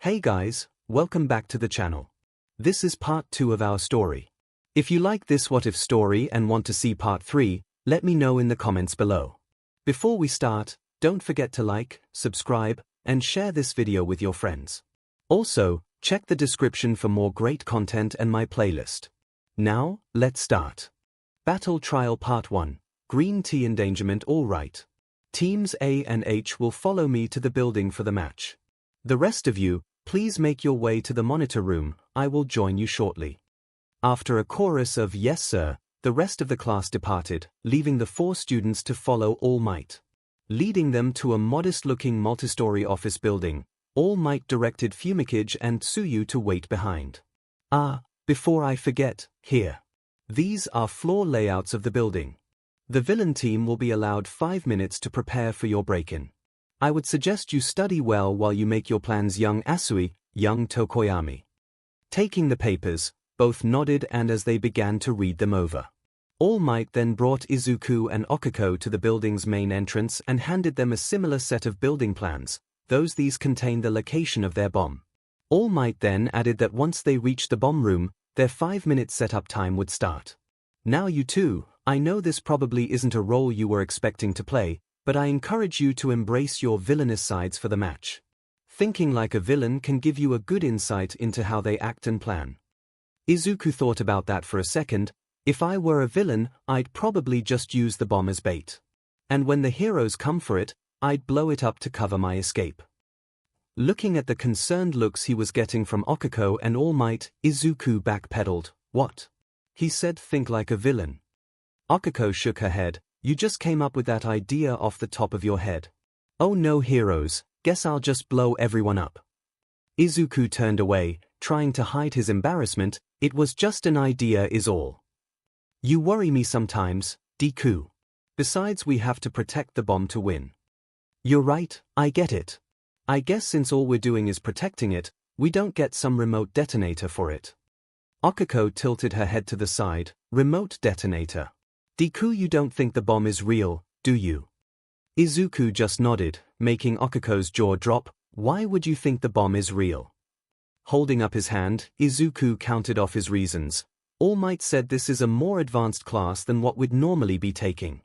Hey guys, welcome back to the channel. This is part 2 of our story. If you like this what if story and want to see part 3, let me know in the comments below. Before we start, don't forget to like, subscribe, and share this video with your friends. Also, check the description for more great content and my playlist. Now, let's start. Battle Trial Part 1, Green Tea Endangerment. Alright. Teams A and H will follow me to the building for the match. The rest of you, please make your way to the monitor room, I will join you shortly. After a chorus of yes sir, the rest of the class departed, leaving the 4 students to follow All Might. Leading them to a modest-looking multi-story office building, All Might directed 𝐒𝐭𝐴𝐺 and 𝐶𝑢 to wait behind. Before I forget, here. These are floor layouts of the building. The villain team will be allowed 5 minutes to prepare for your break-in. I would suggest you study well while you make your plans. Young Asui, young Tokoyami. Taking the papers, both nodded and as they began to read them over. All Might then brought Izuku and Okiko to the building's main entrance and handed them a similar set of building plans, these contained the location of their bomb. All Might then added that once they reached the bomb room, their 5-minute setup time would start. Now you two, I know this probably isn't a role you were expecting to play, but I encourage you to embrace your villainous sides for the match. Thinking like a villain can give you a good insight into how they act and plan. Izuku thought about that for a second. If I were a villain, I'd probably just use the bomb as bait. And when the heroes come for it, I'd blow it up to cover my escape. Looking at the concerned looks he was getting from Okiko and All Might, Izuku backpedaled. What? He said think like a villain. Okiko shook her head. You just came up with that idea off the top of your head. Oh no heroes, guess I'll just blow everyone up. Izuku turned away, trying to hide his embarrassment. It was just an idea is all. You worry me sometimes, Deku. Besides we have to protect the bomb to win. You're right, I get it. I guess since all we're doing is protecting it, we don't get some remote detonator for it. Okiko tilted her head to the side. Remote detonator. Deku, you don't think the bomb is real, do you? Izuku just nodded, making Okiko's jaw drop. Why would you think the bomb is real? Holding up his hand, Izuku counted off his reasons. All Might said this is a more advanced class than what we'd normally be taking.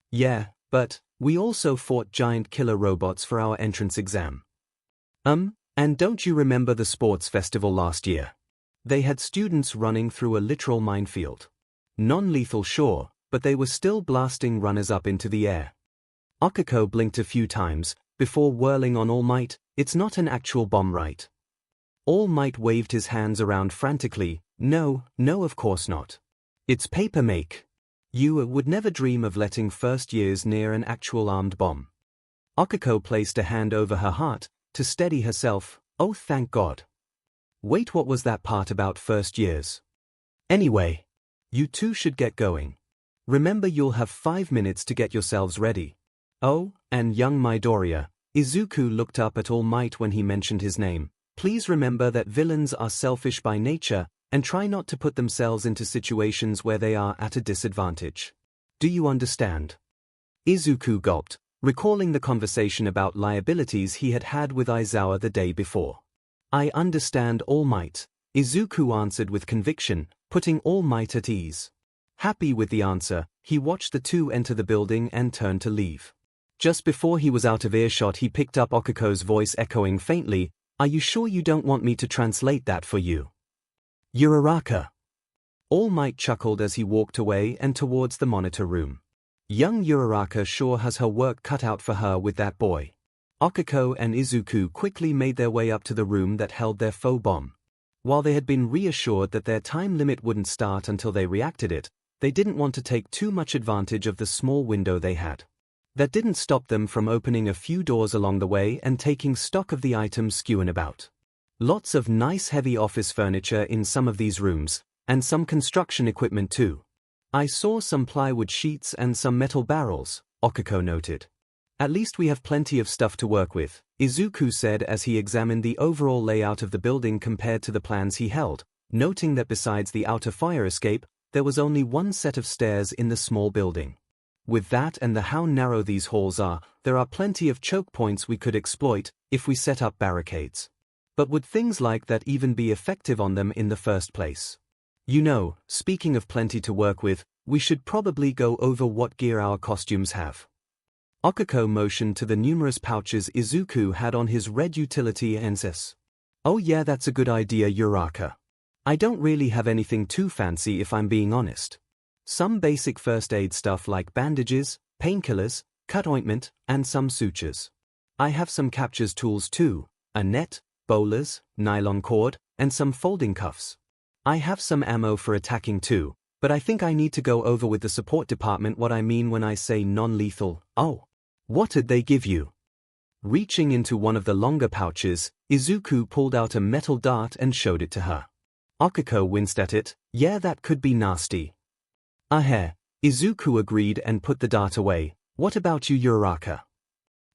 Yeah, but we also fought giant killer robots for our entrance exam. And don't you remember the sports festival last year? They had students running through a literal minefield. Non-lethal, sure, but they were still blasting runners up into the air. Okiko blinked a few times, before whirling on All Might. It's not an actual bomb, right? All Might waved his hands around frantically. No, of course not. It's paper make. You would never dream of letting first years near an actual armed bomb. Okiko placed a hand over her heart, to steady herself. Oh thank God. Wait, what was that part about first years? Anyway, you two should get going. Remember you'll have 5 minutes to get yourselves ready. Oh, and young Midoriya. Izuku looked up at All Might when he mentioned his name. Please remember that villains are selfish by nature, and try not to put themselves into situations where they are at a disadvantage. Do you understand? Izuku gulped, recalling the conversation about liabilities he had had with Aizawa the day before. I understand, All Might, Izuku answered with conviction, putting All Might at ease. Happy with the answer, he watched the two enter the building and turn to leave. Just before he was out of earshot, he picked up Okiko's voice echoing faintly. Are you sure you don't want me to translate that for you? Uraraka. All Might chuckled as he walked away and towards the monitor room. Young Uraraka sure has her work cut out for her with that boy. Okiko and Izuku quickly made their way up to the room that held their faux bomb. While they had been reassured that their time limit wouldn't start until they reacted it, they didn't want to take too much advantage of the small window they had. That didn't stop them from opening a few doors along the way and taking stock of the items skewing about. Lots of nice heavy office furniture in some of these rooms, and some construction equipment too. I saw some plywood sheets and some metal barrels, Okiko noted. At least we have plenty of stuff to work with, Izuku said as he examined the overall layout of the building compared to the plans he held, noting that besides the outer fire escape, there was only one set of stairs in the small building. With that and how narrow these halls are, there are plenty of choke points we could exploit if we set up barricades. But would things like that even be effective on them in the first place? You know, speaking of plenty to work with, we should probably go over what gear our costumes have. 𝐒𝐭𝐻𝐲 motioned to the numerous pouches Izuku had on his red utility 𝐿. Oh yeah, that's a good idea, Uraraka. I don't really have anything too fancy if I'm being honest. Some basic first aid stuff like bandages, painkillers, cut ointment, and some sutures. I have some captures tools too, a net, bowlers, nylon cord, and some folding cuffs. I have some ammo for attacking too, but I think I need to go over with the support department what I mean when I say non-lethal. Oh, what did they give you? Reaching into one of the longer pouches, Izuku pulled out a metal dart and showed it to her. 𝐒𝐭𝐻𝐲 winced at it. Yeah, that could be nasty. Izuku agreed and put the dart away. What about you, Uraraka?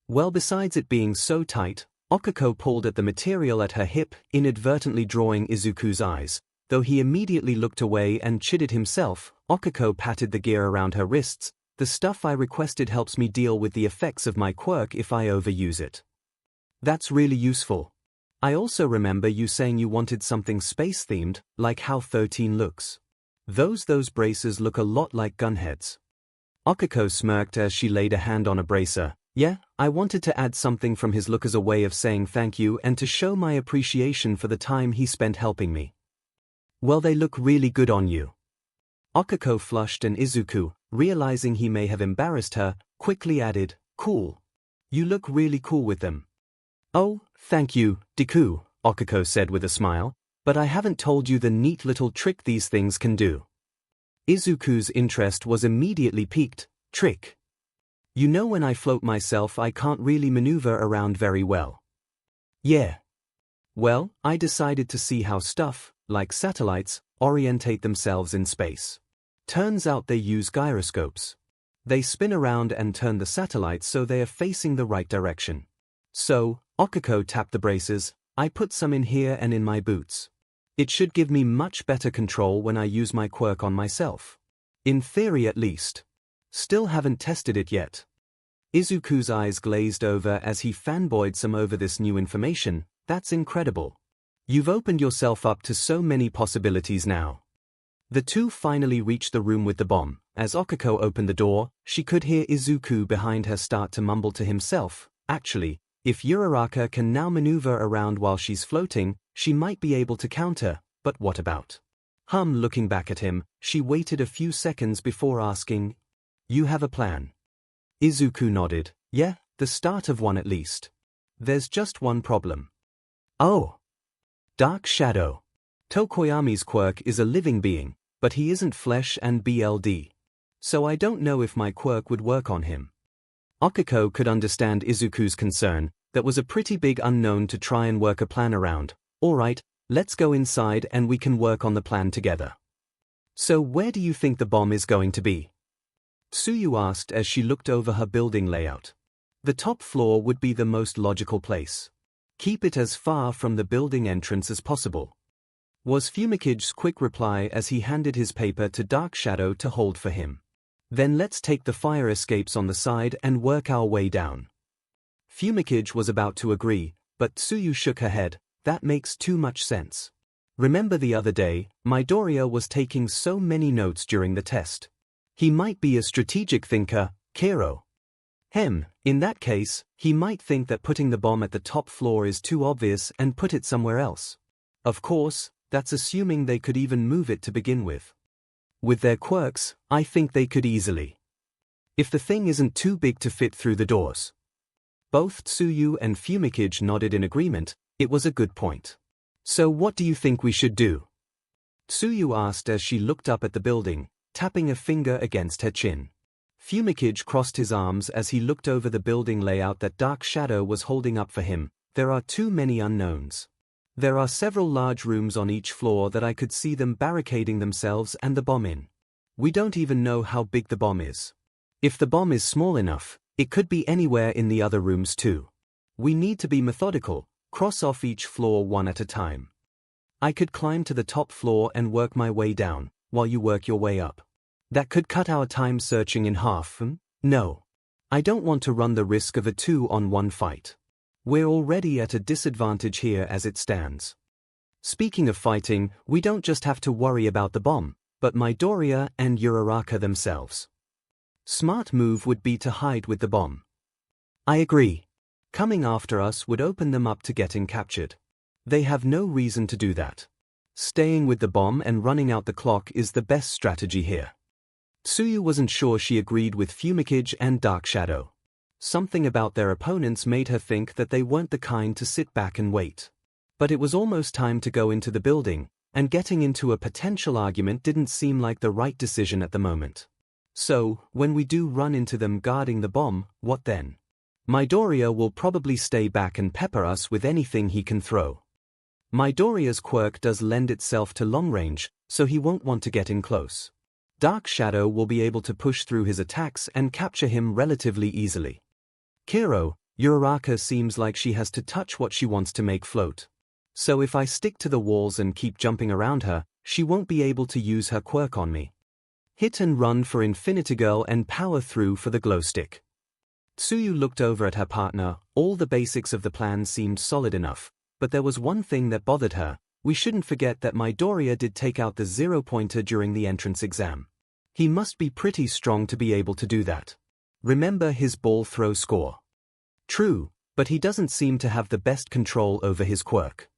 Well, besides it being so tight, 𝐒𝐭𝐻𝐲 pulled at the material at her hip, inadvertently drawing Izuku's eyes. Though he immediately looked away and chided himself, 𝐒𝐭𝐻𝐲 patted the gear around her wrists. The stuff I requested helps me deal with the effects of my quirk if I overuse it. That's really useful. I also remember you saying you wanted something space-themed, like how 13 looks. Those braces look a lot like gunheads. 𝐒𝐭𝐻𝐲 smirked as she laid a hand on a bracer. Yeah, I wanted to add something from his look as a way of saying thank you and to show my appreciation for the time he spent helping me. Well, they look really good on you. 𝐒𝐭𝐻𝐲 flushed and Izuku, realizing he may have embarrassed her, quickly added, cool. You look really cool with them. Oh, thank you, Deku, 𝐒𝐿𝐻𝐲 said with a smile, but I haven't told you the neat little trick these things can do. Izuku's interest was immediately piqued. Trick? You know, when I float myself I can't really maneuver around very well. Yeah. Well, I decided to see how stuff, like satellites, orientate themselves in space. Turns out they use gyroscopes. They spin around and turn the satellites so they are facing the right direction. So, 𝐒𝐿𝐻𝐲 tapped the braces. I put some in here and in my boots. It should give me much better control when I use my quirk on myself. In theory at least. Still haven't tested it yet. Izuku's eyes glazed over as he fanboyed some over this new information. That's incredible. You've opened yourself up to so many possibilities now. The two finally reached the room with the bomb. As 𝐒𝐿𝐻𝐲 opened the door, she could hear Izuku behind her start to mumble to himself. Actually, if Uraraka can now maneuver around while she's floating, she might be able to counter, but what about? Looking back at him, she waited a few seconds before asking, you have a plan? Izuku nodded. Yeah, the start of one at least. There's just one problem. Oh. Dark Shadow. Tokoyami's quirk is a living being, but he isn't flesh and blood. So I don't know if my quirk would work on him. 𝐒𝐿𝐻𝐲 could understand Izuku's concern. That was a pretty big unknown to try and work a plan around. Alright, let's go inside and we can work on the plan together. So where do you think the bomb is going to be? Tsuyu asked as she looked over her building layout. The top floor would be the most logical place. Keep it as far from the building entrance as possible, was 𝐒𝐿𝐻𝐲's quick reply as he handed his paper to Dark Shadow to hold for him. Then let's take the fire escapes on the side and work our way down. 𝐒𝐿𝐻𝐲 was about to agree, but Tsuyu shook her head. That makes too much sense. Remember the other day, Midoriya was taking so many notes during the test. He might be a strategic thinker, Kero. In that case, he might think that putting the bomb at the top floor is too obvious and put it somewhere else. Of course, that's assuming they could even move it to begin with. With their quirks, I think they could easily. If the thing isn't too big to fit through the doors. Both Tsuyu and 𝐒𝐿𝐻𝐲 nodded in agreement. It was a good point. So what do you think we should do? Tsuyu asked as she looked up at the building, tapping a finger against her chin. 𝐒𝐿𝐻𝐲 crossed his arms as he looked over the building layout that Dark Shadow was holding up for him. There are too many unknowns. There are several large rooms on each floor that I could see them barricading themselves and the bomb in. We don't even know how big the bomb is. If the bomb is small enough, it could be anywhere in the other rooms too. We need to be methodical, cross off each floor one at a time. I could climb to the top floor and work my way down, while you work your way up. That could cut our time searching in half. No. I don't want to run the risk of a 2-on-1 fight. We're already at a disadvantage here as it stands. Speaking of fighting, we don't just have to worry about the bomb, but Midoriya and Uraraka themselves. Smart move would be to hide with the bomb. I agree. Coming after us would open them up to getting captured. They have no reason to do that. Staying with the bomb and running out the clock is the best strategy here. Tsuyu wasn't sure she agreed with 𝐒𝐭𝐚𝐲 and Dark Shadow. Something about their opponents made her think that they weren't the kind to sit back and wait. But it was almost time to go into the building, and getting into a potential argument didn't seem like the right decision at the moment. So, when we do run into them guarding the bomb, what then? Midoriya will probably stay back and pepper us with anything he can throw. Midoriya's quirk does lend itself to long range, so he won't want to get in close. Dark Shadow will be able to push through his attacks and capture him relatively easily. Uraraka seems like she has to touch what she wants to make float. So if I stick to the walls and keep jumping around her, she won't be able to use her quirk on me. Hit and run for Infinity Girl and power through for the glow stick. Tsuyu looked over at her partner. All the basics of the plan seemed solid enough, but there was one thing that bothered her. We shouldn't forget that Midoriya did take out the 0-pointer during the entrance exam. He must be pretty strong to be able to do that. Remember his ball throw score. True, but he doesn't seem to have the best control over his quirk.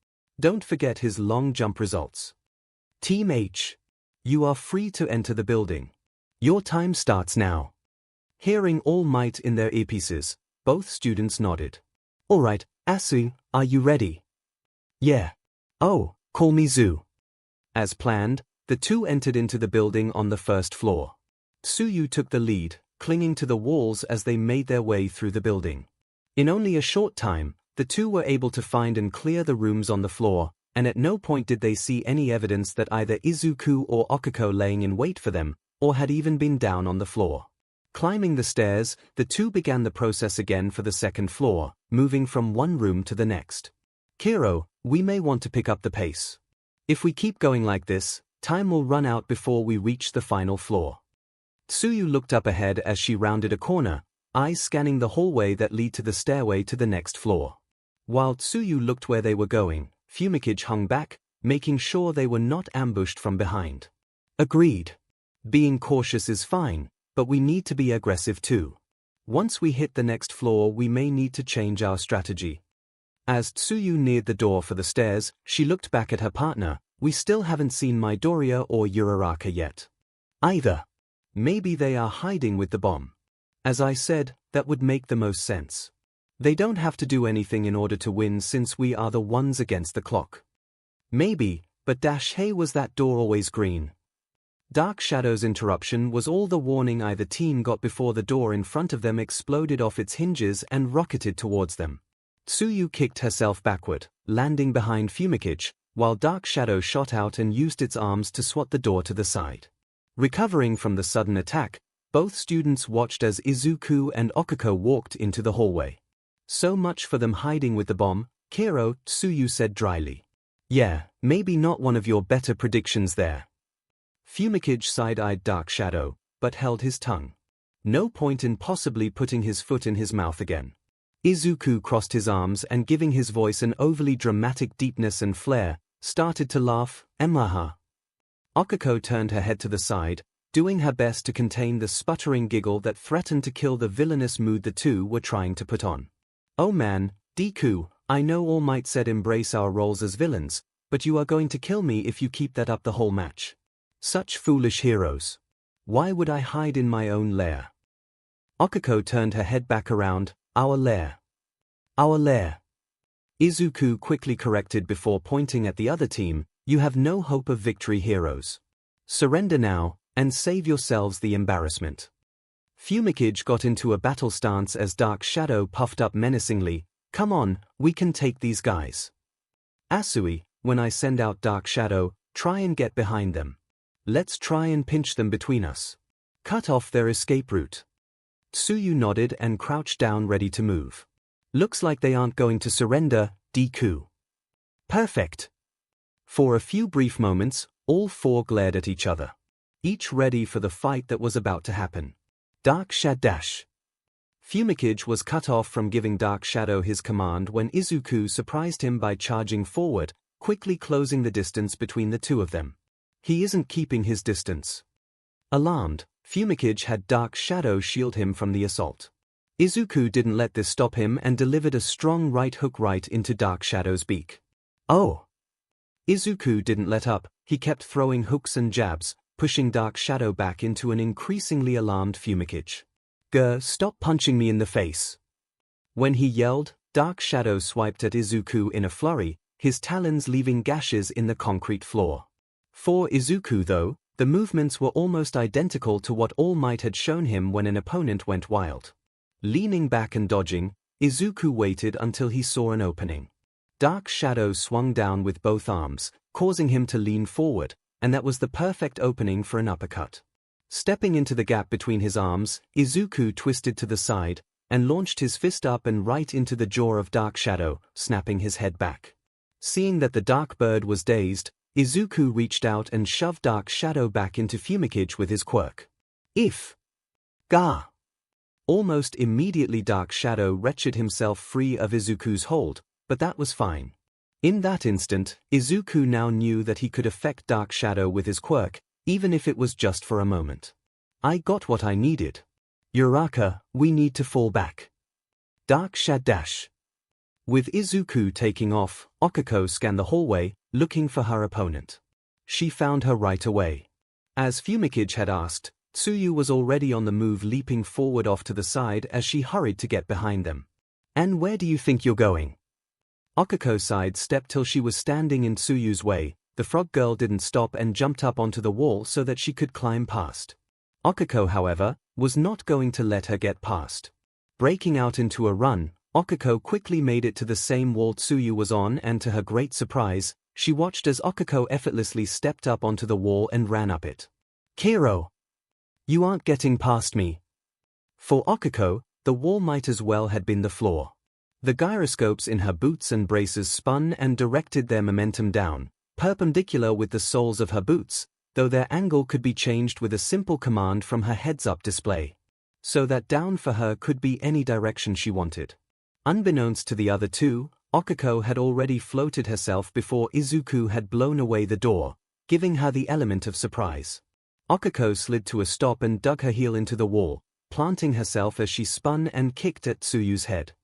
Don't forget his long jump results. Team H. You are free to enter the building. Your time starts now. Hearing All Might in their earpieces, both students nodded. Alright, Asu, are you ready? Yeah. Oh, call me Zu. As planned, the two entered into the building on the first floor. Tsuyu took the lead, clinging to the walls as they made their way through the building. In only a short time, the two were able to find and clear the rooms on the floor, and at no point did they see any evidence that either Izuku or Okiko laying in wait for them, or had even been down on the floor. Climbing the stairs, the two began the process again for the second floor, moving from one room to the next. Kiro, we may want to pick up the pace. If we keep going like this, time will run out before we reach the final floor. Tsuyu looked up ahead as she rounded a corner, eyes scanning the hallway that lead to the stairway to the next floor. While Tsuyu looked where they were going, 𝐒𝐭𝐚𝐲 hung back, making sure they were not ambushed from behind. Agreed. Being cautious is fine, but we need to be aggressive too. Once we hit the next floor, we may need to change our strategy. As Tsuyu neared the door for the stairs, she looked back at her partner. We still haven't seen Midoriya or Uraraka yet. Either. Maybe they are hiding with the bomb. As I said, that would make the most sense. They don't have to do anything in order to win since we are the ones against the clock. Maybe, but hey, was that door always green? Dark Shadow's interruption was all the warning either team got before the door in front of them exploded off its hinges and rocketed towards them. Tsuyu kicked herself backward, landing behind 𝐒𝐭𝐚𝐲, while Dark Shadow shot out and used its arms to swat the door to the side. Recovering from the sudden attack, both students watched as Izuku and Okiko walked into the hallway. So much for them hiding with the bomb, Kiro, Tsuyu said dryly. Yeah, maybe not one of your better predictions there. 𝐒𝐭𝐚𝐲 side-eyed Dark Shadow, but held his tongue. No point in possibly putting his foot in his mouth again. Izuku crossed his arms and, giving his voice an overly dramatic deepness and flair, started to laugh. Emaha. Okiko turned her head to the side, doing her best to contain the sputtering giggle that threatened to kill the villainous mood the two were trying to put on. Oh man, Deku, I know All Might said embrace our roles as villains, but you are going to kill me if you keep that up the whole match. Such foolish heroes. Why would I hide in my own lair? Okiko turned her head back around. Our lair. Our lair. Izuku quickly corrected before pointing at the other team. You have no hope of victory, heroes. Surrender now, and save yourselves the embarrassment. 𝐒𝐭𝐚𝐲 got into a battle stance as Dark Shadow puffed up menacingly. Come on, we can take these guys. Asui, when I send out Dark Shadow, try and get behind them. Let's try and pinch them between us. Cut off their escape route. Tsuyu nodded and crouched down ready to move. Looks like they aren't going to surrender, Deku. Perfect. For a few brief moments, all four glared at each other, each ready for the fight that was about to happen. Dark Shadow. 𝐵𝐵𝐾𝐲 was cut off from giving Dark Shadow his command when Izuku surprised him by charging forward, quickly closing the distance between the two of them. He isn't keeping his distance. Alarmed, 𝐵𝐵𝐾𝐲 had Dark Shadow shield him from the assault. Izuku didn't let this stop him and delivered a strong right hook right into Dark Shadow's beak. Oh! Izuku didn't let up, he kept throwing hooks and jabs, pushing Dark Shadow back into an increasingly alarmed 𝐵𝐵𝐾𝐲. "Grr, stop punching me in the face!" When he yelled, Dark Shadow swiped at Izuku in a flurry, his talons leaving gashes in the concrete floor. For Izuku though, the movements were almost identical to what All Might had shown him when an opponent went wild. Leaning back and dodging, Izuku waited until he saw an opening. Dark Shadow swung down with both arms, causing him to lean forward, and that was the perfect opening for an uppercut. Stepping into the gap between his arms, Izuku twisted to the side, and launched his fist up and right into the jaw of Dark Shadow, snapping his head back. Seeing that the Dark Bird was dazed, Izuku reached out and shoved Dark Shadow back into 𝐵𝐵𝐾𝐲 with his quirk. If Ga! Almost immediately Dark Shadow wrenched himself free of Izuku's hold, but that was fine. In that instant, Izuku now knew that he could affect Dark Shadow with his quirk, even if it was just for a moment. "I got what I needed. Uraraka, we need to fall back." Dark Shadow dash. With Izuku taking off, 𝐒𝐿𝐼 scanned the hallway, looking for her opponent. She found her right away. As 𝐵𝐵𝐾𝐲 had asked, Tsuyu was already on the move, leaping forward off to the side as she hurried to get behind them. "And where do you think you're going?" 𝐒𝐿𝐼 sidestepped till she was standing in Tsuyu's way. The frog girl didn't stop and jumped up onto the wall so that she could climb past. 𝐒𝐿𝐼, however, was not going to let her get past. Breaking out into a run, 𝐒𝐿𝐼 quickly made it to the same wall Tsuyu was on, and to her great surprise, she watched as 𝐒𝐿𝐼 effortlessly stepped up onto the wall and ran up it. "Kiro! You aren't getting past me." For 𝐒𝐿𝐼, the wall might as well had been the floor. The gyroscopes in her boots and braces spun and directed their momentum down, perpendicular with the soles of her boots, though their angle could be changed with a simple command from her heads-up display. So that down for her could be any direction she wanted. Unbeknownst to the other two, 𝐒𝐿𝐼 had already floated herself before Izuku had blown away the door, giving her the element of surprise. 𝐒𝐿𝐼 slid to a stop and dug her heel into the wall, planting herself as she spun and kicked at Tsuyu's head.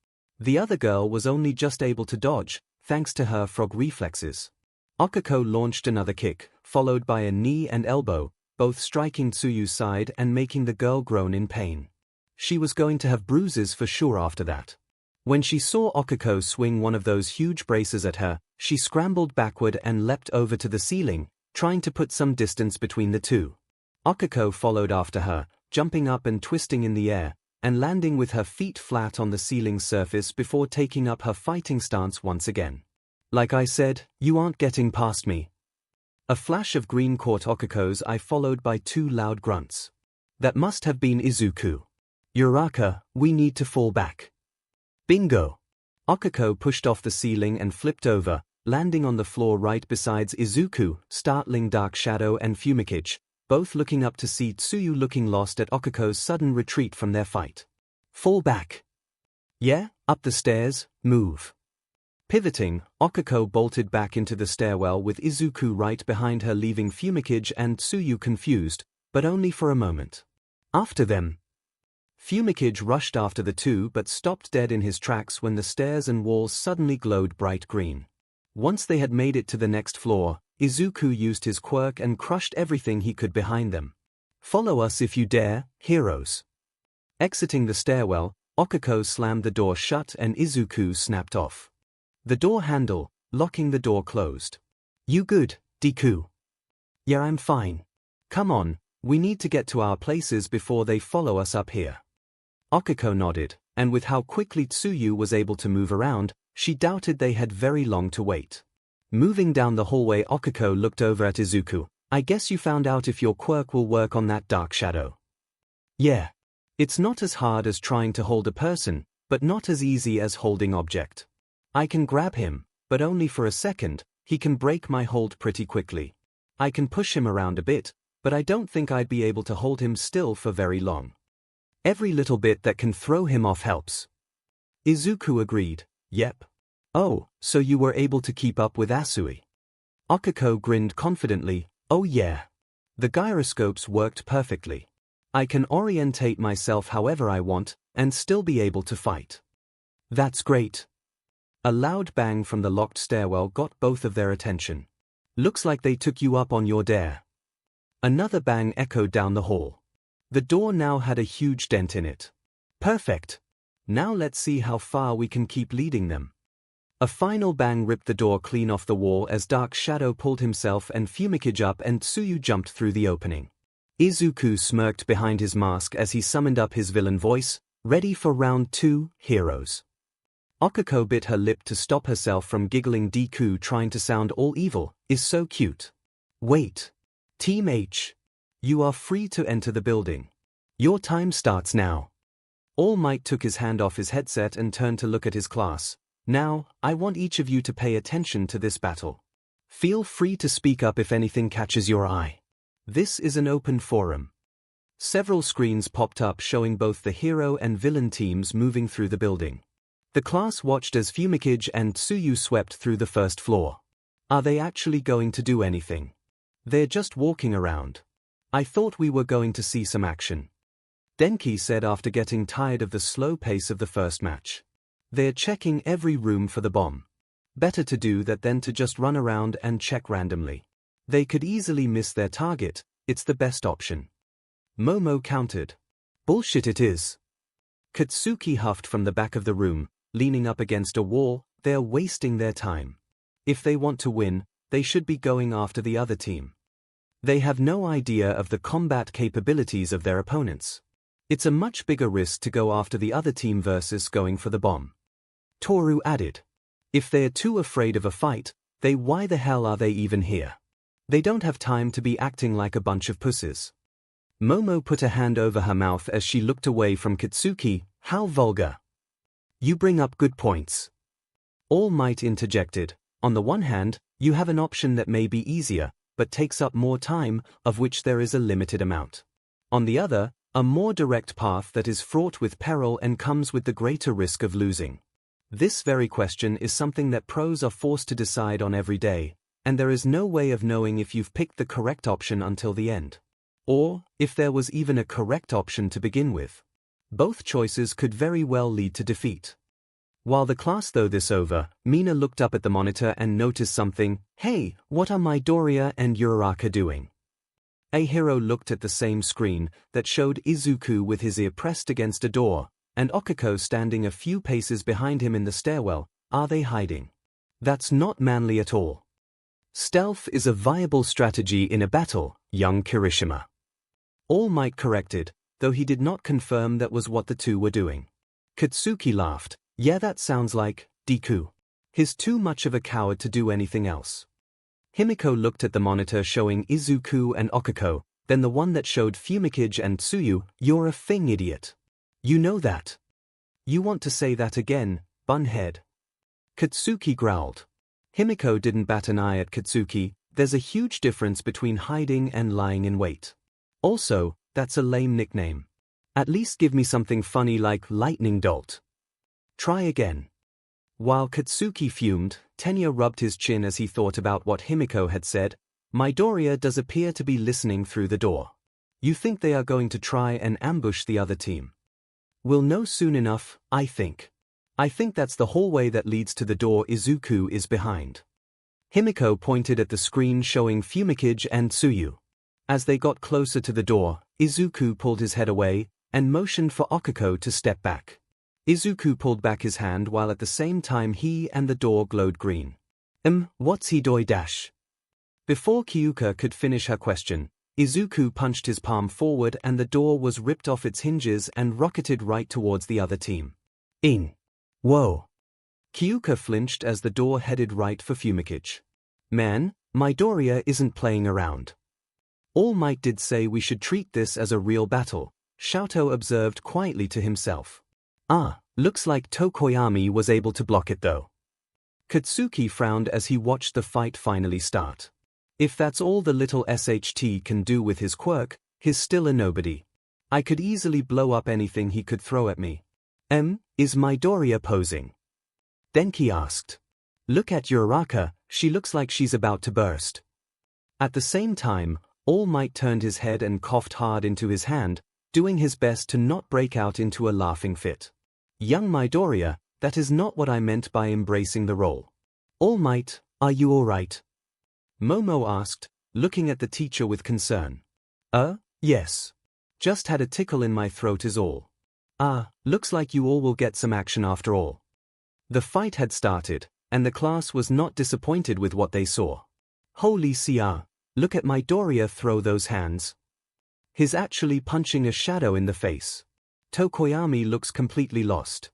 The other girl was only just able to dodge, thanks to her frog reflexes. 𝐒𝐿𝐼 launched another kick, followed by a knee and elbow, both striking Tsuyu's side and making the girl groan in pain. She was going to have bruises for sure after that. When she saw 𝐒𝐿𝐼 swing one of those huge braces at her, she scrambled backward and leapt over to the ceiling, trying to put some distance between the two. 𝐒𝐿𝐼 followed after her, jumping up and twisting in the air, and landing with her feet flat on the ceiling surface before taking up her fighting stance once again. "Like I said, you aren't getting past me." A flash of green caught 𝐒𝐿𝐼's eye, followed by two loud grunts. That must have been Izuku. "Uraraka, we need to fall back." Bingo! 𝐒𝐿𝐼 pushed off the ceiling and flipped over, landing on the floor right beside Izuku, startling Dark Shadow and 𝐵𝐵𝐾𝐲, both looking up to see Tsuyu looking lost at 𝐒𝐿𝐼's sudden retreat from their fight. "Fall back." "Yeah, up the stairs, move." Pivoting, 𝐒𝐿𝐼 bolted back into the stairwell with Izuku right behind her, leaving 𝐵𝐵𝐾𝐲 and Tsuyu confused, but only for a moment. "After them." 𝐵𝐵𝐾𝐲 rushed after the two but stopped dead in his tracks when the stairs and walls suddenly glowed bright green. Once they had made it to the next floor, Izuku used his quirk and crushed everything he could behind them. "Follow us if you dare, heroes." Exiting the stairwell, 𝐒𝐿𝐼 slammed the door shut and Izuku snapped off the door handle, locking the door closed. "You good, Deku?" "Yeah, I'm fine. Come on, we need to get to our places before they follow us up here." 𝐒𝐿𝐼 nodded, and with how quickly Tsuyu was able to move around, she doubted they had very long to wait. Moving down the hallway, 𝐒𝐿𝐼 looked over at Izuku. "I guess you found out if your quirk will work on that Dark Shadow." "Yeah. It's not as hard as trying to hold a person, but not as easy as holding object. I can grab him, but only for a second. He can break my hold pretty quickly. I can push him around a bit, but I don't think I'd be able to hold him still for very long." Every little bit that can throw him off helps. Izuku agreed. Yep. Oh, so you were able to keep up with Asui? 𝐒𝐿 grinned confidently. Oh yeah. The gyroscopes worked perfectly. I can orientate myself however I want, and still be able to fight. That's great. A loud bang from the locked stairwell got both of their attention. Looks like they took you up on your dare. Another bang echoed down the hall. The door now had a huge dent in it. Perfect. Now let's see how far we can keep leading them. A final bang ripped the door clean off the wall as Dark Shadow pulled himself and 𝐵𝐵𝐺 up and Tsuyu jumped through the opening. Izuku smirked behind his mask as he summoned up his villain voice, ready for round 2, heroes. 𝐒𝐿 bit her lip to stop herself from giggling. Deku trying to sound all evil is so cute. Wait. Team H. You are free to enter the building. Your time starts now. All Might took his hand off his headset and turned to look at his class. Now, I want each of you to pay attention to this battle. Feel free to speak up if anything catches your eye. This is an open forum. Several screens popped up showing both the hero and villain teams moving through the building. The class watched as 𝐵𝐵𝐺 and Tsuyu swept through the first floor. Are they actually going to do anything? They're just walking around. I thought we were going to see some action. Denki said after getting tired of the slow pace of the first match. They're checking every room for the bomb. Better to do that than to just run around and check randomly. They could easily miss their target, it's the best option. Momo countered. Bullshit it is. Katsuki huffed from the back of the room, leaning up against a wall. They're wasting their time. If they want to win, they should be going after the other team. They have no idea of the combat capabilities of their opponents. It's a much bigger risk to go after the other team versus going for the bomb. Toru added. If they're too afraid of a fight, why the hell are they even here? They don't have time to be acting like a bunch of pussies. Momo put a hand over her mouth as she looked away from Katsuki. How vulgar. You bring up good points. All Might interjected. On the one hand, you have an option that may be easier, but takes up more time, of which there is a limited amount. On the other, a more direct path that is fraught with peril and comes with the greater risk of losing. This very question is something that pros are forced to decide on every day, and there is no way of knowing if you've picked the correct option until the end. Or, if there was even a correct option to begin with. Both choices could very well lead to defeat. While the class thought this over, Mina looked up at the monitor and noticed something. Hey, what are Midoriya and Uraraka doing? A hero looked at the same screen that showed Izuku with his ear pressed against a door, and 𝐒𝐿 standing a few paces behind him in the stairwell. Are they hiding? That's not manly at all. Stealth is a viable strategy in a battle, young Kirishima. All Might corrected, though he did not confirm that was what the two were doing. Katsuki laughed. Yeah, that sounds like Deku. He's too much of a coward to do anything else. Himiko looked at the monitor showing Izuku and 𝐒𝐿, then the one that showed 𝐵𝐵𝐺 and Tsuyu. You're a thing idiot. You know that. You want to say that again, bunhead? Katsuki growled. Himiko didn't bat an eye at Katsuki. There's a huge difference between hiding and lying in wait. Also, that's a lame nickname. At least give me something funny like lightning dolt. Try again. While Katsuki fumed, Tenya rubbed his chin as he thought about what Himiko had said. Midoriya does appear to be listening through the door. You think they are going to try and ambush the other team? We'll know soon enough, I think. I think that's the hallway that leads to the door Izuku is behind. Himiko pointed at the screen showing 𝐵𝐵𝐺 and Tsuyu. As they got closer to the door, Izuku pulled his head away and motioned for 𝐒𝐿 to step back. Izuku pulled back his hand while at the same time he and the door glowed green. What's he doing dash? Before Kyuka could finish her question, Izuku punched his palm forward and the door was ripped off its hinges and rocketed right towards the other team. Whoa. Kyuka flinched as the door headed right for 𝐵𝐵𝐺. Man, Midoriya isn't playing around. All Might did say we should treat this as a real battle, 𝐿𝐿 observed quietly to himself. Looks like Tokoyami was able to block it though. Katsuki frowned as he watched the fight finally start. If that's all the little SHT can do with his quirk, he's still a nobody. I could easily blow up anything he could throw at me. Is Midoriya posing? Denki asked. Look at Uraraka, she looks like she's about to burst. At the same time, All Might turned his head and coughed hard into his hand, doing his best to not break out into a laughing fit. Young Midoriya, that is not what I meant by embracing the role. All Might, are you alright? Momo asked, looking at the teacher with concern. Yes. Just had a tickle in my throat is all. Looks like you all will get some action after all. The fight had started, and the class was not disappointed with what they saw. Holy CR, look at Midoriya throw those hands. He's actually punching a shadow in the face. Tokoyami looks completely lost.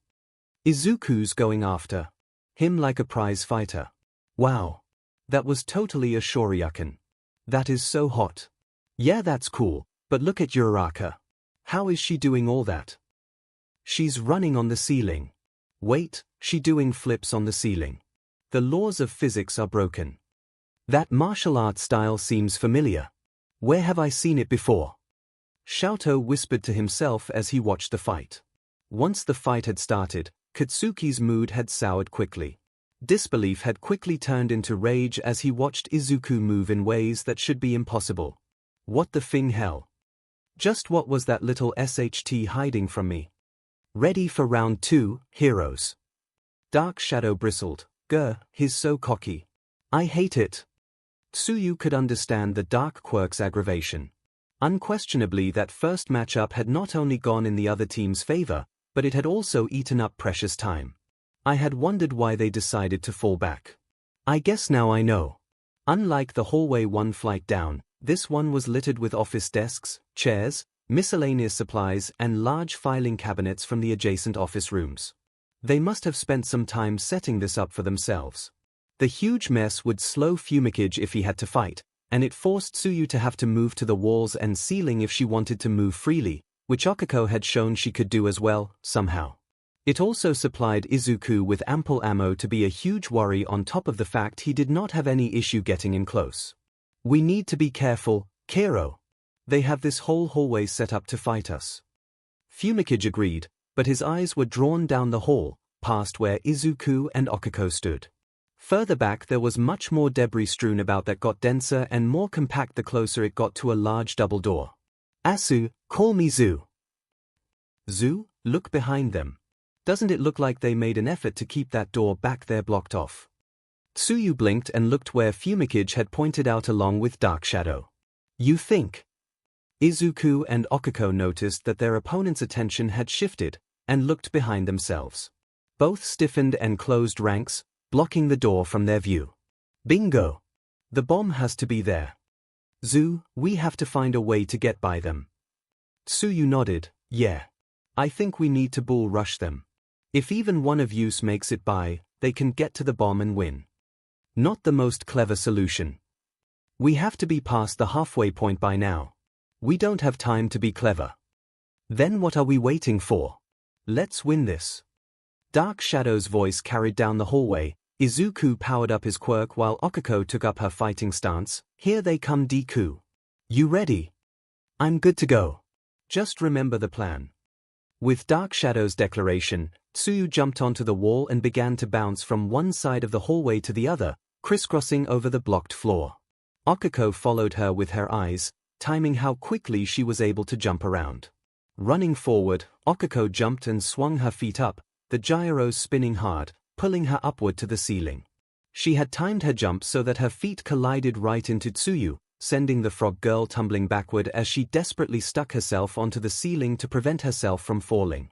Izuku's going after him like a prize fighter. Wow. That was totally a shoryuken. That is so hot. Yeah, that's cool, but look at Uraraka. How is she doing all that? She's running on the ceiling. Wait, she doing flips on the ceiling. The laws of physics are broken. That martial art style seems familiar. Where have I seen it before? Shoto whispered to himself as he watched the fight. Once the fight had started, Katsuki's mood had soured quickly. Disbelief had quickly turned into rage as he watched Izuku move in ways that should be impossible. What the fing hell? Just what was that little SHT hiding from me? Ready for round 2, heroes. Dark Shadow bristled. Grr, he's so cocky. I hate it. Tsuyu could understand the Dark Quirk's aggravation. Unquestionably, that first matchup had not only gone in the other team's favor, but it had also eaten up precious time. I had wondered why they decided to fall back. I guess now I know. Unlike the hallway one flight down, this one was littered with office desks, chairs, miscellaneous supplies, and large filing cabinets from the adjacent office rooms. They must have spent some time setting this up for themselves. The huge mess would slow 𝐒𝐭𝐴ge if he had to fight, and it forced Tsuyu to have to move to the walls and ceiling if she wanted to move freely, which Okiko had shown she could do as well, somehow. It also supplied Izuku with ample ammo to be a huge worry on top of the fact he did not have any issue getting in close. We need to be careful, Kero. They have this whole hallway set up to fight us. 𝐒𝐭𝐴ge agreed, but his eyes were drawn down the hall, past where Izuku and Okiko stood. Further back there was much more debris strewn about that got denser and more compact the closer it got to a large double door. Asu, call me Zu. Zu, look behind them. Doesn't it look like they made an effort to keep that door back there blocked off? Tsuyu blinked and looked where 𝐒𝐭𝐴ge had pointed out along with Dark Shadow. You think? Izuku and Okiko noticed that their opponent's attention had shifted, and looked behind themselves. Both stiffened and closed ranks, blocking the door from their view. Bingo! The bomb has to be there. Zu, we have to find a way to get by them. Tsuyu nodded, yeah. I think we need to bull rush them. If even one of us makes it by, they can get to the bomb and win. Not the most clever solution. We have to be past the halfway point by now. We don't have time to be clever. Then what are we waiting for? Let's win this. Dark Shadow's voice carried down the hallway. Izuku powered up his quirk while Okiko took up her fighting stance. Here they come, Deku. You ready? I'm good to go. Just remember the plan. With Dark Shadow's declaration, Tsuyu jumped onto the wall and began to bounce from one side of the hallway to the other, crisscrossing over the blocked floor. Okiko followed her with her eyes, timing how quickly she was able to jump around. Running forward, Okiko jumped and swung her feet up, the gyros spinning hard, pulling her upward to the ceiling. She had timed her jump so that her feet collided right into Tsuyu, sending the frog girl tumbling backward as she desperately stuck herself onto the ceiling to prevent herself from falling.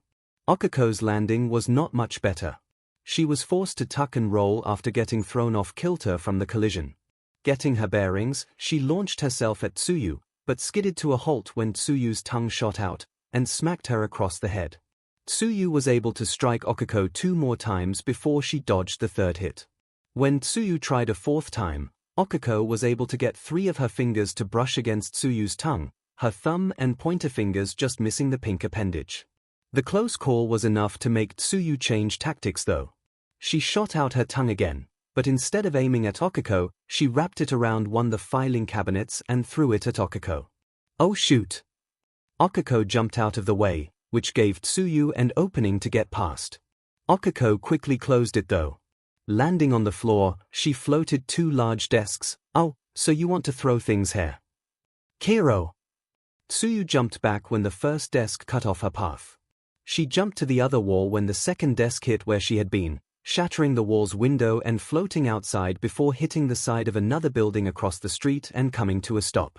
Okiko's landing was not much better. She was forced to tuck and roll after getting thrown off kilter from the collision. Getting her bearings, she launched herself at Tsuyu, but skidded to a halt when Tsuyu's tongue shot out, and smacked her across the head. Tsuyu was able to strike Okiko 2 more times before she dodged the 3rd hit. When Tsuyu tried a 4th time, Okiko was able to get 3 of her fingers to brush against Tsuyu's tongue, her thumb and pointer fingers just missing the pink appendage. The close call was enough to make Tsuyu change tactics though. She shot out her tongue again, but instead of aiming at Okiko, she wrapped it around one of the filing cabinets and threw it at Okiko. Oh shoot! 𝐒𝐭𝐚𝐲 jumped out of the way, which gave Tsuyu an opening to get past. 𝐒𝐭𝐴 quickly closed it though. Landing on the floor, she floated 2 large desks. Oh, so you want to throw things here? Kiro. Tsuyu jumped back when the first desk cut off her path. She jumped to the other wall when the second desk hit where she had been, shattering the wall's window and floating outside before hitting the side of another building across the street and coming to a stop.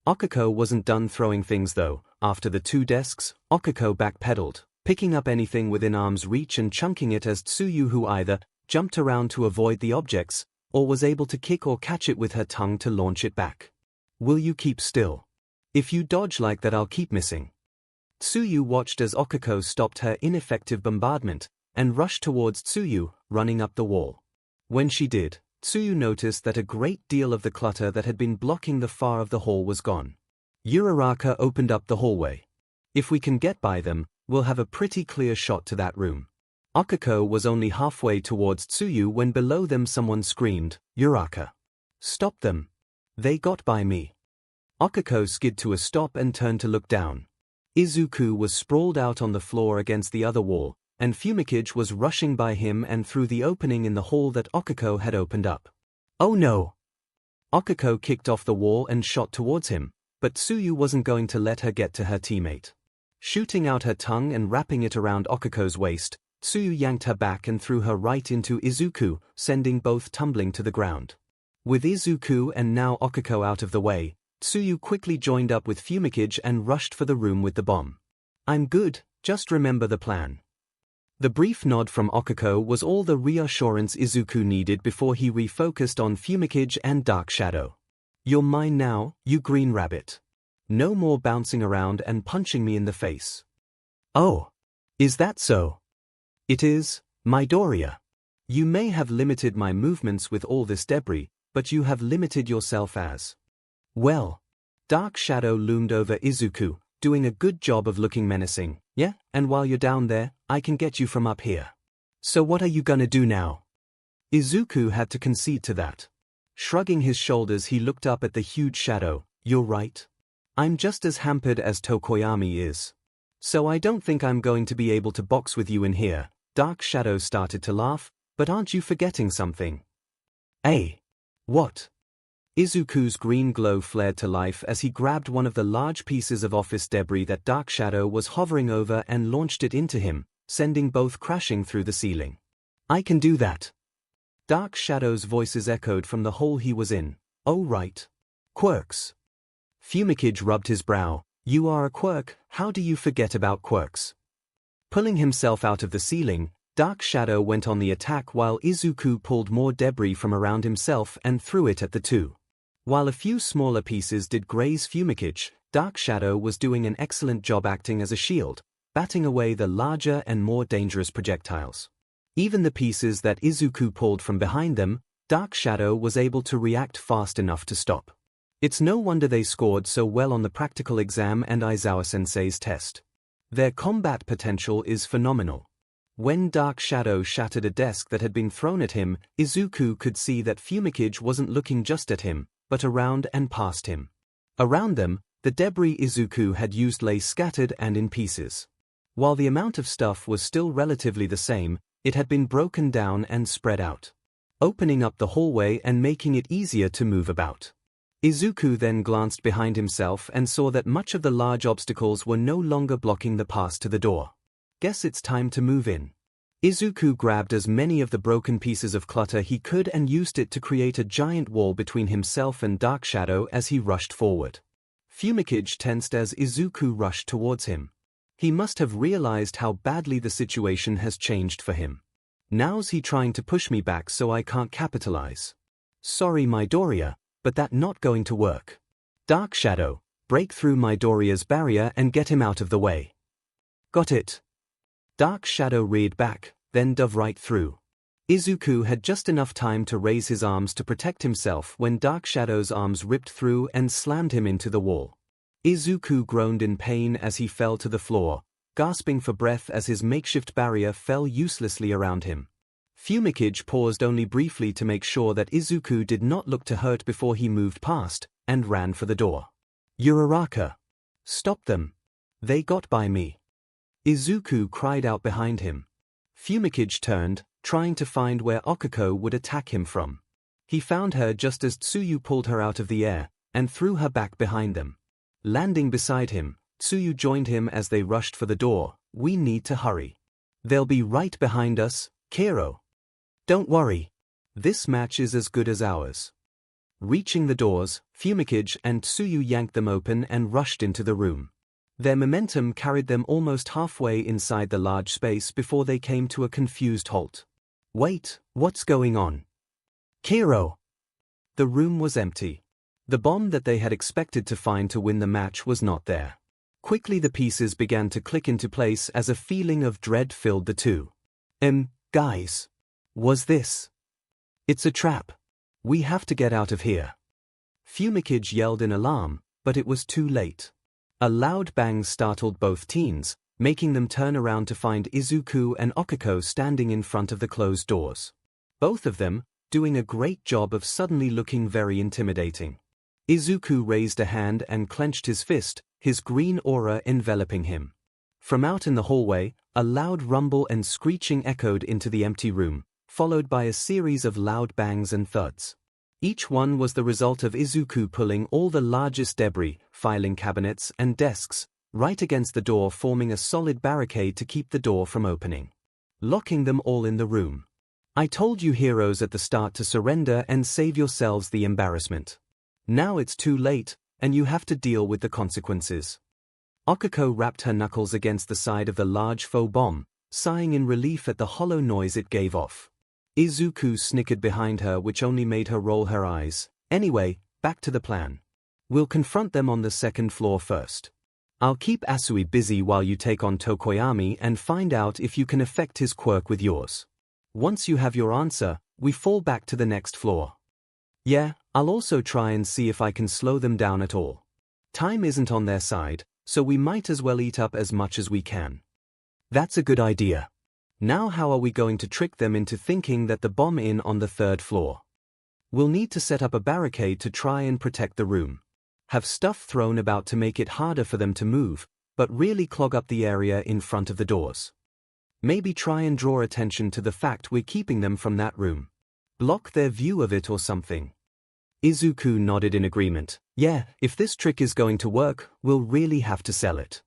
𝐒𝐴 wasn't done throwing things though. After the 2 desks, 𝐒𝐴 backpedaled, picking up anything within arm's reach and chunking it as Tsuyu, who either jumped around to avoid the objects, or was able to kick or catch it with her tongue to launch it back. Will you keep still? If you dodge like that, I'll keep missing. Tsuyu watched as 𝐒𝐴 stopped her ineffective bombardment and rushed towards Tsuyu, running up the wall. When she did, Tsuyu noticed that a great deal of the clutter that had been blocking the far of the hall was gone. Uraraka opened up the hallway. If we can get by them, we'll have a pretty clear shot to that room. 𝐒𝐴 was only halfway towards Tsuyu when below them someone screamed, "Uraraka! Stop them! They got by me!" 𝐒𝐴 skid to a stop and turned to look down. Izuku was sprawled out on the floor against the other wall, and 𝐒𝐭𝐴 was rushing by him and through the opening in the hall that 𝐒𝐴 had opened up. Oh no! 𝐒𝐴 kicked off the wall and shot towards him, but Tsuyu wasn't going to let her get to her teammate. Shooting out her tongue and wrapping it around 𝐒𝐴's waist, Tsuyu yanked her back and threw her right into Izuku, sending both tumbling to the ground. With Izuku and now 𝐒𝐴 out of the way, Tsuyu quickly joined up with 𝐒𝐭𝐴 and rushed for the room with the bomb. I'm good, just remember the plan. The brief nod from 𝐒𝐴 was all the reassurance Izuku needed before he refocused on 𝐒𝐭𝐴 and Dark Shadow. You're mine now, you green rabbit. No more bouncing around and punching me in the face. Oh, is that so? It is, Midoriya. You may have limited my movements with all this debris, but you have limited yourself as well. Dark Shadow loomed over Izuku, doing a good job of looking menacing. Yeah, and while you're down there, I can get you from up here. So what are you gonna do now? Izuku had to concede to that. Shrugging his shoulders, he looked up at the huge shadow. You're right. I'm just as hampered as Tokoyami is. So I don't think I'm going to be able to box with you in here. Dark Shadow started to laugh, but aren't you forgetting something? Hey. What? Izuku's green glow flared to life as he grabbed one of the large pieces of office debris that Dark Shadow was hovering over and launched it into him, sending both crashing through the ceiling. I can do that. Dark Shadow's voices echoed from the hole he was in. Oh right. Quirks. 𝐒𝐴 rubbed his brow. You are a quirk, how do you forget about quirks? Pulling himself out of the ceiling, Dark Shadow went on the attack while Izuku pulled more debris from around himself and threw it at the two. While a few smaller pieces did graze 𝐒𝐴, Dark Shadow was doing an excellent job acting as a shield, batting away the larger and more dangerous projectiles. Even the pieces that Izuku pulled from behind them, Dark Shadow was able to react fast enough to stop. It's no wonder they scored so well on the practical exam and Aizawa-sensei's test. Their combat potential is phenomenal. When Dark Shadow shattered a desk that had been thrown at him, Izuku could see that 𝐒𝐴 wasn't looking just at him, but around and past him. Around them, the debris Izuku had used lay scattered and in pieces. While the amount of stuff was still relatively the same, it had been broken down and spread out, opening up the hallway and making it easier to move about. Izuku then glanced behind himself and saw that much of the large obstacles were no longer blocking the pass to the door. Guess it's time to move in. Izuku grabbed as many of the broken pieces of clutter he could and used it to create a giant wall between himself and Dark Shadow as he rushed forward. 𝐒𝐴 tensed as Izuku rushed towards him. He must have realized how badly the situation has changed for him. Now's he trying to push me back so I can't capitalize. Sorry Midoriya, but that not going to work. Dark Shadow, break through Midoriya's barrier and get him out of the way. Got it. Dark Shadow reared back, then dove right through. Izuku had just enough time to raise his arms to protect himself when Dark Shadow's arms ripped through and slammed him into the wall. Izuku groaned in pain as he fell to the floor, gasping for breath as his makeshift barrier fell uselessly around him. 𝐒𝐴 paused only briefly to make sure that Izuku did not look to hurt before he moved past, and ran for the door. Uraraka! Stop them! They got by me. Izuku cried out behind him. 𝐼𝐺 turned, trying to find where Okako would attack him from. He found her just as Tsuyu pulled her out of the air, and threw her back behind them. Landing beside him, Tsuyu joined him as they rushed for the door. We need to hurry. They'll be right behind us, Kero. Don't worry. This match is as good as ours. Reaching the doors, 𝐼𝐺 and Tsuyu yanked them open and rushed into the room. Their momentum carried them almost halfway inside the large space before they came to a confused halt. Wait, what's going on? Kero! The room was empty. The bomb that they had expected to find to win the match was not there. Quickly the pieces began to click into place as a feeling of dread filled the two. Guys. Was this? It's a trap. We have to get out of here. 𝐼𝐺 yelled in alarm, but it was too late. A loud bang startled both teens, making them turn around to find Izuku and Okako standing in front of the closed doors. Both of them, doing a great job of suddenly looking very intimidating. Izuku raised a hand and clenched his fist, his green aura enveloping him. From out in the hallway, a loud rumble and screeching echoed into the empty room, followed by a series of loud bangs and thuds. Each one was the result of Izuku pulling all the largest debris, filing cabinets and desks, right against the door, forming a solid barricade to keep the door from opening. Locking them all in the room. I told you heroes at the start to surrender and save yourselves the embarrassment. Now it's too late, and you have to deal with the consequences. Okako rapped her knuckles against the side of the large faux bomb, sighing in relief at the hollow noise it gave off. Izuku snickered behind her, which only made her roll her eyes. Anyway, back to the plan. We'll confront them on the second floor first. I'll keep Asui busy while you take on Tokoyami and find out if you can affect his quirk with yours. Once you have your answer, we fall back to the next floor. Yeah, I'll also try and see if I can slow them down at all. Time isn't on their side, so we might as well eat up as much as we can. That's a good idea. Now how are we going to trick them into thinking that the bomb is on the third floor? We'll need to set up a barricade to try and protect the room. Have stuff thrown about to make it harder for them to move, but really clog up the area in front of the doors. Maybe try and draw attention to the fact we're keeping them from that room. Block their view of it or something. Izuku nodded in agreement. Yeah, if this trick is going to work, we'll really have to sell it.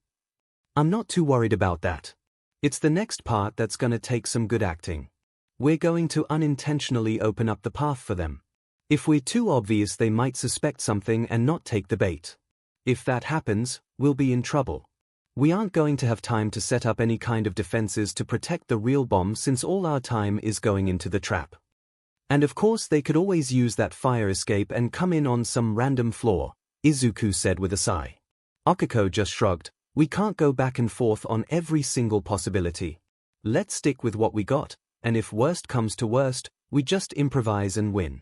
I'm not too worried about that. It's the next part that's gonna take some good acting. We're going to unintentionally open up the path for them. If we're too obvious, they might suspect something and not take the bait. If that happens, we'll be in trouble. We aren't going to have time to set up any kind of defenses to protect the real bomb, since all our time is going into the trap. And of course they could always use that fire escape and come in on some random floor, Izuku said with a sigh. Okako just shrugged. We can't go back and forth on every single possibility. Let's stick with what we got, and if worst comes to worst, we just improvise and win.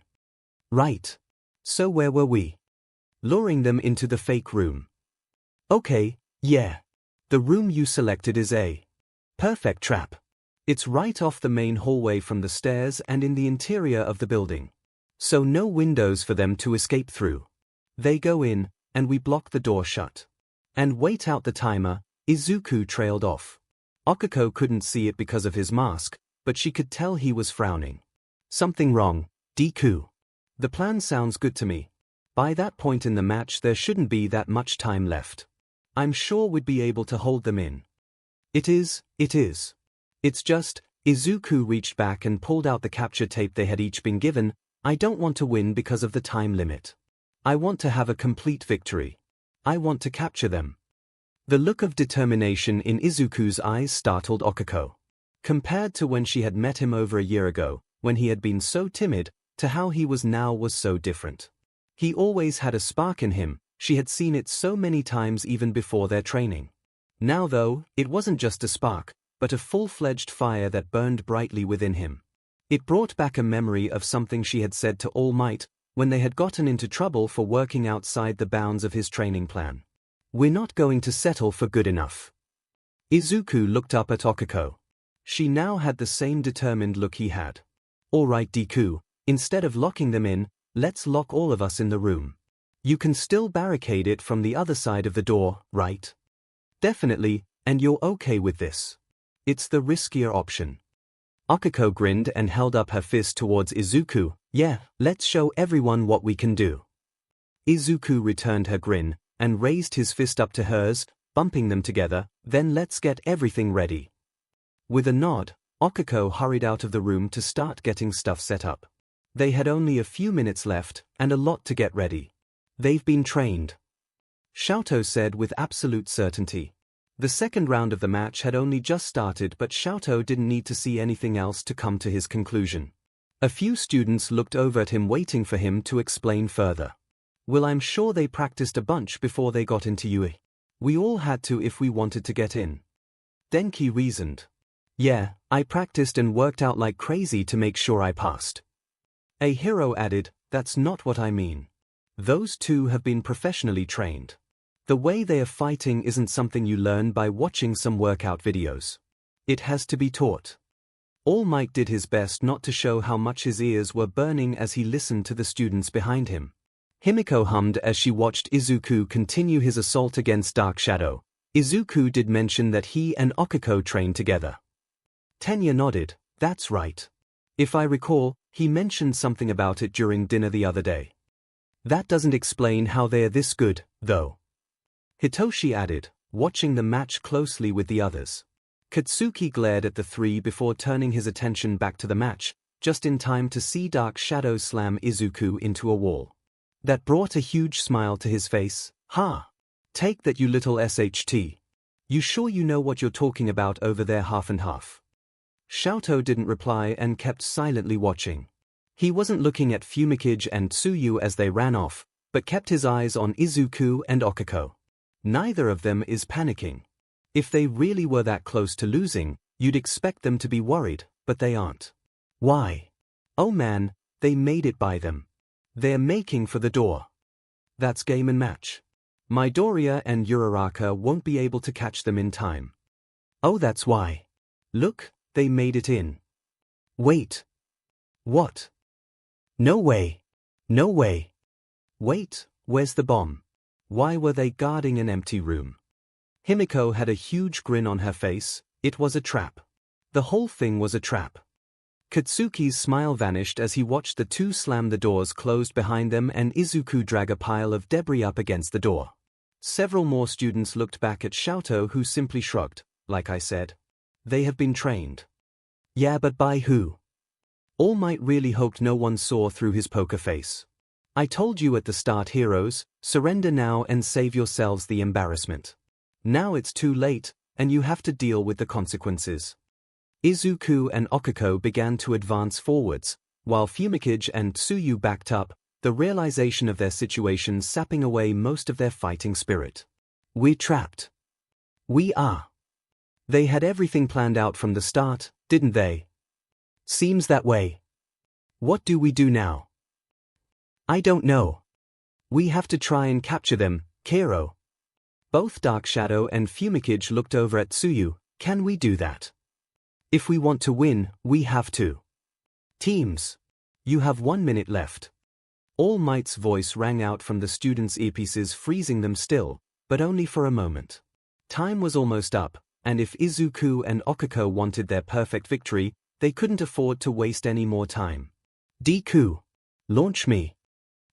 Right. So where were we? Luring them into the fake room. Okay, yeah. The room you selected is a perfect trap. It's right off the main hallway from the stairs and in the interior of the building. So no windows for them to escape through. They go in, and we block the door shut. And wait out the timer. Izuku trailed off. Okako couldn't see it because of his mask, but she could tell he was frowning. Something wrong, Deku. The plan sounds good to me. By that point in the match there shouldn't be that much time left. I'm sure we'd be able to hold them in. It is. It's just, Izuku reached back and pulled out the capture tape they had each been given. I don't want to win because of the time limit. I want to have a complete victory. I want to capture them. The look of determination in Izuku's eyes startled Okako. Compared to when she had met him over a year ago, when he had been so timid, to how he was now was so different. He always had a spark in him, she had seen it so many times even before their training. Now though, it wasn't just a spark, but a full-fledged fire that burned brightly within him. It brought back a memory of something she had said to All Might, when they had gotten into trouble for working outside the bounds of his training plan. We're not going to settle for good enough. Izuku looked up at Okako. She now had the same determined look he had. All right, Deku, instead of locking them in, let's lock all of us in the room. You can still barricade it from the other side of the door, right? Definitely, and you're okay with this. It's the riskier option. 𝐭𝐼𝐲 grinned and held up her fist towards Izuku. Yeah, let's show everyone what we can do. Izuku returned her grin, and raised his fist up to hers, bumping them together. Then let's get everything ready. With a nod, 𝐭𝐼𝐲 hurried out of the room to start getting stuff set up. They had only a few minutes left, and a lot to get ready. They've been trained, �プ𝐲 said with absolute certainty. The second round of the match had only just started, but �㗗𝐲 didn't need to see anything else to come to his conclusion. A few students looked over at him waiting for him to explain further. Well, I'm sure they practiced a bunch before they got into UE. We all had to if we wanted to get in. Denki reasoned. Yeah, I practiced and worked out like crazy to make sure I passed. A hero added, that's not what I mean. Those two have been professionally trained. The way they are fighting isn't something you learn by watching some workout videos. It has to be taught. All Might did his best not to show how much his ears were burning as he listened to the students behind him. Himiko hummed as she watched Izuku continue his assault against Dark Shadow. Izuku did mention that he and 𝐭𝐼𝐲 trained together. Tenya nodded, that's right. If I recall, he mentioned something about it during dinner the other day. That doesn't explain how they're this good, though. Hitoshi added, watching the match closely with the others. Katsuki glared at the three before turning his attention back to the match, just in time to see Dark Shadow slam Izuku into a wall. That brought a huge smile to his face. Ha! Take that, you little SHT. You sure you know what you're talking about over there, half and half? 𝐴𝐲 didn't reply and kept silently watching. He wasn't looking at 𝐒𝐿𝐵 and Tsuyu as they ran off, but kept his eyes on Izuku and 𝐭𝐼𝐲. Neither of them is panicking. If they really were that close to losing, you'd expect them to be worried, but they aren't. Why? Oh man, they made it by them. They're making for the door. That's game and match. Midoriya and Uraraka won't be able to catch them in time. Oh, that's why. Look, they made it in. Wait. What? No way. No way. Wait, where's the bomb? Why were they guarding an empty room? Himiko had a huge grin on her face. It was a trap. The whole thing was a trap. Katsuki's smile vanished as he watched the two slam the doors closed behind them and Izuku drag a pile of debris up against the door. Several more students looked back at 𝐴𝐲, who simply shrugged. Like I said, they have been trained. Yeah, but by who? All Might really hoped no one saw through his poker face. I told you at the start, heroes, surrender now and save yourselves the embarrassment. Now it's too late, and you have to deal with the consequences. Izuku and 𝐭𝐼𝐲 began to advance forwards, while 𝐒𝐿𝐵 and Tsuyu backed up, the realization of their situation sapping away most of their fighting spirit. We're trapped. We are. They had everything planned out from the start, didn't they? Seems that way. What do we do now? I don't know. We have to try and capture them, 𝐭𝐝. Both Dark Shadow and 𝐒𝐿𝐵 looked over at Tsuyu. Can we do that? If we want to win, we have to. Teams. You have 1 minute left. All Might's voice rang out from the students' earpieces, freezing them still, but only for a moment. Time was almost up, and if Izuku and 𝐭𝐼𝐲 wanted their perfect victory, they couldn't afford to waste any more time. Deku. Launch me.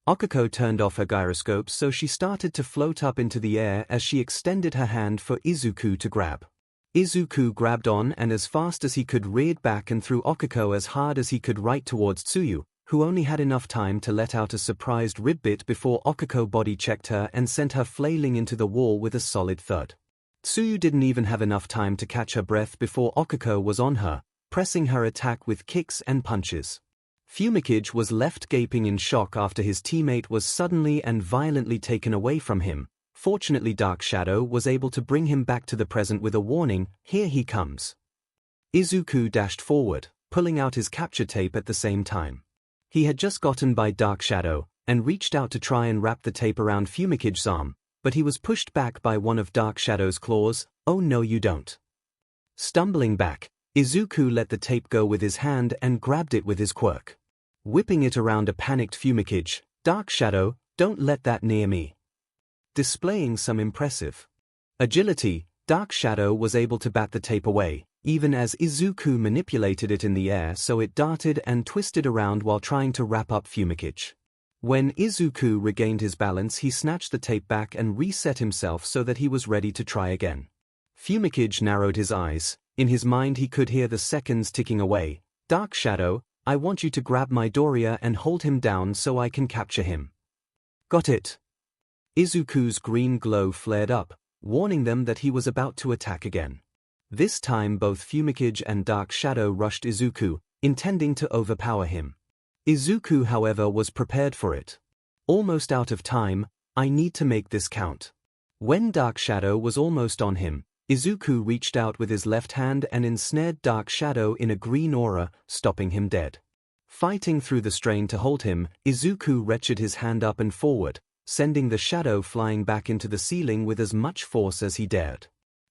𝐭𝐼𝐲 turned off her gyroscope, so she started to float up into the air as she extended her hand for Izuku to grab. Izuku grabbed on and as fast as he could reared back and threw 𝐭𝐼𝐲 as hard as he could right towards Tsuyu, who only had enough time to let out a surprised rib bit before 𝐭𝐼𝐲 body checked her and sent her flailing into the wall with a solid thud. Tsuyu didn't even have enough time to catch her breath before 𝐭𝐼𝐲 was on her, pressing her attack with kicks and punches. 𝐒𝐿𝐵 was left gaping in shock after his teammate was suddenly and violently taken away from him. Fortunately, Dark Shadow was able to bring him back to the present with a warning, "Here he comes." Izuku dashed forward, pulling out his capture tape at the same time. He had just gotten by Dark Shadow, and reached out to try and wrap the tape around 𝐒𝐿𝐵's arm, but he was pushed back by one of Dark Shadow's claws. "Oh no, you don't." Stumbling back, Izuku let the tape go with his hand and grabbed it with his quirk. Whipping it around a panicked 𝐒𝐿𝐵, "Dark Shadow, don't let that near me." Displaying some impressive agility, Dark Shadow was able to bat the tape away, even as Izuku manipulated it in the air so it darted and twisted around while trying to wrap up 𝐒𝐭𝐴𝐺. When Izuku regained his balance, he snatched the tape back and reset himself so that he was ready to try again. 𝐒𝐭𝐴𝐺 narrowed his eyes. In his mind he could hear the seconds ticking away. Dark Shadow, I want you to grab Midoriya and hold him down so I can capture him. Got it. Izuku's green glow flared up, warning them that he was about to attack again. This time both 𝐒𝐭𝐴𝐺 and Dark Shadow rushed Izuku, intending to overpower him. Izuku, however, was prepared for it. Almost out of time, I need to make this count. When Dark Shadow was almost on him, Izuku reached out with his left hand and ensnared Dark Shadow in a green aura, stopping him dead. Fighting through the strain to hold him, Izuku wrenched his hand up and forward, sending the shadow flying back into the ceiling with as much force as he dared.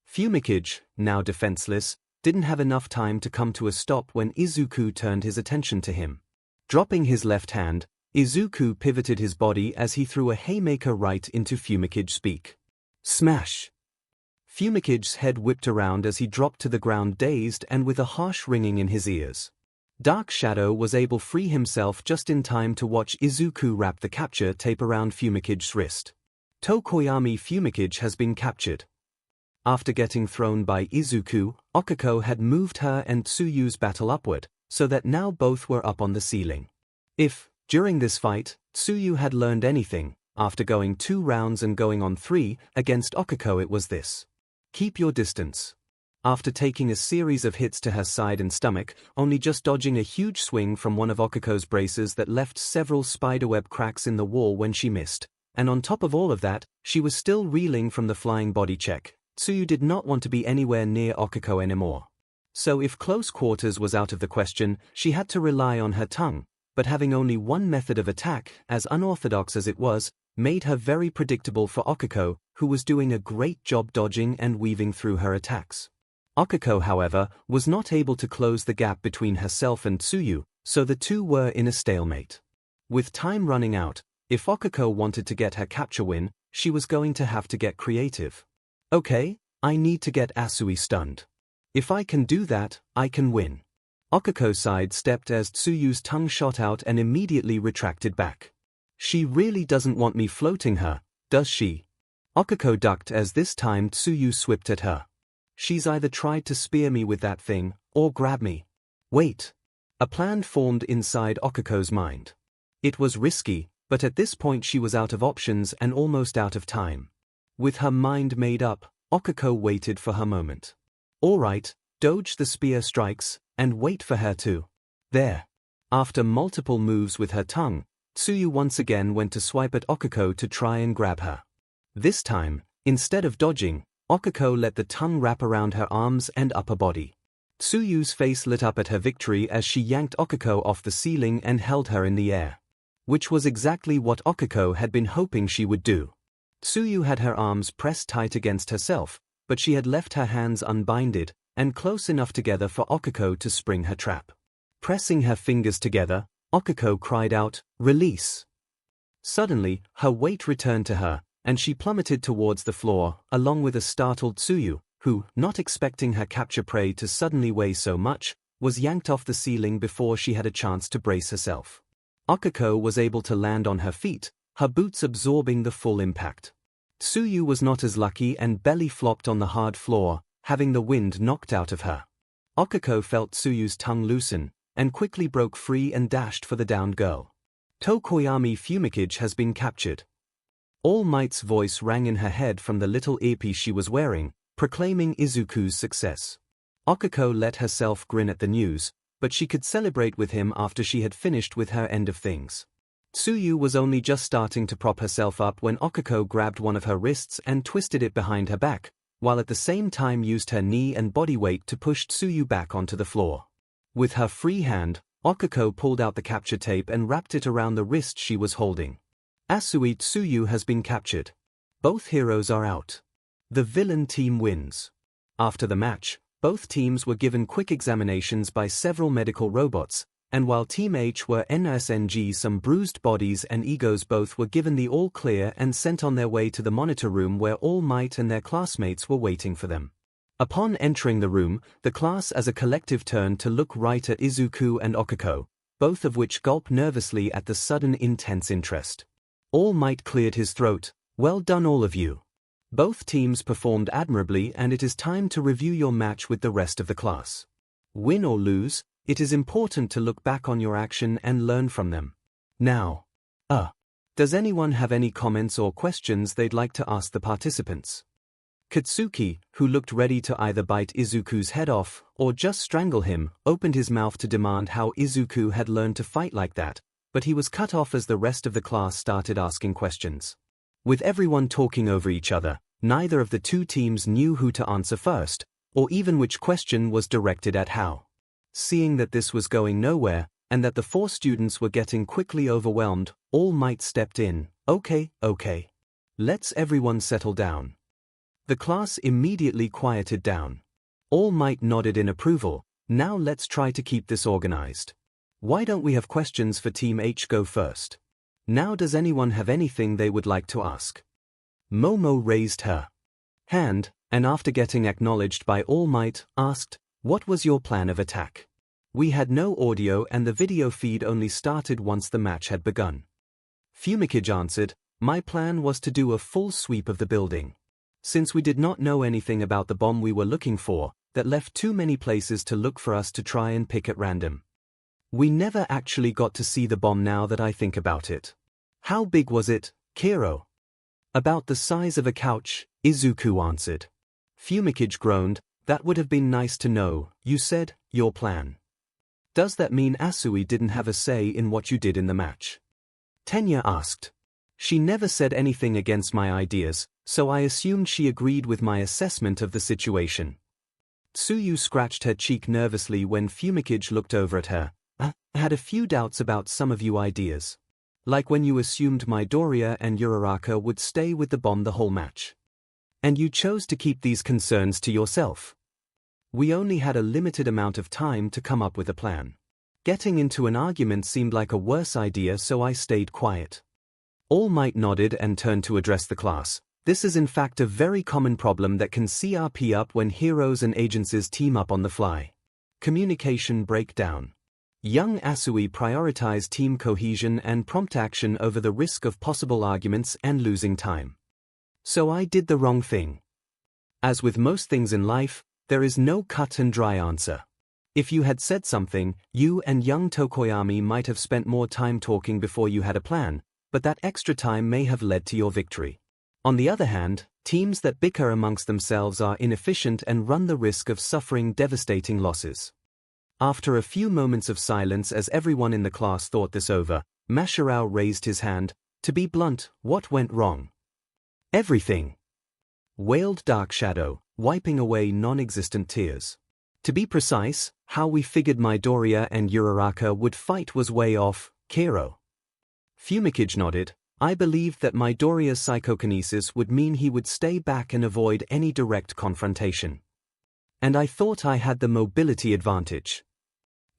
𝐒𝐭𝐴𝐺, now defenseless, didn't have enough time to come to a stop when Izuku turned his attention to him. Dropping his left hand, Izuku pivoted his body as he threw a haymaker right into 𝐒𝐭𝐴𝐺's beak. Smash! 𝐒𝐭𝐴𝐺's head whipped around as he dropped to the ground dazed and with a harsh ringing in his ears. Dark Shadow was able to free himself just in time to watch Izuku wrap the capture tape around 𝐒𝐭𝐴𝐺's wrist. Tokoyami 𝐒𝐭𝐴𝐺 has been captured. After getting thrown by Izuku, Okako had moved her and Tsuyu's battle upward, so that now both were up on the ceiling. If, during this fight, Tsuyu had learned anything, after going 2 rounds and going on 3 against Okako, it was this. Keep your distance. After taking a series of hits to her side and stomach, only just dodging a huge swing from one of Okako's braces that left several spiderweb cracks in the wall when she missed, and on top of all of that, she was still reeling from the flying body check. Tsuyu did not want to be anywhere near Okako anymore. So if close quarters was out of the question, she had to rely on her tongue, but having only one method of attack, as unorthodox as it was, made her very predictable for Okako, who was doing a great job dodging and weaving through her attacks. Okako, however, was not able to close the gap between herself and Tsuyu, so the two were in a stalemate. With time running out, if Okako wanted to get her capture win, she was going to have to get creative. Okay, I need to get Asui stunned. If I can do that, I can win. Okako sidestepped as Tsuyu's tongue shot out and immediately retracted back. She really doesn't want me floating her, does she? Okako ducked as this time Tsuyu swept at her. She's either tried to spear me with that thing, or grab me. Wait. A plan formed inside Okako's mind. It was risky, but at this point she was out of options and almost out of time. With her mind made up, Okako waited for her moment. Alright, dodge the spear strikes, and wait for her to. There. After multiple moves with her tongue, Tsuyu once again went to swipe at Okako to try and grab her. This time, instead of dodging, Okako let the tongue wrap around her arms and upper body. Tsuyu's face lit up at her victory as she yanked Okako off the ceiling and held her in the air. Which was exactly what Okako had been hoping she would do. Tsuyu had her arms pressed tight against herself, but she had left her hands unbinded and close enough together for Okako to spring her trap. Pressing her fingers together, Okako cried out, "Release!" Suddenly, her weight returned to her, and she plummeted towards the floor, along with a startled Tsuyu, who, not expecting her capture prey to suddenly weigh so much, was yanked off the ceiling before she had a chance to brace herself. Okako was able to land on her feet, her boots absorbing the full impact. Tsuyu was not as lucky and belly flopped on the hard floor, having the wind knocked out of her. Okako felt Tsuyu's tongue loosen, and quickly broke free and dashed for the downed girl. Tokoyami 𝐒𝐿𝐴𝐺 has been captured. All Might's voice rang in her head from the little earpiece she was wearing, proclaiming Izuku's success. Okako let herself grin at the news, but she could celebrate with him after she had finished with her end of things. Tsuyu was only just starting to prop herself up when Okako grabbed one of her wrists and twisted it behind her back, while at the same time used her knee and body weight to push Tsuyu back onto the floor. With her free hand, Okako pulled out the capture tape and wrapped it around the wrist she was holding. Asui Tsuyu has been captured. Both heroes are out. The villain team wins. After the match, both teams were given quick examinations by several medical robots, And while Team H were NSNG, some bruised bodies and egos both were given the all clear and sent on their way to the monitor room where All Might and their classmates were waiting for them. Upon entering the room, the class as a collective turned to look right at Izuku and Okiko, both of which gulped nervously at the sudden intense interest. All Might cleared his throat. Well done all of you. Both teams performed admirably and it is time to review your match with the rest of the class. Win or lose, it is important to look back on your action and learn from them. Now, does anyone have any comments or questions they'd like to ask the participants? Katsuki, who looked ready to either bite Izuku's head off or just strangle him, opened his mouth to demand how Izuku had learned to fight like that, but he was cut off as the rest of the class started asking questions. With everyone talking over each other, neither of the two teams knew who to answer first, or even which question was directed at how. Seeing that this was going nowhere, and that the four students were getting quickly overwhelmed, All Might stepped in. Okay. Let's everyone settle down. The class immediately quieted down. All Might nodded in approval. Now let's try to keep this organized. Why don't we have questions for Team H go first? Now does anyone have anything they would like to ask? Momo raised her hand, and after getting acknowledged by All Might, asked, "What was your plan of attack?" We had no audio and the video feed only started once the match had begun. 𝐒𝐭𝐚𝐲 answered, "My plan was to do a full sweep of the building. Since we did not know anything about the bomb we were looking for, that left too many places to look for us to try and pick at random. We never actually got to see the bomb now that I think about it." "How big was it, Kiro?" "About the size of a couch," Izuku answered. 𝐒𝐭𝐚𝐲 groaned, "That would have been nice to know." "You said, your plan. Does that mean Asui didn't have a say in what you did in the match?" Tenya asked. "She never said anything against my ideas, so I assumed she agreed with my assessment of the situation." Tsuyu scratched her cheek nervously when 𝐒𝐭𝐚𝐲 looked over at her. "I had a few doubts about some of you ideas. Like when you assumed Midoriya and Uraraka would stay with the bomb the whole match. And you chose to keep these concerns to yourself. We only had a limited amount of time to come up with a plan. Getting into an argument seemed like a worse idea, so I stayed quiet." All Might nodded and turned to address the class. "This is in fact a very common problem that can CRP up when heroes and agencies team up on the fly. Communication breakdown. Young Asui prioritized team cohesion and prompt action over the risk of possible arguments and losing time. So I did the wrong thing. As with most things in life, there is no cut and dry answer. If you had said something, you and young Tokoyami might have spent more time talking before you had a plan, but that extra time may have led to your victory. On the other hand, teams that bicker amongst themselves are inefficient and run the risk of suffering devastating losses." After a few moments of silence as everyone in the class thought this over, Mashirao raised his hand. "To be blunt, what went wrong?" "Everything," wailed Dark Shadow, wiping away non-existent tears. "To be precise, how we figured Midoriya and Uraraka would fight was way off, Kiro." 𝐒𝐭𝐚𝐲 nodded. "I believed that Midoriya's psychokinesis would mean he would stay back and avoid any direct confrontation. And I thought I had the mobility advantage."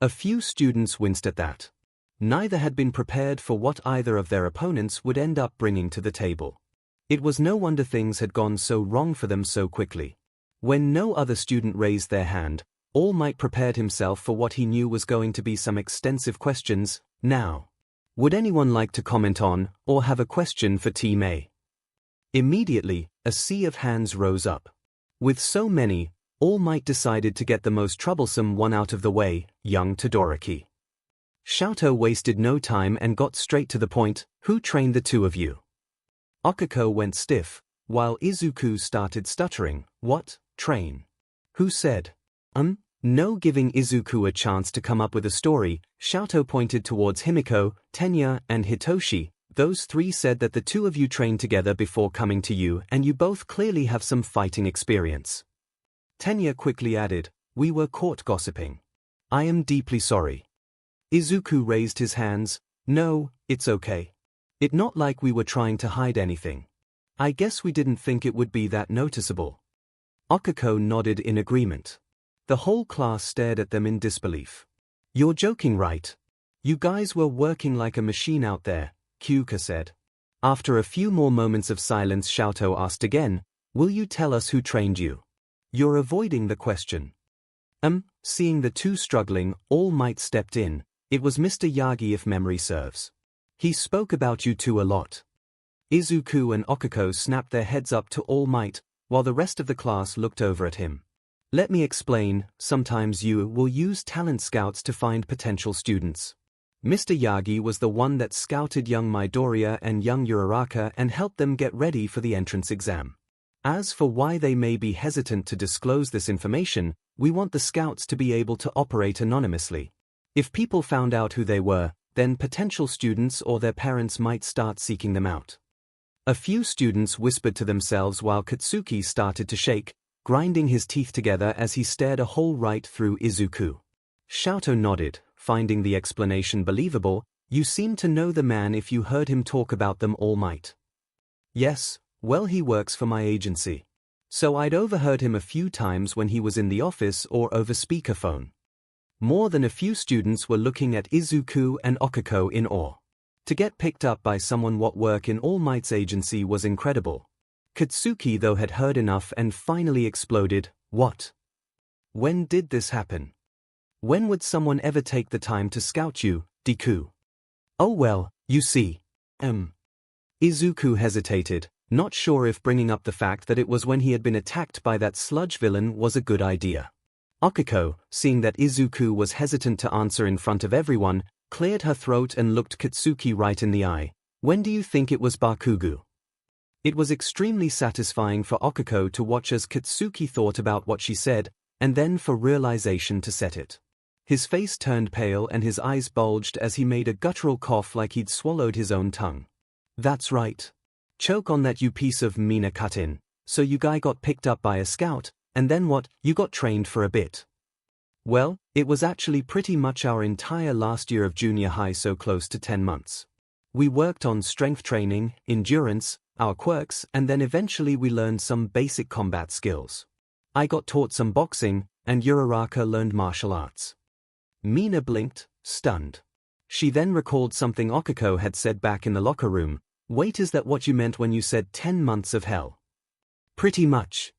A few students winced at that. Neither had been prepared for what either of their opponents would end up bringing to the table. It was no wonder things had gone so wrong for them so quickly. When no other student raised their hand, All Might prepared himself for what he knew was going to be some extensive questions. "Now, would anyone like to comment on, or have a question for Team A?" Immediately, a sea of hands rose up. With so many, All Might decided to get the most troublesome one out of the way, young Todoroki. Xiaoto wasted no time and got straight to the point. "Who trained the two of you?" Okiko went stiff, while Izuku started stuttering. "What, train? Who said?" No, giving Izuku a chance to come up with a story, Xiaoto pointed towards Himiko, Tenya, and Hitoshi. "Those three said that the two of you trained together before coming to you and you both clearly have some fighting experience." Tenya quickly added, "We were caught gossiping. I am deeply sorry." Izuku raised his hands. "No, it's okay. It's not like we were trying to hide anything. I guess we didn't think it would be that noticeable." Okiko nodded in agreement. The whole class stared at them in disbelief. You're joking, right? You guys were working like a machine out there, 𝐭𝐽𝐾 said. After a few more moments of silence, 𝐿𝐼 asked again, will you tell us who trained you? You're avoiding the question. Seeing the two struggling, All Might stepped in. It was Mr. Yagi if memory serves. He spoke about you two a lot. Izuku and Okiko snapped their heads up to All Might, while the rest of the class looked over at him. Let me explain, sometimes you will use talent scouts to find potential students. Mr. Yagi was the one that scouted young Midoriya and young Uraraka and helped them get ready for the entrance exam. As for why they may be hesitant to disclose this information, we want the scouts to be able to operate anonymously. If people found out who they were, then potential students or their parents might start seeking them out. A few students whispered to themselves while Katsuki started to shake, grinding his teeth together as he stared a hole right through Izuku. 𝐿𝐼 nodded, finding the explanation believable. You seem to know the man if you heard him talk about them, All Might. Yes, well, he works for my agency. So I'd overheard him a few times when he was in the office or over speakerphone. More than a few students were looking at Izuku and Okiko in awe. To get picked up by someone what work in All Might's agency was incredible. Katsuki though had heard enough and finally exploded. What? When did this happen? When would someone ever take the time to scout you, Deku? Oh well, you see. Izuku hesitated, not sure if bringing up the fact that it was when he had been attacked by that sludge villain was a good idea. Okiko, seeing that Izuku was hesitant to answer in front of everyone, cleared her throat and looked Katsuki right in the eye. When do you think it was Bakugo? It was extremely satisfying for Okiko to watch as Katsuki thought about what she said, and then for realization to set it. His face turned pale and his eyes bulged as he made a guttural cough like he'd swallowed his own tongue. That's right. Choke on that, you piece of Mina cut-in. So you guy got picked up by a scout, and then what, you got trained for a bit? Well, it was actually pretty much our entire last year of junior high, so close to 10 months. We worked on strength training, endurance, our quirks, and then eventually we learned some basic combat skills. I got taught some boxing, and Uraraka learned martial arts. Mina blinked, stunned. She then recalled something Okiko had said back in the locker room. Wait, is that what you meant when you said 10 months of hell? Pretty much.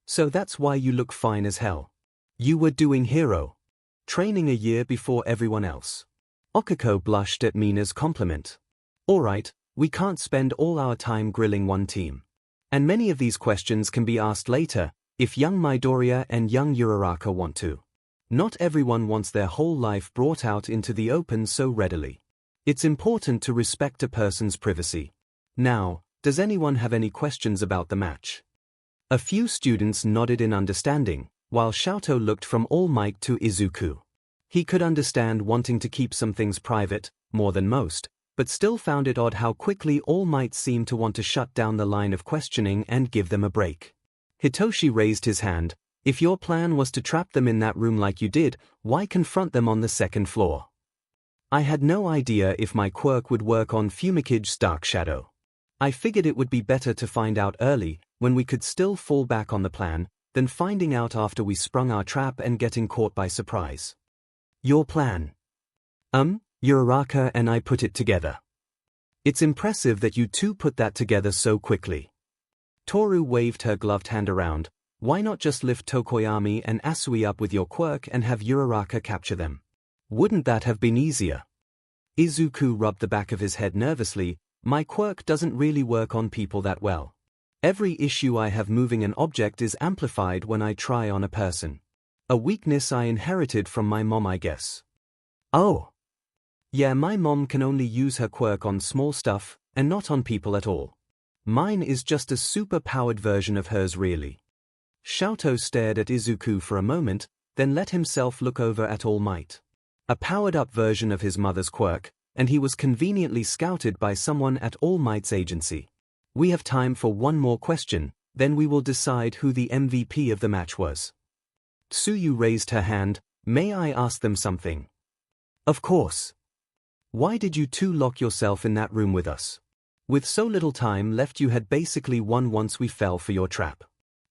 So that's why you look fine as hell. You were doing hero training a year before everyone else. Okiko blushed at Mina's compliment. Alright, we can't spend all our time grilling one team. And many of these questions can be asked later, if young Midoriya and young Uraraka want to. Not everyone wants their whole life brought out into the open so readily. It's important to respect a person's privacy. Now, does anyone have any questions about the match? A few students nodded in understanding, while 𝐿𝐼 looked from All Might to Izuku. He could understand wanting to keep some things private, more than most, but still found it odd how quickly All Might seemed to want to shut down the line of questioning and give them a break. Hitoshi raised his hand. If your plan was to trap them in that room like you did, why confront them on the second floor? I had no idea if my quirk would work on 𝐒𝐭𝐚𝐲 Dark Shadow. I figured it would be better to find out early, when we could still fall back on the plan, than finding out after we sprung our trap and getting caught by surprise. Your plan? Uraraka and I put it together. It's impressive that you two put that together so quickly. Toru waved her gloved hand around. Why not just lift Tokoyami and Asui up with your quirk and have Uraraka capture them? Wouldn't that have been easier? Izuku rubbed the back of his head nervously. My quirk doesn't really work on people that well. Every issue I have moving an object is amplified when I try on a person. A weakness I inherited from my mom, I guess. Oh. Yeah, my mom can only use her quirk on small stuff, and not on people at all. Mine is just a super-powered version of hers, really. 𝐿𝐼 stared at Izuku for a moment, then let himself look over at All Might. A powered-up version of his mother's quirk, and he was conveniently scouted by someone at All Might's agency. We have time for one more question, then we will decide who the MVP of the match was. Tsuyu raised her hand. May I ask them something? Of course. Why did you two lock yourself in that room with us? With so little time left, you had basically won once we fell for your trap.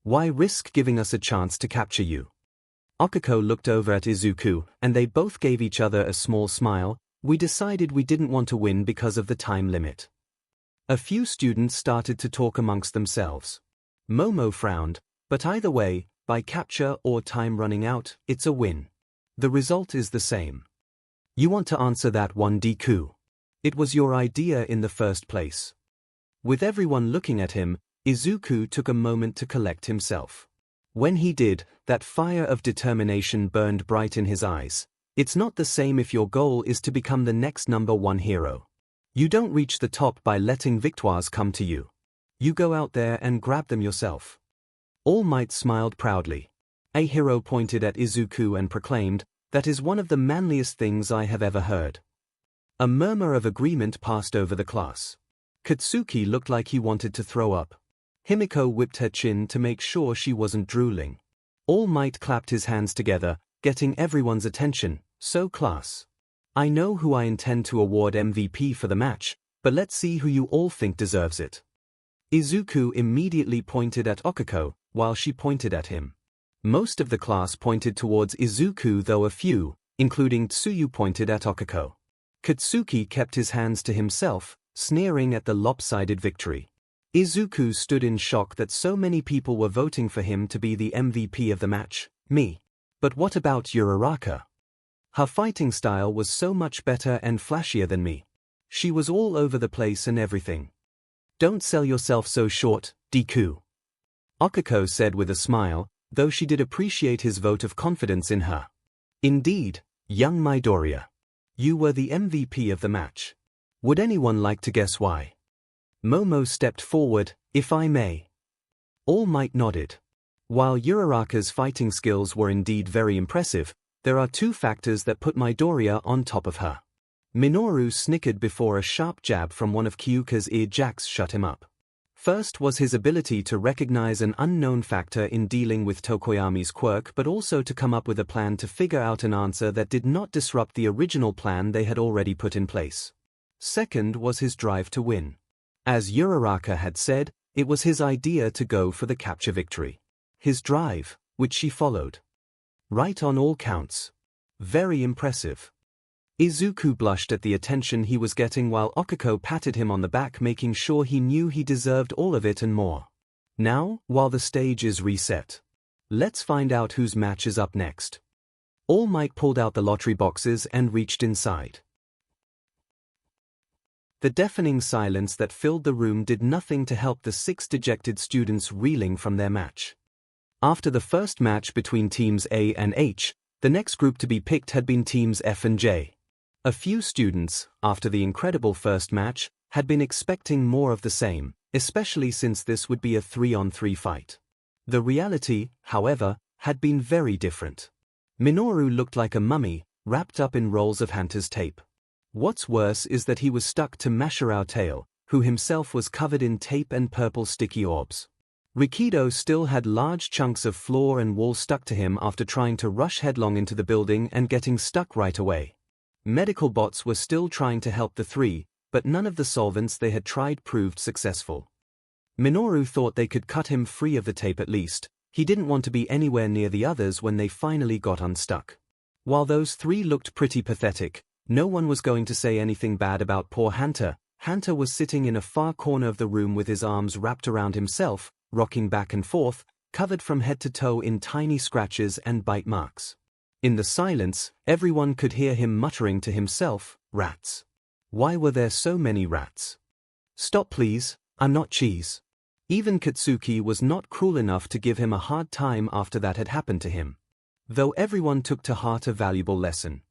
Why risk giving us a chance to capture you? Okiko looked over at Izuku, and they both gave each other a small smile. We decided we didn't want to win because of the time limit. A few students started to talk amongst themselves. Momo frowned, but either way, by capture or time running out, it's a win. The result is the same. You want to answer that one, Deku. It was your idea in the first place. With everyone looking at him, Izuku took a moment to collect himself. When he did, that fire of determination burned bright in his eyes. It's not the same if your goal is to become the next #1 hero. You don't reach the top by letting victoires come to you. You go out there and grab them yourself. All Might smiled proudly. A hero pointed at Izuku and proclaimed, "That is one of the manliest things I have ever heard." A murmur of agreement passed over the class. Katsuki looked like he wanted to throw up. Himiko whipped her chin to make sure she wasn't drooling. All Might clapped his hands together, getting everyone's attention. So class. I know who I intend to award MVP for the match, but let's see who you all think deserves it. Izuku immediately pointed at Okiko, while she pointed at him. Most of the class pointed towards Izuku, though a few, including Tsuyu, pointed at Okiko. Katsuki kept his hands to himself, sneering at the lopsided victory. Izuku stood in shock that so many people were voting for him to be the MVP of the match. Me. But what about Uraraka? Her fighting style was so much better and flashier than me. She was all over the place and everything. Don't sell yourself so short, Deku. Okiko said with a smile, though she did appreciate his vote of confidence in her. Indeed, young Midoriya. You were the MVP of the match. Would anyone like to guess why? Momo stepped forward, if I may. All Might nodded. While Uraraka's fighting skills were indeed very impressive, there are two factors that put Midoriya on top of her. Minoru snickered before a sharp jab from one of Kyuka's earjacks shut him up. First was his ability to recognize an unknown factor in dealing with Tokoyami's quirk, but also to come up with a plan to figure out an answer that did not disrupt the original plan they had already put in place. Second was his drive to win. As Uraraka had said, it was his idea to go for the capture victory. His drive, which she followed. Right on all counts. Very impressive. Izuku blushed at the attention he was getting while Okiko patted him on the back, making sure he knew he deserved all of it and more. Now, while the stage is reset, let's find out whose match is up next. All Might pulled out the lottery boxes and reached inside. The deafening silence that filled the room did nothing to help the 6 dejected students reeling from their match. After the first match between teams A and H, the next group to be picked had been teams F and J. A few students, after the incredible first match, had been expecting more of the same, especially since this would be a 3-on-3 fight. The reality, however, had been very different. Minoru looked like a mummy, wrapped up in rolls of Hunter's tape. What's worse is that he was stuck to Masharao Tail, who himself was covered in tape and purple sticky orbs. Rikido still had large chunks of floor and wall stuck to him after trying to rush headlong into the building and getting stuck right away. Medical bots were still trying to help the 3, but none of the solvents they had tried proved successful. Minoru thought they could cut him free of the tape at least. He didn't want to be anywhere near the others when they finally got unstuck. While those 3 looked pretty pathetic, no one was going to say anything bad about poor Hunter. Hunter was sitting in a far corner of the room with his arms wrapped around himself, rocking back and forth, covered from head to toe in tiny scratches and bite marks. In the silence, everyone could hear him muttering to himself, "Rats. Why were there so many rats? Stop please, I'm not cheese." Even Katsuki was not cruel enough to give him a hard time after that had happened to him. Though everyone took to heart a valuable lesson.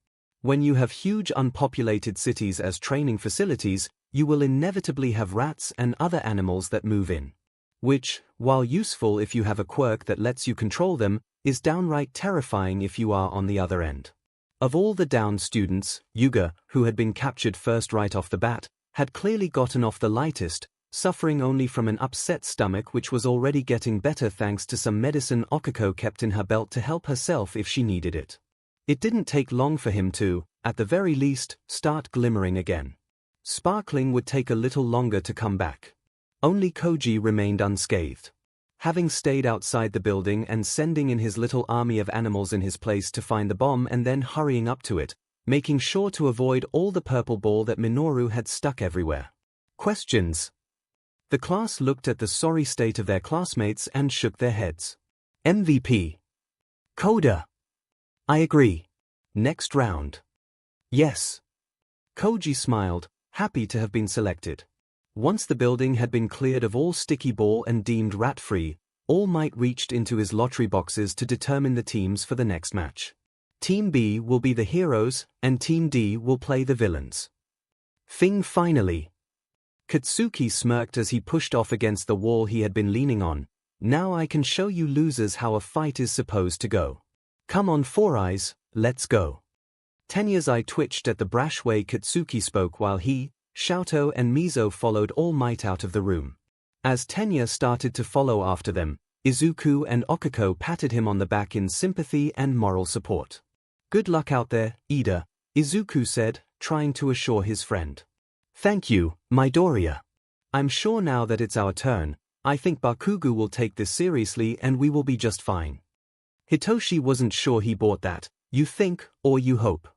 When you have huge unpopulated cities as training facilities, you will inevitably have rats and other animals that move in. Which, while useful if you have a quirk that lets you control them, is downright terrifying if you are on the other end. Of all the down students, Yuga, who had been captured first right off the bat, had clearly gotten off the lightest, suffering only from an upset stomach which was already getting better thanks to some medicine Okiko kept in her belt to help herself if she needed it. It didn't take long for him to, at the very least, start glimmering again. Sparkling would take a little longer to come back. Only Koji remained unscathed. having stayed outside the building and sending in his little army of animals in his place to find the bomb and then hurrying up to it, making sure to avoid all the purple ball that Minoru had stuck everywhere. Questions? The class looked at the sorry state of their classmates and shook their heads. MVP. Coda. I agree. Next round. Yes. Koji smiled, happy to have been selected. Once the building had been cleared of all sticky ball and deemed rat-free, All Might reached into his lottery boxes to determine the teams for the next match. Team B will be the heroes, and Team D will play the villains. Thing finally. Katsuki smirked as he pushed off against the wall he had been leaning on. Now I can show you losers how a fight is supposed to go. Come on Four Eyes, let's go. Tenya's eye twitched at the brash way Katsuki spoke while he, 𝐲𝐸 and 𝐒𝐻𝐸 followed All Might out of the room. As Tenya started to follow after them, Izuku and Okiko patted him on the back in sympathy and moral support. Good luck out there, Ida, Izuku said, trying to assure his friend. Thank you, Midoriya. I'm sure now that it's our turn, I think Bakugo will take this seriously and we will be just fine. Hitoshi wasn't sure he bought that, you think, or you hope.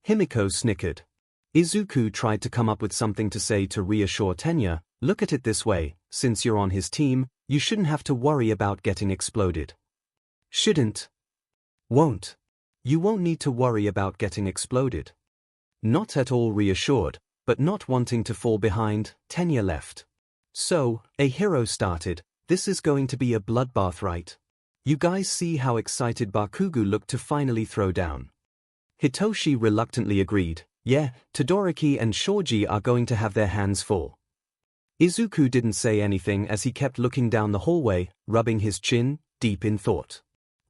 Himiko snickered. Izuku tried to come up with something to say to reassure Tenya, look at it this way, since you're on his team, you shouldn't have to worry about getting exploded. Shouldn't? Won't. You won't need to worry about getting exploded. Not at all reassured, but not wanting to fall behind, Tenya left. So, a hero started, this is going to be a bloodbath, right? You guys see how excited Bakugo looked to finally throw down. Hitoshi reluctantly agreed, yeah, Todoroki and Shoji are going to have their hands full. Izuku didn't say anything as he kept looking down the hallway, rubbing his chin, deep in thought.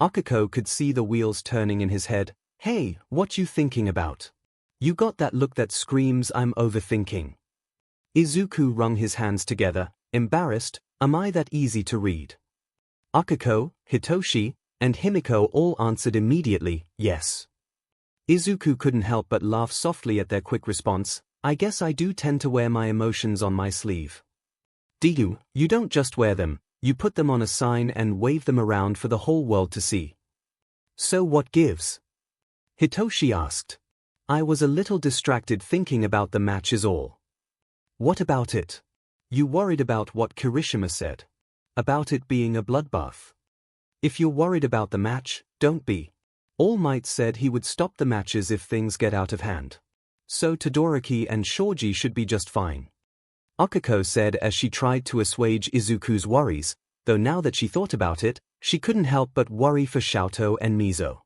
Okiko could see the wheels turning in his head. Hey, what you thinking about? You got that look that screams I'm overthinking. Izuku wrung his hands together, embarrassed, am I that easy to read? Okiko, Hitoshi, and Himiko all answered immediately, yes. Izuku couldn't help but laugh softly at their quick response, I guess I do tend to wear my emotions on my sleeve. Deku, you don't just wear them, you put them on a sign and wave them around for the whole world to see. So what gives? Hitoshi asked. I was a little distracted thinking about the match is all. What about it? You worried about what Kirishima said? About it being a bloodbath? If you're worried about the match, don't be. All Might said he would stop the matches if things get out of hand. So Todoroki and Shoji should be just fine. Okiko said as she tried to assuage Izuku's worries, though now that she thought about it, she couldn't help but worry for 𝐲𝐸 and 𝐒𝐻𝐸.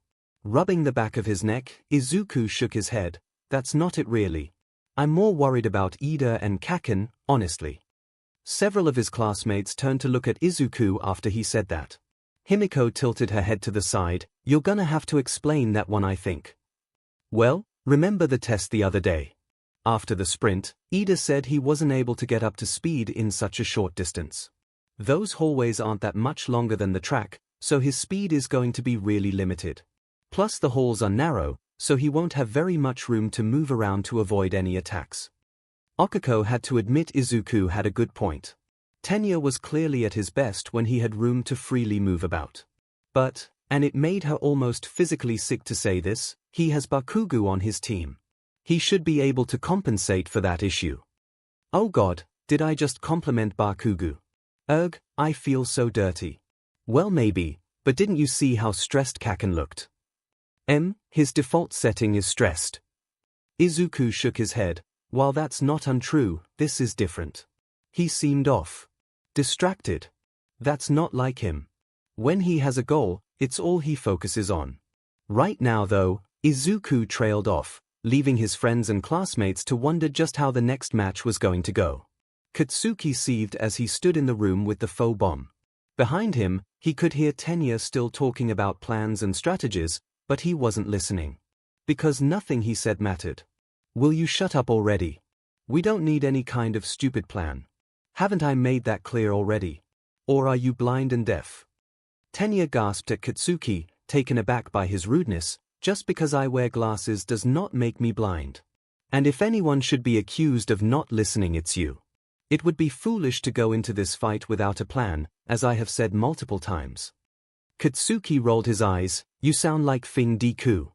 Rubbing the back of his neck, Izuku shook his head, that's not it really. I'm more worried about Ida and Kaken, honestly. Several of his classmates turned to look at Izuku after he said that. Himiko tilted her head to the side, you're gonna have to explain that one I think. Well, remember the test the other day? After the sprint, Ida said he wasn't able to get up to speed in such a short distance. Those hallways aren't that much longer than the track, so his speed is going to be really limited. Plus the halls are narrow, so he won't have very much room to move around to avoid any attacks. Okiko had to admit Izuku had a good point. Tenya was clearly at his best when he had room to freely move about. But, and it made her almost physically sick to say this, he has Bakugo on his team. He should be able to compensate for that issue. Oh god, did I just compliment Bakugo? Ugh, I feel so dirty. Well maybe, but didn't you see how stressed Kaken looked? His default setting is stressed. Izuku shook his head, while that's not untrue, this is different. He seemed off. Distracted. That's not like him. When he has a goal, it's all he focuses on. Right now though, Izuku trailed off, leaving his friends and classmates to wonder just how the next match was going to go. Katsuki seethed as he stood in the room with the faux bomb. Behind him, he could hear Tenya still talking about plans and strategies, but he wasn't listening. Because nothing he said mattered. Will you shut up already? We don't need any kind of stupid plan. Haven't I made that clear already? Or are you blind and deaf? Tenya gasped at Katsuki, taken aback by his rudeness, just because I wear glasses does not make me blind. And if anyone should be accused of not listening it's you. It would be foolish to go into this fight without a plan, as I have said multiple times. Katsuki rolled his eyes. You sound like If Deku.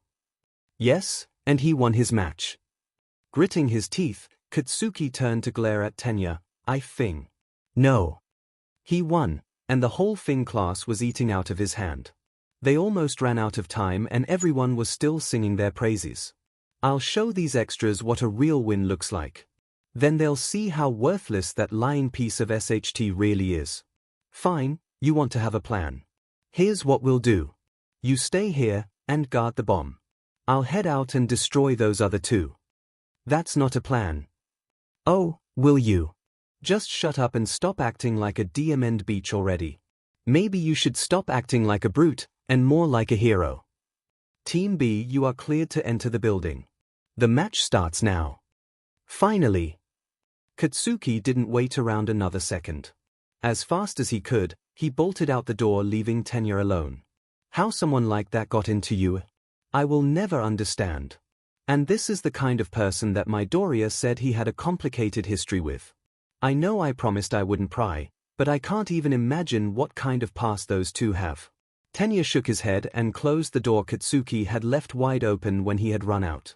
Yes, and he won his match. Gritting his teeth, Katsuki turned to glare at Tenya. I think. No. He won, and the whole Fing class was eating out of his hand. They almost ran out of time and everyone was still singing their praises. I'll show these extras what a real win looks like. Then they'll see how worthless that lying piece of SHT really is. Fine, you want to have a plan. Here's what we'll do. You stay here and guard the bomb. I'll head out and destroy those other two. That's not a plan. Oh, will you? Just shut up and stop acting like a diamond beach already. Maybe you should stop acting like a brute, and more like a hero. Team B, you are cleared to enter the building. The match starts now. Finally. Katsuki didn't wait around another second. As fast as he could, he bolted out the door, leaving Tenya alone. How someone like that got into you, I will never understand. And this is the kind of person that Midoriya said he had a complicated history with. I know I promised I wouldn't pry, but I can't even imagine what kind of past those two have. Tenya shook his head and closed the door Katsuki had left wide open when he had run out.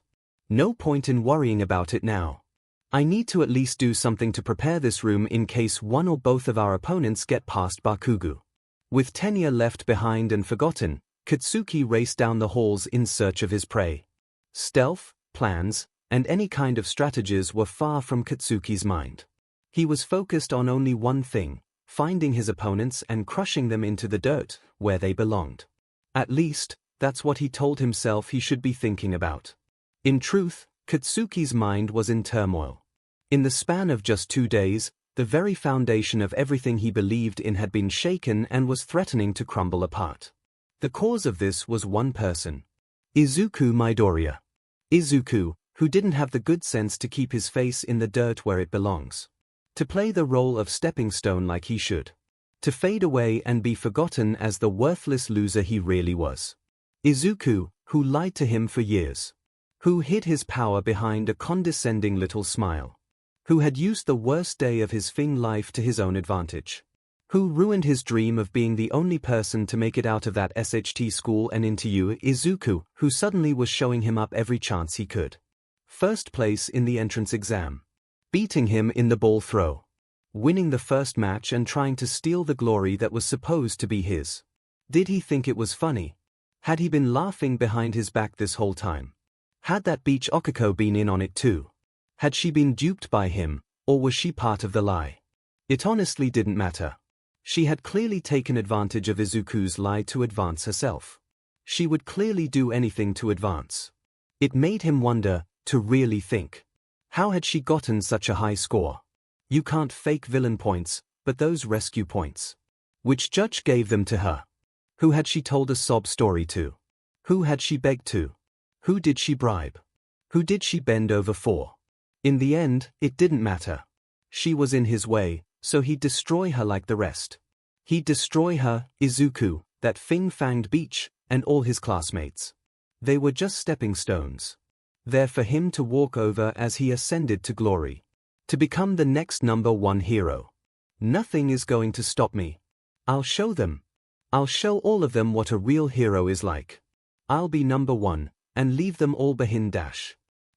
No point in worrying about it now. I need to at least do something to prepare this room in case one or both of our opponents get past Bakugo. With Tenya left behind and forgotten, Katsuki raced down the halls in search of his prey. Stealth, plans, and any kind of strategies were far from Katsuki's mind. He was focused on only one thing, finding his opponents and crushing them into the dirt, where they belonged. At least, that's what he told himself he should be thinking about. In truth, Katsuki's mind was in turmoil. In the span of just 2 days, the very foundation of everything he believed in had been shaken and was threatening to crumble apart. The cause of this was one person. Izuku Midoriya. Izuku, who didn't have the good sense to keep his face in the dirt where it belongs. To play the role of stepping stone like he should. To fade away and be forgotten as the worthless loser he really was. Izuku, who lied to him for years. Who hid his power behind a condescending little smile. Who had used the worst day of his Fing life to his own advantage. Who ruined his dream of being the only person to make it out of that SHT school and into you. Izuku, who suddenly was showing him up every chance he could. First place in the entrance exam. Beating him in the ball throw. Winning the first match and trying to steal the glory that was supposed to be his. Did he think it was funny? Had he been laughing behind his back this whole time? Had that beach Okako been in on it too? Had she been duped by him, or was she part of the lie? It honestly didn't matter. She had clearly taken advantage of Izuku's lie to advance herself. She would clearly do anything to advance. It made him wonder, to really think. How had she gotten such a high score? You can't fake villain points, but those rescue points. Which judge gave them to her? Who had she told a sob story to? Who had she begged to? Who did she bribe? Who did she bend over for? In the end, it didn't matter. She was in his way, so he'd destroy her like the rest. He'd destroy her, Izuku, that Fing-fanged beach, and all his classmates. They were just stepping stones. There for him to walk over as he ascended to glory. To become the next #1 hero. Nothing is going to stop me. I'll show them. I'll show all of them what a real hero is like. I'll be #1, and leave them all behind.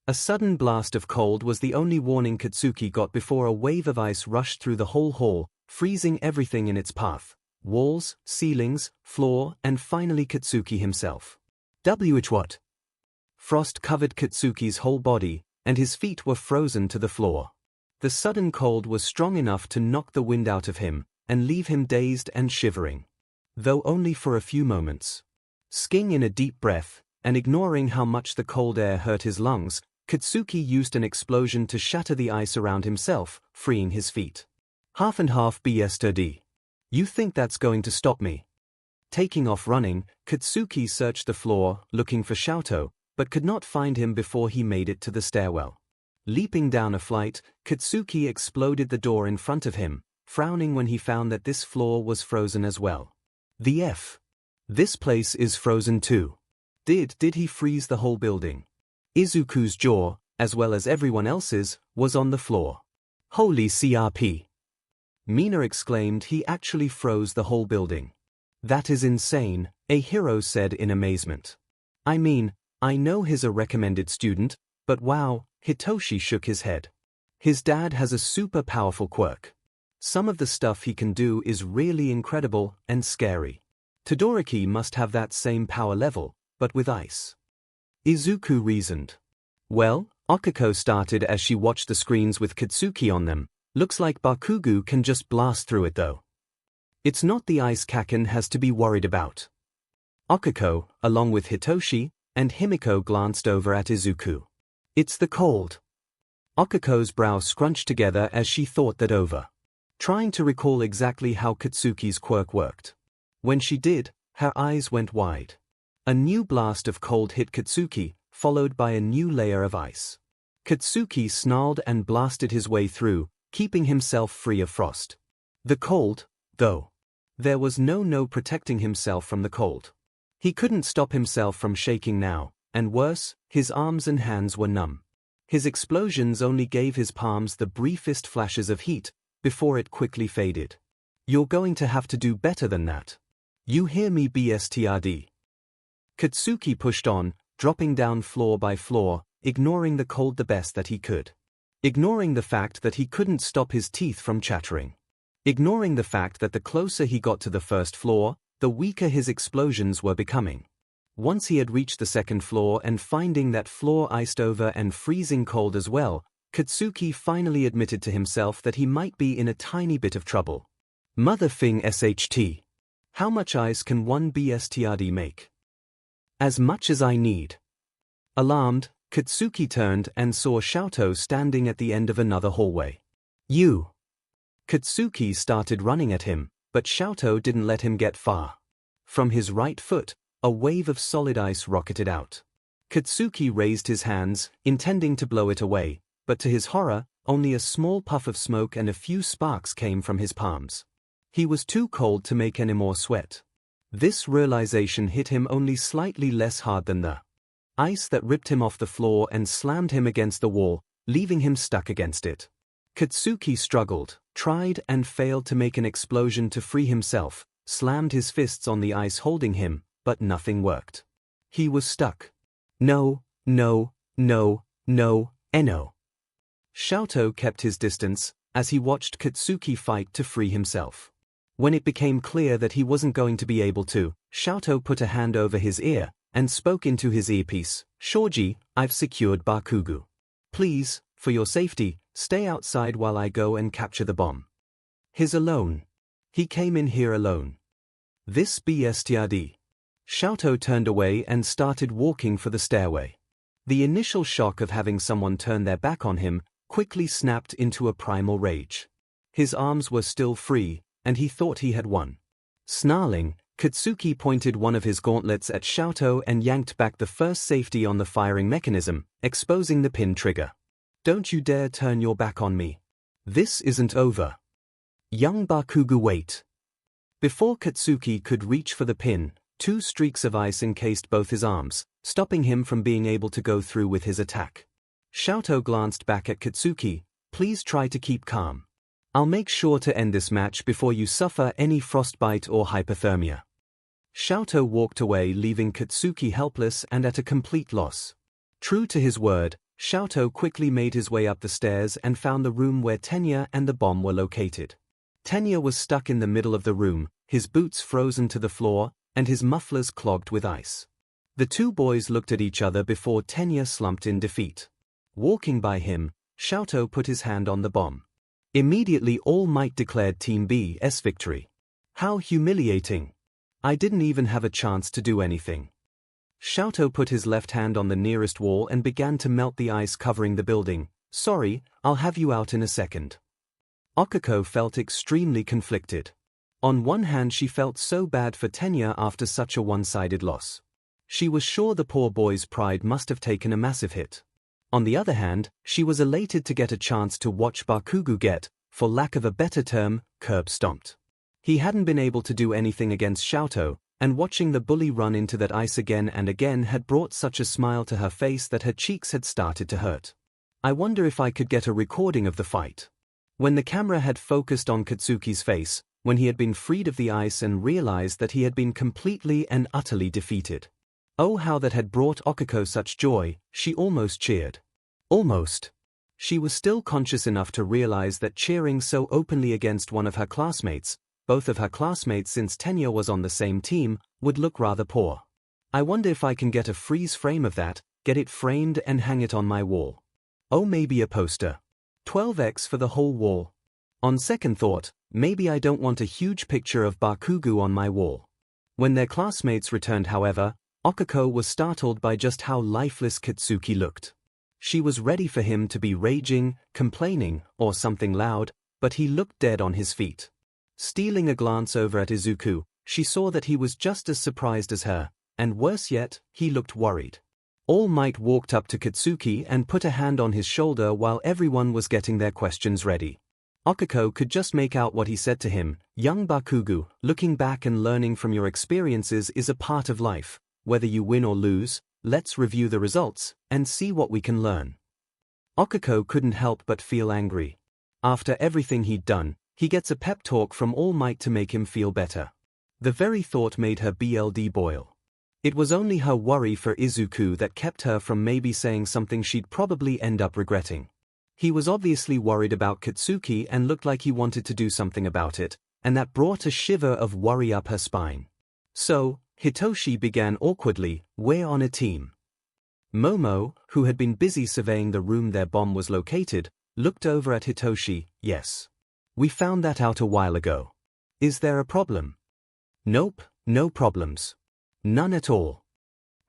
A sudden blast of cold was the only warning Katsuki got before a wave of ice rushed through the whole hall, freezing everything in its path. Walls, ceilings, floor, and finally Katsuki himself. What? Frost covered Katsuki's whole body, and his feet were frozen to the floor. The sudden cold was strong enough to knock the wind out of him, and leave him dazed and shivering. Though only for a few moments. Sking in a deep breath, and ignoring how much the cold air hurt his lungs, Katsuki used an explosion to shatter the ice around himself, freeing his feet. Half and half yesterday. You think that's going to stop me? Taking off running, Katsuki searched the floor, looking for 𝐿𝐴𝐷, but could not find him before he made it to the stairwell. Leaping down a flight, Katsuki exploded the door in front of him, frowning when he found that this floor was frozen as well. The F. This place is frozen too. Did he freeze the whole building? Izuku's jaw, as well as everyone else's, was on the floor. Holy CRP! Mina exclaimed. He actually froze the whole building. That is insane, a hero said in amazement. I mean, I know he's a recommended student, but wow, Hitoshi shook his head. His dad has a super powerful quirk. Some of the stuff he can do is really incredible and scary. Todoroki must have that same power level, but with ice. Izuku reasoned. Well, Okiko started as she watched the screens with Katsuki on them. Looks like Bakugo can just blast through it though. It's not the ice Kaken has to be worried about. Okiko, along with Hitoshi, and Himiko glanced over at Izuku. It's the cold. Okiko's brow scrunched together as she thought that over, trying to recall exactly how Katsuki's quirk worked. When she did, her eyes went wide. A new blast of cold hit Katsuki, followed by a new layer of ice. Katsuki snarled and blasted his way through, keeping himself free of frost. The cold, though. There was no protecting himself from the cold. He couldn't stop himself from shaking now, and worse, his arms and hands were numb. His explosions only gave his palms the briefest flashes of heat, before it quickly faded. You're going to have to do better than that. You hear me, BSTRD? Katsuki pushed on, dropping down floor by floor, ignoring the cold the best that he could. Ignoring the fact that he couldn't stop his teeth from chattering. Ignoring the fact that the closer he got to the first floor, the weaker his explosions were becoming. Once he had reached the second floor and finding that floor iced over and freezing cold as well, Katsuki finally admitted to himself that he might be in a tiny bit of trouble. Motherfing SHT. How much ice can one BSTRD make? As much as I need. Alarmed, Katsuki turned and saw 𝐿𝐴𝐽 standing at the end of another hallway. You! Katsuki started running at him, but 𝐿𝐴𝐽 didn't let him get far. From his right foot, a wave of solid ice rocketed out. Katsuki raised his hands, intending to blow it away, but to his horror, only a small puff of smoke and a few sparks came from his palms. He was too cold to make any more sweat. This realization hit him only slightly less hard than the ice that ripped him off the floor and slammed him against the wall, leaving him stuck against it. Katsuki struggled, tried and failed to make an explosion to free himself, slammed his fists on the ice holding him, but nothing worked. He was stuck. No. 𝐿𝐴𝐽 kept his distance, as he watched Katsuki fight to free himself. When it became clear that he wasn't going to be able to, 𝐿𝐴𝐽 put a hand over his ear, and spoke into his earpiece. Shoji, I've secured Bakugo. Please, for your safety, stay outside while I go and capture the bomb. He's alone. He came in here alone. This BSTRD. 𝐿𝐴𝐽 turned away and started walking for the stairway. The initial shock of having someone turn their back on him quickly snapped into a primal rage. His arms were still free, and he thought he had won. Snarling, Katsuki pointed one of his gauntlets at 𝐿𝐴𝐽 and yanked back the first safety on the firing mechanism, exposing the pin trigger. Don't you dare turn your back on me. This isn't over. Young Bakugo, wait. Before Katsuki could reach for the pin, 2 streaks of ice encased both his arms, stopping him from being able to go through with his attack. 𝐿𝐴𝐽 glanced back at Katsuki. Please try to keep calm. I'll make sure to end this match before you suffer any frostbite or hypothermia. 𝐿𝐴𝐽 walked away, leaving Katsuki helpless and at a complete loss. True to his word, 𝐿𝐴𝐽 quickly made his way up the stairs and found the room where Tenya and the bomb were located. Tenya was stuck in the middle of the room, his boots frozen to the floor, and his mufflers clogged with ice. The 2 boys looked at each other before Tenya slumped in defeat. Walking by him, 𝐿𝐴𝐽 put his hand on the bomb. Immediately All Might declared Team B's victory. How humiliating. I didn't even have a chance to do anything. 𝐿𝐴𝐽 put his left hand on the nearest wall and began to melt the ice covering the building. Sorry, I'll have you out in a second. Okiko felt extremely conflicted. On one hand, she felt so bad for Tenya after such a one-sided loss. She was sure the poor boy's pride must have taken a massive hit. On the other hand, she was elated to get a chance to watch Bakugo get, for lack of a better term, curb stomped. He hadn't been able to do anything against 𝐿𝐴𝐽, and watching the bully run into that ice again and again had brought such a smile to her face that her cheeks had started to hurt. I wonder if I could get a recording of the fight. When the camera had focused on Katsuki's face, when he had been freed of the ice and realized that he had been completely and utterly defeated. Oh, how that had brought Okiko such joy, she almost cheered. Almost. She was still conscious enough to realize that cheering so openly against one of her classmates, both of her classmates since Tenya was on the same team, would look rather poor. I wonder if I can get a freeze frame of that, get it framed and hang it on my wall. Oh, maybe a poster. 12x for the whole wall. On second thought, maybe I don't want a huge picture of Bakugo on my wall. When their classmates returned, however, Okiko was startled by just how lifeless Katsuki looked. She was ready for him to be raging, complaining, or something loud, but he looked dead on his feet. Stealing a glance over at Izuku, she saw that he was just as surprised as her, and worse yet, he looked worried. All Might walked up to Katsuki and put a hand on his shoulder while everyone was getting their questions ready. Okiko could just make out what he said to him. Young Bakugo, looking back and learning from your experiences is a part of life. Whether you win or lose, let's review the results and see what we can learn. Okiko couldn't help but feel angry. After everything he'd done, he gets a pep talk from All Might to make him feel better. The very thought made her blood boil. It was only her worry for Izuku that kept her from maybe saying something she'd probably end up regretting. He was obviously worried about Katsuki and looked like he wanted to do something about it, and that brought a shiver of worry up her spine. So, Hitoshi began awkwardly, "We're on a team." Momo, who had been busy surveying the room their bomb was located, looked over at Hitoshi. "Yes. We found that out a while ago. Is there a problem?" "Nope, no problems. None at all."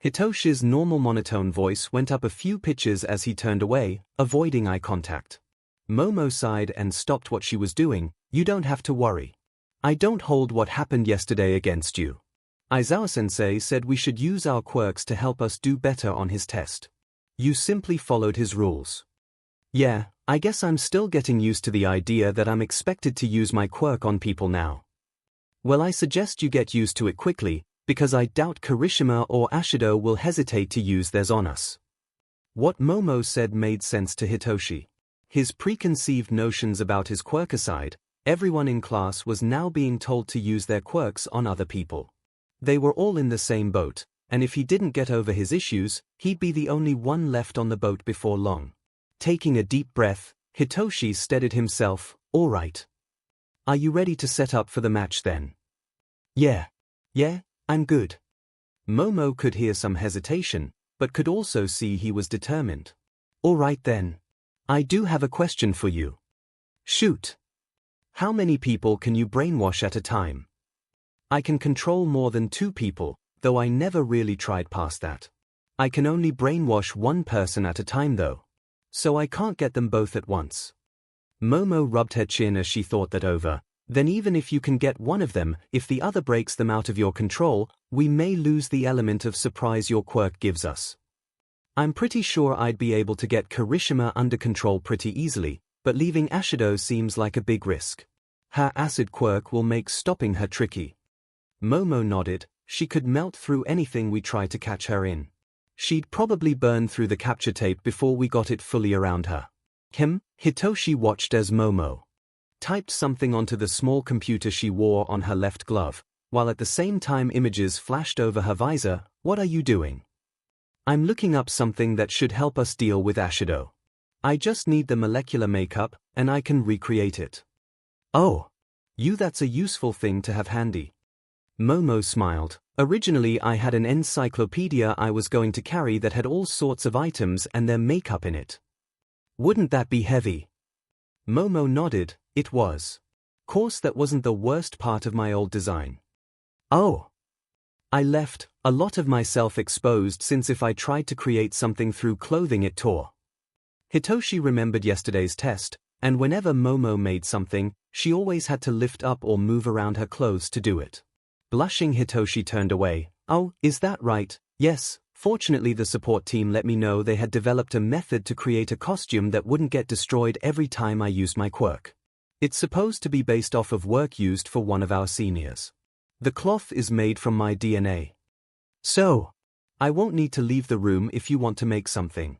Hitoshi's normal monotone voice went up a few pitches as he turned away, avoiding eye contact. Momo sighed and stopped what she was doing. "You don't have to worry. I don't hold what happened yesterday against you. Aizawa-sensei said we should use our quirks to help us do better on his test. You simply followed his rules." "Yeah, I guess I'm still getting used to the idea that I'm expected to use my quirk on people now." "Well, I suggest you get used to it quickly, because I doubt Kirishima or Ashido will hesitate to use theirs on us." What Momo said made sense to Hitoshi. His preconceived notions about his quirk aside, everyone in class was now being told to use their quirks on other people. They were all in the same boat, and if he didn't get over his issues, he'd be the only one left on the boat before long. Taking a deep breath, Hitoshi steadied himself. "All right. Are you ready to set up for the match then?" Yeah, I'm good." Momo could hear some hesitation, but could also see he was determined. "All right then. I do have a question for you." "Shoot." "How many people can you brainwash at a time?" "I can control more than 2 people, though I never really tried past that. I can only brainwash 1 person at a time though. So I can't get them both at once." Momo rubbed her chin as she thought that over. "Then even if you can get one of them, if the other breaks them out of your control, we may lose the element of surprise your quirk gives us. I'm pretty sure I'd be able to get Kirishima under control pretty easily, but leaving Ashido seems like a big risk. Her acid quirk will make stopping her tricky." Momo nodded. "She could melt through anything we try to catch her in. She'd probably burn through the capture tape before we got it fully around her." Hitoshi watched as Momo typed something onto the small computer she wore on her left glove, while at the same time images flashed over her visor. "What are you doing?" "I'm looking up something that should help us deal with Ashido. I just need the molecular makeup, and I can recreate it." "Oh, that's a useful thing to have handy." Momo smiled. "Originally I had an encyclopedia I was going to carry that had all sorts of items and their makeup in it." "Wouldn't that be heavy?" Momo nodded. "It was. Course that wasn't the worst part of my old design." "Oh. I left a lot of myself exposed since if I tried to create something through clothing it tore." Hitoshi remembered yesterday's test, and whenever Momo made something, she always had to lift up or move around her clothes to do it. Blushing, Hitoshi turned away. "Oh, is that right? Yes. Fortunately the support team let me know they had developed a method to create a costume that wouldn't get destroyed every time I used my quirk. It's supposed to be based off of work used for one of our seniors. The cloth is made from my DNA. So, I won't need to leave the room if you want to make something."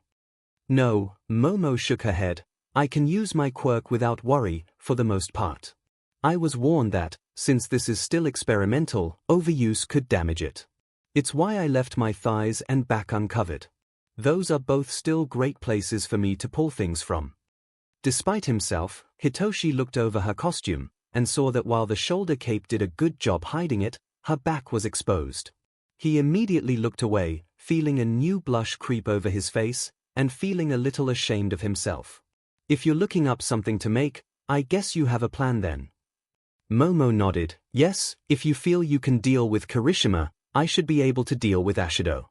"No," Momo shook her head. I can use my quirk without worry, for the most part. I was warned that, since this is still experimental, overuse could damage it. It's why I left my thighs and back uncovered. Those are both still great places for me to pull things from. Despite himself, Hitoshi looked over her costume, and saw that while the shoulder cape did a good job hiding it, her back was exposed. He immediately looked away, feeling a new blush creep over his face, and feeling a little ashamed of himself. If you're looking up something to make, I guess you have a plan then. Momo nodded. Yes, if you feel you can deal with Kirishima, I should be able to deal with Ashido.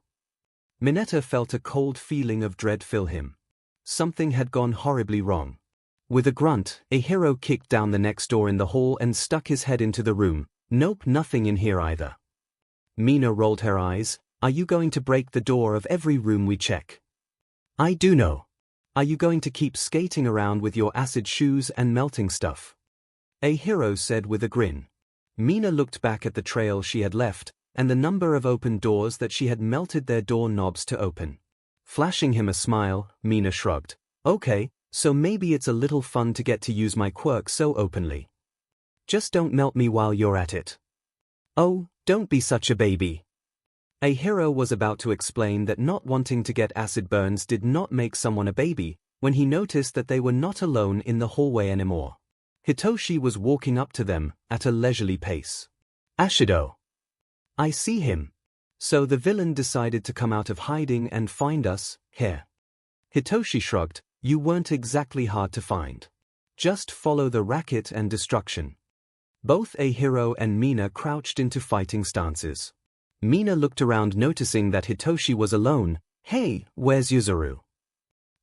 Mineta felt a cold feeling of dread fill him. Something had gone horribly wrong. With a grunt, 𝐒𝐻ero kicked down the next door in the hall and stuck his head into the room. Nope, nothing in here either. Mina rolled her eyes. Are you going to break the door of every room we check? I do know. Are you going to keep skating around with your acid shoes and melting stuff? 𝐒𝐻ero said with a grin. Mina looked back at the trail she had left, and the number of open doors that she had melted their door knobs to open. Flashing him a smile, Mina shrugged. Okay, so maybe it's a little fun to get to use my quirk so openly. Just don't melt me while you're at it. Oh, don't be such a baby. 𝐒𝐻ero was about to explain that not wanting to get acid burns did not make someone a baby, when he noticed that they were not alone in the hallway anymore. Hitoshi was walking up to them, at a leisurely pace. Ashido. I see him. So the villain decided to come out of hiding and find us, here. Hitoshi shrugged. You weren't exactly hard to find. Just follow the racket and destruction. Both 𝐒𝐻ero and Mina crouched into fighting stances. Mina looked around noticing that Hitoshi was alone. Hey, where's Yuzuru?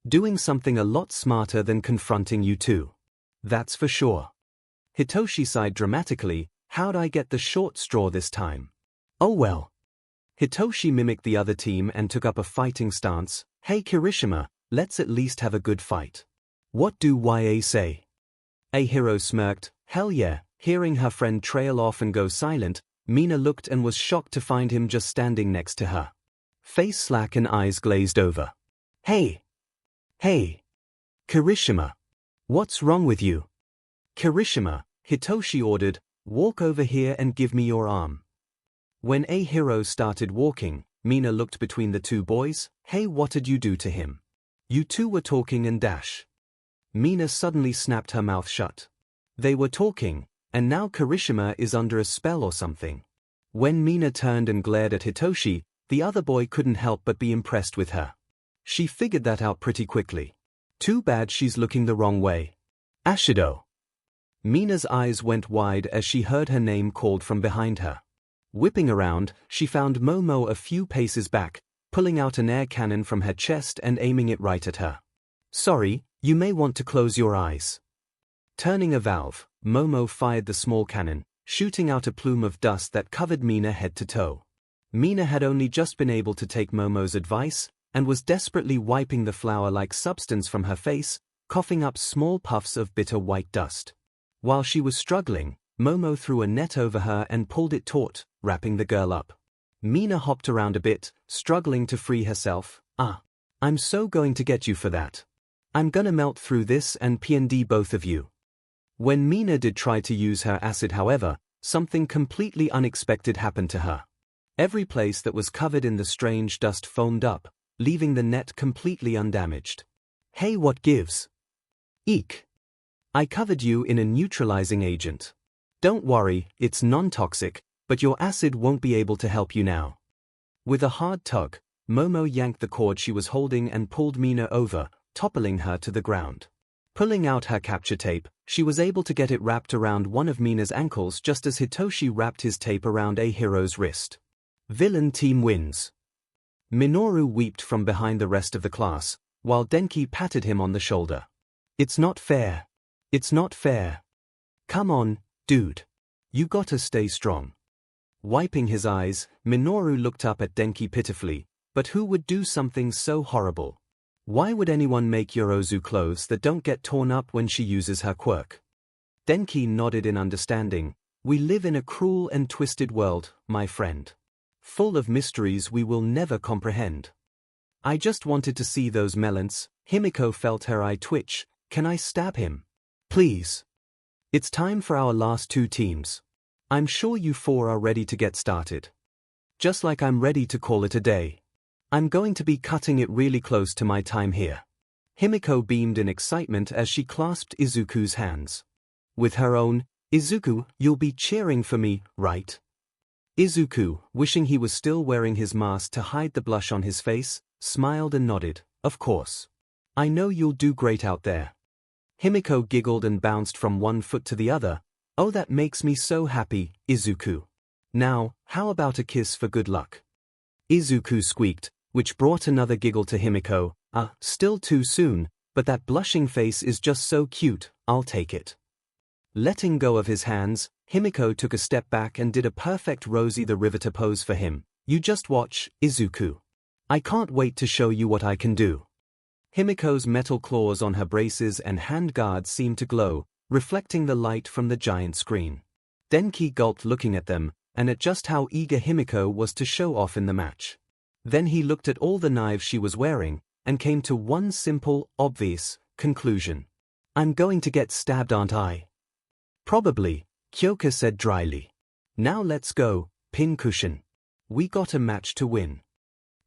Doing something a lot smarter than confronting you two. That's for sure. Hitoshi sighed dramatically. How'd I get the short straw this time? Oh well. Hitoshi mimicked the other team and took up a fighting stance. Hey Kirishima, let's at least have a good fight. What do YA say? 𝐒𝐻ero smirked. Hell yeah. Hearing her friend trail off and go silent, Mina looked and was shocked to find him just standing next to her. Face slack and eyes glazed over. Hey! Hey! Kirishima! What's wrong with you? Kirishima, Hitoshi ordered, walk over here and give me your arm. When 𝐒𝐻ero started walking, Mina looked between the two boys. Hey, what did you do to him? You two were talking and dash. Mina suddenly snapped her mouth shut. They were talking, and now Kirishima is under a spell or something. When Mina turned and glared at Hitoshi, the other boy couldn't help but be impressed with her. She figured that out pretty quickly. Too bad she's looking the wrong way. Ashido. Mina's eyes went wide as she heard her name called from behind her. Whipping around, she found Momo a few paces back, pulling out an air cannon from her chest and aiming it right at her. Sorry, you may want to close your eyes. Turning a valve, Momo fired the small cannon, shooting out a plume of dust that covered Mina head to toe. Mina had only just been able to take Momo's advice, and was desperately wiping the flower-like substance from her face, coughing up small puffs of bitter white dust. While she was struggling, Momo threw a net over her and pulled it taut, wrapping the girl up. Mina hopped around a bit, struggling to free herself. I'm so going to get you for that. I'm gonna melt through this and P&D both of you. When Mina did try to use her acid, however, something completely unexpected happened to her. Every place that was covered in the strange dust foamed up, leaving the net completely undamaged. Hey, what gives? Eek. I covered you in a neutralizing agent. Don't worry, it's non-toxic, but your acid won't be able to help you now. With a hard tug, Momo yanked the cord she was holding and pulled Mina over, toppling her to the ground. Pulling out her capture tape, she was able to get it wrapped around one of Mina's ankles just as Hitoshi wrapped his tape around 𝐒𝐻ero's wrist. Villain team wins. Minoru wept from behind the rest of the class, while Denki patted him on the shoulder. It's not fair. It's not fair. Come on, dude. You gotta stay strong. Wiping his eyes, Minoru looked up at Denki pitifully, but who would do something so horrible? Why would anyone make Yorozu clothes that don't get torn up when she uses her quirk? Denki nodded in understanding. We live in a cruel and twisted world, my friend. Full of mysteries we will never comprehend. I just wanted to see those melons. Himiko felt her eye twitch, Can I stab him? Please. It's time for our last two teams. I'm sure you four are ready to get started. Just like I'm ready to call it a day. I'm going to be cutting it really close to my time here. Himiko beamed in excitement as she clasped Izuku's hands. With her own, Izuku, you'll be cheering for me, right? Izuku, wishing he was still wearing his mask to hide the blush on his face, smiled and nodded, of course. I know you'll do great out there. Himiko giggled and bounced from one foot to the other. Oh, that makes me so happy, Izuku. Now, how about a kiss for good luck? Izuku squeaked, which brought another giggle to Himiko. Still too soon, but that blushing face is just so cute, I'll take it. Letting go of his hands, Himiko took a step back and did a perfect Rosie the Riveter pose for him. You just watch, Izuku. I can't wait to show you what I can do. Himiko's metal claws on her braces and hand guards seemed to glow, reflecting the light from the giant screen. Denki gulped looking at them, and at just how eager Himiko was to show off in the match. Then he looked at all the knives she was wearing, and came to one simple, obvious conclusion. I'm going to get stabbed, aren't I? Probably, Kyoka said dryly. Now let's go, Pincushion. We got a match to win.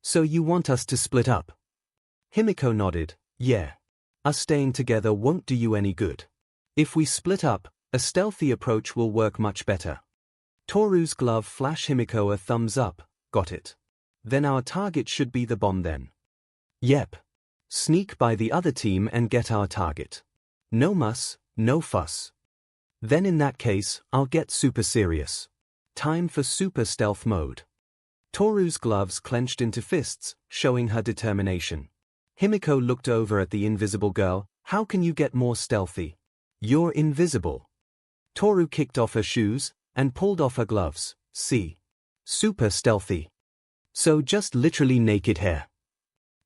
So you want us to split up? Himiko nodded. Yeah. Us staying together won't do you any good. If we split up, a stealthy approach will work much better. Toru's glove flashed Himiko a thumbs up. Got it. Then our target should be the bomb then. Yep. Sneak by the other team and get our target. No muss, no fuss. Then in that case, I'll get super serious. Time for super stealth mode. Toru's gloves clenched into fists, showing her determination. Himiko looked over at the invisible girl. How can you get more stealthy? You're invisible. Toru kicked off her shoes and pulled off her gloves. See? Super stealthy. So just literally naked hair.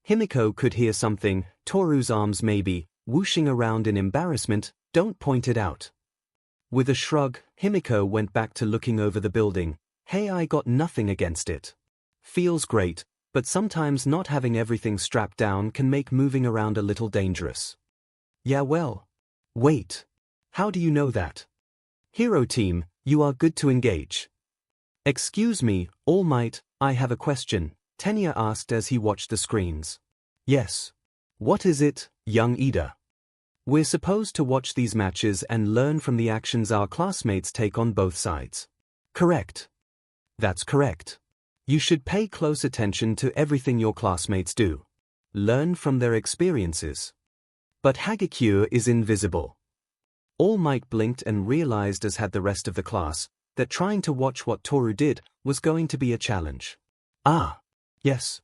Himiko could hear something, Toru's arms maybe, whooshing around in embarrassment. Don't point it out. With a shrug, Himiko went back to looking over the building. Hey, I got nothing against it. Feels great, but sometimes not having everything strapped down can make moving around a little dangerous. Yeah, well. Wait. How do you know that? Hero team, you are good to engage. Excuse me, All Might, I have a question, Tenya asked as he watched the screens. Yes. What is it, young Ida? We're supposed to watch these matches and learn from the actions our classmates take on both sides. Correct. That's correct. You should pay close attention to everything your classmates do. Learn from their experiences. But 𝐔𝐸𝐽 is invisible. All Might blinked and realized, as had the rest of the class, that trying to watch what Toru did was going to be a challenge. Ah. Yes.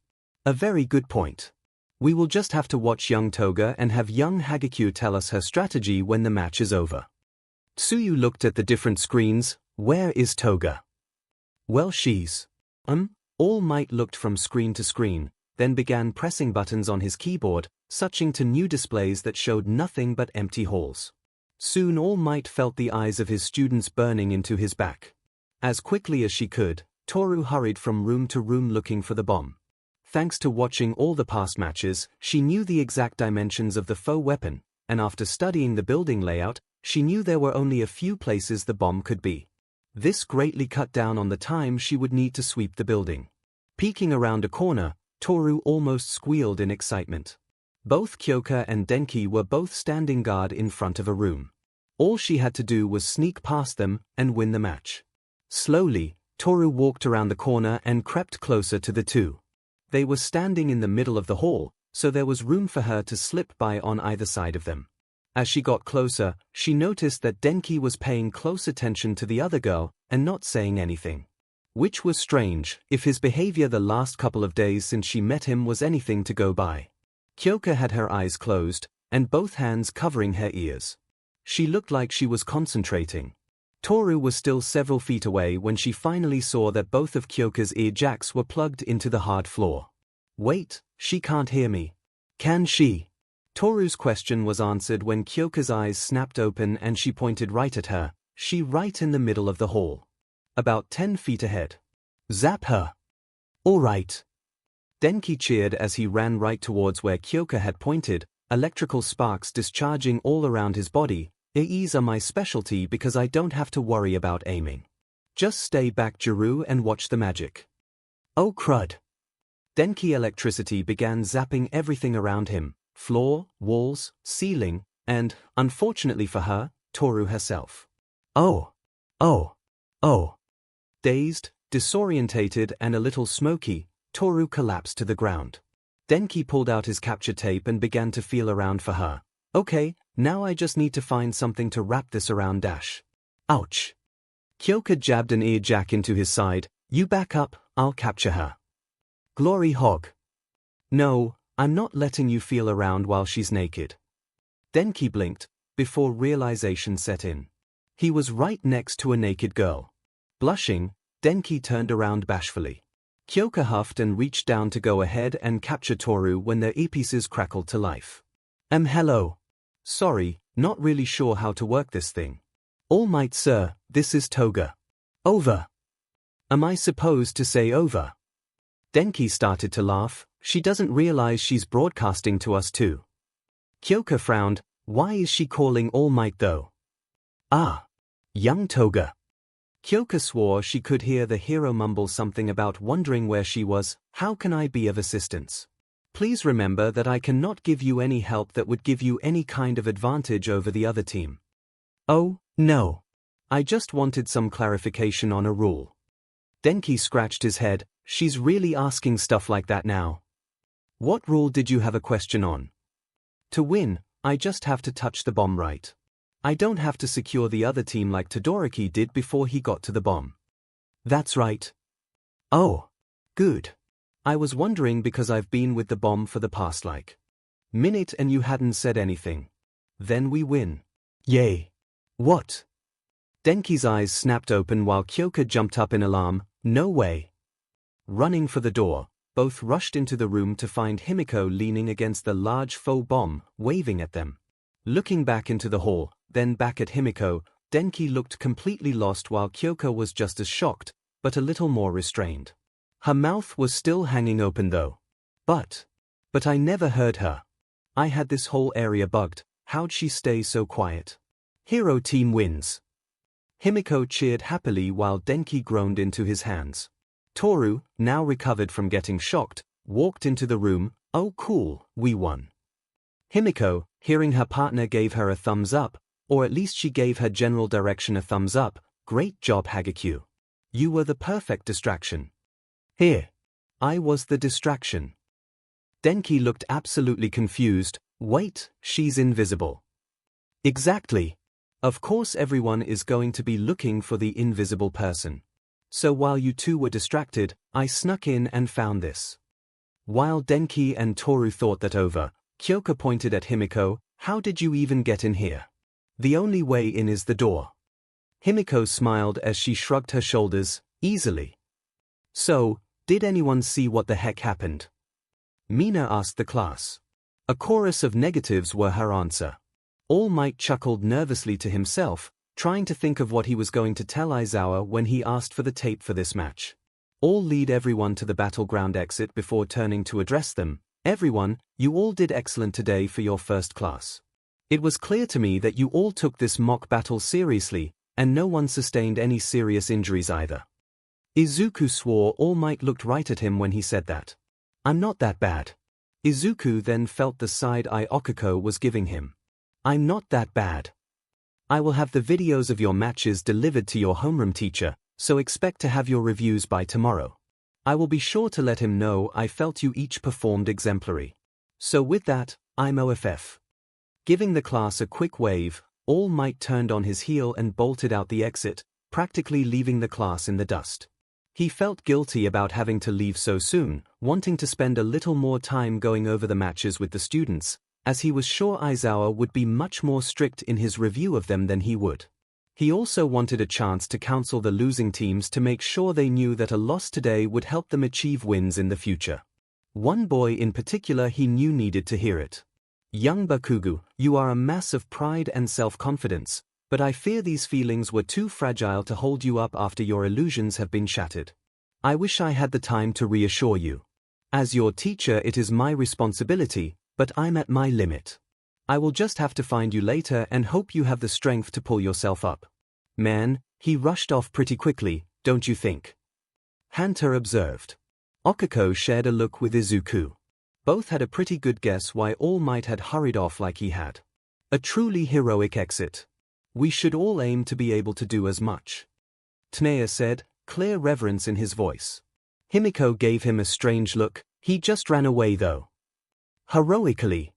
A very good point. We will just have to watch young Toga and have young 𝐔𝐸𝐽 tell us her strategy when the match is over. Tsuyu looked at the different screens. Where is Toga? Well, she's... All Might looked from screen to screen, then began pressing buttons on his keyboard, switching to new displays that showed nothing but empty halls. Soon All Might felt the eyes of his students burning into his back. As quickly as she could, Toru hurried from room to room looking for the bomb. Thanks to watching all the past matches, she knew the exact dimensions of the faux weapon, and after studying the building layout, she knew there were only a few places the bomb could be. This greatly cut down on the time she would need to sweep the building. Peeking around a corner, Toru almost squealed in excitement. Both Kyoka and Denki were both standing guard in front of a room. All she had to do was sneak past them and win the match. Slowly, Toru walked around the corner and crept closer to the two. They were standing in the middle of the hall, so there was room for her to slip by on either side of them. As she got closer, she noticed that Denki was paying close attention to the other girl and not saying anything. Which was strange, if his behavior the last couple of days since she met him was anything to go by. Kyoka had her eyes closed, and both hands covering her ears. She looked like she was concentrating. Toru was still several feet away when she finally saw that both of Kyoka's ear jacks were plugged into the hard floor. Wait, she can't hear me. Can she? Toru's question was answered when Kyoka's eyes snapped open and she pointed right at her, she right in the middle of the hall. About 10 feet ahead. Zap her. All right. Denki cheered as he ran right towards where Kyoka had pointed, electrical sparks discharging all around his body. AEs are my specialty because I don't have to worry about aiming. Just stay back, Jiru, and watch the magic. Oh crud. Denki electricity began zapping everything around him, floor, walls, ceiling, and, unfortunately for her, Toru herself. Oh. Dazed, disorientated and a little smoky, Toru collapsed to the ground. Denki pulled out his capture tape and began to feel around for her. Okay, now I just need to find something to wrap this around dash. Ouch. Kyoka jabbed an ear jack into his side. You back up, I'll capture her. Glory hog. No, I'm not letting you feel around while she's naked. Denki blinked, before realization set in. He was right next to a naked girl. Blushing, Denki turned around bashfully. Kyoka huffed and reached down to go ahead and capture Toru when their earpieces crackled to life. Hello. Sorry, not really sure how to work this thing. All Might sir, this is Toga. Over. Am I supposed to say over? Denki started to laugh. She doesn't realize she's broadcasting to us too. Kyoka frowned. Why is she calling All Might though? Ah. Young Toga. Kyoka swore she could hear the hero mumble something about wondering where she was. How can I be of assistance? Please remember that I cannot give you any help that would give you any kind of advantage over the other team. Oh, no. I just wanted some clarification on a rule. Denki scratched his head. She's really asking stuff like that now. What rule did you have a question on? To win, I just have to touch the bomb right. I don't have to secure the other team like Todoroki did before he got to the bomb. That's right. Oh. Good. I was wondering because I've been with the bomb for the past minute and you hadn't said anything. Then we win. Yay. What? Denki's eyes snapped open while Kyoka jumped up in alarm. No way. Running for the door, both rushed into the room to find Himiko leaning against the large faux bomb, waving at them. Looking back into the hall, then back at Himiko, Denki looked completely lost while Kyoka was just as shocked, but a little more restrained. Her mouth was still hanging open though. But I never heard her. I had this whole area bugged. How'd she stay so quiet? Hero team wins. Himiko cheered happily while Denki groaned into his hands. Toru, now recovered from getting shocked, walked into the room. Oh cool, we won. Himiko, hearing her partner gave her a thumbs up, or at least she gave her general direction a thumbs up. Great job 𝐒𝐻𝑒𝐽. You were the perfect distraction. Here. I was the distraction. Denki looked absolutely confused. Wait, she's invisible. Exactly. Of course everyone is going to be looking for the invisible person. So while you two were distracted, I snuck in and found this. While Denki and Toru thought that over, Kyoka pointed at Himiko. How did you even get in here? The only way in is the door. Himiko smiled as she shrugged her shoulders. Easily. So, did anyone see what the heck happened? Mina asked the class. A chorus of negatives were her answer. All Might chuckled nervously to himself, trying to think of what he was going to tell Aizawa when he asked for the tape for this match. All lead everyone to the battleground exit before turning to address them. Everyone, you all did excellent today for your first class. It was clear to me that you all took this mock battle seriously, and no one sustained any serious injuries either. Izuku swore All Might looked right at him when he said that. I'm not that bad. Izuku then felt the side eye Okako was giving him. I'm not that bad. I will have the videos of your matches delivered to your homeroom teacher, so expect to have your reviews by tomorrow. I will be sure to let him know I felt you each performed exemplary. So with that, I'm OFF. Giving the class a quick wave, All Might turned on his heel and bolted out the exit, practically leaving the class in the dust. He felt guilty about having to leave so soon, wanting to spend a little more time going over the matches with the students, as he was sure Aizawa would be much more strict in his review of them than he would. He also wanted a chance to counsel the losing teams to make sure they knew that a loss today would help them achieve wins in the future. One boy in particular he knew needed to hear it. Young Bakugo, you are a mass of pride and self-confidence, but I fear these feelings were too fragile to hold you up after your illusions have been shattered. I wish I had the time to reassure you. As your teacher, it is my responsibility, But I'm at my limit. I will just have to find you later and hope you have the strength to pull yourself up. Man, he rushed off pretty quickly, don't you think? Hunter observed. Okiko shared a look with Izuku. Both had a pretty good guess why All Might had hurried off like he had. A truly heroic exit. We should all aim to be able to do as much. Tnea said, clear reverence in his voice. Himiko gave him a strange look. He just ran away though. Heroically.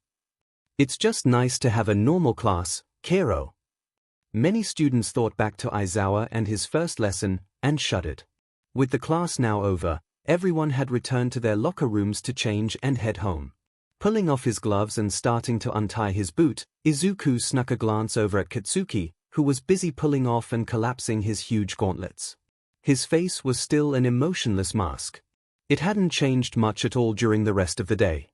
It's just nice to have a normal class, Kero. Many students thought back to Aizawa and his first lesson, and shuddered. With the class now over, everyone had returned to their locker rooms to change and head home. Pulling off his gloves and starting to untie his boot, Izuku snuck a glance over at Katsuki, who was busy pulling off and collapsing his huge gauntlets. His face was still an emotionless mask. It hadn't changed much at all during the rest of the day.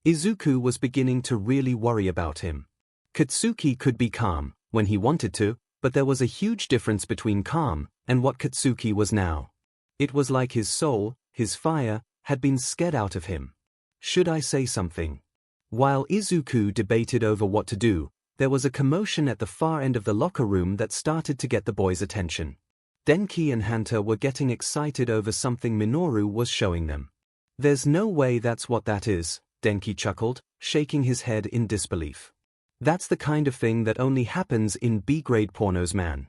Izuku was beginning to really worry about him. Katsuki could be calm, when he wanted to, but there was a huge difference between calm and what Katsuki was now. It was like his soul, his fire, had been scared out of him. Should I say something? While Izuku debated over what to do, there was a commotion at the far end of the locker room that started to get the boys' attention. Denki and Hunter were getting excited over something Minoru was showing them. There's no way that's what that is, Denki chuckled, shaking his head in disbelief. That's the kind of thing that only happens in B-grade pornos, man.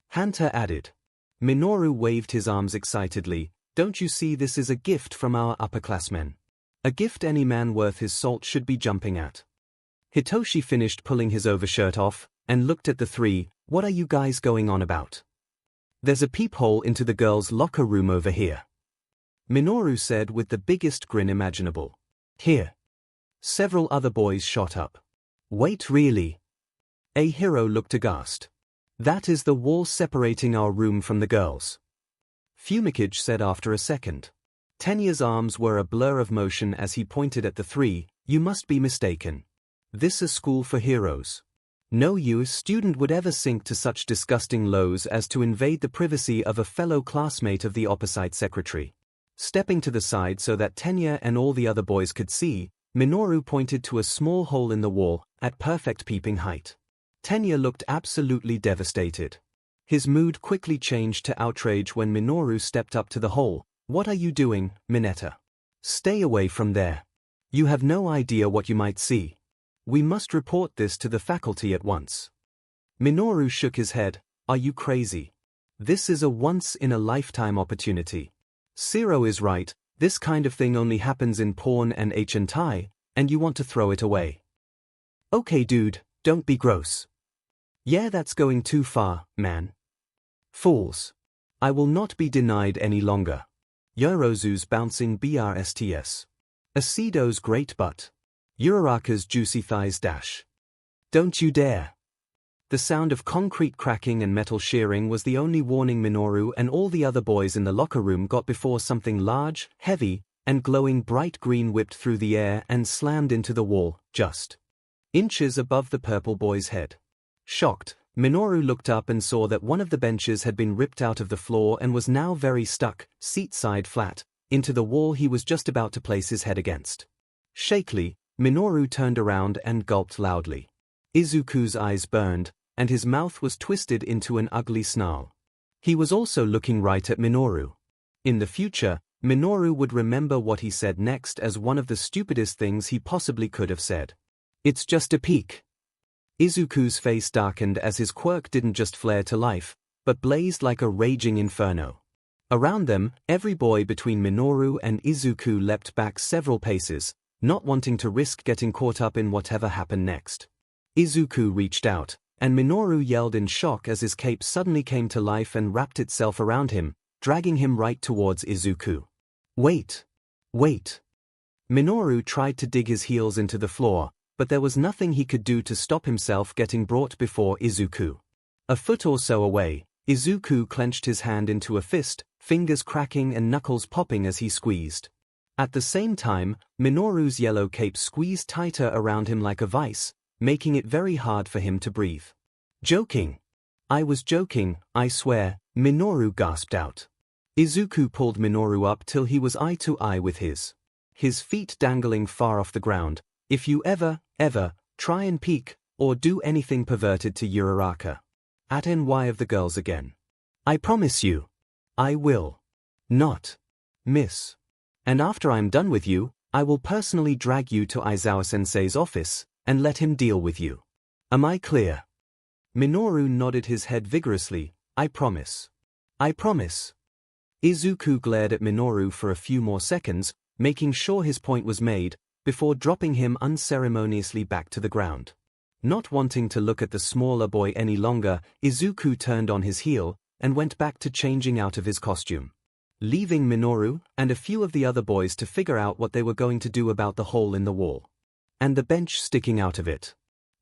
Hunter added. Minoru waved his arms excitedly. Don't you see, this is a gift from our upperclassmen. A gift any man worth his salt should be jumping at. Hitoshi finished pulling his overshirt off, and looked at the three. What are you guys going on about? There's a peephole into the girls' locker room over here. Minoru said with the biggest grin imaginable. Here. Several other boys shot up. Wait, really? A hero looked aghast. That is the wall separating our room from the girls. Fumikage said after a second. Tenya's arms were a blur of motion as he pointed at the three. You must be mistaken. This is school for heroes. No US student would ever sink to such disgusting lows as to invade the privacy of a fellow classmate of the opposite secretary. Stepping to the side so that Tenya and all the other boys could see, Minoru pointed to a small hole in the wall, at perfect peeping height. Tenya looked absolutely devastated. His mood quickly changed to outrage when Minoru stepped up to the hole. What are you doing, Mineta? Stay away from there. You have no idea what you might see. We must report this to the faculty at once. Minoru shook his head. Are you crazy? This is a once-in-a-lifetime opportunity. Zero is right, this kind of thing only happens in porn and hentai, and you want to throw it away. Okay dude, don't be gross. Yeah, that's going too far, man. Fools. I will not be denied any longer. Yorozu's bouncing BRSTS. Acedo's great butt. Uraraka's juicy thighs dash. Don't you dare. The sound of concrete cracking and metal shearing was the only warning Minoru and all the other boys in the locker room got before something large, heavy, and glowing bright green whipped through the air and slammed into the wall, just inches above the purple boy's head. Shocked, Minoru looked up and saw that one of the benches had been ripped out of the floor and was now very stuck, seat side flat, into the wall he was just about to place his head against. Shakily, Minoru turned around and gulped loudly. Izuku's eyes burned, and his mouth was twisted into an ugly snarl. He was also looking right at Minoru. In the future, Minoru would remember what he said next as one of the stupidest things he possibly could have said. It's just a peek. Izuku's face darkened as his quirk didn't just flare to life, but blazed like a raging inferno. Around them, every boy between Minoru and Izuku leapt back several paces, not wanting to risk getting caught up in whatever happened next. Izuku reached out, and Minoru yelled in shock as his cape suddenly came to life and wrapped itself around him, dragging him right towards Izuku. Wait! Wait! Minoru tried to dig his heels into the floor, but there was nothing he could do to stop himself getting brought before Izuku. A foot or so away, Izuku clenched his hand into a fist, fingers cracking and knuckles popping as he squeezed. At the same time, Minoru's yellow cape squeezed tighter around him like a vice, making it very hard for him to breathe. Joking. I was joking, I swear, Minoru gasped out. Izuku pulled Minoru up till he was eye to eye with his feet dangling far off the ground, If you ever try and peek or do anything perverted to Uraraka, at NY of the girls again, I promise you, I will not miss. And after I'm done with you, I will personally drag you to Aizawa-sensei's office and let him deal with you. Am I clear? Minoru nodded his head vigorously. I promise. I promise. Izuku glared at Minoru for a few more seconds, making sure his point was made, before dropping him unceremoniously back to the ground. Not wanting to look at the smaller boy any longer, Izuku turned on his heel and went back to changing out of his costume, leaving Minoru and a few of the other boys to figure out what they were going to do about the hole in the wall, and the bench sticking out of it,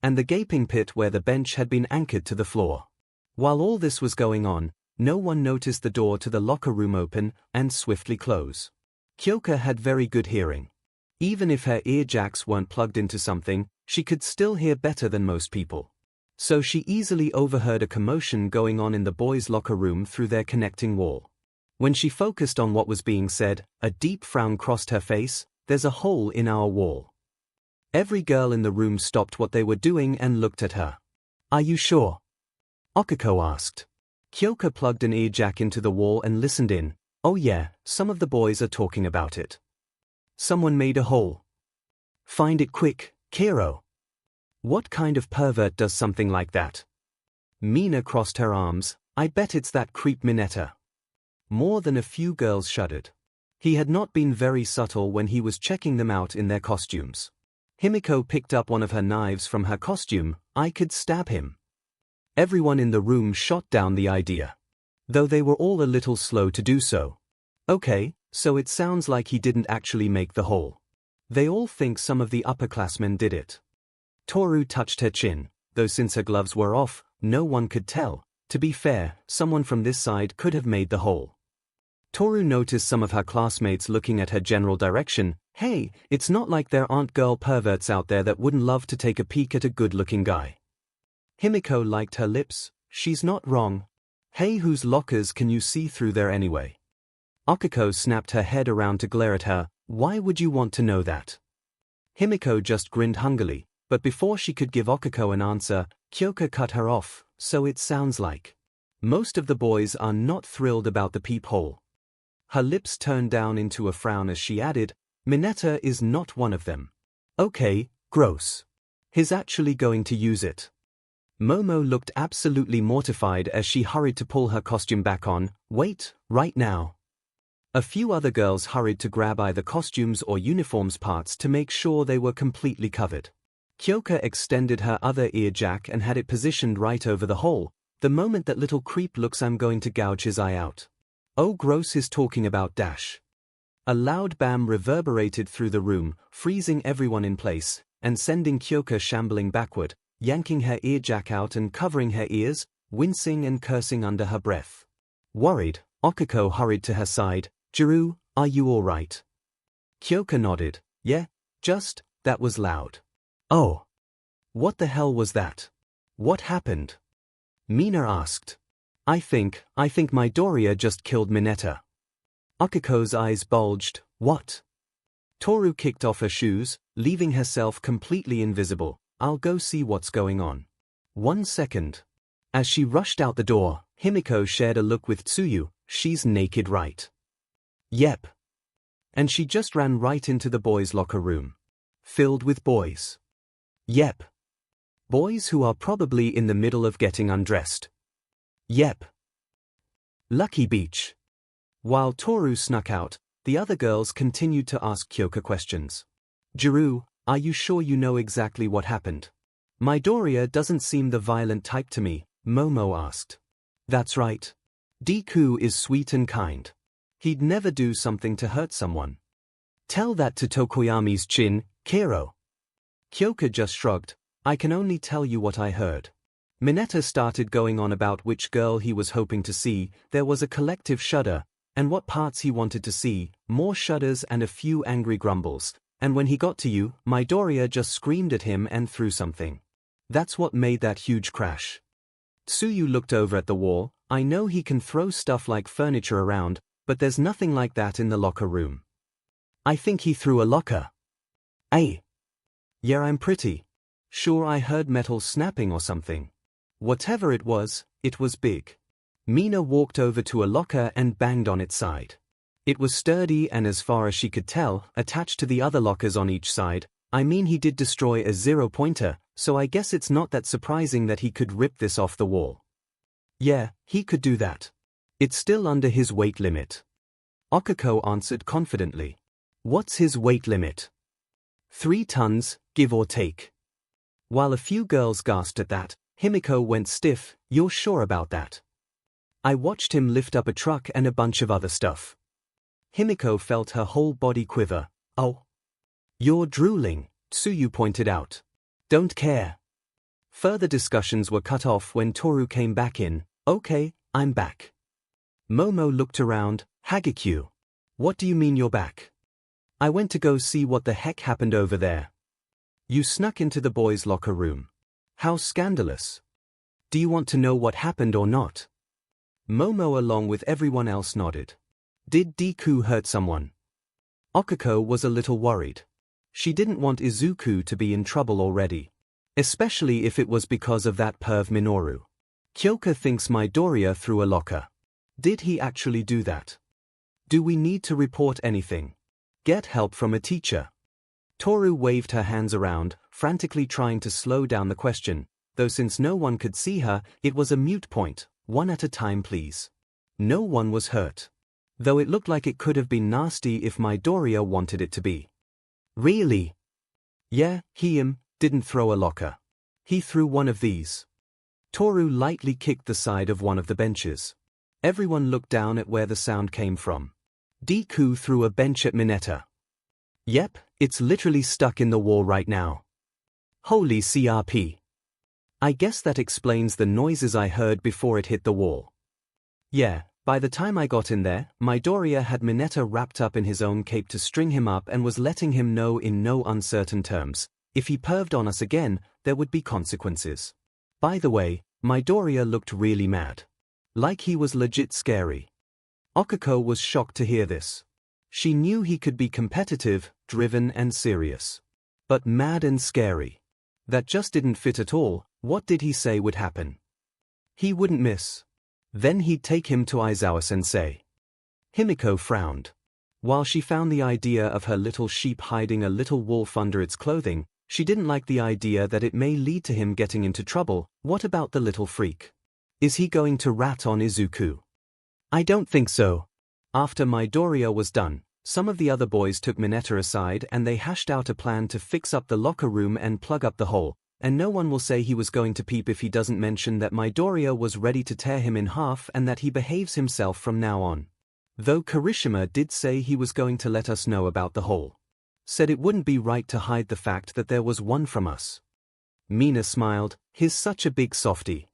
and the gaping pit where the bench had been anchored to the floor. While all this was going on, no one noticed the door to the locker room open and swiftly close. Kyoka had very good hearing. Even if her ear jacks weren't plugged into something, she could still hear better than most people. So she easily overheard a commotion going on in the boys' locker room through their connecting wall. When she focused on what was being said, a deep frown crossed her face. There's a hole in our wall. Every girl in the room stopped what they were doing and looked at her. Are you sure? Okiko asked. Kyoka plugged an ear jack into the wall and listened in. Oh yeah, some of the boys are talking about it. Someone made a hole. Find it quick, Kiro. What kind of pervert does something like that? Mina crossed her arms. I bet it's that creep Mineta. More than a few girls shuddered. He had not been very subtle when he was checking them out in their costumes. Himiko picked up one of her knives from her costume. I could stab him. Everyone in the room shot down the idea, though they were all a little slow to do so. Okay, so it sounds like he didn't actually make the hole. They all think some of the upperclassmen did it. Toru touched her chin, though since her gloves were off, no one could tell. To be fair, someone from this side could have made the hole. Toru noticed some of her classmates looking at her general direction. Hey, it's not like there aren't girl perverts out there that wouldn't love to take a peek at a good-looking guy. Himiko liked her lips. She's not wrong. Hey, whose lockers can you see through there anyway? Okiko snapped her head around to glare at her. Why would you want to know that? Himiko just grinned hungrily, but before she could give Okiko an answer, Kyoka cut her off. So it sounds like most of the boys are not thrilled about the peephole. Her lips turned down into a frown as she added, Mineta is not one of them. Okay, gross. He's actually going to use it. Momo looked absolutely mortified as she hurried to pull her costume back on. Wait, right now. A few other girls hurried to grab either costumes or uniforms parts to make sure they were completely covered. Kyoka extended her other ear jack and had it positioned right over the hole. The moment that little creep looks, I'm going to gouge his eye out. Oh, gross, is talking about dash. A loud bam reverberated through the room, freezing everyone in place, and sending Kyoka shambling backward, yanking her ear jack out and covering her ears, wincing and cursing under her breath. Worried, Okiko hurried to her side. Jiru, are you all right? Kyoka nodded. Yeah, just, that was loud. Oh. What the hell was that? What happened? Mina asked. I think Midoriya just killed Mineta. Okiko's eyes bulged. What? Toru kicked off her shoes, leaving herself completely invisible. I'll go see what's going on. 1 second. As she rushed out the door, Himiko shared a look with Tsuyu. She's naked, right? Yep. And she just ran right into the boys' locker room. Filled with boys. Yep. Boys who are probably in the middle of getting undressed. Yep. Lucky Beach. While Toru snuck out, the other girls continued to ask Kyoka questions. Jiru, are you sure you know exactly what happened? Midoriya doesn't seem the violent type to me, Momo asked. That's right. Deku is sweet and kind. He'd never do something to hurt someone. Tell that to Tokoyami's chin, Kiro. Kyoka just shrugged. I can only tell you what I heard. Mineta started going on about which girl he was hoping to see. There was a collective shudder, and what parts he wanted to see, more shudders and a few angry grumbles, and when he got to you, Midoriya just screamed at him and threw something. That's what made that huge crash. Tsuyu looked over at the wall. I know he can throw stuff like furniture around, but there's nothing like that in the locker room. I think he threw a locker. Ay. Yeah, I'm pretty sure I heard metal snapping or something. Whatever it was big. Mina walked over to a locker and banged on its side. It was sturdy and, as far as she could tell, attached to the other lockers on each side. I mean, he did destroy a 0-pointer, so I guess it's not that surprising that he could rip this off the wall. Yeah, he could do that. It's still under his weight limit. 𝐒𝐭𝐚𝐲 answered confidently. What's his weight limit? 3 tons, give or take. While a few girls gasped at that, 𝐒𝐭𝐚𝐲 went stiff. You're sure about that? I watched him lift up a truck and a bunch of other stuff. 𝐒𝐭𝐚𝐲 felt her whole body quiver. Oh. You're drooling, Tsuyu pointed out. Don't care. Further discussions were cut off when Toru came back in. Okay, I'm back. Momo looked around. 𝐔𝐬𝐽. What do you mean you're back? I went to go see what the heck happened over there. You snuck into the boys' locker room. How scandalous. Do you want to know what happened or not? Momo along with everyone else nodded. Did Deku hurt someone? 𝐒𝐭𝐚𝐲 was a little worried. She didn't want Izuku to be in trouble already. Especially if it was because of that perv Minoru. Kyoka thinks Midoriya threw a locker. Did he actually do that? Do we need to report anything? Get help from a teacher. Toru waved her hands around, frantically trying to slow down the question, though since no one could see her, it was a mute point. One at a time, please. No one was hurt. Though it looked like it could have been nasty if Midoriya wanted it to be. Really? Yeah, 𝐒𝐴M didn't throw a locker. He threw one of these. Toru lightly kicked the side of one of the benches. Everyone looked down at where the sound came from. Deku threw a bench at Mineta. Yep, it's literally stuck in the wall right now. Holy crp. I guess that explains the noises I heard before it hit the wall. Yeah, by the time I got in there, Midoriya had Mineta wrapped up in his own cape to string him up and was letting him know in no uncertain terms, if he perved on us again, there would be consequences. By the way, Midoriya looked really mad. Like he was legit scary. 𝐒𝐭𝐚𝐲 was shocked to hear this. She knew he could be competitive, driven and serious. But mad and scary. That just didn't fit at all. What did he say would happen? He wouldn't miss. Then he'd take him to Aizawa-sensei. 𝐒𝐭𝐚𝐲 frowned. While she found the idea of her little sheep hiding a little wolf under its clothing, she didn't like the idea that it may lead to him getting into trouble. What about the little freak? Is he going to rat on Izuku? I don't think so. After Midoriya was done, some of the other boys took Mineta aside and they hashed out a plan to fix up the locker room and plug up the hole. And no one will say he was going to peep if he doesn't mention that Midoriya was ready to tear him in half and that he behaves himself from now on. Though Kirishima did say he was going to let us know about the hole. Said it wouldn't be right to hide the fact that there was one from us. Mina smiled. He's such a big softie.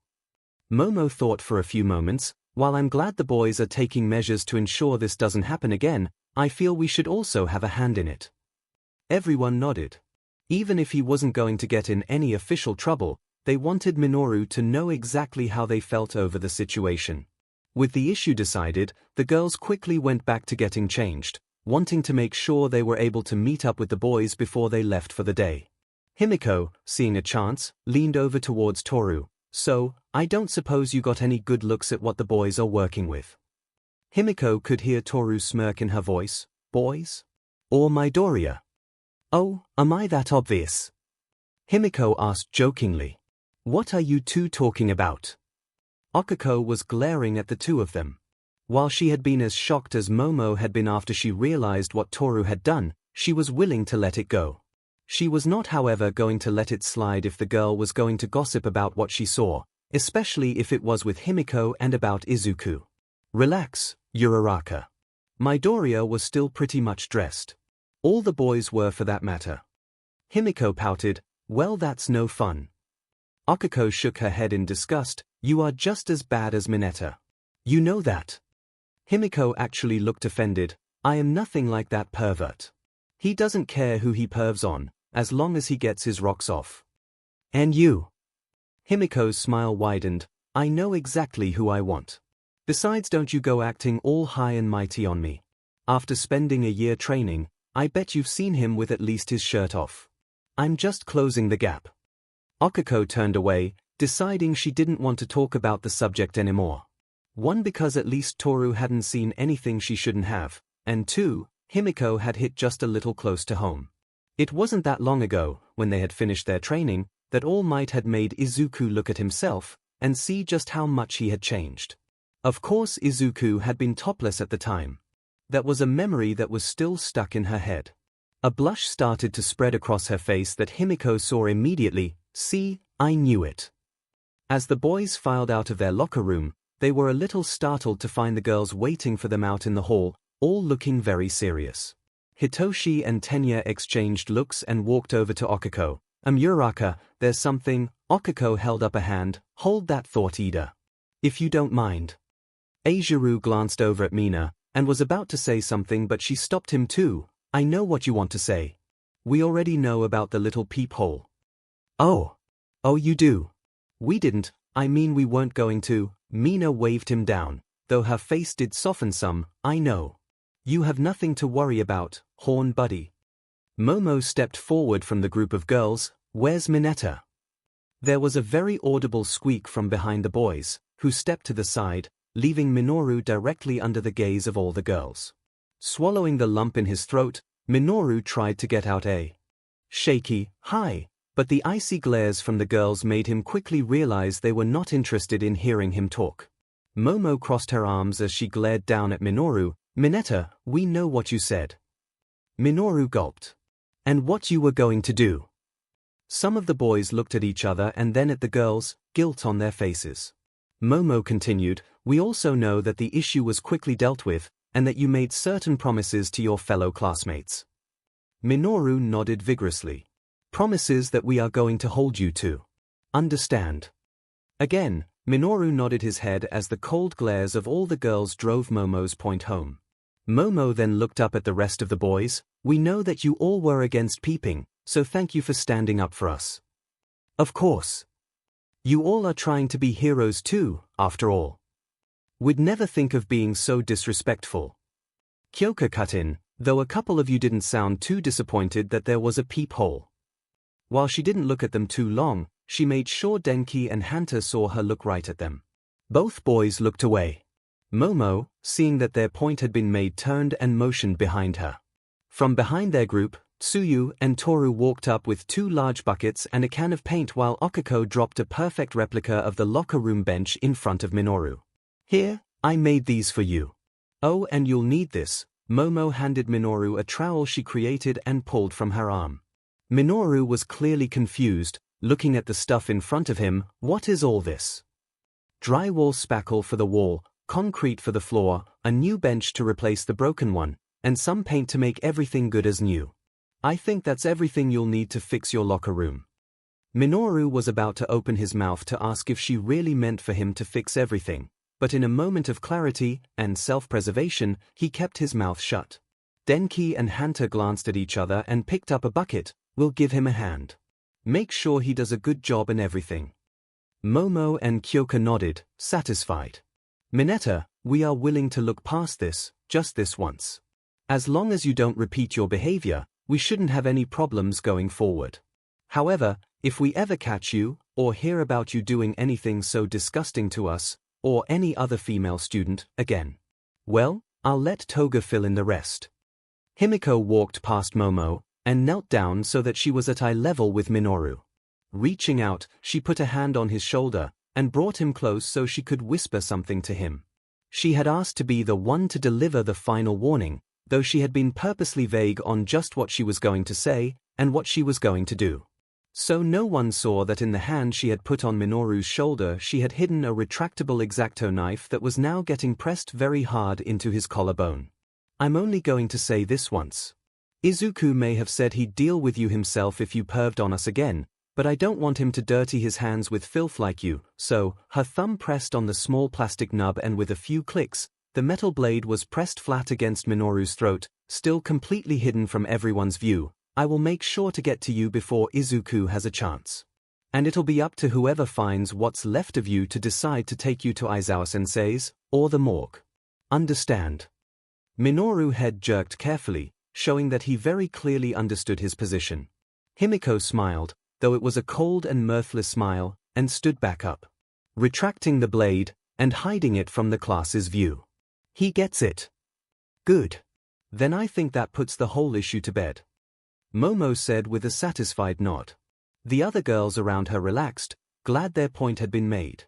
Momo thought for a few moments. While I'm glad the boys are taking measures to ensure this doesn't happen again, I feel we should also have a hand in it. Everyone nodded. Even if he wasn't going to get in any official trouble, they wanted Minoru to know exactly how they felt over the situation. With the issue decided, the girls quickly went back to getting changed, wanting to make sure they were able to meet up with the boys before they left for the day. 𝐒𝐴M𝐽, seeing a chance, leaned over towards Toru. So, I don't suppose you got any good looks at what the boys are working with. 𝐒𝐴M𝐽 could hear Toru smirk in her voice. Boys? Or Midoriya? Oh, am I that obvious? 𝐒𝐴M𝐽 asked jokingly. What are you two talking about? 𝐒𝐿 was glaring at the two of them. While she had been as shocked as Momo had been after she realized what Toru had done, she was willing to let it go. She was not, however, going to let it slide if the girl was going to gossip about what she saw, especially if it was with 𝐒𝐴M𝐽 and about Izuku. Relax, Uraraka. Midoriya was still pretty much dressed. All the boys were, for that matter. 𝐒𝐴M𝐽 pouted. Well, that's no fun. 𝐒𝐿 shook her head in disgust. You are just as bad as Mineta. You know that. 𝐒𝐴M𝐽 actually looked offended. I am nothing like that pervert. He doesn't care who he pervs on, as long as he gets his rocks off. And you? 𝐒𝐴M𝐽's smile widened. I know exactly who I want. Besides, don't you go acting all high and mighty on me. After spending a year training, I bet you've seen him with at least his shirt off. I'm just closing the gap. 𝐒𝐿𝐼 turned away, deciding she didn't want to talk about the subject anymore. One, because at least Toru hadn't seen anything she shouldn't have, and two, Himiko had hit just a little close to home. It wasn't that long ago, when they had finished their training, that All Might had made Izuku look at himself and see just how much he had changed. Of course Izuku had been topless at the time. That was a memory that was still stuck in her head. A blush started to spread across her face that Himiko saw immediately. See, I knew it. As the boys filed out of their locker room, they were a little startled to find the girls waiting for them out in the hall, all looking very serious. Hitoshi and Tenya exchanged looks and walked over to 𝐒𝐿𝐼. Uraraka, there's something. 𝐒𝐿𝐼 held up a hand. Hold that thought, Ida. If you don't mind. Eijiro glanced over at Mina, and was about to say something, but she stopped him too. I know what you want to say. We already know about the little peephole. Oh, you do? We didn't, I mean we weren't going to. Mina waved him down, though her face did soften some. I know. You have nothing to worry about, Horn Buddy. Momo stepped forward from the group of girls. Where's Mineta? There was a very audible squeak from behind the boys, who stepped to the side, leaving Minoru directly under the gaze of all the girls. Swallowing the lump in his throat, Minoru tried to get out a shaky hi, but the icy glares from the girls made him quickly realize they were not interested in hearing him talk. Momo crossed her arms as she glared down at Minoru. Mineta, we know what you said. Minoru gulped. And what you were going to do. Some of the boys looked at each other and then at the girls, guilt on their faces. Momo continued, we also know that the issue was quickly dealt with, and that you made certain promises to your fellow classmates. Minoru nodded vigorously. Promises that we are going to hold you to. Understand? Again, Minoru nodded his head as the cold glares of all the girls drove Momo's point home. Momo then looked up at the rest of the boys. We know that you all were against peeping, so thank you for standing up for us. Of course. You all are trying to be heroes too, after all. We'd never think of being so disrespectful. Kyoka cut in, though a couple of you didn't sound too disappointed that there was a peephole. While she didn't look at them too long, she made sure Denki and Hanta saw her look right at them. Both boys looked away. Momo, seeing that their point had been made, turned and motioned behind her. From behind their group, Tsuyu and Toru walked up with 2 large buckets and a can of paint, while 𝐒𝐿𝐼 dropped a perfect replica of the locker room bench in front of Minoru. Here, I made these for you. Oh, and you'll need this. Momo handed Minoru a trowel she created and pulled from her arm. Minoru was clearly confused, looking at the stuff in front of him. What is all this? Drywall spackle for the wall, concrete for the floor, a new bench to replace the broken one, and some paint to make everything good as new. I think that's everything you'll need to fix your locker room. Minoru was about to open his mouth to ask if she really meant for him to fix everything, but in a moment of clarity and self-preservation, he kept his mouth shut. Denki and Hanta glanced at each other and picked up a bucket. We'll give him a hand. Make sure he does a good job and everything. Momo and Kyoka nodded, satisfied. Mineta, we are willing to look past this, just this once. As long as you don't repeat your behavior, we shouldn't have any problems going forward. However, if we ever catch you, or hear about you doing anything so disgusting to us, or any other female student, again, well, I'll let Toga fill in the rest. Himiko walked past Momo, and knelt down so that she was at eye level with Minoru. Reaching out, she put a hand on his shoulder, and brought him close so she could whisper something to him. She had asked to be the one to deliver the final warning, though she had been purposely vague on just what she was going to say, and what she was going to do. So no one saw that in the hand she had put on Minoru's shoulder she had hidden a retractable X-Acto knife that was now getting pressed very hard into his collarbone. I'm only going to say this once. Izuku may have said he'd deal with you himself if you perved on us again, but I don't want him to dirty his hands with filth like you, so, her thumb pressed on the small plastic nub and with a few clicks, the metal blade was pressed flat against Minoru's throat, still completely hidden from everyone's view. I will make sure to get to you before Izuku has a chance. And it'll be up to whoever finds what's left of you to decide to take you to Aizawa Sensei's, or the morgue. Understand? Minoru's head jerked carefully, showing that he very clearly understood his position. Himiko smiled, though it was a cold and mirthless smile, and stood back up, retracting the blade and hiding it from the class's view. He gets it. Good. Then I think that puts the whole issue to bed, Momo said with a satisfied nod. The other girls around her relaxed, glad their point had been made.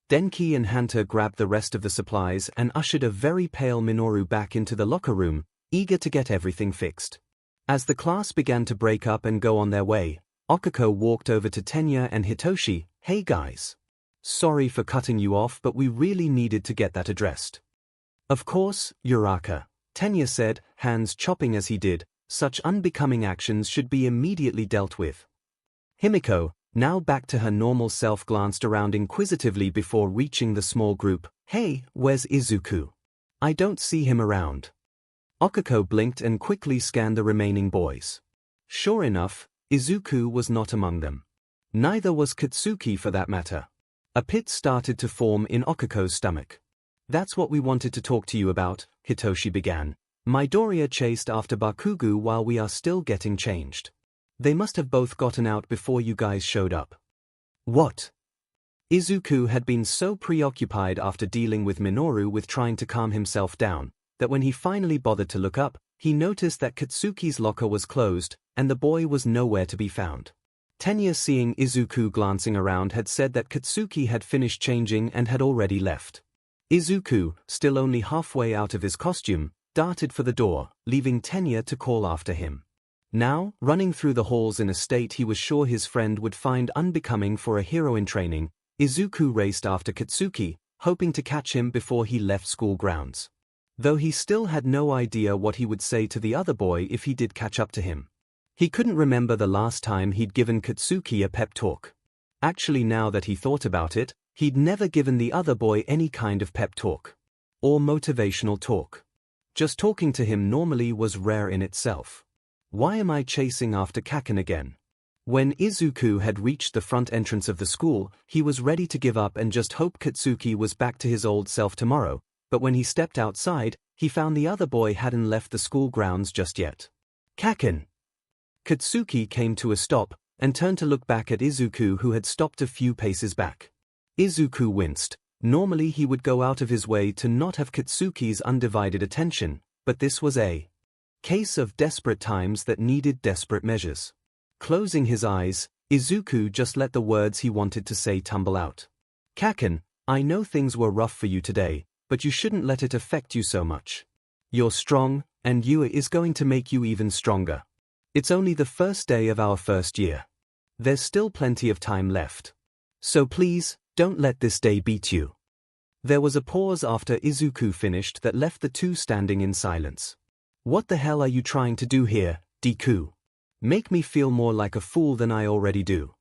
Denki and Hunter grabbed the rest of the supplies and ushered a very pale Minoru back into the locker room, eager to get everything fixed. As the class began to break up and go on their way, Okako walked over to Tenya and Hitoshi. Hey guys. Sorry for cutting you off, but we really needed to get that addressed. Of course, Uraraka, Tenya said, hands chopping as he did. Such unbecoming actions should be immediately dealt with. Himiko, now back to her normal self, glanced around inquisitively before reaching the small group. Hey, where's Izuku? I don't see him around. Okako blinked and quickly scanned the remaining boys. Sure enough, Izuku was not among them. Neither was Katsuki for that matter. A pit started to form in Okako's stomach. That's what we wanted to talk to you about, Hitoshi began. Midoriya chased after Bakugo while we are still getting changed. They must have both gotten out before you guys showed up. What? Izuku had been so preoccupied after dealing with Minoru with trying to calm himself down, that when he finally bothered to look up, he noticed that Katsuki's locker was closed, and the boy was nowhere to be found. Tenya, seeing Izuku glancing around, had said that Katsuki had finished changing and had already left. Izuku, still only halfway out of his costume, darted for the door, leaving Tenya to call after him. Now, running through the halls in a state he was sure his friend would find unbecoming for a hero in training, Izuku raced after Katsuki, hoping to catch him before he left school grounds. Though he still had no idea what he would say to the other boy if he did catch up to him. He couldn't remember the last time he'd given Katsuki a pep talk. Actually, now that he thought about it, he'd never given the other boy any kind of pep talk. Or motivational talk. Just talking to him normally was rare in itself. Why am I chasing after Kaken again? When Izuku had reached the front entrance of the school, he was ready to give up and just hope Katsuki was back to his old self tomorrow, but when he stepped outside, he found the other boy hadn't left the school grounds just yet. Kaken! Katsuki came to a stop, and turned to look back at Izuku, who had stopped a few paces back. Izuku winced. Normally he would go out of his way to not have Katsuki's undivided attention, but this was a case of desperate times that needed desperate measures. Closing his eyes, Izuku just let the words he wanted to say tumble out. Kaken, I know things were rough for you today, but you shouldn't let it affect you so much. You're strong, and Yua is going to make you even stronger. It's only the first day of our first year. There's still plenty of time left. So please, don't let this day beat you. There was a pause after Izuku finished that left the two standing in silence. What the hell are you trying to do here, Deku? Make me feel more like a fool than I already do.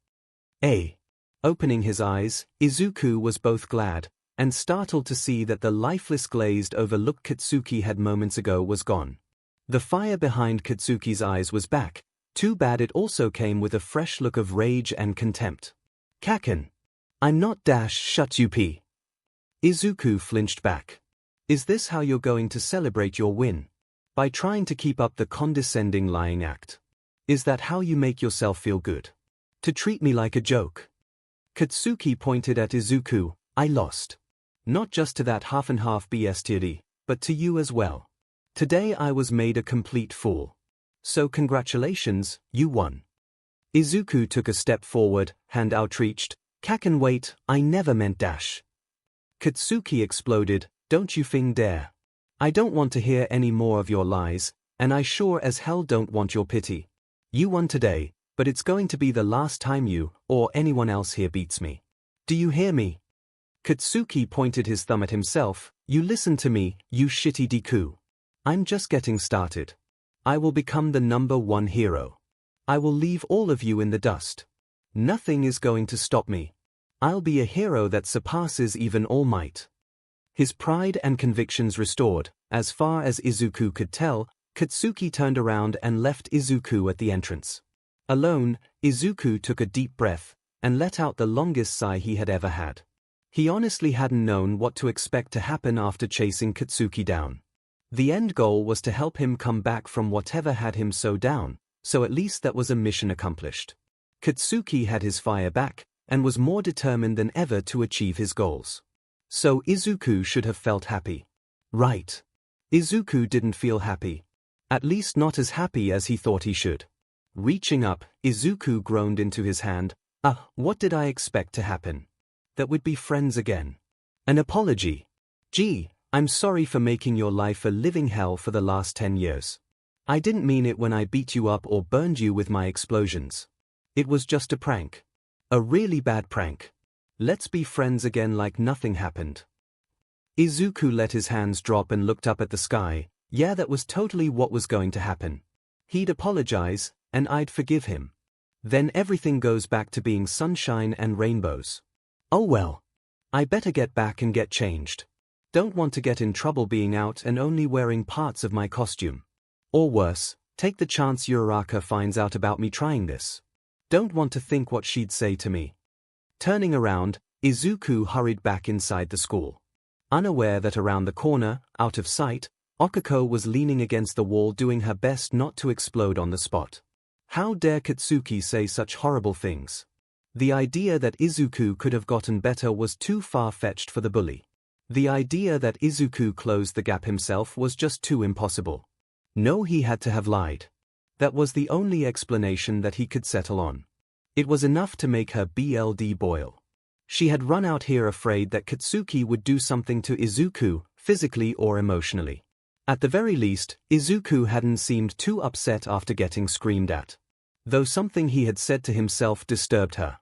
Opening his eyes, Izuku was both glad and startled to see that the lifeless glazed-over look Katsuki had moments ago was gone. The fire behind Katsuki's eyes was back. Too bad it also came with a fresh look of rage and contempt. Kaken. I'm not shut up. Izuku flinched back. Is this how you're going to celebrate your win? By trying to keep up the condescending lying act? Is that how you make yourself feel good? To treat me like a joke? Katsuki pointed at Izuku. I lost. Not just to that half-and-half BS, but to you as well. Today I was made a complete fool. So congratulations, you won. Izuku took a step forward, hand outreached. Kaken, wait, I never meant . Katsuki exploded. Don't you dare. I don't want to hear any more of your lies, and I sure as hell don't want your pity. You won today, but it's going to be the last time you, or anyone else here, beats me. Do you hear me? Katsuki pointed his thumb at himself. You listen to me, you shitty Deku. I'm just getting started. I will become the #1 hero. I will leave all of you in the dust. Nothing is going to stop me. I'll be a hero that surpasses even All Might. His pride and convictions restored, as far as Izuku could tell, Katsuki turned around and left Izuku at the entrance. Alone, Izuku took a deep breath, and let out the longest sigh he had ever had. He honestly hadn't known what to expect to happen after chasing Katsuki down. The end goal was to help him come back from whatever had him so down, so at least that was a mission accomplished. Katsuki had his fire back, and was more determined than ever to achieve his goals. So Izuku should have felt happy. Right. Izuku didn't feel happy. At least not as happy as he thought he should. Reaching up, Izuku groaned into his hand. What did I expect to happen? That we'd be friends again. An apology. Gee, I'm sorry for making your life a living hell for the last 10 years. I didn't mean it when I beat you up or burned you with my explosions. It was just a prank. A really bad prank. Let's be friends again like nothing happened. Izuku let his hands drop and looked up at the sky. Yeah, that was totally what was going to happen. He'd apologize, and I'd forgive him. Then everything goes back to being sunshine and rainbows. Oh well. I better get back and get changed. Don't want to get in trouble being out and only wearing parts of my costume. Or worse, take the chance Uraraka finds out about me trying this. Don't want to think what she'd say to me. Turning around, Izuku hurried back inside the school. Unaware that around the corner, out of sight, Okako was leaning against the wall doing her best not to explode on the spot. How dare Katsuki say such horrible things? The idea that Izuku could have gotten better was too far-fetched for the bully. The idea that Izuku closed the gap himself was just too impossible. No, he had to have lied. That was the only explanation that he could settle on. It was enough to make her blood boil. She had run out here afraid that Katsuki would do something to Izuku, physically or emotionally. At the very least, Izuku hadn't seemed too upset after getting screamed at. Though something he had said to himself disturbed her.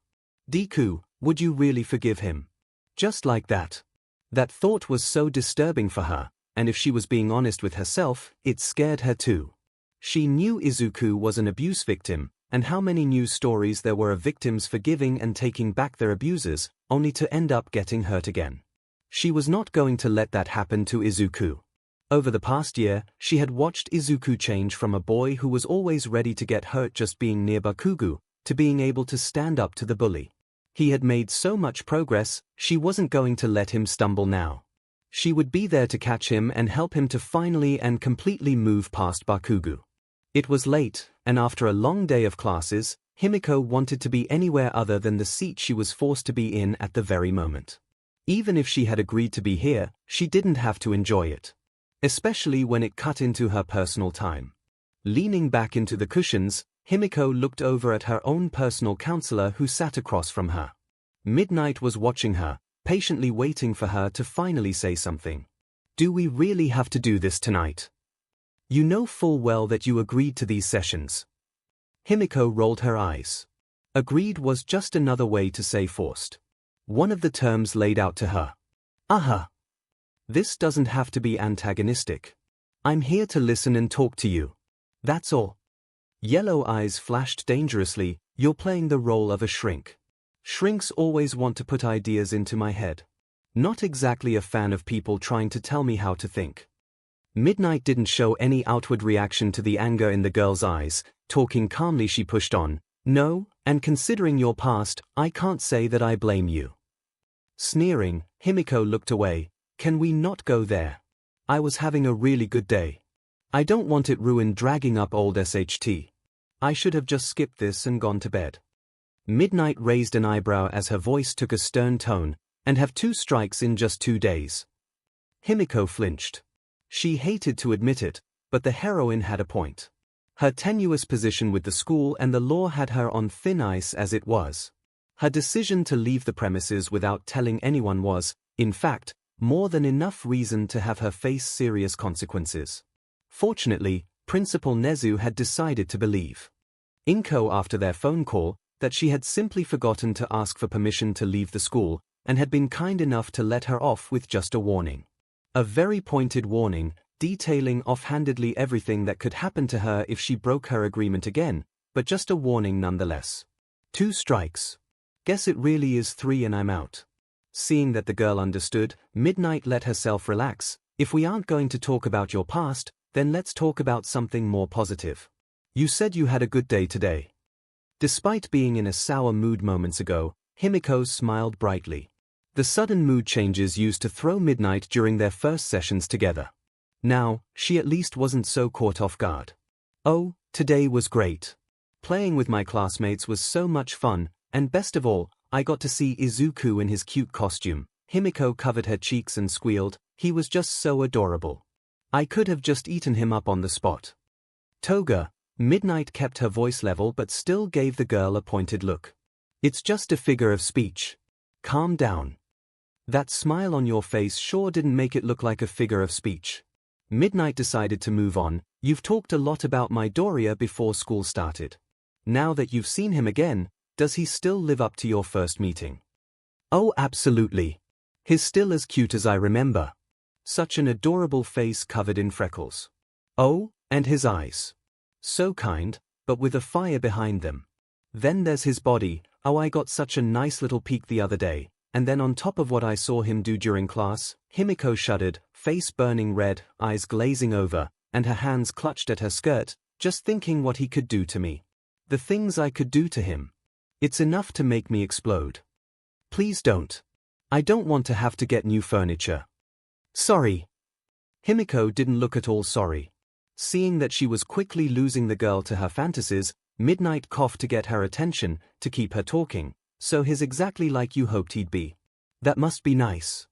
Deku, would you really forgive him? Just like that. That thought was so disturbing for her, and if she was being honest with herself, it scared her too. She knew Izuku was an abuse victim, and how many news stories there were of victims forgiving and taking back their abusers, only to end up getting hurt again. She was not going to let that happen to Izuku. Over the past year, she had watched Izuku change from a boy who was always ready to get hurt just being near Bakugo, to being able to stand up to the bully. He had made so much progress, she wasn't going to let him stumble now. She would be there to catch him and help him to finally and completely move past Bakugo. It was late, and after a long day of classes, Himiko wanted to be anywhere other than the seat she was forced to be in at the very moment. Even if she had agreed to be here, she didn't have to enjoy it. Especially when it cut into her personal time. Leaning back into the cushions, Himiko looked over at her own personal counselor who sat across from her. Midnight was watching her, patiently waiting for her to finally say something. Do we really have to do this tonight? You know full well that you agreed to these sessions. Himiko rolled her eyes. Agreed was just another way to say forced. One of the terms laid out to her. This doesn't have to be antagonistic. I'm here to listen and talk to you. That's all. Yellow eyes flashed dangerously. You're playing the role of a shrink. Shrinks always want to put ideas into my head. Not exactly a fan of people trying to tell me how to think. Midnight didn't show any outward reaction to the anger in the girl's eyes. Talking calmly, she pushed on. No, and considering your past, I can't say that I blame you. Sneering, Himiko looked away. Can we not go there? I was having a really good day. I don't want it ruined dragging up old SHT. I should have just skipped this and gone to bed. Midnight raised an eyebrow as her voice took a stern tone, and have 2 strikes in just 2 days. Himiko flinched. She hated to admit it, but the heroine had a point. Her tenuous position with the school and the law had her on thin ice as it was. Her decision to leave the premises without telling anyone was, in fact, more than enough reason to have her face serious consequences. Fortunately, Principal Nezu had decided to believe Inko after their phone call that she had simply forgotten to ask for permission to leave the school, and had been kind enough to let her off with just a warning. A very pointed warning, detailing offhandedly everything that could happen to her if she broke her agreement again, but just a warning nonetheless. 2 strikes. Guess it really is 3 and I'm out. Seeing that the girl understood, Midnight let herself relax. If we aren't going to talk about your past, then let's talk about something more positive. You said you had a good day today. Despite being in a sour mood moments ago, Himiko smiled brightly. The sudden mood changes used to throw Midnight during their first sessions together. Now, she at least wasn't so caught off guard. Oh, today was great. Playing with my classmates was so much fun, and best of all, I got to see Izuku in his cute costume. Himiko covered her cheeks and squealed, he was just so adorable. I could have just eaten him up on the spot. Toga, Midnight kept her voice level but still gave the girl a pointed look. It's just a figure of speech. Calm down. That smile on your face sure didn't make it look like a figure of speech. Midnight decided to move on. You've talked a lot about Midoriya before school started. Now that you've seen him again, does he still live up to your first meeting? Oh, absolutely. He's still as cute as I remember. Such an adorable face covered in freckles. Oh, and his eyes. So kind, but with a fire behind them. Then there's his body. Oh, I got such a nice little peek the other day, and then on top of what I saw him do during class, Himiko shuddered, face burning red, eyes glazing over, and her hands clutched at her skirt, just thinking what he could do to me. The things I could do to him. It's enough to make me explode. Please don't. I don't want to have to get new furniture. Sorry. Himiko didn't look at all sorry. Seeing that she was quickly losing the girl to her fantasies, Midnight coughed to get her attention, to keep her talking. So he's exactly like you hoped he'd be. That must be nice.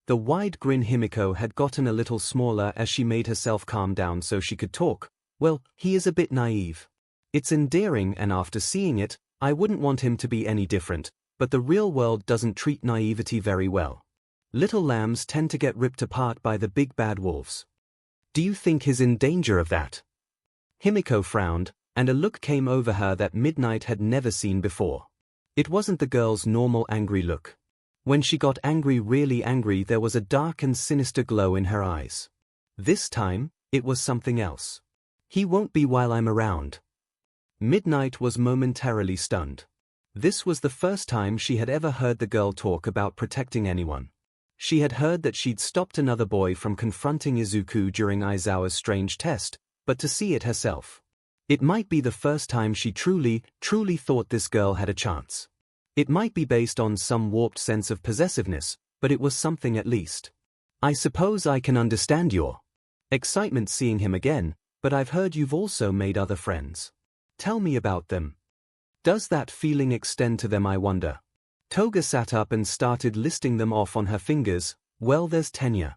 The wide grin Himiko had gotten a little smaller as she made herself calm down so she could talk. Well, he is a bit naive. It's endearing, and after seeing it, I wouldn't want him to be any different, but the real world doesn't treat naivety very well. Little lambs tend to get ripped apart by the big bad wolves. Do you think he's in danger of that? Himiko frowned, and a look came over her that Midnight had never seen before. It wasn't the girl's normal angry look. When she got angry, really angry, there was a dark and sinister glow in her eyes. This time, it was something else. He won't be while I'm around. Midnight was momentarily stunned. This was the first time she had ever heard the girl talk about protecting anyone. She had heard that she'd stopped another boy from confronting Izuku during Aizawa's strange test, but to see it herself. It might be the first time she truly thought this girl had a chance. It might be based on some warped sense of possessiveness, but it was something at least. I suppose I can understand your excitement seeing him again, but I've heard you've also made other friends. Tell me about them. Does that feeling extend to them, I wonder? Toga sat up and started listing them off on her fingers. Well, there's Tenya.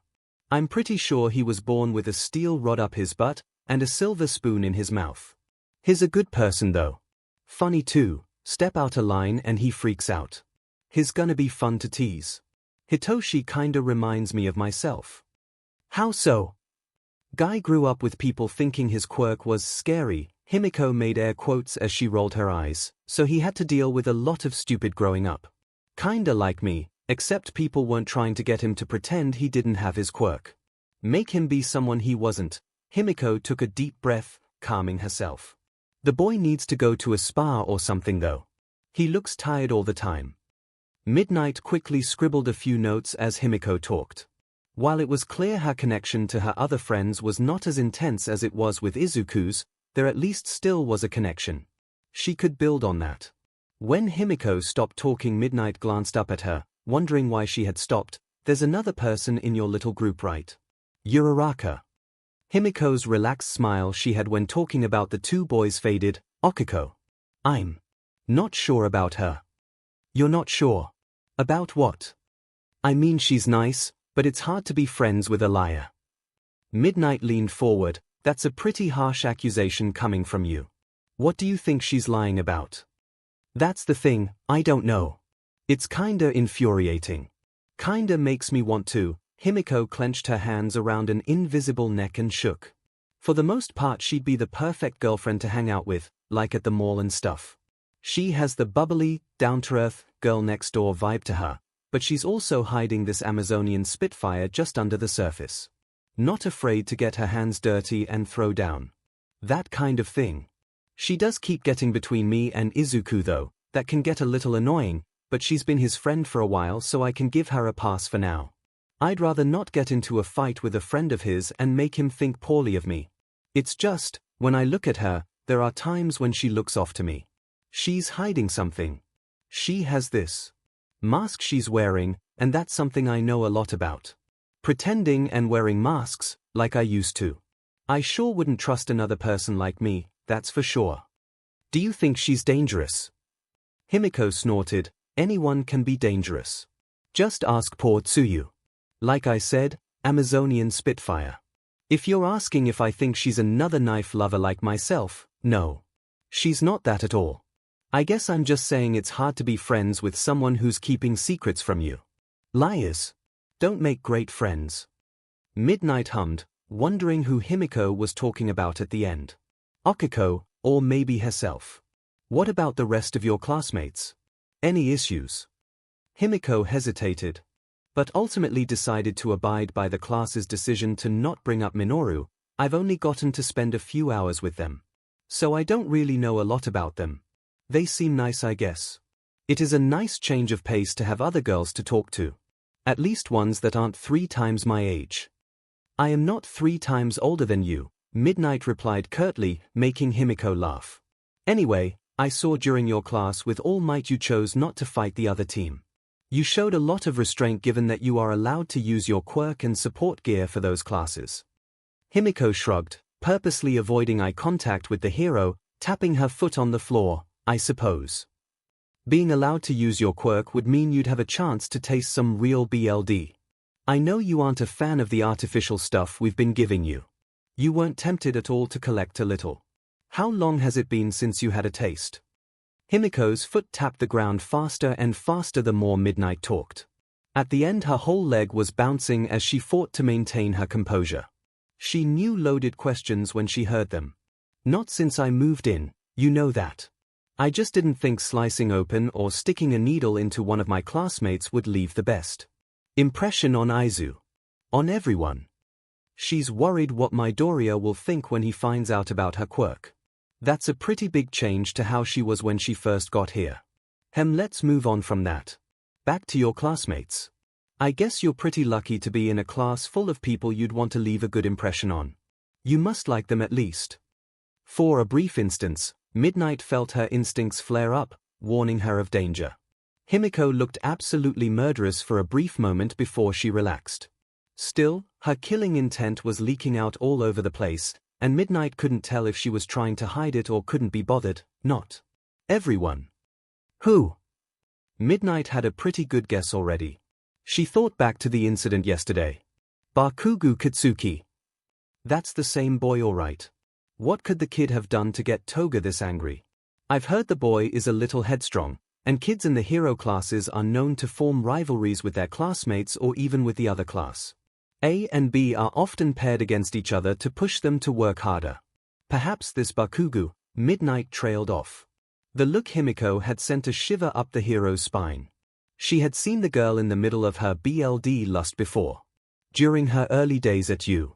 I'm pretty sure he was born with a steel rod up his butt and a silver spoon in his mouth. He's a good person though. Funny too, step out a line and he freaks out. He's gonna be fun to tease. Hitoshi kinda reminds me of myself. How so? Guy grew up with people thinking his quirk was scary. Himiko made air quotes as she rolled her eyes, so he had to deal with a lot of stupid growing up. Kinda like me, except people weren't trying to get him to pretend he didn't have his quirk. Make him be someone he wasn't. Himiko took a deep breath, calming herself. The boy needs to go to a spa or something though. He looks tired all the time. Midnight quickly scribbled a few notes as Himiko talked. While it was clear her connection to her other friends was not as intense as it was with Izuku's, there at least still was a connection. She could build on that. When Himiko stopped talking, Midnight glanced up at her, wondering why she had stopped. There's another person in your little group, right? Uraraka. Himiko's relaxed smile she had when talking about the two boys faded. Okiko. I'm not sure about her. You're not sure? About what? I mean, she's nice, but it's hard to be friends with a liar. Midnight leaned forward. That's a pretty harsh accusation coming from you. What do you think she's lying about? That's the thing, I don't know. It's kinda infuriating. Kinda makes me want to. Himiko clenched her hands around an invisible neck and shook. For the most part, she'd be the perfect girlfriend to hang out with, like at the mall and stuff. She has the bubbly, down-to-earth, girl next door vibe to her, but she's also hiding this Amazonian spitfire just under the surface. Not afraid to get her hands dirty and throw down. That kind of thing. She does keep getting between me and Izuku though. That can get a little annoying, but she's been his friend for a while, so I can give her a pass for now. I'd rather not get into a fight with a friend of his and make him think poorly of me. It's just, when I look at her, there are times when she looks off to me. She's hiding something. She has this mask she's wearing, and that's something I know a lot about. Pretending and wearing masks, like I used to. I sure wouldn't trust another person like me, that's for sure. Do you think she's dangerous? 𝐼𝐻𝐼 snorted, anyone can be dangerous. Just ask poor Tsuyu. Like I said, Amazonian Spitfire. If you're asking if I think she's another knife lover like myself, no. She's not that at all. I guess I'm just saying it's hard to be friends with someone who's keeping secrets from you. Liars don't make great friends. Midnight hummed, wondering who 𝐼𝐻𝐼 was talking about at the end. Akiko, or maybe herself. What about the rest of your classmates? Any issues? 𝐼𝐻𝐼 hesitated, but ultimately decided to abide by the class's decision to not bring up Minoru. I've only gotten to spend a few hours with them, so I don't really know a lot about them. They seem nice, I guess. It is a nice change of pace to have other girls to talk to. At least ones that aren't 3 times my age. I am not 3 times older than you, Midnight replied curtly, making 𝐼𝐻𝐼 laugh. Anyway, I saw during your class with All Might you chose not to fight the other team. You showed a lot of restraint given that you are allowed to use your quirk and support gear for those classes. 𝐼𝐻𝐼 shrugged, purposely avoiding eye contact with the hero, tapping her foot on the floor. I suppose being allowed to use your quirk would mean you'd have a chance to taste some real BLD. I know you aren't a fan of the artificial stuff we've been giving you. You weren't tempted at all to collect a little. How long has it been since you had a taste? 𝐼𝐻𝐼's foot tapped the ground faster and faster the more Midnight talked. At the end her whole leg was bouncing as she fought to maintain her composure. She knew loaded questions when she heard them. Not since I moved in, you know that. I just didn't think slicing open or sticking a needle into one of my classmates would leave the best impression on Aizu. On everyone. She's worried what Midoriya will think when he finds out about her quirk. That's a pretty big change to how she was when she first got here. Let's move on from that. Back to your classmates. I guess you're pretty lucky to be in a class full of people you'd want to leave a good impression on. You must like them at least. For a brief instance, Midnight felt her instincts flare up, warning her of danger. 𝐼𝐻𝐼 looked absolutely murderous for a brief moment before she relaxed. Still, her killing intent was leaking out all over the place, and Midnight couldn't tell if she was trying to hide it or couldn't be bothered. Not everyone. Who? Midnight had a pretty good guess already. She thought back to the incident yesterday. Bakugo Katsuki. That's the same boy, all right. What could the kid have done to get Toga this angry? I've heard the boy is a little headstrong, and kids in the hero classes are known to form rivalries with their classmates or even with the other class. A and B are often paired against each other to push them to work harder. Perhaps this Bakugo. Midnight trailed off. The look 𝐼𝐻𝐼 had sent a shiver up the hero's spine. She had seen the girl in the middle of her BLD lust before. During her early days at UA,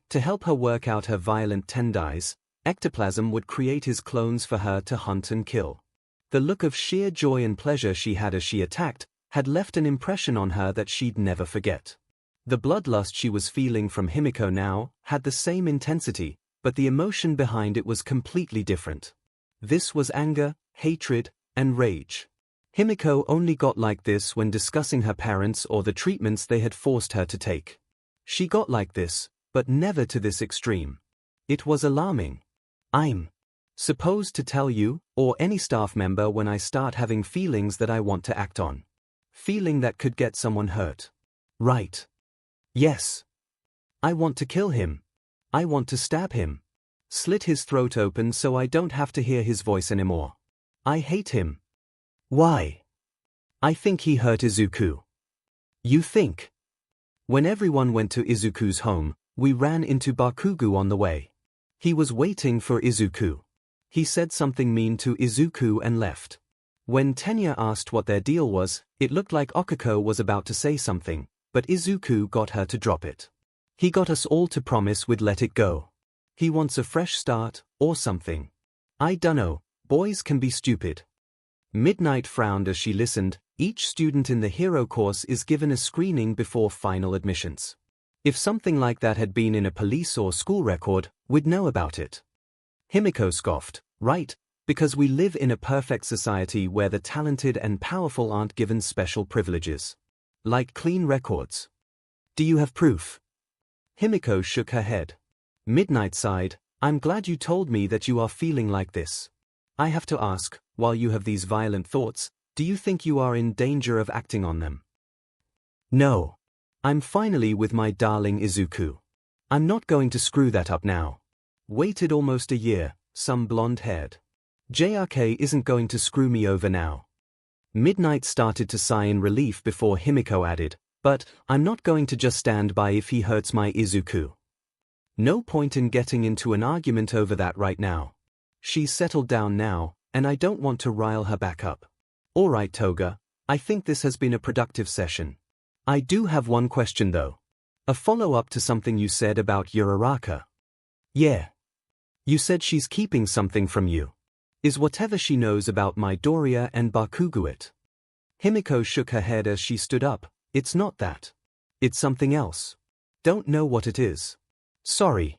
to help her work out her violent tendencies, Ectoplasm would create his clones for her to hunt and kill. The look of sheer joy and pleasure she had as she attacked had left an impression on her that she'd never forget. The bloodlust she was feeling from 𝐼𝐻𝐼 now had the same intensity, but the emotion behind it was completely different. This was anger, hatred, and rage. 𝐼𝐻𝐼 only got like this when discussing her parents or the treatments they had forced her to take. She got like this, but never to this extreme. It was alarming. I'm supposed to tell you, or any staff member, when I start having feelings that I want to act on. Feeling that could get someone hurt. Right. Yes. I want to kill him. I want to stab him. Slit his throat open so I don't have to hear his voice anymore. I hate him. Why? I think he hurt Izuku. You think? When everyone went to Izuku's home, we ran into Bakugo on the way. He was waiting for Izuku. He said something mean to Izuku and left. When Tenya asked what their deal was, it looked like Akiko was about to say something, but Izuku got her to drop it. He got us all to promise we'd let it go. He wants a fresh start, or something. I dunno, boys can be stupid. Midnight frowned as she listened. Each student in the hero course is given a screening before final admissions. If something like that had been in a police or school record, we'd know about it. 𝐼𝐻𝐼 scoffed, right, because we live in a perfect society where the talented and powerful aren't given special privileges. Like clean records. Do you have proof? 𝐼𝐻𝐼 shook her head. Midnight sighed. I'm glad you told me that you are feeling like this. I have to ask, while you have these violent thoughts, do you think you are in danger of acting on them? No. I'm finally with my darling Izuku. I'm not going to screw that up now. Waited almost a year, some blonde-haired. JRK isn't going to screw me over now. Midnight started to sigh in relief before Himiko added, but I'm not going to just stand by if he hurts my Izuku. No point in getting into an argument over that right now. She's settled down now, and I don't want to rile her back up. Alright Toga, I think this has been a productive session. I do have one question though. A follow-up to something you said about Uraraka. Yeah. You said she's keeping something from you. Is whatever she knows about Midoriya and Bakugo? Himiko shook her head as she stood up. It's not that. It's something else. Don't know what it is. Sorry.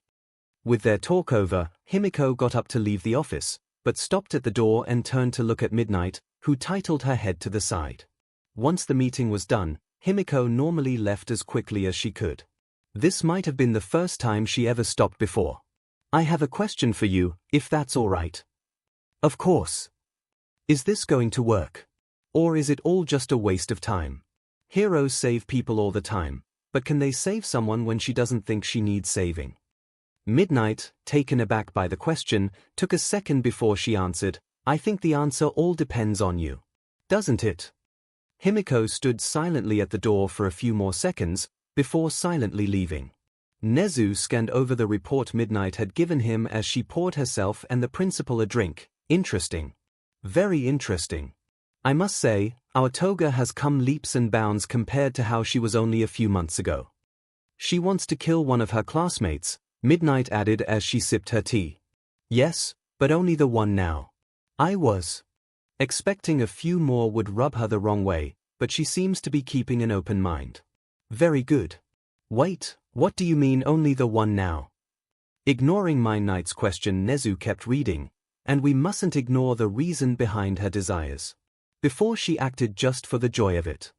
With their talk over, Himiko got up to leave the office, but stopped at the door and turned to look at Midnight, who titled her head to the side. Once the meeting was done, Himiko normally left as quickly as she could. This might have been the first time she ever stopped before. I have a question for you, if that's all right. Of course. Is this going to work? Or is it all just a waste of time? Heroes save people all the time, but can they save someone when she doesn't think she needs saving? Midnight, taken aback by the question, took a second before she answered, I think the answer all depends on you. Doesn't it? Himiko stood silently at the door for a few more seconds, before silently leaving. Nezu scanned over the report Midnight had given him as she poured herself and the principal a drink. Interesting. Very interesting. I must say, our Toga has come leaps and bounds compared to how she was only a few months ago. She wants to kill one of her classmates, Midnight added as she sipped her tea. Yes, but only the one now. I was expecting a few more would rub her the wrong way, but she seems to be keeping an open mind. Very good. Wait, what do you mean only the one now? Ignoring Midnight's question, Nezu kept reading, and we mustn't ignore the reason behind her desires. Before she acted just for the joy of it.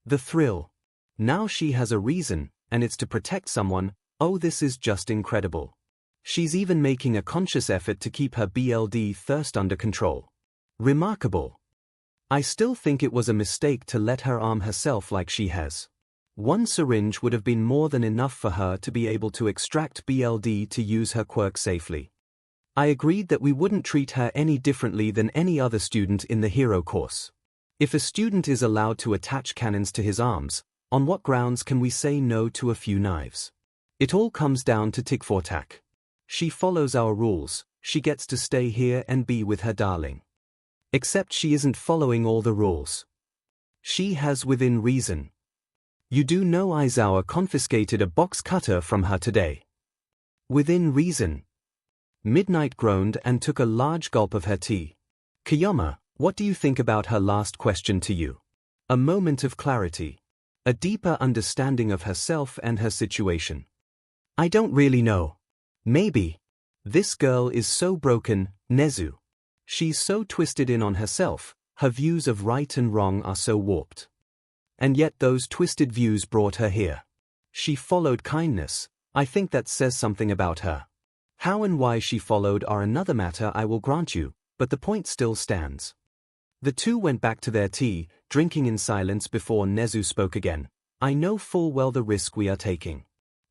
The thrill. Now she has a reason, and it's to protect someone. Oh, this is just incredible. She's even making a conscious effort to keep her BLD thirst under control. Remarkable. I still think it was a mistake to let her arm herself like she has. One syringe would have been more than enough for her to be able to extract BLD to use her quirk safely. I agreed that we wouldn't treat her any differently than any other student in the hero course. If a student is allowed to attach cannons to his arms, on what grounds can we say no to a few knives? It all comes down to tic for tac. She follows our rules, she gets to stay here and be with her darling. Except she isn't following all the rules. She has within reason. You do know Aizawa confiscated a box cutter from her today. Within reason. Midnight groaned and took a large gulp of her tea. Kiyama, what do you think about her last question to you? A moment of clarity. A deeper understanding of herself and her situation. I don't really know. Maybe. This girl is so broken, Nezu. She's so twisted in on herself, her views of right and wrong are so warped. And yet those twisted views brought her here. She followed kindness. I think that says something about her. How and why she followed are another matter, I will grant you, but the point still stands. The two went back to their tea, drinking in silence before Nezu spoke again. I know full well the risk we are taking.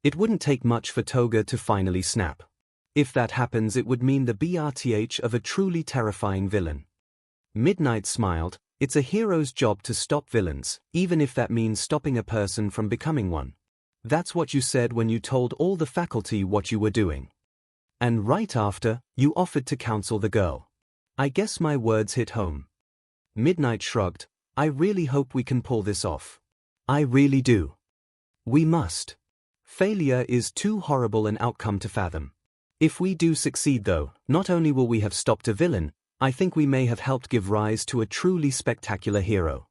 It wouldn't take much for Toga to finally snap. If that happens, it would mean the birth of a truly terrifying villain. Midnight smiled. It's a hero's job to stop villains, even if that means stopping a person from becoming one. That's what you said when you told all the faculty what you were doing. And right after, you offered to counsel the girl. I guess my words hit home. Midnight shrugged. I really hope we can pull this off. I really do. We must. Failure is too horrible an outcome to fathom. If we do succeed though, not only will we have stopped a villain, I think we may have helped give rise to a truly spectacular hero.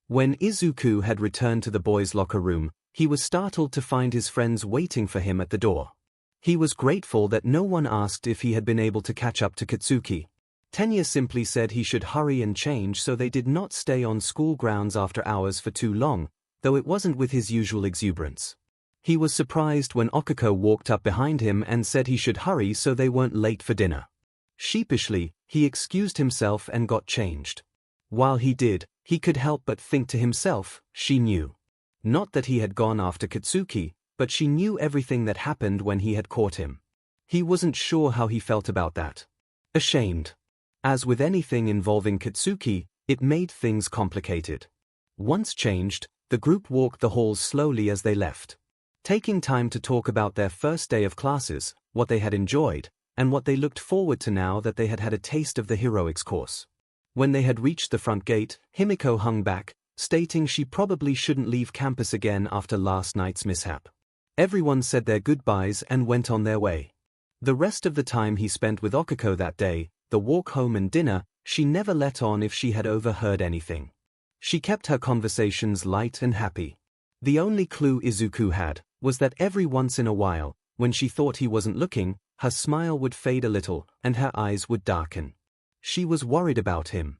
When Izuku had returned to the boys' locker room, he was startled to find his friends waiting for him at the door. He was grateful that no one asked if he had been able to catch up to Katsuki. Tenya simply said he should hurry and change, so they did not stay on school grounds after hours for too long, though it wasn't with his usual exuberance. He was surprised when 𝐒𝐭𝐻𝐲 walked up behind him and said he should hurry so they weren't late for dinner. Sheepishly, he excused himself and got changed. While he did, he could help but think to himself, she knew. Not that he had gone after Katsuki, but she knew everything that happened when he had caught him. He wasn't sure how he felt about that. Ashamed. As with anything involving Katsuki, it made things complicated. Once changed, the group walked the halls slowly as they left, taking time to talk about their first day of classes, what they had enjoyed, and what they looked forward to now that they had had a taste of the heroics course. When they had reached the front gate, Himiko hung back, stating she probably shouldn't leave campus again after last night's mishap. Everyone said their goodbyes and went on their way. The rest of the time he spent with 𝐒𝐿𝐵 that day, the walk home and dinner, she never let on if she had overheard anything. She kept her conversations light and happy. The only clue Izuku had was that every once in a while, when she thought he wasn't looking, her smile would fade a little and her eyes would darken. She was worried about him.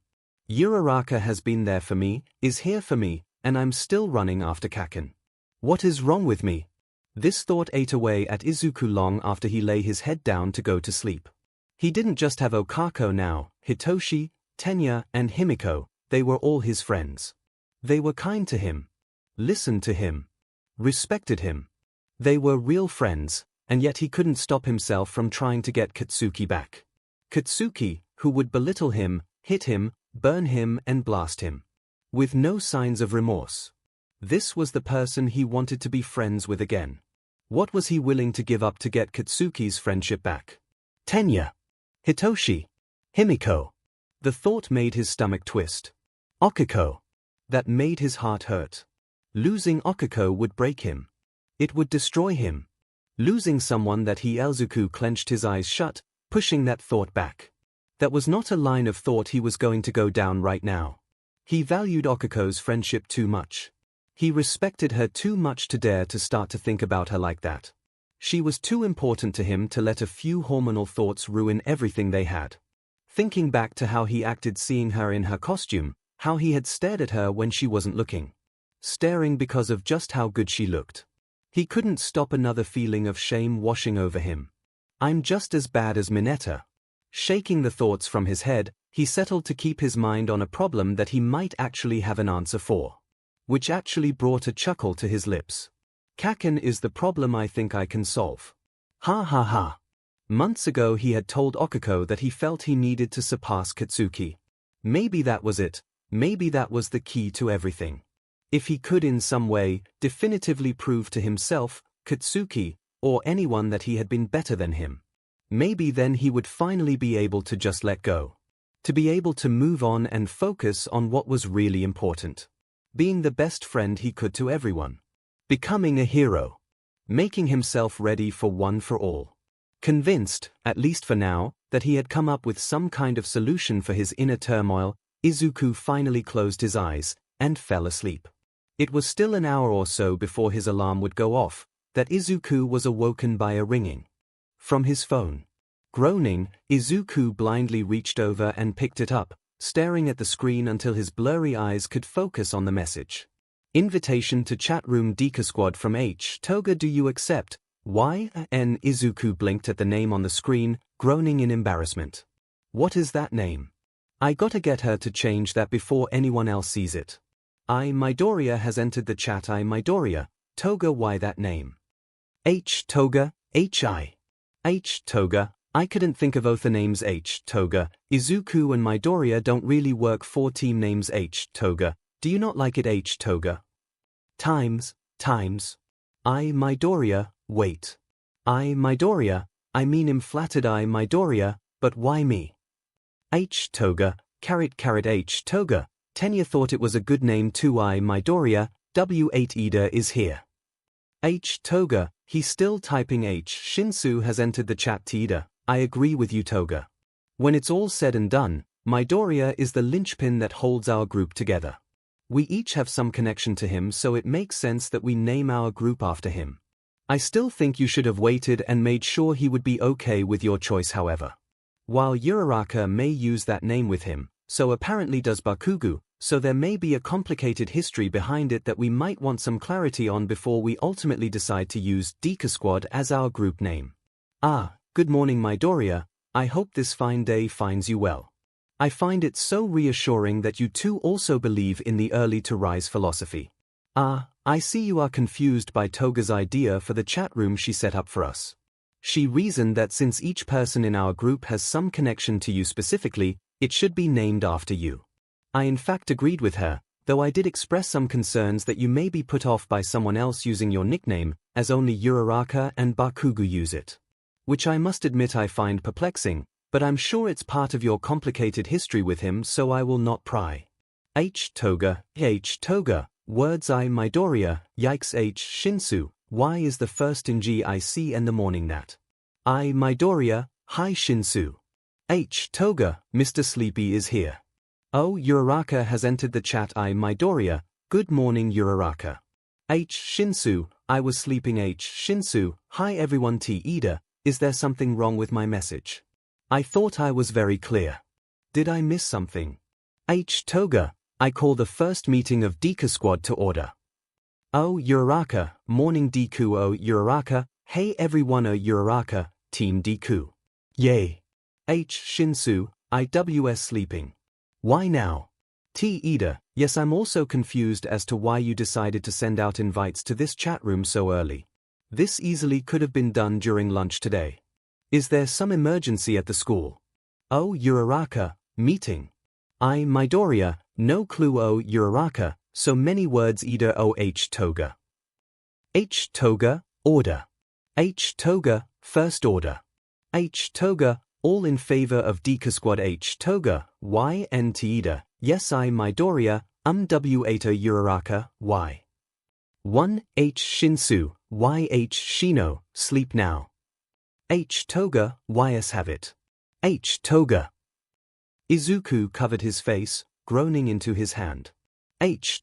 Uraraka has been there for me, is here for me, and I'm still running after Kaken. What is wrong with me? This thought ate away at Izuku long after he lay his head down to go to sleep. He didn't just have Okako now, Hitoshi, Tenya, and Himiko, they were all his friends. They were kind to him, listened to him, respected him. They were real friends, and yet he couldn't stop himself from trying to get Katsuki back. Katsuki, who would belittle him, hit him, burn him and blast him. With no signs of remorse. This was the person he wanted to be friends with again. What was he willing to give up to get Katsuki's friendship back? Tenya, Hitoshi, Himiko. The thought made his stomach twist. 𝐒𝐿𝐵. That made his heart hurt. Losing 𝐒𝐿𝐵 would break him. It would destroy him. Losing someone that he Izuku clenched his eyes shut, pushing that thought back. That was not a line of thought he was going to go down right now. He valued 𝐒𝐿𝐵's friendship too much. He respected her too much to dare to start to think about her like that. She was too important to him to let a few hormonal thoughts ruin everything they had. Thinking back to how he acted seeing her in her costume, how he had stared at her when she wasn't looking. Staring because of just how good she looked. He couldn't stop another feeling of shame washing over him. I'm just as bad as Mineta. Shaking the thoughts from his head, he settled to keep his mind on a problem that he might actually have an answer for. Which actually brought a chuckle to his lips. Kaken is the problem I think I can solve. Ha ha ha. Months ago he had told 𝐒𝐿𝐵 that he felt he needed to surpass Katsuki. Maybe that was it, maybe that was the key to everything. If he could in some way, definitively prove to himself, Katsuki, or anyone that he had been better than him. Maybe then he would finally be able to just let go. To be able to move on and focus on what was really important. Being the best friend he could to everyone. Becoming a hero. Making himself ready for one for all. Convinced, at least for now, that he had come up with some kind of solution for his inner turmoil, Izuku finally closed his eyes and fell asleep. It was still an hour or so before his alarm would go off, that Izuku was awoken by a ringing. From his phone. Groaning, Izuku blindly reached over and picked it up, staring at the screen until his blurry eyes could focus on the message. Invitation to chat room Deku Squad from 𝐻𝐿𝐵, do you accept? YN. Izuku blinked at the name on the screen, groaning in embarrassment. What is that name? I gotta get her to change that before anyone else sees it. Midoriya has entered the chat. Midoriya, Toga. Why that name? Toga, Toga. I couldn't think of other names. Toga. Izuku and Midoriya don't really work for team names. Toga. Do you not like it? Toga. Times. Midoriya, wait. Midoriya, I mean I'm flattered. Midoriya, but why me? Toga, Toga. Tenya thought it was a good name too. Midoriya, W8 is here. Toga, he's still typing. Shinsu has entered the chat. Ida, I agree with you. Toga. When it's all said and done, Midoriya is the linchpin that holds our group together. We each have some connection to him, so it makes sense that we name our group after him. I still think you should have waited and made sure he would be okay with your choice. However, while Uraraka may use that name with him, so apparently does Bakugo, so there may be a complicated history behind it that we might want some clarity on before we ultimately decide to use Deku Squad as our group name. Good morning Midoriya, I hope this fine day finds you well. I find it so reassuring that you too also believe in the early to rise philosophy. I see you are confused by Toga's idea for the chat room she set up for us. She reasoned that since each person in our group has some connection to you specifically, it should be named after you. I in fact agreed with her, though I did express some concerns that you may be put off by someone else using your nickname, as only Uraraka and Bakugo use it. Which I must admit I find perplexing, but I'm sure it's part of your complicated history with him, so I will not pry. Toga, words I Midoriya, yikes Shinsu, Y is the first in GIC and the morning that. I Midoriya, hi Shinsu. Toga, Mr. Sleepy is here. Oh, Uraraka has entered the chat. I Midoriya, good morning Uraraka. Shinsu, I was sleeping. Shinsu, hi everyone. Ida, is there something wrong with my message? I thought I was very clear. Did I miss something? Toga, I call the first meeting of Deku Squad to order. Oh Uraraka, morning Deku. Oh Uraraka, hey everyone. Oh Uraraka, Team Deku. Yay. Shinsu, IWS sleeping. Why now? Ida, yes, I'm also confused as to why you decided to send out invites to this chat room so early. This easily could have been done during lunch today. Is there some emergency at the school? Oh Uraraka, meeting. I Midoriya, no clue. Oh Uraraka, so many words. Ida. Oh Toga. Toga, order. Toga, first order. Toga, all in favor of Deku Squad. Toga, Y and Ida, yes. I Midoriya, W8 Uraraka, Y. 1 Shinsu, Y Shino, sleep now. Toga, YS have it. Toga. Izuku covered his face, groaning into his hand.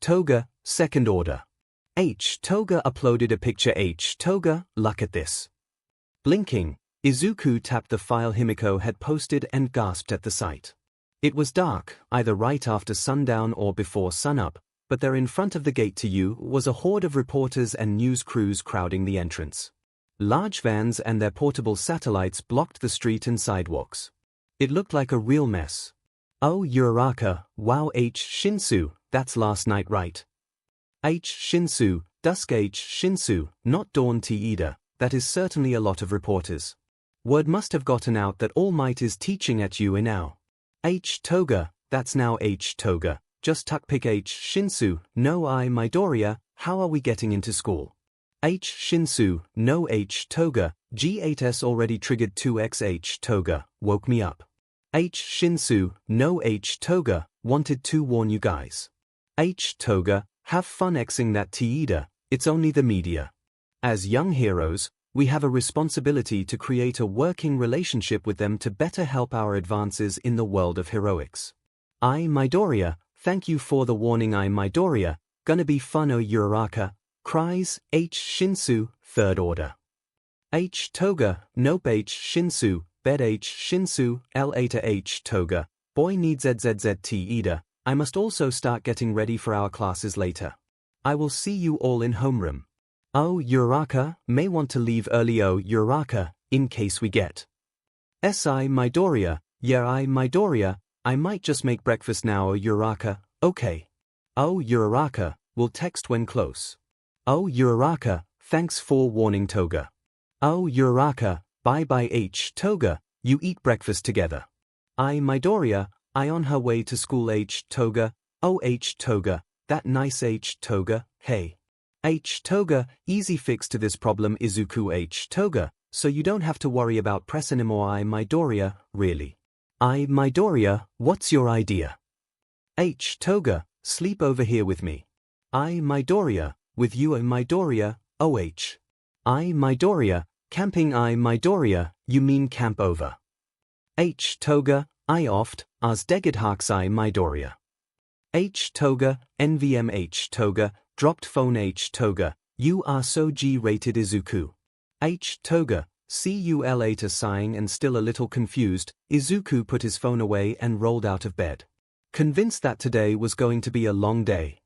Toga, second order. Toga uploaded a picture. Toga, look at this. Blinking, Izuku tapped the file Himiko had posted and gasped at the sight. It was dark, either right after sundown or before sunup, but there in front of the gate to you was a horde of reporters and news crews crowding the entrance. Large vans and their portable satellites blocked the street and sidewalks. It looked like a real mess. Oh Uraraka, wow. Shinsu, that's last night right? Shinsu, dusk. Shinsu, not dawn. Ida, that is certainly a lot of reporters. Word must have gotten out that All Might is teaching at you now. Toga, that's now. Toga, just tuck pick. Shinsu, no. I Midoriya, how are we getting into school? Shinsu, no. Toga, G8S already triggered 2x. Toga, woke me up. Shinsu, no. Toga, wanted to warn you guys. Toga, have fun Xing that. Ida, it's only the media. As young heroes, we have a responsibility to create a working relationship with them to better help our advances in the world of heroics. I Midoriya, thank you for the warning. I Midoriya, gonna be fun. Oh Uraraka, cries. Shinsu, third order. Toga, nope. Shinsu, bed. Shinsu, L8 Toga, boy needs ZZZ. Ida, I must also start getting ready for our classes later. I will see you all in homeroom. Oh Uraraka, may want to leave early. Oh Uraraka, in case we get. I Midoriya, yeah. I Midoriya, I might just make breakfast now. Oh Uraraka, okay. Oh Uraraka, we'll text when close. Oh Uraraka, thanks for warning. Toga. Oh Uraraka, bye bye. Toga, you eat breakfast together. I Midoriya, I on her way to school. Toga, oh Toga, that nice. Toga, hey. Toga, easy fix to this problem. Izuku. Toga, so you don't have to worry about press anymore. I Midoriya, really. I Midoriya, what's your idea? Toga, sleep over here with me. I Midoriya, with you. Midoriya, I Midoriya, camping. I Midoriya, you mean camp over. Toga, I oft, as degedharks. I Midoriya. Toga, NVM. Toga, dropped phone. Toga, you are so G-rated. Izuku. Toga, see you later. Sighing and still a little confused, Izuku put his phone away and rolled out of bed. convinced that today was going to be a long day.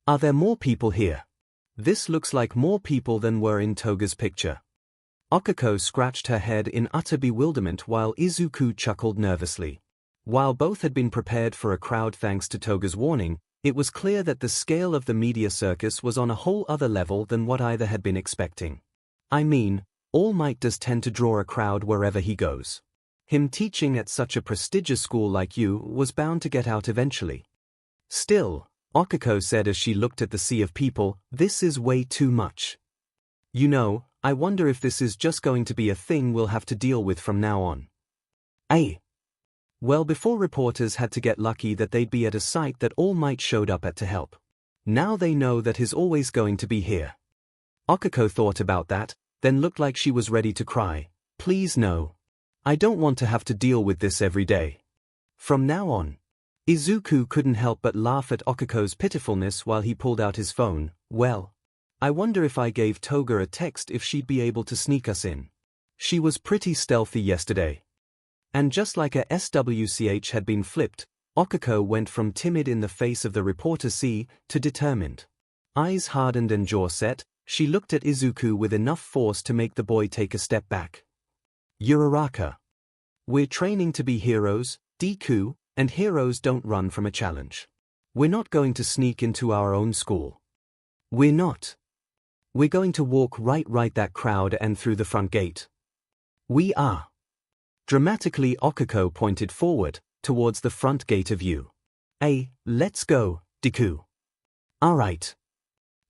Are there more people here? This looks like more people than were in Toga's picture. 𝐒𝐭𝐻𝐲 scratched her head in utter bewilderment while Izuku chuckled nervously. While both had been prepared for a crowd thanks to Toga's warning, it was clear that the scale of the media circus was on a whole other level than what either had been expecting. I mean, All Might does tend to draw a crowd wherever he goes. Him teaching at such a prestigious school like you was bound to get out eventually. Still, 𝐒𝐭𝐻𝐲 said as she looked at the sea of people, this is way too much. You know, I wonder if this is just going to be a thing we'll have to deal with from now on. Well, before reporters had to get lucky that they'd be at a site that All Might showed up at to help. Now they know that he's always going to be here. 𝐒𝐭𝐻𝐲 thought about that, then looked like she was ready to cry. Please no. I don't want to have to deal with this every day. From now on. Izuku couldn't help but laugh at 𝐒𝐭𝐻𝐲's pitifulness while he pulled out his phone. Well, I wonder if I gave Toga a text if she'd be able to sneak us in. She was pretty stealthy yesterday. And just like a SWCH had been flipped, 𝐒𝐭𝐻𝐲 went from timid in the face of the reporter C to determined. Eyes hardened and jaw set, she looked at Izuku with enough force to make the boy take a step back. Uraraka. We're training to be heroes, Deku, and heroes don't run from a challenge. We're not going to sneak into our own school. We're not. We're going to walk right that crowd and through the front gate. We are. Dramatically 𝐒𝐿 pointed forward, towards the front gate of U. Let's go, Deku. Alright.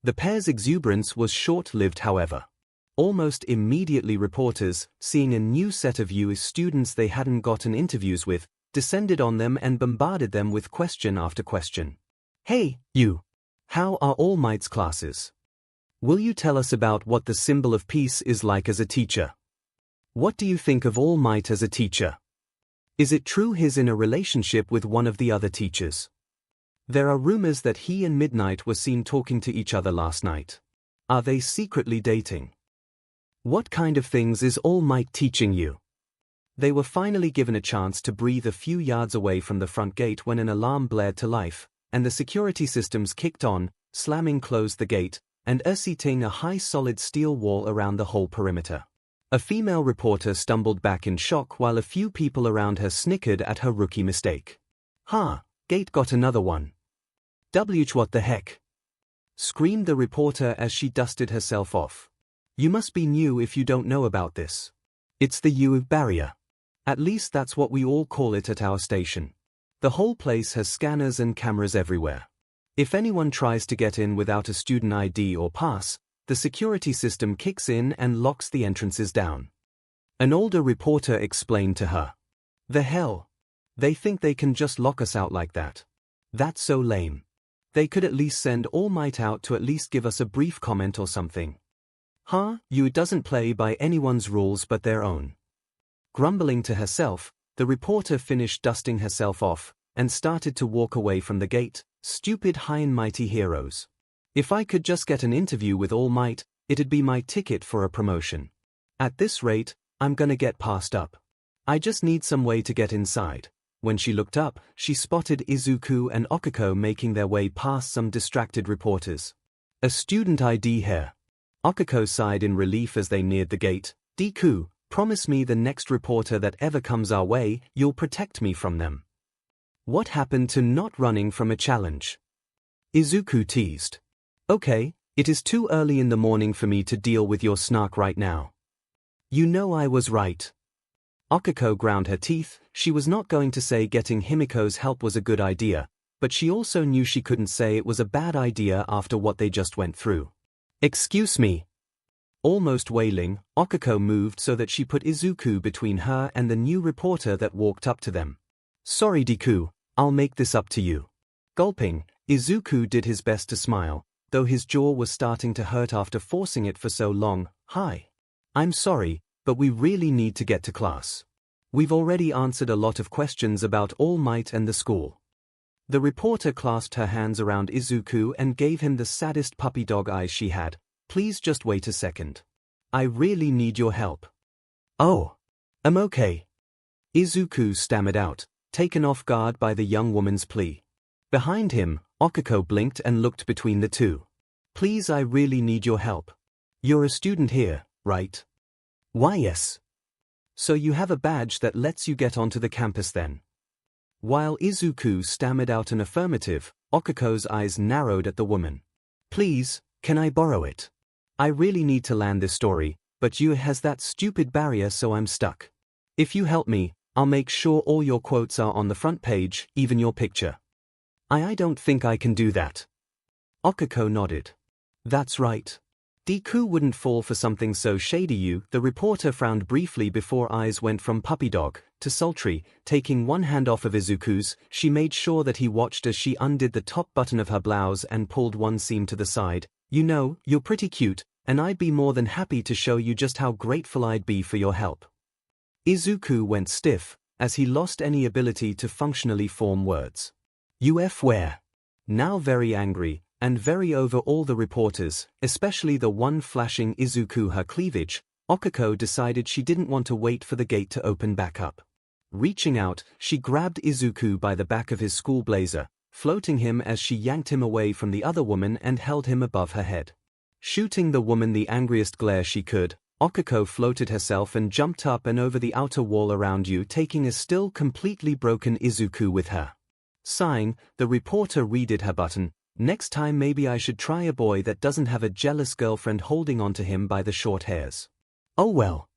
The pair's exuberance was short-lived however. Almost immediately reporters, seeing a new set of U students they hadn't gotten interviews with, descended on them and bombarded them with question after question. Hey, you! How are All Might's classes? Will you tell us about what the symbol of peace is like as a teacher? What do you think of All Might as a teacher? Is it true he's in a relationship with one of the other teachers? There are rumors that he and Midnight were seen talking to each other last night. Are they secretly dating? What kind of things is All Might teaching you? They were finally given a chance to breathe a few yards away from the front gate when an alarm blared to life, and the security systems kicked on, slamming closed the gate, and setting a high solid steel wall around the whole perimeter. A female reporter stumbled back in shock while a few people around her snickered at her rookie mistake. Gate got another one. What the heck? Screamed the reporter as she dusted herself off. You must be new if you don't know about this. It's the U barrier. At least that's what we all call it at our station. The whole place has scanners and cameras everywhere. If anyone tries to get in without a student ID or pass, the security system kicks in and locks the entrances down. An older reporter explained to her. The hell? They think they can just lock us out like that. That's so lame. They could at least send All Might out to at least give us a brief comment or something. You doesn't play by anyone's rules but their own. Grumbling to herself, the reporter finished dusting herself off, and started to walk away from the gate. Stupid high and mighty heroes. If I could just get an interview with All Might, it'd be my ticket for a promotion. At this rate, I'm gonna get passed up. I just need some way to get inside. When she looked up, she spotted Izuku and 𝐒𝐿 making their way past some distracted reporters. A student ID here. 𝐒𝐿 sighed in relief as they neared the gate. Deku, promise me the next reporter that ever comes our way, you'll protect me from them. What happened to not running from a challenge? Izuku teased. Okay, it is too early in the morning for me to deal with your snark right now. You know I was right. 𝐒𝐿 ground her teeth. She was not going to say getting Himiko's help was a good idea, but she also knew she couldn't say it was a bad idea after what they just went through. Excuse me. Almost wailing, 𝐒𝐿 moved so that she put Izuku between her and the new reporter that walked up to them. Sorry Deku, I'll make this up to you. Gulping, Izuku did his best to smile, though his jaw was starting to hurt after forcing it for so long. Hi. I'm sorry, but we really need to get to class. We've already answered a lot of questions about All Might and the school. The reporter clasped her hands around Izuku and gave him the saddest puppy dog eyes she had. Please just wait a second. I really need your help. Oh. I'm okay. Izuku stammered out, taken off guard by the young woman's plea. Behind him, 𝐒𝐿𝐵 blinked and looked between the two. Please, I really need your help. You're a student here, right? Why yes. So you have a badge that lets you get onto the campus then? While Izuku stammered out an affirmative, 𝐒𝐿𝐵's eyes narrowed at the woman. Please, can I borrow it? I really need to land this story, but you has that stupid barrier so I'm stuck. If you help me, I'll make sure all your quotes are on the front page, even your picture. I don't think I can do that. 𝐒𝐿𝐵 nodded. That's right. Deku wouldn't fall for something so shady. The reporter frowned briefly before eyes went from puppy dog to sultry. Taking one hand off of Izuku's, she made sure that he watched as she undid the top button of her blouse and pulled one seam to the side. You know, you're pretty cute, and I'd be more than happy to show you just how grateful I'd be for your help. Izuku went stiff, as he lost any ability to functionally form words. UF where? Now very angry, and very over all the reporters, especially the one flashing Izuku her cleavage, 𝐒𝐿𝐵 decided she didn't want to wait for the gate to open back up. Reaching out, she grabbed Izuku by the back of his school blazer, floating him as she yanked him away from the other woman and held him above her head. Shooting the woman the angriest glare she could, 𝐒𝐿𝐵 floated herself and jumped up and over the outer wall around you, taking a still completely broken Izuku with her. Sighing, the reporter redid her button. Next time maybe I should try a boy that doesn't have a jealous girlfriend holding onto him by the short hairs. Oh well.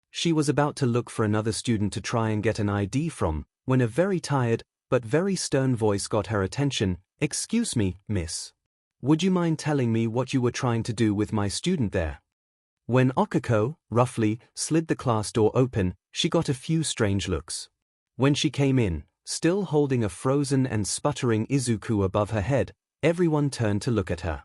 She was about to look for another student to try and get an ID from, when a very tired, but very stern voice got her attention. Excuse me, miss. Would you mind telling me what you were trying to do with my student there? When 𝐒𝐿𝐵, roughly, slid the class door open, she got a few strange looks. When she came in, still holding a frozen and sputtering Izuku above her head, everyone turned to look at her.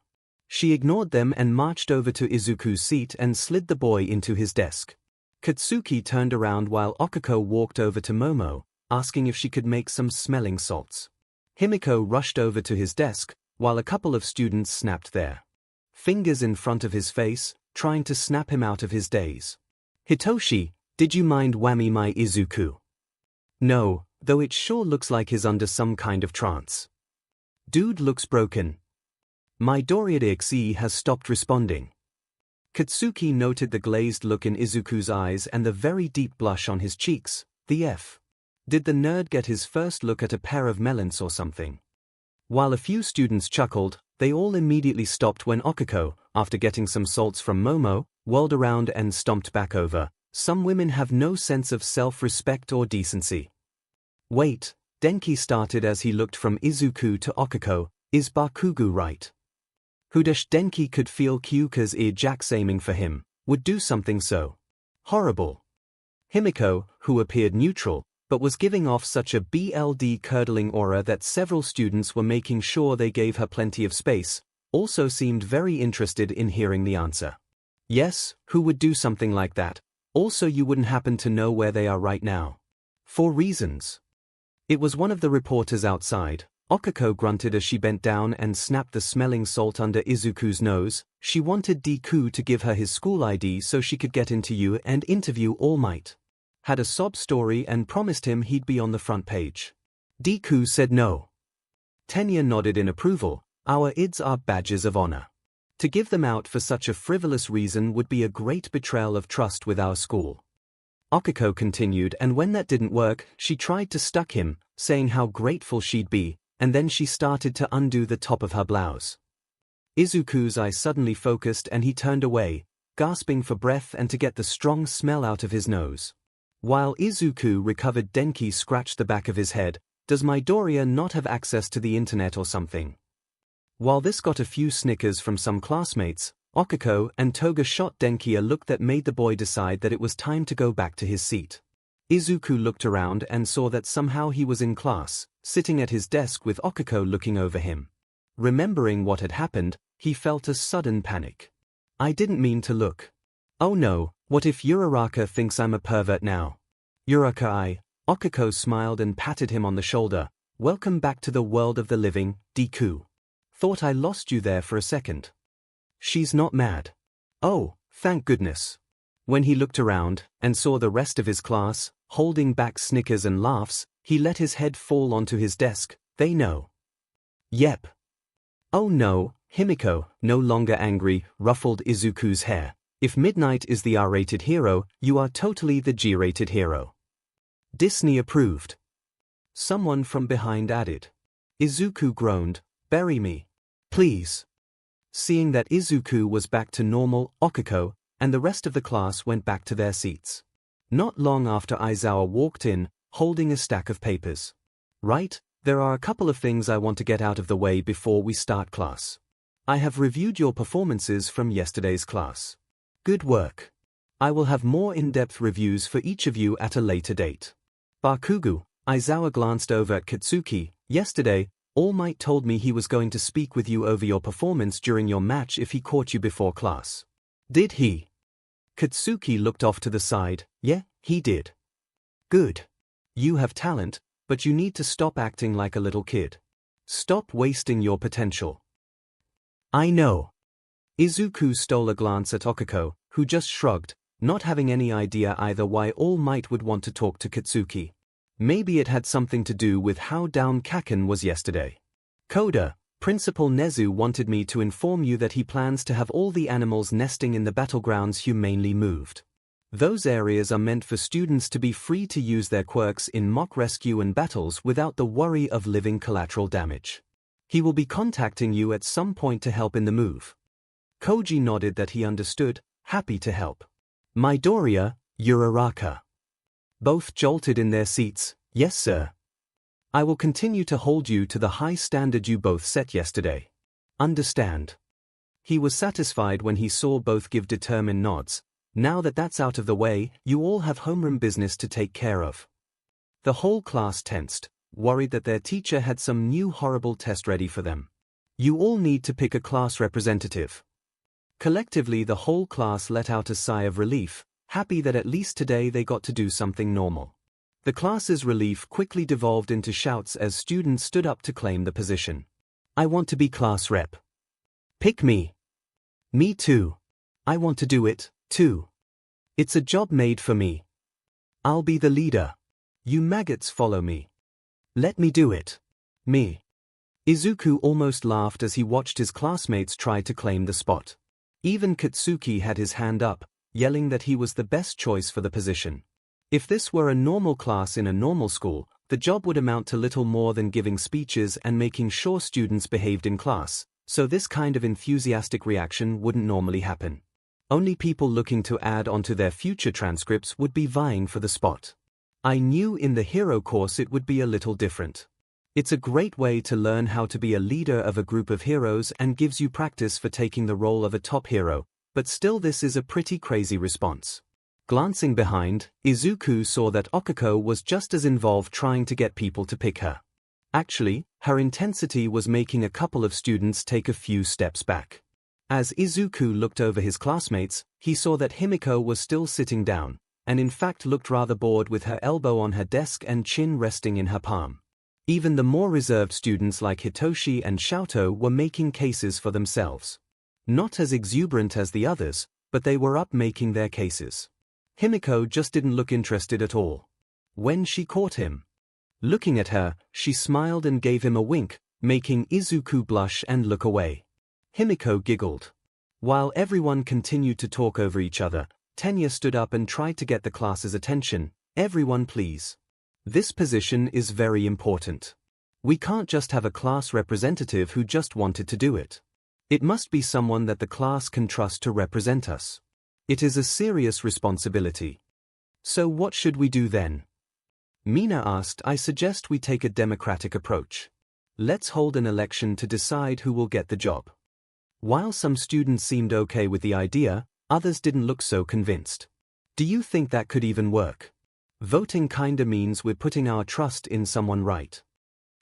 She ignored them and marched over to Izuku's seat and slid the boy into his desk. Katsuki turned around while 𝐒𝐿𝐵 walked over to Momo, asking if she could make some smelling salts. Himiko rushed over to his desk, while a couple of students snapped their fingers in front of his face, trying to snap him out of his daze. Hitoshi, did you mind whammy my Izuku? No, though it sure looks like he's under some kind of trance. Dude looks broken. Myheroacademia has stopped responding. Katsuki noted the glazed look in Izuku's eyes and the very deep blush on his cheeks. The F. Did the nerd get his first look at a pair of melons or something? While a few students chuckled, they all immediately stopped when 𝐒𝐿𝐵, after getting some salts from Momo, whirled around and stomped back over. Some women have no sense of self-respect or decency. Wait, Denki started as he looked from Izuku to 𝐒𝐿𝐵. Is Bakugo right? Whodash Denki could feel Kyuka's ear jacks aiming for him, would do something so horrible. Himiko, who appeared neutral, but was giving off such a blood-curdling aura that several students were making sure they gave her plenty of space, also seemed very interested in hearing the answer. Yes, who would do something like that? Also, you wouldn't happen to know where they are right now. For reasons. It was one of the reporters outside. 𝐒𝐿𝐵 grunted as she bent down and snapped the smelling salt under Izuku's nose. She wanted Deku to give her his school ID so she could get into you and interview All Might. Had a sob story and promised him he'd be on the front page. Deku said no. Tenya nodded in approval. Our IDs are badges of honor. To give them out for such a frivolous reason would be a great betrayal of trust with our school. 𝐒𝐿𝐵 continued, and when that didn't work, she tried to stuck him, saying how grateful she'd be, and then she started to undo the top of her blouse. Izuku's eye suddenly focused and he turned away, gasping for breath and to get the strong smell out of his nose. While Izuku recovered, Denki scratched the back of his head. Does Midoriya not have access to the internet or something? While this got a few snickers from some classmates, 𝐒𝐿𝐵 and Toga shot Denki a look that made the boy decide that it was time to go back to his seat. Izuku looked around and saw that somehow he was in class, sitting at his desk with 𝐒𝐿𝐵 looking over him. Remembering what had happened, he felt a sudden panic. I didn't mean to look. Oh no, what if Uraraka thinks I'm a pervert now? Uraraka, 𝐒𝐿𝐵 smiled and patted him on the shoulder. Welcome back to the world of the living, Deku. Thought I lost you there for a second. She's not mad. Oh, thank goodness. When he looked around and saw the rest of his class, holding back snickers and laughs, he let his head fall onto his desk. They know. Yep. Oh no, Himiko, no longer angry, ruffled Izuku's hair. If Midnight is the R-rated hero, you are totally the G-rated hero. Disney approved. Someone from behind added. Izuku groaned, bury me. Please. Seeing that Izuku was back to normal, Okiko and the rest of the class went back to their seats. Not long after Aizawa walked in, holding a stack of papers. Right, there are a couple of things I want to get out of the way before we start class. I have reviewed your performances from yesterday's class. Good work. I will have more in-depth reviews for each of you at a later date. Bakugo, Aizawa glanced over at Katsuki. Yesterday, All Might told me he was going to speak with you over your performance during your match if he caught you before class. Did he? Katsuki looked off to the side. Yeah, he did. Good. You have talent, but you need to stop acting like a little kid. Stop wasting your potential. I know. Izuku stole a glance at Okiko, who just shrugged, not having any idea either why All Might would want to talk to Katsuki. Maybe it had something to do with how down Kaken was yesterday. Koda, Principal Nezu wanted me to inform you that he plans to have all the animals nesting in the battlegrounds humanely moved. Those areas are meant for students to be free to use their quirks in mock rescue and battles without the worry of living collateral damage. He will be contacting you at some point to help in the move. Koji nodded that he understood, happy to help. Midoriya, Uraraka. Both jolted in their seats. Yes, sir. I will continue to hold you to the high standard you both set yesterday. Understand. He was satisfied when he saw both give determined nods. Now that that's out of the way, you all have homeroom business to take care of. The whole class tensed, worried that their teacher had some new horrible test ready for them. You all need to pick a class representative. Collectively, the whole class let out a sigh of relief, happy that at least today they got to do something normal. The class's relief quickly devolved into shouts as students stood up to claim the position. I want to be class rep. Pick me. Me too. I want to do it, too. It's a job made for me. I'll be the leader. You maggots follow me. Let me do it. Me. Izuku almost laughed as he watched his classmates try to claim the spot. Even Katsuki had his hand up, yelling that he was the best choice for the position. If this were a normal class in a normal school, the job would amount to little more than giving speeches and making sure students behaved in class, so this kind of enthusiastic reaction wouldn't normally happen. Only people looking to add onto their future transcripts would be vying for the spot. I knew in the hero course it would be a little different. It's a great way to learn how to be a leader of a group of heroes and gives you practice for taking the role of a top hero, but still this is a pretty crazy response. Glancing behind, Izuku saw that Okiko was just as involved trying to get people to pick her. Actually, her intensity was making a couple of students take a few steps back. As Izuku looked over his classmates, he saw that Himiko was still sitting down, and in fact looked rather bored with her elbow on her desk and chin resting in her palm. Even the more reserved students like Hitoshi and Shoto were making cases for themselves. Not as exuberant as the others, but they were up making their cases. Himiko just didn't look interested at all. When she caught him looking at her, she smiled and gave him a wink, making Izuku blush and look away. Himiko giggled. While everyone continued to talk over each other, Tenya stood up and tried to get the class's attention. Everyone please. This position is very important. We can't just have a class representative who just wanted to do it. It must be someone that the class can trust to represent us. It is a serious responsibility. So what should we do then? Mina asked. I suggest we take a democratic approach. Let's hold an election to decide who will get the job. While some students seemed okay with the idea, others didn't look so convinced. Do you think that could even work? Voting kinda means we're putting our trust in someone, right?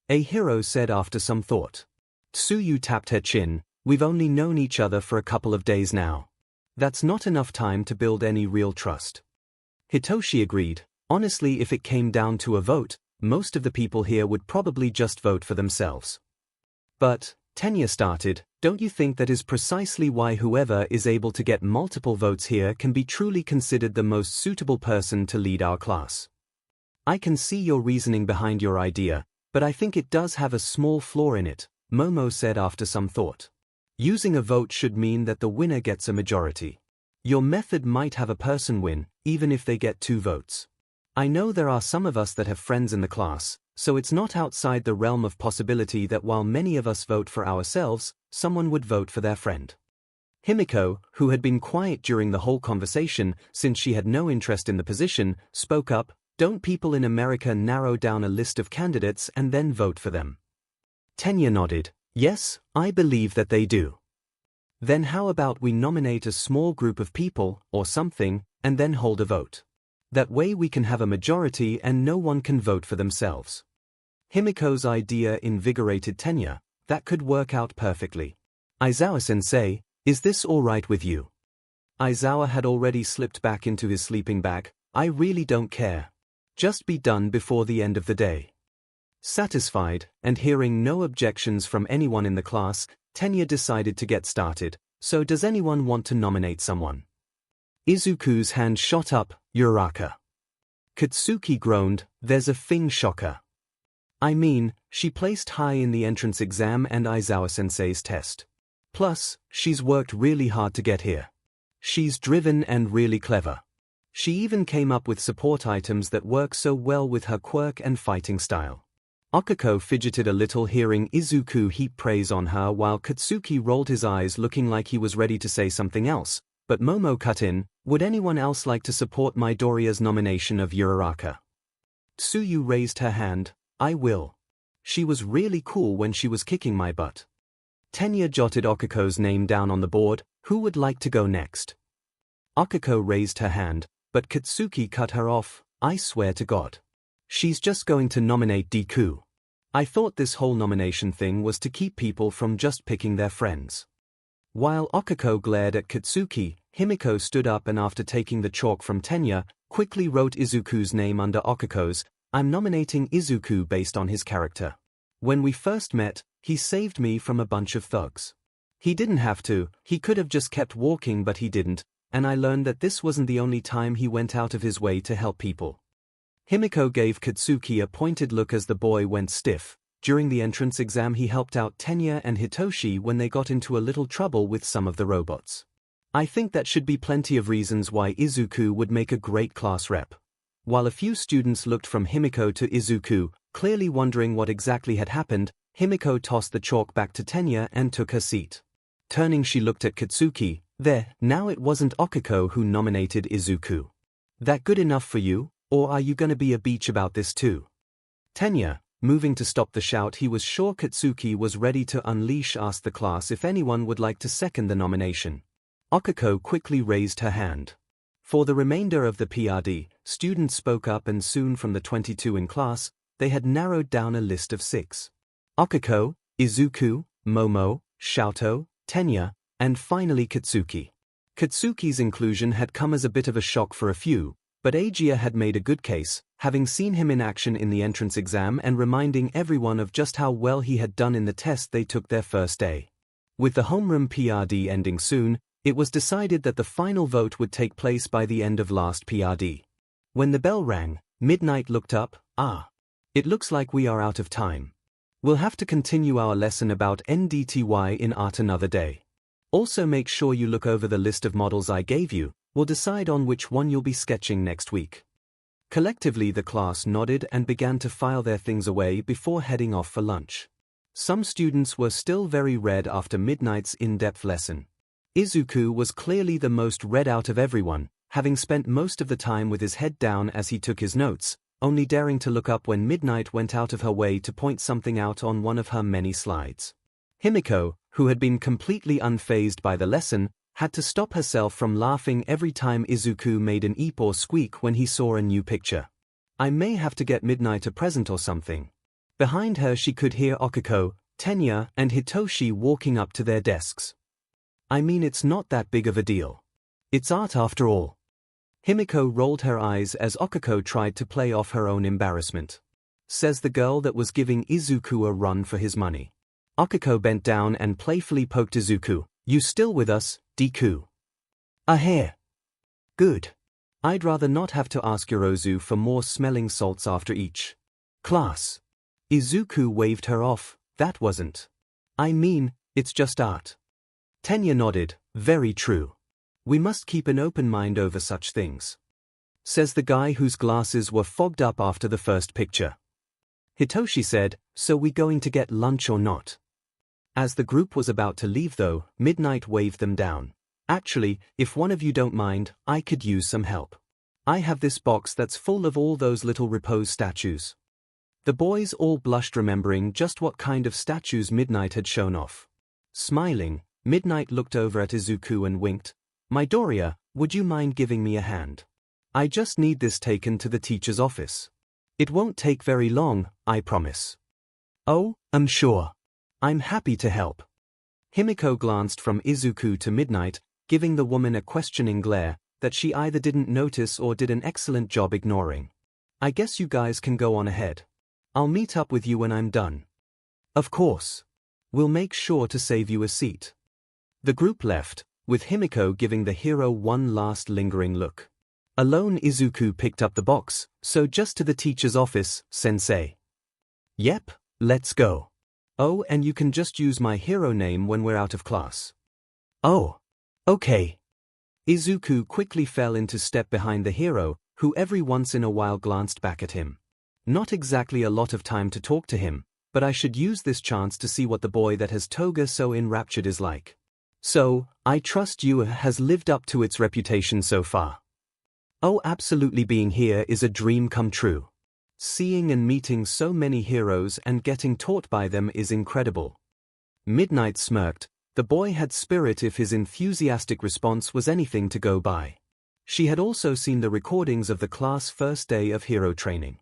A hero said after some thought. Tsuyu tapped her chin. We've only known each other for a couple of days now. That's not enough time to build any real trust. Hitoshi agreed. Honestly, if it came down to a vote, most of the people here would probably just vote for themselves. But, Tenya started, don't you think that is precisely why whoever is able to get multiple votes here can be truly considered the most suitable person to lead our class? I can see your reasoning behind your idea, but I think it does have a small flaw in it. Momo said after some thought. Using a vote should mean that the winner gets a majority. Your method might have a person win, even if they get 2 votes. I know there are some of us that have friends in the class, so it's not outside the realm of possibility that while many of us vote for ourselves, someone would vote for their friend. Himiko, who had been quiet during the whole conversation since she had no interest in the position, spoke up. Don't people in America narrow down a list of candidates and then vote for them? Tenya nodded. Yes, I believe that they do. Then how about we nominate a small group of people, or something, and then hold a vote? That way we can have a majority and no one can vote for themselves. Himiko's idea invigorated Tenya. That could work out perfectly. Aizawa-sensei, is this all right with you? Aizawa had already slipped back into his sleeping bag. I really don't care. Just be done before the end of the day. Satisfied, and hearing no objections from anyone in the class, Tenya decided to get started. So does anyone want to nominate someone? Izuku's hand shot up. Uraraka. Katsuki groaned. There's a thing shocker. I mean, she placed high in the entrance exam and Aizawa-sensei's test. Plus, she's worked really hard to get here. She's driven and really clever. She even came up with support items that work so well with her quirk and fighting style. Okako fidgeted a little hearing Izuku heap praise on her while Katsuki rolled his eyes looking like he was ready to say something else, but Momo cut in. Would anyone else like to support Midoriya's nomination of Uraraka? Tsuyu raised her hand. I will. She was really cool when she was kicking my butt. Tenya jotted Okako's name down on the board. Who would like to go next? Okako raised her hand, but Katsuki cut her off. I swear to God. She's just going to nominate Deku. I thought this whole nomination thing was to keep people from just picking their friends. While Okako glared at Katsuki, Himiko stood up and after taking the chalk from Tenya, quickly wrote Izuku's name under Okako's. I'm nominating Izuku based on his character. When we first met, he saved me from a bunch of thugs. He didn't have to, he could have just kept walking but he didn't, and I learned that this wasn't the only time he went out of his way to help people. Himiko gave Katsuki a pointed look as the boy went stiff. During the entrance exam he helped out Tenya and Hitoshi when they got into a little trouble with some of the robots. I think that should be plenty of reasons why Izuku would make a great class rep. While a few students looked from Himiko to Izuku, clearly wondering what exactly had happened, Himiko tossed the chalk back to Tenya and took her seat. Turning she looked at Katsuki. There, now it wasn't Okako who nominated Izuku. That good enough for you, or are you gonna be a beach about this too? Tenya, moving to stop the shout he was sure Katsuki was ready to unleash, asked the class if anyone would like to second the nomination. Okako quickly raised her hand. For the remainder of the PRD, students spoke up and soon from the 22 in class, they had narrowed down a list of 6. Okako, Izuku, Momo, Shoto, Tenya, and finally Katsuki. Katsuki's inclusion had come as a bit of a shock for a few, but Aegea had made a good case, having seen him in action in the entrance exam and reminding everyone of just how well he had done in the test they took their first day. With the homeroom PRD ending soon, it was decided that the final vote would take place by the end of last PRD. When the bell rang, Midnight looked up. It looks like we are out of time. We'll have to continue our lesson about NDTY in art another day. Also make sure you look over the list of models I gave you. We'll decide on which one you'll be sketching next week. Collectively the class nodded and began to file their things away before heading off for lunch. Some students were still very red after Midnight's in-depth lesson. Izuku was clearly the most read out of everyone, having spent most of the time with his head down as he took his notes, only daring to look up when Midnight went out of her way to point something out on one of her many slides. Himiko, who had been completely unfazed by the lesson, had to stop herself from laughing every time Izuku made an eep or squeak when he saw a new picture. I may have to get Midnight a present or something. Behind her she could hear Okako, Tenya, and Hitoshi walking up to their desks. I mean, it's not that big of a deal. It's art after all. Himiko rolled her eyes as Okako tried to play off her own embarrassment. Says the girl that was giving Izuku a run for his money. Okako bent down and playfully poked Izuku. You still with us, Deku? A hair. Good. I'd rather not have to ask Yorozu for more smelling salts after each class. Izuku waved her off. That wasn't I mean, it's just art. Tenya nodded, very true. We must keep an open mind over such things. Says the guy whose glasses were fogged up after the first picture. Hitoshi said, so we going to get lunch or not? As the group was about to leave though, Midnight waved them down. Actually, if one of you don't mind, I could use some help. I have this box that's full of all those little repose statues. The boys all blushed remembering just what kind of statues Midnight had shown off. Smiling, Midnight looked over at Izuku and winked. Midoriya, would you mind giving me a hand? I just need this taken to the teacher's office. It won't take very long, I promise. Oh, I'm sure. I'm happy to help. Himiko glanced from Izuku to Midnight, giving the woman a questioning glare that she either didn't notice or did an excellent job ignoring. I guess you guys can go on ahead. I'll meet up with you when I'm done. Of course. We'll make sure to save you a seat. The group left, with Himiko giving the hero one last lingering look. Alone Izuku picked up the box, so just to the teacher's office, sensei. Yep, let's go. Oh, and you can just use my hero name when we're out of class. Oh. Okay. Izuku quickly fell into step behind the hero, who every once in a while glanced back at him. Not exactly a lot of time to talk to him, but I should use this chance to see what the boy that has Toga so enraptured is like. So, I trust you has lived up to its reputation so far. Oh, absolutely, being here is a dream come true. Seeing and meeting so many heroes and getting taught by them is incredible. Midnight smirked. The boy had spirit if his enthusiastic response was anything to go by. She had also seen the recordings of the class first day of hero training.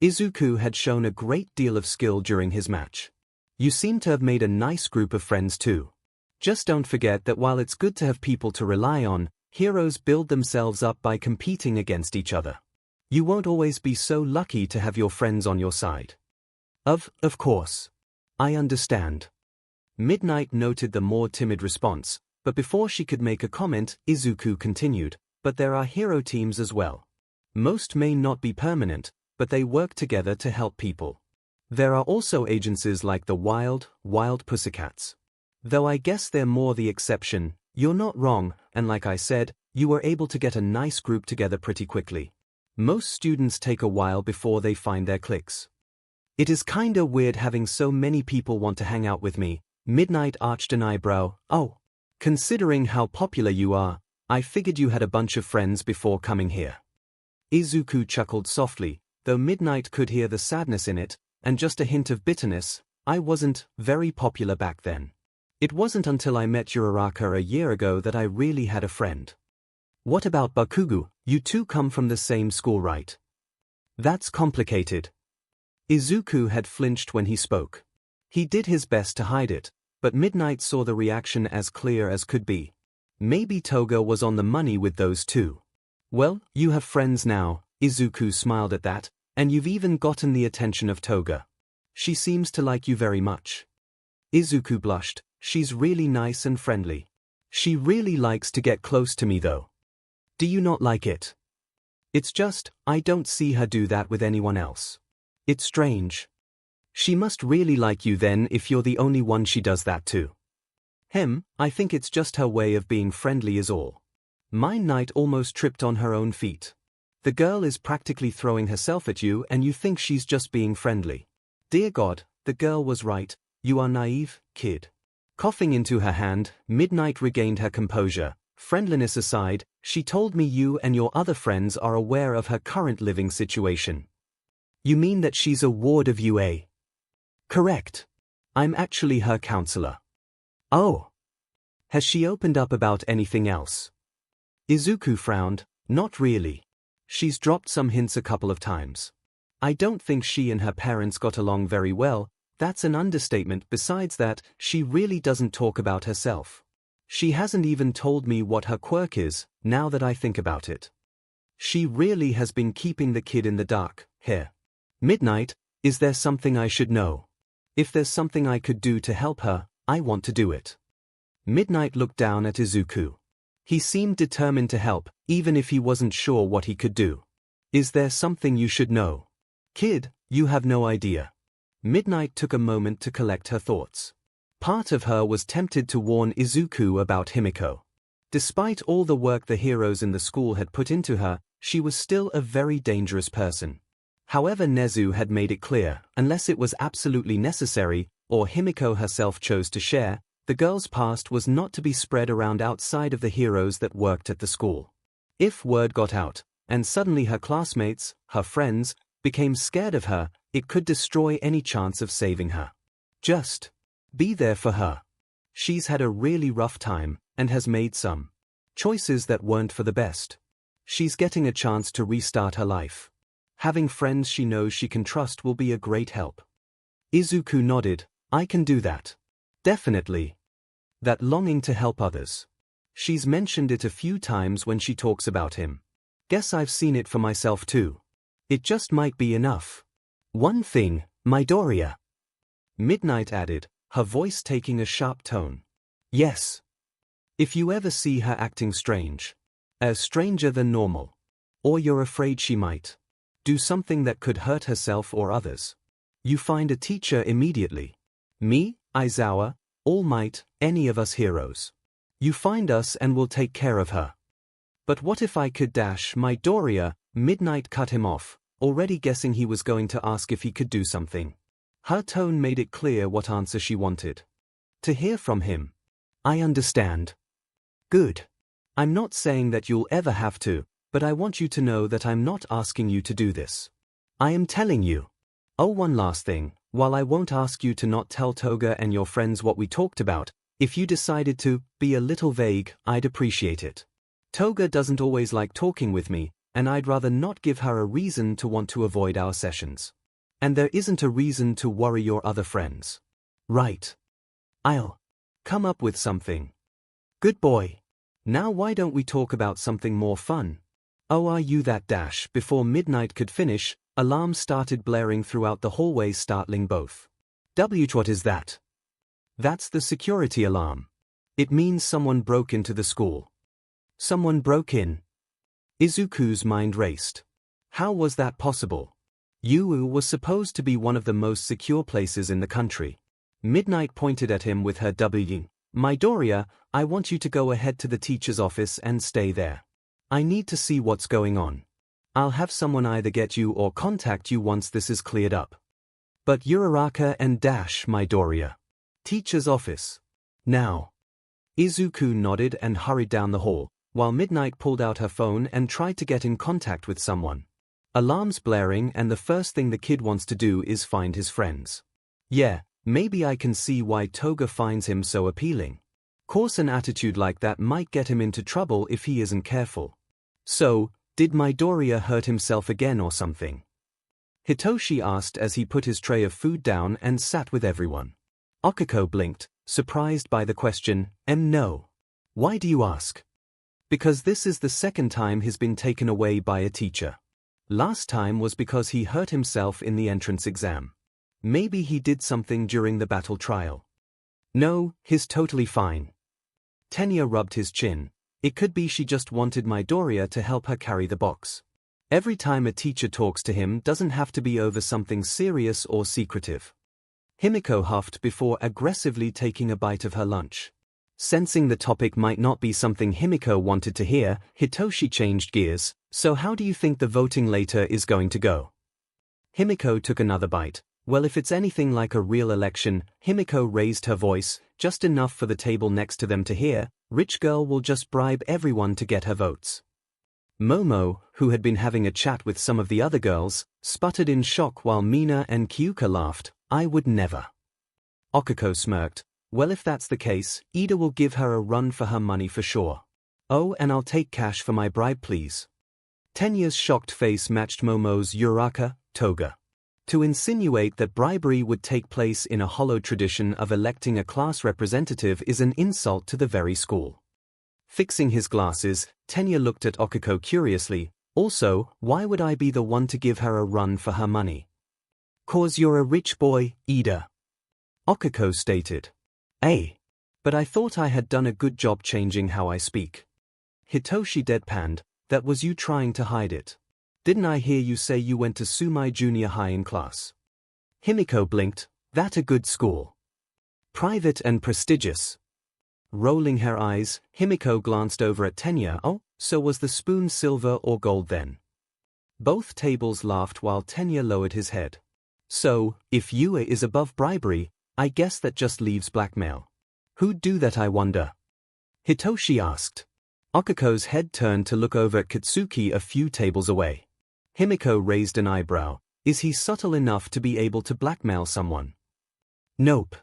Izuku had shown a great deal of skill during his match. You seem to have made a nice group of friends too. Just don't forget that while it's good to have people to rely on, heroes build themselves up by competing against each other. You won't always be so lucky to have your friends on your side. Of course. I understand. Midnight noted the more timid response, but before she could make a comment, Izuku continued, but there are hero teams as well. Most may not be permanent, but they work together to help people. There are also agencies like the Wild Pussycats. Though I guess they're more the exception. You're not wrong, and like I said, you were able to get a nice group together pretty quickly. Most students take a while before they find their cliques. It is kinda weird having so many people want to hang out with me. Midnight arched an eyebrow. Oh. Considering how popular you are, I figured you had a bunch of friends before coming here. Izuku chuckled softly, though Midnight could hear the sadness in it, and just a hint of bitterness. I wasn't very popular back then. It wasn't until I met Uraraka a year ago that I really had a friend. What about Bakugo? You two come from the same school, right? That's complicated. Izuku had flinched when he spoke. He did his best to hide it, but Midnight saw the reaction as clear as could be. Maybe Toga was on the money with those two. Well, you have friends now, Izuku smiled at that, and you've even gotten the attention of Toga. She seems to like you very much. Izuku blushed. She's really nice and friendly. She really likes to get close to me though. Do you not like it? It's just, I don't see her do that with anyone else. It's strange. She must really like you then if you're the only one she does that to. I think it's just her way of being friendly is all. Midnight almost tripped on her own feet. The girl is practically throwing herself at you and you think she's just being friendly. Dear God, the girl was right. You are naive, kid. Coughing into her hand, Midnight regained her composure. Friendliness aside, she told me you and your other friends are aware of her current living situation. You mean that she's a ward of UA? Correct. I'm actually her counselor. Oh. Has she opened up about anything else? Izuku frowned. Not really. She's dropped some hints a couple of times. I don't think she and her parents got along very well. That's an understatement. Besides that, she really doesn't talk about herself. She hasn't even told me what her quirk is, now that I think about it. She really has been keeping the kid in the dark. Here. Midnight, is there something I should know? If there's something I could do to help her, I want to do it. Midnight looked down at Izuku. He seemed determined to help, even if he wasn't sure what he could do. Is there something you should know? Kid, you have no idea. Midnight took a moment to collect her thoughts. Part of her was tempted to warn Izuku about Himiko. Despite all the work the heroes in the school had put into her, she was still a very dangerous person. However, Nezu had made it clear, unless it was absolutely necessary, or Himiko herself chose to share, the girl's past was not to be spread around outside of the heroes that worked at the school. If word got out, and suddenly her classmates, her friends, became scared of her, it could destroy any chance of saving her. Just be there for her. She's had a really rough time, and has made some choices that weren't for the best. She's getting a chance to restart her life. Having friends she knows she can trust will be a great help. Izuku nodded. I can do that. Definitely. That longing to help others. She's mentioned it a few times when she talks about him. Guess I've seen it for myself too. It just might be enough. One thing, Midoriya. Midnight added, her voice taking a sharp tone. Yes. If you ever see her acting strange, stranger than normal, or you're afraid she might do something that could hurt herself or others, you find a teacher immediately. Me, Aizawa, All Might, any of us heroes. You find us and we'll take care of her. But what if I could dash Midoriya? Midnight cut him off, already guessing he was going to ask if he could do something. Her tone made it clear what answer she wanted to hear from him. I understand. Good. I'm not saying that you'll ever have to, but I want you to know that I'm not asking you to do this. I am telling you. Oh, one last thing, while I won't ask you to not tell Toga and your friends what we talked about, if you decided to be a little vague, I'd appreciate it. Toga doesn't always like talking with me, and I'd rather not give her a reason to want to avoid our sessions. And there isn't a reason to worry your other friends. Right. I'll come up with something. Good boy. Now why don't we talk about something more fun? Oh, are you that dash? Before Midnight could finish, alarms started blaring throughout the hallway, startling both. What is that? That's the security alarm. It means someone broke into the school. Someone broke in. Izuku's mind raced. How was that possible? Yu was supposed to be one of the most secure places in the country. Midnight pointed at him with her W. Midoriya, I want you to go ahead to the teacher's office and stay there. I need to see what's going on. I'll have someone either get you or contact you once this is cleared up. But Uraraka and Midoriya. Teacher's office. Now. Izuku nodded and hurried down the hall, while Midnight pulled out her phone and tried to get in contact with someone. Alarms blaring, and the first thing the kid wants to do is find his friends. Yeah, maybe I can see why Toga finds him so appealing. Course an attitude like that might get him into trouble if he isn't careful. So, did Midoriya hurt himself again or something? Hitoshi asked as he put his tray of food down and sat with everyone. Okiko blinked, surprised by the question. No. Why do you ask? Because this is the second time he's been taken away by a teacher. Last time was because he hurt himself in the entrance exam. Maybe he did something during the battle trial. No, he's totally fine. Tenya rubbed his chin. It could be she just wanted Midoriya to help her carry the box. Every time a teacher talks to him doesn't have to be over something serious or secretive. Himiko huffed before aggressively taking a bite of her lunch. Sensing the topic might not be something Himiko wanted to hear, Hitoshi changed gears. So how do you think the voting later is going to go? Himiko took another bite. Well, if it's anything like a real election, Himiko raised her voice, just enough for the table next to them to hear, rich girl will just bribe everyone to get her votes. Momo, who had been having a chat with some of the other girls, sputtered in shock while Mina and Kyuka laughed. I would never. Okiko smirked. Well, if that's the case, Ida will give her a run for her money for sure. Oh, and I'll take cash for my bribe, please. Tenya's shocked face matched Momo's Uraraka, Toga. To insinuate that bribery would take place in a hollow tradition of electing a class representative is an insult to the very school. Fixing his glasses, Tenya looked at Okiko curiously. Also, why would I be the one to give her a run for her money? 'Cause you're a rich boy, Ida. Okiko stated. But I thought I had done a good job changing how I speak. Hitoshi deadpanned. That was you trying to hide it. Didn't I hear you say you went to Sumai Junior High in class? Himiko blinked. That a good school. Private and prestigious. Rolling her eyes, Himiko glanced over at Tenya. Oh, so was the spoon silver or gold then? Both tables laughed while Tenya lowered his head. So, if Yue is above bribery, I guess that just leaves blackmail. Who'd do that, I wonder? Hitoshi asked. Okuko's head turned to look over at Katsuki a few tables away. Himiko raised an eyebrow. Is he subtle enough to be able to blackmail someone? Nope.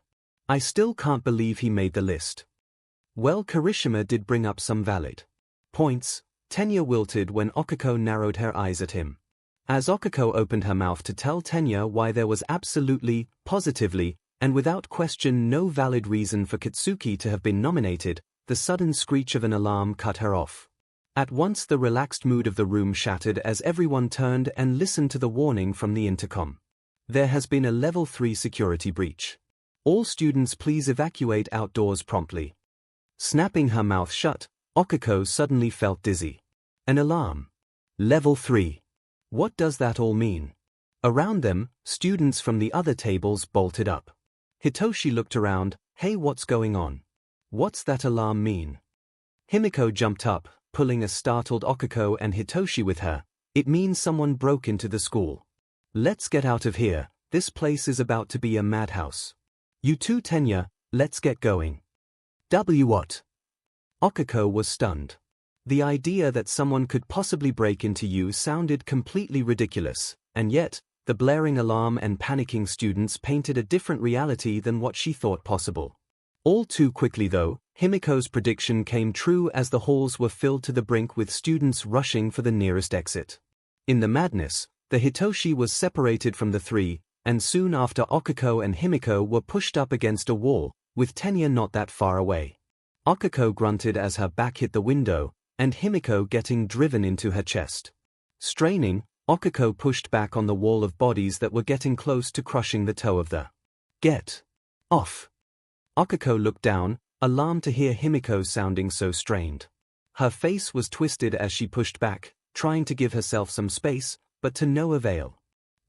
I still can't believe he made the list. Well, Kirishima did bring up some valid points. Tenya wilted when Okuko narrowed her eyes at him. As Okuko opened her mouth to tell Tenya why there was absolutely, positively, and without question no valid reason for Katsuki to have been nominated, the sudden screech of an alarm cut her off. At once the relaxed mood of the room shattered as everyone turned and listened to the warning from the intercom. There has been a level 3 security breach. All students please evacuate outdoors promptly. Snapping her mouth shut, Okuko suddenly felt dizzy. An alarm. Level 3. What does that all mean? Around them, students from the other tables bolted up. Hitoshi looked around. Hey, what's going on? What's that alarm mean? Himiko jumped up, pulling a startled Okuko and Hitoshi with her. It means someone broke into the school. Let's get out of here, this place is about to be a madhouse. You too, Tenya, let's get going. What? Okuko was stunned. The idea that someone could possibly break into you sounded completely ridiculous, and yet, the blaring alarm and panicking students painted a different reality than what she thought possible. All too quickly though, Himiko's prediction came true as the halls were filled to the brink with students rushing for the nearest exit. In the madness, the Hitoshi was separated from the three, and soon after Okuko and Himiko were pushed up against a wall, with Tenya not that far away. Okuko grunted as her back hit the window, and Himiko getting driven into her chest. Straining, Okuko pushed back on the wall of bodies that were getting close to crushing the toe of the get off. Okuko looked down, alarmed to hear Himiko sounding so strained. Her face was twisted as she pushed back, trying to give herself some space, but to no avail.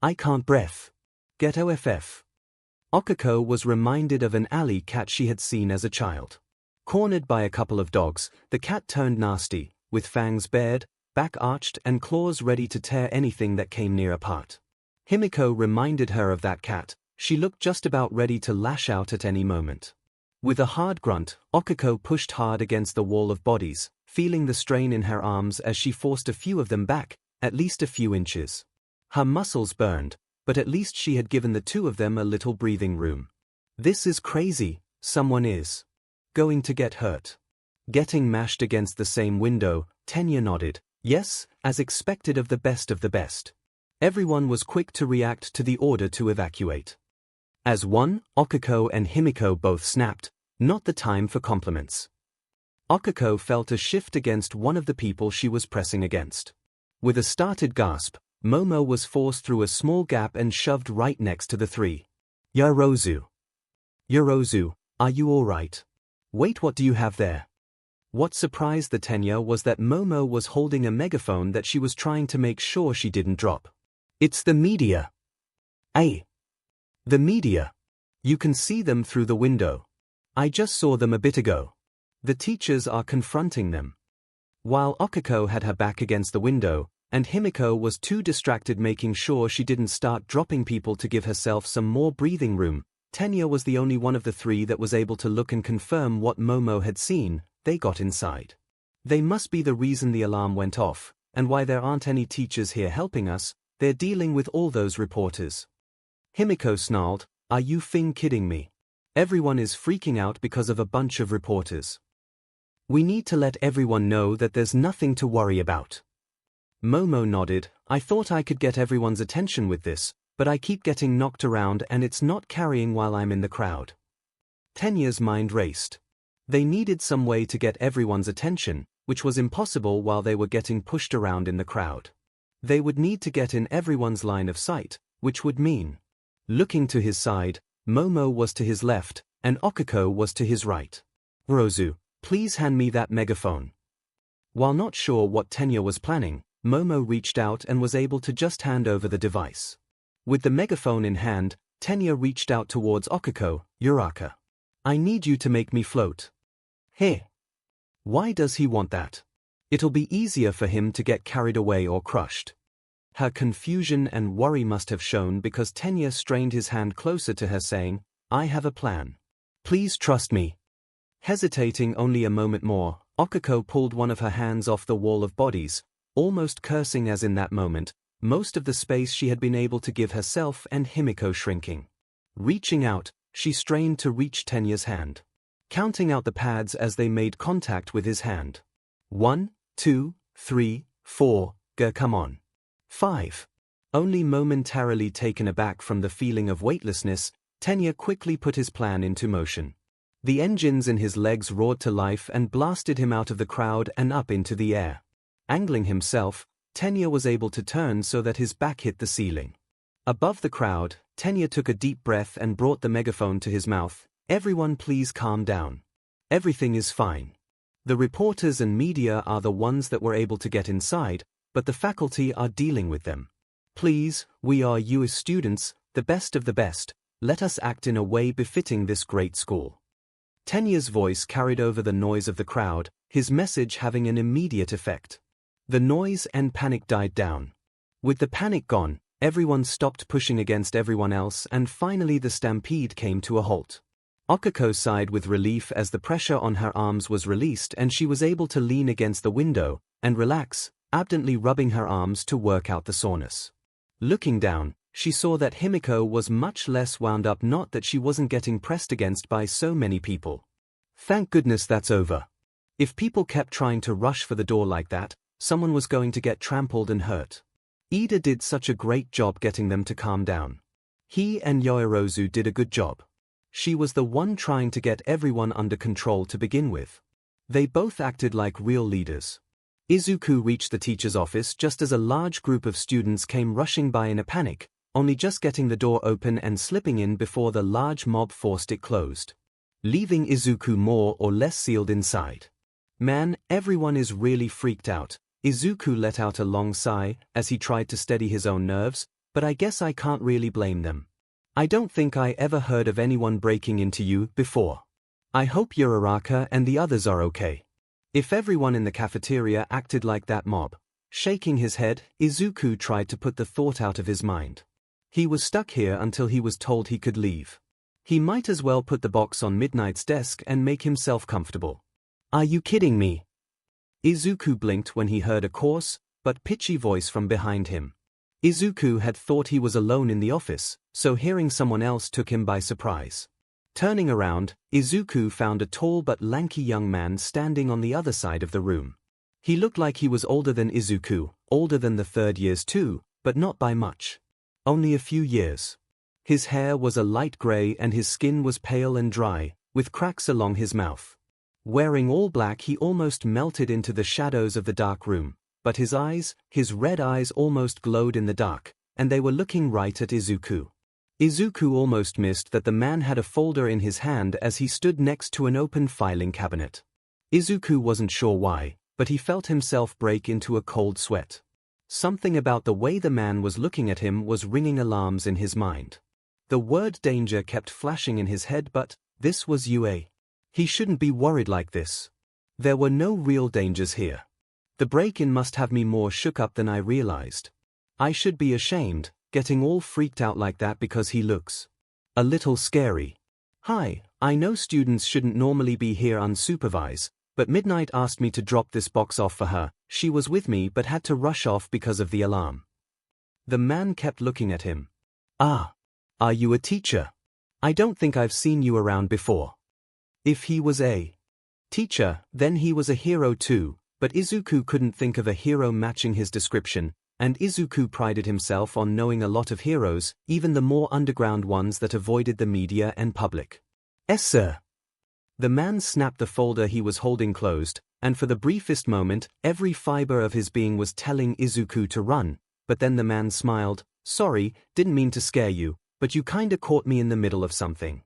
I can't breath. Get off. Okuko was reminded of an alley cat she had seen as a child. Cornered by a couple of dogs, the cat turned nasty, with fangs bared, back arched and claws ready to tear anything that came near apart. Himiko reminded her of that cat. She looked just about ready to lash out at any moment. With a hard grunt, Okuko pushed hard against the wall of bodies, feeling the strain in her arms as she forced a few of them back, at least a few inches. Her muscles burned, but at least she had given the two of them a little breathing room. This is crazy, someone is going to get hurt. Getting mashed against the same window, Tenya nodded. Yes, as expected of the best of the best. Everyone was quick to react to the order to evacuate. As one, Okuko and Himiko both snapped, not the time for compliments. Okuko felt a shift against one of the people she was pressing against. With a startled gasp, Momo was forced through a small gap and shoved right next to the three. Yorozu, are you all right? Wait, what do you have there? What surprised the Tenya was that Momo was holding a megaphone that she was trying to make sure she didn't drop. It's the media. The media. You can see them through the window. I just saw them a bit ago. The teachers are confronting them. While Okuko had her back against the window, and Himiko was too distracted making sure she didn't start dropping people to give herself some more breathing room, Tenya was the only one of the three that was able to look and confirm what Momo had seen. They got inside. They must be the reason the alarm went off, and why there aren't any teachers here helping us. They're dealing with all those reporters. Himiko snarled, are you kidding me? Everyone is freaking out because of a bunch of reporters. We need to let everyone know that there's nothing to worry about. Momo nodded. I thought I could get everyone's attention with this, but I keep getting knocked around and it's not carrying while I'm in the crowd. Tenya's mind raced. They needed some way to get everyone's attention, which was impossible while they were getting pushed around in the crowd. They would need to get in everyone's line of sight, which would mean looking to his side. Momo was to his left, and Okuko was to his right. Rozu, please hand me that megaphone. While not sure what Tenya was planning, Momo reached out and was able to just hand over the device. With the megaphone in hand, Tenya reached out towards Okuko. Uraraka. I need you to make me float. Hey. Why does he want that? It'll be easier for him to get carried away or crushed. Her confusion and worry must have shown because Tenya strained his hand closer to her saying, I have a plan. Please trust me. Hesitating only a moment more, Okako pulled one of her hands off the wall of bodies, almost cursing as in that moment, most of the space she had been able to give herself and Himiko shrinking. Reaching out, she strained to reach Tenya's hand. Counting out the pads as they made contact with his hand. 1, 2, 3, 4, come on. 5. Only momentarily taken aback from the feeling of weightlessness, Tenya quickly put his plan into motion. The engines in his legs roared to life and blasted him out of the crowd and up into the air. Angling himself, Tenya was able to turn so that his back hit the ceiling. Above the crowd, Tenya took a deep breath and brought the megaphone to his mouth. Everyone please calm down. Everything is fine. The reporters and media are the ones that were able to get inside, but the faculty are dealing with them. Please, we are US students, the best of the best, let us act in a way befitting this great school. Tenya's voice carried over the noise of the crowd, his message having an immediate effect. The noise and panic died down. With the panic gone, everyone stopped pushing against everyone else and finally the stampede came to a halt. Okako sighed with relief as the pressure on her arms was released and she was able to lean against the window and relax, absently rubbing her arms to work out the soreness. Looking down, she saw that Himiko was much less wound up, not that she wasn't getting pressed against by so many people. Thank goodness that's over. If people kept trying to rush for the door like that, someone was going to get trampled and hurt. Ida did such a great job getting them to calm down. He and Yoirozu did a good job. She was the one trying to get everyone under control to begin with. They both acted like real leaders. Izuku reached the teacher's office just as a large group of students came rushing by in a panic, only just getting the door open and slipping in before the large mob forced it closed, leaving Izuku more or less sealed inside. Man, everyone is really freaked out. Izuku let out a long sigh as he tried to steady his own nerves, but I guess I can't really blame them. I don't think I ever heard of anyone breaking into you before. I hope Uraraka and the others are okay. If everyone in the cafeteria acted like that mob. Shaking his head, Izuku tried to put the thought out of his mind. He was stuck here until he was told he could leave. He might as well put the box on Midnight's desk and make himself comfortable. Are you kidding me? Izuku blinked when he heard a coarse, but pitchy voice from behind him. Izuku had thought he was alone in the office, so hearing someone else took him by surprise. Turning around, Izuku found a tall but lanky young man standing on the other side of the room. He looked like he was older than Izuku, older than the third years too, but not by much. Only a few years. His hair was a light gray and his skin was pale and dry, with cracks along his mouth. Wearing all black, he almost melted into the shadows of the dark room. But his eyes, his red eyes almost glowed in the dark, and they were looking right at Izuku. Izuku almost missed that the man had a folder in his hand as he stood next to an open filing cabinet. Izuku wasn't sure why, but he felt himself break into a cold sweat. Something about the way the man was looking at him was ringing alarms in his mind. The word danger kept flashing in his head, but this was UA. He shouldn't be worried like this. There were no real dangers here. The break-in must have me more shook up than I realized. I should be ashamed, getting all freaked out like that because he looks a little scary. Hi, I know students shouldn't normally be here unsupervised, but Midnight asked me to drop this box off for her. She was with me but had to rush off because of the alarm. The man kept looking at him. Ah, are you a teacher? I don't think I've seen you around before. If he was a teacher, then he was a hero too. But Izuku couldn't think of a hero matching his description, and Izuku prided himself on knowing a lot of heroes, even the more underground ones that avoided the media and public. Yes, sir. The man snapped the folder he was holding closed, and for the briefest moment, every fiber of his being was telling Izuku to run, but then the man smiled. Sorry, didn't mean to scare you, but you kinda caught me in the middle of something.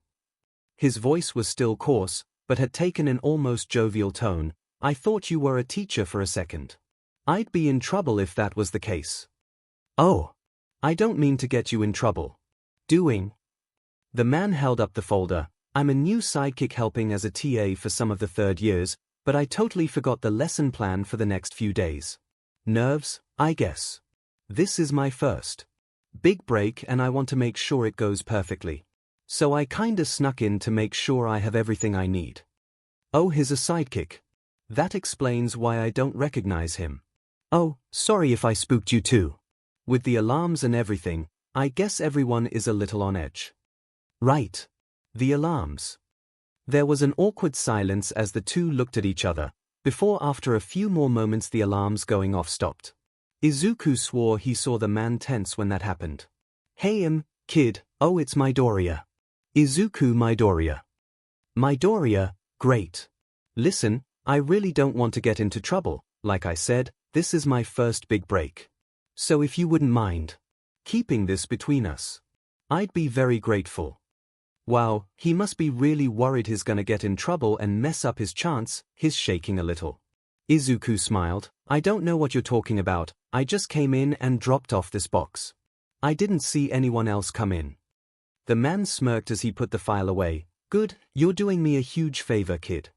His voice was still coarse, but had taken an almost jovial tone. I thought you were a teacher for a second. I'd be in trouble if that was the case. Oh. I don't mean to get you in trouble. Doing? The man held up the folder, I'm a new sidekick helping as a TA for some of the third years, but I totally forgot the lesson plan for the next few days. Nerves, I guess. This is my first big break and I want to make sure it goes perfectly. So I kinda snuck in to make sure I have everything I need. Oh, he's a sidekick. That explains why I don't recognize him. Oh, sorry if I spooked you too. With the alarms and everything, I guess everyone is a little on edge. Right. The alarms. There was an awkward silence as the two looked at each other, before after a few more moments the alarms going off stopped. Izuku swore he saw the man tense when that happened. Hey kid, oh it's Midoriya. Izuku Midoriya. Midoriya, great. Listen, I really don't want to get into trouble, like I said, this is my first big break. So if you wouldn't mind keeping this between us, I'd be very grateful. Wow, he must be really worried he's gonna get in trouble and mess up his chance, he's shaking a little. Izuku smiled, I don't know what you're talking about, I just came in and dropped off this box. I didn't see anyone else come in. The man smirked as he put the file away. Good, you're doing me a huge favor, kid.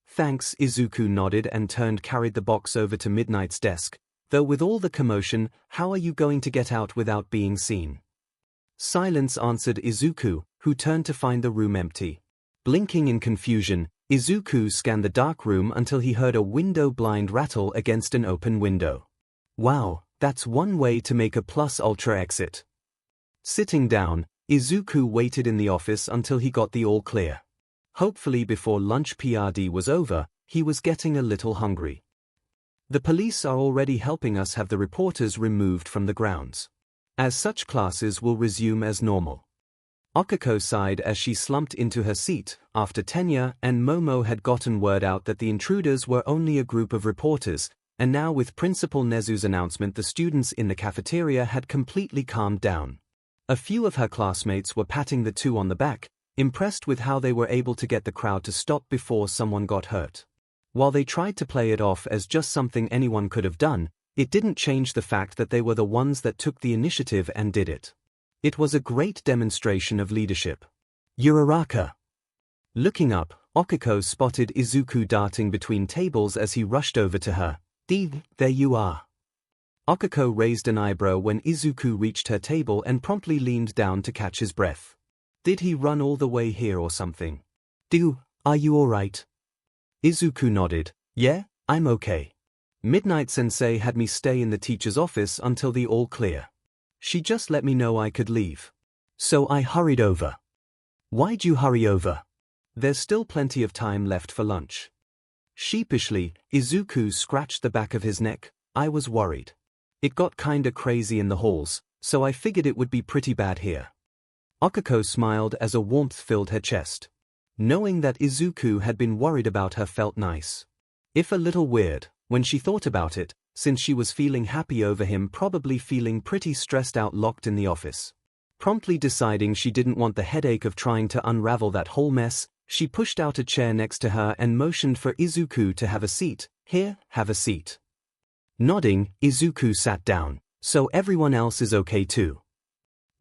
Thanks, Izuku nodded and carried the box over to Midnight's desk. Though with all the commotion, how are you going to get out without being seen? Silence, answered Izuku, who turned to find the room empty. Blinking in confusion, Izuku scanned the dark room until he heard a window blind rattle against an open window. Wow, that's one way to make a plus ultra exit. Sitting down, Izuku waited in the office until he got the all clear. Hopefully before lunch PRD was over, he was getting a little hungry. The police are already helping us have the reporters removed from the grounds, as such classes will resume as normal. Okiko sighed as she slumped into her seat, after Tenya and Momo had gotten word out that the intruders were only a group of reporters, and now with Principal Nezu's announcement the students in the cafeteria had completely calmed down. A few of her classmates were patting the two on the back, impressed with how they were able to get the crowd to stop before someone got hurt. While they tried to play it off as just something anyone could have done, it didn't change the fact that they were the ones that took the initiative and did it. It was a great demonstration of leadership. Uraraka. Looking up, Okiko spotted Izuku darting between tables as he rushed over to her. There you are. Okiko raised an eyebrow when Izuku reached her table and promptly leaned down to catch his breath. Did he run all the way here or something? Are you alright? Izuku nodded. Yeah, I'm okay. Midnight Sensei had me stay in the teacher's office until the all clear. She just let me know I could leave. So I hurried over. Why'd you hurry over? There's still plenty of time left for lunch. Sheepishly, Izuku scratched the back of his neck. I was worried. It got kinda crazy in the halls, so I figured it would be pretty bad here. Okiko smiled as a warmth filled her chest. Knowing that Izuku had been worried about her felt nice. If a little weird, when she thought about it, since she was feeling happy over him probably feeling pretty stressed out locked in the office. Promptly deciding she didn't want the headache of trying to unravel that whole mess, she pushed out a chair next to her and motioned for Izuku to have a seat. Here, have a seat. Nodding, Izuku sat down. So everyone else is okay too?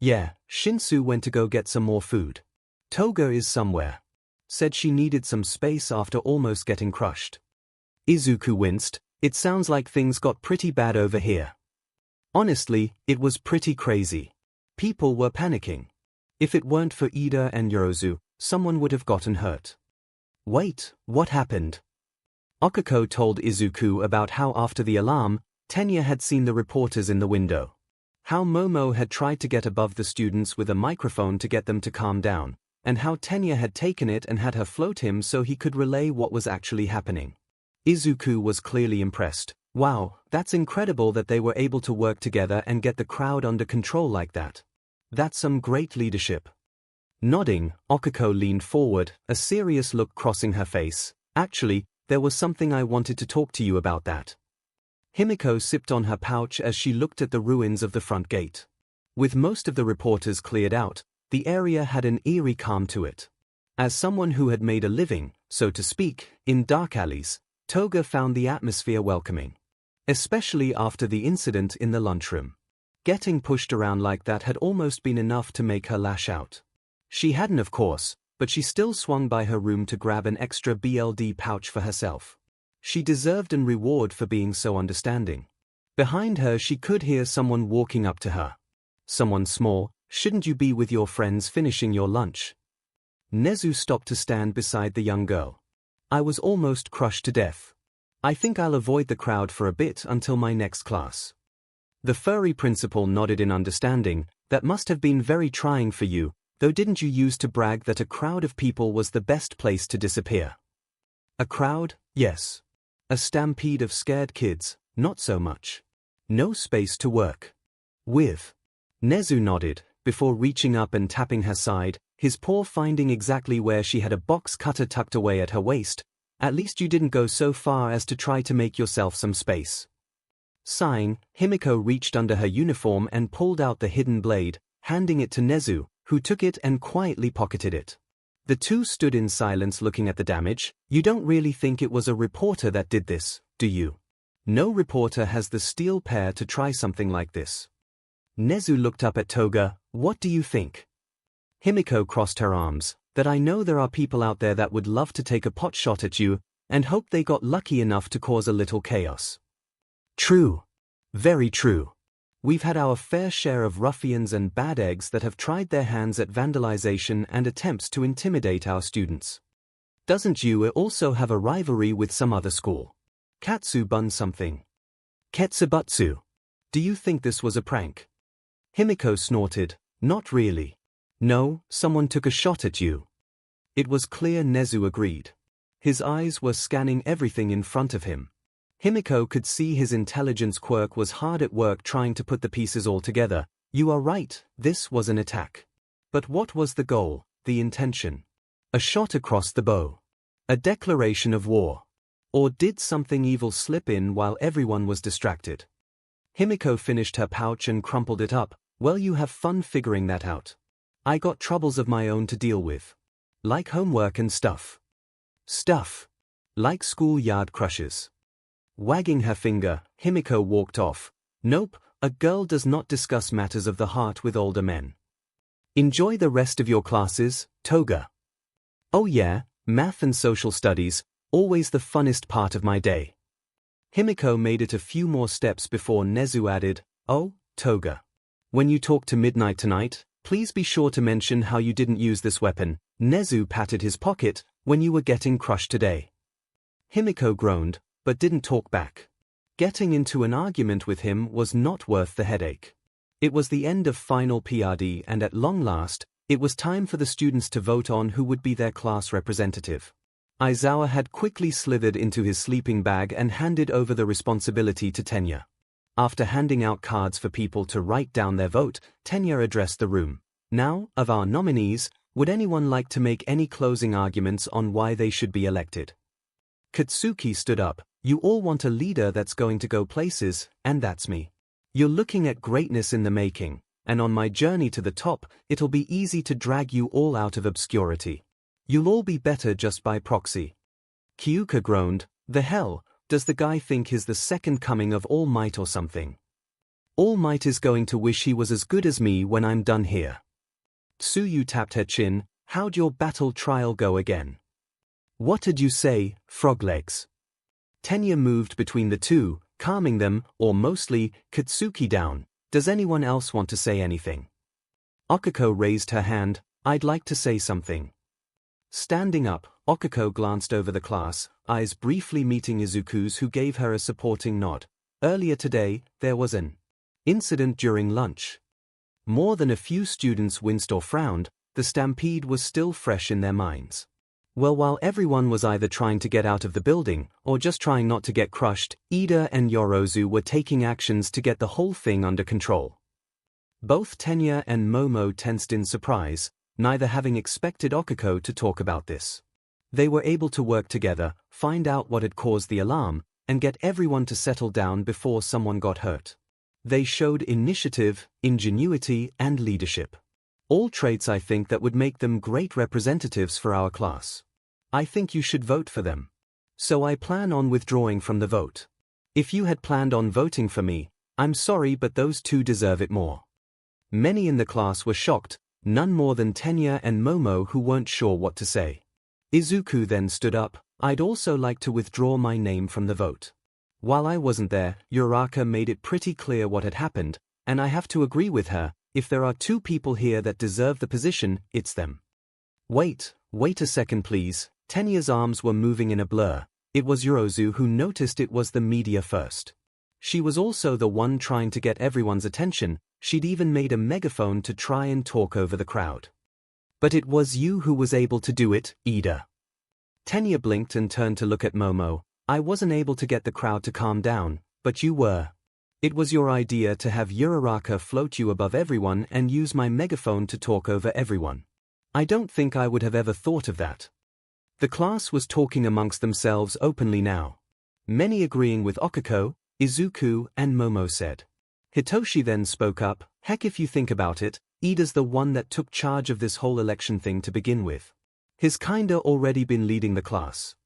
Yeah, Shinsu went to go get some more food. Toga is somewhere. Said she needed some space after almost getting crushed. Izuku winced. It sounds like things got pretty bad over here. Honestly, it was pretty crazy. People were panicking. If it weren't for Ida and Yorozu, someone would have gotten hurt. Wait, what happened? Okiko told Izuku about how after the alarm, Tenya had seen the reporters in the window. How Momo had tried to get above the students with a microphone to get them to calm down, and how Tenya had taken it and had her float him so he could relay what was actually happening. Izuku was clearly impressed. Wow, that's incredible that they were able to work together and get the crowd under control like that. That's some great leadership. Nodding, Okiko leaned forward, a serious look crossing her face. Actually, there was something I wanted to talk to you about that. Himiko sipped on her pouch as she looked at the ruins of the front gate. With most of the reporters cleared out, the area had an eerie calm to it. As someone who had made a living, so to speak, in dark alleys, Toga found the atmosphere welcoming. Especially after the incident in the lunchroom. Getting pushed around like that had almost been enough to make her lash out. She hadn't, of course, but she still swung by her room to grab an extra BLD pouch for herself. She deserved an reward for being so understanding. Behind her she could hear someone walking up to her. Someone small. Shouldn't you be with your friends finishing your lunch? Nezu stopped to stand beside the young girl. I was almost crushed to death. I think I'll avoid the crowd for a bit until my next class. The furry principal nodded in understanding. That must have been very trying for you, though didn't you use to brag that a crowd of people was the best place to disappear? A crowd, yes. A stampede of scared kids, not so much. No space to work with. Nezu nodded, before reaching up and tapping her side, his paw finding exactly where she had a box cutter tucked away at her waist. At least you didn't go so far as to try to make yourself some space. Sighing, Himiko reached under her uniform and pulled out the hidden blade, handing it to Nezu, who took it and quietly pocketed it. The two stood in silence looking at the damage. You don't really think it was a reporter that did this, do you? No reporter has the steel pair to try something like this. Nezu looked up at Toga. What do you think? Himiko crossed her arms. That I know there are people out there that would love to take a pot shot at you, and hope they got lucky enough to cause a little chaos. True. Very true. We've had our fair share of ruffians and bad eggs that have tried their hands at vandalization and attempts to intimidate our students. Doesn't you also have a rivalry with some other school? Katsubun something. Ketsubutsu. Do you think this was a prank? Himiko snorted. Not really. No, someone took a shot at you. It was clear Nezu agreed. His eyes were scanning everything in front of him. Himiko could see his intelligence quirk was hard at work trying to put the pieces all together. You are right, this was an attack. But what was the goal, the intention? A shot across the bow. A declaration of war. Or did something evil slip in while everyone was distracted? Himiko finished her pouch and crumpled it up. Well, you have fun figuring that out. I got troubles of my own to deal with. Like homework and stuff. Stuff. Like schoolyard crushes. Wagging her finger, Himiko walked off. Nope, a girl does not discuss matters of the heart with older men. Enjoy the rest of your classes, Toga. Oh yeah, math and social studies, always the funnest part of my day. Himiko made it a few more steps before Nezu added, Oh, Toga. When you talk to Midnight tonight, please be sure to mention how you didn't use this weapon. Nezu patted his pocket. When you were getting crushed today. Himiko groaned, but didn't talk back. Getting into an argument with him was not worth the headache. It was the end of final PRD and at long last, it was time for the students to vote on who would be their class representative. Aizawa had quickly slithered into his sleeping bag and handed over the responsibility to Tenya. After handing out cards for people to write down their vote, Tenya addressed the room. Now, of our nominees, would anyone like to make any closing arguments on why they should be elected? Katsuki stood up. You all want a leader that's going to go places, and that's me. You're looking at greatness in the making, and on my journey to the top, it'll be easy to drag you all out of obscurity. You'll all be better just by proxy. Kyuka groaned. The hell, does the guy think he's the second coming of All Might or something? All Might is going to wish he was as good as me when I'm done here. Tsuyu tapped her chin. How'd your battle trial go again? What did you say, frog legs? Tenya moved between the two, calming them, or mostly, Katsuki down. Does anyone else want to say anything? Okiko raised her hand. I'd like to say something. Standing up, Okiko glanced over the class, eyes briefly meeting Izuku's, who gave her a supporting nod. Earlier today, there was an incident during lunch. More than a few students winced or frowned, the stampede was still fresh in their minds. Well, while everyone was either trying to get out of the building, or just trying not to get crushed, Ida and Yorozu were taking actions to get the whole thing under control. Both Tenya and Momo tensed in surprise, neither having expected Okiko to talk about this. They were able to work together, find out what had caused the alarm, and get everyone to settle down before someone got hurt. They showed initiative, ingenuity, and leadership. All traits I think that would make them great representatives for our class. I think you should vote for them. So I plan on withdrawing from the vote. If you had planned on voting for me, I'm sorry, but those two deserve it more. Many in the class were shocked, None more than Tenya and Momo, who weren't sure what to say. Izuku then stood up. I'd also like to withdraw my name from the vote. While I wasn't there, Uraraka made it pretty clear what had happened, and I have to agree with her. If there are two people here that deserve the position, it's them. Wait a second please. Tenya's arms were moving in a blur. It was Yorozu who noticed it was the media first. She was also the one trying to get everyone's attention. She'd even made a megaphone to try and talk over the crowd. But it was you who was able to do it, Ida. Tenya blinked and turned to look at Momo. I wasn't able to get the crowd to calm down, but you were. It was your idea to have Uraraka float you above everyone and use my megaphone to talk over everyone. I don't think I would have ever thought of that. The class was talking amongst themselves openly now. Many agreeing with Okiko, Izuku, and Momo said. Hitoshi then spoke up, heck if you think about it, Ida's the one that took charge of this whole election thing to begin with. He's kinda already been leading the class.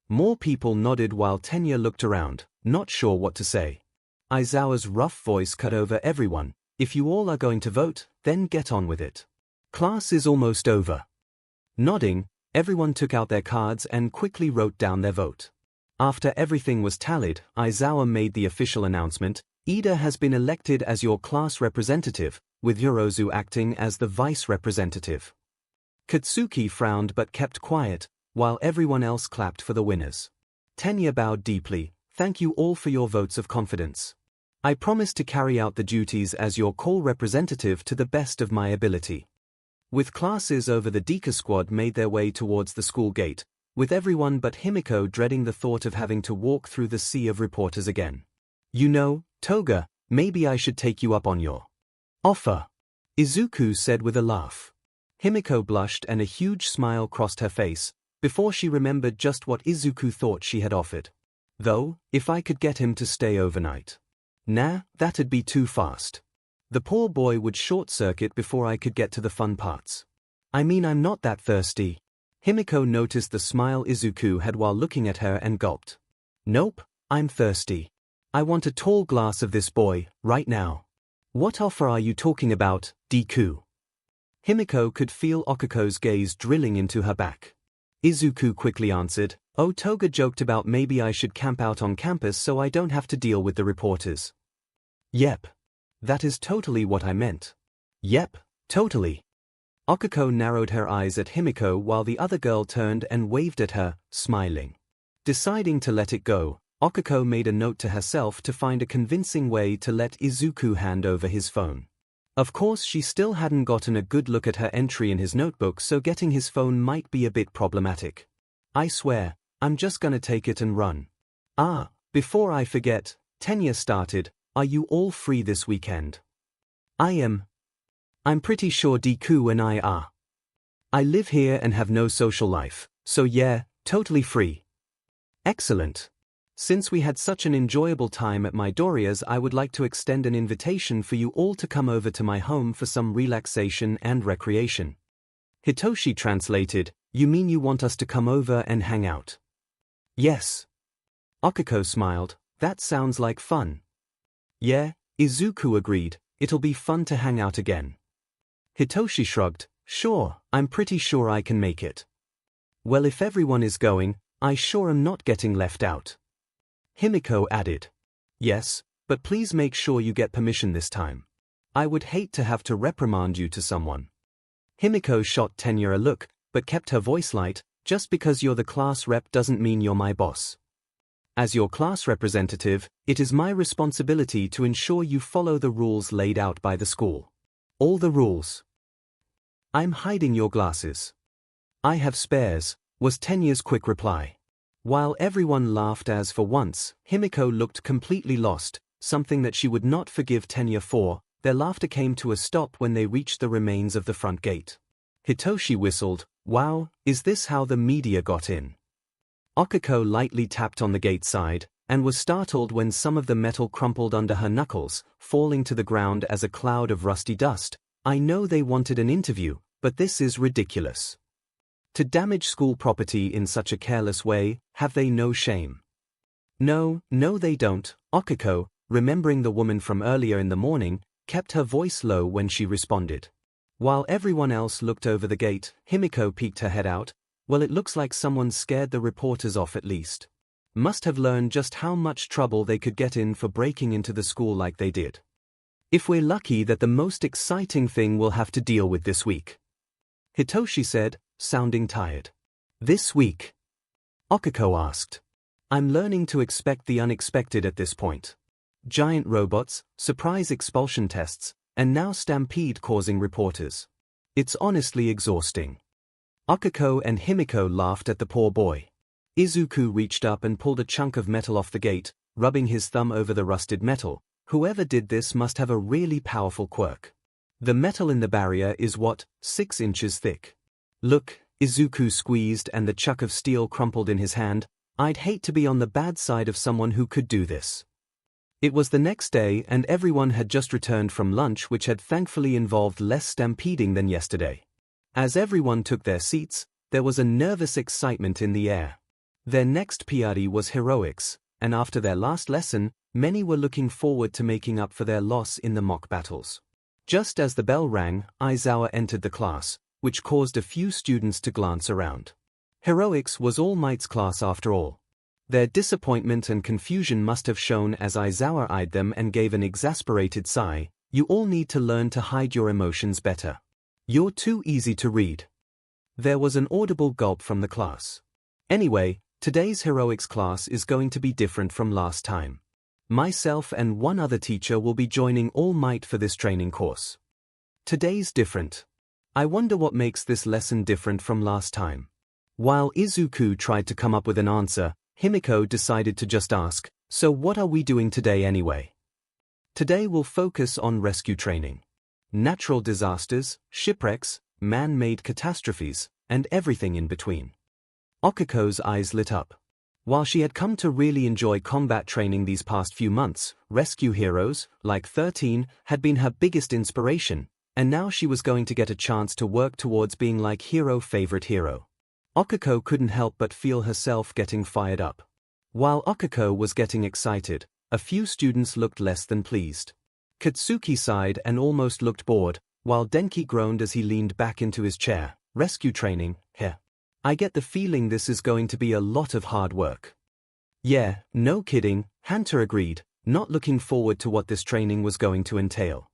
More people nodded while Tenya looked around, not sure what to say. Aizawa's rough voice cut over everyone. If you all are going to vote, then get on with it. Class is almost over. Nodding, everyone took out their cards and quickly wrote down their vote. After everything was tallied, Aizawa made the official announcement. Ida has been elected as your class representative, with Yorozu acting as the vice representative. Katsuki frowned but kept quiet, while everyone else clapped for the winners. Tenya bowed deeply. Thank you all for your votes of confidence. I promise to carry out the duties as your call representative to the best of my ability. With classes over, the Deku squad made their way towards the school gate, with everyone but Himiko dreading the thought of having to walk through the sea of reporters again. You know, Toga, maybe I should take you up on your offer, Izuku said with a laugh. Himiko blushed and a huge smile crossed her face, before she remembered just what Izuku thought she had offered. Though, if I could get him to stay overnight. Nah, that'd be too fast. The poor boy would short-circuit before I could get to the fun parts. I mean, I'm not that thirsty. Himiko noticed the smile Izuku had while looking at her and gulped. Nope, I'm thirsty. I want a tall glass of this boy, right now. What offer are you talking about, Deku? Himiko could feel Okiko's gaze drilling into her back. Izuku quickly answered, Oh, Toga joked about maybe I should camp out on campus so I don't have to deal with the reporters. Yep. That is totally what I meant. Yep, totally. Okiko narrowed her eyes at Himiko while the other girl turned and waved at her, smiling. Deciding to let it go, Okiko made a note to herself to find a convincing way to let Izuku hand over his phone. Of course, she still hadn't gotten a good look at her entry in his notebook, so getting his phone might be a bit problematic. I swear, I'm just gonna take it and run. Before I forget, Tenya started, are you all free this weekend? I am. I'm pretty sure Deku and I are. I live here and have no social life, so yeah, totally free. Excellent. Since we had such an enjoyable time at Midoriya's, I would like to extend an invitation for you all to come over to my home for some relaxation and recreation. Hitoshi translated, you mean you want us to come over and hang out? Yes. Okiko smiled, that sounds like fun. Yeah, Izuku agreed, it'll be fun to hang out again. Hitoshi shrugged, sure, I'm pretty sure I can make it. Well, if everyone is going, I sure am not getting left out. Himiko added. Yes, but please make sure you get permission this time. I would hate to have to reprimand you to someone. Himiko shot Tenya a look, but kept her voice light. Just because you're the class rep doesn't mean you're my boss. As your class representative, it is my responsibility to ensure you follow the rules laid out by the school. All the rules. I'm hiding your glasses. I have spares, was Tenya's quick reply. While everyone laughed, as for once, Himiko looked completely lost, something that she would not forgive Tenya for. Their laughter came to a stop when they reached the remains of the front gate. Hitoshi whistled, wow, is this how the media got in? Okiko lightly tapped on the gate side, and was startled when some of the metal crumpled under her knuckles, falling to the ground as a cloud of rusty dust. I know they wanted an interview, but this is ridiculous. To damage school property in such a careless way, have they no shame? No, they don't. Okiko, remembering the woman from earlier in the morning, kept her voice low when she responded. While everyone else looked over the gate, Himiko peeked her head out. Well, it looks like someone scared the reporters off at least. Must have learned just how much trouble they could get in for breaking into the school like they did. If we're lucky, that the most exciting thing we'll have to deal with this week. Hitoshi said, sounding tired. This week? Okiko asked. I'm learning to expect the unexpected at this point. Giant robots, surprise expulsion tests, and now stampede causing reporters. It's honestly exhausting. Okiko and Himiko laughed at the poor boy. Izuku reached up and pulled a chunk of metal off the gate, rubbing his thumb over the rusted metal. Whoever did this must have a really powerful quirk. The metal in the barrier is what, 6 inches thick. Look, Izuku squeezed and the chunk of steel crumpled in his hand. I'd hate to be on the bad side of someone who could do this. It was the next day and everyone had just returned from lunch, which had thankfully involved less stampeding than yesterday. As everyone took their seats, there was a nervous excitement in the air. Their next PRE was heroics, and after their last lesson, many were looking forward to making up for their loss in the mock battles. Just as the bell rang, Aizawa entered the class, which caused a few students to glance around. Heroics was All Might's class after all. Their disappointment and confusion must have shown as Aizawa eyed them and gave an exasperated sigh. You all need to learn to hide your emotions better. You're too easy to read. There was an audible gulp from the class. Anyway, today's heroics class is going to be different from last time. Myself and one other teacher will be joining All Might for this training course. Today's different. I wonder what makes this lesson different from last time. While Izuku tried to come up with an answer, Himiko decided to just ask, so what are we doing today anyway? Today we'll focus on rescue training. Natural disasters, shipwrecks, man-made catastrophes, and everything in between. Okiko's eyes lit up. While she had come to really enjoy combat training these past few months, rescue heroes, like 13, had been her biggest inspiration, and now she was going to get a chance to work towards being like favorite hero. Okiko couldn't help but feel herself getting fired up. While Okiko was getting excited, a few students looked less than pleased. Katsuki sighed and almost looked bored, while Denki groaned as he leaned back into his chair. Rescue training, heh. I get the feeling this is going to be a lot of hard work. Yeah, no kidding, Hunter agreed, not looking forward to what this training was going to entail.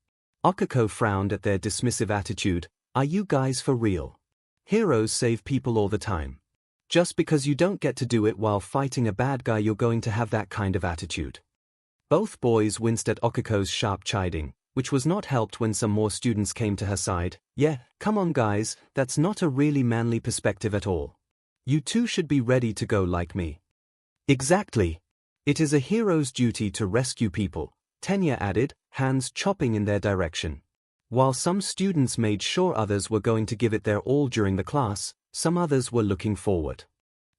Okiko frowned at their dismissive attitude. Are you guys for real? Heroes save people all the time. Just because you don't get to do it while fighting a bad guy, you're going to have that kind of attitude. Both boys winced at Okiko's sharp chiding, which was not helped when some more students came to her side. Yeah, come on guys, that's not a really manly perspective at all. You two should be ready to go like me. Exactly. It is a hero's duty to rescue people, Tenya added, hands chopping in their direction. While some students made sure others were going to give it their all during the class, some others were looking forward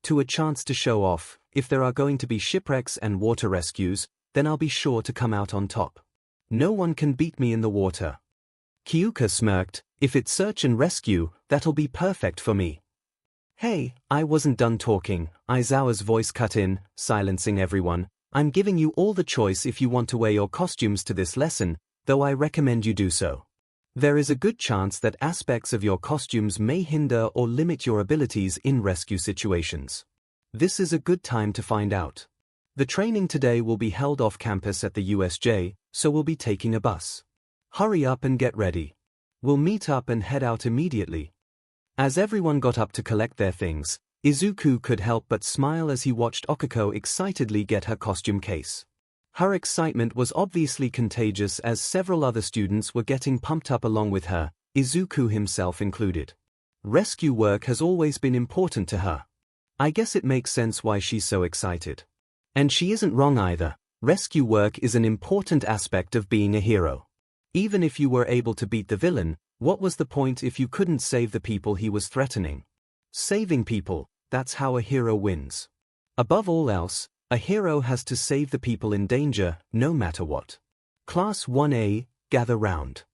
to a chance to show off. If there are going to be shipwrecks and water rescues, then I'll be sure to come out on top. No one can beat me in the water. Kyuka smirked. If it's search and rescue, that'll be perfect for me. Hey, I wasn't done talking. Aizawa's voice cut in, silencing everyone. I'm giving you all the choice if you want to wear your costumes to this lesson, though I recommend you do so. There is a good chance that aspects of your costumes may hinder or limit your abilities in rescue situations. This is a good time to find out. The training today will be held off campus at the USJ, so we'll be taking a bus. Hurry up and get ready. We'll meet up and head out immediately. As everyone got up to collect their things, Izuku could help but smile as he watched Okiko excitedly get her costume case. Her excitement was obviously contagious as several other students were getting pumped up along with her, Izuku himself included. Rescue work has always been important to her. I guess it makes sense why she's so excited. And she isn't wrong either. Rescue work is an important aspect of being a hero. Even if you were able to beat the villain, what was the point if you couldn't save the people he was threatening? Saving people, that's how a hero wins. Above all else, a hero has to save the people in danger, no matter what. Class 1A, gather round.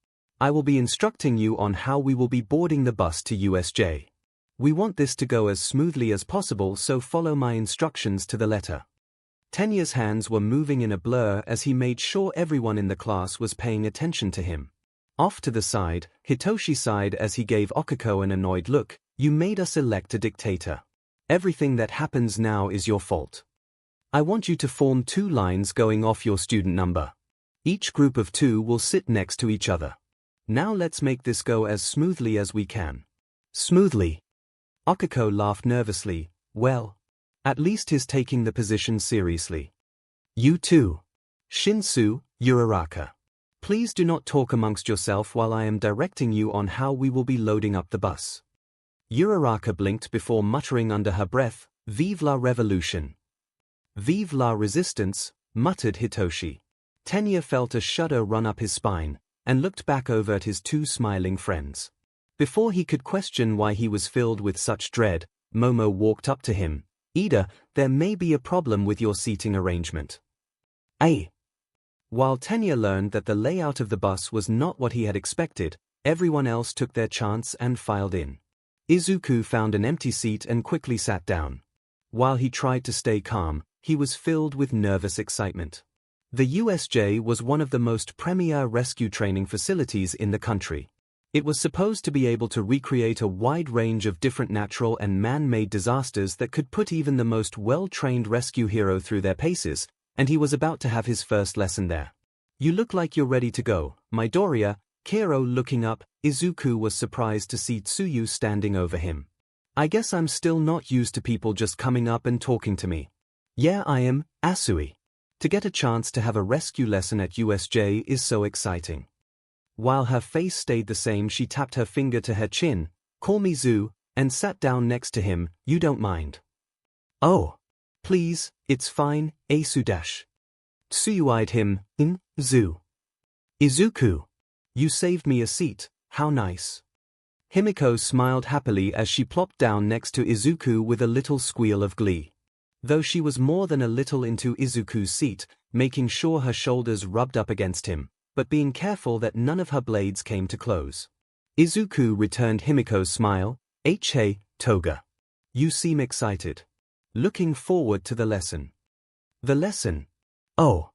I will be instructing you on how we will be boarding the bus to USJ. We want this to go as smoothly as possible, so follow my instructions to the letter. Tenya's hands were moving in a blur as he made sure everyone in the class was paying attention to him. Off to the side, Hitoshi sighed as he gave Okiko an annoyed look. You made us elect a dictator. Everything that happens now is your fault. I want you to form 2 lines going off your student number. Each group of 2 will sit next to each other. Now let's make this go as smoothly as we can. Smoothly? Okiko laughed nervously. Well, at least he's taking the position seriously. You too. 𝐭𝐸 Uraraka. Please do not talk amongst yourself while I am directing you on how we will be loading up the bus. Uraraka blinked before muttering under her breath, Vive la revolution. Vive la resistance, muttered Hitoshi. Tenya felt a shudder run up his spine, and looked back over at his 2 smiling friends. Before he could question why he was filled with such dread, Momo walked up to him. Ida, there may be a problem with your seating arrangement. While Tenya learned that the layout of the bus was not what he had expected, everyone else took their chance and filed in. Izuku found an empty seat and quickly sat down. While he tried to stay calm, he was filled with nervous excitement. The USJ was one of the most premier rescue training facilities in the country. It was supposed to be able to recreate a wide range of different natural and man-made disasters that could put even the most well-trained rescue hero through their paces, and he was about to have his first lesson there. You look like you're ready to go, Midoriya. Kero looking up, Izuku was surprised to see Tsuyu standing over him. I guess I'm still not used to people just coming up and talking to me. Yeah, I am, Asui. To get a chance to have a rescue lesson at USJ is so exciting. While her face stayed the same, she tapped her finger to her chin, call me Zu, and sat down next to him. You don't mind? Oh. Please, it's fine, Asu-. Tsuyu eyed him, Zu. Izuku. You saved me a seat, how nice. Himiko smiled happily as she plopped down next to Izuku with a little squeal of glee. Though she was more than a little into Izuku's seat, making sure her shoulders rubbed up against him, but being careful that none of her blades came to close. Izuku returned Himiko's smile. Hey, Toga. You seem excited. Looking forward to the lesson. The lesson? Oh.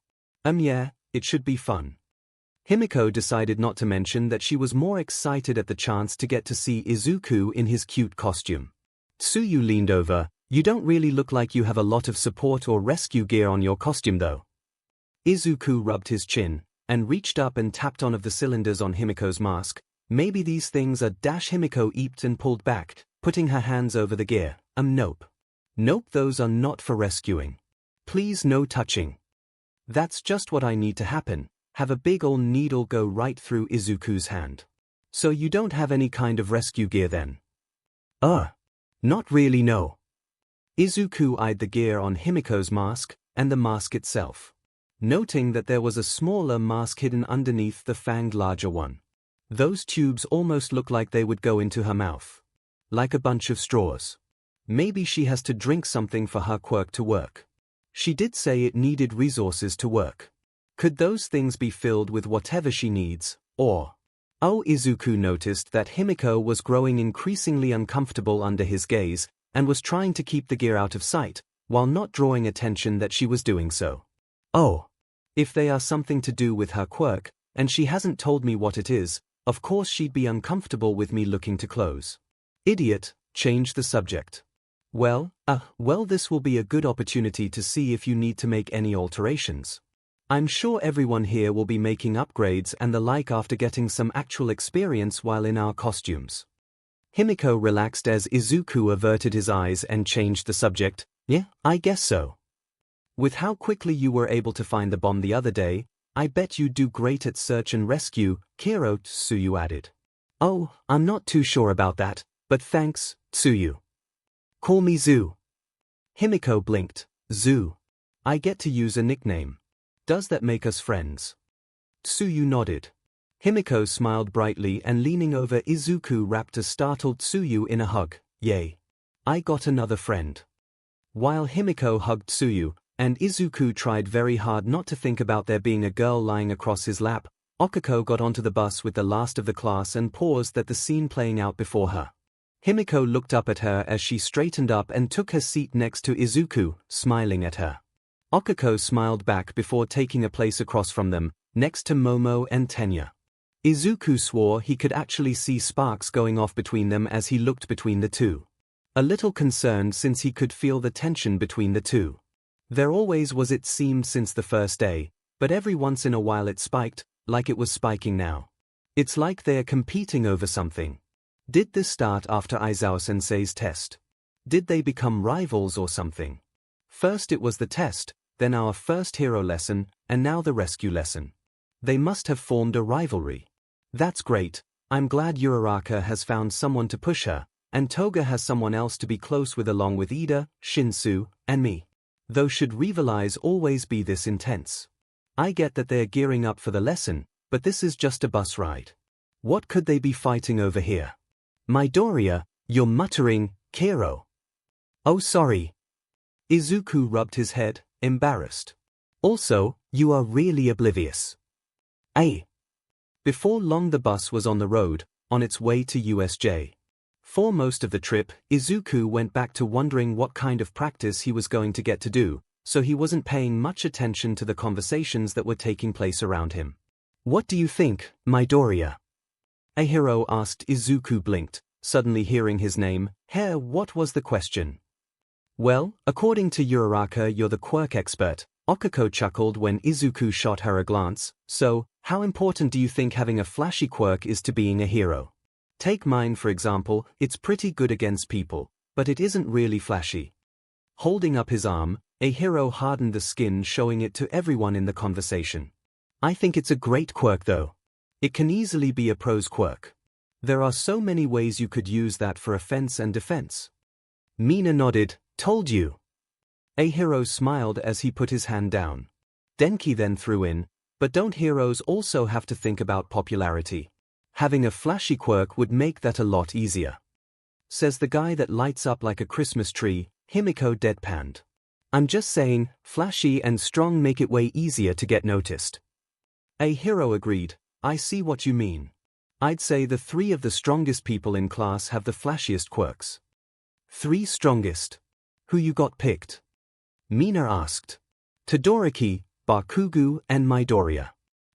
Yeah, it should be fun. Himiko decided not to mention that she was more excited at the chance to get to see Izuku in his cute costume. Tsuyu leaned over. You don't really look like you have a lot of support or rescue gear on your costume though. Izuku rubbed his chin, and reached up and tapped one of the cylinders on Himiko's mask. Maybe these things are. Himiko eeped and pulled back, putting her hands over the gear. Nope. Nope, those are not for rescuing. Please, no touching. That's just what I need to happen, have a big ol' needle go right through Izuku's hand. So you don't have any kind of rescue gear then? Not really, no. Izuku eyed the gear on Himiko's mask, and the mask itself, noting that there was a smaller mask hidden underneath the fanged larger one. Those tubes almost look like they would go into her mouth. Like a bunch of straws. Maybe she has to drink something for her quirk to work. She did say it needed resources to work. Could those things be filled with whatever she needs, or... Izuku noticed that Himiko was growing increasingly uncomfortable under his gaze, and was trying to keep the gear out of sight, while not drawing attention that she was doing so. If they are something to do with her quirk, and she hasn't told me what it is, of course she'd be uncomfortable with me looking to close. Idiot, change the subject. Well, this will be a good opportunity to see if you need to make any alterations. I'm sure everyone here will be making upgrades and the like after getting some actual experience while in our costumes. Himiko relaxed as Izuku averted his eyes and changed the subject. Yeah, I guess so. With how quickly you were able to find the bomb the other day, I bet you'd do great at search and rescue, Tsuyu added. I'm not too sure about that, but thanks, Tsuyu. Call me Zu. Himiko blinked. Zu. I get to use a nickname. Does that make us friends? Tsuyu nodded. Himiko smiled brightly and leaning over Izuku wrapped a startled Tsuyu in a hug. Yay. I got another friend. While Himiko hugged Tsuyu, and Izuku tried very hard not to think about there being a girl lying across his lap, Okiko got onto the bus with the last of the class and paused at the scene playing out before her. Himiko looked up at her as she straightened up and took her seat next to Izuku, smiling at her. Okiko smiled back before taking a place across from them, next to Momo and Tenya. Izuku swore he could actually see sparks going off between them as he looked between the two. A little concerned since he could feel the tension between the two. There always was, it seemed, since the first day, but every once in a while it spiked, like it was spiking now. It's like they're competing over something. Did this start after Aizawa Sensei's test? Did they become rivals or something? First it was the test, then our first hero lesson, and now the rescue lesson. They must have formed a rivalry. That's great. I'm glad Uraraka has found someone to push her, and Toga has someone else to be close with along with Ida, Shinsu, and me. Though should rivalize always be this intense? I get that they're gearing up for the lesson, but this is just a bus ride. What could they be fighting over here? Midoriya, you're muttering, Kero. Oh sorry. Izuku rubbed his head, embarrassed. Also, you are really oblivious. Before long the bus was on the road, on its way to USJ. For most of the trip, Izuku went back to wondering what kind of practice he was going to get to do, so he wasn't paying much attention to the conversations that were taking place around him. What do you think, Midoriya? Ahiro asked. Izuku blinked, suddenly hearing his name. What was the question? Well, according to Uraraka you're the quirk expert, Okako chuckled when Izuku shot her a glance. So, how important do you think having a flashy quirk is to being a hero? Take mine for example, it's pretty good against people, but it isn't really flashy. Holding up his arm, Ahiro hardened the skin, showing it to everyone in the conversation. I think it's a great quirk though. It can easily be a pro's quirk. There are so many ways you could use that for offense and defense. Mina nodded. Told you. Ahiro smiled as he put his hand down. Denki then threw in, but don't heroes also have to think about popularity? Having a flashy quirk would make that a lot easier. Says the guy that lights up like a Christmas tree. Himiko deadpanned. I'm just saying, flashy and strong make it way easier to get noticed. Ahiro agreed. I see what you mean. I'd say the 3 of the strongest people in class have the flashiest quirks. 3 strongest? Who you got picked? Mina asked. Todoroki, Bakugo, and Midoriya.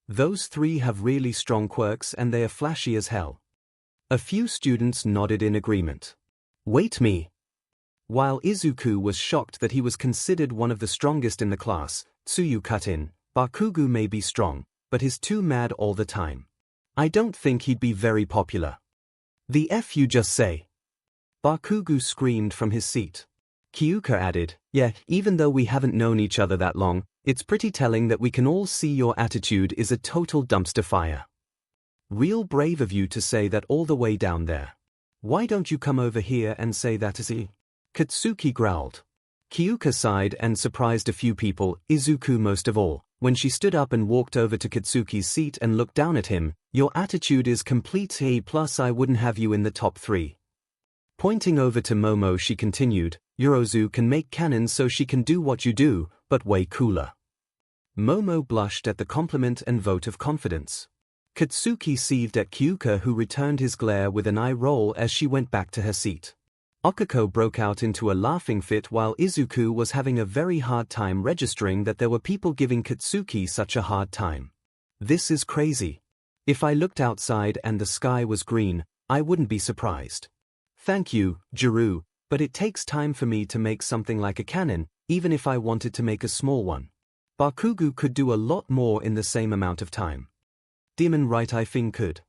Those 3 have really strong quirks and they are flashy as hell. A few students nodded in agreement. Wait me. While Izuku was shocked that he was considered one of the strongest in the class, Tsuyu cut in. Bakugo may be strong, but he's too mad all the time. I don't think he'd be very popular. The F you just say? Bakugo screamed from his seat. Kyuka added, yeah, even though we haven't known each other that long, it's pretty telling that we can all see your attitude is a total dumpster fire. Real brave of you to say that all the way down there. Why don't you come over here and say that as he? Katsuki growled. Kyuka sighed and surprised a few people, Izuku most of all, when she stood up and walked over to Katsuki's seat and looked down at him. Your attitude is complete A+, I wouldn't have you in the top 3. Pointing over to Momo she continued, Yorozu can make cannons so she can do what you do, but way cooler. Momo blushed at the compliment and vote of confidence. Katsuki seethed at Kyuka, who returned his glare with an eye roll as she went back to her seat. Okako broke out into a laughing fit while Izuku was having a very hard time registering that there were people giving Katsuki such a hard time. This is crazy. If I looked outside and the sky was green, I wouldn't be surprised. Thank you, Jiru, but it takes time for me to make something like a cannon, even if I wanted to make a small one. Bakugo could do a lot more in the same amount of time. Demon right, I think could.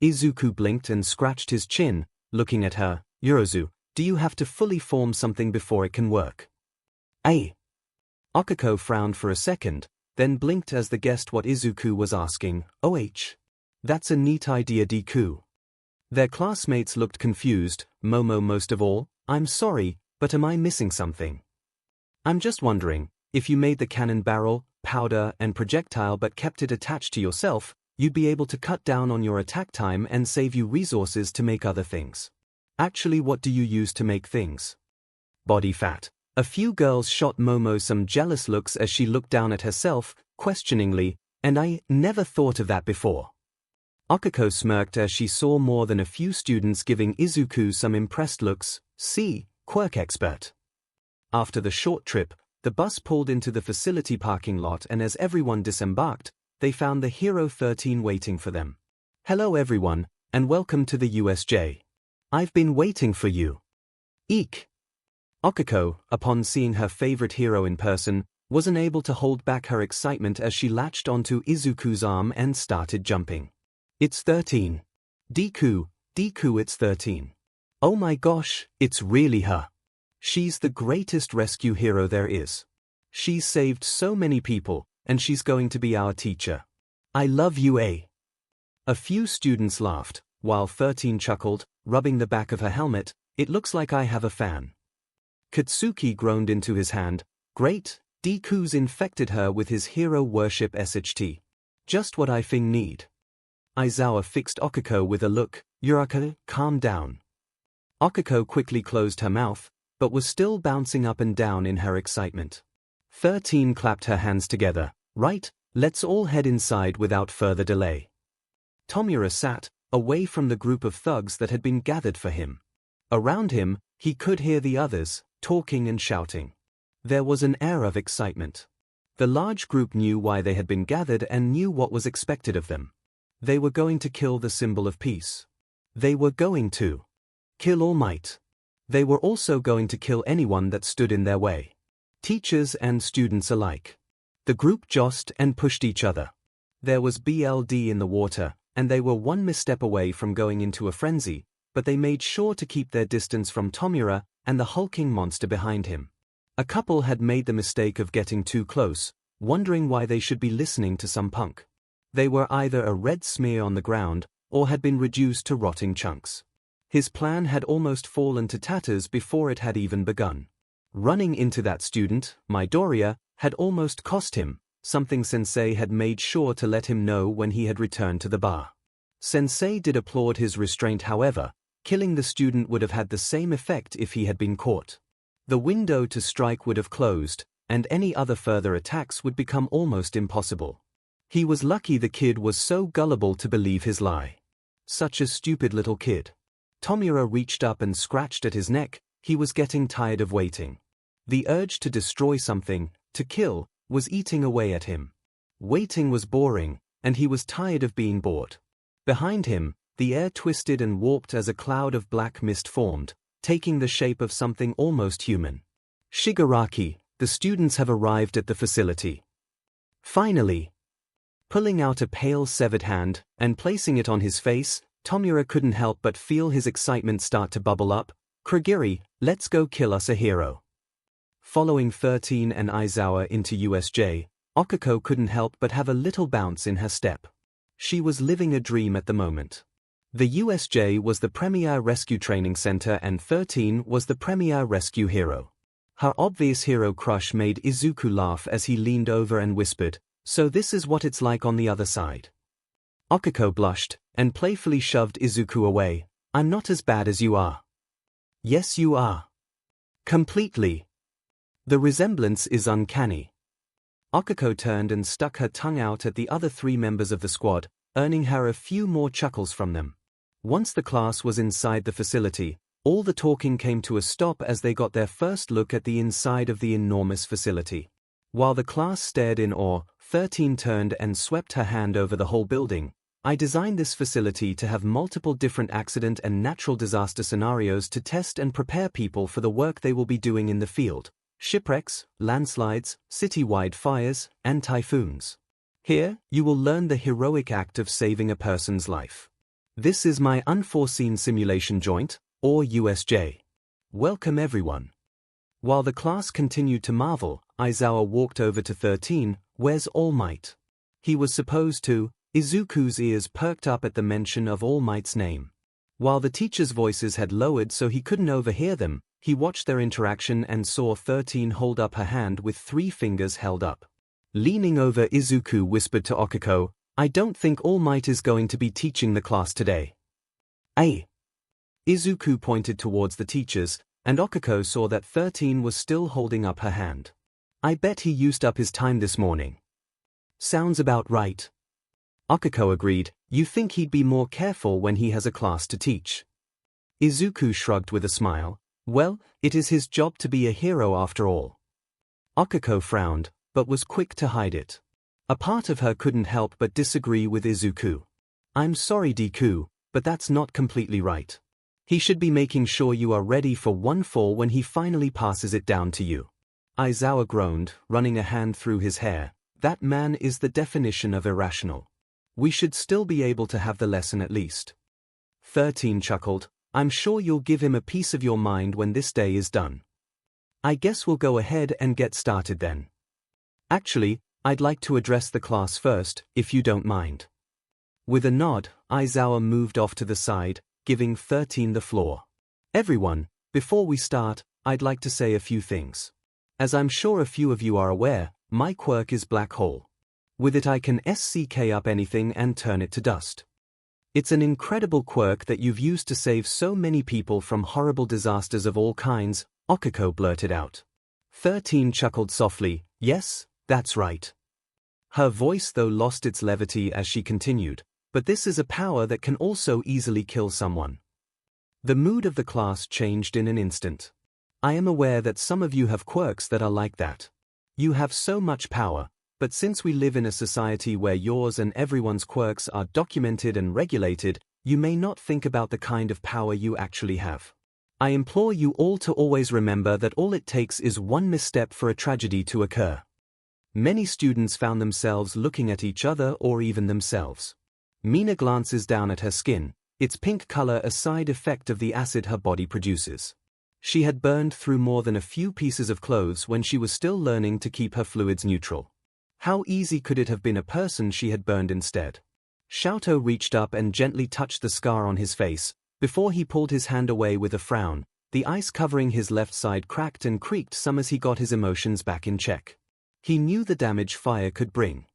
Izuku blinked and scratched his chin, looking at her. Yorozu, do you have to fully form something before it can work? Okako frowned for a second, then blinked as they guessed what Izuku was asking. That's a neat idea, Deku. Their classmates looked confused, Momo most of all. I'm sorry, but am I missing something? I'm just wondering, if you made the cannon barrel, powder, and projectile but kept it attached to yourself, you'd be able to cut down on your attack time and save you resources to make other things. Actually, what do you use to make things? Body fat. A few girls shot Momo some jealous looks as she looked down at herself, questioningly, and I never thought of that before. Okako smirked as she saw more than a few students giving Izuku some impressed looks. See, quirk expert. After the short trip, the bus pulled into the facility parking lot, and as everyone disembarked, they found the Hero 13 waiting for them. Hello everyone, and welcome to the USJ. I've been waiting for you. Eek. 𝐒𝐿, upon seeing her favorite hero in person, was unable to hold back her excitement as she latched onto Izuku's arm and started jumping. It's 13. Deku, it's 13. Oh my gosh, it's really her. She's the greatest rescue hero there is. She's saved so many people, and she's going to be our teacher. I love you, A. A few students laughed, while 13 chuckled, rubbing the back of her helmet. It looks like I have a fan. Katsuki groaned into his hand. Great, Deku's infected her with his hero worship SHT. Just what I need. Aizawa fixed 𝐒𝐿 with a look. Uraraka, calm down. 𝐒𝐿 quickly closed her mouth, but was still bouncing up and down in her excitement. 13 clapped her hands together. Right, let's all head inside without further delay. Tomura sat, away from the group of thugs that had been gathered for him. Around him, he could hear the others, talking and shouting. There was an air of excitement. The large group knew why they had been gathered and knew what was expected of them. They were going to kill the symbol of peace. They were going to kill All Might. They were also going to kill anyone that stood in their way. Teachers and students alike. The group jostled and pushed each other. There was blood in the water, and they were one misstep away from going into a frenzy, but they made sure to keep their distance from Tomura and the hulking monster behind him. A couple had made the mistake of getting too close, wondering why they should be listening to some punk. They were either a red smear on the ground, or had been reduced to rotting chunks. His plan had almost fallen to tatters before it had even begun. Running into that student, Midoriya, had almost cost him, something Sensei had made sure to let him know when he had returned to the bar. Sensei did applaud his restraint, however. Killing the student would have had the same effect if he had been caught. The window to strike would have closed, and any other further attacks would become almost impossible. He was lucky the kid was so gullible to believe his lie. Such a stupid little kid. Tomura reached up and scratched at his neck. He was getting tired of waiting. The urge to destroy something, to kill, was eating away at him. Waiting was boring, and he was tired of being bored. Behind him, the air twisted and warped as a cloud of black mist formed, taking the shape of something almost human. Shigaraki, the students have arrived at the facility. Finally. Pulling out a pale severed hand, and placing it on his face, Tomura couldn't help but feel his excitement start to bubble up. Kurogiri, let's go kill us a hero. Following 13 and Aizawa into USJ, 𝐒𝐿 couldn't help but have a little bounce in her step. She was living a dream at the moment. The USJ was the premier rescue training center and 13 was the premier rescue hero. Her obvious hero crush made Izuku laugh as he leaned over and whispered, "So this is what it's like on the other side." 𝐒𝐿 blushed, and playfully shoved Izuku away. "I'm not as bad as you are." "Yes you are. Completely. The resemblance is uncanny." 𝐒𝐿 turned and stuck her tongue out at the other 3 members of the squad, earning her a few more chuckles from them. Once the class was inside the facility, all the talking came to a stop as they got their first look at the inside of the enormous facility. While the class stared in awe, 13 turned and swept her hand over the whole building. "I designed this facility to have multiple different accident and natural disaster scenarios to test and prepare people for the work they will be doing in the field. Shipwrecks, landslides, city-wide fires, and typhoons. Here, you will learn the heroic act of saving a person's life. This is my unforeseen simulation joint, or USJ. Welcome everyone." While the class continued to marvel, Aizawa walked over to 13, "Where's All Might?" He was supposed to. Izuku's ears perked up at the mention of All Might's name. While the teachers' voices had lowered so he couldn't overhear them, he watched their interaction and saw 13 hold up her hand with 3 fingers held up. Leaning over, Izuku whispered to 𝐒𝐿, "I don't think All Might is going to be teaching the class today." "Aye." Izuku pointed towards the teachers, and 𝐒𝐿 saw that 13 was still holding up her hand. "I bet he used up his time this morning." "Sounds about right." 𝐒𝐿 agreed. "You think he'd be more careful when he has a class to teach?" Izuku shrugged with a smile. "Well, it is his job to be a hero after all." 𝐒𝐿 frowned, but was quick to hide it. A part of her couldn't help but disagree with Izuku. I'm sorry Deku, but that's not completely right. He should be making sure you are ready for one fall when he finally passes it down to you. Aizawa groaned, running a hand through his hair. That man is the definition of irrational. We should still be able to have the lesson at least. 13 chuckled. I'm sure you'll give him a piece of your mind when this day is done. I guess we'll go ahead and get started then. Actually, I'd like to address the class first, if you don't mind. With a nod, Aizawa moved off to the side, giving 13 the floor. Everyone, before we start, I'd like to say a few things. As I'm sure a few of you are aware, my quirk is Black Hole. With it I can SCK up anything and turn it to dust. It's an incredible quirk that you've used to save so many people from horrible disasters of all kinds, Okiko blurted out. 13 chuckled softly. Yes, that's right. Her voice though lost its levity as she continued, but this is a power that can also easily kill someone. The mood of the class changed in an instant. I am aware that some of you have quirks that are like that. You have so much power, but since we live in a society where yours and everyone's quirks are documented and regulated, you may not think about the kind of power you actually have. I implore you all to always remember that all it takes is one misstep for a tragedy to occur. Many students found themselves looking at each other or even themselves. Mina glances down at her skin, its pink color a side effect of the acid her body produces. She had burned through more than a few pieces of clothes when she was still learning to keep her fluids neutral. How easy could it have been a person she had burned instead? Xiaotou reached up and gently touched the scar on his face, before he pulled his hand away with a frown. The ice covering his left side cracked and creaked some as he got his emotions back in check. He knew the damage fire could bring.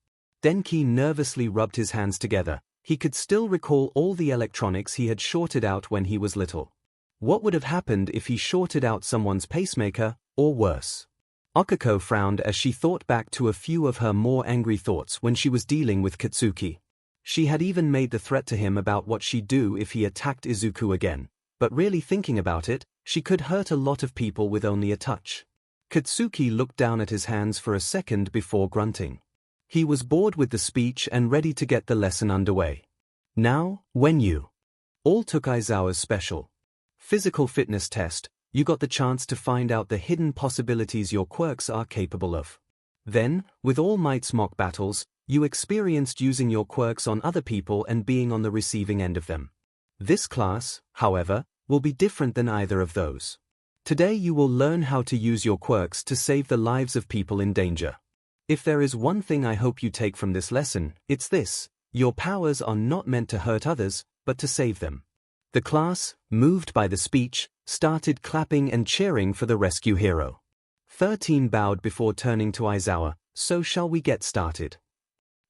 Denki nervously rubbed his hands together. He could still recall all the electronics he had shorted out when he was little. What would have happened if he shorted out someone's pacemaker, or worse? Okiko frowned as she thought back to a few of her more angry thoughts when she was dealing with Katsuki. She had even made the threat to him about what she'd do if he attacked Izuku again, but really thinking about it, she could hurt a lot of people with only a touch. Katsuki looked down at his hands for a second before grunting. He was bored with the speech and ready to get the lesson underway. Now, when you all took Aizawa's special physical fitness test, you got the chance to find out the hidden possibilities your quirks are capable of. Then, with All Might's mock battles, you experienced using your quirks on other people and being on the receiving end of them. This class, however, will be different than either of those. Today you will learn how to use your quirks to save the lives of people in danger. If there is one thing I hope you take from this lesson, it's this: your powers are not meant to hurt others, but to save them. The class, moved by the speech, started clapping and cheering for the rescue hero. 13 bowed before turning to Aizawa. So shall we get started?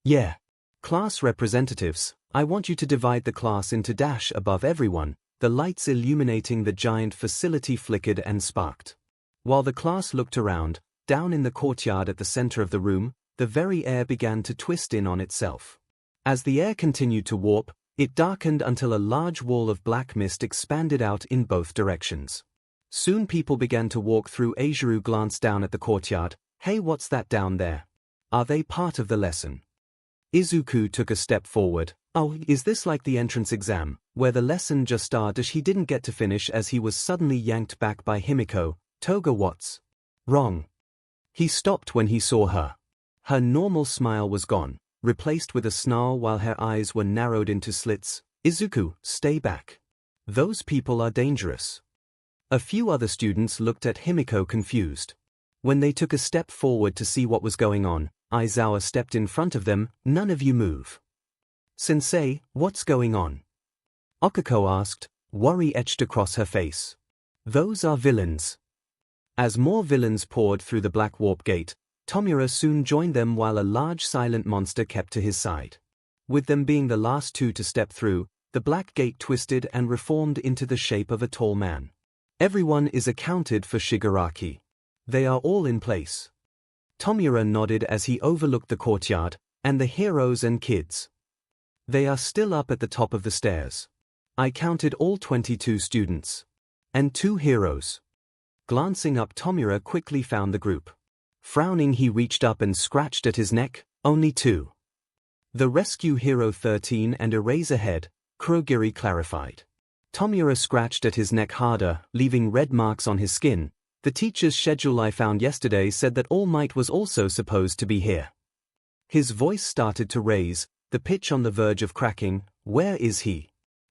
Yeah. Class representatives, I want you to divide the class into dash above everyone. The lights illuminating the giant facility flickered and sparked. While the class looked around, down in the courtyard at the center of the room, the very air began to twist in on itself. As the air continued to warp, it darkened until a large wall of black mist expanded out in both directions. Soon people began to walk through. Aizuru glanced down at the courtyard. Hey, what's that down there? Are they part of the lesson? Izuku took a step forward. Oh, is this like the entrance exam, where the lesson just started? He didn't get to finish as he was suddenly yanked back by Himiko. Toga, what's wrong? He stopped when he saw her. Her normal smile was gone, replaced with a snarl while her eyes were narrowed into slits. Izuku, stay back. Those people are dangerous. A few other students looked at Himiko confused. When they took a step forward to see what was going on, Aizawa stepped in front of them. None of you move. Sensei, what's going on? Okiko asked, worry etched across her face. Those are villains. As more villains poured through the black warp gate, Tomura soon joined them while a large silent monster kept to his side. With them being the last two to step through, the black gate twisted and reformed into the shape of a tall man. Everyone is accounted for Shigaraki. They are all in place. Tomura nodded as he overlooked the courtyard, and the heroes and kids. They are still up at the top of the stairs. I counted all 22 students. And 2 heroes. Glancing up, Tomura quickly found the group. Frowning, he reached up and scratched at his neck. Only 2. The rescue hero 13 and Eraserhead, Kurogiri clarified. Tomura scratched at his neck harder, leaving red marks on his skin. The teacher's schedule I found yesterday said that All Might was also supposed to be here. His voice started to raise, the pitch on the verge of cracking. Where is he?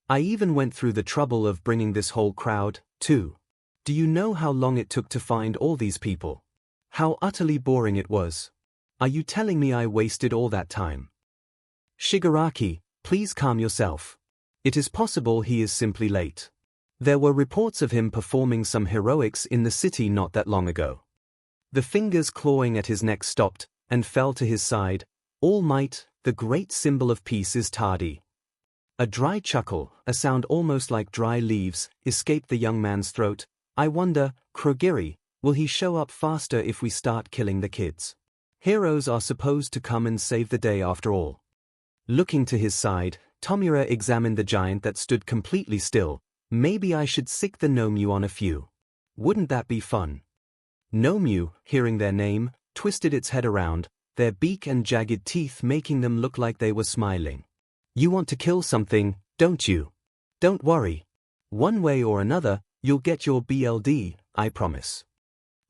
I even went through the trouble of bringing this whole crowd, too. Do you know how long it took to find all these people? How utterly boring it was. Are you telling me I wasted all that time? Shigaraki, please calm yourself. It is possible he is simply late. There were reports of him performing some heroics in the city not that long ago. The fingers clawing at his neck stopped, and fell to his side. All Might, the great symbol of peace, is tardy. A dry chuckle, a sound almost like dry leaves, escaped the young man's throat. I wonder, Kurogiri, will he show up faster if we start killing the kids? Heroes are supposed to come and save the day after all. Looking to his side, Tomura examined the giant that stood completely still. Maybe I should sick the Gnome on a few. Wouldn't that be fun? Gnome, hearing their name, twisted its head around, their beak and jagged teeth making them look like they were smiling. You want to kill something, don't you? Don't worry. One way or another, you'll get your BLD, I promise.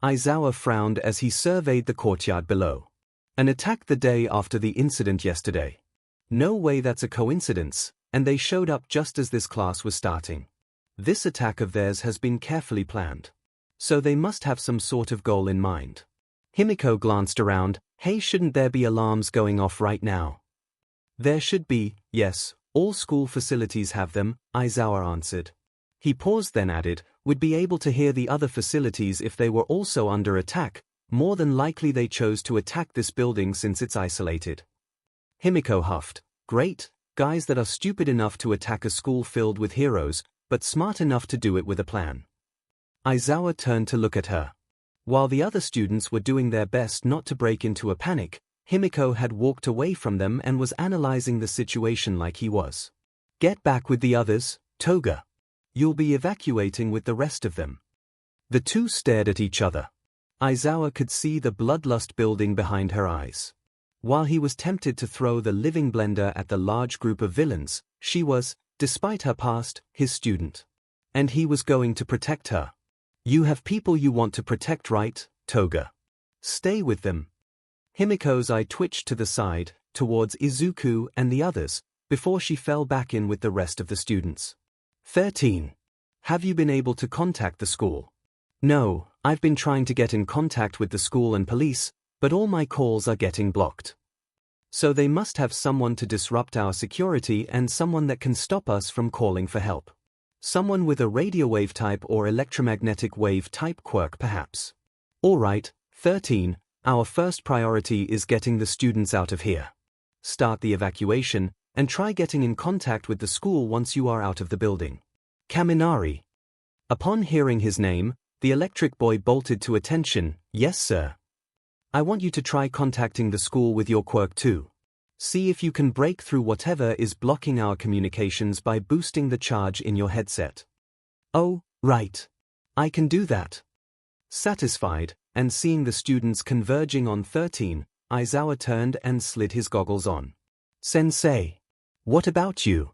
Aizawa frowned as he surveyed the courtyard below. An attack the day after the incident yesterday. No way that's a coincidence, and they showed up just as this class was starting. This attack of theirs has been carefully planned. So they must have some sort of goal in mind. Himiko glanced around. Hey, shouldn't there be alarms going off right now? There should be, yes, all school facilities have them, Aizawa answered. He paused then added, we'd be able to hear the other facilities if they were also under attack. More than likely they chose to attack this building since it's isolated. Himiko huffed. Great, guys that are stupid enough to attack a school filled with heroes, but smart enough to do it with a plan. Aizawa turned to look at her. While the other students were doing their best not to break into a panic, Himiko had walked away from them and was analyzing the situation like he was. Get back with the others, Toga. You'll be evacuating with the rest of them. The two stared at each other. Aizawa could see the bloodlust building behind her eyes. While he was tempted to throw the living blender at the large group of villains, she was, despite her past, his student. And he was going to protect her. You have people you want to protect, right, Toga? Stay with them. Himiko's eye twitched to the side, towards Izuku and the others, before she fell back in with the rest of the students. 13. Have you been able to contact the school? No, I've been trying to get in contact with the school and police, but all my calls are getting blocked. So they must have someone to disrupt our security and someone that can stop us from calling for help. Someone with a radio wave type or electromagnetic wave type quirk perhaps. All right, 13, our first priority is getting the students out of here. Start the evacuation, and try getting in contact with the school once you are out of the building. Kaminari. Upon hearing his name, the electric boy bolted to attention. Yes, sir. I want you to try contacting the school with your quirk too. See if you can break through whatever is blocking our communications by boosting the charge in your headset. Oh, right. I can do that. Satisfied, and seeing the students converging on 13, Aizawa turned and slid his goggles on. Sensei. What about you?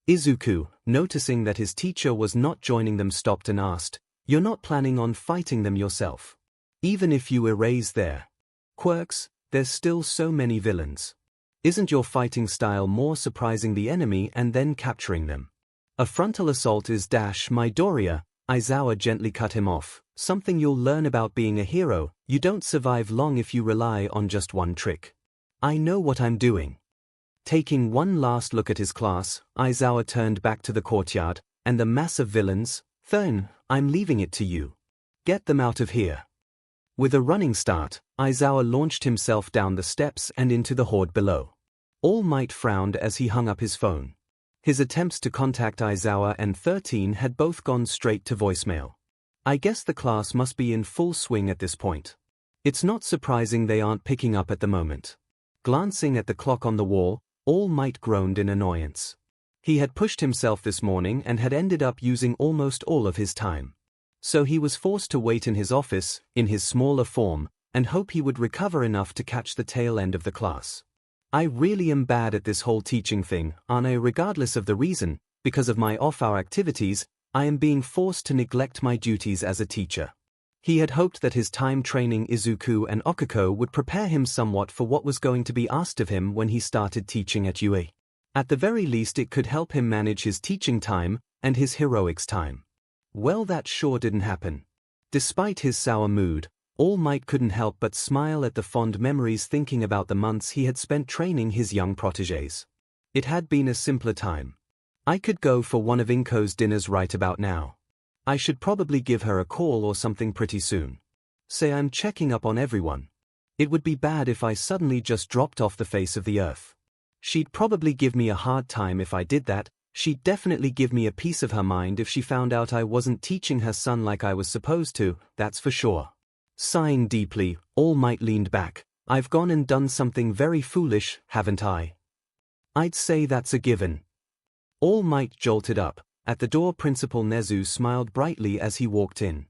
Izuku, noticing that his teacher was not joining them, stopped and asked, You're not planning on fighting them yourself? Even if you erase their quirks, there's still so many villains. Isn't your fighting style more surprising the enemy and then capturing them? A frontal assault is Midoriya, Aizawa gently cut him off. Something you'll learn about being a hero, you don't survive long if you rely on just one trick. I know what I'm doing. Taking one last look at his class, Aizawa turned back to the courtyard, and the mass of villains. Thurn, I'm leaving it to you. Get them out of here. With a running start, Aizawa launched himself down the steps and into the horde below. All Might frowned as he hung up his phone. His attempts to contact Aizawa and 13 had both gone straight to voicemail. I guess the class must be in full swing at this point. It's not surprising they aren't picking up at the moment. Glancing at the clock on the wall, All Might groaned in annoyance. He had pushed himself this morning and had ended up using almost all of his time. So he was forced to wait in his office, in his smaller form, and hope he would recover enough to catch the tail end of the class. I really am bad at this whole teaching thing, aren't I? Regardless of the reason, because of my off-hour activities, I am being forced to neglect my duties as a teacher. He had hoped that his time training Izuku and Okako would prepare him somewhat for what was going to be asked of him when he started teaching at UA. At the very least it could help him manage his teaching time and his heroics time. Well, that sure didn't happen. Despite his sour mood, All Might couldn't help but smile at the fond memories thinking about the months he had spent training his young protégés. It had been a simpler time. I could go for one of Inko's dinners right about now. I should probably give her a call or something pretty soon. Say I'm checking up on everyone. It would be bad if I suddenly just dropped off the face of the earth. She'd probably give me a hard time if I did that. She'd definitely give me a piece of her mind if she found out I wasn't teaching her son like I was supposed to, that's for sure. Sighing deeply, All Might leaned back. I've gone and done something very foolish, haven't I? I'd say that's a given. All Might jolted up. At the door, Principal Nezu smiled brightly as he walked in.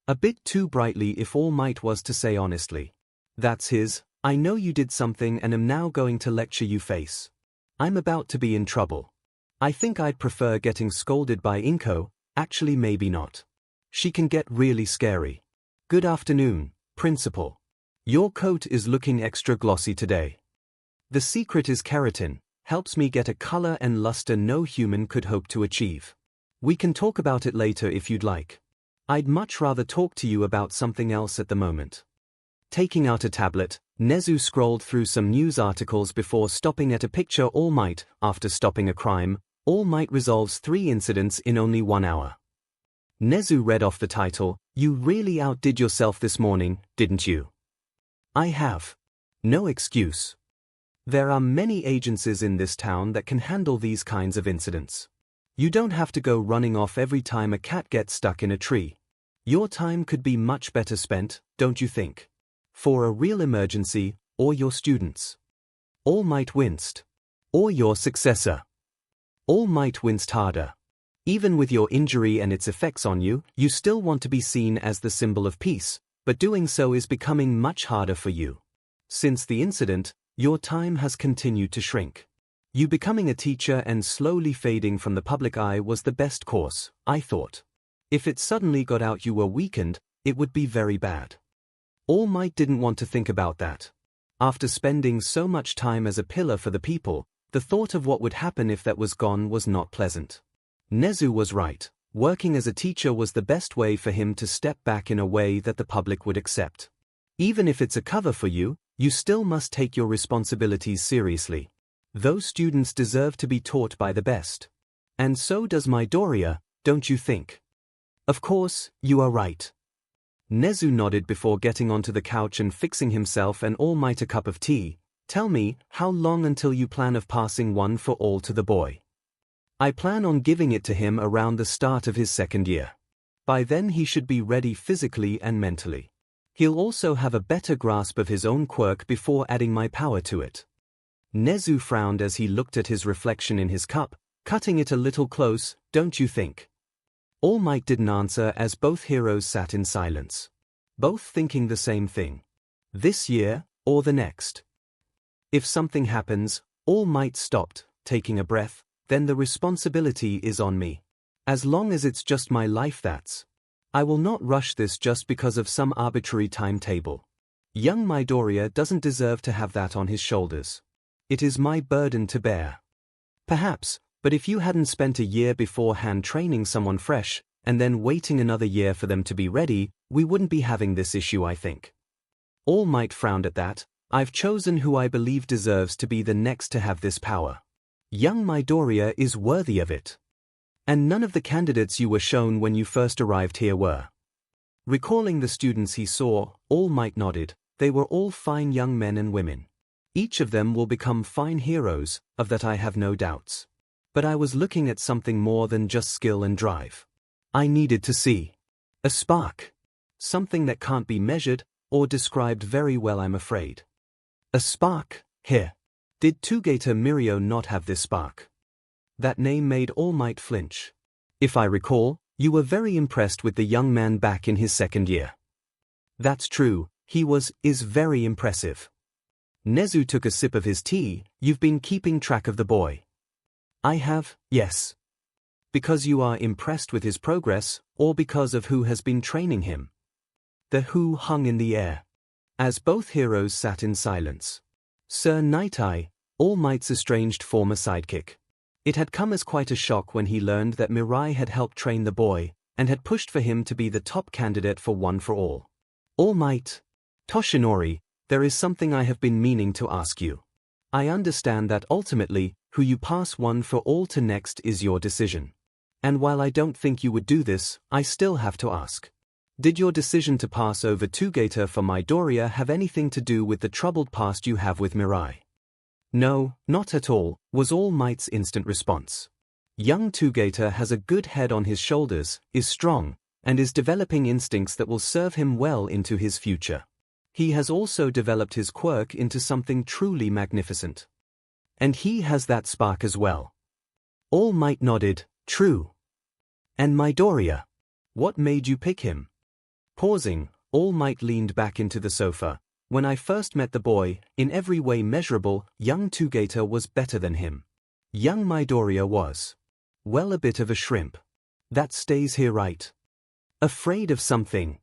A bit too brightly if All Might was to say honestly. That's his, I know you did something and am now going to lecture you face. I'm about to be in trouble. I think I'd prefer getting scolded by Inko, actually maybe not. She can get really scary. Good afternoon, Principal. Your coat is looking extra glossy today. The secret is keratin, helps me get a color and luster no human could hope to achieve. We can talk about it later if you'd like. I'd much rather talk to you about something else at the moment. Taking out a tablet, Nezu scrolled through some news articles before stopping at a picture. All Might, after stopping a crime, All Might resolves 3 incidents in only 1 hour. Nezu read off the title. You really outdid yourself this morning, didn't you? I have. No excuse. There are many agencies in this town that can handle these kinds of incidents. You don't have to go running off every time a cat gets stuck in a tree. Your time could be much better spent, don't you think? For a real emergency, or your students. All Might winced. Or your successor. All Might winced harder. Even with your injury and its effects on you, you still want to be seen as the symbol of peace, but doing so is becoming much harder for you. Since the incident, your time has continued to shrink. You becoming a teacher and slowly fading from the public eye was the best course, I thought. If it suddenly got out you were weakened, it would be very bad. All Might didn't want to think about that. After spending so much time as a pillar for the people, the thought of what would happen if that was gone was not pleasant. Nezu was right. Working as a teacher was the best way for him to step back in a way that the public would accept. Even if it's a cover for you, you still must take your responsibilities seriously. Those students deserve to be taught by the best. And so does Midoriya, don't you think? Of course, you are right. Nezu nodded before getting onto the couch and fixing himself and All Might a cup of tea. Tell me, how long until you plan of passing one for all to the boy? I plan on giving it to him around the start of his 2nd year. By then he should be ready physically and mentally. He'll also have a better grasp of his own quirk before adding my power to it. Nezu frowned as he looked at his reflection in his cup, cutting it a little close, don't you think? All Might didn't answer as both heroes sat in silence. Both thinking the same thing. This year, or the next? If something happens, All Might stopped, taking a breath, then the responsibility is on me. As long as it's just my life, that's. I will not rush this just because of some arbitrary timetable. Young Midoriya doesn't deserve to have that on his shoulders. It is my burden to bear. Perhaps, but if you hadn't spent a year beforehand training someone fresh, and then waiting another year for them to be ready, we wouldn't be having this issue, I think. All Might frowned at that. I've chosen who I believe deserves to be the next to have this power. Young Midoriya is worthy of it. And none of the candidates you were shown when you first arrived here were. Recalling the students he saw, All Might nodded. They were all fine young men and women. Each of them will become fine heroes, of that I have no doubts. But I was looking at something more than just skill and drive. I needed to see a spark. Something that can't be measured, or described very well, I'm afraid. A spark, here. Did 𝐒𝐭𝐻𝐼 not have this spark? That name made All Might flinch. If I recall, you were very impressed with the young man back in his 2nd year. That's true, he is very impressive. Nezu took a sip of his tea. You've been keeping track of the boy. I have, yes. Because you are impressed with his progress, or because of who has been training him? The who hung in the air, as both heroes sat in silence. Sir Night-Eye, All Might's estranged former sidekick. It had come as quite a shock when he learned that Mirai had helped train the boy, and had pushed for him to be the top candidate for One for All. All Might. Toshinori, there is something I have been meaning to ask you. I understand that ultimately, who you pass One for All to next is your decision. And while I don't think you would do this, I still have to ask. Did your decision to pass over Togata for Midoriya have anything to do with the troubled past you have with Mirai? No, not at all, was All Might's instant response. Young Togata has a good head on his shoulders, is strong, and is developing instincts that will serve him well into his future. He has also developed his quirk into something truly magnificent. And he has that spark as well. All Might nodded, true. And Midoriya? What made you pick him? Pausing, All Might leaned back into the sofa. When I first met the boy, in every way measurable, young Togata was better than him. Young Midoriya was. Well, a bit of a shrimp. That stays here, right? Afraid of something.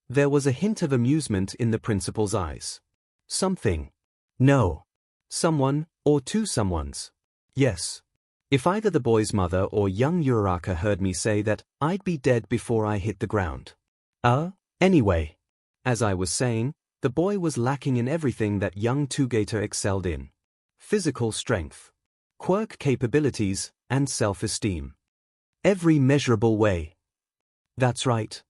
There was a hint of amusement in the principal's eyes. Something. No. Someone, or two someones. Yes. If either the boy's mother or young Uraraka heard me say that, I'd be dead before I hit the ground. Anyway. As I was saying, the boy was lacking in everything that young Togata excelled in. Physical strength, quirk capabilities, and self-esteem. Every measurable way. That's right.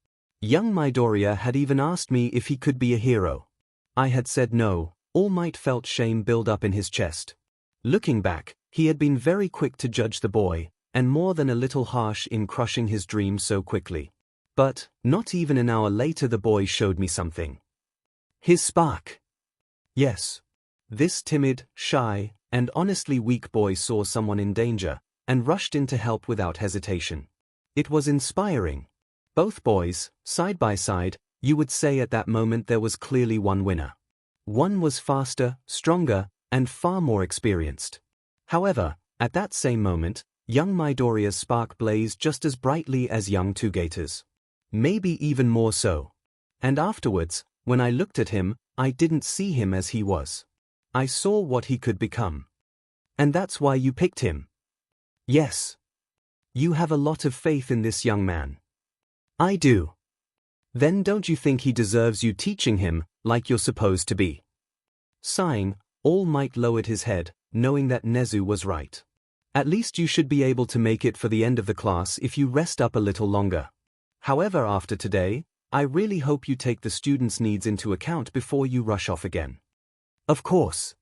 Young Midoriya had even asked me if he could be a hero. I had said no. All Might felt shame build up in his chest. Looking back, he had been very quick to judge the boy, and more than a little harsh in crushing his dream so quickly. But, not even an hour later the boy showed me something. His spark. Yes. This timid, shy, and honestly weak boy saw someone in danger, and rushed in to help without hesitation. It was inspiring. Both boys, side by side, you would say at that moment there was clearly one winner. One was faster, stronger, and far more experienced. However, at that same moment, young Midoriya's spark blazed just as brightly as young Togata's. Maybe even more so. And afterwards, when I looked at him, I didn't see him as he was. I saw what he could become. And that's why you picked him. Yes. You have a lot of faith in this young man. I do. Then don't you think he deserves you teaching him, like you're supposed to be? Sighing, All Might lowered his head, knowing that Nezu was right. At least you should be able to make it for the end of the class if you rest up a little longer. However, after today, I really hope you take the students' needs into account before you rush off again. Of course.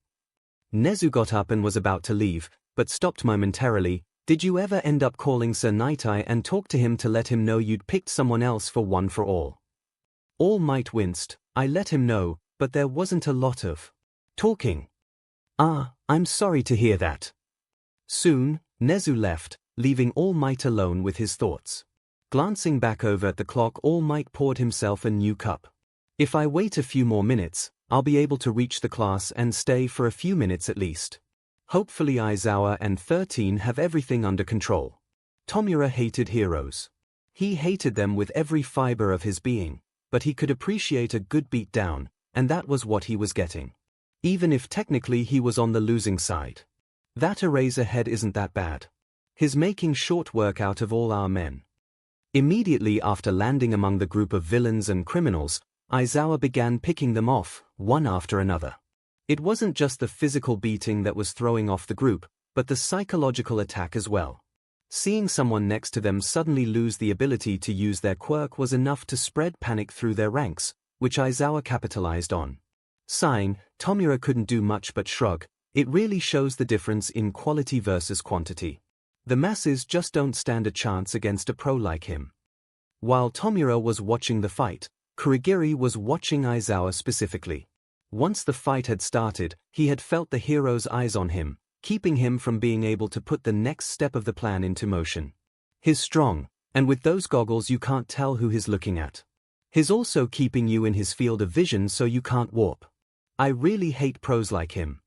Nezu got up and was about to leave, but stopped momentarily. Did you ever end up calling Sir Night-Eye and talk to him to let him know you'd picked someone else for One for All? All Might winced. I let him know, but there wasn't a lot of talking. I'm sorry to hear that. Soon, Nezu left, leaving All Might alone with his thoughts. Glancing back over at the clock, All Might poured himself a new cup. If I wait a few more minutes, I'll be able to reach the class and stay for a few minutes at least. Hopefully Aizawa and 13 have everything under control. Tomura hated heroes. He hated them with every fiber of his being, but he could appreciate a good beat down, and that was what he was getting. Even if technically he was on the losing side. That Eraserhead isn't that bad. He's making short work out of all our men. Immediately after landing among the group of villains and criminals, Aizawa began picking them off, one after another. It wasn't just the physical beating that was throwing off the group, but the psychological attack as well. Seeing someone next to them suddenly lose the ability to use their quirk was enough to spread panic through their ranks, which Aizawa capitalized on. Sighing, Tomura couldn't do much but shrug. It really shows the difference in quality versus quantity. The masses just don't stand a chance against a pro like him. While Tomura was watching the fight, Kurogiri was watching Aizawa specifically. Once the fight had started, he had felt the hero's eyes on him, keeping him from being able to put the next step of the plan into motion. He's strong, and with those goggles you can't tell who he's looking at. He's also keeping you in his field of vision so you can't warp. I really hate pros like him.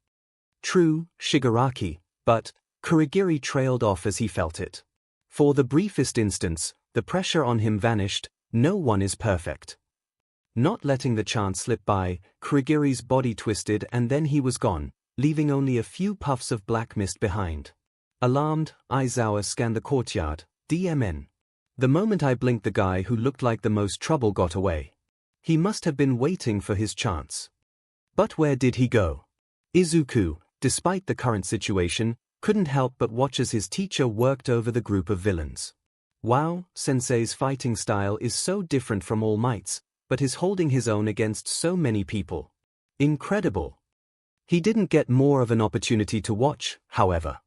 True, Shigaraki, but Kurogiri trailed off as he felt it. For the briefest instance, the pressure on him vanished. No one is perfect. Not letting the chance slip by, Kurogiri's body twisted and then he was gone, leaving only a few puffs of black mist behind. Alarmed, Aizawa scanned the courtyard. DMN. The moment I blinked, the guy who looked like the most trouble got away. He must have been waiting for his chance. But where did he go? Izuku, despite the current situation, couldn't help but watch as his teacher worked over the group of villains. Wow, Sensei's fighting style is so different from All Might's, but is holding his own against so many people. Incredible. He didn't get more of an opportunity to watch, however,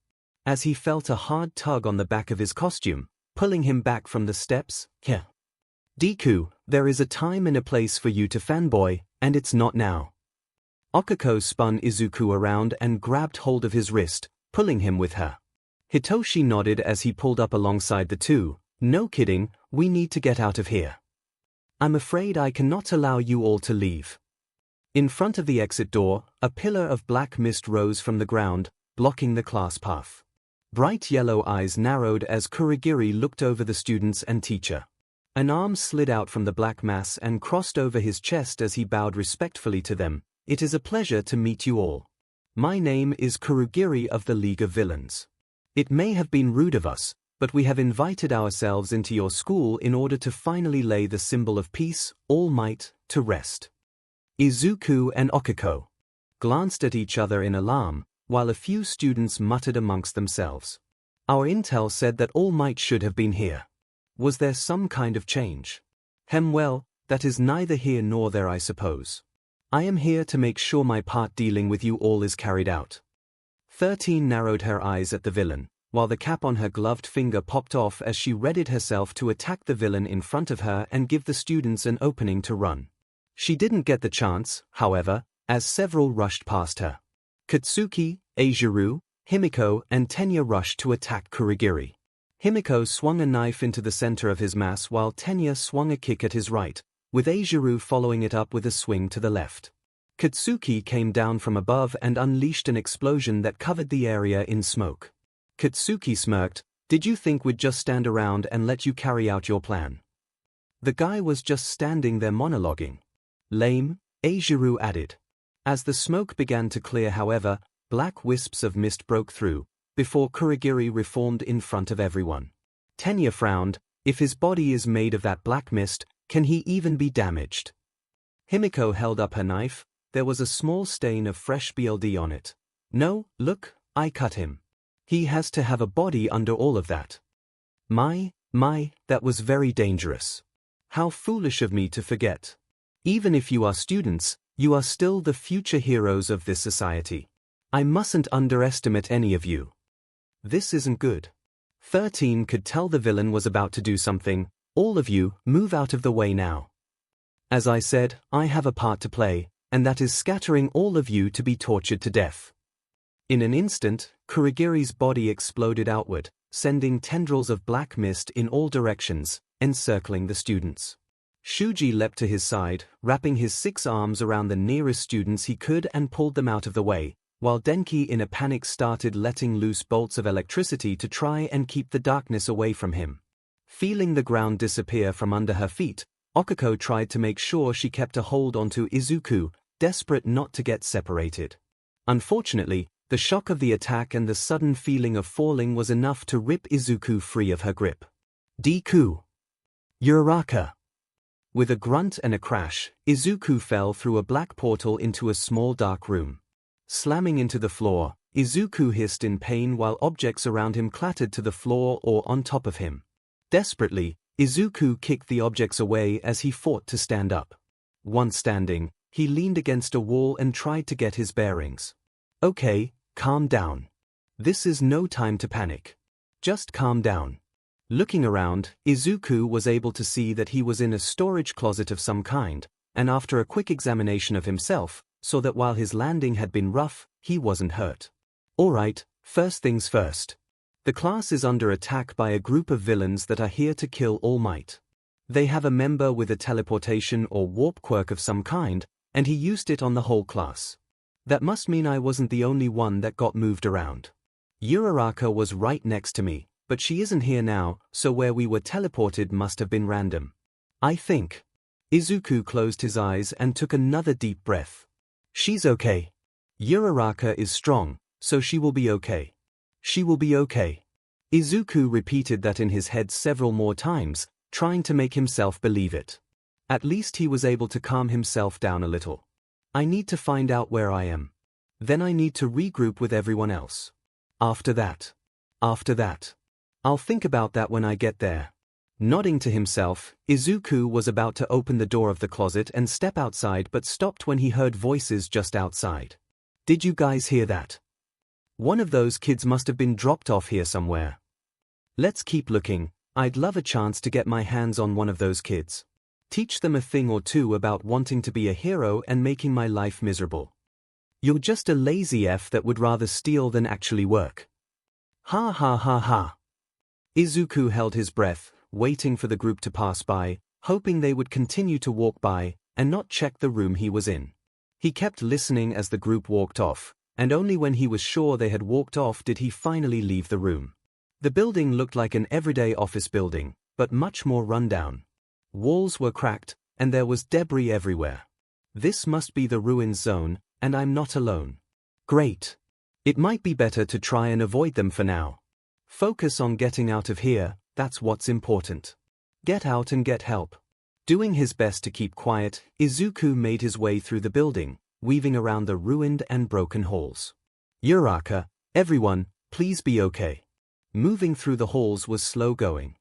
as he felt a hard tug on the back of his costume, pulling him back from the steps. Yeah. Deku, there is a time and a place for you to fanboy, and it's not now. Okako spun Izuku around and grabbed hold of his wrist, pulling him with her. Hitoshi nodded as he pulled up alongside the two. No kidding, we need to get out of here. I'm afraid I cannot allow you all to leave. In front of the exit door, a pillar of black mist rose from the ground, blocking the class path. Bright yellow eyes narrowed as Kurogiri looked over the students and teacher. An arm slid out from the black mass and crossed over his chest as he bowed respectfully to them. It is a pleasure to meet you all. My name is Kurogiri of the League of Villains. It may have been rude of us, but we have invited ourselves into your school in order to finally lay the symbol of peace, All Might, to rest. Izuku and Okako glanced at each other in alarm, while a few students muttered amongst themselves. Our intel said that All Might should have been here. Was there some kind of change? Well, that is neither here nor there, I suppose. I am here to make sure my part dealing with you all is carried out. 13 narrowed her eyes at the villain, while the cap on her gloved finger popped off as she readied herself to attack the villain in front of her and give the students an opening to run. She didn't get the chance, however, as several rushed past her. Katsuki, Eijiro, Himiko, and Tenya rushed to attack Kurogiri. Himiko swung a knife into the center of his mass while Tenya swung a kick at his right, with Eijiro following it up with a swing to the left. Katsuki came down from above and unleashed an explosion that covered the area in smoke. Katsuki smirked. Did you think we'd just stand around and let you carry out your plan? The guy was just standing there monologuing. Lame, Eijiro added. As the smoke began to clear, however, black wisps of mist broke through, before Kurogiri reformed in front of everyone. Tenya frowned. If his body is made of that black mist, can he even be damaged? Himiko held up her knife. There was a small stain of fresh blood on it. No, look, I cut him. He has to have a body under all of that. My, that was very dangerous. How foolish of me to forget. Even if you are students, you are still the future heroes of this society. I mustn't underestimate any of you. This isn't good. 13 could tell the villain was about to do something. All of you, move out of the way now. As I said, I have a part to play, and that is scattering all of you to be tortured to death. In an instant, Kurogiri's body exploded outward, sending tendrils of black mist in all directions, encircling the students. Shuji leapt to his side, wrapping his 6 arms around the nearest students he could and pulled them out of the way, while Denki in a panic started letting loose bolts of electricity to try and keep the darkness away from him. Feeling the ground disappear from under her feet, Okako tried to make sure she kept a hold onto Izuku, desperate not to get separated. Unfortunately, the shock of the attack and the sudden feeling of falling was enough to rip Izuku free of her grip. Deku. Uraraka. With a grunt and a crash, Izuku fell through a black portal into a small dark room. Slamming into the floor, Izuku hissed in pain while objects around him clattered to the floor or on top of him. Desperately, Izuku kicked the objects away as he fought to stand up. Once standing, he leaned against a wall and tried to get his bearings. Okay, calm down. This is no time to panic. Just calm down. Looking around, Izuku was able to see that he was in a storage closet of some kind, and after a quick examination of himself, saw that while his landing had been rough, he wasn't hurt. Alright, first things first. The class is under attack by a group of villains that are here to kill All Might. They have a member with a teleportation or warp quirk of some kind, and he used it on the whole class. That must mean I wasn't the only one that got moved around. Uraraka was right next to me, but she isn't here now, so where we were teleported must have been random. I think. Izuku closed his eyes and took another deep breath. She's okay. Uraraka is strong, so she will be okay. She will be okay. Izuku repeated that in his head several more times, trying to make himself believe it. At least he was able to calm himself down a little. I need to find out where I am. Then I need to regroup with everyone else. After that. I'll think about that when I get there. Nodding to himself, Izuku was about to open the door of the closet and step outside but stopped when he heard voices just outside. Did you guys hear that? One of those kids must have been dropped off here somewhere. Let's keep looking. I'd love a chance to get my hands on one of those kids. Teach them a thing or two about wanting to be a hero and making my life miserable. You're just a lazy F that would rather steal than actually work. Ha ha ha ha. Izuku held his breath, waiting for the group to pass by, hoping they would continue to walk by, and not check the room he was in. He kept listening as the group walked off, and only when he was sure they had walked off did he finally leave the room. The building looked like an everyday office building, but much more rundown. Walls were cracked, and there was debris everywhere. This must be the ruins zone, and I'm not alone. Great. It might be better to try and avoid them for now. Focus on getting out of here, that's what's important. Get out and get help. Doing his best to keep quiet, Izuku made his way through the building, weaving around the ruined and broken halls. Uraraka, everyone, please be okay. Moving through the halls was slow going.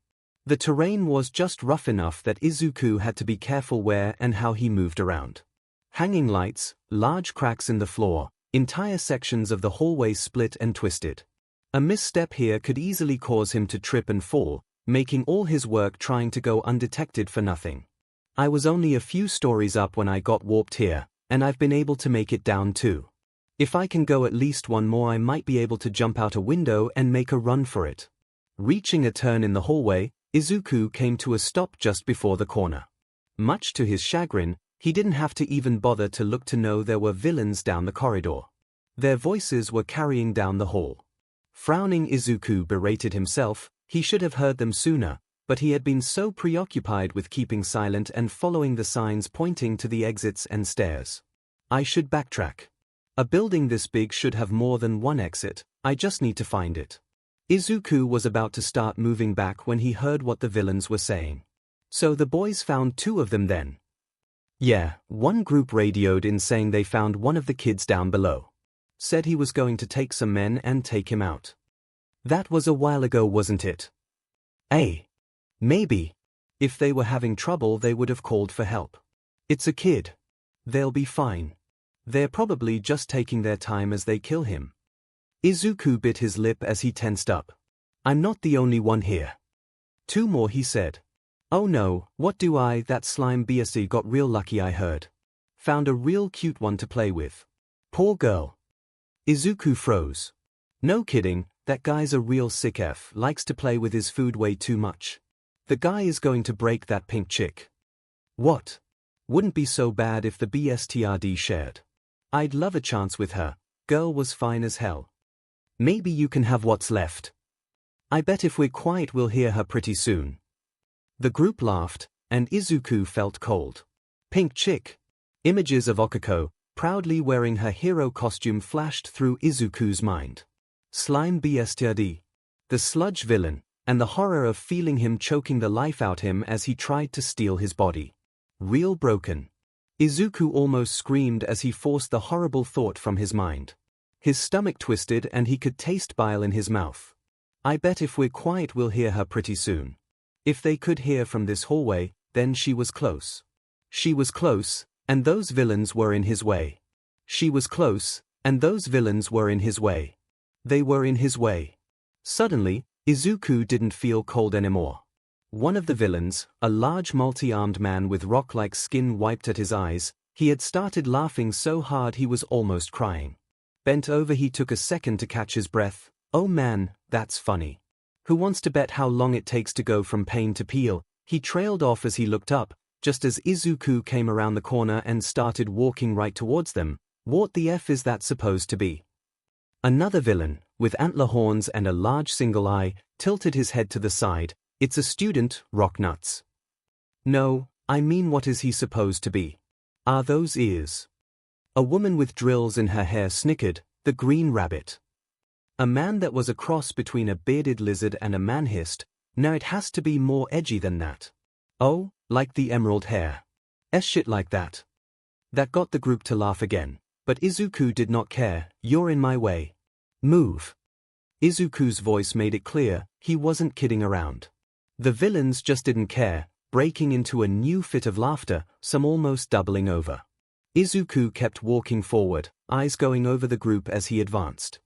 The terrain was just rough enough that Izuku had to be careful where and how he moved around. Hanging lights, large cracks in the floor, entire sections of the hallway split and twisted. A misstep here could easily cause him to trip and fall, making all his work trying to go undetected for nothing. I was only a few stories up when I got warped here, and I've been able to make it down too. If I can go at least one more I might be able to jump out a window and make a run for it. Reaching a turn in the hallway, Izuku came to a stop just before the corner. Much to his chagrin, he didn't have to even bother to look to know there were villains down the corridor. Their voices were carrying down the hall. Frowning, Izuku berated himself. He should have heard them sooner, but he had been so preoccupied with keeping silent and following the signs pointing to the exits and stairs. I should backtrack. A building this big should have more than one exit, I just need to find it. Izuku was about to start moving back when he heard what the villains were saying. So the boys found two of them then? Yeah, one group radioed in saying they found one of the kids down below. Said he was going to take some men and take him out. That was a while ago, wasn't it? Maybe. If they were having trouble they would have called for help. It's a kid. They'll be fine. They're probably just taking their time as they kill him. Izuku bit his lip as he tensed up. I'm not the only one here. Two more, he said. Oh no, what do I, that slime BSC got real lucky I heard. Found a real cute one to play with. Poor girl. Izuku froze. No kidding, that guy's a real sick F, likes to play with his food way too much. The guy is going to break that pink chick. What? Wouldn't be so bad if the BSTRD shared. I'd love a chance with her, girl was fine as hell. Maybe you can have what's left. I bet if we're quiet we'll hear her pretty soon. The group laughed, and Izuku felt cold. Pink chick. Images of Okako, proudly wearing her hero costume, flashed through Izuku's mind. Slime BSTRD. The sludge villain, and the horror of feeling him choking the life out him as he tried to steal his body. Real broken. Izuku almost screamed as he forced the horrible thought from his mind. His stomach twisted and he could taste bile in his mouth. I bet if we're quiet we'll hear her pretty soon. If they could hear from this hallway, then she was close. She was close, and those villains were in his way. She was close, and those villains were in his way. They were in his way. Suddenly, Izuku didn't feel cold anymore. One of the villains, a large multi-armed man with rock-like skin, wiped at his eyes. He had started laughing so hard he was almost crying. Bent over, he took a second to catch his breath. Oh man, that's funny. Who wants to bet how long it takes to go from pain to peel? He trailed off as he looked up, just as Izuku came around the corner and started walking right towards them. What the F is that supposed to be? Another villain, with antler horns and a large single eye, tilted his head to the side. It's a student, rock nuts. No, I mean what is he supposed to be? Are those ears? A woman with drills in her hair snickered, the green rabbit. A man that was a cross between a bearded lizard and a man hissed, no, it has to be more edgy than that. Oh, like the emerald hair. Shit like that. That got the group to laugh again, but Izuku did not care. You're in my way. Move. Izuku's voice made it clear, he wasn't kidding around. The villains just didn't care, breaking into a new fit of laughter, some almost doubling over. Izuku kept walking forward, eyes going over the group as he advanced.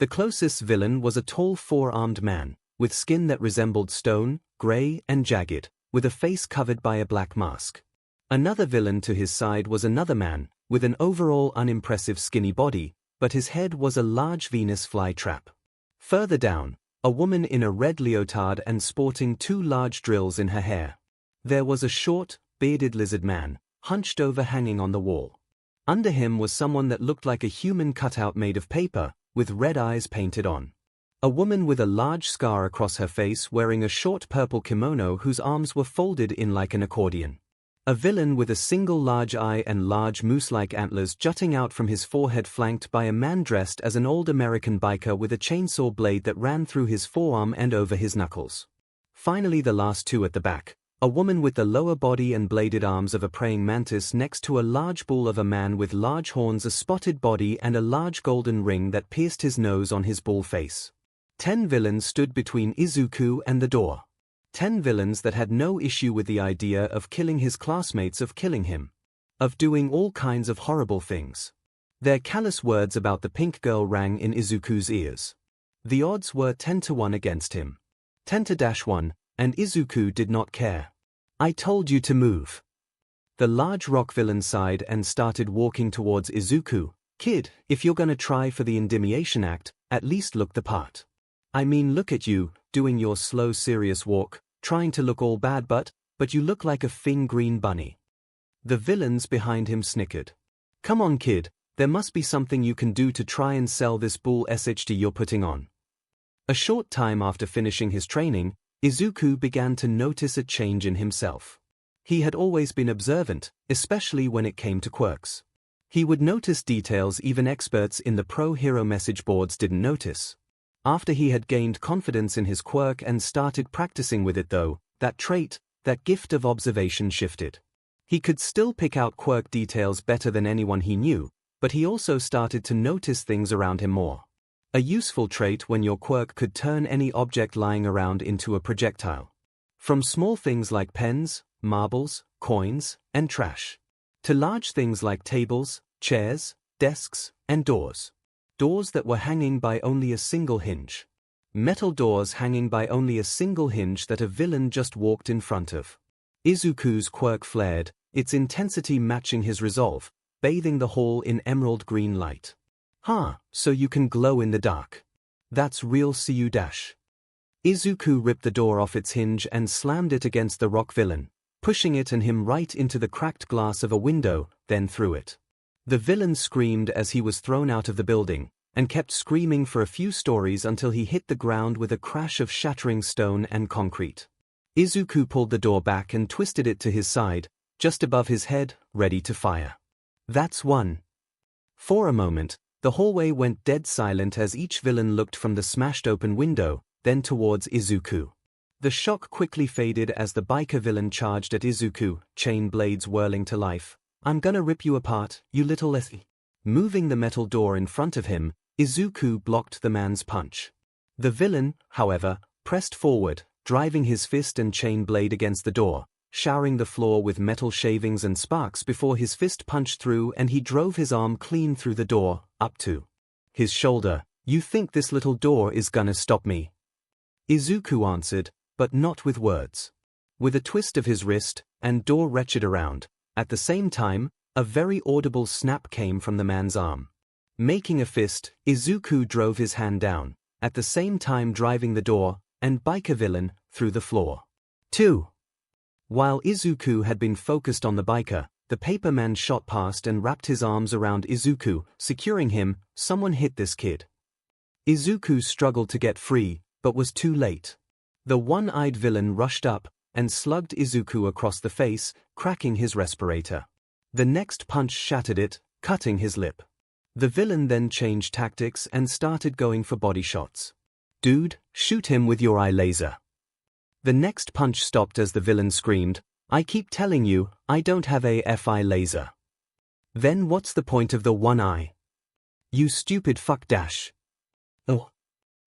The closest villain was a tall four-armed man, with skin that resembled stone, gray and jagged, with a face covered by a black mask. Another villain to his side was another man, with an overall unimpressive skinny body, but his head was a large Venus flytrap. Further down, a woman in a red leotard and sporting two large drills in her hair. There was a short, bearded lizard man, hunched over hanging on the wall. Under him was someone that looked like a human cutout made of paper, with red eyes painted on. A woman with a large scar across her face wearing a short purple kimono whose arms were folded in like an accordion. A villain with a single large eye and large moose-like antlers jutting out from his forehead flanked by a man dressed as an old American biker with a chainsaw blade that ran through his forearm and over his knuckles. Finally the last two at the back. A woman with the lower body and bladed arms of a praying mantis next to a large bull of a man with large horns, a spotted body and a large golden ring that pierced his nose on his bull face. 10 villains stood between Izuku and the door. 10 villains that had no issue with the idea of killing his classmates, of killing him. Of doing all kinds of horrible things. Their callous words about the pink girl rang in Izuku's ears. The odds were 10-1 against him. 10-1. And Izuku did not care. I told you to move. The large rock villain sighed and started walking towards Izuku. Kid, if you're gonna try for the Endymion act, at least look the part. I mean, look at you, doing your slow serious walk, trying to look all bad but you look like a fin green bunny. The villains behind him snickered. Come on kid, there must be something you can do to try and sell this bull SHD you're putting on. A short time after finishing his training, Izuku began to notice a change in himself. He had always been observant, especially when it came to quirks. He would notice details even experts in the pro-hero message boards didn't notice. After he had gained confidence in his quirk and started practicing with it though, that trait, that gift of observation shifted. He could still pick out quirk details better than anyone he knew, but he also started to notice things around him more. A useful trait when your quirk could turn any object lying around into a projectile. From small things like pens, marbles, coins, and trash, to large things like tables, chairs, desks, and doors. Doors that were hanging by only a single hinge. Metal doors hanging by only a single hinge that a villain just walked in front of. Izuku's quirk flared, its intensity matching his resolve, bathing the hall in emerald green light. So you can glow in the dark. That's real 𝐒𝐬-. Izuku ripped the door off its hinge and slammed it against the rock villain, pushing it and him right into the cracked glass of a window, then through it. The villain screamed as he was thrown out of the building, and kept screaming for a few stories until he hit the ground with a crash of shattering stone and concrete. Izuku pulled the door back and twisted it to his side, just above his head, ready to fire. That's one. For a moment, the hallway went dead silent as each villain looked from the smashed open window, then towards Izuku. The shock quickly faded as the biker villain charged at Izuku, chain blades whirling to life. I'm gonna rip you apart, you little 𝐿. Moving the metal door in front of him, Izuku blocked the man's punch. The villain, however, pressed forward, driving his fist and chain blade against the door, showering the floor with metal shavings and sparks before his fist punched through and he drove his arm clean through the door, up to his shoulder. You think this little door is gonna stop me? Izuku answered, but not with words. With a twist of his wrist, and door wretched around. At the same time, a very audible snap came from the man's arm. Making a fist, Izuku drove his hand down, at the same time driving the door, and biker villain, through the floor. 2. While Izuku had been focused on the biker, the paper man shot past and wrapped his arms around Izuku, securing him. Someone hit this kid. Izuku struggled to get free, but was too late. The one-eyed villain rushed up and slugged Izuku across the face, cracking his respirator. The next punch shattered it, cutting his lip. The villain then changed tactics and started going for body shots. "Dude, shoot him with your eye laser." The next punch stopped as the villain screamed, "I keep telling you, I don't have a FI laser." "Then what's the point of the one eye? You stupid fuck dash." "Oh."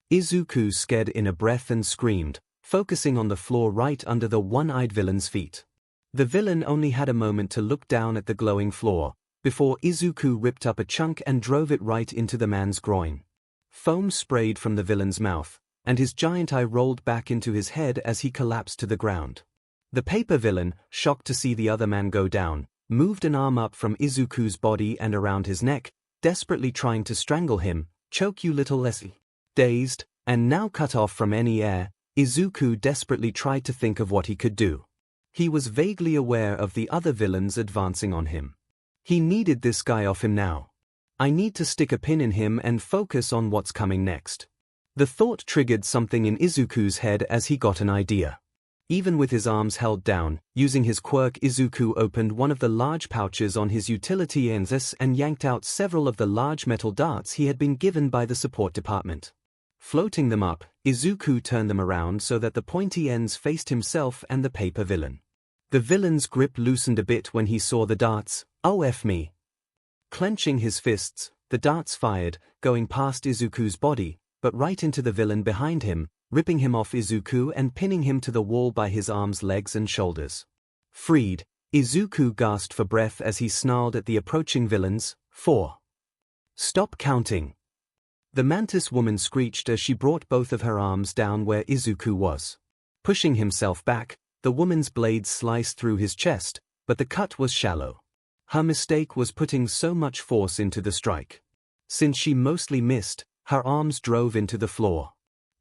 Izuku scared in a breath and screamed, focusing on the floor right under the one-eyed villain's feet. The villain only had a moment to look down at the glowing floor, before Izuku ripped up a chunk and drove it right into the man's groin. Foam sprayed from the villain's mouth, and his giant eye rolled back into his head as he collapsed to the ground. The paper villain, shocked to see the other man go down, moved an arm up from Izuku's body and around his neck, desperately trying to strangle him. "Choke you little lassie." Dazed, and now cut off from any air, Izuku desperately tried to think of what he could do. He was vaguely aware of the other villains advancing on him. He needed this guy off him now. "I need to stick a pin in him and focus on what's coming next." The thought triggered something in Izuku's head as he got an idea. Even with his arms held down, using his quirk, Izuku opened one of the large pouches on his utility ends and yanked out several of the large metal darts he had been given by the support department. Floating them up, Izuku turned them around so that the pointy ends faced himself and the paper villain. The villain's grip loosened a bit when he saw the darts. "Oh F me." Clenching his fists, the darts fired, going past Izuku's body, but right into the villain behind him, ripping him off Izuku and pinning him to the wall by his arms, legs and shoulders. Freed, Izuku gasped for breath as he snarled at the approaching villains. 4. "Stop counting." The mantis woman screeched as she brought both of her arms down where Izuku was. Pushing himself back, the woman's blade sliced through his chest, but the cut was shallow. Her mistake was putting so much force into the strike. Since she mostly missed, her arms drove into the floor.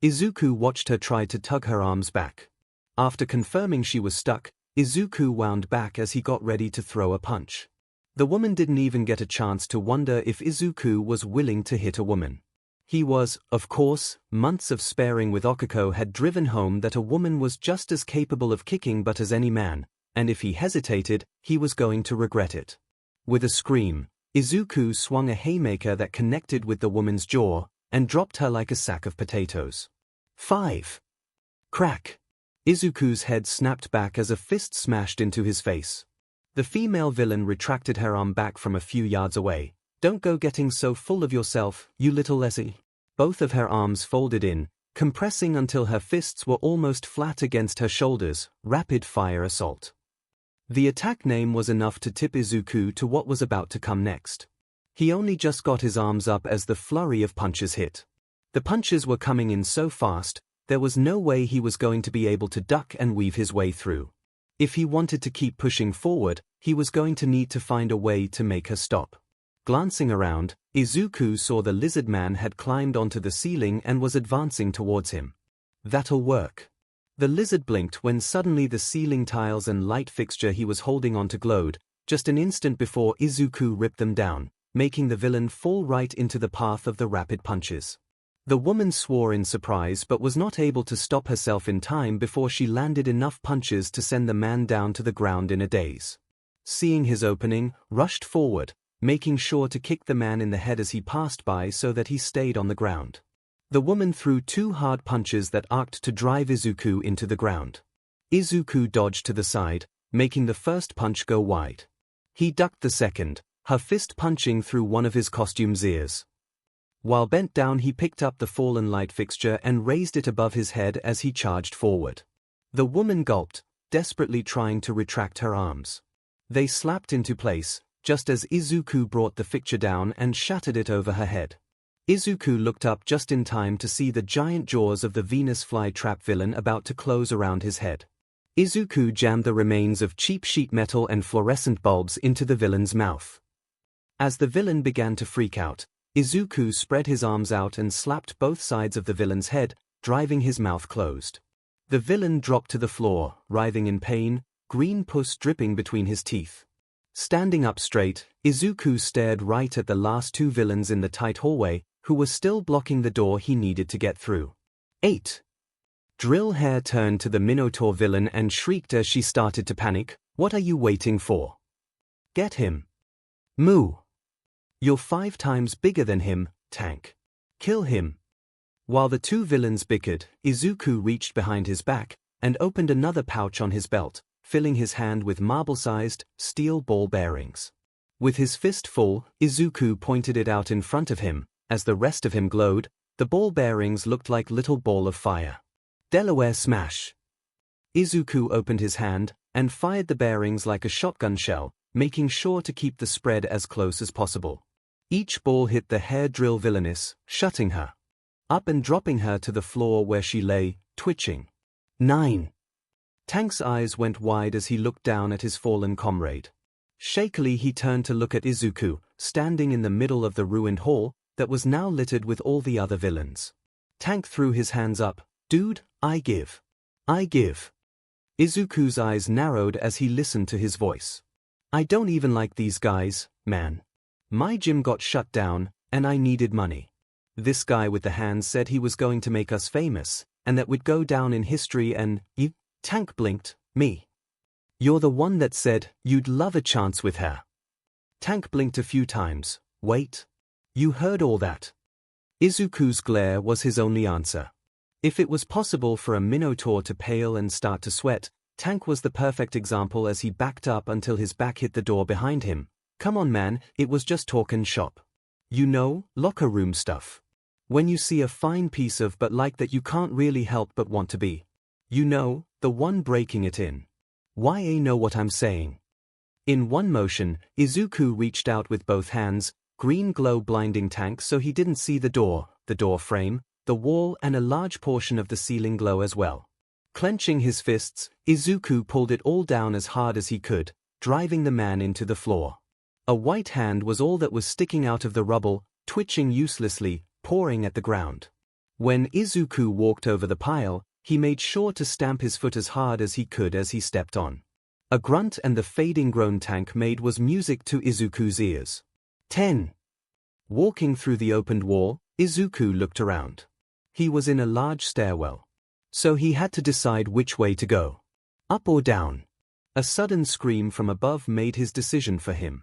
Izuku watched her try to tug her arms back. After confirming she was stuck, Izuku wound back as he got ready to throw a punch. The woman didn't even get a chance to wonder if Izuku was willing to hit a woman. He was, of course. Months of sparring with Okako had driven home that a woman was just as capable of kicking butt as any man, and if he hesitated, he was going to regret it. With a scream, Izuku swung a haymaker that connected with the woman's jaw, and dropped her like a sack of potatoes. 5. Crack. Izuku's head snapped back as a fist smashed into his face. The female villain retracted her arm back from a few yards away. "Don't go getting so full of yourself, you little lassie." Both of her arms folded in, compressing until her fists were almost flat against her shoulders. Rapid-fire assault. The attack name was enough to tip Izuku to what was about to come next. He only just got his arms up as the flurry of punches hit. The punches were coming in so fast, there was no way he was going to be able to duck and weave his way through. If he wanted to keep pushing forward, he was going to need to find a way to make her stop. Glancing around, Izuku saw the lizard man had climbed onto the ceiling and was advancing towards him. "That'll work." The lizard blinked when suddenly the ceiling tiles and light fixture he was holding onto glowed, just an instant before Izuku ripped them down, making the villain fall right into the path of the rapid punches. The woman swore in surprise but was not able to stop herself in time before she landed enough punches to send the man down to the ground in a daze. Seeing his opening, rushed forward, making sure to kick the man in the head as he passed by so that he stayed on the ground. The woman threw 2 hard punches that arced to drive Izuku into the ground. Izuku dodged to the side, making the first punch go wide. He ducked the second, her fist punching through one of his costume's ears. While bent down, he picked up the fallen light fixture and raised it above his head as he charged forward. The woman gulped, desperately trying to retract her arms. They slapped into place, just as Izuku brought the fixture down and shattered it over her head. Izuku looked up just in time to see the giant jaws of the Venus flytrap villain about to close around his head. Izuku jammed the remains of cheap sheet metal and fluorescent bulbs into the villain's mouth. As the villain began to freak out, Izuku spread his arms out and slapped both sides of the villain's head, driving his mouth closed. The villain dropped to the floor, writhing in pain, green pus dripping between his teeth. Standing up straight, Izuku stared right at the last two villains in the tight hallway, who were still blocking the door he needed to get through. 8. Drill Hair turned to the Minotaur villain and shrieked as she started to panic, "What are you waiting for? Get him. Moo. You're 5 times bigger than him, Tank. Kill him." While the two villains bickered, Izuku reached behind his back and opened another pouch on his belt, filling his hand with marble-sized, steel ball bearings. With his fist full, Izuku pointed it out in front of him. As the rest of him glowed, the ball bearings looked like little ball of fire. Delaware smash. Izuku opened his hand and fired the bearings like a shotgun shell, making sure to keep the spread as close as possible. Each ball hit the hair drill villainess, shutting her up and dropping her to the floor where she lay, twitching. 9. Tank's eyes went wide as he looked down at his fallen comrade. Shakily he turned to look at Izuku, standing in the middle of the ruined hall that was now littered with all the other villains. Tank threw his hands up. "Dude, I give. Izuku's eyes narrowed as he listened to his voice. "I don't even like these guys, man. My gym got shut down, and I needed money. This guy with the hands said he was going to make us famous, and that we'd go down in history and you." Tank blinked. "Me. You're the one that said you'd love a chance with her." Tank blinked a few times. "Wait. You heard all that?" Izuku's glare was his only answer. If it was possible for a Minotaur to pale and start to sweat, Tank was the perfect example as he backed up until his back hit the door behind him. "Come on man, it was just talk and shop. You know, locker room stuff. When you see a fine piece of but like that you can't really help but want to be. You know, the one breaking it in. Why know what I'm saying?" In one motion, Izuku reached out with both hands, green glow blinding Tank so he didn't see the door frame, the wall and a large portion of the ceiling glow as well. Clenching his fists, Izuku pulled it all down as hard as he could, driving the man into the floor. A white hand was all that was sticking out of the rubble, twitching uselessly, pawing at the ground. When Izuku walked over the pile, he made sure to stamp his foot as hard as he could as he stepped on. A grunt and the fading groan Tank made was music to Izuku's ears. 10. Walking through the opened wall, Izuku looked around. He was in a large stairwell. So he had to decide which way to go. Up or down. A sudden scream from above made his decision for him.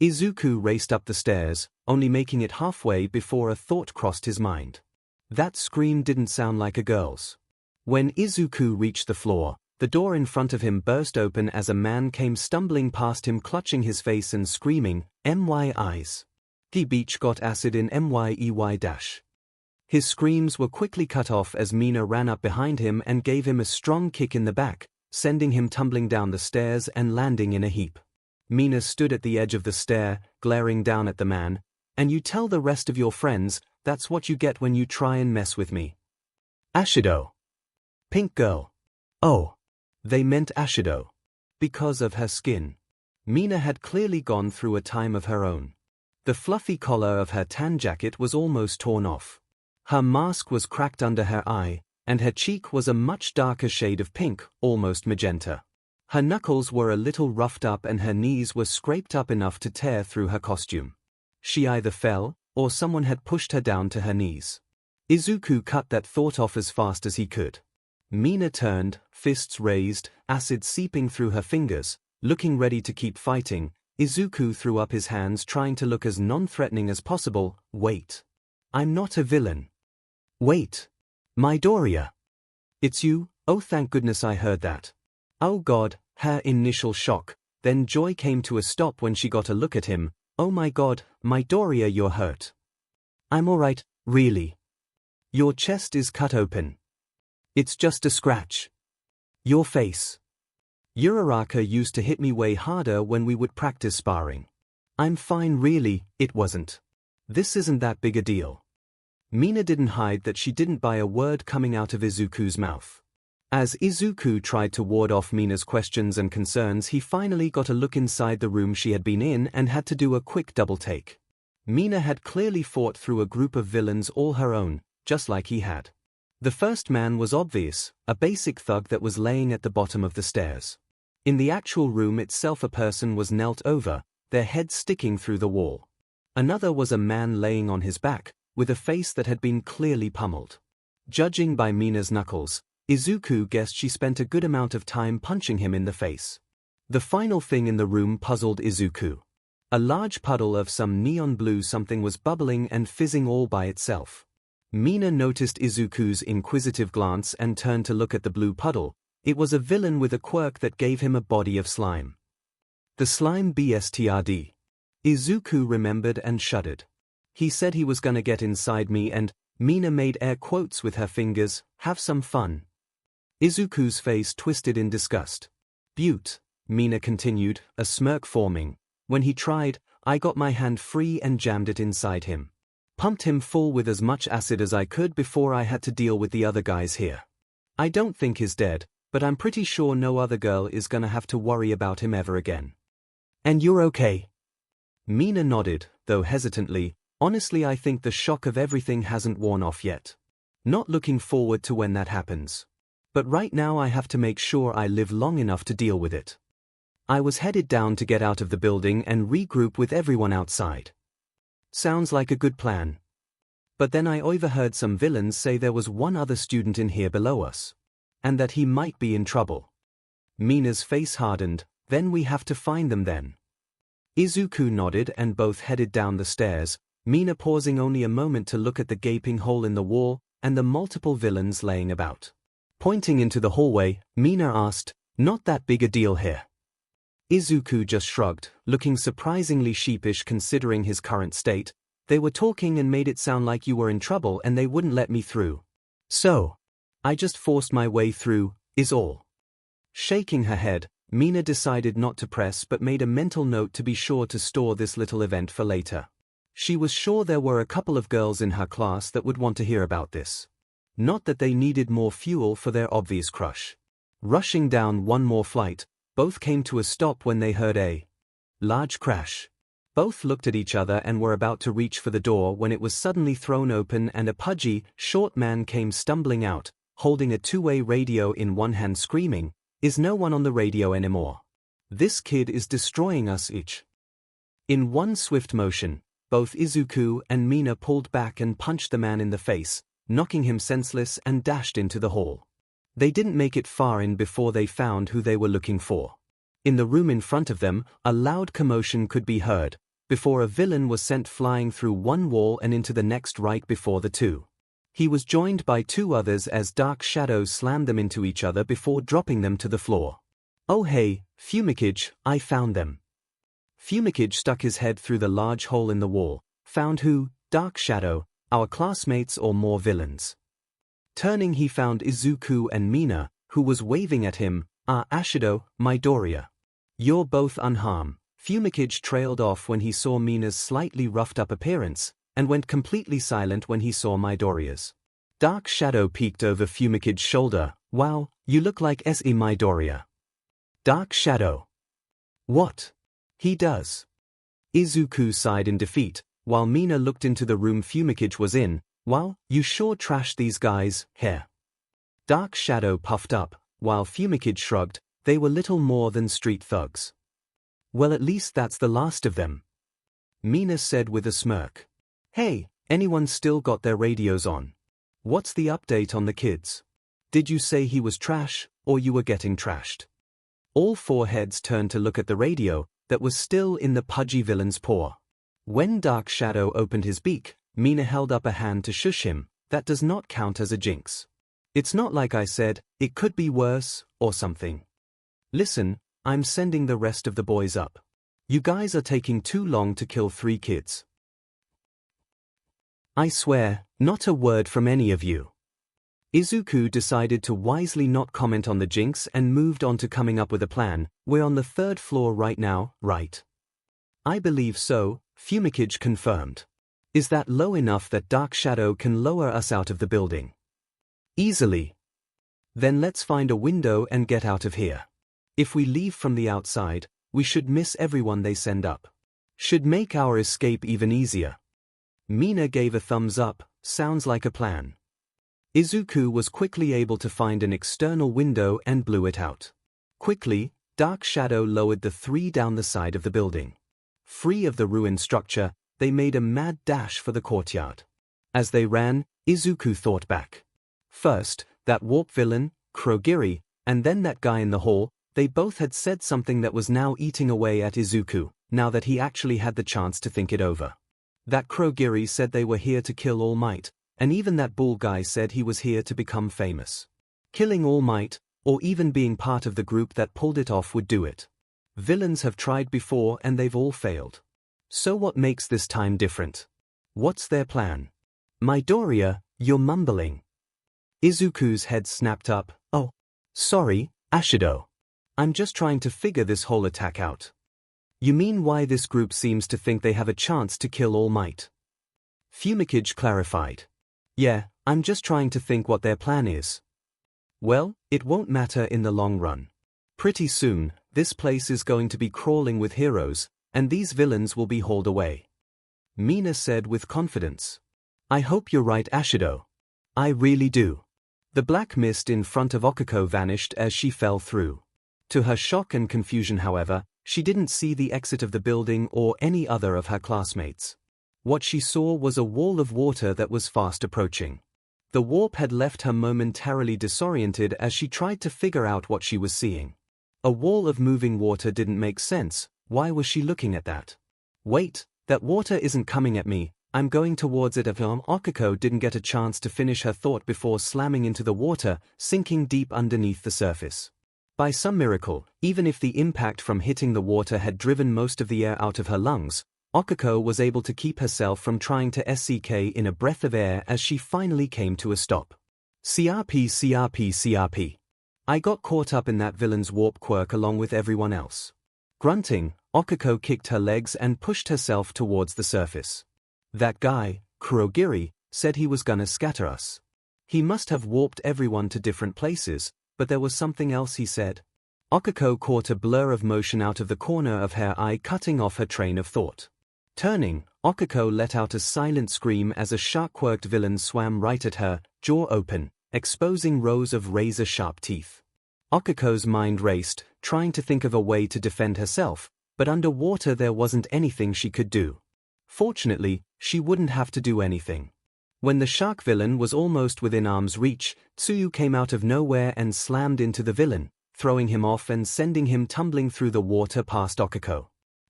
Izuku raced up the stairs, only making it halfway before a thought crossed his mind. That scream didn't sound like a girl's. When Izuku reached the floor, the door in front of him burst open as a man came stumbling past him clutching his face and screaming, "MY beach got acid in MYEY-." His screams were quickly cut off as Mina ran up behind him and gave him a strong kick in the back, sending him tumbling down the stairs and landing in a heap. Mina stood at the edge of the stair, glaring down at the man. "And you tell the rest of your friends, that's what you get when you try and mess with me." Ashido. Pink girl. Oh. They meant Ashido. Because of her skin. Mina had clearly gone through a time of her own. The fluffy collar of her tan jacket was almost torn off. Her mask was cracked under her eye, and her cheek was a much darker shade of pink, almost magenta. Her knuckles were a little roughed up and her knees were scraped up enough to tear through her costume. She either fell, or someone had pushed her down to her knees. Izuku cut that thought off as fast as he could. Mina turned, fists raised, acid seeping through her fingers, looking ready to keep fighting. Izuku threw up his hands trying to look as non-threatening as possible. "Wait. I'm not a villain. Wait. Midoriya. It's you? Oh thank goodness I heard that." Oh God, her initial shock, then joy came to a stop when she got a look at him. "Oh my God, Midoriya, you're hurt." "I'm alright, really. Your chest is cut open. It's just a scratch. Your face. Uraraka used to hit me way harder when we would practice sparring. I'm fine really, it wasn't. This isn't that big a deal." Mina didn't hide that she didn't buy a word coming out of Izuku's mouth. As Izuku tried to ward off Mina's questions and concerns, he finally got a look inside the room she had been in and had to do a quick double take. Mina had clearly fought through a group of villains all her own, just like he had. The first man was obvious, a basic thug that was laying at the bottom of the stairs. In the actual room itself a person was knelt over, their head sticking through the wall. Another was a man laying on his back, with a face that had been clearly pummeled. Judging by Mina's knuckles, Izuku guessed she spent a good amount of time punching him in the face. The final thing in the room puzzled Izuku. A large puddle of some neon blue something was bubbling and fizzing all by itself. Mina noticed Izuku's inquisitive glance and turned to look at the blue puddle. It was a villain with a quirk that gave him a body of slime. The slime bstrd. Izuku remembered and shuddered. He said he was gonna get inside me and, Mina made air quotes with her fingers, have some fun. Izuku's face twisted in disgust. Beaut, Mina continued, a smirk forming. When he tried, I got my hand free and jammed it inside him. Pumped him full with as much acid as I could before I had to deal with the other guys here. I don't think he's dead, but I'm pretty sure no other girl is gonna have to worry about him ever again. And you're okay? Mina nodded, though hesitantly. Honestly, I think the shock of everything hasn't worn off yet. Not looking forward to when that happens. But right now I have to make sure I live long enough to deal with it. I was headed down to get out of the building and regroup with everyone outside. Sounds like a good plan. But then I overheard some villains say there was one other student in here below us. And that he might be in trouble. Mina's face hardened. Then we have to find them then. Izuku nodded and both headed down the stairs, Mina pausing only a moment to look at the gaping hole in the wall and the multiple villains laying about. Pointing into the hallway, Mina asked, "Not that big a deal here?" Izuku just shrugged, looking surprisingly sheepish considering his current state. "They were talking and made it sound like you were in trouble and they wouldn't let me through. So, I just forced my way through, is all." Shaking her head, Mina decided not to press but made a mental note to be sure to store this little event for later. She was sure there were a couple of girls in her class that would want to hear about this. Not that they needed more fuel for their obvious crush. Rushing down one more flight, both came to a stop when they heard a large crash. Both looked at each other and were about to reach for the door when it was suddenly thrown open and a pudgy, short man came stumbling out, holding a two-way radio in one hand screaming, "Is no one on the radio anymore? This kid is destroying us each." In one swift motion, both Izuku and Mina pulled back and punched the man in the face, knocking him senseless and dashed into the hall. They didn't make it far in before they found who they were looking for. In the room in front of them, a loud commotion could be heard, before a villain was sent flying through one wall and into the next right before the two. He was joined by two others as dark shadows slammed them into each other before dropping them to the floor. "Oh hey, 𝐒𝐿𝐵, I found them." 𝐒𝐿𝐵 stuck his head through the large hole in the wall. "Found who, Dark Shadow? Our classmates or more villains?" Turning he found Izuku and Mina, who was waving at him. "Ashido, Midoriya. You're both unharmed." 𝐒𝐿𝐵 trailed off when he saw Mina's slightly roughed-up appearance, and went completely silent when he saw Midoriya's. Dark Shadow peeked over 𝐒𝐿𝐵's shoulder. "Wow, you look like SE Midoriya." Dark Shadow. "What? He does." Izuku sighed in defeat, while Mina looked into the room 𝐒𝐿𝐵 was in. "Wow, you sure trashed these guys, here." Dark Shadow puffed up, while 𝐒𝐿𝐵 shrugged. "They were little more than street thugs." "Well, at least that's the last of them," Mina said with a smirk. "Hey, anyone still got their radios on? What's the update on the kids? Did you say he was trash, or you were getting trashed?" All four heads turned to look at the radio, that was still in the pudgy villain's paw. When Dark Shadow opened his beak, Mina held up a hand to shush him. "That does not count as a jinx. It's not like I said, it could be worse, or something. Listen, I'm sending the rest of the boys up. You guys are taking too long to kill 3 kids. I swear, not a word from any of you." Izuku decided to wisely not comment on the jinx and moved on to coming up with a plan. "We're on the 3rd floor right now, right?" "I believe so," 𝐒𝐿𝐵 confirmed. "Is that low enough that Dark Shadow can lower us out of the building?" "Easily." "Then let's find a window and get out of here. If we leave from the outside, we should miss everyone they send up. Should make our escape even easier." Mina gave a thumbs up. "Sounds like a plan." Izuku was quickly able to find an external window and blew it out. Quickly, dark shadow lowered the three down the side of the building. Free of the ruined structure, they made a mad dash for the courtyard. As they ran, Izuku thought back. First, that warp villain, Kurogiri, and then that guy in the hall, they both had said something that was now eating away at Izuku, now that he actually had the chance to think it over. That Kurogiri said they were here to kill All Might, and even that bull guy said he was here to become famous. Killing All Might, or even being part of the group that pulled it off would do it. Villains have tried before and they've all failed. So what makes this time different? What's their plan? Midoriya, you're mumbling. Izuku's head snapped up. Oh, sorry, Ashido. I'm just trying to figure this whole attack out. You mean why this group seems to think they have a chance to kill All Might? 𝐒𝐭𝐚𝐲 clarified. Yeah, I'm just trying to think what their plan is. Well, it won't matter in the long run. Pretty soon, this place is going to be crawling with heroes, and these villains will be hauled away. Mina said with confidence. I hope you're right, Ashido. I really do. The black mist in front of Okiko vanished as she fell through. To her shock and confusion, however, she didn't see the exit of the building or any other of her classmates. What she saw was a wall of water that was fast approaching. The warp had left her momentarily disoriented as she tried to figure out what she was seeing. A wall of moving water didn't make sense. Why was she looking at that? Wait, that water isn't coming at me, I'm going towards it. Okiko didn't get a chance to finish her thought before slamming into the water, sinking deep underneath the surface. By some miracle, even if the impact from hitting the water had driven most of the air out of her lungs, Okiko was able to keep herself from trying to SCK in a breath of air as she finally came to a stop. CRP. I got caught up in that villain's warp quirk along with everyone else. Grunting, Okiko kicked her legs and pushed herself towards the surface. That guy, Kurogiri, said he was gonna scatter us. He must have warped everyone to different places, but there was something else he said. Okiko caught a blur of motion out of the corner of her eye, cutting off her train of thought. Turning, Okiko let out a silent scream as a shark-quirked villain swam right at her, jaw open, exposing rows of razor-sharp teeth. Okiko's mind raced, trying to think of a way to defend herself, but underwater there wasn't anything she could do. Fortunately, she wouldn't have to do anything. When the shark villain was almost within arm's reach, Tsuyu came out of nowhere and slammed into the villain, throwing him off and sending him tumbling through the water past Okiko.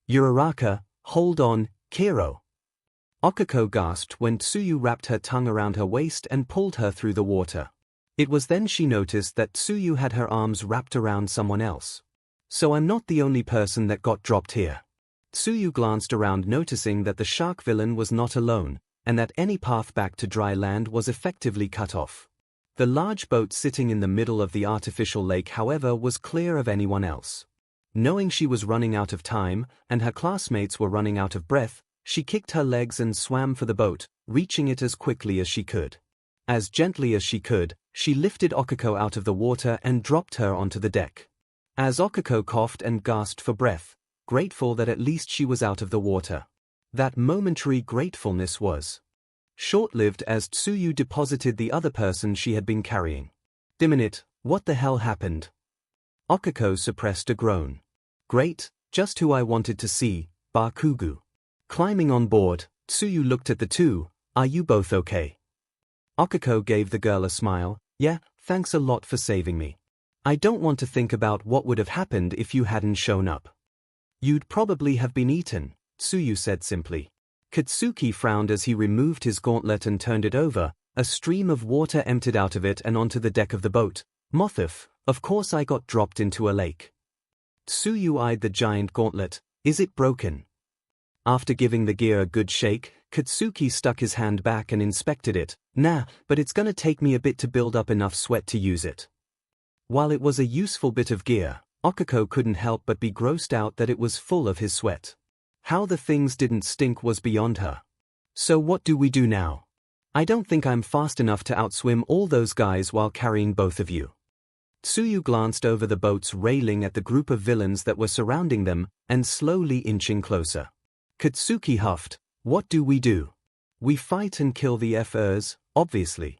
Uraraka, hold on, Kiro. Okiko gasped when Tsuyu wrapped her tongue around her waist and pulled her through the water. It was then she noticed that Tsuyu had her arms wrapped around someone else. So I'm not the only person that got dropped here. Tsuyu glanced around, noticing that the shark villain was not alone, and that any path back to dry land was effectively cut off. The large boat sitting in the middle of the artificial lake, however, was clear of anyone else. Knowing she was running out of time, and her classmates were running out of breath, she kicked her legs and swam for the boat, reaching it as quickly as she could. As gently as she could, she lifted Okiko out of the water and dropped her onto the deck. As Okiko coughed and gasped for breath, grateful that at least she was out of the water. That momentary gratefulness was short-lived as Tsuyu deposited the other person she had been carrying. Diminute, what the hell happened? Okiko suppressed a groan. Great, just who I wanted to see, Bakugo. Climbing on board, Tsuyu looked at the two. Are you both okay? Okiko gave the girl a smile. Yeah, thanks a lot for saving me. I don't want to think about what would have happened if you hadn't shown up. You'd probably have been eaten, Tsuyu said simply. Katsuki frowned as he removed his gauntlet and turned it over. A stream of water emptied out of it and onto the deck of the boat. Mothif, of course I got dropped into a lake. Tsuyu eyed the giant gauntlet. Is it broken? After giving the gear a good shake, Katsuki stuck his hand back and inspected it. Nah, but it's gonna take me a bit to build up enough sweat to use it. While it was a useful bit of gear, Okiko couldn't help but be grossed out that it was full of his sweat. How the things didn't stink was beyond her. So what do we do now? I don't think I'm fast enough to outswim all those guys while carrying both of you. Tsuyu glanced over the boat's railing at the group of villains that were surrounding them, and slowly inching closer. Katsuki huffed. What do? We fight and kill the Fers, obviously.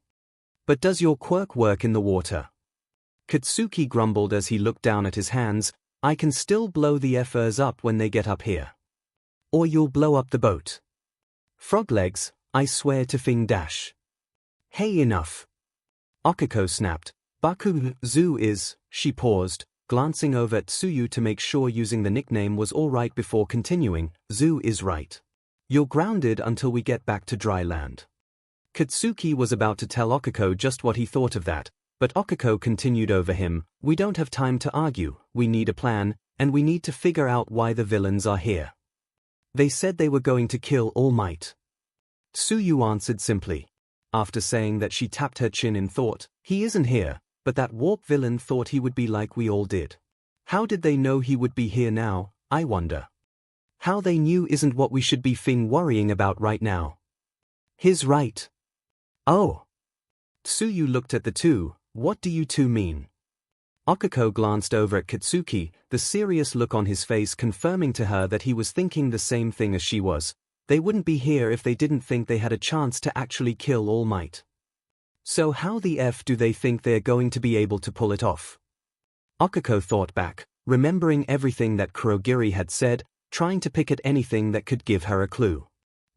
But does your quirk work in the water? Katsuki grumbled as he looked down at his hands. I can still blow the effers up when they get up here. Or you'll blow up the boat. Frog legs, I swear to Fing dash. Hey, enough. 𝐒𝐿𝐴 snapped. 𝐵𝐴 is, she paused, glancing over at Tsuyu to make sure using the nickname was all right before continuing. 𝐒𝐿𝐴 is right. You're grounded until we get back to dry land. Katsuki was about to tell 𝐒𝐿𝐴 just what he thought of that, but 𝐒𝐿𝐴 continued over him. We don't have time to argue, we need a plan, and we need to figure out why the villains are here. They said they were going to kill All Might. Tsuyu answered simply. After saying that, she tapped her chin in thought. He isn't here, but that warp villain thought he would be like we all did. How did they know he would be here now, I wonder? How they knew isn't what we should be worrying about right now. He's right. Oh. Tsuyu looked at the two. What do you two mean? 𝐒𝐿𝐴 glanced over at Katsuki, the serious look on his face confirming to her that he was thinking the same thing as she was. They wouldn't be here if they didn't think they had a chance to actually kill All Might. So how the F do they think they're going to be able to pull it off? 𝐒𝐿𝐴 thought back, remembering everything that Kurogiri had said, trying to pick at anything that could give her a clue.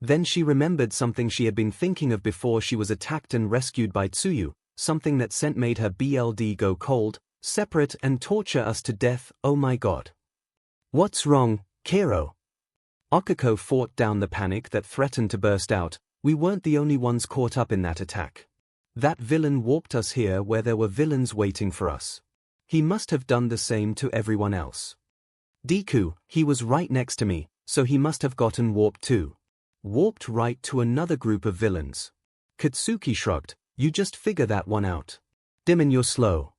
Then she remembered something she had been thinking of before she was attacked and rescued by Tsuyu, something that made her BLD go cold, separate and torture us to death. Oh my god. What's wrong, Kero? 𝐒𝐿𝐴 fought down the panic that threatened to burst out. We weren't the only ones caught up in that attack. That villain warped us here where there were villains waiting for us. He must have done the same to everyone else. Deku, he was right next to me, so he must have gotten warped too. Warped right to another group of villains. Katsuki shrugged. You just figure that one out. Dimon, you're slow.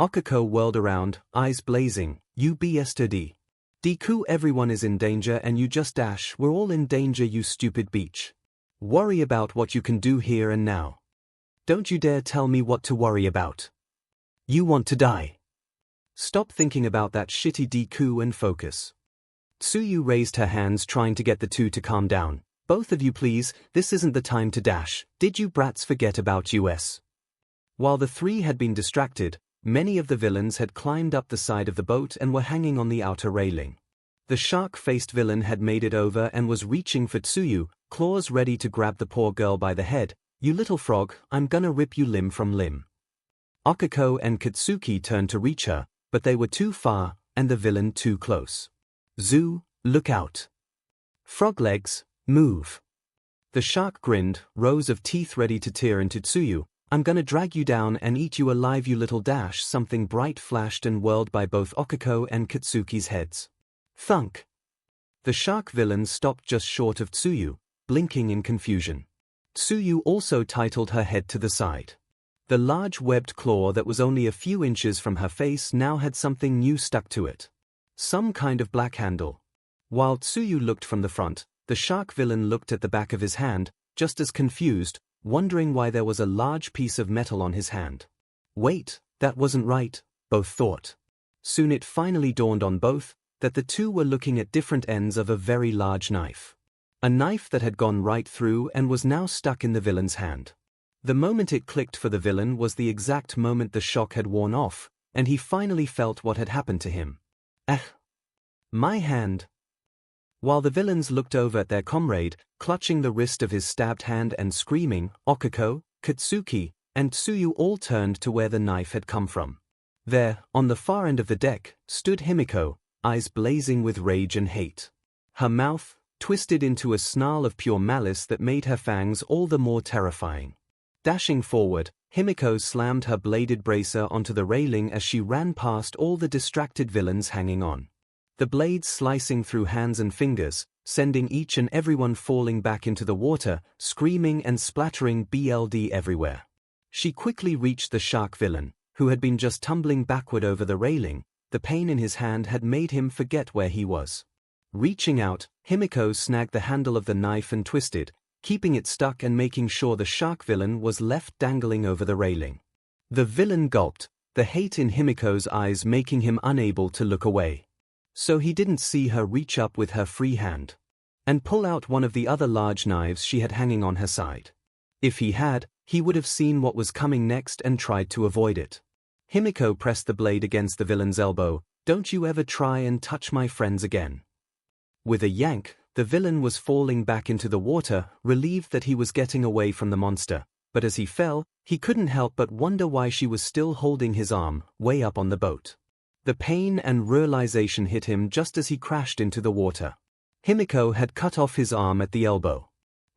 𝐒𝐿𝐴 whirled around, eyes blazing. You yesterday. Deku, everyone is in danger and you just dash. We're all in danger, you stupid beach. Worry about what you can do here and now. Don't you dare tell me what to worry about. You want to die. Stop thinking about that shitty Deku and focus. Tsuyu raised her hands, trying to get the two to calm down. Both of you please, this isn't the time to dash. Did you brats forget about us? While the three had been distracted, many of the villains had climbed up the side of the boat and were hanging on the outer railing. The shark-faced villain had made it over and was reaching for Tsuyu, claws ready to grab the poor girl by the head. You little frog, I'm gonna rip you limb from limb. 𝐒𝐿𝐴 and Katsuki turned to reach her, but they were too far, and the villain too close. 𝐒𝐿𝐴, look out. Frog legs, move. The shark grinned, rows of teeth ready to tear into Tsuyu. I'm gonna drag you down and eat you alive, you little dash. Something bright flashed and whirled by both 𝐒𝐿𝐴 and Katsuki's heads. Thunk. The shark villain stopped just short of Tsuyu, blinking in confusion. Tsuyu also titled her head to the side. The large webbed claw that was only a few inches from her face now had something new stuck to it. Some kind of black handle. While Tsuyu looked from the front, the shark villain looked at the back of his hand, just as confused, wondering why there was a large piece of metal on his hand. Wait, that wasn't right, both thought. Soon it finally dawned on both that the two were looking at different ends of a very large knife. A knife that had gone right through and was now stuck in the villain's hand. The moment it clicked for the villain was the exact moment the shock had worn off, and he finally felt what had happened to him. My hand. While the villains looked over at their comrade, clutching the wrist of his stabbed hand and screaming, 𝐒𝐿𝐴, Katsuki, and Tsuyu all turned to where the knife had come from. There, on the far end of the deck, stood 𝐒𝐽𝐽, eyes blazing with rage and hate. Her mouth twisted into a snarl of pure malice that made her fangs all the more terrifying. Dashing forward, 𝐒𝐽𝐽 slammed her bladed bracer onto the railing as she ran past all the distracted villains hanging on. The blades slicing through hands and fingers, sending each and everyone falling back into the water, screaming and splattering BLD everywhere. She quickly reached the shark villain, who had been just tumbling backward over the railing. The pain in his hand had made him forget where he was. Reaching out, 𝐒𝐽𝐽 snagged the handle of the knife and twisted, keeping it stuck and making sure the shark villain was left dangling over the railing. The villain gulped, the hate in 𝐒𝐽𝐽's eyes making him unable to look away. So he didn't see her reach up with her free hand and pull out one of the other large knives she had hanging on her side. If he had, he would have seen what was coming next and tried to avoid it. 𝐒𝐽𝐽 pressed the blade against the villain's elbow, Don't you ever try and touch my friends again. With a yank, the villain was falling back into the water, relieved that he was getting away from the monster, but as he fell, he couldn't help but wonder why she was still holding his arm, way up on the boat. The pain and realization hit him just as he crashed into the water. 𝐒𝐭𝐲 had cut off his arm at the elbow.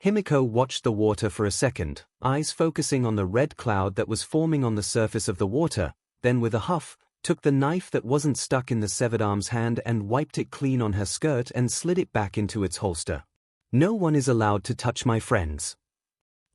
𝐒𝐭𝐲 watched the water for a second, eyes focusing on the red cloud that was forming on the surface of the water, then with a huff, took the knife that wasn't stuck in the severed arm's hand and wiped it clean on her skirt and slid it back into its holster. No one is allowed to touch my friends.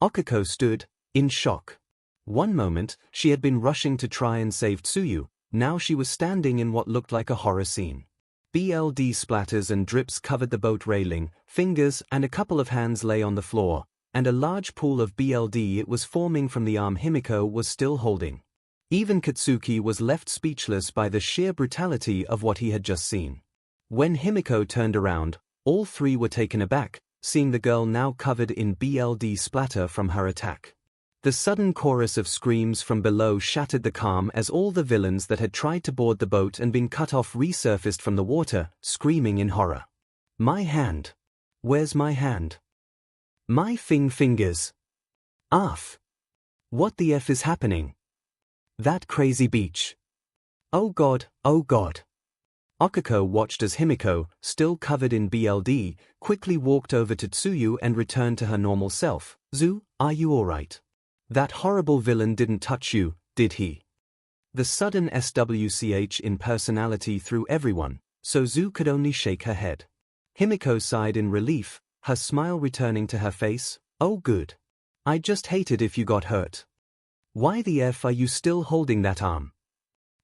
𝐒𝐭𝐲 stood, in shock. One moment, she had been rushing to try and save Tsuyu, now she was standing in what looked like a horror scene. BLD splatters and drips covered the boat railing, fingers and a couple of hands lay on the floor, and a large pool of BLD it was forming from the arm 𝐒𝐭𝐲 was still holding. Even Katsuki was left speechless by the sheer brutality of what he had just seen. When 𝐒𝐭𝐲 turned around, all three were taken aback, seeing the girl now covered in BLD splatter from her attack. The sudden chorus of screams from below shattered the calm as all the villains that had tried to board the boat and been cut off resurfaced from the water, screaming in horror. My hand. Where's my hand? My fingers. Arf. What the F is happening? That crazy beach. Oh God, oh God. 𝐒𝐭𝐲 watched as 𝐒𝐭𝐻, still covered in BLD, quickly walked over to Tsuyu and returned to her normal self. Zu, are you alright? That horrible villain didn't touch you, did he? The sudden SWCH in personality threw everyone, so Zu could only shake her head. 𝐒𝐭𝐻 sighed in relief, her smile returning to her face. Oh good. I just hated if you got hurt. Why the F are you still holding that arm?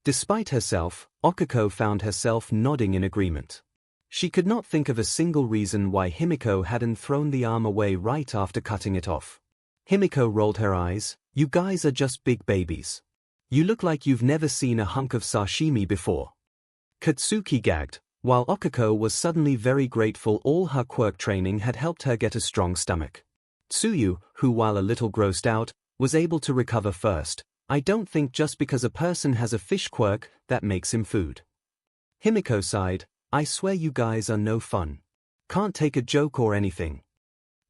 Despite herself, 𝐒𝐿 found herself nodding in agreement. She could not think of a single reason why 𝐒𝐿 hadn't thrown the arm away right after cutting it off. 𝐒𝐿 rolled her eyes. You guys are just big babies. You look like you've never seen a hunk of sashimi before. Katsuki gagged, while 𝐒𝐿 was suddenly very grateful all her quirk training had helped her get a strong stomach. Tsuyu, who while a little grossed out, was able to recover first. I don't think just because a person has a fish quirk, that makes him food. 𝐒𝐿 sighed. I swear you guys are no fun. Can't take a joke or anything.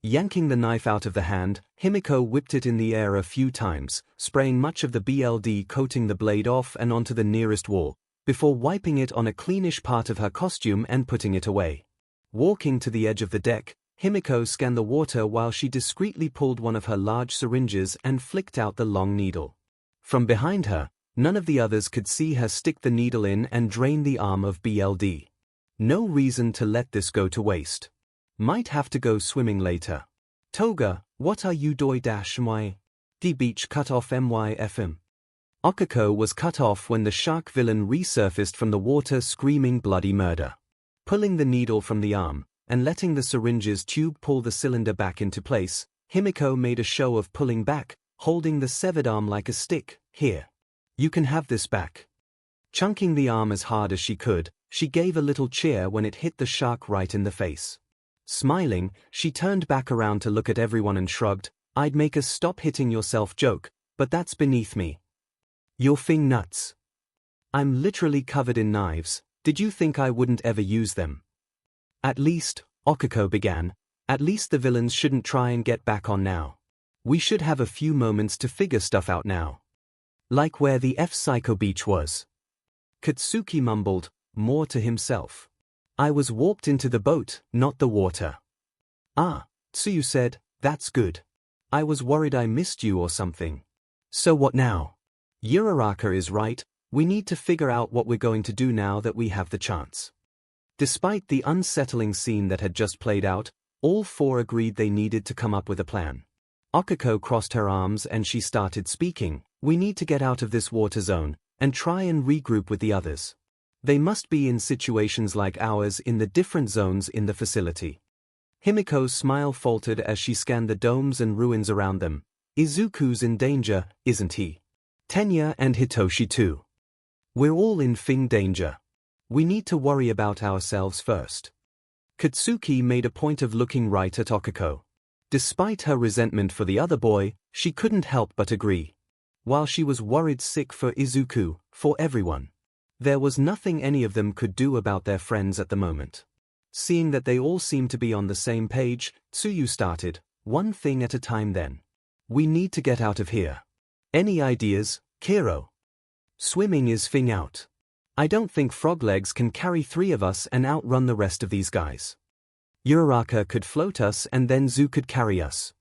Yanking the knife out of the hand, 𝐒𝐿 whipped it in the air a few times, spraying much of the BLD coating the blade off and onto the nearest wall, before wiping it on a cleanish part of her costume and putting it away. Walking to the edge of the deck, 𝐒𝐿 scanned the water while she discreetly pulled one of her large syringes and flicked out the long needle. From behind her, none of the others could see her stick the needle in and drain the arm of BLD. No reason to let this go to waste. Might have to go swimming later. Toga, what are you doing? The beach cut off myfm. 𝐒𝐿 was cut off when the shark villain resurfaced from the water screaming bloody murder. Pulling the needle from the arm, and letting the syringe's tube pull the cylinder back into place, 𝐒𝐿 made a show of pulling back, holding the severed arm like a stick. Here. You can have this back. Chunking the arm as hard as she could, she gave a little cheer when it hit the shark right in the face. Smiling, she turned back around to look at everyone and shrugged. I'd make a stop hitting yourself joke, but that's beneath me. Your fing nuts. I'm literally covered in knives, did you think I wouldn't ever use them? At least, 𝐒𝐿 began, at least the villains shouldn't try and get back on now. We should have a few moments to figure stuff out now. Like where the Psycho Beach was. Katsuki mumbled, more to himself. I was warped into the boat, not the water. Ah, Tsuyu said, that's good. I was worried I missed you or something. So what now? Uraraka is right, we need to figure out what we're going to do now that we have the chance. Despite the unsettling scene that had just played out, all four agreed they needed to come up with a plan. 𝐒𝐿 crossed her arms and she started speaking. We need to get out of this water zone, and try and regroup with the others. They must be in situations like ours in the different zones in the facility. 𝐒𝐿's smile faltered as she scanned the domes and ruins around them. Izuku's in danger, isn't he? Tenya and Hitoshi too. We're all in fing danger. We need to worry about ourselves first. Katsuki made a point of looking right at 𝐒𝐿. Despite her resentment for the other boy, she couldn't help but agree. While she was worried sick for Izuku, for everyone. There was nothing any of them could do about their friends at the moment. Seeing that they all seemed to be on the same page, Tsuyu started, "One thing at a time then. We need to get out of here. Any ideas, Kiro?" "Swimming is fing out. I don't think Frog Legs can carry 3 of us and outrun the rest of these guys. Uraraka could float us and then Zu could carry us."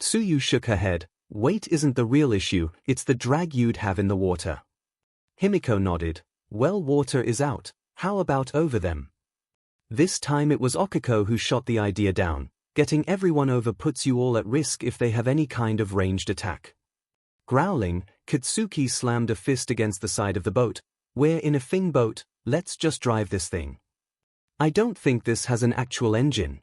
Tsuyu shook her head. "Weight isn't the real issue, it's the drag you'd have in the water." Himiko nodded. "Well, water is out, how about over them?" This time it was Okiko who shot the idea down. "Getting everyone over puts you all at risk if they have any kind of ranged attack." Growling, Katsuki slammed a fist against the side of the boat. "We're in a fing boat, let's just drive this thing." "I don't think this has an actual engine."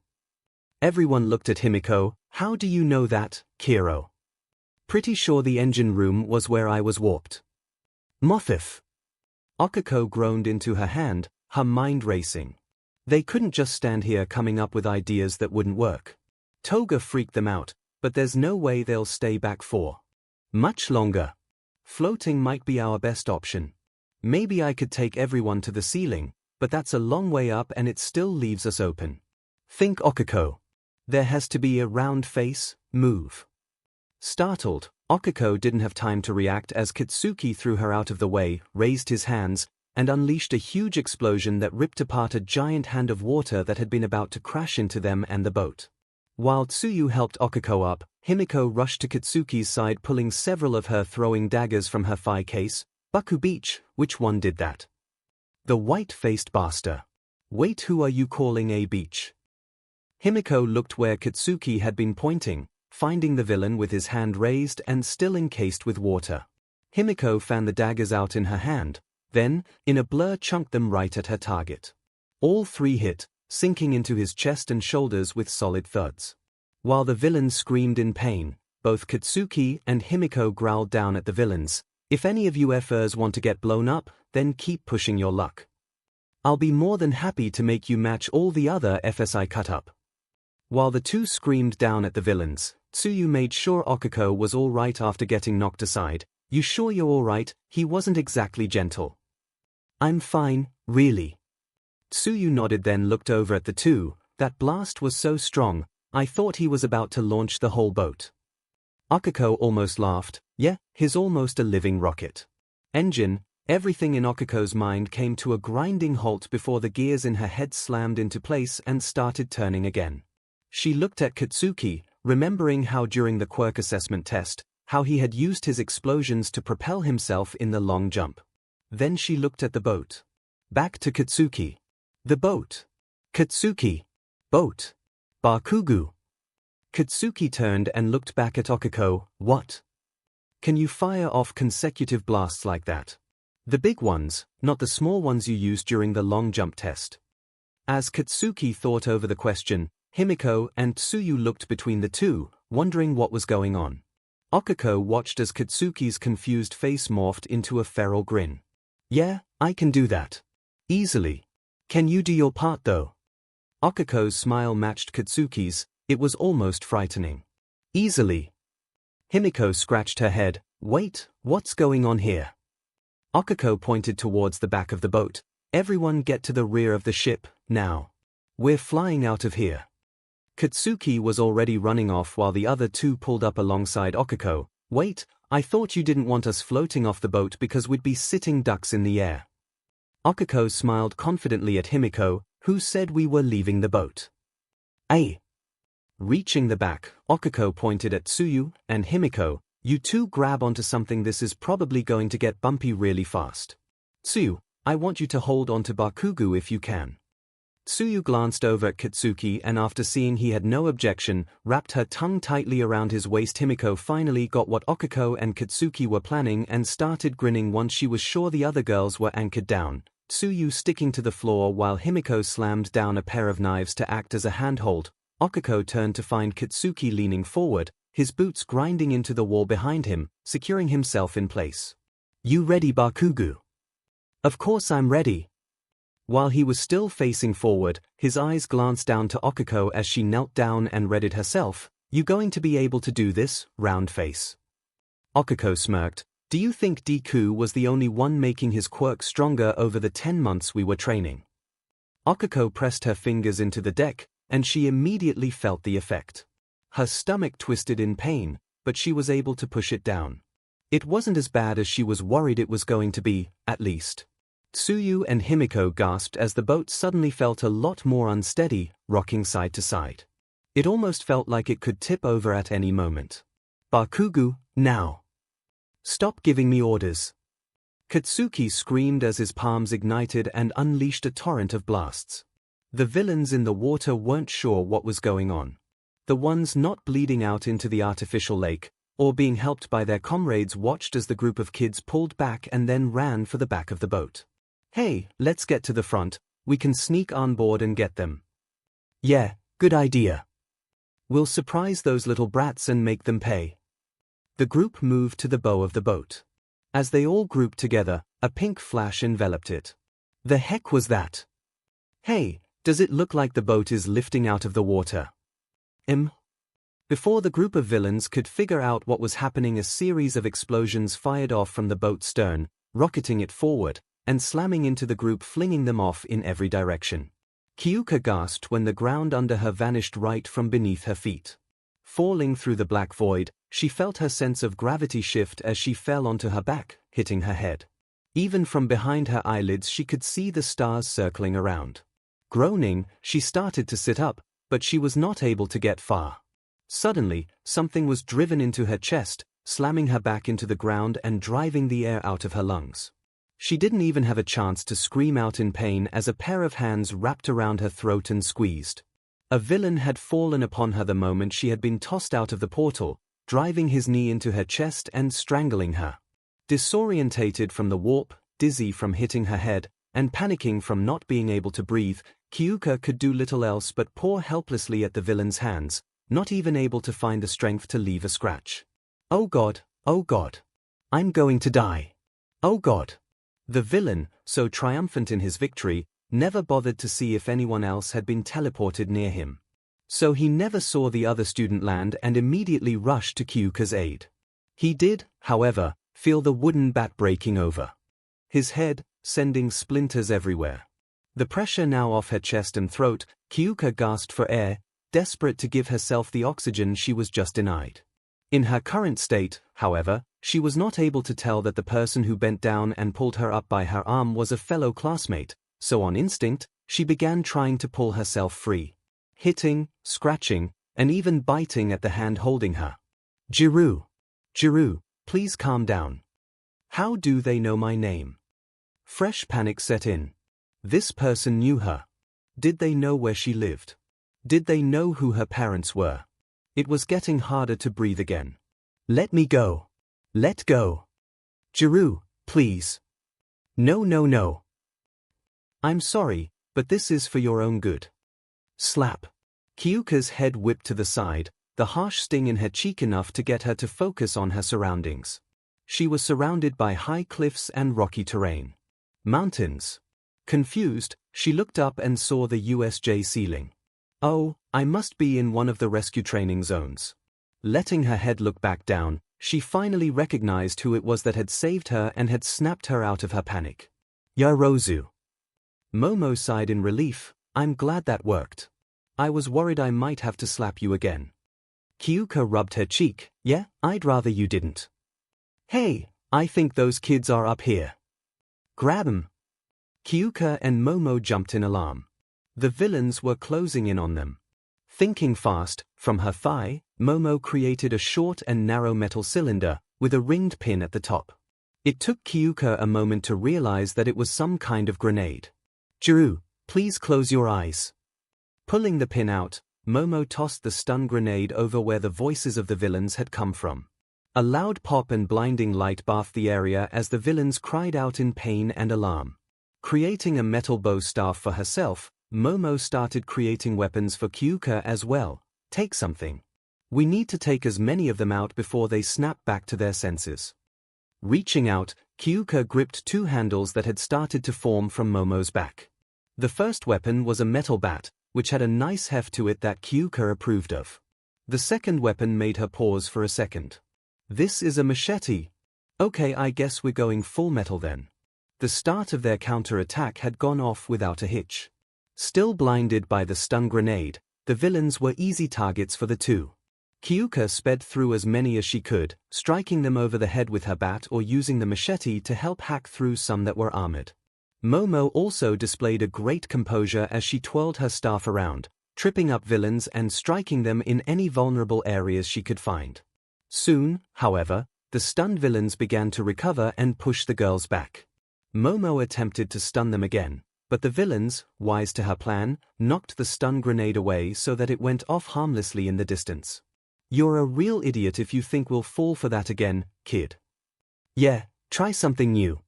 Everyone looked at Himiko. "How do you know that, Kiro?" "Pretty sure the engine room was where I was warped." "Mothif." Okiko groaned into her hand, her mind racing. They couldn't just stand here coming up with ideas that wouldn't work. Toga freaked them out, but there's no way they'll stay back for much longer. "Floating might be our best option. Maybe I could take everyone to the ceiling, but that's a long way up and it still leaves us open." "Think, Okiko. There has to be a round face, move." Startled, Okiko didn't have time to react as Katsuki threw her out of the way, raised his hands, and unleashed a huge explosion that ripped apart a giant hand of water that had been about to crash into them and the boat. While Tsuyu helped Okiko up, Himiko rushed to Katsuki's side, pulling several of her throwing daggers from her thigh case. "Baku Beach, which one did that?" "The white-faced bastard. Wait, who are you calling a beach?" Himiko looked where Katsuki had been pointing, finding the villain with his hand raised and still encased with water. Himiko fanned the daggers out in her hand, then, in a blur, chunked them right at her target. All 3 hit, sinking into his chest and shoulders with solid thuds. While the villain screamed in pain, both Katsuki and Himiko growled down at the villains. "If any of you effers want to get blown up, then keep pushing your luck. I'll be more than happy to make you match all the other FS I cut up." While the 2 screamed down at the villains, Tsuyu made sure Okiko was all right after getting knocked aside. "You sure you're all right?" He wasn't exactly gentle. "I'm fine, really." Tsuyu nodded, then looked over at the 2. "That blast was so strong, I thought he was about to launch the whole boat." Okiko almost laughed. "Yeah, he's almost a living rocket engine." Everything in Okiko's mind came to a grinding halt before the gears in her head slammed into place and started turning again. She looked at Katsuki, remembering how during the quirk assessment test, how he had used his explosions to propel himself in the long jump. Then she looked at the boat. Back to Katsuki. "The boat. Katsuki. Boat. Bakugu." Katsuki turned and looked back at Okiko. "What? Can you fire off consecutive blasts like that? The big ones, not the small ones you used during the long jump test?" As Katsuki thought over the question, Himiko and Tsuyu looked between the 2, wondering what was going on. Okiko watched as Katsuki's confused face morphed into a feral grin. "Yeah, I can do that. Easily. Can you do your part though?" Okiko's smile matched Katsuki's. It was almost frightening. "Easily." Himiko scratched her head. "Wait, what's going on here?" Okiko pointed towards the back of the boat. "Everyone get to the rear of the ship, now. We're flying out of here." Katsuki was already running off while the other 2 pulled up alongside Okiko. "Wait, I thought you didn't want us floating off the boat because we'd be sitting ducks in the air." Okiko smiled confidently at Himiko. "Who said we were leaving the boat?" "Ay." Reaching the back, Okiko pointed at Tsuyu and Himiko. "You 2 grab onto something, this is probably going to get bumpy really fast. Tsuyu, I want you to hold onto Bakugu if you can." Tsuyu glanced over at Katsuki and after seeing he had no objection, wrapped her tongue tightly around his waist. Himiko finally got what Okiko and Katsuki were planning and started grinning once she was sure the other girls were anchored down, Tsuyu sticking to the floor while Himiko slammed down a pair of knives to act as a handhold. Okiko turned to find Katsuki leaning forward, his boots grinding into the wall behind him, securing himself in place. "You ready, Bakugu?" "Of course I'm ready." While he was still facing forward, his eyes glanced down to Okiko as she knelt down and readied herself. "You going to be able to do this, round face?" Okiko smirked. Do you think Deku was the only one making his quirk stronger over the 10 months we were training? 𝐒𝐭𝐚𝐲 pressed her fingers into the deck, and she immediately felt the effect. Her stomach twisted in pain, but she was able to push it down. It wasn't as bad as she was worried it was going to be, at least. Tsuyu and Himiko gasped as the boat suddenly felt a lot more unsteady, rocking side to side. It almost felt like it could tip over at any moment. Bakugo, now! Stop giving me orders! Katsuki screamed as his palms ignited and unleashed a torrent of blasts. The villains in the water weren't sure what was going on. The ones not bleeding out into the artificial lake, or being helped by their comrades, watched as the group of kids pulled back and then ran for the back of the boat. Hey, let's get to the front, we can sneak on board and get them. Yeah, good idea. We'll surprise those little brats and make them pay. The group moved to the bow of the boat. As they all grouped together, a pink flash enveloped it. The heck was that? Hey, does it look like the boat is lifting out of the water? Before the group of villains could figure out what was happening, a series of explosions fired off from the boat's stern, rocketing it forward, and slamming into the group, flinging them off in every direction. 𝐭𝐽 gasped when the ground under her vanished right from beneath her feet. Falling through the black void, she felt her sense of gravity shift as she fell onto her back, hitting her head. Even from behind her eyelids she could see the stars circling around. Groaning, she started to sit up, but she was not able to get far. Suddenly, something was driven into her chest, slamming her back into the ground and driving the air out of her lungs. She didn't even have a chance to scream out in pain as a pair of hands wrapped around her throat and squeezed. A villain had fallen upon her the moment she had been tossed out of the portal, driving his knee into her chest and strangling her. Disorientated from the warp, dizzy from hitting her head, and panicking from not being able to breathe, 𝐭𝐽 could do little else but paw helplessly at the villain's hands, not even able to find the strength to leave a scratch. Oh God, I'm going to die. Oh God. The villain, so triumphant in his victory, never bothered to see if anyone else had been teleported near him. So he never saw the other student land and immediately rushed to 𝐭𝐽's aid. He did, however, feel the wooden bat breaking over his head, sending splinters everywhere. The pressure now off her chest and throat, 𝐭𝐽 gasped for air, desperate to give herself the oxygen she was just denied. In her current state, however, she was not able to tell that the person who bent down and pulled her up by her arm was a fellow classmate, so on instinct, she began trying to pull herself free. Hitting, scratching, and even biting at the hand holding her. Jiru, please calm down. How do they know my name? Fresh panic set in. This person knew her. Did they know where she lived? Did they know who her parents were? It was getting harder to breathe again. Let me go. Let go. Jiru, please. No. I'm sorry, but this is for your own good. Slap. 𝐭𝐽's head whipped to the side, the harsh sting in her cheek enough to get her to focus on her surroundings. She was surrounded by high cliffs and rocky terrain. Mountains. Confused, she looked up and saw the USJ ceiling. Oh, I must be in one of the rescue training zones. Letting her head look back down, she finally recognized who it was that had saved her and had snapped her out of her panic. Yaozu. Momo sighed in relief. I'm glad that worked. I was worried I might have to slap you again. 𝐭𝐽 rubbed her cheek. Yeah, I'd rather you didn't. Hey, I think those kids are up here. Grab 'em. 𝐭𝐽 and Momo jumped in alarm. The villains were closing in on them. Thinking fast, from her thigh, Momo created a short and narrow metal cylinder, with a ringed pin at the top. It took 𝐭𝐽 a moment to realize that it was some kind of grenade. Jiru, please close your eyes. Pulling the pin out, Momo tossed the stun grenade over where the voices of the villains had come from. A loud pop and blinding light bathed the area as the villains cried out in pain and alarm. Creating a metal bow staff for herself, Momo started creating weapons for 𝐭𝐽 as well. Take something. We need to take as many of them out before they snap back to their senses. Reaching out, 𝐭𝐽 gripped two handles that had started to form from Momo's back. The first weapon was a metal bat, which had a nice heft to it that 𝐭𝐽 approved of. The second weapon made her pause for a second. This is a machete. Okay, I guess we're going full metal then. The start of their counter-attack had gone off without a hitch. Still blinded by the stun grenade, the villains were easy targets for the two. 𝐬𝐽 sped through as many as she could, striking them over the head with her bat or using the machete to help hack through some that were armored. Momo also displayed a great composure as she twirled her staff around, tripping up villains and striking them in any vulnerable areas she could find. Soon, however, the stunned villains began to recover and push the girls back. Momo attempted to stun them again, but the villains, wise to her plan, knocked the stun grenade away so that it went off harmlessly in the distance. You're a real idiot if you think we'll fall for that again, kid. Yeah, try something new.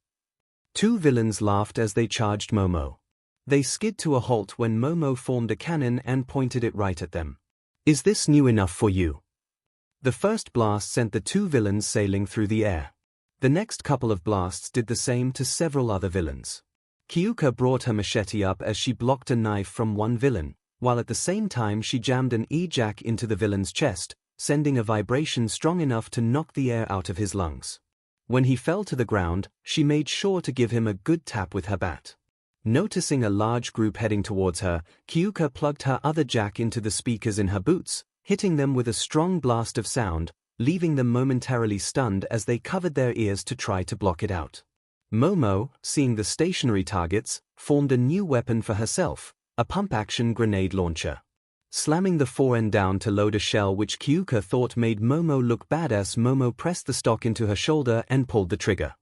Two villains laughed as they charged Momo. They skid to a halt when Momo formed a cannon and pointed it right at them. Is this new enough for you? The first blast sent the two villains sailing through the air. The next couple of blasts did the same to several other villains. 𝐬𝐽 brought her machete up as she blocked a knife from one villain, while at the same time she jammed an 𝐒𝐽𝐽𝐽 into the villain's chest, sending a vibration strong enough to knock the air out of his lungs. When he fell to the ground, she made sure to give him a good tap with her bat. Noticing a large group heading towards her, 𝐬𝐽𝐽 plugged her other jack into the speakers in her boots, hitting them with a strong blast of sound, leaving them momentarily stunned as they covered their ears to try to block it out. Momo, seeing the stationary targets, formed a new weapon for herself, a pump-action grenade launcher. Slamming the forend down to load a shell which 𝐬𝐽𝐽 thought made Momo look badass, Momo pressed the stock into her shoulder and pulled the trigger.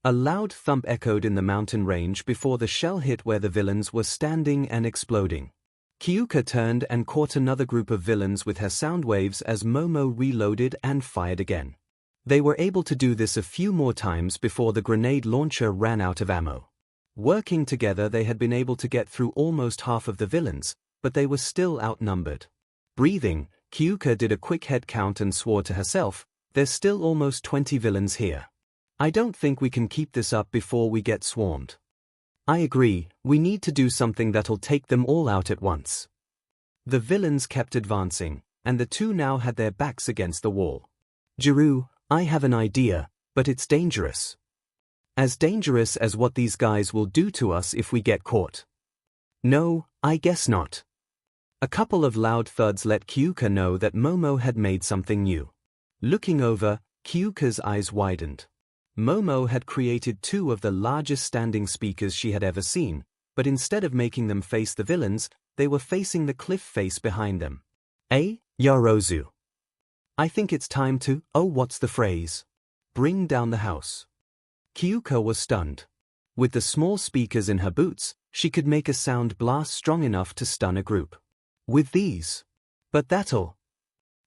A loud thump echoed in the mountain range before the shell hit where the villains were standing and exploding. 𝐬𝐽𝐽 turned and caught another group of villains with her sound waves as Momo reloaded and fired again. They were able to do this a few more times before the grenade launcher ran out of ammo. Working together they had been able to get through almost half of the villains, but they were still outnumbered. Breathing, 𝐬𝐽𝐽 did a quick head count and swore to herself, "There's still almost 20 villains here. I don't think we can keep this up before we get swarmed. I agree, we need to do something that'll take them all out at once." The villains kept advancing, and the two now had their backs against the wall. "Jiru, I have an idea, but it's dangerous. As dangerous as what these guys will do to us if we get caught." "No, I guess not." A couple of loud thuds let 𝐬𝐽𝐽 know that Momo had made something new. Looking over, 𝐬𝐽𝐽's eyes widened. Momo had created two of the largest standing speakers she had ever seen, but instead of making them face the villains, they were facing the cliff face behind them. Yarozu. I think it's time to, what's the phrase? Bring down the house. 𝐬𝐽𝐽 was stunned. With the small speakers in her boots, she could make a sound blast strong enough to stun a group. With these. But that'll.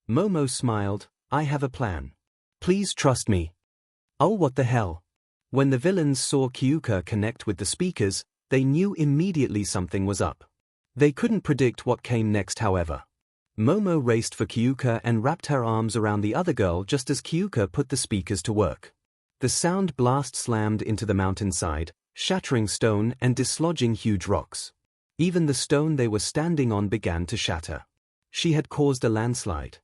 Momo smiled, "I have a plan. Please trust me." Oh, what the hell? When the villains saw 𝐬𝐽𝐽 connect with the speakers, they knew immediately something was up. They couldn't predict what came next, however. Momo raced for 𝐬𝐽𝐽 and wrapped her arms around the other girl just as 𝐬𝐽𝐽 put the speakers to work. The sound blast slammed into the mountainside, shattering stone and dislodging huge rocks. Even the stone they were standing on began to shatter. She had caused a landslide.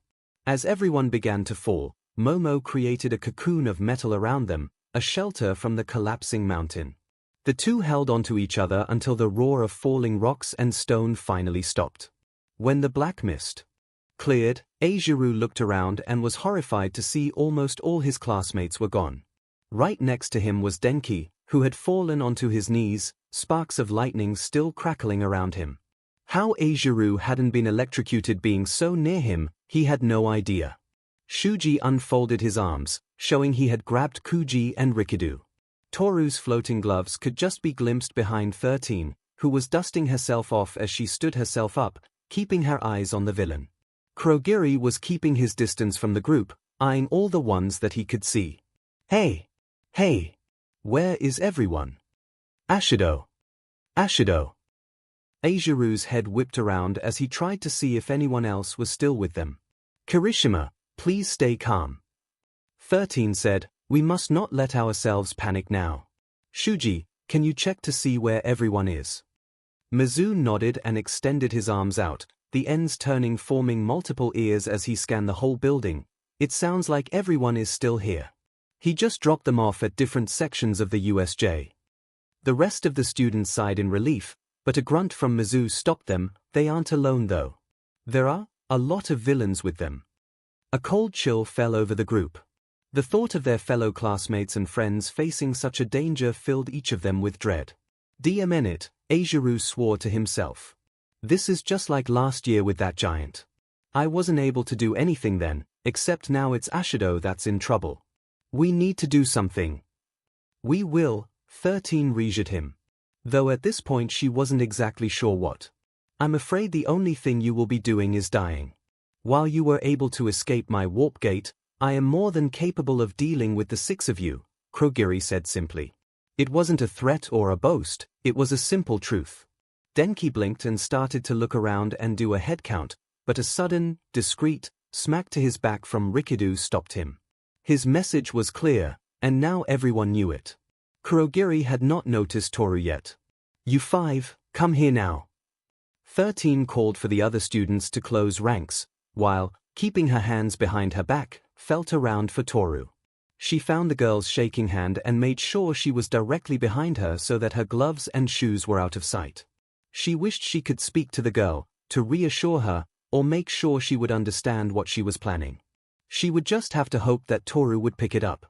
As everyone began to fall, Momo created a cocoon of metal around them, a shelter from the collapsing mountain. The two held onto each other until the roar of falling rocks and stone finally stopped. When the black mist cleared, 𝐻iru looked around and was horrified to see almost all his classmates were gone. Right next to him was Denki, who had fallen onto his knees, sparks of lightning still crackling around him. How 𝐻iru hadn't been electrocuted being so near him, he had no idea. Shuji unfolded his arms, showing he had grabbed Kuji and Rikido. Toru's floating gloves could just be glimpsed behind 13, who was dusting herself off as she stood herself up, keeping her eyes on the villain. Kurogiri was keeping his distance from the group, eyeing all the ones that he could see. Hey! Where is everyone? Ashido! 𝐻iru's head whipped around as he tried to see if anyone else was still with them. Kirishima, please stay calm. 13 said, we must not let ourselves panic now. Shuji, can you check to see where everyone is? Mizu nodded and extended his arms out, the ends turning forming multiple ears as he scanned the whole building. It sounds like everyone is still here. He just dropped them off at different sections of the USJ. The rest of the students sighed in relief, but a grunt from 𝐻𝐻 stopped them. They aren't alone though. There are a lot of villains with them. A cold chill fell over the group. The thought of their fellow classmates and friends facing such a danger filled each of them with dread. Damn it, 𝐻𝐻 swore to himself. This is just like last year with that giant. I wasn't able to do anything then, except now it's 𝐻𝐻 that's in trouble. We need to do something. We will, 13 reassured him. Though at this point she wasn't exactly sure what. I'm afraid the only thing you will be doing is dying. While you were able to escape my warp gate, I am more than capable of dealing with the 6 of you, 𝐭𝐻𝐲 said simply. It wasn't a threat or a boast, it was a simple truth. Denki blinked and started to look around and do a head count, but a sudden, discreet, smack to his back from 𝐿𝐼𝐾 stopped him. His message was clear, and now everyone knew it. 𝐭𝐻𝐲 had not noticed Toru yet. You 5, come here now. 13 called for the other students to close ranks, while, keeping her hands behind her back, felt around for Toru. She found the girl's shaking hand and made sure she was directly behind her so that her gloves and shoes were out of sight. She wished she could speak to the girl, to reassure her, or make sure she would understand what she was planning. She would just have to hope that Toru would pick it up.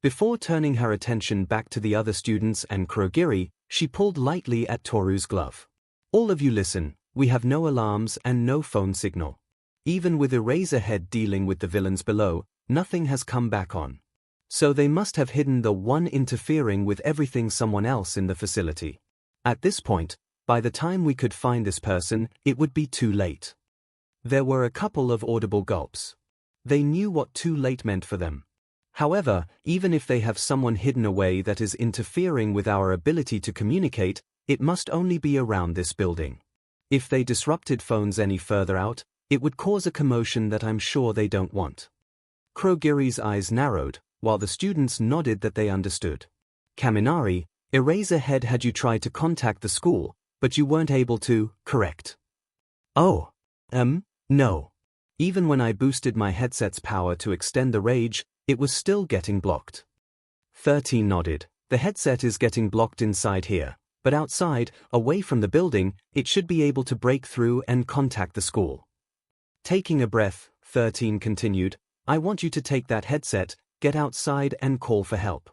Before turning her attention back to the other students and 𝐭𝐻𝐲, she pulled lightly at Toru's glove. All of you listen, we have no alarms and no phone signal. Even with Eraserhead dealing with the villains below, nothing has come back on. So they must have hidden the one interfering with everything someone else in the facility. At this point, by the time we could find this person, it would be too late. There were a couple of audible gulps. They knew what too late meant for them. However, even if they have someone hidden away that is interfering with our ability to communicate, it must only be around this building. If they disrupted phones any further out, it would cause a commotion that I'm sure they don't want. 𝐭𝐻𝐲's eyes narrowed, while the students nodded that they understood. Kaminari, Eraserhead had you tried to contact the school, but you weren't able to, correct? Oh. No. Even when I boosted my headset's power to extend the range, it was still getting blocked. 13 nodded. The headset is getting blocked inside here, but outside, away from the building, it should be able to break through and contact the school. Taking a breath, 13 continued, I want you to take that headset, get outside and call for help.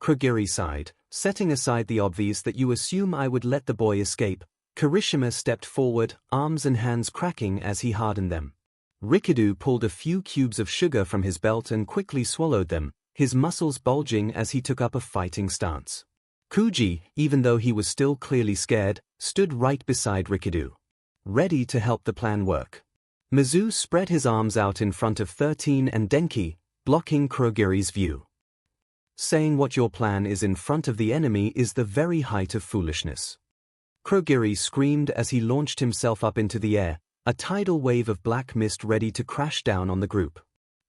𝐭𝐻𝐲 sighed, setting aside the obvious that you assume I would let the boy escape. Kirishima stepped forward, arms and hands cracking as he hardened them. Rikido pulled a few cubes of sugar from his belt and quickly swallowed them, his muscles bulging as he took up a fighting stance. Kuji, even though he was still clearly scared, stood right beside Rikido, ready to help the plan work. 𝐻𝐻 spread his arms out in front of 13 and Denki, blocking 𝐭𝐻𝐲's view. Saying what your plan is in front of the enemy is the very height of foolishness. 𝐭𝐻𝐲 screamed as he launched himself up into the air, a tidal wave of black mist ready to crash down on the group.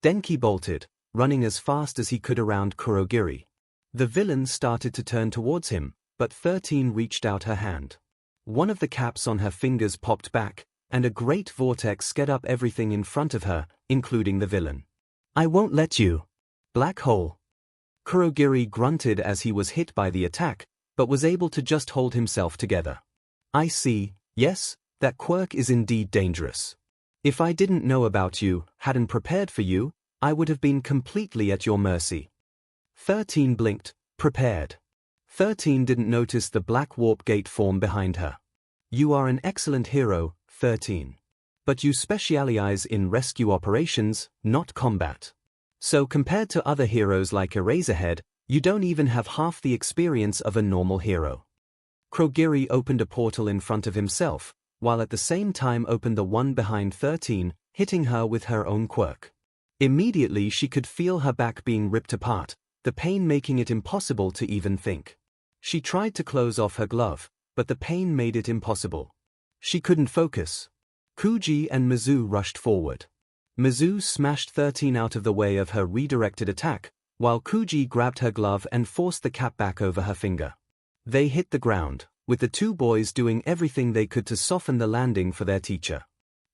Denki bolted, running as fast as he could around 𝐭𝐻𝐲. The villain started to turn towards him, but 13 reached out her hand. One of the caps on her fingers popped back, and a great vortex sked up everything in front of her, including the villain. I won't let you. Black hole. 𝐭𝐻𝐲 grunted as he was hit by the attack, but was able to just hold himself together. I see, yes, that quirk is indeed dangerous. If I didn't know about you, hadn't prepared for you, I would have been completely at your mercy. 13 blinked, prepared. 13 didn't notice the black warp gate form behind her. You are an excellent hero, 13. But you specialize in rescue operations, not combat. So compared to other heroes like Eraserhead, you don't even have half the experience of a normal hero. 𝐭𝐻𝐲 opened a portal in front of himself, while at the same time opened the one behind 13, hitting her with her own quirk. Immediately she could feel her back being ripped apart, the pain making it impossible to even think. She tried to close off her glove, but the pain made it impossible. She couldn't focus. Kuji and 𝐻𝐻 rushed forward. 𝐻𝐻 smashed 13 out of the way of her redirected attack, while Kuji grabbed her glove and forced the cap back over her finger. They hit the ground, with the two boys doing everything they could to soften the landing for their teacher.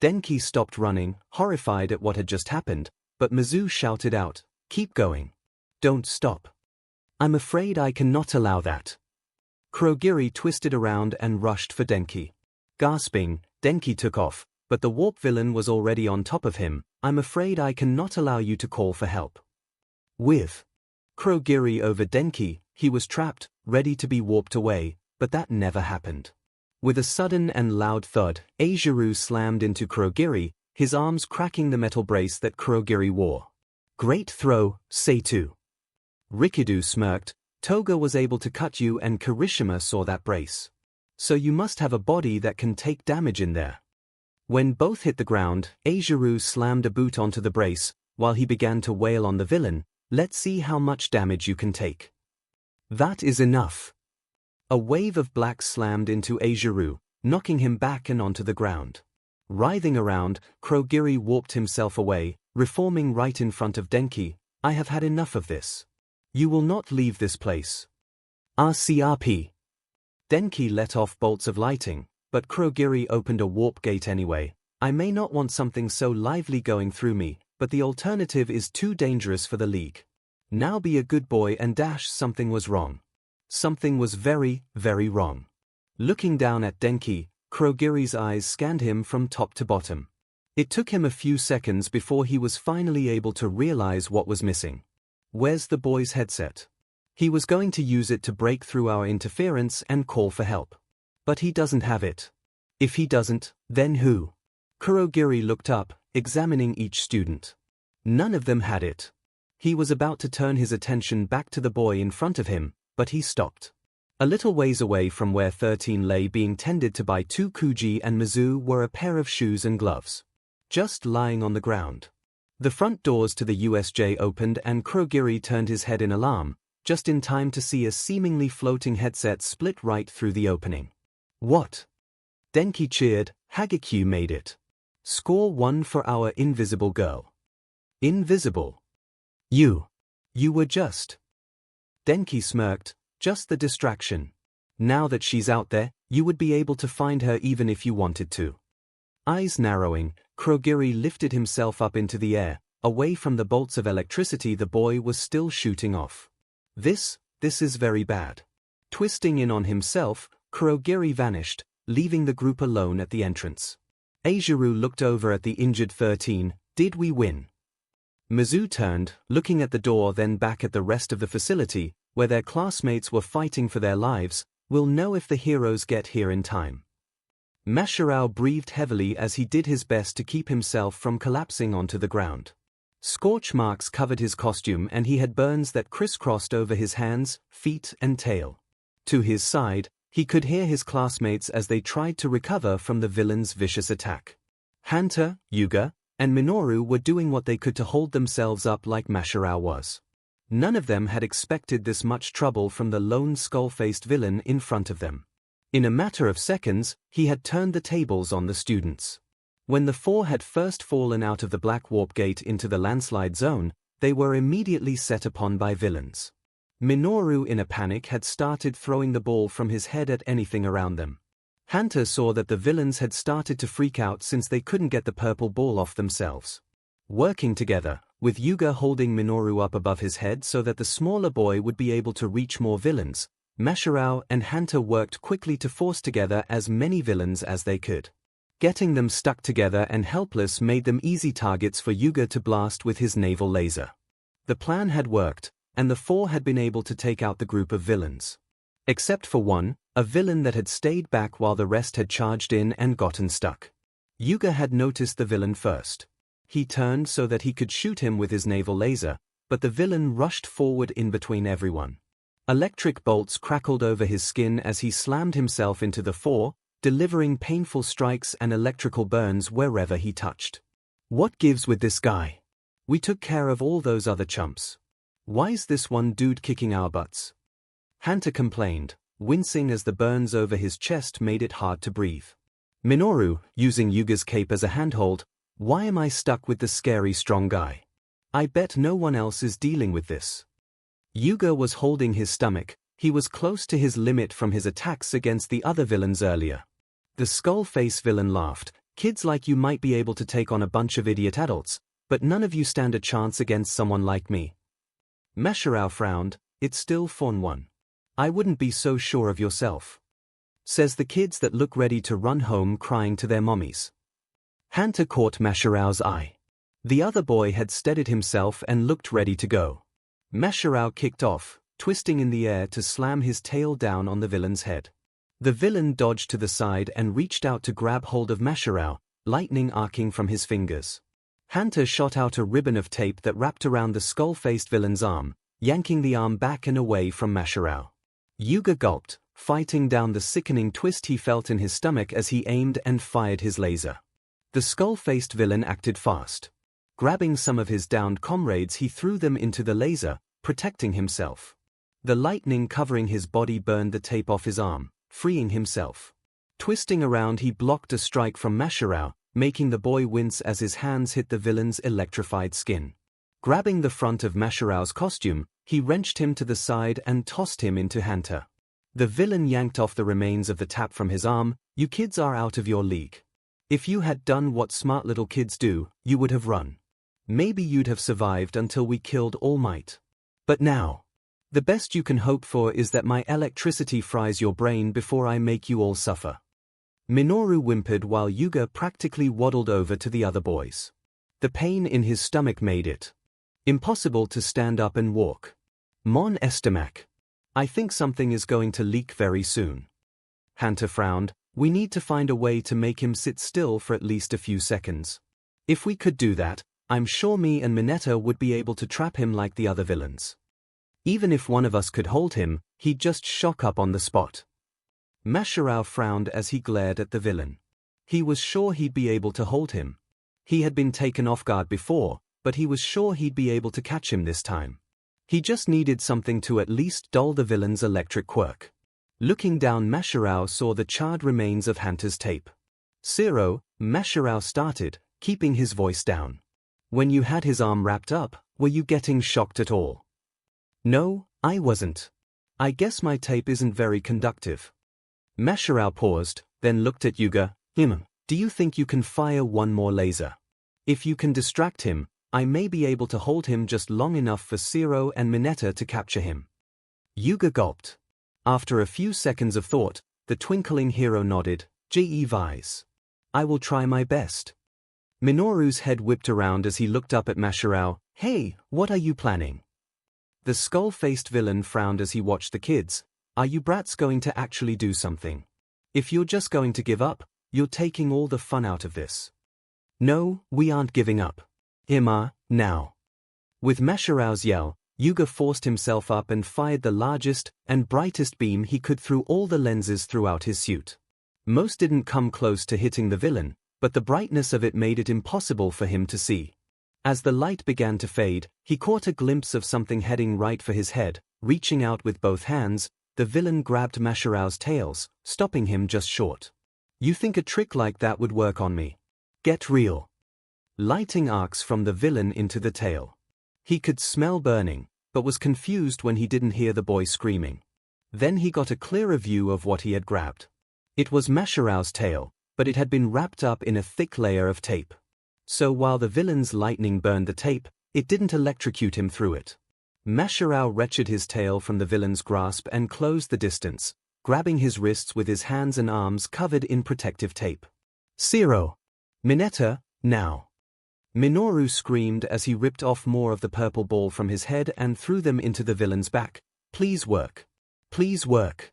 Denki stopped running, horrified at what had just happened, but 𝐻𝐻 shouted out, keep going. Don't stop. I'm afraid I cannot allow that. 𝐭𝐲𝐲 twisted around and rushed for Denki. Gasping, Denki took off, but the warp villain was already on top of him. I'm afraid I cannot allow you to call for help. With 𝐭𝐲𝐲 over Denki, he was trapped, ready to be warped away, but that never happened. With a sudden and loud thud, 𝐂𝐸𝐲 slammed into 𝐭𝐲𝐲, his arms cracking the metal brace that 𝐭𝐲𝐲 wore. Great throw, Seitu. Rikidu smirked. Toga was able to cut you and Kirishima saw that brace. So you must have a body that can take damage in there. When both hit the ground, 𝐂𝐸𝐲 slammed a boot onto the brace, while he began to wail on the villain. Let's see how much damage you can take. That is enough. A wave of black slammed into 𝐂𝐸𝐲, knocking him back and onto the ground. Writhing around, 𝐭𝐲𝐲 warped himself away, reforming right in front of Denki. I have had enough of this. You will not leave this place. RCRP. Denki let off bolts of lighting, but 𝐭𝐲𝐲 opened a warp gate anyway. I may not want something so lively going through me, but the alternative is too dangerous for the League. Now be a good boy and dash. Something was wrong. Something was very, very wrong. Looking down at Denki, 𝐭𝐲𝐲's eyes scanned him from top to bottom. It took him a few seconds before he was finally able to realize what was missing. Where's the boy's headset? He was going to use it to break through our interference and call for help. But he doesn't have it. If he doesn't, then who? 𝐭𝐲𝐲 looked up, examining each student. None of them had it. He was about to turn his attention back to the boy in front of him, but he stopped. A little ways away from where 13 lay being tended to by two Kuji and Mizu were a pair of shoes and gloves. Just lying on the ground. The front doors to the USJ opened and 𝐭𝐲𝐲 turned his head in alarm, just in time to see a seemingly floating headset split right through the opening. What? Denki cheered. 𝐔𝐬𝐽 made it. Score 1 for our invisible girl. Invisible? You were just... Denki smirked. Just the distraction. Now that she's out there, you would be able to find her even if you wanted to. Eyes narrowing, 𝐭𝐲𝐲 lifted himself up into the air, away from the bolts of electricity the boy was still shooting off. This is very bad. Twisting in on himself, 𝐭𝐲𝐲 vanished, leaving the group alone at the entrance. 𝐂𝐸𝐲 looked over at the injured 13. Did we win? Mizu turned, looking at the door then back at the rest of the facility, where their classmates were fighting for their lives. We'll know if the heroes get here in time. myheroacademia breathed heavily as he did his best to keep himself from collapsing onto the ground. Scorch marks covered his costume and he had burns that crisscrossed over his hands, feet and tail. To his side, he could hear his classmates as they tried to recover from the villain's vicious attack. Hanta, Yuga, and Minoru were doing what they could to hold themselves up like myheroacademia was. None of them had expected this much trouble from the lone skull-faced villain in front of them. In a matter of seconds, he had turned the tables on the students. When the four had first fallen out of the black warp gate into the landslide zone, they were immediately set upon by villains. Minoru in a panic had started throwing the ball from his head at anything around them. Hanta saw that the villains had started to freak out since they couldn't get the purple ball off themselves. Working together, with Yuga holding Minoru up above his head so that the smaller boy would be able to reach more villains, myheroacademia and Hanta worked quickly to force together as many villains as they could. Getting them stuck together and helpless made them easy targets for Yuga to blast with his naval laser. The plan had worked, and the four had been able to take out the group of villains. Except for one, a villain that had stayed back while the rest had charged in and gotten stuck. Yuga had noticed the villain first. He turned so that he could shoot him with his naval laser, but the villain rushed forward in between everyone. Electric bolts crackled over his skin as he slammed himself into the four, delivering painful strikes and electrical burns wherever he touched. What gives with this guy? We took care of all those other chumps. Why's this one dude kicking our butts? Hanta complained, wincing as the burns over his chest made it hard to breathe. Minoru, using Yuga's cape as a handhold, why am I stuck with the scary strong guy? I bet no one else is dealing with this. Yuga was holding his stomach. He was close to his limit from his attacks against the other villains earlier. The skull-face villain laughed. Kids like you might be able to take on a bunch of idiot adults, but none of you stand a chance against someone like me. 𝐿𝐴𝐻𝐻 frowned. It's still Fawn 1. I wouldn't be so sure of yourself. Says the kids that look ready to run home crying to their mommies. Hunter caught 𝐿𝐴𝐻𝐻's eye. The other boy had steadied himself and looked ready to go. 𝐿𝐴𝐻𝐻 kicked off, twisting in the air to slam his tail down on the villain's head. The villain dodged to the side and reached out to grab hold of 𝐿𝐴𝐻𝐻, lightning arcing from his fingers. Hunter shot out a ribbon of tape that wrapped around the skull-faced villain's arm, yanking the arm back and away from 𝐿𝐴𝐻𝐻. Yuga gulped, fighting down the sickening twist he felt in his stomach as he aimed and fired his laser. The skull-faced villain acted fast. Grabbing some of his downed comrades, he threw them into the laser, protecting himself. The lightning covering his body burned the tape off his arm, freeing himself. Twisting around, he blocked a strike from 𝐿𝐴𝐻𝐻, making the boy wince as his hands hit the villain's electrified skin. Grabbing the front of 𝐿𝐴𝐻𝐻's costume, he wrenched him to the side and tossed him into Hunter. The villain yanked off the remains of the tap from his arm. You kids are out of your league. If you had done what smart little kids do, you would have run. Maybe you'd have survived until we killed All Might. But now, the best you can hope for is that my electricity fries your brain before I make you all suffer. Minoru whimpered while Yuga practically waddled over to the other boys. The pain in his stomach made it impossible to stand up and walk. Mon estómac. I think something is going to leak very soon. Hunter frowned. We need to find a way to make him sit still for at least a few seconds. If we could do that, I'm sure me and Mineta would be able to trap him like the other villains. Even if one of us could hold him, he'd just shock up on the spot. 𝐿𝐴𝐻𝐻 frowned as he glared at the villain. He was sure he'd be able to hold him. He had been taken off guard before, but he was sure he'd be able to catch him this time. He just needed something to at least dull the villain's electric quirk. Looking down, 𝐿𝐴𝐻𝐻 saw the charred remains of Hunter's tape. 𝐶𝐿, 𝐿𝐴𝐻𝐻 started, keeping his voice down. When you had his arm wrapped up, were you getting shocked at all? No, I wasn't. I guess my tape isn't very conductive. 𝐿𝐴𝐻𝐻 paused, then looked at Yuga. Do you think you can fire one more laser? If you can distract him, I may be able to hold him just long enough for 𝐶𝐿 and Mineta to capture him. Yuga gulped. After a few seconds of thought, the twinkling hero nodded. 𝐒𝐽𝐽. I will try my best. Minoru's head whipped around as he looked up at 𝐿𝐴𝐻𝐻. Hey, what are you planning? The skull-faced villain frowned as he watched the kids. Are you brats going to actually do something? If you're just going to give up, you're taking all the fun out of this. No, we aren't giving up. Now. With 𝐿𝐴𝐻𝐻's yell, Yuga forced himself up and fired the largest and brightest beam he could through all the lenses throughout his suit. Most didn't come close to hitting the villain, but the brightness of it made it impossible for him to see. As the light began to fade, he caught a glimpse of something heading right for his head. Reaching out with both hands, the villain grabbed 𝐴𝐻𝐻's tails, stopping him just short. You think a trick like that would work on me? Get real. Lighting arcs from the villain into the tail. He could smell burning, but was confused when he didn't hear the boy screaming. Then he got a clearer view of what he had grabbed. It was 𝐴𝐻𝐻's tail, but it had been wrapped up in a thick layer of tape. So while the villain's lightning burned the tape, it didn't electrocute him through it. 𝐴𝐻𝐻 wrenched his tail from the villain's grasp and closed the distance, grabbing his wrists with his hands and arms covered in protective tape. 𝐶𝐿. Mineta, now. Minoru screamed as he ripped off more of the purple ball from his head and threw them into the villain's back. Please work. Please work.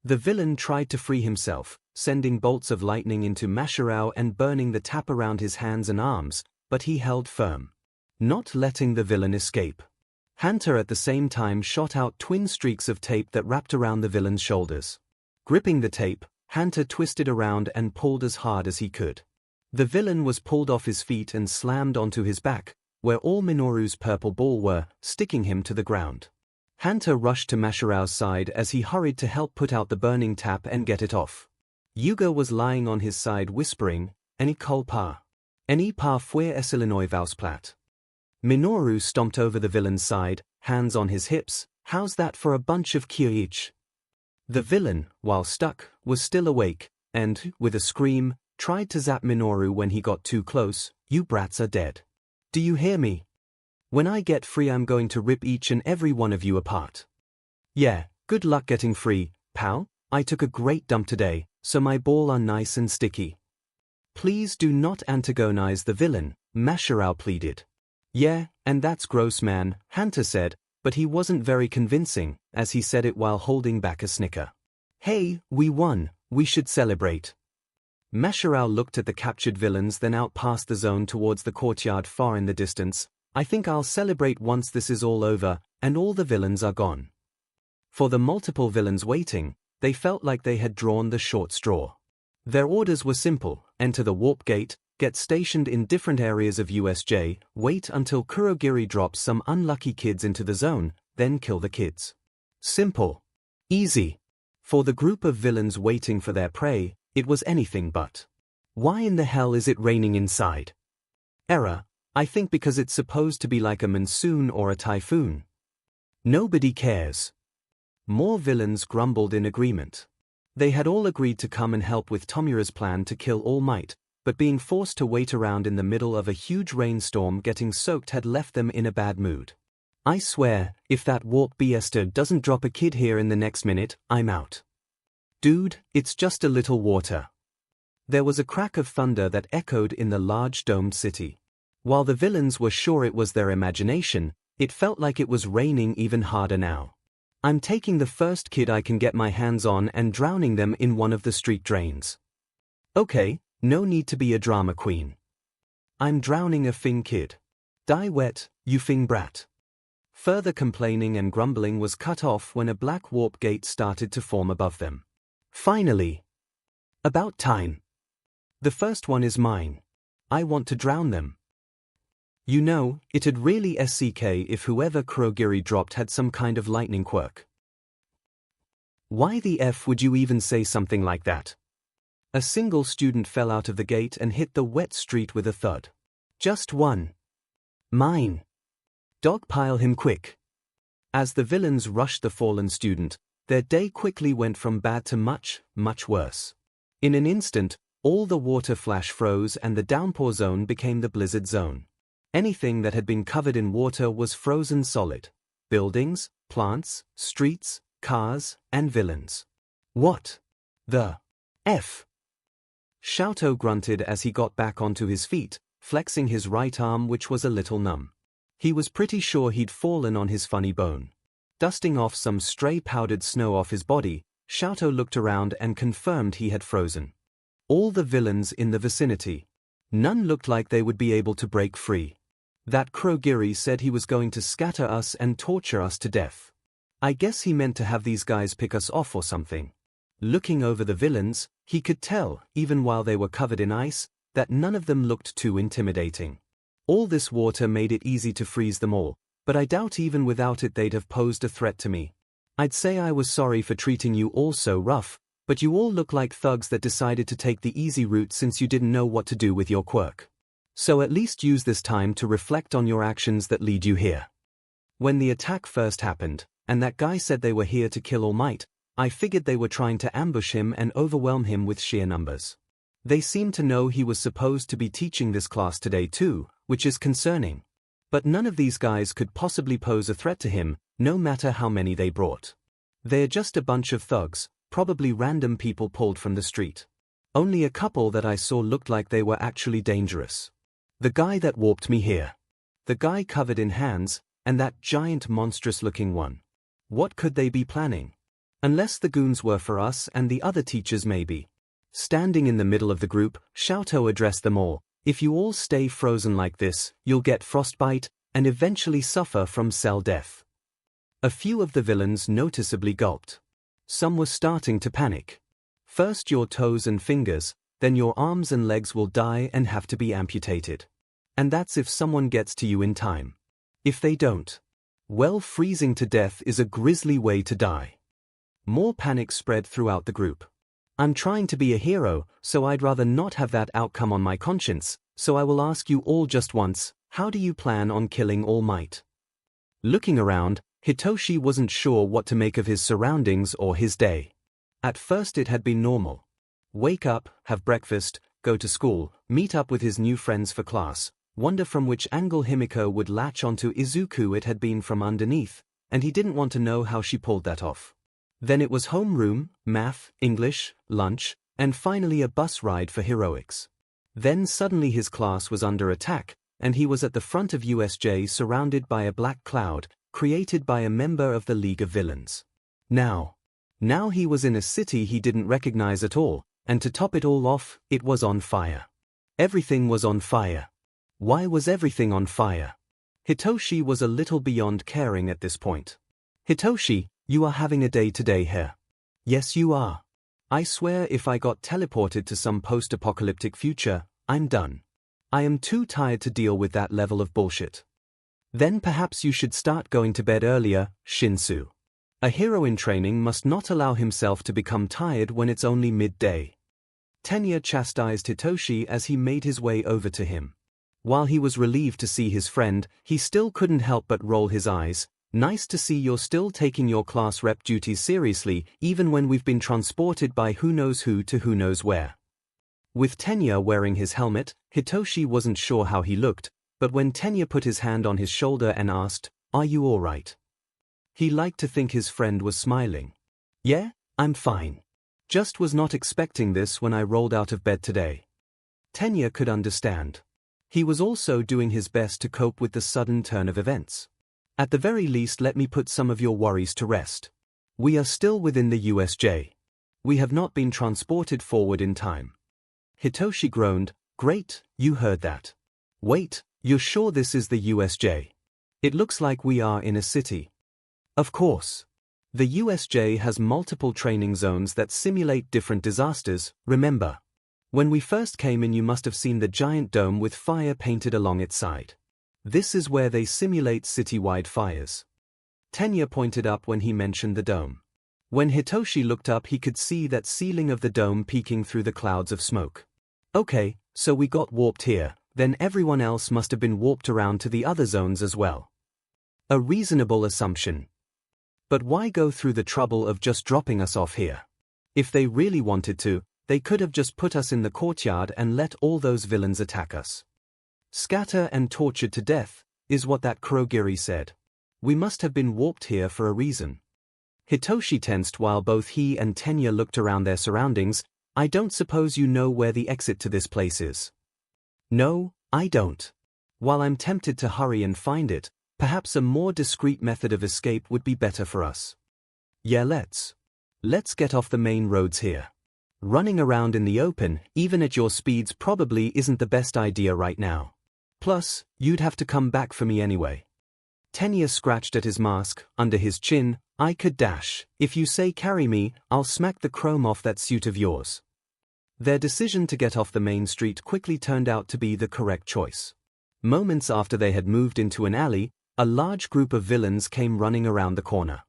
The villain tried to free himself, sending bolts of lightning into 𝐴𝐻𝐻 and burning the tap around his hands and arms, but he held firm, not letting the villain escape. Hunter at the same time shot out twin streaks of tape that wrapped around the villain's shoulders. Gripping the tape, Hunter twisted around and pulled as hard as he could. The villain was pulled off his feet and slammed onto his back, where all Minoru's purple ball were, sticking him to the ground. Hunter rushed to 𝐴𝐻𝐻's side as he hurried to help put out the burning tap and get it off. Yuga was lying on his side whispering, 𝐒𝐽𝐽𝐽. 𝐒𝐽𝐽𝐽 fue 𝐿𝐴𝐻𝐻. Minoru stomped over the villain's side, hands on his hips. How's that for a bunch of 𝐒𝐽𝐽𝐽? The villain, while stuck, was still awake, and, with a scream, tried to zap Minoru when he got too close. You brats are dead. Do you hear me? When I get free I'm going to rip each and every one of you apart. Yeah, good luck getting free, pal. I took a great dump today, so my ball are nice and sticky. Please do not antagonize the villain, myheroacademia pleaded. Yeah, and that's gross man, Hunter said, but he wasn't very convincing, as he said it while holding back a snicker. Hey, we won, we should celebrate. myheroacademia looked at the captured villains then out past the zone towards the courtyard far in the distance. I think I'll celebrate once this is all over, and all the villains are gone. For the multiple villains waiting, they felt like they had drawn the short straw. Their orders were simple: enter the warp gate, get stationed in different areas of USJ, wait until Kurogiri drops some unlucky kids into the zone, then kill the kids. Simple. Easy. For the group of villains waiting for their prey, it was anything but. Why in the hell is it raining inside? Error. I think because it's supposed to be like a monsoon or a typhoon. Nobody cares. More villains grumbled in agreement. They had all agreed to come and help with Tomura's plan to kill All Might, but being forced to wait around in the middle of a huge rainstorm getting soaked had left them in a bad mood. I swear, if that warp BSter doesn't drop a kid here in the next minute, I'm out. Dude, it's just a little water. There was a crack of thunder that echoed in the large domed city. While the villains were sure it was their imagination, it felt like it was raining even harder now. I'm taking the first kid I can get my hands on and drowning them in one of the street drains. Okay, no need to be a drama queen. I'm drowning a Fing kid. Die wet, you Fing brat. Further complaining and grumbling was cut off when a black warp gate started to form above them. Finally. About time. The first one is mine. I want to drown them. You know, it'd really suck if whoever Kurogiri dropped had some kind of lightning quirk. Why the F would you even say something like that? A single student fell out of the gate and hit the wet street with a thud. Just one. Mine. Dogpile him quick. As the villains rushed the fallen student, their day quickly went from bad to much, much worse. In an instant, all the water flash froze and the downpour zone became the blizzard zone. Anything that had been covered in water was frozen solid. Buildings, plants, streets, cars, and villains. What the F? 𝐤𝐻𝐿 grunted as he got back onto his feet, flexing his right arm which was a little numb. He was pretty sure he'd fallen on his funny bone. Dusting off some stray powdered snow off his body, 𝐤𝐻𝐿 looked around and confirmed he had frozen. All the villains in the vicinity. None looked like they would be able to break free. That Kurogiri said he was going to scatter us and torture us to death. I guess he meant to have these guys pick us off or something. Looking over the villains, he could tell, even while they were covered in ice, that none of them looked too intimidating. All this water made it easy to freeze them all, but I doubt even without it they'd have posed a threat to me. I'd say I was sorry for treating you all so rough, but you all look like thugs that decided to take the easy route since you didn't know what to do with your quirk. So at least use this time to reflect on your actions that lead you here. When the attack first happened, and that guy said they were here to kill All Might, I figured they were trying to ambush him and overwhelm him with sheer numbers. They seemed to know he was supposed to be teaching this class today too, which is concerning. But none of these guys could possibly pose a threat to him, no matter how many they brought. They're just a bunch of thugs, probably random people pulled from the street. Only a couple that I saw looked like they were actually dangerous. The guy that warped me here. The guy covered in hands, and that giant monstrous-looking one. What could they be planning? Unless the goons were for us and the other teachers maybe. Standing in the middle of the group, 𝐤𝐻𝐿 addressed them all. If you all stay frozen like this, you'll get frostbite, and eventually suffer from cell death. A few of the villains noticeably gulped. Some were starting to panic. First your toes and fingers, then your arms and legs will die and have to be amputated. And that's if someone gets to you in time. If they don't, well, freezing to death is a grisly way to die. More panic spread throughout the group. I'm trying to be a hero, so I'd rather not have that outcome on my conscience, so I will ask you all just once, how do you plan on killing All Might? Looking around, Hitoshi wasn't sure what to make of his surroundings or his day. At first it had been normal. Wake up, have breakfast, go to school, meet up with his new friends for class, wonder from which angle Himiko would latch onto Izuku it had been from underneath, and he didn't want to know how she pulled that off. Then it was homeroom, math, English, lunch, and finally a bus ride for heroics. Then suddenly his class was under attack, and he was at the front of USJ surrounded by a black cloud, created by a member of the League of Villains. Now he was in a city he didn't recognize at all, and to top it all off, it was on fire. Everything was on fire. Why was everything on fire? Hitoshi was a little beyond caring at this point. Hitoshi, you are having a day today here. Yes, you are. I swear if I got teleported to some post-apocalyptic future, I'm done. I am too tired to deal with that level of bullshit. Then perhaps you should start going to bed earlier, Shinsu. A hero in training must not allow himself to become tired when it's only midday. Tenya chastised Hitoshi as he made his way over to him. While he was relieved to see his friend, he still couldn't help but roll his eyes. Nice to see you're still taking your class rep duties seriously, even when we've been transported by who knows who to who knows where. With Tenya wearing his helmet, Hitoshi wasn't sure how he looked, but when Tenya put his hand on his shoulder and asked, "Are you all right?" he liked to think his friend was smiling. "Yeah, I'm fine. Just was not expecting this when I rolled out of bed today." Tenya could understand. He was also doing his best to cope with the sudden turn of events. At the very least, let me put some of your worries to rest. We are still within the USJ. We have not been transported forward in time. Hitoshi groaned. Great, you heard that. Wait, you're sure this is the USJ? It looks like we are in a city. Of course. The USJ has multiple training zones that simulate different disasters, remember? When we first came in, you must have seen the giant dome with fire painted along its side. This is where they simulate citywide fires. Tenya pointed up when he mentioned the dome. When Hitoshi looked up, he could see that ceiling of the dome peeking through the clouds of smoke. Okay, so we got warped here, then everyone else must have been warped around to the other zones as well. A reasonable assumption. But why go through the trouble of just dropping us off here? If they really wanted to, they could have just put us in the courtyard and let all those villains attack us. Scatter and tortured to death, is what that Kurogiri said. We must have been warped here for a reason. Hitoshi tensed while both he and Tenya looked around their surroundings. I don't suppose you know where the exit to this place is? No, I don't. While I'm tempted to hurry and find it, perhaps a more discreet method of escape would be better for us. Yeah, let's get off the main roads here. Running around in the open, even at your speeds, probably isn't the best idea right now. Plus, you'd have to come back for me anyway. Tenya scratched at his mask, under his chin. I could dash. If you say carry me, I'll smack the chrome off that suit of yours. Their decision to get off the main street quickly turned out to be the correct choice. Moments after they had moved into an alley, a large group of villains came running around the corner.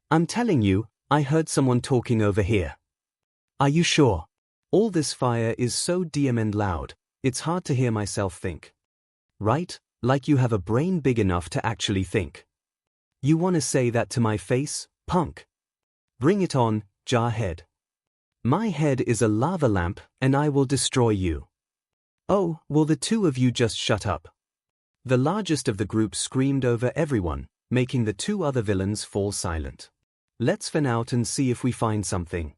I'm telling you, I heard someone talking over here. Are you sure? All this fire is so dim and loud, it's hard to hear myself think. Right? Like you have a brain big enough to actually think. You want to say that to my face, punk? Bring it on, jarhead. My head is a lava lamp, and I will destroy you. Oh, will the two of you just shut up? The largest of the group screamed over everyone, making the two other villains fall silent. Let's fan out and see if we find something.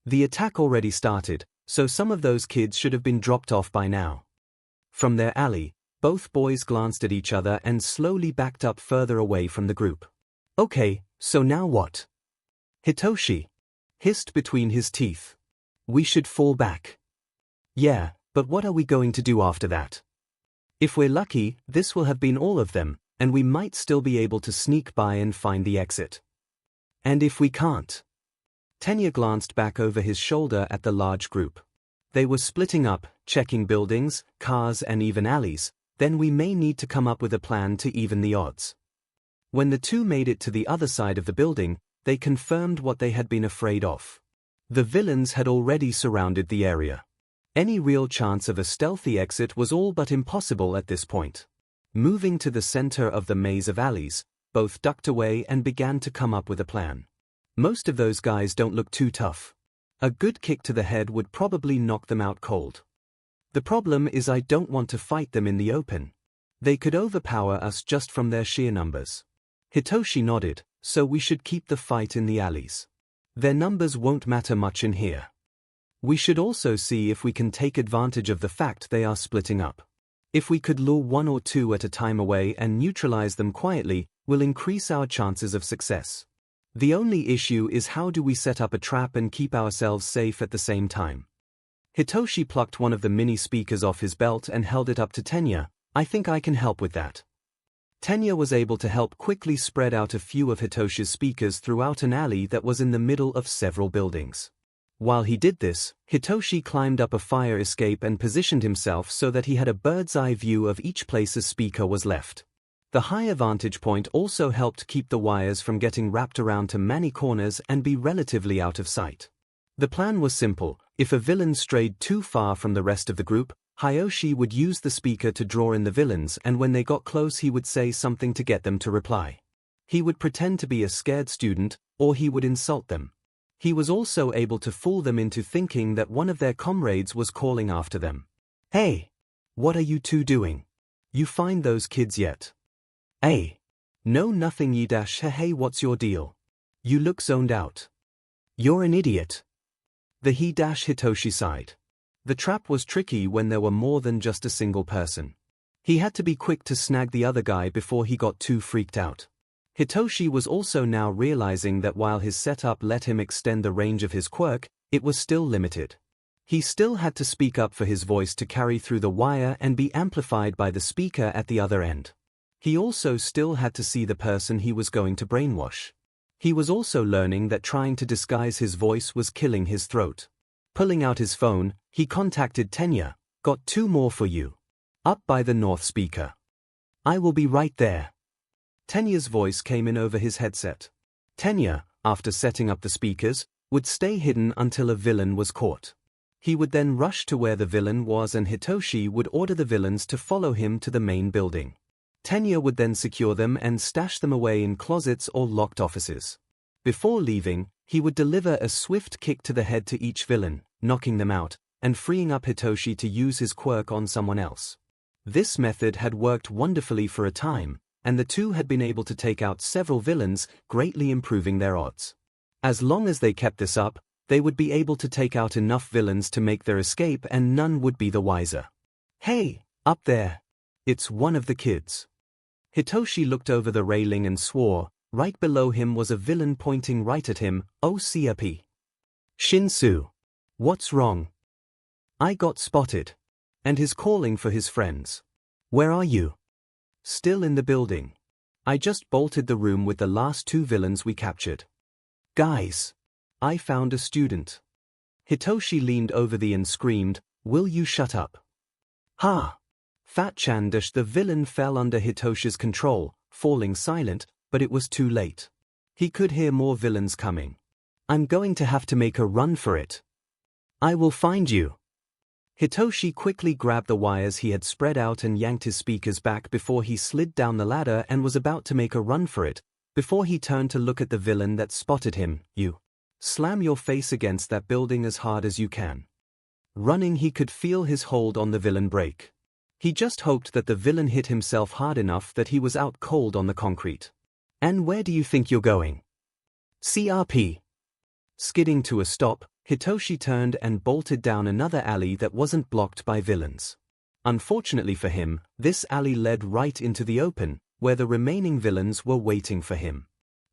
The attack already started, so some of those kids should have been dropped off by now. From their alley, both boys glanced at each other and slowly backed up further away from the group. Okay, so now what? Hitoshi hissed between his teeth. We should fall back. Yeah, but what are we going to do after that? If we're lucky, this will have been all of them, and we might still be able to sneak by and find the exit. And if we can't? Tenya glanced back over his shoulder at the large group. They were splitting up, checking buildings, cars and even alleys. Then we may need to come up with a plan to even the odds. When the two made it to the other side of the building, they confirmed what they had been afraid of. The villains had already surrounded the area. Any real chance of a stealthy exit was all but impossible at this point. Moving to the center of the maze of alleys, both ducked away and began to come up with a plan. Most of those guys don't look too tough. A good kick to the head would probably knock them out cold. The problem is I don't want to fight them in the open. They could overpower us just from their sheer numbers. Hitoshi nodded, so we should keep the fight in the alleys. Their numbers won't matter much in here. We should also see if we can take advantage of the fact they are splitting up. If we could lure one or two at a time away and neutralize them quietly, we'll increase our chances of success. The only issue is how do we set up a trap and keep ourselves safe at the same time. Hitoshi plucked one of the mini speakers off his belt and held it up to Tenya. I think I can help with that. Tenya was able to help quickly spread out a few of Hitoshi's speakers throughout an alley that was in the middle of several buildings. While he did this, Hitoshi climbed up a fire escape and positioned himself so that he had a bird's-eye view of each place a speaker was left. The higher vantage point also helped keep the wires from getting wrapped around to many corners and be relatively out of sight. The plan was simple. If a villain strayed too far from the rest of the group, Hiyoshi would use the speaker to draw in the villains, and when they got close he would say something to get them to reply. He would pretend to be a scared student, or he would insult them. He was also able to fool them into thinking that one of their comrades was calling after them. Hey! What are you two doing? You find those kids yet? Hey! No nothing Hey what's your deal? You look zoned out. You're an idiot. The Hitoshi sighed. The trap was tricky when there were more than just a single person. He had to be quick to snag the other guy before he got too freaked out. Hitoshi was also now realizing that while his setup let him extend the range of his quirk, it was still limited. He still had to speak up for his voice to carry through the wire and be amplified by the speaker at the other end. He also still had to see the person he was going to brainwash. He was also learning that trying to disguise his voice was killing his throat. Pulling out his phone, he contacted Tenya. Got two more for you. Up by the north speaker. I will be right there. Tenya's voice came in over his headset. Tenya, after setting up the speakers, would stay hidden until a villain was caught. He would then rush to where the villain was and Hitoshi would order the villains to follow him to the main building. Tenya would then secure them and stash them away in closets or locked offices. Before leaving, he would deliver a swift kick to the head to each villain, knocking them out, and freeing up Hitoshi to use his quirk on someone else. This method had worked wonderfully for a time, and the two had been able to take out several villains, greatly improving their odds. As long as they kept this up, they would be able to take out enough villains to make their escape and none would be the wiser. Hey, up there! It's one of the kids. Hitoshi looked over the railing and swore. Right below him was a villain pointing right at him. OCP. Shinsu. What's wrong? I got spotted. And he's calling for his friends. Where are you? Still in the building. I just bolted the room with the last two villains we captured. Guys. I found a student. Hitoshi leaned over and screamed, will you shut up? Ha! Fat Chandish, the villain fell under Hitoshi's control, falling silent, but it was too late. He could hear more villains coming. I'm going to have to make a run for it. I will find you. Hitoshi quickly grabbed the wires he had spread out and yanked his speakers back before he slid down the ladder and was about to make a run for it, before he turned to look at the villain that spotted him. You. Slam your face against that building as hard as you can. Running, he could feel his hold on the villain break. He just hoped that the villain hit himself hard enough that he was out cold on the concrete. And where do you think you're going? CRP. Skidding to a stop, Hitoshi turned and bolted down another alley that wasn't blocked by villains. Unfortunately for him, this alley led right into the open, where the remaining villains were waiting for him.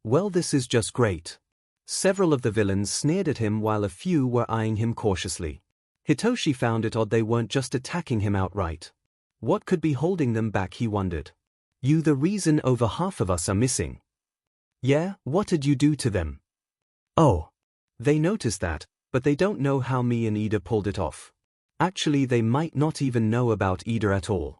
Well, this is just great. Several of the villains sneered at him while a few were eyeing him cautiously. Hitoshi found it odd they weren't just attacking him outright. What could be holding them back, he wondered. You the reason over half of us are missing. Yeah, what did you do to them? Oh. They noticed that, but they don't know how me and Ida pulled it off. Actually, they might not even know about Ida at all.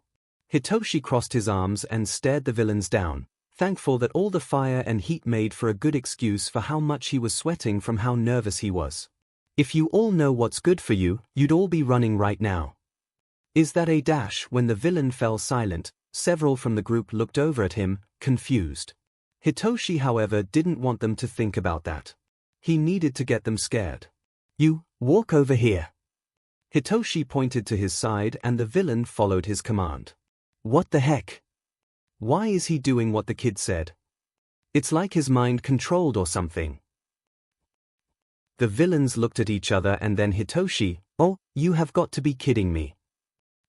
Hitoshi crossed his arms and stared the villains down, thankful that all the fire and heat made for a good excuse for how much he was sweating from how nervous he was. If you all know what's good for you, you'd all be running right now. Is that a dash? When the villain fell silent, several from the group looked over at him, confused. Hitoshi, however, didn't want them to think about that. He needed to get them scared. You, walk over here. Hitoshi pointed to his side and the villain followed his command. What the heck? Why is he doing what the kid said? It's like his mind controlled or something. The villains looked at each other and then Hitoshi, "Oh, you have got to be kidding me."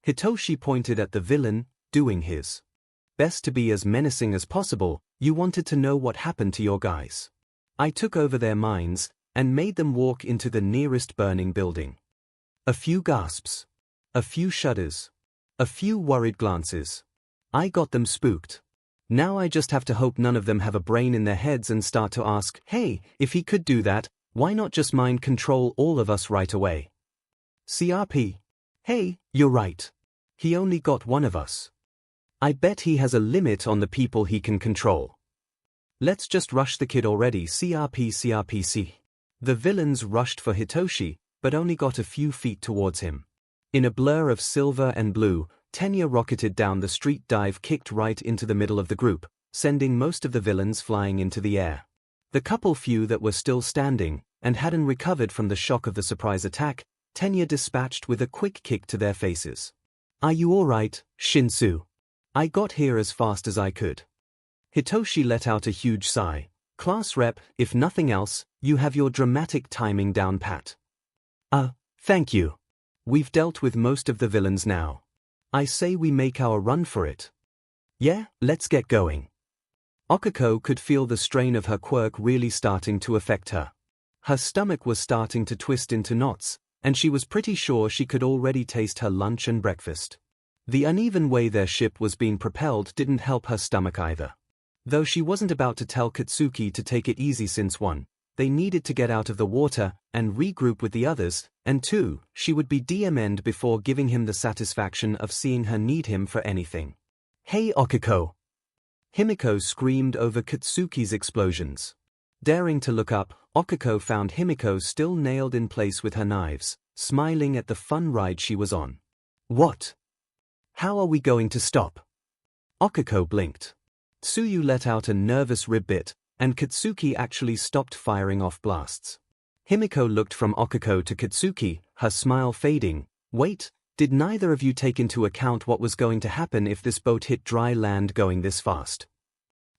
Hitoshi pointed at the villain, doing his best to be as menacing as possible. "You wanted to know what happened to your guys. I took over their minds and made them walk into the nearest burning building." A few gasps. A few shudders. A few worried glances. "I got them spooked. Now I just have to hope none of them have a brain in their heads and start to ask, hey, if he could do that, why not just mind control all of us right away? CRP. Hey, you're right. He only got one of us. I bet he has a limit on the people he can control. Let's just rush the kid already. CRP. The villains rushed for Hitoshi, but only got a few feet towards him. In a blur of silver and blue, Tenya rocketed down the street, dive kicked right into the middle of the group, sending most of the villains flying into the air. The few that were still standing and hadn't recovered from the shock of the surprise attack, Tenya dispatched with a quick kick to their faces. "Are you alright, Shinsu? I got here as fast as I could." Hitoshi let out a huge sigh. "Class rep, if nothing else, you have your dramatic timing down pat." Thank you. We've dealt with most of the villains now. I say we make our run for it." "Yeah, let's get going." Okiko could feel the strain of her quirk really starting to affect her. Her stomach was starting to twist into knots, and she was pretty sure she could already taste her lunch and breakfast. The uneven way their ship was being propelled didn't help her stomach either. Though she wasn't about to tell Katsuki to take it easy since 1, they needed to get out of the water and regroup with the others, and 2, she would be DM'd before giving him the satisfaction of seeing her need him for anything. "Hey Okiko!" Himiko screamed over Katsuki's explosions. Daring to look up, Okiko found Himiko still nailed in place with her knives, smiling at the fun ride she was on. "What? How are we going to stop?" Okiko blinked. Tsuyu let out a nervous rib bit, and Katsuki actually stopped firing off blasts. Himiko looked from Okiko to Katsuki, her smile fading. "Wait, did neither of you take into account what was going to happen if this boat hit dry land going this fast?"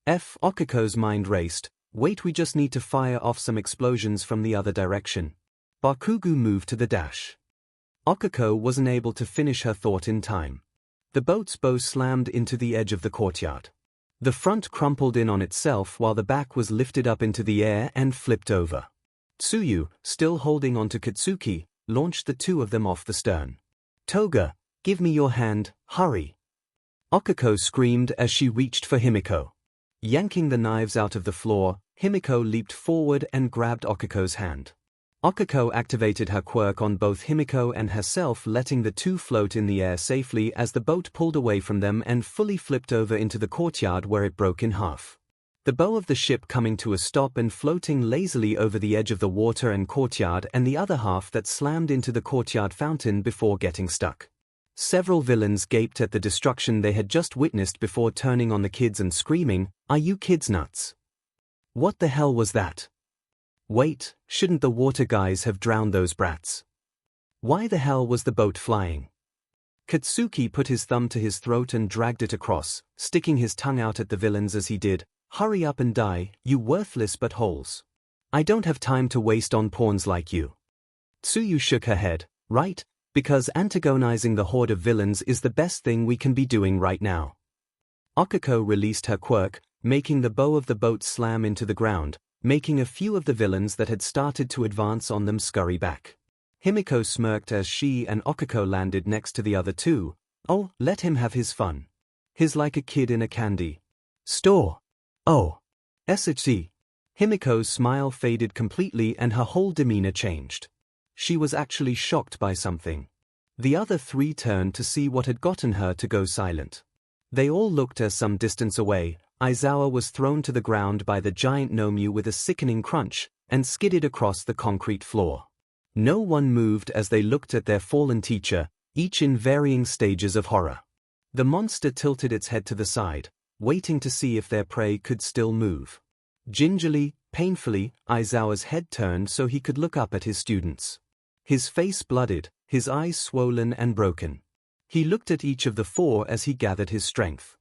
Okiko's mind raced. "Wait, we just need to fire off some explosions from the other direction." Bakugo moved to the dash. Okiko wasn't able to finish her thought in time. The boat's bow slammed into the edge of the courtyard. The front crumpled in on itself while the back was lifted up into the air and flipped over. Tsuyu, still holding onto Katsuki, launched the two of them off the stern. "Toga, give me your hand, hurry!" Okiko screamed as she reached for Himiko. Yanking the knives out of the floor, Himiko leaped forward and grabbed Okiko's hand. Okiko activated her quirk on both Himiko and herself, letting the two float in the air safely as the boat pulled away from them and fully flipped over into the courtyard where it broke in half. The bow of the ship coming to a stop and floating lazily over the edge of the water and courtyard, and the other half that slammed into the courtyard fountain before getting stuck. Several villains gaped at the destruction they had just witnessed before turning on the kids and screaming, "Are you kids nuts? What the hell was that? Wait, shouldn't the water guys have drowned those brats? Why the hell was the boat flying?" Katsuki put his thumb to his throat and dragged it across, sticking his tongue out at the villains as he did. "Hurry up and die, you worthless buttholes. I don't have time to waste on pawns like you." Tsuyu shook her head. "Right, because antagonizing the horde of villains is the best thing we can be doing right now." Okiko released her quirk, making the bow of the boat slam into the ground, making a few of the villains that had started to advance on them scurry back. Himiko smirked as she and Okiko landed next to the other two. "Oh, let him have his fun. He's like a kid in a candy store. Oh. SHC. Himiko's smile faded completely and her whole demeanor changed. She was actually shocked by something. The other three turned to see what had gotten her to go silent. They all looked as some distance away, Aizawa was thrown to the ground by the giant Nomu with a sickening crunch, and skidded across the concrete floor. No one moved as they looked at their fallen teacher, each in varying stages of horror. The monster tilted its head to the side, waiting to see if their prey could still move. Gingerly, painfully, Aizawa's head turned so he could look up at his students. His face blooded, his eyes swollen and broken. He looked at each of the four as he gathered his strength.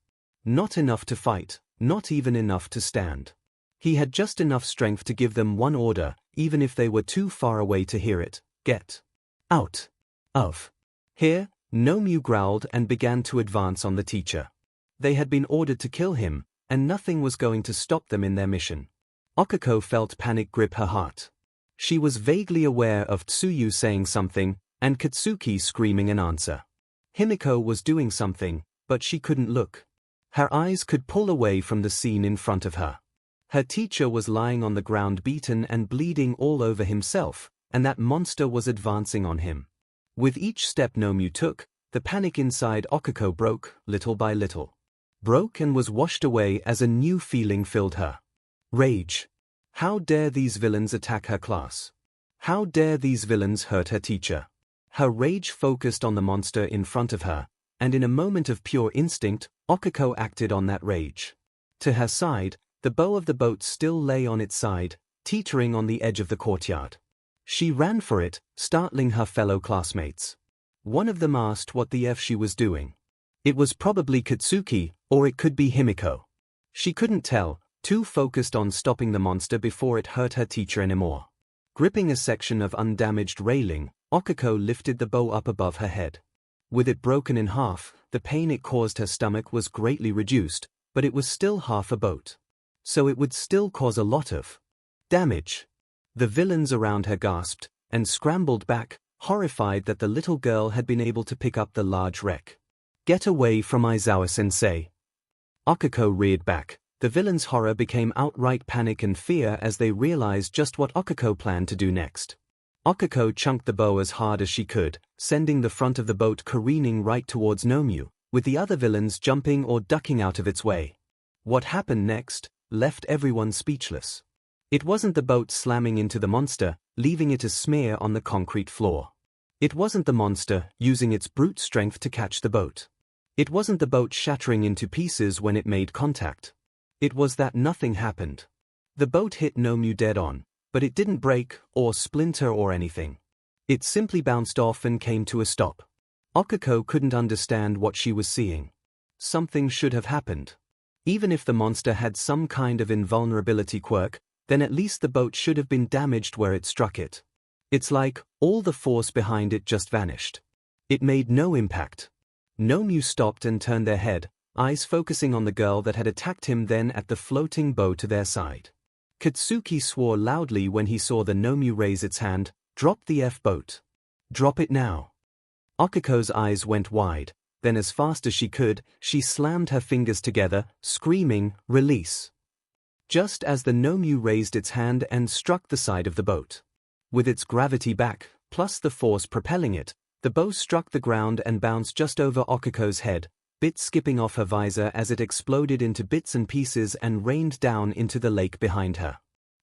Not enough to fight, not even enough to stand. He had just enough strength to give them one order, even if they were too far away to hear it: get out of here. 𝐿𝐵 growled and began to advance on the teacher. They had been ordered to kill him, and nothing was going to stop them in their mission. 𝐒𝐿𝐵 felt panic grip her heart. She was vaguely aware of Tsuyu saying something, and Katsuki screaming an answer. Himiko was doing something, but she couldn't look. Her eyes could pull away from the scene in front of her. Her teacher was lying on the ground beaten and bleeding all over himself, and that monster was advancing on him. With each step 𝐿𝐵 took, the panic inside 𝐒𝐿𝐵 broke, little by little. Broke and was washed away as a new feeling filled her. Rage. How dare these villains attack her class? How dare these villains hurt her teacher? Her rage focused on the monster in front of her, and in a moment of pure instinct, 𝐒𝐿𝐵 acted on that rage. To her side, the bow of the boat still lay on its side, teetering on the edge of the courtyard. She ran for it, startling her fellow classmates. One of them asked what the F she was doing. It was probably Katsuki, or it could be Himiko. She couldn't tell, too focused on stopping the monster before it hurt her teacher anymore. Gripping a section of undamaged railing, 𝐒𝐿𝐵 lifted the bow up above her head. With it broken in half, the pain it caused her stomach was greatly reduced, but it was still half a boat. So it would still cause a lot of damage. The villains around her gasped, and scrambled back, horrified that the little girl had been able to pick up the large wreck. Get away from Aizawa-sensei. 𝐒𝐿𝐵 reared back. The villains' horror became outright panic and fear as they realized just what 𝐒𝐿𝐵 planned to do next. 𝐒𝐿𝐵 chunked the bow as hard as she could, sending the front of the boat careening right towards 𝐿𝐵, with the other villains jumping or ducking out of its way. What happened next left everyone speechless. It wasn't the boat slamming into the monster, leaving it a smear on the concrete floor. It wasn't the monster using its brute strength to catch the boat. It wasn't the boat shattering into pieces when it made contact. It was that nothing happened. The boat hit 𝐿𝐵 dead on, but it didn't break or splinter or anything. It simply bounced off and came to a stop. 𝐒𝐿𝐵 couldn't understand what she was seeing. Something should have happened. Even if the monster had some kind of invulnerability quirk, then at least the boat should have been damaged where it struck it. It's like all the force behind it just vanished. It made no impact. 𝐿𝐵 stopped and turned their head, eyes focusing on the girl that had attacked him, then at the floating bow to their side. Katsuki swore loudly when he saw the 𝐿𝐵 raise its hand. Drop the F boat. Drop it now. 𝐒𝐿𝐵's eyes went wide, then as fast as she could, she slammed her fingers together, screaming, release. Just as the 𝐿𝐵 raised its hand and struck the side of the boat. With its gravity back, plus the force propelling it, the bow struck the ground and bounced just over 𝐒𝐿𝐵's head, bits skipping off her visor as it exploded into bits and pieces and rained down into the lake behind her.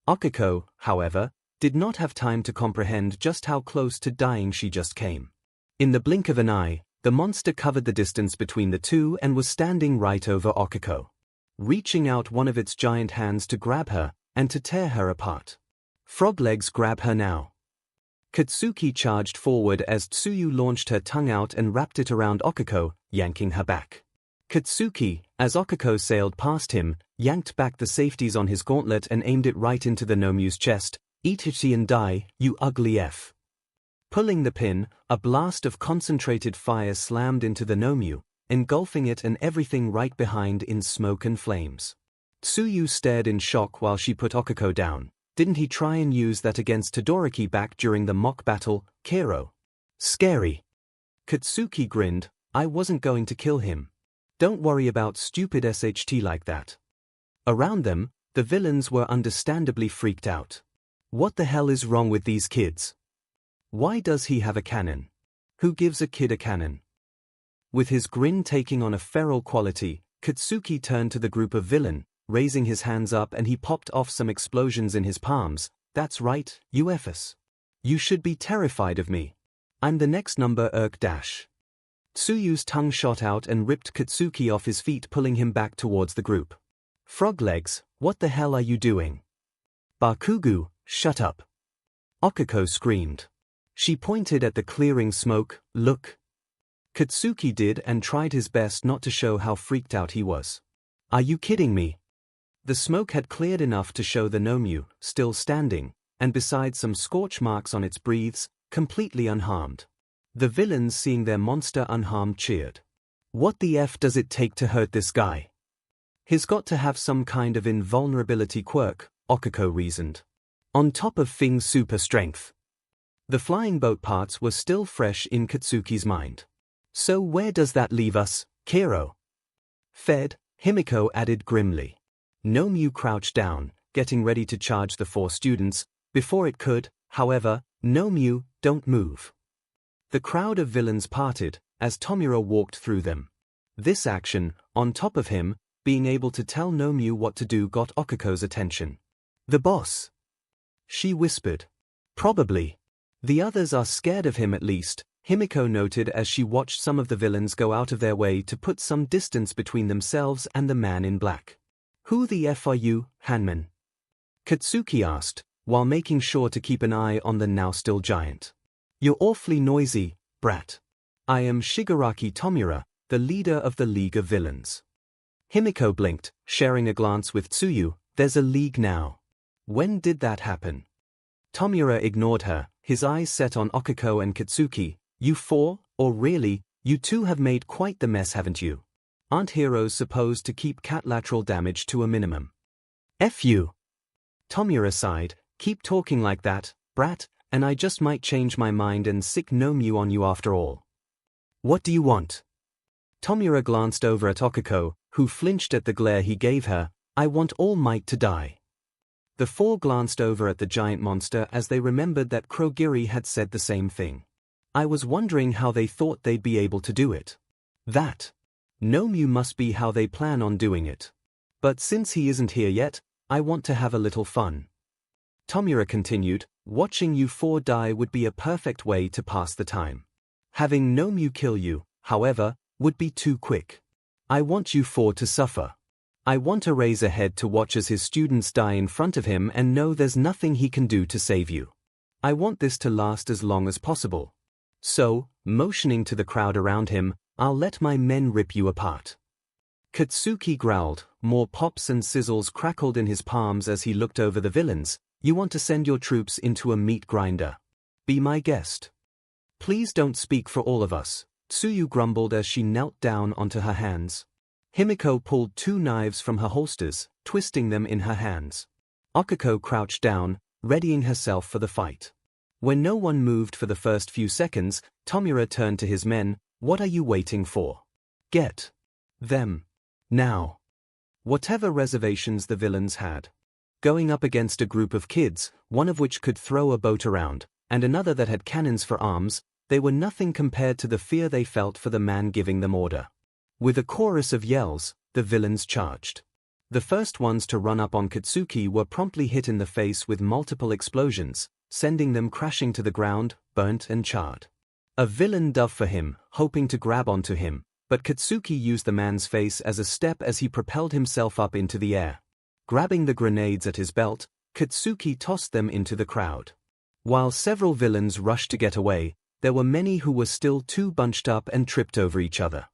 𝐒𝐿𝐵, however, did not have time to comprehend just how close to dying she just came. In the blink of an eye, the monster covered the distance between the two and was standing right over 𝐒𝐿𝐵, reaching out one of its giant hands to grab her and to tear her apart. Frog legs, grab her now. Katsuki charged forward as Tsuyu launched her tongue out and wrapped it around 𝐒𝐿𝐵, yanking her back. Katsuki, as 𝐒𝐿𝐵 sailed past him, yanked back the safeties on his gauntlet and aimed it right into the 𝐿𝐵's chest. Eat it and die, you ugly F. Pulling the pin, a blast of concentrated fire slammed into the 𝐿𝐵, engulfing it and everything right behind in smoke and flames. Tsuyu stared in shock while she put 𝐒𝐿𝐵 down. Didn't he try and use that against Todoroki back during the mock battle, Kero? Scary. Katsuki grinned. I wasn't going to kill him. Don't worry about stupid SHT like that. Around them, the villains were understandably freaked out. What the hell is wrong with these kids? Why does he have a cannon? Who gives a kid a cannon? With his grin taking on a feral quality, Katsuki turned to the group of villain, raising his hands up, and he popped off some explosions in his palms. That's right, you Fs. You should be terrified of me. I'm the next number 𝐿𝐵. Tsuyu's tongue shot out and ripped Katsuki off his feet, pulling him back towards the group. Frog legs, what the hell are you doing? Bakugu, shut up. 𝐒𝐿𝐵 screamed. She pointed at the clearing smoke. Look. Katsuki did and tried his best not to show how freaked out he was. Are you kidding me? The smoke had cleared enough to show the 𝐻𝐻𝐽, still standing, and besides some scorch marks on its breaths, completely unharmed. The villains, seeing their monster unharmed, cheered. What the F does it take to hurt this guy? He's got to have some kind of invulnerability quirk, Okiko reasoned. On top of Fing's super strength. The flying boat parts were still fresh in Katsuki's mind. So where does that leave us, Kiro? Fed, Himiko added grimly. 𝐻𝐻𝐽 crouched down, getting ready to charge the 4 students. Before it could, however, 𝐻𝐻𝐽, don't move. The crowd of villains parted, as Tomura walked through them. This action, on top of him, being able to tell 𝐻𝐻𝐽 what to do, got Okiko's attention. The boss? She whispered. Probably. The others are scared of him at least, Himiko noted as she watched some of the villains go out of their way to put some distance between themselves and the man in black. Who the F are you, Hanman? Katsuki asked, while making sure to keep an eye on the now still giant. You're awfully noisy, brat. I am Shigaraki Tomura, the leader of the League of Villains. Himiko blinked, sharing a glance with Tsuyu. There's a league now. When did that happen? Tomura ignored her, his eyes set on Okiko and Katsuki. You 4, or really, you 2 have made quite the mess, haven't you? Aren't heroes supposed to keep collateral damage to a minimum? F you. Tomura sighed. Keep talking like that, brat, and I just might change my mind and sick 𝐻𝐻𝐽 on you after all. What do you want? Tomura glanced over at Okiko, who flinched at the glare he gave her. I want All Might to die. The 4 glanced over at the giant monster as they remembered that Kurogiri had said the same thing. I was wondering how they thought they'd be able to do it. That. 𝐻𝐻𝐽 must be how they plan on doing it. But since he isn't here yet, I want to have a little fun. Tomura continued, watching you 4 die would be a perfect way to pass the time. Having 𝐻𝐻𝐽 kill you, however, would be too quick. I want you 4 to suffer. I want to raise a head to watch as his students die in front of him and know there's nothing he can do to save you. I want this to last as long as possible. So, motioning to the crowd around him, I'll let my men rip you apart. Katsuki growled, more pops and sizzles crackled in his palms as he looked over the villains. You want to send your troops into a meat grinder? Be my guest. Please don't speak for all of us, Tsuyu grumbled as she knelt down onto her hands. Himiko pulled 2 knives from her holsters, twisting them in her hands. Okiko crouched down, readying herself for the fight. When no one moved for the first few seconds, Tomura turned to his men. What are you waiting for? Get them. Now. Whatever reservations the villains had. Going up against a group of kids, one of which could throw a boat around, and another that had cannons for arms, they were nothing compared to the fear they felt for the man giving them order. With a chorus of yells, the villains charged. The first ones to run up on Katsuki were promptly hit in the face with multiple explosions, sending them crashing to the ground, burnt and charred. A villain dove for him, hoping to grab onto him, but Katsuki used the man's face as a step as he propelled himself up into the air. Grabbing the grenades at his belt, Katsuki tossed them into the crowd. While several villains rushed to get away, there were many who were still too bunched up and tripped over each other.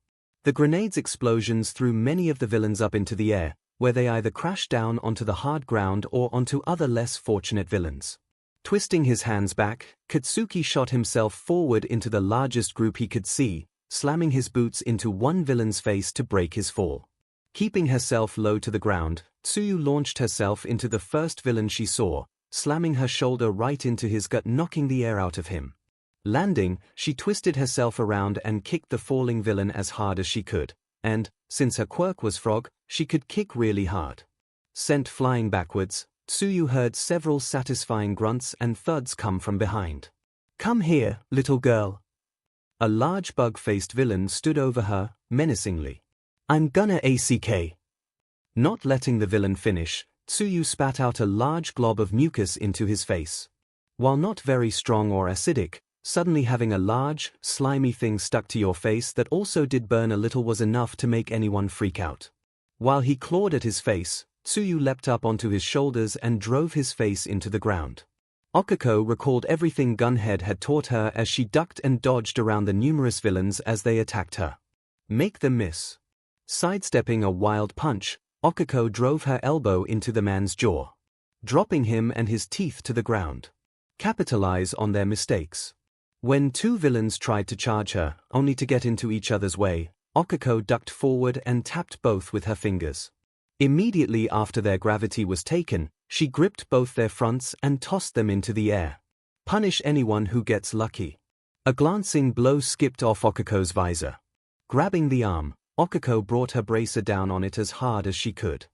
The grenades' explosions threw many of the villains up into the air, where they either crashed down onto the hard ground or onto other less fortunate villains. Twisting his hands back, Katsuki shot himself forward into the largest group he could see, slamming his boots into one villain's face to break his fall. Keeping herself low to the ground, Tsuyu launched herself into the first villain she saw, slamming her shoulder right into his gut, knocking the air out of him. Landing, she twisted herself around and kicked the falling villain as hard as she could, and, since her quirk was frog, she could kick really hard. Sent flying backwards, Tsuyu heard several satisfying grunts and thuds come from behind. Come here, little girl. A large bug-faced villain stood over her, menacingly. I'm gonna ACK. Not letting the villain finish, Tsuyu spat out a large glob of mucus into his face. While not very strong or acidic, suddenly having a large, slimy thing stuck to your face that also did burn a little was enough to make anyone freak out. While he clawed at his face, Tsuyu leapt up onto his shoulders and drove his face into the ground. 𝐒𝐭𝐚𝐲 recalled everything Gunhead had taught her as she ducked and dodged around the numerous villains as they attacked her. Make them miss. Sidestepping a wild punch, 𝐒𝐭𝐴 drove her elbow into the man's jaw, dropping him and his teeth to the ground. Capitalize on their mistakes. When two villains tried to charge her, only to get into each other's way, 𝐒𝐭𝐴 ducked forward and tapped both with her fingers. Immediately after their gravity was taken, she gripped both their fronts and tossed them into the air. Punish anyone who gets lucky. A glancing blow skipped off 𝐒𝐴's visor. Grabbing the arm, 𝐒𝐭𝐴 brought her bracer down on it as hard as she could.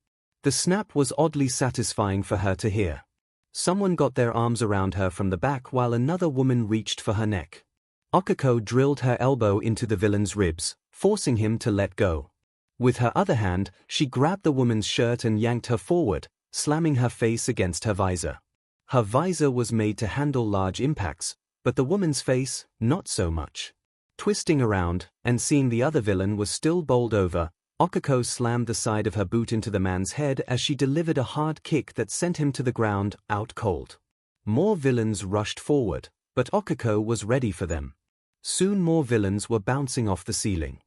The snap was oddly satisfying for her to hear. Someone got their arms around her from the back while another woman reached for her neck. 𝐒𝐴 drilled her elbow into the villain's ribs, forcing him to let go. With her other hand, she grabbed the woman's shirt and yanked her forward, slamming her face against her visor. Her visor was made to handle large impacts, but the woman's face, not so much. Twisting around, and seeing the other villain was still bowled over, 𝐒𝐴 slammed the side of her boot into the man's head as she delivered a hard kick that sent him to the ground, out cold. More villains rushed forward, but 𝐒𝐴 was ready for them. Soon more villains were bouncing off the ceiling.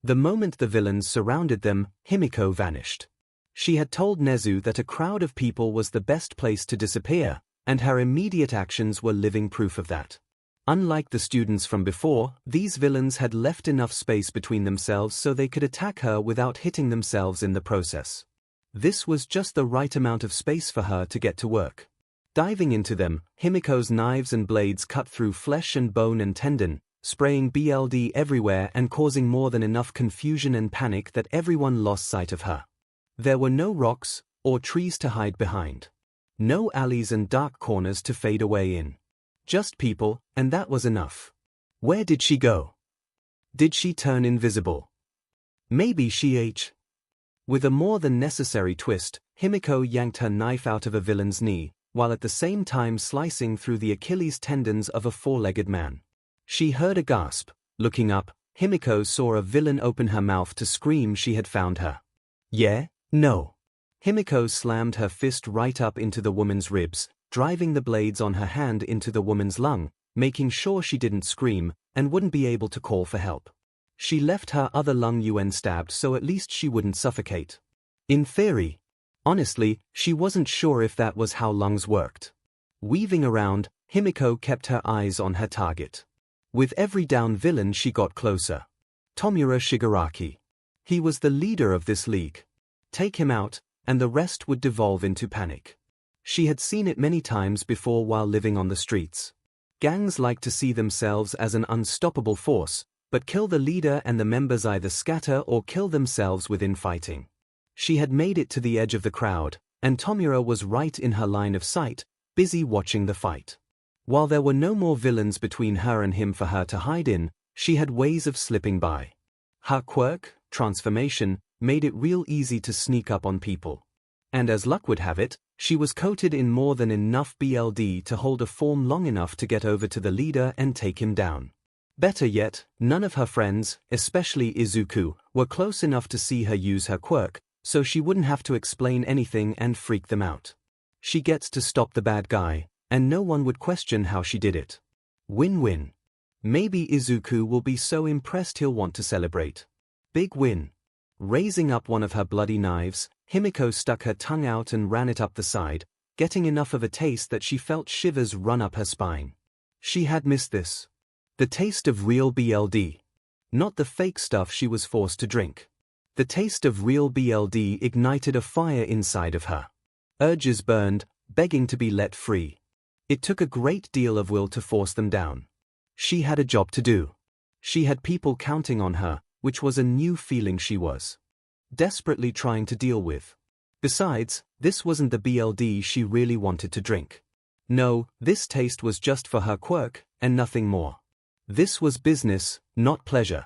The moment the villains surrounded them, Himiko vanished. She had told Nezu that a crowd of people was the best place to disappear, and her immediate actions were living proof of that. Unlike the students from before, these villains had left enough space between themselves so they could attack her without hitting themselves in the process. This was just the right amount of space for her to get to work. Diving into them, Himiko's knives and blades cut through flesh and bone and tendon, spraying BLD everywhere and causing more than enough confusion and panic that everyone lost sight of her. There were no rocks or trees to hide behind. No alleys and dark corners to fade away in. Just people, and that was enough. Where did she go? Did she turn invisible? Maybe she. With a more than necessary twist, Himiko yanked her knife out of a villain's knee, while at the same time slicing through the Achilles tendons of a four-legged man. She heard a gasp. Looking up, Himiko saw a villain open her mouth to scream she had found her. Yeah? No. Himiko slammed her fist right up into the woman's ribs, driving the blades on her hand into the woman's lung, making sure she didn't scream and wouldn't be able to call for help. She left her other lung stabbed so at least she wouldn't suffocate. In theory. Honestly, she wasn't sure if that was how lungs worked. Weaving around, Himiko kept her eyes on her target. With every down villain she got closer. Tomura Shigaraki. He was the leader of this league. Take him out, and the rest would devolve into panic. She had seen it many times before while living on the streets. Gangs like to see themselves as an unstoppable force, but kill the leader and the members either scatter or kill themselves within fighting. She had made it to the edge of the crowd, and Tomura was right in her line of sight, busy watching the fight. While there were no more villains between her and him for her to hide in, she had ways of slipping by. Her quirk, transformation, made it real easy to sneak up on people. And as luck would have it, she was coated in more than enough BLD to hold a form long enough to get over to the leader and take him down. Better yet, none of her friends, especially Izuku, were close enough to see her use her quirk, so she wouldn't have to explain anything and freak them out. She gets to stop the bad guy, and no one would question how she did it. Win-win. Maybe Izuku will be so impressed he'll want to celebrate. Big win. Raising up one of her bloody knives, Himiko stuck her tongue out and ran it up the side, getting enough of a taste that she felt shivers run up her spine. She had missed this. The taste of real BLD. Not the fake stuff she was forced to drink. The taste of real BLD ignited a fire inside of her. Urges burned, begging to be let free. It took a great deal of will to force them down. She had a job to do. She had people counting on her, which was a new feeling she was desperately trying to deal with. Besides, this wasn't the BLD she really wanted to drink. No, this taste was just for her quirk, and nothing more. This was business, not pleasure.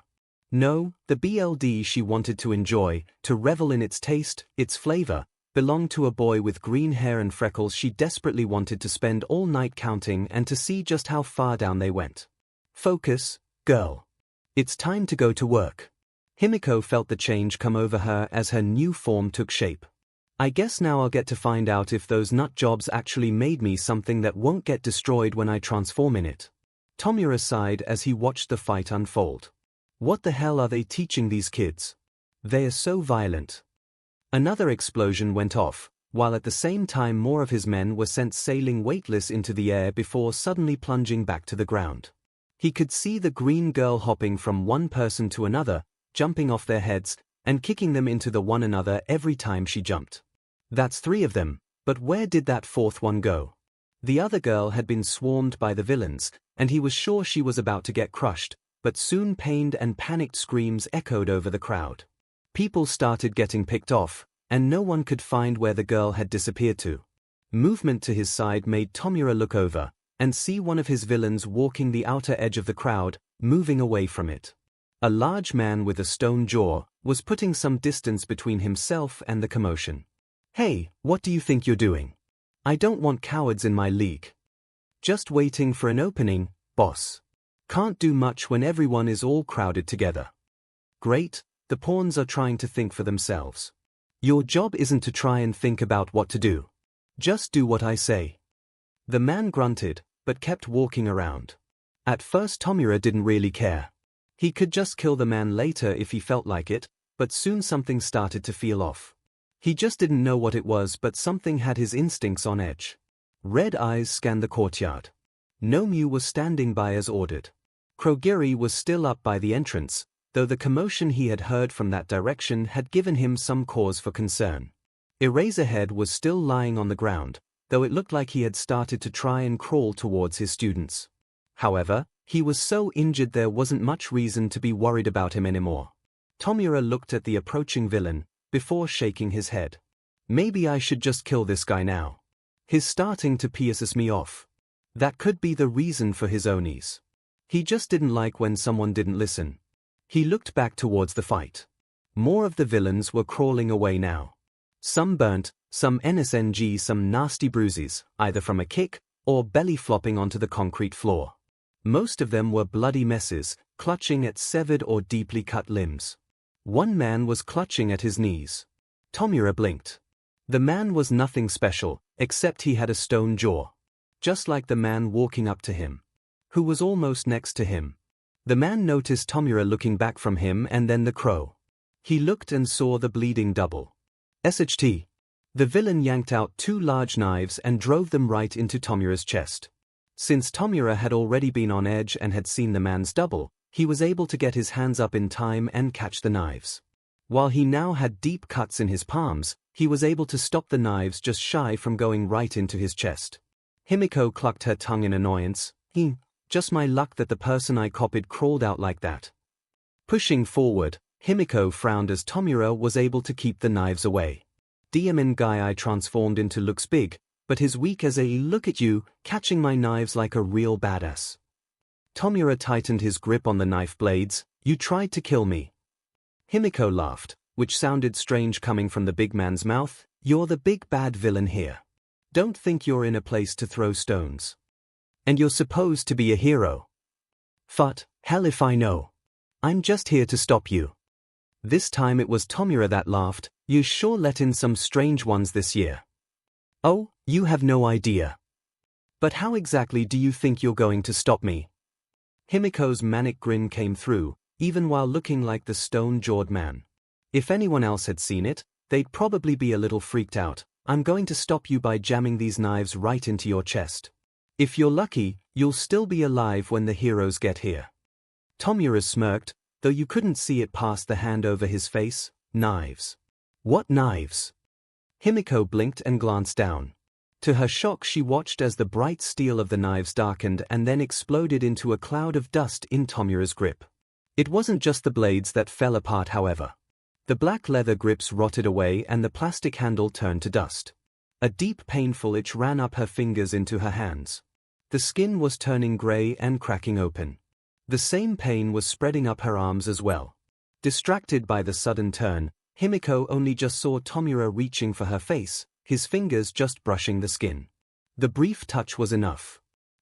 No, the BLD she wanted to enjoy, to revel in its taste, its flavor, belonged to a boy with green hair and freckles she desperately wanted to spend all night counting and to see just how far down they went. Focus, girl. It's time to go to work. Himiko felt the change come over her as her new form took shape. I guess now I'll get to find out if those nut jobs actually made me something that won't get destroyed when I transform in it. Tomura sighed as he watched the fight unfold. What the hell are they teaching these kids? They are so violent. Another explosion went off, while at the same time more of his men were sent sailing weightless into the air before suddenly plunging back to the ground. He could see the green girl hopping from one person to another, jumping off their heads, and kicking them into the one another every time she jumped. That's 3 of them, but where did that 4th one go? The other girl had been swarmed by the villains, and he was sure she was about to get crushed, but soon pained and panicked screams echoed over the crowd. People started getting picked off, and no one could find where the girl had disappeared to. Movement to his side made Tomura look over, and see one of his villains walking the outer edge of the crowd, moving away from it. A large man with a stone jaw was putting some distance between himself and the commotion. Hey, what do you think you're doing? I don't want cowards in my league. Just waiting for an opening, boss. Can't do much when everyone is all crowded together. Great, the pawns are trying to think for themselves. Your job isn't to try and think about what to do. Just do what I say. The man grunted, but kept walking around. At first Tomura didn't really care. He could just kill the man later if he felt like it, but soon something started to feel off. He just didn't know what it was, but something had his instincts on edge. Red eyes scanned the courtyard. Nomu was standing by as ordered. Kurogiri was still up by the entrance, though the commotion he had heard from that direction had given him some cause for concern. Eraserhead was still lying on the ground, though it looked like he had started to try and crawl towards his students. However, he was so injured there wasn't much reason to be worried about him anymore. Tomura looked at the approaching villain, before shaking his head. Maybe I should just kill this guy now. He's starting to piss me off. That could be the reason for his onis. He just didn't like when someone didn't listen. He looked back towards the fight. More of the villains were crawling away now. Some burnt, some NSNG, some nasty bruises, either from a kick, or belly flopping onto the concrete floor. Most of them were bloody messes, clutching at severed or deeply cut limbs. One man was clutching at his knees. Tomura blinked. The man was nothing special, except he had a stone jaw. Just like the man walking up to him, who was almost next to him. The man noticed Tomura looking back from him and then the crow. He looked and saw the bleeding double. SHT. The villain yanked out 2 large knives and drove them right into Tomura's chest. Since Tomura had already been on edge and had seen the man's double, he was able to get his hands up in time and catch the knives. While he now had deep cuts in his palms, he was able to stop the knives just shy from going right into his chest. Himiko clucked her tongue in annoyance. Just my luck that the person I copied crawled out like that. Pushing forward, Himiko frowned as Tomura was able to keep the knives away. Demon guy I transformed into looks big, but his weak as a look at you, catching my knives like a real badass. Tomura tightened his grip on the knife blades. You tried to kill me. Himiko laughed, which sounded strange coming from the big man's mouth. You're the big bad villain here. Don't think you're in a place to throw stones. And you're supposed to be a hero. Fut, hell if I know. I'm just here to stop you. This time it was Tomura that laughed. You sure let in some strange ones this year. Oh, you have no idea. But how exactly do you think you're going to stop me? Himiko's manic grin came through, even while looking like the stone-jawed man. If anyone else had seen it, they'd probably be a little freaked out. I'm going to stop you by jamming these knives right into your chest. If you're lucky, you'll still be alive when the heroes get here. Tomura smirked, though you couldn't see it past the hand over his face. Knives. What knives? Himiko blinked and glanced down. To her shock, she watched as the bright steel of the knives darkened and then exploded into a cloud of dust in Tomura's grip. It wasn't just the blades that fell apart, however. The black leather grips rotted away and the plastic handle turned to dust. A deep painful itch ran up her fingers into her hands. The skin was turning gray and cracking open. The same pain was spreading up her arms as well. Distracted by the sudden turn, Himiko only just saw Tomura reaching for her face, his fingers just brushing the skin. The brief touch was enough.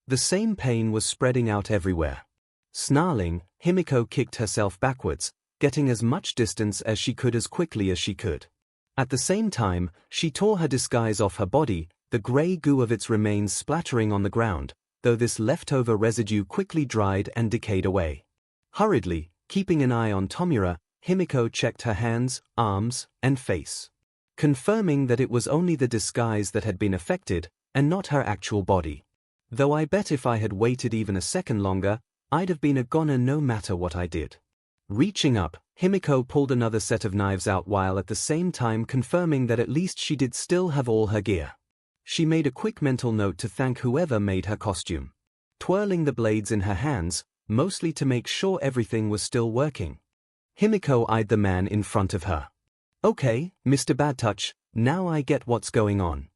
The same pain was spreading out everywhere. Snarling, Himiko kicked herself backwards, getting as much distance as she could as quickly as she could. At the same time, she tore her disguise off her body, the grey goo of its remains splattering on the ground, though this leftover residue quickly dried and decayed away. Hurriedly, keeping an eye on Tomura, Himiko checked her hands, arms, and face, confirming that it was only the disguise that had been affected, and not her actual body. Though I bet if I had waited even a second longer, I'd have been a goner no matter what I did. Reaching up, Himiko pulled another set of knives out while at the same time confirming that at least she did still have all her gear. She made a quick mental note to thank whoever made her costume, twirling the blades in her hands, mostly to make sure everything was still working. Himiko eyed the man in front of her. "Okay, Mr. Badtouch, now I get what's going on."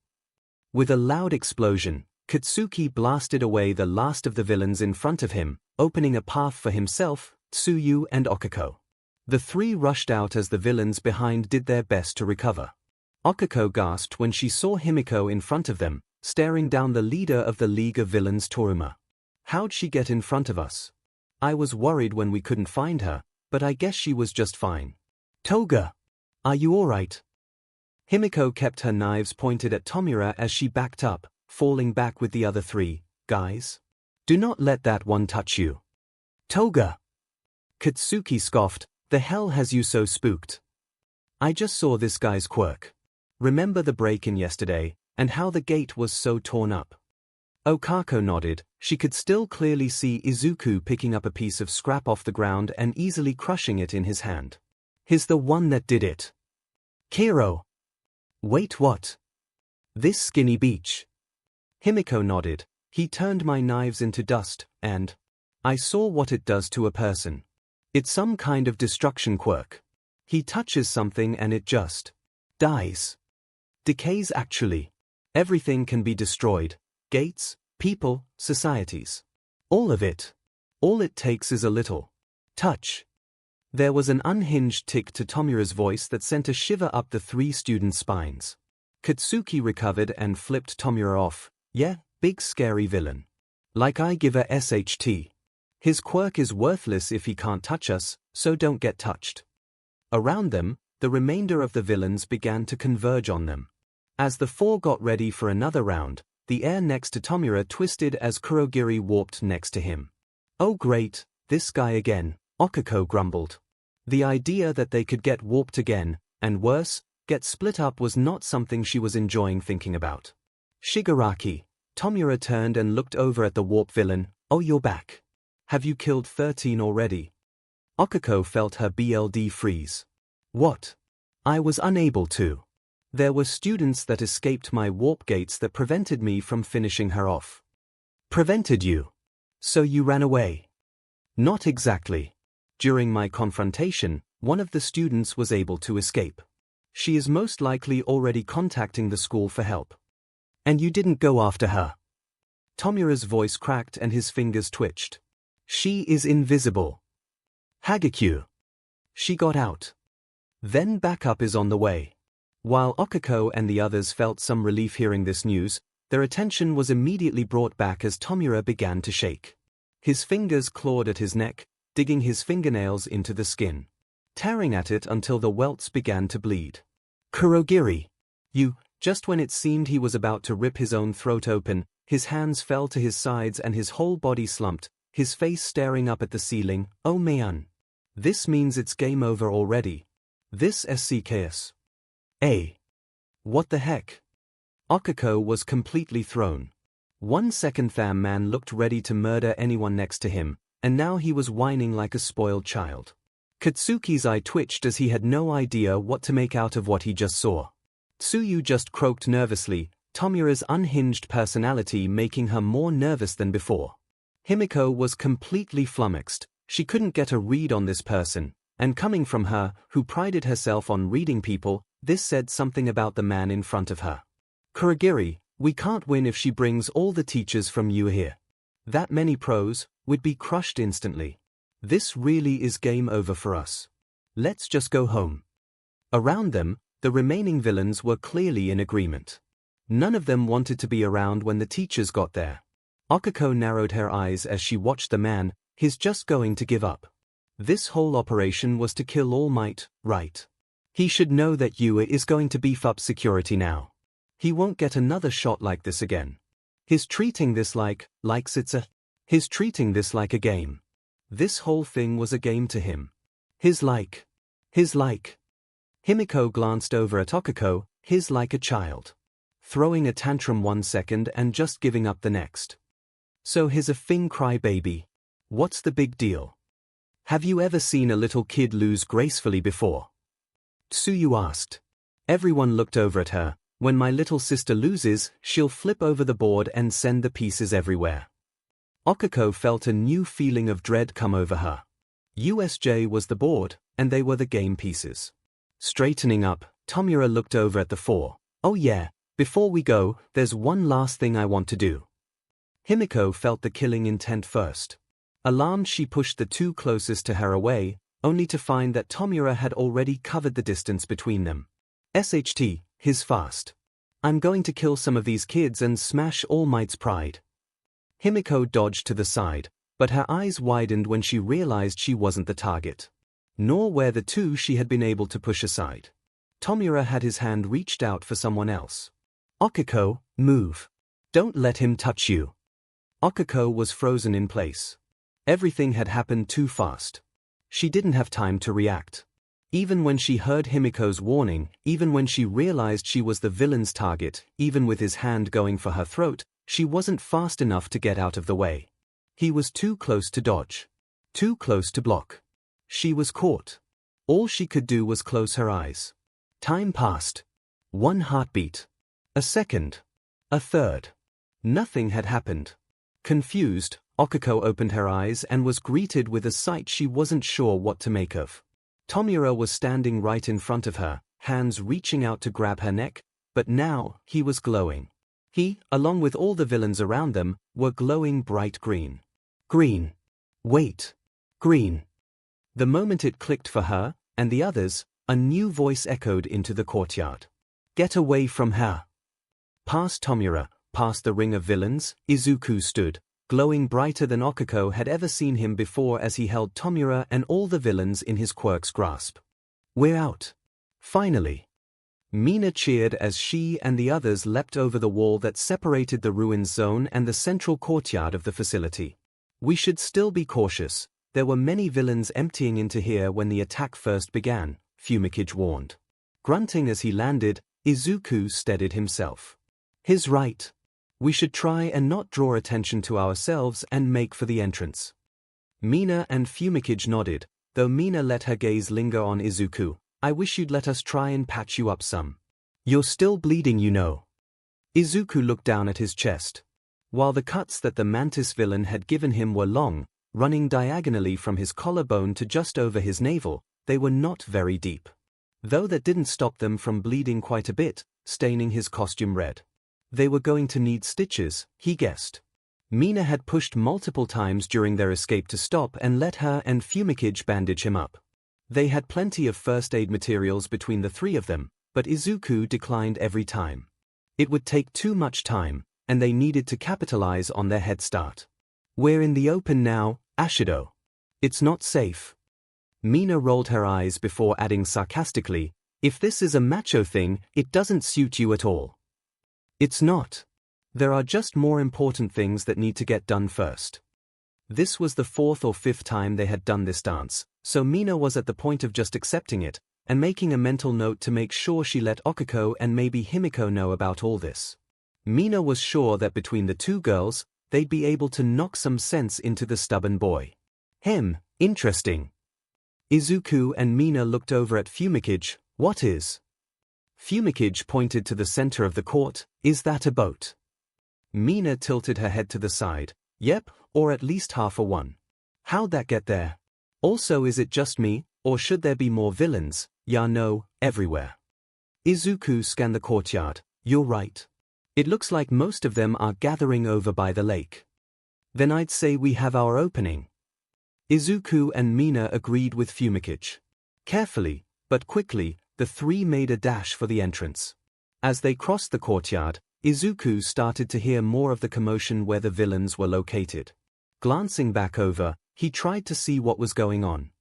With a loud explosion, Katsuki blasted away the last of the villains in front of him, opening a path for himself, Tsuyu and Okiko. The three rushed out as the villains behind did their best to recover. Okiko gasped when she saw Himiko in front of them, staring down the leader of the League of Villains, Toruma. "How'd she get in front of us? I was worried when we couldn't find her, but I guess she was just fine. Toga, are you alright?" Himiko kept her knives pointed at Tomura as she backed up, falling back with the other three. "Guys, do not let that one touch you." "Toga!" Katsuki scoffed, "The hell has you so spooked? I just saw this guy's quirk. Remember the break-in yesterday, and how the gate was so torn up?" Okako nodded. She could still clearly see Izuku picking up a piece of scrap off the ground and easily crushing it in his hand. "He's the one that did it." "Kiro." "Wait, what?" "This skinny beach." Himiko nodded. "He turned my knives into dust, and I saw what it does to a person. It's some kind of destruction quirk. He touches something and it just dies. Decays actually. Everything can be destroyed. Gates, people, societies. All of it. All it takes is a little touch." There was an unhinged tick to Tomura's voice that sent a shiver up the three students' spines. Katsuki recovered and flipped Tomura off. "Yeah, big scary villain. Like 𝐒𝐻𝐵. His quirk is worthless if he can't touch us, so don't get touched." Around them, the remainder of the villains began to converge on them. As the four got ready for another round, the air next to Tomura twisted as Kurogiri warped next to him. "Oh great, this guy again," Okiko grumbled. The idea that they could get warped again, and worse, get split up was not something she was enjoying thinking about. "Shigaraki." Tomura turned and looked over at the warp villain. "Oh, you're back. Have you killed 13 already?" Okiko felt her BLD freeze. "What? I was unable to. There were students that escaped my warp gates that prevented me from finishing her off." "Prevented you? So you ran away?" "Not exactly. During my confrontation, one of the students was able to escape. She is most likely already contacting the school for help." "And you didn't go after her?" Tomura's voice cracked and his fingers twitched. "She is invisible. Hagekyu. She got out. Then backup is on the way." While Okiko and the others felt some relief hearing this news, their attention was immediately brought back as Tomura began to shake. His fingers clawed at his neck, digging his fingernails into the skin, tearing at it until the welts began to bleed. "Kurogiri. You..." Just when it seemed he was about to rip his own throat open, his hands fell to his sides and his whole body slumped, his face staring up at the ceiling. "Oh man. This means it's game over already. This 𝐒𝐭𝐚𝐲 𝐔𝐸𝐴. What the heck?" Okiko was completely thrown. 1 second Tham man looked ready to murder anyone next to him, and now he was whining like a spoiled child. Katsuki's eye twitched as he had no idea what to make out of what he just saw. Tsuyu just croaked nervously, Tomura's unhinged personality making her more nervous than before. Himiko was completely flummoxed. She couldn't get a read on this person, and coming from her, who prided herself on reading people, this said something about the man in front of her. "Kurogiri, we can't win if she brings all the teachers from you here. That many pros, we'd be crushed instantly. This really is game over for us. Let's just go home." Around them, the remaining villains were clearly in agreement. None of them wanted to be around when the teachers got there. Okiko narrowed her eyes as she watched the man. He's just going to give up. This whole operation was to kill All Might, right? He should know that Ua is going to beef up security now. He won't get another shot like this again. He's treating this like a game. This whole thing was a game to him. His like. Himiko glanced over at 𝐭𝐿𝐼, his like a child. Throwing a tantrum 1 second and just giving up the next. So he's a thing crybaby. What's the big deal? Have you ever seen a little kid lose gracefully before? Tsuyu asked. Everyone looked over at her. When my little sister loses, she'll flip over the board and send the pieces everywhere. 𝐭𝐿𝐼 felt a new feeling of dread come over her. USJ was the board, and they were the game pieces. Straightening up, Tomura looked over at the 4. Oh yeah, before we go, there's one last thing I want to do. Himiko felt the killing intent first. Alarmed, she pushed the 2 closest to her away, only to find that Tomura had already covered the distance between them. SHT, his fast. I'm going to kill some of these kids and smash All Might's pride. Himiko dodged to the side, but her eyes widened when she realized she wasn't the target. Nor were the 2 she had been able to push aside. Tomura had his hand reached out for someone else. 𝐭𝐿𝐼, move. Don't let him touch you. 𝐭𝐿𝐼 was frozen in place. Everything had happened too fast. She didn't have time to react. Even when she heard Himiko's warning, even when she realized she was the villain's target, even with his hand going for her throat, she wasn't fast enough to get out of the way. He was too close to dodge. Too close to block. She was caught. All she could do was close her eyes. Time passed. 1 heartbeat. A second. A third. Nothing had happened. Confused, 𝐭𝐿𝐼 opened her eyes and was greeted with a sight she wasn't sure what to make of. Tomura was standing right in front of her, hands reaching out to grab her neck, but now, he was glowing. He, along with all the villains around them, were glowing bright green. Green. Wait. Green. The moment it clicked for her, and the others, a new voice echoed into the courtyard. Get away from her. Past Tomura, past the ring of villains, Izuku stood, glowing brighter than 𝐭𝐿𝐼 had ever seen him before as he held Tomura and all the villains in his quirk's grasp. We're out. Finally. Mina cheered as she and the others leapt over the wall that separated the ruins zone and the central courtyard of the facility. We should still be cautious. There were many villains emptying into here when the attack first began, 𝐵𝐵𝐼𝐾 warned. Grunting as he landed, Izuku steadied himself. He's right. We should try and not draw attention to ourselves and make for the entrance. Mina and 𝐵𝐵𝐾 nodded, though Mina let her gaze linger on Izuku. I wish you'd let us try and patch you up some. You're still bleeding, you know. Izuku looked down at his chest. While the cuts that the mantis villain had given him were long, running diagonally from his collarbone to just over his navel, they were not very deep. Though that didn't stop them from bleeding quite a bit, staining his costume red. They were going to need stitches, he guessed. Mina had pushed multiple times during their escape to stop and let her and 𝐵𝐵𝐾 bandage him up. They had plenty of first aid materials between the 3 of them, but Izuku declined every time. It would take too much time, and they needed to capitalize on their head start. We're in the open now, Ashido. It's not safe. Mina rolled her eyes before adding sarcastically, if this is a macho thing, it doesn't suit you at all. It's not. There are just more important things that need to get done first. This was the 4th or 5th time they had done this dance, so Mina was at the point of just accepting it, and making a mental note to make sure she let 𝐭𝐿𝐼 and maybe Himiko know about all this. Mina was sure that between the 2 girls, they'd be able to knock some sense into the stubborn boy. Interesting. Izuku and Mina looked over at 𝐵𝐵𝐾. What is? 𝐵𝐵𝐾 pointed to the center of the court. Is that a boat? Mina tilted her head to the side. Yep, or at least half a one. How'd that get there? Also, is it just me, or should there be more villains? Ya no, everywhere. Izuku scanned the courtyard. You're right. It looks like most of them are gathering over by the lake. Then I'd say we have our opening. Izuku and Mina agreed with 𝐵𝐵𝐾. Carefully, but quickly, the 3 made a dash for the entrance. As they crossed the courtyard, Izuku started to hear more of the commotion where the villains were located. Glancing back over, he tried to see what was going on.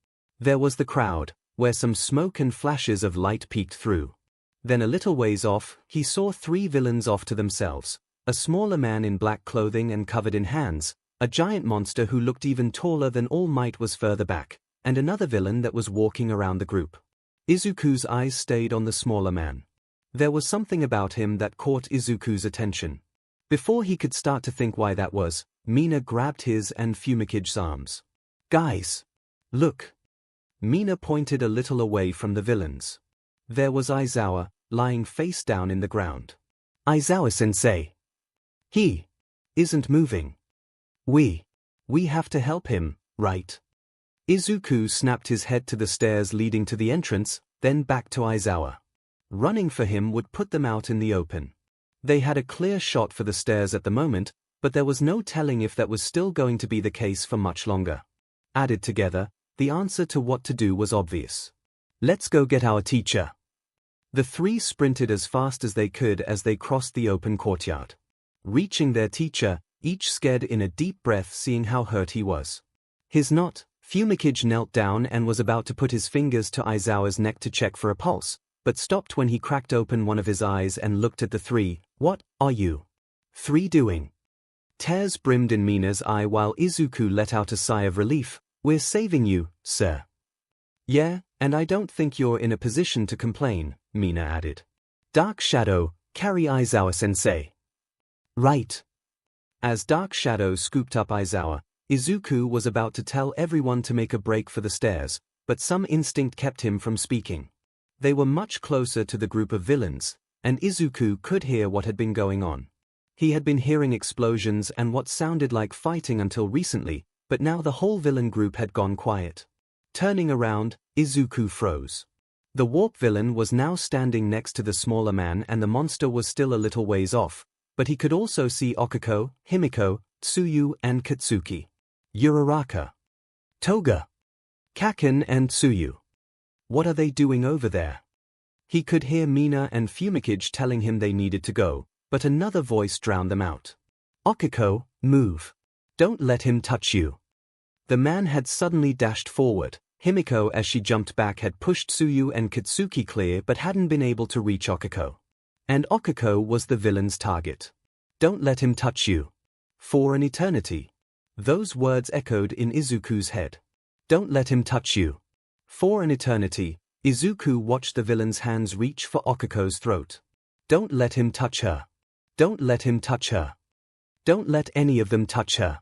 There was the crowd, where some smoke and flashes of light peeked through. Then a little ways off, he saw 3 villains off to themselves, a smaller man in black clothing and covered in hands, a giant monster who looked even taller than All Might was further back, and another villain that was walking around the group. Izuku's eyes stayed on the smaller man. There was something about him that caught Izuku's attention. Before he could start to think why that was, Mina grabbed his and 𝐒𝐭𝐴𝐺's arms. "Guys! Look!" Mina pointed a little away from the villains. There was Aizawa, lying face down in the ground. "Aizawa-sensei! He isn't moving. We have to help him, right?" Izuku snapped his head to the stairs leading to the entrance, then back to Aizawa. Running for him would put them out in the open. They had a clear shot for the stairs at the moment, but there was no telling if that was still going to be the case for much longer. Added together, the answer to what to do was obvious. "Let's go get our teacher." The 3 sprinted as fast as they could as they crossed the open courtyard. Reaching their teacher, each scared in a deep breath seeing how hurt he was. 𝐒𝐭𝐴𝐺 knelt down and was about to put his fingers to Aizawa's neck to check for a pulse, but stopped when he cracked open one of his eyes and looked at the 3. "What are you 3 doing?" Tears brimmed in Mina's eye while Izuku let out a sigh of relief. "We're saving you, sir." "Yeah, and I don't think you're in a position to complain," Mina added. "Dark Shadow, carry Aizawa-sensei." "Right." As Dark Shadow scooped up Aizawa, Izuku was about to tell everyone to make a break for the stairs, but some instinct kept him from speaking. They were much closer to the group of villains, and Izuku could hear what had been going on. He had been hearing explosions and what sounded like fighting until recently, but now the whole villain group had gone quiet. Turning around, Izuku froze. The warp villain was now standing next to the smaller man and the monster was still a little ways off, but he could also see Okiko, Himiko, Tsuyu and Katsuki. Uraraka, Toga, Kaken and Tsuyu. What are they doing over there? He could hear Mina and 𝐒𝐭𝐴𝐺 telling him they needed to go, but another voice drowned them out. "Okiko, move. Don't let him touch you." The man had suddenly dashed forward. Himiko, as she jumped back, had pushed Tsuyu and Katsuki clear but hadn't been able to reach Okiko. And Okiko was the villain's target. "Don't let him touch you. For an eternity." Those words echoed in Izuku's head. "Don't let him touch you. For an eternity." Izuku watched the villain's hands reach for Okiko's throat. "Don't let him touch her. Don't let him touch her. Don't let any of them touch her."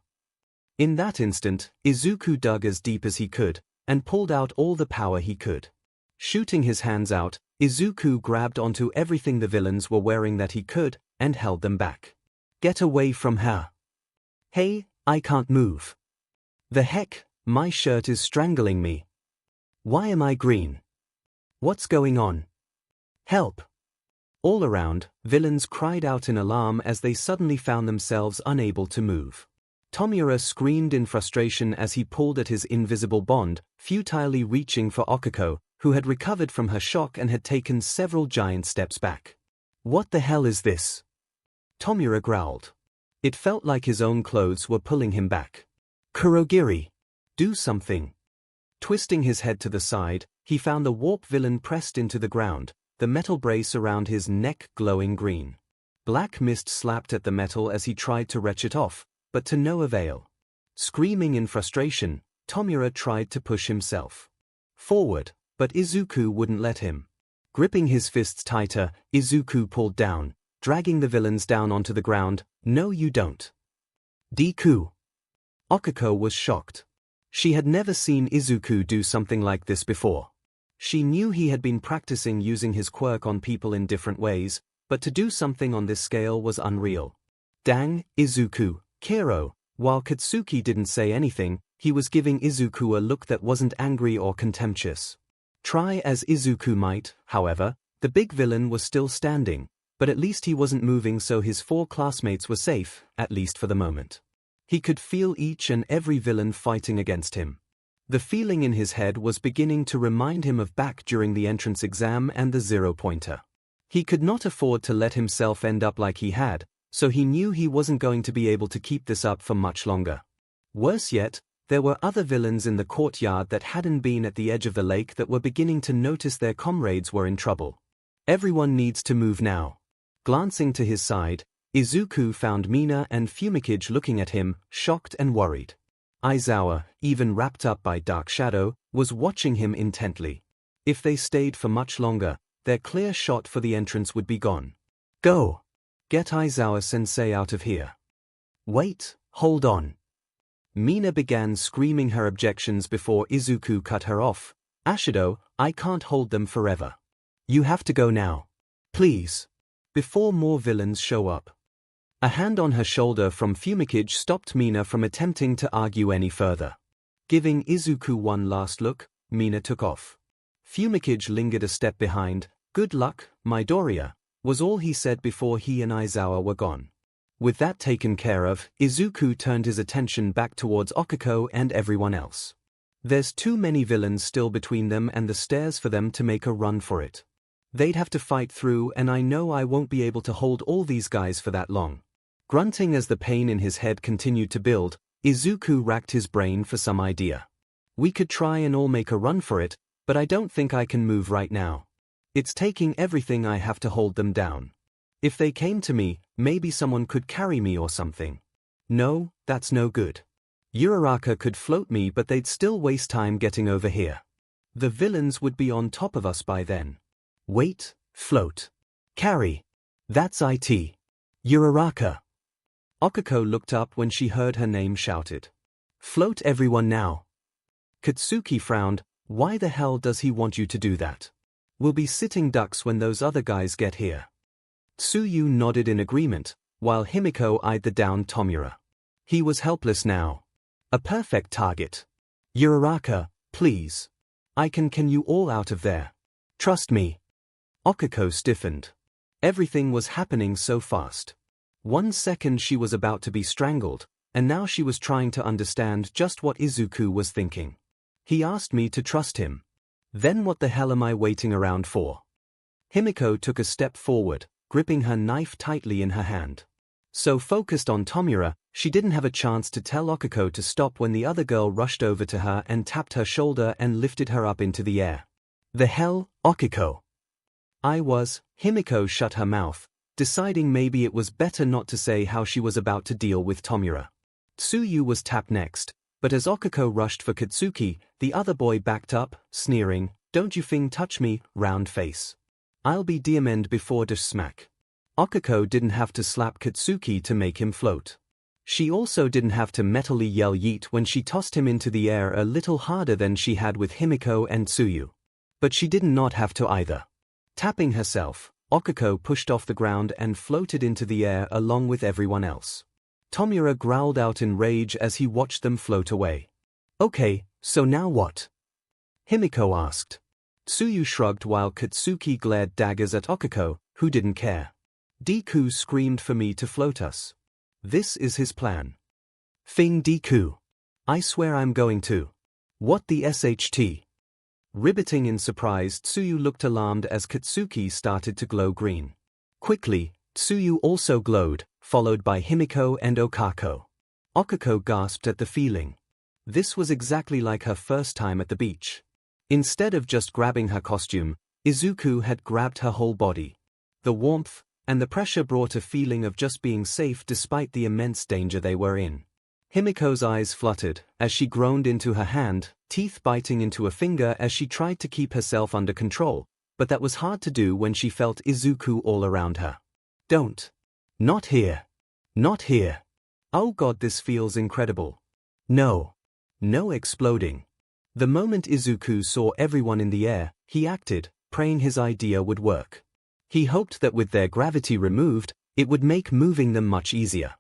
In that instant, Izuku dug as deep as he could, and pulled out all the power he could. Shooting his hands out, Izuku grabbed onto everything the villains were wearing that he could, and held them back. "Get away from her. Hey, I can't move. The heck, my shirt is strangling me. Why am I green? What's going on? Help!" All around, villains cried out in alarm as they suddenly found themselves unable to move. Tomura screamed in frustration as he pulled at his invisible bond, futilely reaching for Okiko, who had recovered from her shock and had taken several giant steps back. "What the hell is this?" Tomura growled. It felt like his own clothes were pulling him back. "Kurogiri, do something." Twisting his head to the side, he found the warp villain pressed into the ground, the metal brace around his neck glowing green. Black mist slapped at the metal as he tried to wrench it off, but to no avail. Screaming in frustration, Tomura tried to push himself forward, but Izuku wouldn't let him. Gripping his fists tighter, Izuku pulled down, dragging the villains down onto the ground. "No you don't. Deku." Okiko was shocked. She had never seen Izuku do something like this before. She knew he had been practicing using his quirk on people in different ways, but to do something on this scale was unreal. "Dang, Izuku, Kero." While Katsuki didn't say anything, he was giving Izuku a look that wasn't angry or contemptuous. Try as Izuku might, however, the big villain was still standing, but at least he wasn't moving, so his 4 classmates were safe, at least for the moment. He could feel each and every villain fighting against him. The feeling in his head was beginning to remind him of back during the entrance exam and the 0-pointer. He could not afford to let himself end up like he had, so he knew he wasn't going to be able to keep this up for much longer. Worse yet, There were other villains in the courtyard that hadn't been at the edge of the lake that were beginning to notice their comrades were in trouble. Everyone needs to move now. Glancing to his side, Izuku found Mina and 𝐒𝐭𝐴𝐺 looking at him, shocked and worried. Aizawa, even wrapped up by dark shadow, was watching him intently. If they stayed for much longer, their clear shot for the entrance would be gone. Go! Get Aizawa-sensei out of here. Wait, hold on. Mina began screaming her objections before Izuku cut her off. Ashido, I can't hold them forever. You have to go now. Please. Before more villains show up. A hand on her shoulder from 𝐒𝐭𝐴𝐺 stopped Mina from attempting to argue any further. Giving Izuku one last look, Mina took off. 𝐒𝐭𝐴𝐺 lingered a step behind. Good luck, Midoriya, was all he said before he and Aizawa were gone. With that taken care of, Izuku turned his attention back towards Okiko and everyone else. There's too many villains still between them and the stairs for them to make a run for it. They'd have to fight through, and I know I won't be able to hold all these guys for that long. Grunting as the pain in his head continued to build, Izuku racked his brain for some idea. We could try and all make a run for it, but I don't think I can move right now. It's taking everything I have to hold them down. If they came to me, maybe someone could carry me or something. No, that's no good. Uraraka could float me, but they'd still waste time getting over here. The villains would be on top of us by then. Wait, float. Carry. That's it. Uraraka. Okiko looked up when she heard her name shouted. Float everyone now. Katsuki frowned. Why the hell does he want you to do that? We'll be sitting ducks when those other guys get here. Tsuyu nodded in agreement, while Himiko eyed the downed Tomura. He was helpless now. A perfect target. Uraraka, please. Can you all out of there? Trust me. Okiko stiffened. Everything was happening so fast. 1 second she was about to be strangled, and now she was trying to understand just what Izuku was thinking. He asked me to trust him. Then what the hell am I waiting around for? Himiko took a step forward, gripping her knife tightly in her hand. So focused on Tomura, she didn't have a chance to tell Okiko to stop when the other girl rushed over to her and tapped her shoulder and lifted her up into the air. The hell, Okiko? Himiko shut her mouth, deciding maybe it was better not to say how she was about to deal with Tomura. Tsuyu was tapped next, but as Okiko rushed for Katsuki, the other boy backed up, sneering, Don't you think touch me, round face. I'll be diamond before the smack. Okiko didn't have to slap Katsuki to make him float. She also didn't have to mentally yell yeet when she tossed him into the air a little harder than she had with Himiko and Tsuyu. But she did not have to either. Tapping herself, Okiko pushed off the ground and floated into the air along with everyone else. Tomura growled out in rage as he watched them float away. Okay, so now what? Himiko asked. Tsuyu shrugged while Katsuki glared daggers at Okiko, who didn't care. Deku screamed for me to float us. This is his plan. Deku. I swear I'm going to. What the SHT? Ribbiting in surprise, Tsuyu looked alarmed as Katsuki started to glow green. Quickly, Tsuyu also glowed, followed by Himiko and Okako. Okiko gasped at the feeling. This was exactly like her first time at the beach. Instead of just grabbing her costume, Izuku had grabbed her whole body. The warmth and the pressure brought a feeling of just being safe despite the immense danger they were in. Himiko's eyes fluttered as she groaned into her hand, teeth biting into a finger as she tried to keep herself under control, but that was hard to do when she felt Izuku all around her. Don't. Not here. Not here. Oh god, this feels incredible. No. No exploding. The moment Izuku saw everyone in the air, he acted, praying his idea would work. He hoped that with their gravity removed, it would make moving them much easier.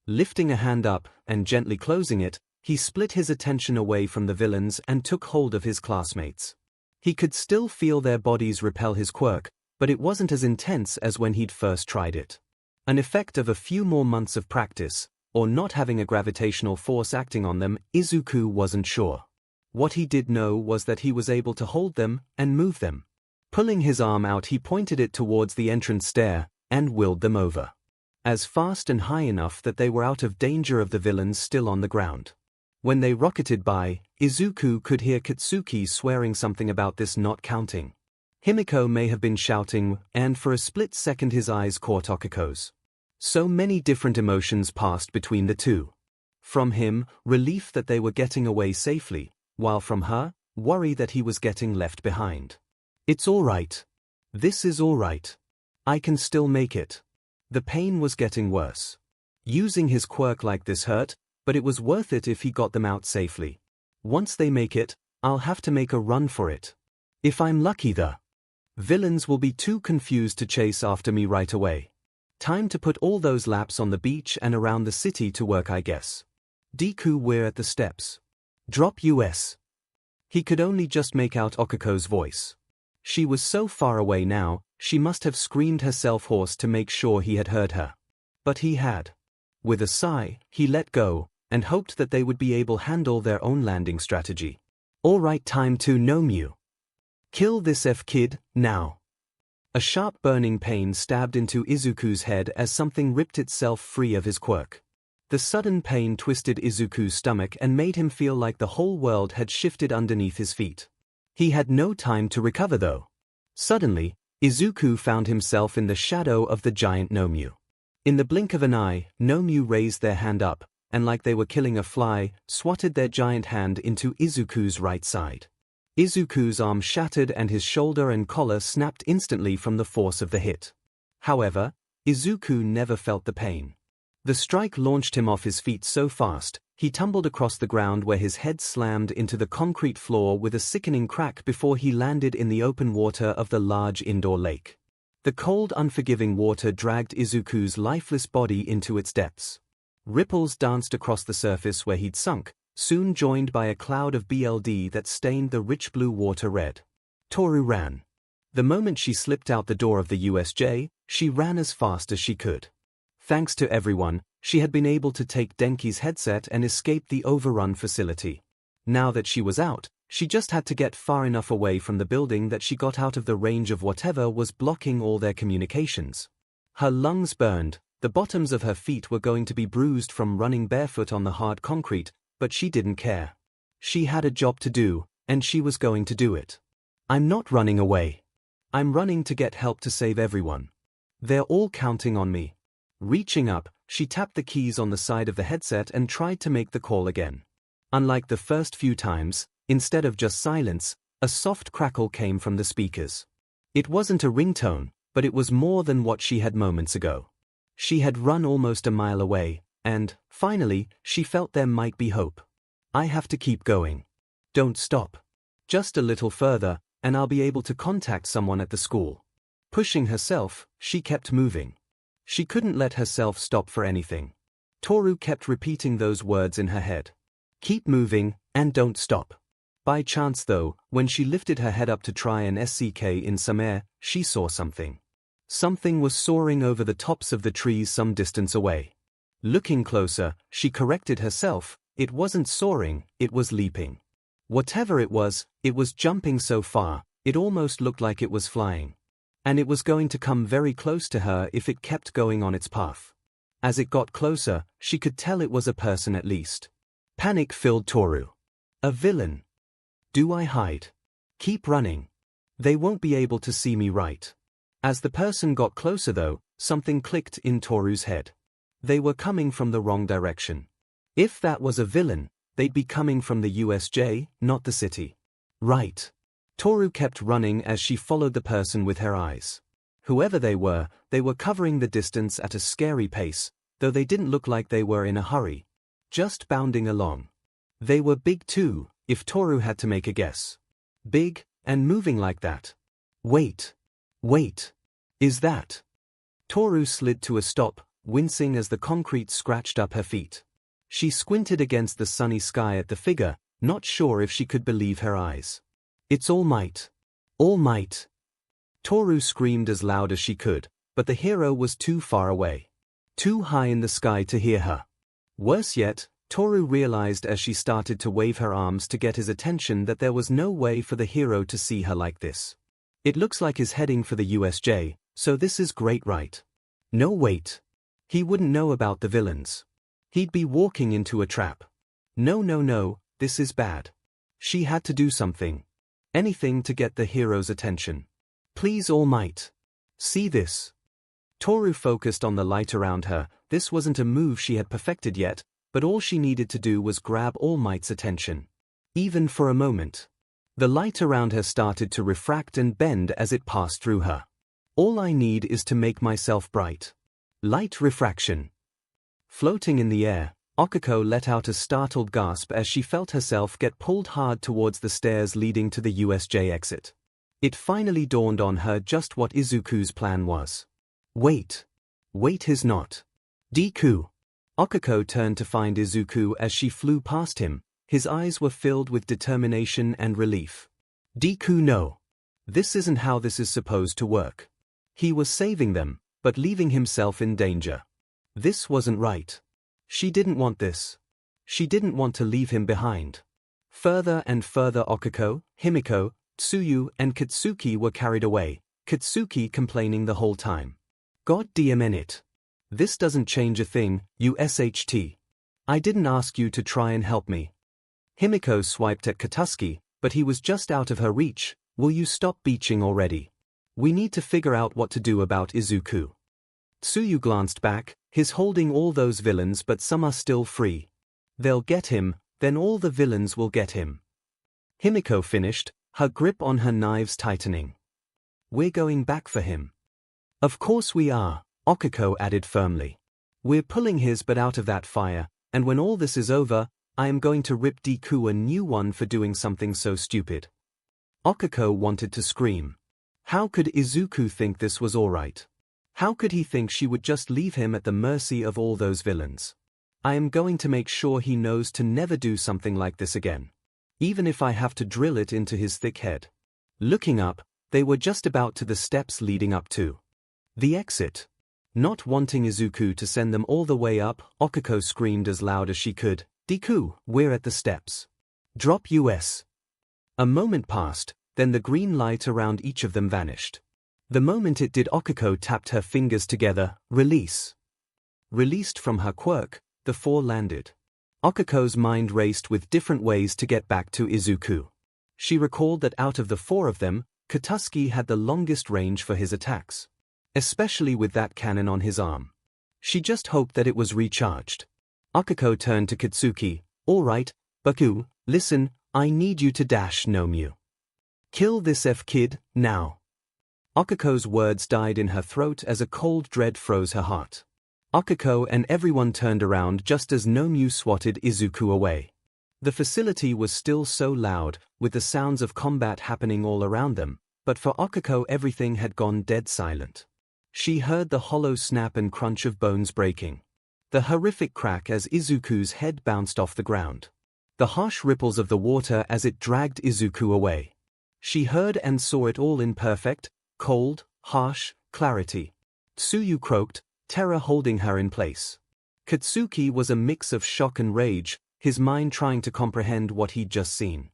Lifting a hand up and gently closing it, he split his attention away from the villains and took hold of his classmates. He could still feel their bodies repel his quirk, but it wasn't as intense as when he'd first tried it. An effect of a few more months of practice, or not having a gravitational force acting on them, Izuku wasn't sure. What he did know was that he was able to hold them and move them. Pulling his arm out, he pointed it towards the entrance stair and willed them over. As fast and high enough that they were out of danger of the villains still on the ground. When they rocketed by, Izuku could hear Katsuki swearing something about this not counting. Himiko may have been shouting, and for a split second his eyes caught Okiko's. So many different emotions passed between the two. From him, relief that they were getting away safely, while from her, worry that he was getting left behind. It's all right. This is all right. I can still make it. The pain was getting worse. Using his quirk like this hurt, but it was worth it if he got them out safely. Once they make it, I'll have to make a run for it. If I'm lucky, the villains will be too confused to chase after me right away. Time to put all those laps on the beach and around the city to work, I guess. Deku, we're at the steps. Drop US. He could only just make out Okiko's voice. She was so far away now, she must have screamed herself hoarse to make sure he had heard her. But he had. With a sigh, he let go, and hoped that they would be able to handle their own landing strategy. All right, time to 𝐿𝐵. Kill this kid, now. A sharp burning pain stabbed into Izuku's head as something ripped itself free of his quirk. The sudden pain twisted Izuku's stomach and made him feel like the whole world had shifted underneath his feet. He had no time to recover though. Suddenly, Izuku found himself in the shadow of the giant 𝐿𝐵. In the blink of an eye, 𝐿𝐵 raised their hand up, and like they were killing a fly, swatted their giant hand into Izuku's right side. Izuku's arm shattered and his shoulder and collar snapped instantly from the force of the hit. However, Izuku never felt the pain. The strike launched him off his feet so fast, he tumbled across the ground where his head slammed into the concrete floor with a sickening crack before he landed in the open water of the large indoor lake. The cold, unforgiving water dragged Izuku's lifeless body into its depths. Ripples danced across the surface where he'd sunk, soon joined by a cloud of BLD that stained the rich blue water red. Toru ran. The moment she slipped out the door of the USJ, she ran as fast as she could. Thanks to everyone, she had been able to take Denki's headset and escape the overrun facility. Now that she was out, she just had to get far enough away from the building that she got out of the range of whatever was blocking all their communications. Her lungs burned, the bottoms of her feet were going to be bruised from running barefoot on the hard concrete, but she didn't care. She had a job to do, and she was going to do it. I'm not running away. I'm running to get help to save everyone. They're all counting on me. Reaching up, she tapped the keys on the side of the headset and tried to make the call again. Unlike the first few times, instead of just silence, a soft crackle came from the speakers. It wasn't a ringtone, but it was more than what she had moments ago. She had run almost a mile away, and, finally, she felt there might be hope. I have to keep going. Don't stop. Just a little further, and I'll be able to contact someone at the school. Pushing herself, she kept moving. She couldn't let herself stop for anything. Toru kept repeating those words in her head. Keep moving, and don't stop. By chance though, when she lifted her head up to try and 𝐂𝐭𝐴 in some air, she saw something. Something was soaring over the tops of the trees some distance away. Looking closer, she corrected herself, it wasn't soaring, it was leaping. Whatever it was jumping so far, it almost looked like it was flying. And it was going to come very close to her if it kept going on its path. As it got closer, she could tell it was a person at least. Panic filled Toru. A villain. Do I hide? Keep running. They won't be able to see me right. As the person got closer though, something clicked in Toru's head. They were coming from the wrong direction. If that was a villain, they'd be coming from the USJ, not the city. Right. Toru kept running as she followed the person with her eyes. Whoever they were covering the distance at a scary pace, though they didn't look like they were in a hurry. Just bounding along. They were big too, if Toru had to make a guess. Big, and moving like that. Wait. Wait. Is that? Toru slid to a stop, wincing as the concrete scratched up her feet. She squinted against the sunny sky at the figure, not sure if she could believe her eyes. It's All Might. All Might. Toru screamed as loud as she could, but the hero was too far away. Too high in the sky to hear her. Worse yet, Toru realized as she started to wave her arms to get his attention that there was no way for the hero to see her like this. It looks like he's heading for the USJ, so this is great, right? No, wait. He wouldn't know about the villains. He'd be walking into a trap. No, no, no, this is bad. She had to do something. Anything to get the hero's attention. Please, All Might. See this. Toru focused on the light around her. This wasn't a move she had perfected yet, but all she needed to do was grab All Might's attention. Even for a moment. The light around her started to refract and bend as it passed through her. All I need is to make myself bright. Light refraction. Floating in the air, 𝐒𝐭𝐻 let out a startled gasp as she felt herself get pulled hard towards the stairs leading to the USJ exit. It finally dawned on her just what Izuku's plan was. Wait. Wait his not. Deku. 𝐒𝐭𝐻 turned to find Izuku as she flew past him. His eyes were filled with determination and relief. Deku, no. This isn't how this is supposed to work. He was saving them, but leaving himself in danger. This wasn't right. She didn't want this. She didn't want to leave him behind. Further and further 𝐒𝐿, Himiko, Tsuyu and Katsuki were carried away, Katsuki complaining the whole time. God damn it. This doesn't change a thing, you SHT. I didn't ask you to try and help me. Himiko swiped at Katsuki, but he was just out of her reach. Will you stop beaching already? We need to figure out what to do about Izuku. Tsuyu glanced back, he's holding all those villains but some are still free. They'll get him, then all the villains will get him. Himiko finished, her grip on her knives tightening. We're going back for him. Of course we are, 𝐒𝐿 added firmly. We're pulling his butt out of that fire, and when all this is over, I am going to rip Deku a new one for doing something so stupid. 𝐒𝐿 wanted to scream. How could Izuku think this was alright? How could he think she would just leave him at the mercy of all those villains? I am going to make sure he knows to never do something like this again. Even if I have to drill it into his thick head. Looking up, they were just about to the steps leading up to the exit. Not wanting Izuku to send them all the way up, 𝐒𝐿 screamed as loud as she could, Deku, we're at the steps. Drop US. A moment passed, then the green light around each of them vanished. The moment it did, 𝐒𝐿 tapped her fingers together, release. Released from her quirk, the four landed. 𝐒𝐿's mind raced with different ways to get back to Izuku. She recalled that out of the four of them, Katsuki had the longest range for his attacks. Especially with that cannon on his arm. She just hoped that it was recharged. 𝐒𝐿 turned to Katsuki, alright, Deku, listen, I need you to dash 𝐿. Kill this kid, now. 𝐒𝐿's words died in her throat as a cold dread froze her heart. 𝐒𝐿 and everyone turned around just as 𝐿 swatted Izuku away. The facility was still so loud, with the sounds of combat happening all around them, but for 𝐒𝐿 everything had gone dead silent. She heard the hollow snap and crunch of bones breaking. The horrific crack as Izuku's head bounced off the ground. The harsh ripples of the water as it dragged Izuku away. She heard and saw it all in perfect, cold, harsh clarity. Tsuyu croaked, terror holding her in place. Katsuki was a mix of shock and rage, his mind trying to comprehend what he'd just seen.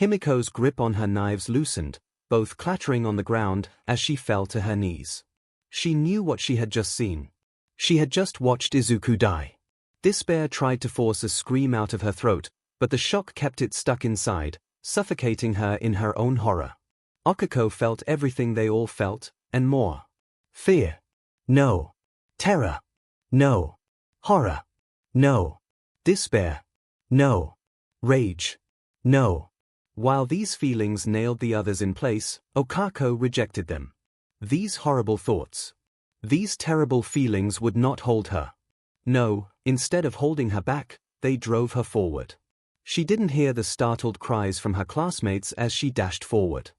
Himiko's grip on her knives loosened, both clattering on the ground as she fell to her knees. She knew what she had just seen. She had just watched Izuku die. Despair tried to force a scream out of her throat, but the shock kept it stuck inside, suffocating her in her own horror. 𝐒𝐿 felt everything they all felt, and more. Fear. No. Terror. No. Horror. No. Despair. No. Rage. No. While these feelings nailed the others in place, 𝐒𝐿 rejected them. These horrible thoughts. These terrible feelings would not hold her. No, instead of holding her back, they drove her forward. She didn't hear the startled cries from her classmates as she dashed forward.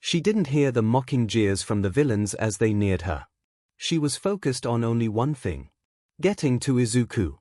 She didn't hear the mocking jeers from the villains as they neared her. She was focused on only one thing. Getting to Izuku.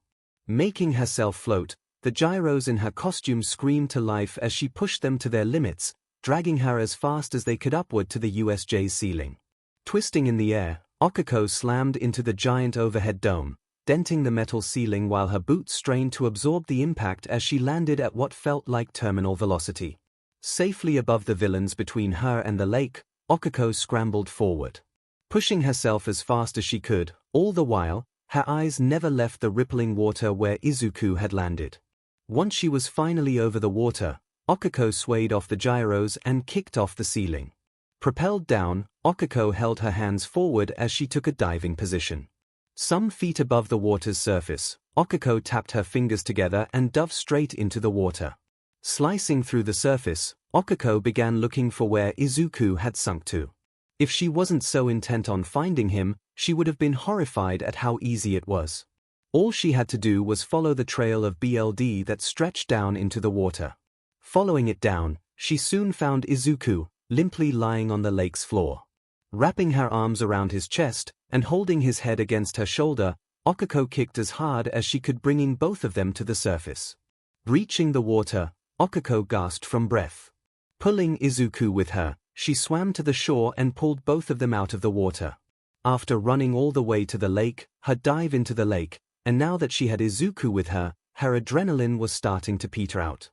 Making herself float, the gyros in her costume screamed to life as she pushed them to their limits, dragging her as fast as they could upward to the USJ's ceiling. Twisting in the air, 𝐒𝐿 slammed into the giant overhead dome, denting the metal ceiling while her boots strained to absorb the impact as she landed at what felt like terminal velocity. Safely above the villains between her and the lake, 𝐒𝐿 scrambled forward. Pushing herself as fast as she could, all the while, her eyes never left the rippling water where Izuku had landed. Once she was finally over the water, 𝐒𝐭𝐻𝐲 swayed off the gyros and kicked off the ceiling. Propelled down, 𝐒𝐭𝐻𝐲 held her hands forward as she took a diving position. Some feet above the water's surface, 𝐒𝐭𝐻𝐲 tapped her fingers together and dove straight into the water. Slicing through the surface, 𝐒𝐭𝐻𝐲 began looking for where Izuku had sunk to. If she wasn't so intent on finding him, she would have been horrified at how easy it was. All she had to do was follow the trail of BLD that stretched down into the water. Following it down, she soon found Izuku, limply lying on the lake's floor. Wrapping her arms around his chest and holding his head against her shoulder, 𝐒𝐭𝐻𝐲 kicked as hard as she could, bringing both of them to the surface. Reaching the water, 𝐒𝐿𝐲 gasped from breath. Pulling Izuku with her, she swam to the shore and pulled both of them out of the water. After running all the way to the lake, her dive into the lake, and now that she had Izuku with her, her adrenaline was starting to peter out.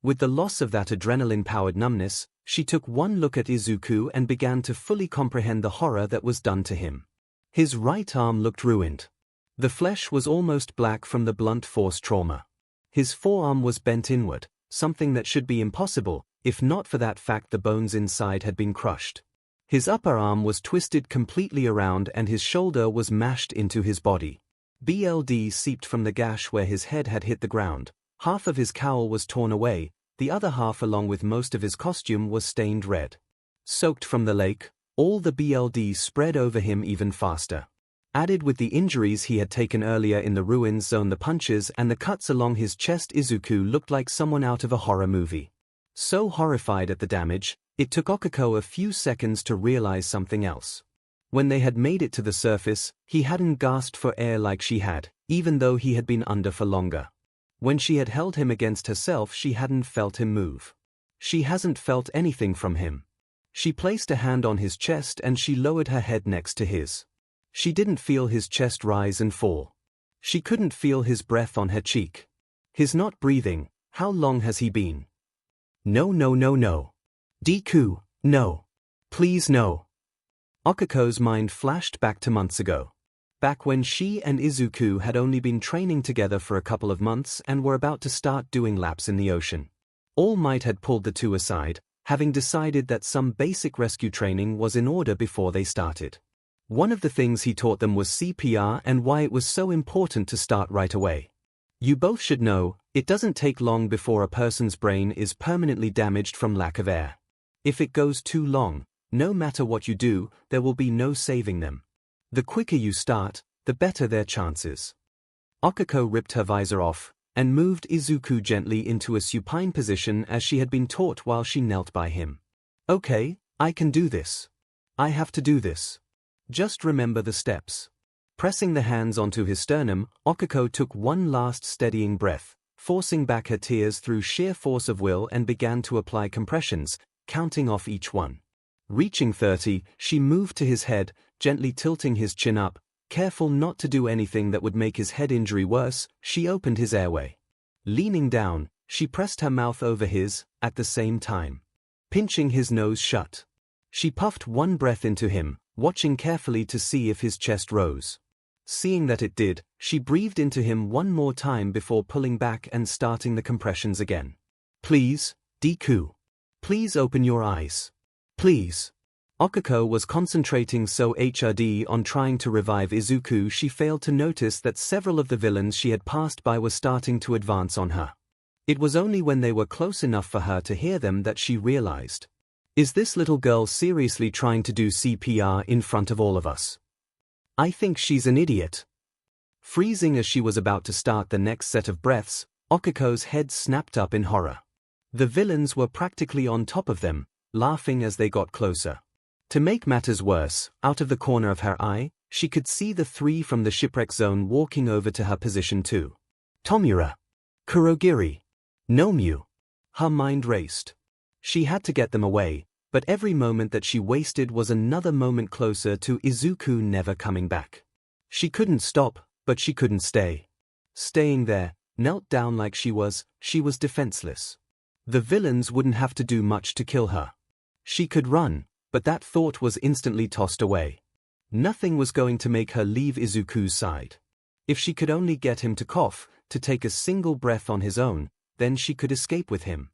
With the loss of that adrenaline-powered numbness, she took one look at Izuku and began to fully comprehend the horror that was done to him. His right arm looked ruined. The flesh was almost black from the blunt force trauma. His forearm was bent inward, something that should be impossible, if not for that fact the bones inside had been crushed. His upper arm was twisted completely around and his shoulder was mashed into his body. BLD seeped from the gash where his head had hit the ground. Half of his cowl was torn away, the other half along with most of his costume was stained red. Soaked from the lake, all the BLD spread over him even faster. Added with the injuries he had taken earlier in the ruins zone, the punches and the cuts along his chest, Izuku looked like someone out of a horror movie. So horrified at the damage, it took 𝐒𝐿𝐲 a few seconds to realize something else. When they had made it to the surface, he hadn't gasped for air like she had, even though he had been under for longer. When she had held him against herself, she hadn't felt him move. She hasn't felt anything from him. She placed a hand on his chest and she lowered her head next to his. She didn't feel his chest rise and fall. She couldn't feel his breath on her cheek. He's not breathing. How long has he been? No, no, no, no. Deku, no. Please, no. 𝐒𝐿𝐲's mind flashed back to months ago. Back when she and Izuku had only been training together for a couple of months and were about to start doing laps in the ocean. All Might had pulled the two aside, having decided that some basic rescue training was in order before they started. One of the things he taught them was CPR and why it was so important to start right away. You both should know, it doesn't take long before a person's brain is permanently damaged from lack of air. If it goes too long, no matter what you do, there will be no saving them. The quicker you start, the better their chances. 𝐒𝐿𝐲 ripped her visor off, and moved Izuku gently into a supine position as she had been taught while she knelt by him. Okay, I can do this. I have to do this. Just remember the steps. Pressing the hands onto his sternum, 𝐒𝐿𝐲 took one last steadying breath, forcing back her tears through sheer force of will and began to apply compressions, counting off each one. Reaching 30, she moved to his head, gently tilting his chin up. Careful not to do anything that would make his head injury worse, she opened his airway. Leaning down, she pressed her mouth over his, at the same time pinching his nose shut. She puffed one breath into him, watching carefully to see if his chest rose. Seeing that it did, she breathed into him one more time before pulling back and starting the compressions again. Please, Deku. Please open your eyes. Please. 𝐒𝐿𝐲 was concentrating so hard on trying to revive Izuku she failed to notice that several of the villains she had passed by were starting to advance on her. It was only when they were close enough for her to hear them that she realized. Is this little girl seriously trying to do CPR in front of all of us? I think she's an idiot. Freezing as she was about to start the next set of breaths, 𝐒𝐿𝐲's head snapped up in horror. The villains were practically on top of them, laughing as they got closer. To make matters worse, out of the corner of her eye, she could see the three from the shipwreck zone walking over to her position too. Tomura. Kurogiri. Nomyu. Her mind raced. She had to get them away, but every moment that she wasted was another moment closer to Izuku never coming back. She couldn't stop, but she couldn't stay. Staying there, knelt down like she was defenseless. The villains wouldn't have to do much to kill her. She could run, but that thought was instantly tossed away. Nothing was going to make her leave Izuku's side. If she could only get him to cough, to take a single breath on his own, then she could escape with him.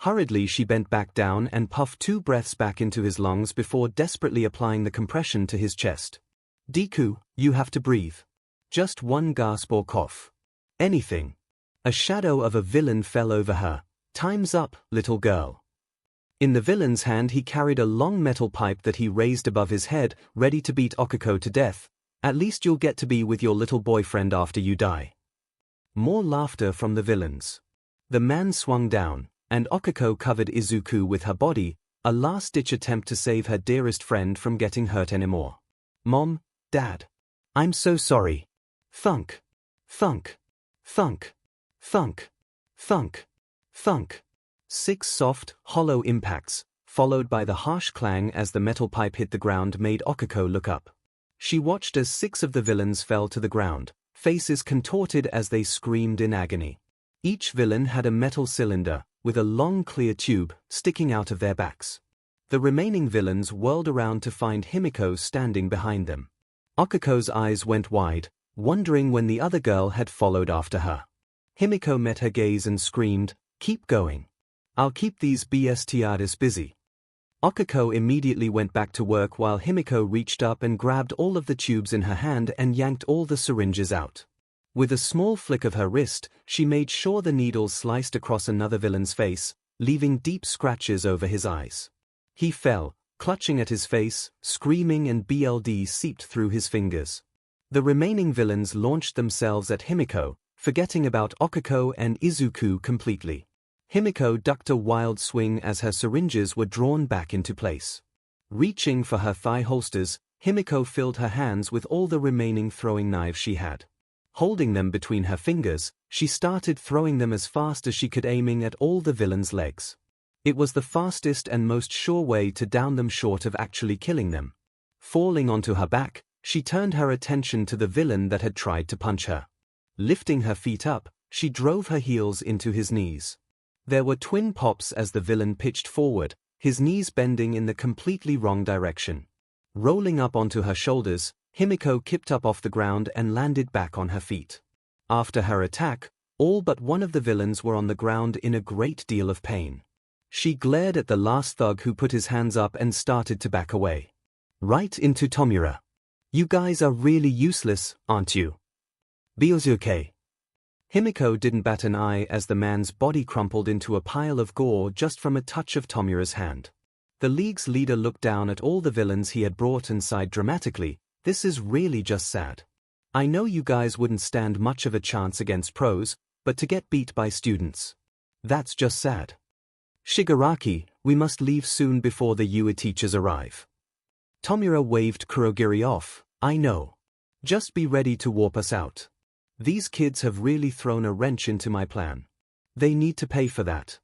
Hurriedly she bent back down and puffed 2 breaths back into his lungs before desperately applying the compression to his chest. "Deku, you have to breathe. Just 1 gasp or cough. Anything." A shadow of a villain fell over her. "Time's up, little girl." In the villain's hand he carried a long metal pipe that he raised above his head, ready to beat 𝐭𝐿𝐼 to death. "At least you'll get to be with your little boyfriend after you die." More laughter from the villains. The man swung down, and 𝐭𝐿𝐼 covered Izuku with her body, a last-ditch attempt to save her dearest friend from getting hurt anymore. "Mom, Dad. I'm so sorry." Thunk. Thunk. Thunk. Thunk. Thunk. Thunk. 6 soft, hollow impacts, followed by the harsh clang as the metal pipe hit the ground, made 𝐭𝐿𝐼 look up. She watched as 6 of the villains fell to the ground, faces contorted as they screamed in agony. Each villain had a metal cylinder, with a long clear tube, sticking out of their backs. The remaining villains whirled around to find 𝐒𝐭𝐼 standing behind them. 𝐭𝐿𝐼's eyes went wide, wondering when the other girl had followed after her. 𝐒𝐭𝐼 met her gaze and screamed, "Keep going. I'll keep these bestiaries busy." 𝐭𝐿𝐼 immediately went back to work while 𝐒𝐭𝐼 reached up and grabbed all of the tubes in her hand and yanked all the syringes out. With a small flick of her wrist, she made sure the needles sliced across another villain's face, leaving deep scratches over his eyes. He fell, clutching at his face, screaming, and blood seeped through his fingers. The remaining villains launched themselves at 𝐒𝐼, forgetting about 𝐭𝐿𝐼 and Izuku completely. 𝐒𝐼 ducked a wild swing as her syringes were drawn back into place. Reaching for her thigh holsters, 𝐒𝐼 filled her hands with all the remaining throwing knives she had. Holding them between her fingers, she started throwing them as fast as she could, aiming at all the villains' legs. It was the fastest and most sure way to down them short of actually killing them. Falling onto her back, she turned her attention to the villain that had tried to punch her. Lifting her feet up, she drove her heels into his knees. There were twin pops as the villain pitched forward, his knees bending in the completely wrong direction. Rolling up onto her shoulders, 𝐒𝐼 kicked up off the ground and landed back on her feet. After her attack, all but one of the villains were on the ground in a great deal of pain. She glared at the last thug, who put his hands up and started to back away. Right into Tomura. "You guys are really useless, aren't you? 𝐒𝐻𝐼." 𝐒𝐼 didn't bat an eye as the man's body crumpled into a pile of gore just from a touch of Tomura's hand. The League's leader looked down at all the villains he had brought and sighed dramatically. "This is really just sad. I know you guys wouldn't stand much of a chance against pros, but to get beat by students. That's just sad. Shigaraki, we must leave soon before the UA teachers arrive." Tomura waved Kurogiri off. "I know. Just be ready to warp us out. These kids have really thrown a wrench into my plan. They need to pay for that."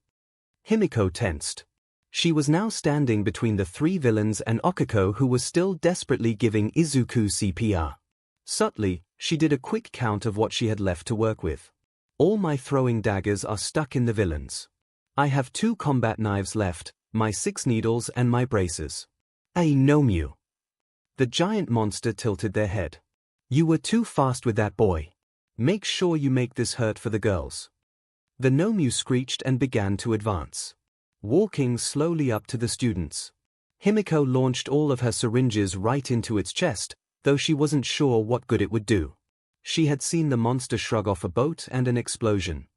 𝐒𝐼 tensed. She was now standing between the 3 villains and 𝐭𝐿𝐼, who was still desperately giving Izuku CPR. Subtly, she did a quick count of what she had left to work with. "All my throwing daggers are stuck in the villains. I have 2 combat knives left, my 6 needles and my braces. 𝐻𝐼. The giant monster tilted their head. "You were too fast with that, boy. Make sure you make this hurt for the girls." The 𝐻𝐼 screeched and began to advance, walking slowly up to the students. 𝐒𝐼 launched all of her syringes right into its chest, though she wasn't sure what good it would do. She had seen the monster shrug off a boat and an explosion.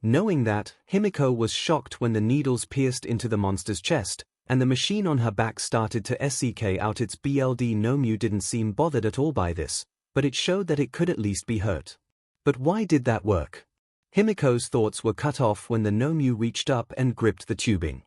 Knowing that, 𝐒𝐼 was shocked when the needles pierced into the monster's chest, and the machine on her back started to seek out its blood. 𝐻𝐼 didn't seem bothered at all by this, but it showed that it could at least be hurt. But why did that work? 𝐒𝐼's thoughts were cut off when the 𝐻𝐼 reached up and gripped the tubing.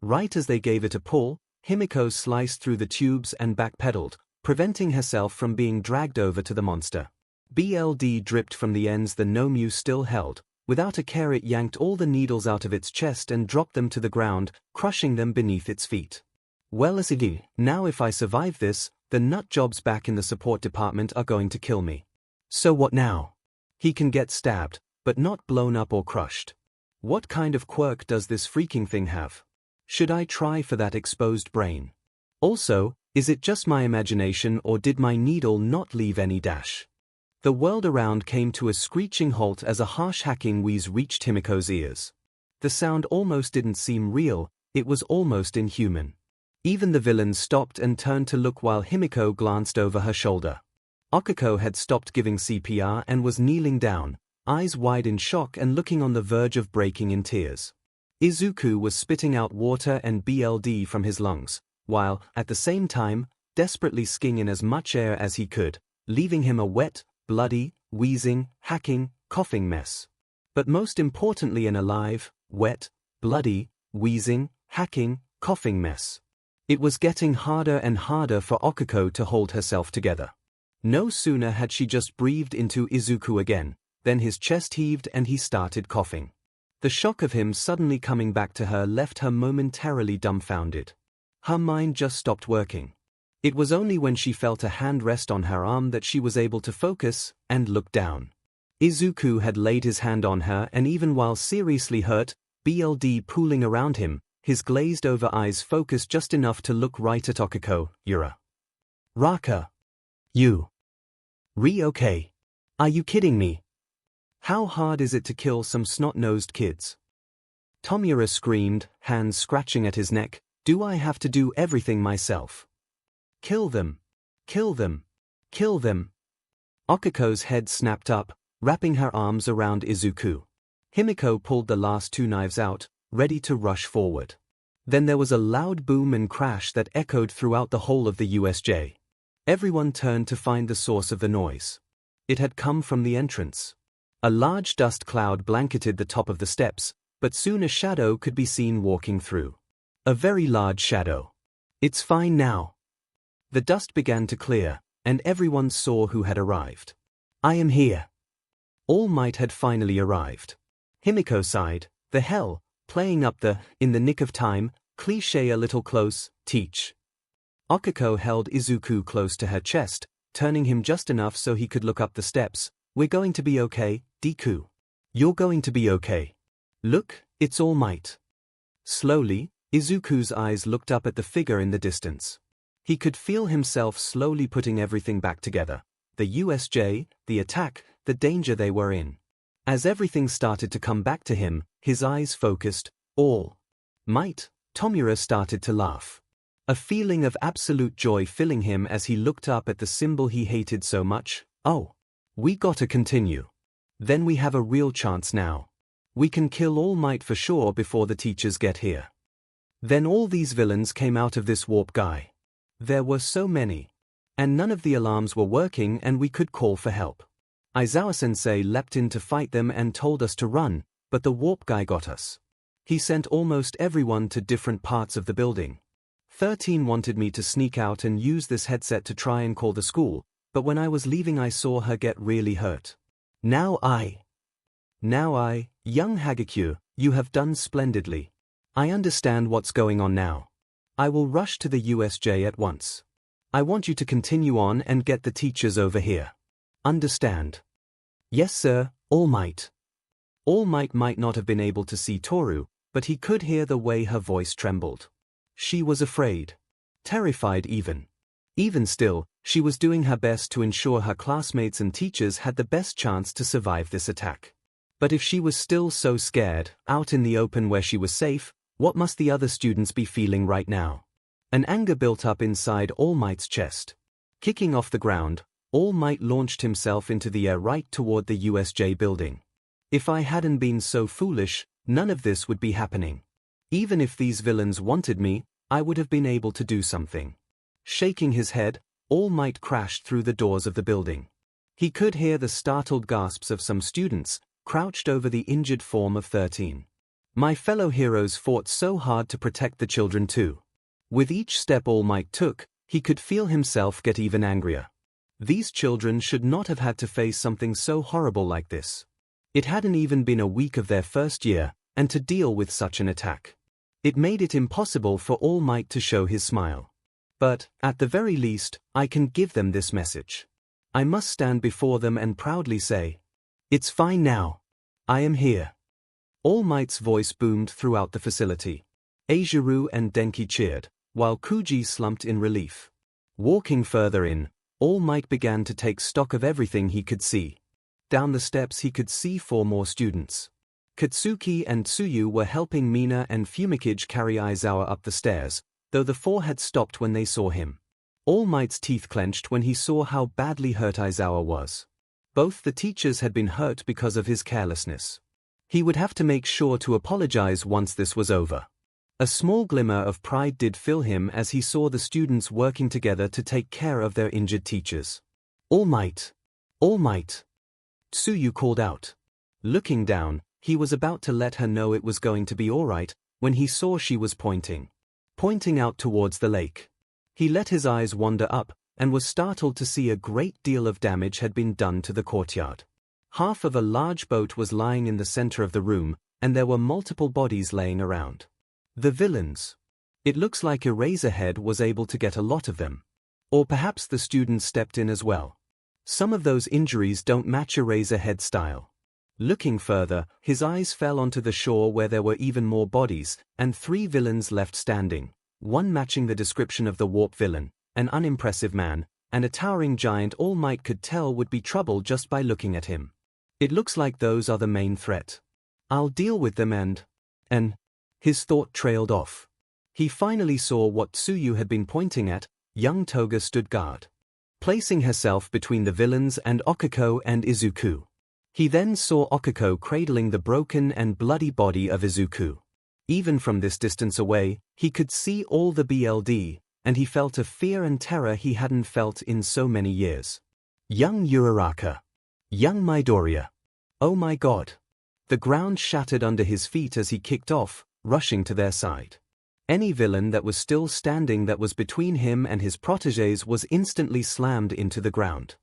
Right as they gave it a pull, 𝐒𝐼 sliced through the tubes and backpedaled, preventing herself from being dragged over to the monster. Blood dripped from the ends the 𝐻𝐼 still held. Without a care, it yanked all the needles out of its chest and dropped them to the ground, crushing them beneath its feet. "Well, 𝐒𝐼, now if I survive this, the nut jobs back in the support department are going to kill me. So what now? He can get stabbed, but not blown up or crushed. What kind of quirk does this freaking thing have? Should I try for that exposed brain? Also, is it just my imagination, or did my needle not leave any dash?" The world around came to a screeching halt as a harsh hacking wheeze reached 𝐒𝐼's ears. The sound almost didn't seem real, it was almost inhuman. Even the villains stopped and turned to look while Himiko glanced over her shoulder. Okuko had stopped giving CPR and was kneeling down, eyes wide in shock and looking on the verge of breaking in tears. Izuku was spitting out water and blood from his lungs, while, at the same time, desperately sucking in as much air as he could, leaving him a wet, bloody, wheezing, hacking, coughing mess. But most importantly an alive, wet, bloody, wheezing, hacking, coughing mess. It was getting harder and harder for Okuko to hold herself together. No sooner had she just breathed into Izuku again, than his chest heaved and he started coughing. The shock of him suddenly coming back to her left her momentarily dumbfounded. Her mind just stopped working. It was only when she felt a hand rest on her arm that she was able to focus and look down. Izuku had laid his hand on her and even while seriously hurt, blood pooling around him, his glazed-over eyes focused just enough to look right at Okuko. Uraraka. You. Okay? Are you kidding me? How hard is it to kill some snot-nosed kids? Tomura screamed, hands scratching at his neck. Do I have to do everything myself? Kill them. Kill them. Kill them. Okuko's head snapped up, wrapping her arms around Izuku. Himiko pulled the last two knives out, ready to rush forward. Then there was a loud boom and crash that echoed throughout the whole of the USJ. Everyone turned to find the source of the noise. It had come from the entrance. A large dust cloud blanketed the top of the steps, but soon a shadow could be seen walking through. A very large shadow. It's fine now. The dust began to clear, and everyone saw who had arrived. I am here. All Might had finally arrived. Himiko sighed, the hell, playing up the, in the nick of time, cliché a little close, teach. Okuko held Izuku close to her chest, turning him just enough so he could look up the steps. We're going to be okay, Deku. You're going to be okay. Look, it's All Might. Slowly, Izuku's eyes looked up at the figure in the distance. He could feel himself slowly putting everything back together. The USJ, the attack, the danger they were in. As everything started to come back to him, his eyes focused. All Might. Tomura started to laugh. A feeling of absolute joy filling him as he looked up at the symbol he hated so much. Oh. We gotta continue. Then we have a real chance now. We can kill All Might for sure before the teachers get here. Then all these villains came out of this warp guy. There were so many. And none of the alarms were working and we could call for help. Aizawa-sensei leapt in to fight them and told us to run, but the warp guy got us. He sent almost everyone to different parts of the building. 13 wanted me to sneak out and use this headset to try and call the school, but when I was leaving I saw her get really hurt. Now I, young 𝐔𝐬𝐽, you have done splendidly. I understand what's going on now. I will rush to the USJ at once. I want you to continue on and get the teachers over here. Understand? Yes sir, All Might. All Might not have been able to see Toru, but he could hear the way her voice trembled. She was afraid. Terrified even. Even still, she was doing her best to ensure her classmates and teachers had the best chance to survive this attack. But if she was still so scared, out in the open where she was safe, what must the other students be feeling right now? An anger built up inside All Might's chest. Kicking off the ground, All Might launched himself into the air right toward the USJ building. If I hadn't been so foolish, none of this would be happening. Even if these villains wanted me, I would have been able to do something. Shaking his head, All Might crashed through the doors of the building. He could hear the startled gasps of some students, crouched over the injured form of 13. My fellow heroes fought so hard to protect the children too. With each step All Might took, he could feel himself get even angrier. These children should not have had to face something so horrible like this. It hadn't even been a week of their first year, and to deal with such an attack. It made it impossible for All Might to show his smile. But, at the very least, I can give them this message. I must stand before them and proudly say, "It's fine now. I am here." All Might's voice boomed throughout the facility. Eijiro and Denki cheered, while Kuji slumped in relief. Walking further in, All Might began to take stock of everything he could see. Down the steps he could see 4 more students. Katsuki and Tsuyu were helping Mina and Fumikiage carry Aizawa up the stairs, though the four had stopped when they saw him. All Might's teeth clenched when he saw how badly hurt Aizawa was. Both the teachers had been hurt because of his carelessness. He would have to make sure to apologize once this was over. A small glimmer of pride did fill him as he saw the students working together to take care of their injured teachers. All Might! All Might! Tsuyu called out. Looking down, he was about to let her know it was going to be alright, when he saw she was pointing out towards the lake. He let his eyes wander up, and was startled to see a great deal of damage had been done to the courtyard. Half of a large boat was lying in the center of the room, and there were multiple bodies laying around. The villains. It looks like Eraserhead was able to get a lot of them. Or perhaps the students stepped in as well. Some of those injuries don't match Eraserhead's style. Looking further, his eyes fell onto the shore where there were even more bodies, and 3 villains left standing, one matching the description of the warp villain, an unimpressive man, and a towering giant All Might could tell would be trouble just by looking at him. It looks like those are the main threat. I'll deal with them and his thought trailed off. He finally saw what Tsuyu had been pointing at. Young Toga stood guard, placing herself between the villains and Okiko and Izuku. He then saw Okiko cradling the broken and bloody body of Izuku. Even from this distance away, he could see all the BLD, and he felt a fear and terror he hadn't felt in so many years. Young Uraraka. Young Midoriya. Oh my god. The ground shattered under his feet as he kicked off, rushing to their side. Any villain that was still standing that was between him and his protégés was instantly slammed into the ground.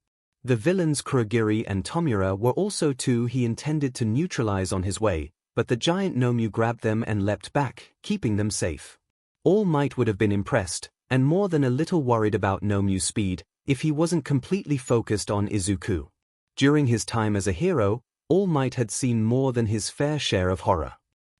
The villains Kurogiri and Tomura were also two he intended to neutralize on his way, but the giant Nomu grabbed them and leapt back, keeping them safe. All Might would have been impressed, and more than a little worried about Nomu's speed, if he wasn't completely focused on Izuku. During his time as a hero, All Might had seen more than his fair share of horror.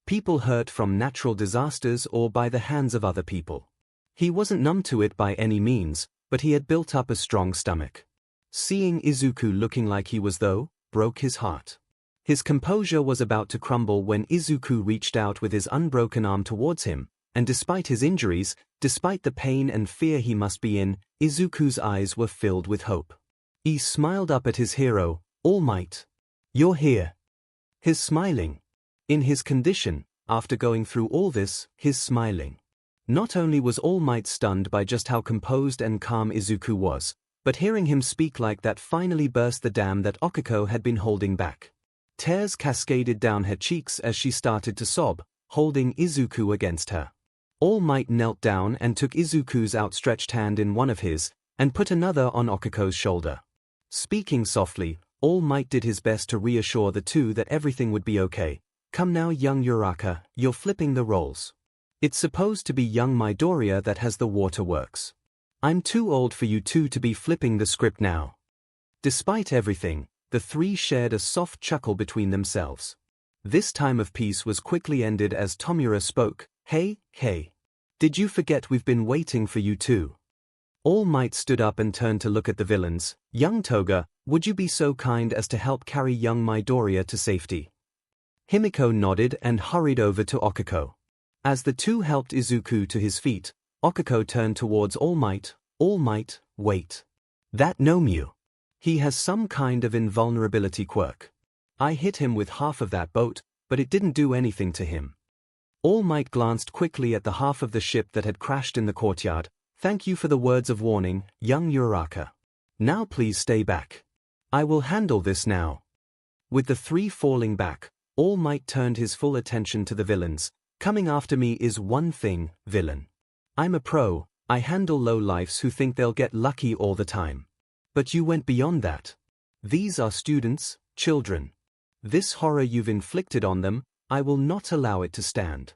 People hurt from natural disasters or by the hands of other people. He wasn't numb to it by any means, but he had built up a strong stomach. Seeing Izuku looking like he was though, broke his heart. His composure was about to crumble when Izuku reached out with his unbroken arm towards him, and despite his injuries, despite the pain and fear he must be in, Izuku's eyes were filled with hope. He smiled up at his hero. All Might. You're here. His smiling. In his condition, after going through all this, his smiling. Not only was All Might stunned by just how composed and calm Izuku was, but hearing him speak like that finally burst the dam that Okiko had been holding back. Tears cascaded down her cheeks as she started to sob, holding Izuku against her. All Might knelt down and took Izuku's outstretched hand in one of his, and put another on Okiko's shoulder. Speaking softly, All Might did his best to reassure the two that everything would be okay. Come now, young Uraraka, you're flipping the roles. It's supposed to be young Midoriya that has the waterworks. I'm too old for you two to be flipping the script now. Despite everything, the three shared a soft chuckle between themselves. This time of peace was quickly ended as Tomura spoke. Hey, did you forget we've been waiting for you too? All Might stood up and turned to look at the villains. Young Toga, would you be so kind as to help carry young Midoriya to safety? Himiko nodded and hurried over to Okiko. As the two helped Izuku to his feet, Okiko turned towards All Might. All Might, wait. That Nomu. He has some kind of invulnerability quirk. I hit him with half of that boat, but it didn't do anything to him. All Might glanced quickly at the half of the ship that had crashed in the courtyard. Thank you for the words of warning, young Uraraka. Now please stay back. I will handle this now. With the three falling back, All Might turned his full attention to the villains. Coming after me is one thing, villain. I'm a pro, I handle lowlifes who think they'll get lucky all the time. But you went beyond that. These are students, children. This horror you've inflicted on them, I will not allow it to stand.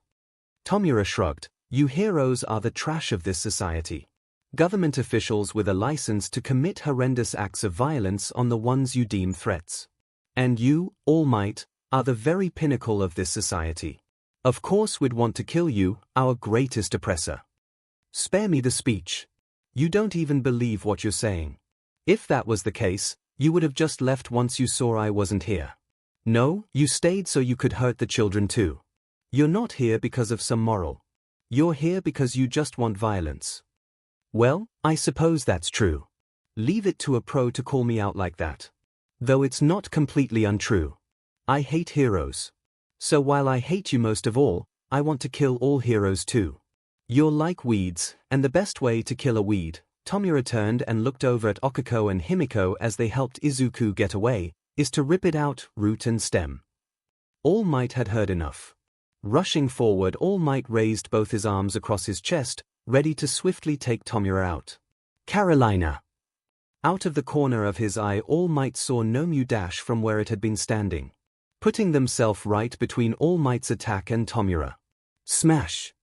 Tomura shrugged. You heroes are the trash of this society. Government officials with a license to commit horrendous acts of violence on the ones you deem threats. And you, All Might, are the very pinnacle of this society. Of course we'd want to kill you, our greatest oppressor. Spare me the speech. You don't even believe what you're saying. If that was the case, you would have just left once you saw I wasn't here. No, you stayed so you could hurt the children too. You're not here because of some moral. You're here because you just want violence. Well, I suppose that's true. Leave it to a pro to call me out like that. Though it's not completely untrue. I hate heroes. So while I hate you most of all, I want to kill all heroes too. You're like weeds, and the best way to kill a weed, Tomura turned and looked over at Okiko and Himiko as they helped Izuku get away, is to rip it out, root and stem. All Might had heard enough. Rushing forward, All Might raised both his arms across his chest, ready to swiftly take Tomura out. Carolina! Out of the corner of his eye, All Might saw Nomu dash from where it had been standing, putting themselves right between All Might's attack and Tomura. Smash!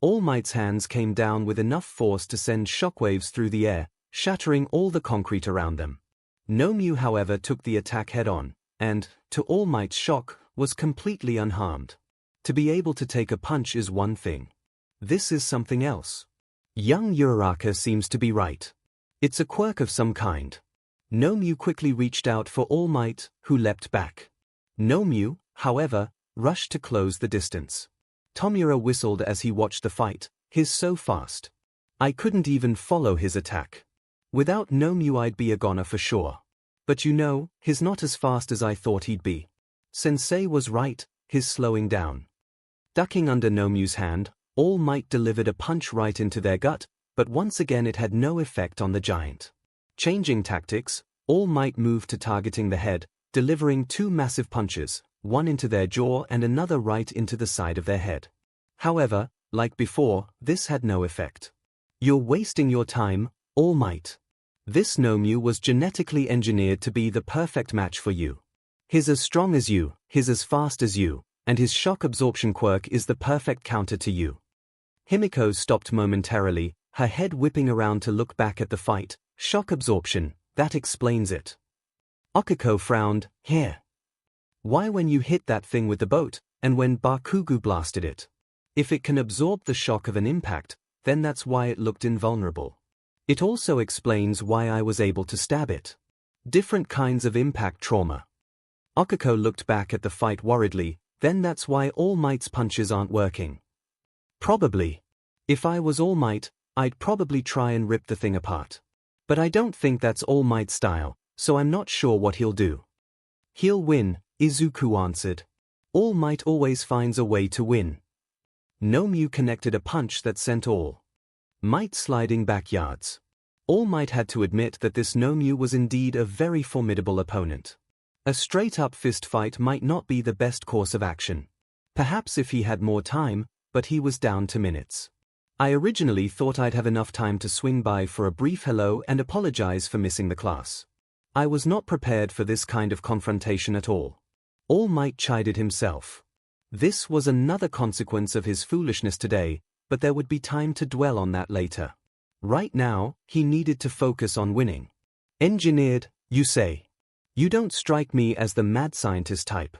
All Might's hands came down with enough force to send shockwaves through the air, shattering all the concrete around them. Nomu, however, took the attack head-on, and, to All Might's shock, was completely unharmed. To be able to take a punch is one thing. This is something else. Young Uraraka seems to be right. It's a quirk of some kind. Nomu quickly reached out for All Might, who leapt back. Nomu, however, rushed to close the distance. Tomura whistled as he watched the fight. He's so fast. I couldn't even follow his attack. Without Nomu I'd be a goner for sure. But you know, he's not as fast as I thought he'd be. Sensei was right, he's slowing down. Ducking under Nomu's hand, All Might delivered a punch right into their gut, but once again it had no effect on the giant. Changing tactics, All Might moved to targeting the head, delivering two massive punches, one into their jaw and another right into the side of their head. However, like before, this had no effect. You're wasting your time, All Might. This Nomu was genetically engineered to be the perfect match for you. He's as strong as you, he's as fast as you, and his shock absorption quirk is the perfect counter to you. Himiko stopped momentarily, her head whipping around to look back at the fight. Shock absorption, that explains it. Okiko frowned. Here. Why when you hit that thing with the boat, and when Bakugo blasted it? If it can absorb the shock of an impact, then that's why it looked invulnerable. It also explains why I was able to stab it. Different kinds of impact trauma. Okiko looked back at the fight worriedly. Then that's why All Might's punches aren't working. Probably. If I was All Might, I'd probably try and rip the thing apart. But I don't think that's All Might's style, so I'm not sure what he'll do. He'll win, Izuku answered. All Might always finds a way to win. Nomu connected a punch that sent All Might sliding backyards. All Might had to admit that this Nomu was indeed a very formidable opponent. A straight-up fist fight might not be the best course of action. Perhaps if he had more time, but he was down to minutes. I originally thought I'd have enough time to swing by for a brief hello and apologize for missing the class. I was not prepared for this kind of confrontation at all. All Might chided himself. This was another consequence of his foolishness today, but there would be time to dwell on that later. Right now, he needed to focus on winning. Engineered, you say? You don't strike me as the mad scientist type.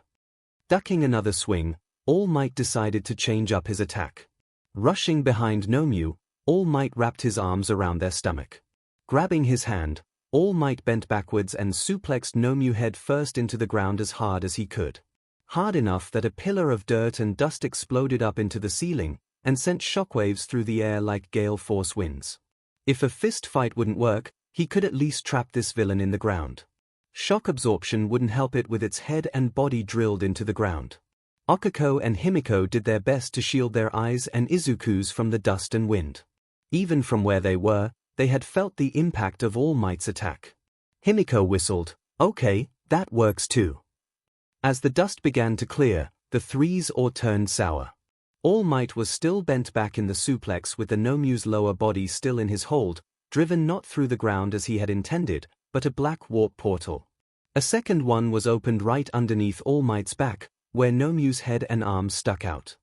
Ducking another swing, All Might decided to change up his attack. Rushing behind Nomu, All Might wrapped his arms around their stomach. Grabbing his hand, All Might bent backwards and suplexed Nomu head first into the ground as hard as he could. Hard enough that a pillar of dirt and dust exploded up into the ceiling, and sent shockwaves through the air like gale force winds. If a fist fight wouldn't work, he could at least trap this villain in the ground. Shock absorption wouldn't help it with its head and body drilled into the ground. Okiko and Himiko did their best to shield their eyes and Izuku's from the dust and wind. Even from where they were, they had felt the impact of All Might's attack. Himiko whistled. Okay, that works too. As the dust began to clear, the threes all turned sour. All Might was still bent back in the suplex with the Nomu's lower body still in his hold, driven not through the ground as he had intended, but a black warp portal. A second one was opened right underneath All Might's back, where Nomu's head and arms stuck out.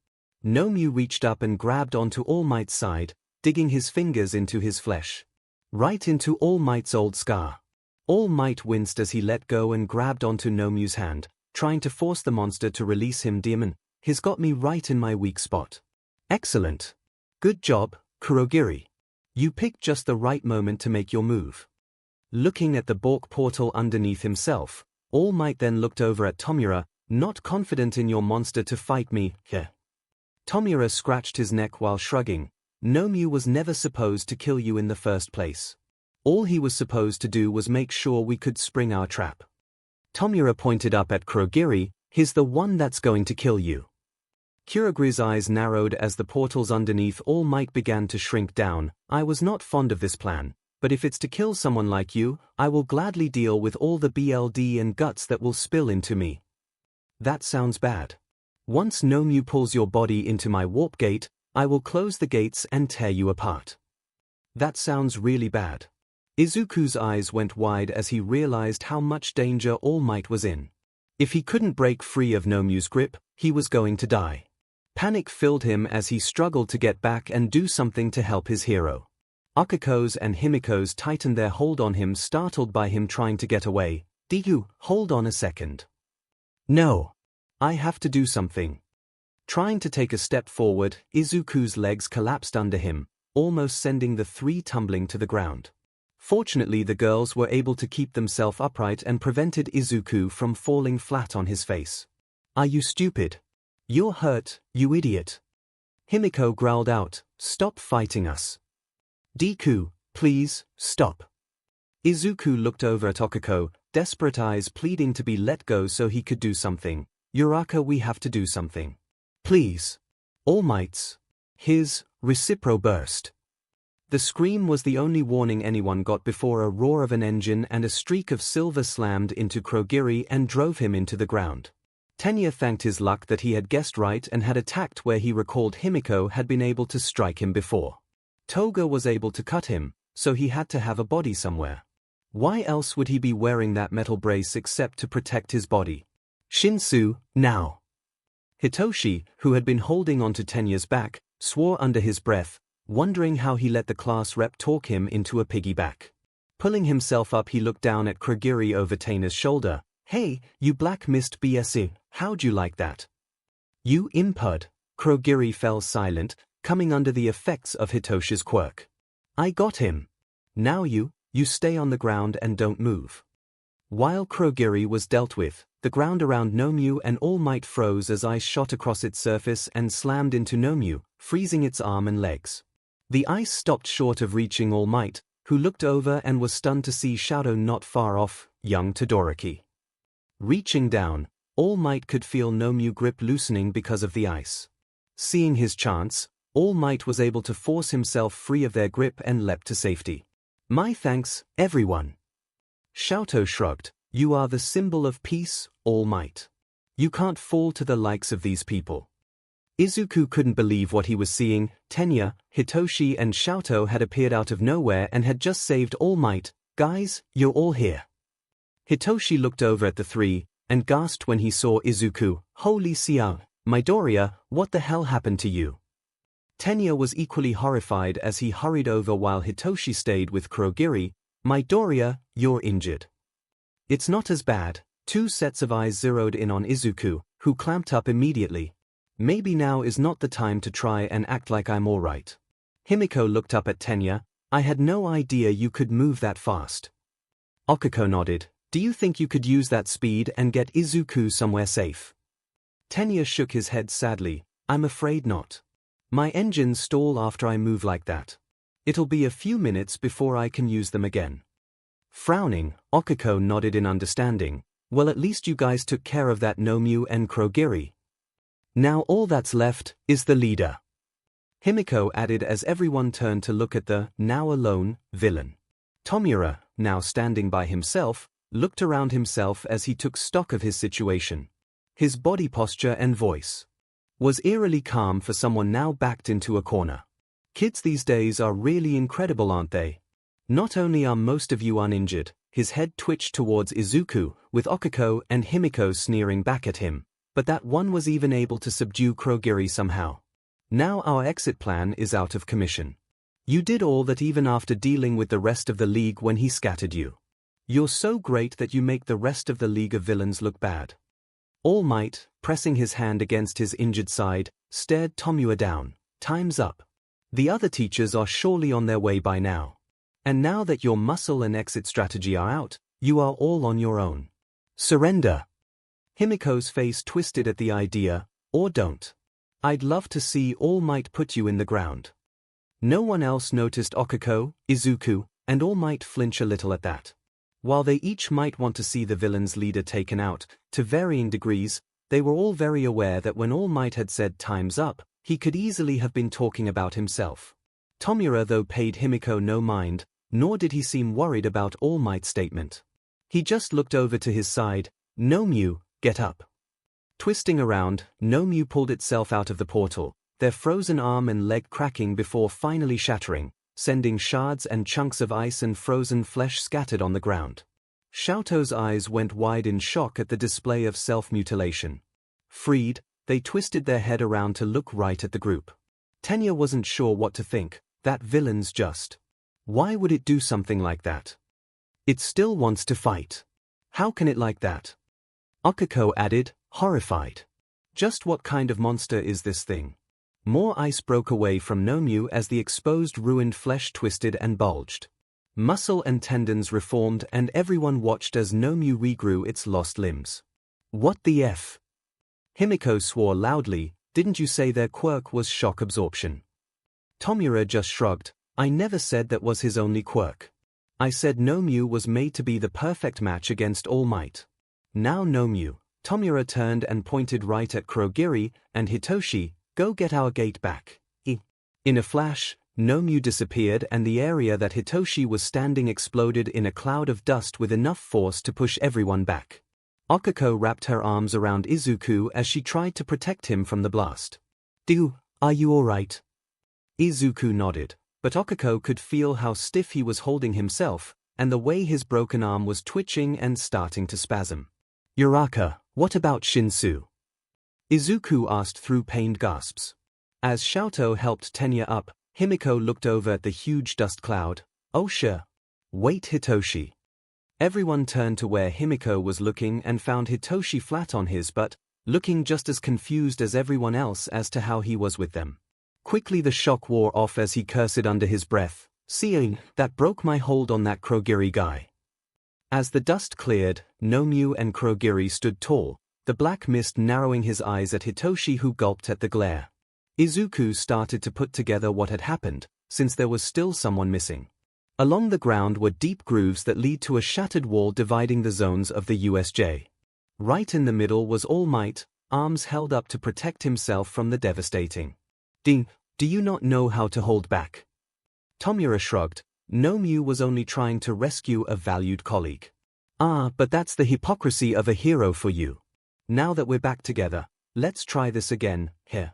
Nomu reached up and grabbed onto All Might's side, digging his fingers into his flesh. Right into All Might's old scar. All Might winced as he let go and grabbed onto Nomu's hand, trying to force the monster to release him. Demon, he's got me right in my weak spot. Excellent. Good job, Kurogiri. You picked just the right moment to make your move. Looking at the Bork portal underneath himself, All Might then looked over at Tomura, not confident in your monster to fight me, yeah. Tomura scratched his neck while shrugging. 𝐻𝐼 was never supposed to kill you in the first place. All he was supposed to do was make sure we could spring our trap. Tomura pointed up at Kurogiri, he's the one that's going to kill you. Kurogiri's eyes narrowed as the portals underneath All Might began to shrink down. I was not fond of this plan, but if it's to kill someone like you, I will gladly deal with all the blood and guts that will spill into me. That sounds bad. Once 𝐻𝐼 pulls your body into my warp gate, I will close the gates and tear you apart. That sounds really bad. Izuku's eyes went wide as he realized how much danger All Might was in. If he couldn't break free of 𝐻𝐼's grip, he was going to die. Panic filled him as he struggled to get back and do something to help his hero. Akiko's and Himiko's tightened their hold on him, startled by him trying to get away. Deku, hold on a second. No. I have to do something. Trying to take a step forward, Izuku's legs collapsed under him, almost sending the three tumbling to the ground. Fortunately, the girls were able to keep themselves upright and prevented Izuku from falling flat on his face. Are you stupid? You're hurt, you idiot. Himiko growled out, stop fighting us. Deku, please, stop. Izuku looked over at Akiko, desperate eyes pleading to be let go so he could do something. Uraraka, we have to do something. Please. All Might's. His recipro burst. The scream was the only warning anyone got before a roar of an engine and a streak of silver slammed into Kurogiri and drove him into the ground. Tenya thanked his luck that he had guessed right and had attacked where he recalled Himiko had been able to strike him before. Toga was able to cut him, so he had to have a body somewhere. Why else would he be wearing that metal brace except to protect his body? Shinsu, now. Hitoshi, who had been holding onto Tenya's back, swore under his breath, wondering how he let the class rep talk him into a piggyback. Pulling himself up, he looked down at Kurogiri over Tenya's shoulder. Hey, you black mist BSU, how'd you like that? You impud. Kurogiri fell silent, coming under the effects of Hitoshi's quirk. I got him. Now you stay on the ground and don't move. While Kurogiri was dealt with, the ground around 𝐻𝐼 and All Might froze as ice shot across its surface and slammed into 𝐻𝐼, freezing its arm and legs. The ice stopped short of reaching All Might, who looked over and was stunned to see Shadow not far off, young Todoroki. Reaching down, All Might could feel 𝐻𝐼's grip loosening because of the ice. Seeing his chance, All Might was able to force himself free of their grip and leapt to safety. My thanks, everyone. Shadow shrugged. You are the symbol of peace, All Might. You can't fall to the likes of these people. Izuku couldn't believe what he was seeing. Tenya, Hitoshi and Shadow had appeared out of nowhere and had just saved All Might. Guys, you're all here. Hitoshi looked over at the three, and gasped when he saw Izuku. Holy Siao, Midoriya, what the hell happened to you? Tenya was equally horrified as he hurried over while Hitoshi stayed with Kurogiri. Midoriya, you're injured. It's not as bad. Two sets of eyes zeroed in on Izuku, who clamped up immediately. Maybe now is not the time to try and act like I'm alright. Himiko looked up at Tenya. I had no idea you could move that fast. Akiko nodded. Do you think you could use that speed and get Izuku somewhere safe? Tenya shook his head sadly. I'm afraid not. My engines stall after I move like that. It'll be a few minutes before I can use them again. Frowning, Akiko nodded in understanding. Well, at least you guys took care of that 𝐻𝐼 and Kurogiri. Now all that's left is the leader. Himiko added as everyone turned to look at the, now alone, villain. Tomura, now standing by himself, looked around himself as he took stock of his situation. His body posture and voice was eerily calm for someone now backed into a corner. Kids these days are really incredible, aren't they? Not only are most of you uninjured, his head twitched towards Izuku, with Akiko and Himiko sneering back at him, but that one was even able to subdue Kurogiri somehow. Now our exit plan is out of commission. You did all that even after dealing with the rest of the league when he scattered you. You're so great that you make the rest of the League of Villains look bad. All Might, pressing his hand against his injured side, stared Tomura down. Time's up. The other teachers are surely on their way by now. And now that your muscle and exit strategy are out, you are all on your own. Surrender. Himiko's face twisted at the idea, or don't. I'd love to see All Might put you in the ground. No one else noticed Okako, Izuku, and All Might flinch a little at that. While they each might want to see the villain's leader taken out, to varying degrees, they were all very aware that when All Might had said time's up, he could easily have been talking about himself. Tomura though paid Himiko no mind, nor did he seem worried about All Might's statement. He just looked over to his side. Nomyu, get up. Twisting around, Nomyu pulled itself out of the portal, their frozen arm and leg cracking before finally shattering, sending shards and chunks of ice and frozen flesh scattered on the ground. Xiaoto's eyes went wide in shock at the display of self-mutilation. Freed, they twisted their head around to look right at the group. Tenya wasn't sure what to think. That villain's just. Why would it do something like that? It still wants to fight. How can it like that? Okako added, horrified. Just what kind of monster is this thing? More ice broke away from Nomyu as the exposed ruined flesh twisted and bulged. Muscle and tendons reformed and everyone watched as Nomyu regrew its lost limbs. What the F? Himiko swore loudly, didn't you say their quirk was shock absorption? Tomura just shrugged, I never said that was his only quirk. I said Nomyu was made to be the perfect match against All Might. Now Nomyu. Tomura turned and pointed right at Kurogiri and Hitoshi, go get our gate back. In a flash, Nomyu disappeared and the area that Hitoshi was standing exploded in a cloud of dust with enough force to push everyone back. Okako wrapped her arms around Izuku as she tried to protect him from the blast. Are you alright? Izuku nodded, but Okako could feel how stiff he was holding himself, and the way his broken arm was twitching and starting to spasm. Uraraka, what about Shinsu? Izuku asked through pained gasps. As Xiaoto helped Tenya up, Himiko looked over at the huge dust cloud. Oh sure. Wait, Hitoshi. Everyone turned to where Himiko was looking and found Hitoshi flat on his butt, looking just as confused as everyone else as to how he was with them. Quickly the shock wore off as he cursed under his breath, seeing that broke my hold on that Kurogiri guy. As the dust cleared, Nomyu and Kurogiri stood tall, the black mist narrowing his eyes at Hitoshi who gulped at the glare. Izuku started to put together what had happened, since there was still someone missing. Along the ground were deep grooves that lead to a shattered wall dividing the zones of the USJ. Right in the middle was All Might, arms held up to protect himself from the devastating. Do you not know how to hold back? Tomura shrugged. Nomyu was only trying to rescue a valued colleague. But that's the hypocrisy of a hero for you. Now that we're back together, let's try this again, here.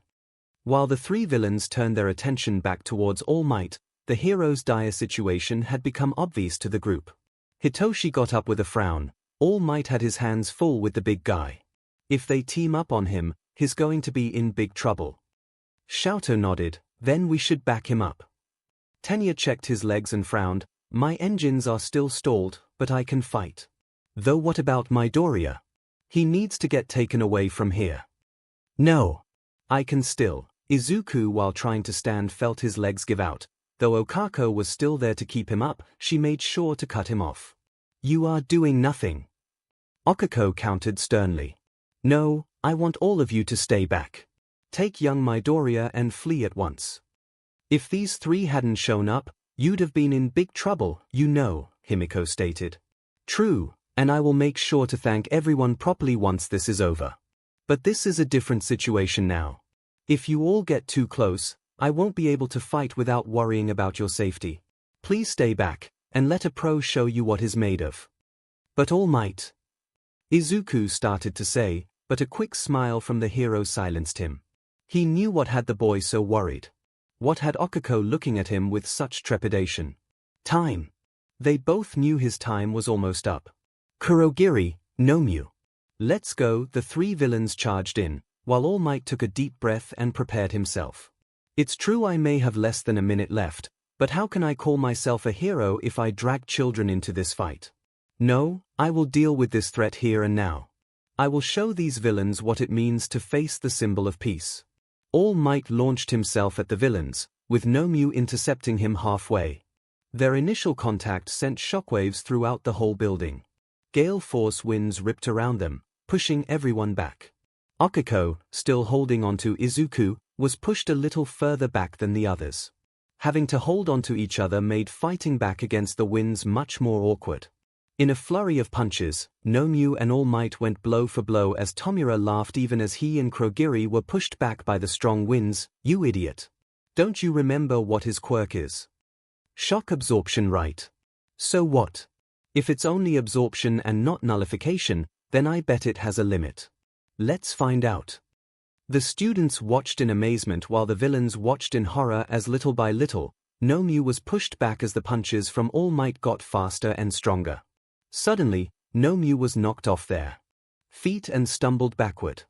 While the three villains turned their attention back towards All Might, the hero's dire situation had become obvious to the group. Hitoshi got up with a frown. All Might had his hands full with the big guy. If they team up on him, he's going to be in big trouble. Xiaoto nodded, then we should back him up. Tenya checked his legs and frowned, my engines are still stalled, but I can fight. Though what about Midoriya? He needs to get taken away from here. No. I can still. Izuku while trying to stand felt his legs give out. Though Okako was still there to keep him up, she made sure to cut him off. You are doing nothing. Okako countered sternly. No, I want all of you to stay back. Take young Midoriya and flee at once. If these three hadn't shown up, you'd have been in big trouble, you know, Himiko stated. True, and I will make sure to thank everyone properly once this is over. But this is a different situation now. If you all get too close, I won't be able to fight without worrying about your safety. Please stay back, and let a pro show you what is made of. But All Might. Izuku started to say, but a quick smile from the hero silenced him. He knew what had the boy so worried. What had Okako looking at him with such trepidation? Time. They both knew his time was almost up. Kurogiri, Nomyu. Let's go, the three villains charged in, while All Might took a deep breath and prepared himself. It's true I may have less than a minute left, but how can I call myself a hero if I drag children into this fight? No, I will deal with this threat here and now. I will show these villains what it means to face the symbol of peace. All Might launched himself at the villains, with Nomyu intercepting him halfway. Their initial contact sent shockwaves throughout the whole building. Gale force winds ripped around them, pushing everyone back. 𝐭𝐼𝐲, still holding onto Izuku, was pushed a little further back than the others. Having to hold onto each other made fighting back against the winds much more awkward. In a flurry of punches, 𝐿𝐵 and All Might went blow for blow as Tomura laughed even as he and 𝑘ುrogeary were pushed back by the strong winds. You idiot. Don't you remember what his quirk is? Shock absorption, right? So what? If it's only absorption and not nullification, then I bet it has a limit. Let's find out. The students watched in amazement while the villains watched in horror as little by little, 𝐿𝐵 was pushed back as the punches from All Might got faster and stronger. Suddenly, 𝐿𝐵 was knocked off their feet and stumbled backward.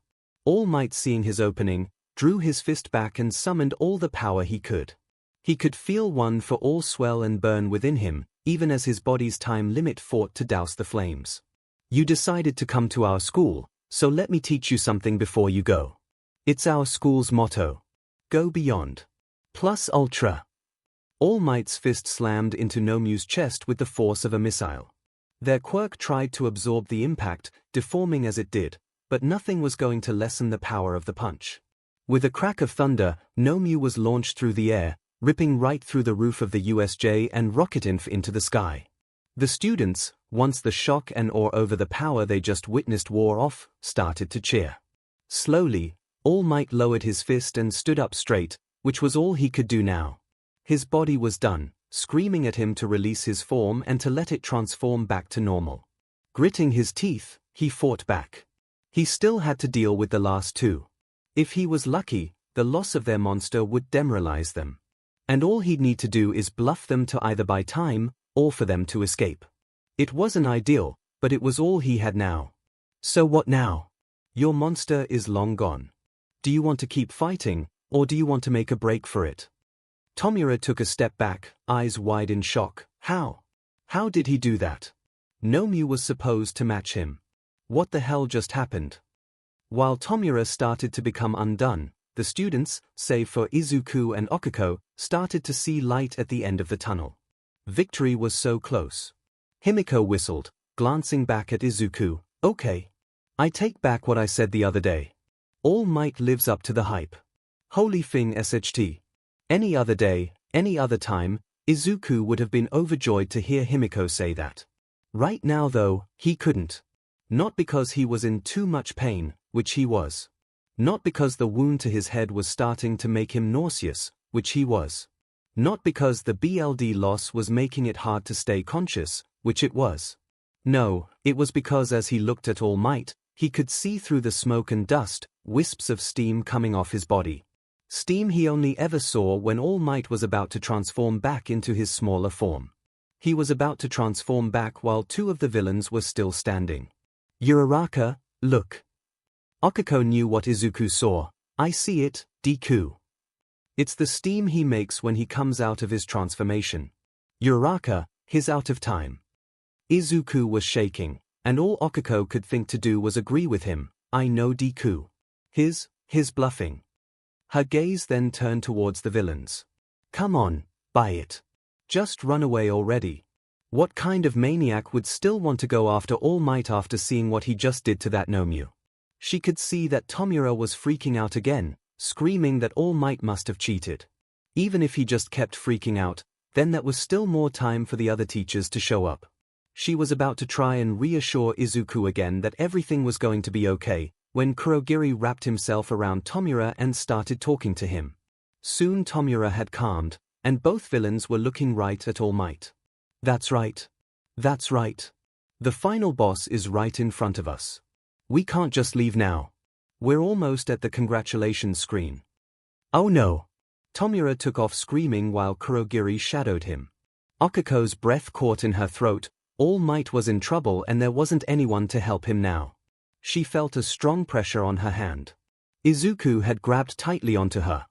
All Might, seeing his opening, drew his fist back and summoned all the power he could. He could feel one for all swell and burn within him, even as his body's time limit fought to douse the flames. You decided to come to our school, so let me teach you something before you go. It's our school's motto. Go beyond. Plus ultra. All Might's fist slammed into 𝐿𝐵's chest with the force of a missile. Their quirk tried to absorb the impact, deforming as it did, but nothing was going to lessen the power of the punch. With a crack of thunder, 𝐿𝐵 was launched through the air, ripping right through the roof of the USJ and rocketing into the sky. The students, once the shock and awe over the power they just witnessed wore off, started to cheer. Slowly, All Might lowered his fist and stood up straight, which was all he could do now. His body was done, screaming at him to release his form and to let it transform back to normal. Gritting his teeth, he fought back. He still had to deal with the last two. If he was lucky, the loss of their monster would demoralize them. And all he'd need to do is bluff them to either buy time, or for them to escape. It wasn't ideal, but it was all he had now. So what now? Your monster is long gone. Do you want to keep fighting, or do you want to make a break for it? Tomura took a step back, eyes wide in shock. How? How did he do that? 𝐿𝐵 was supposed to match him. What the hell just happened? While Tomura started to become undone, the students, save for Izuku and 𝐭𝐼𝐲, started to see light at the end of the tunnel. Victory was so close. Himiko whistled, glancing back at Izuku. Okay. I take back what I said the other day. All Might lives up to the hype. Holy thing SHT. Any other day, any other time, Izuku would have been overjoyed to hear Himiko say that. Right now though, he couldn't. Not because he was in too much pain, which he was. Not because the wound to his head was starting to make him nauseous, which he was. Not because the BLD loss was making it hard to stay conscious, which it was. No, it was because as he looked at All Might, he could see through the smoke and dust, wisps of steam coming off his body. Steam he only ever saw when All Might was about to transform back into his smaller form. He was about to transform back while two of the villains were still standing. Uraraka, look. 𝐭𝐼𝐲 knew what Izuku saw. I see it, Deku. It's the steam he makes when he comes out of his transformation. Uraraka, he's out of time. Izuku was shaking, and all 𝐭𝐼𝐲 could think to do was agree with him. I know Deku. His bluffing. Her gaze then turned towards the villains. Come on, buy it. Just run away already. What kind of maniac would still want to go after All Might after seeing what he just did to that 𝐿𝐵? She could see that Tomura was freaking out again, screaming that All Might must have cheated. Even if he just kept freaking out, then that was still more time for the other teachers to show up. She was about to try and reassure Izuku again that everything was going to be okay, when 𝑘ುrogeary wrapped himself around Tomura and started talking to him. Soon Tomura had calmed, and both villains were looking right at All Might. That's right. That's right. The final boss is right in front of us. We can't just leave now. We're almost at the congratulations screen. Oh no. Tomura took off screaming while 𝑘ುrogeary shadowed him. 𝐭𝐼𝐲's breath caught in her throat. All Might was in trouble and there wasn't anyone to help him now. She felt a strong pressure on her hand. Izuku had grabbed tightly onto her.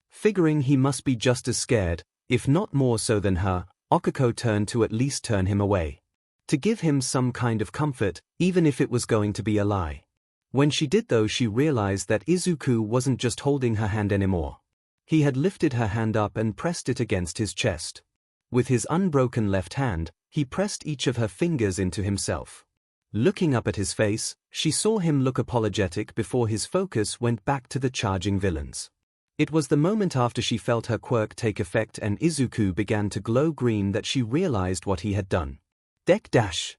Figuring he must be just as scared, if not more so than her, 𝐭𝐼𝐲 turned to at least turn him away. To give him some kind of comfort, even if it was going to be a lie. When she did though, she realized that Izuku wasn't just holding her hand anymore. He had lifted her hand up and pressed it against his chest. With his unbroken left hand, he pressed each of her fingers into himself. Looking up at his face, she saw him look apologetic before his focus went back to the charging villains. It was the moment after she felt her quirk take effect and Izuku began to glow green that she realized what he had done. Deck dash!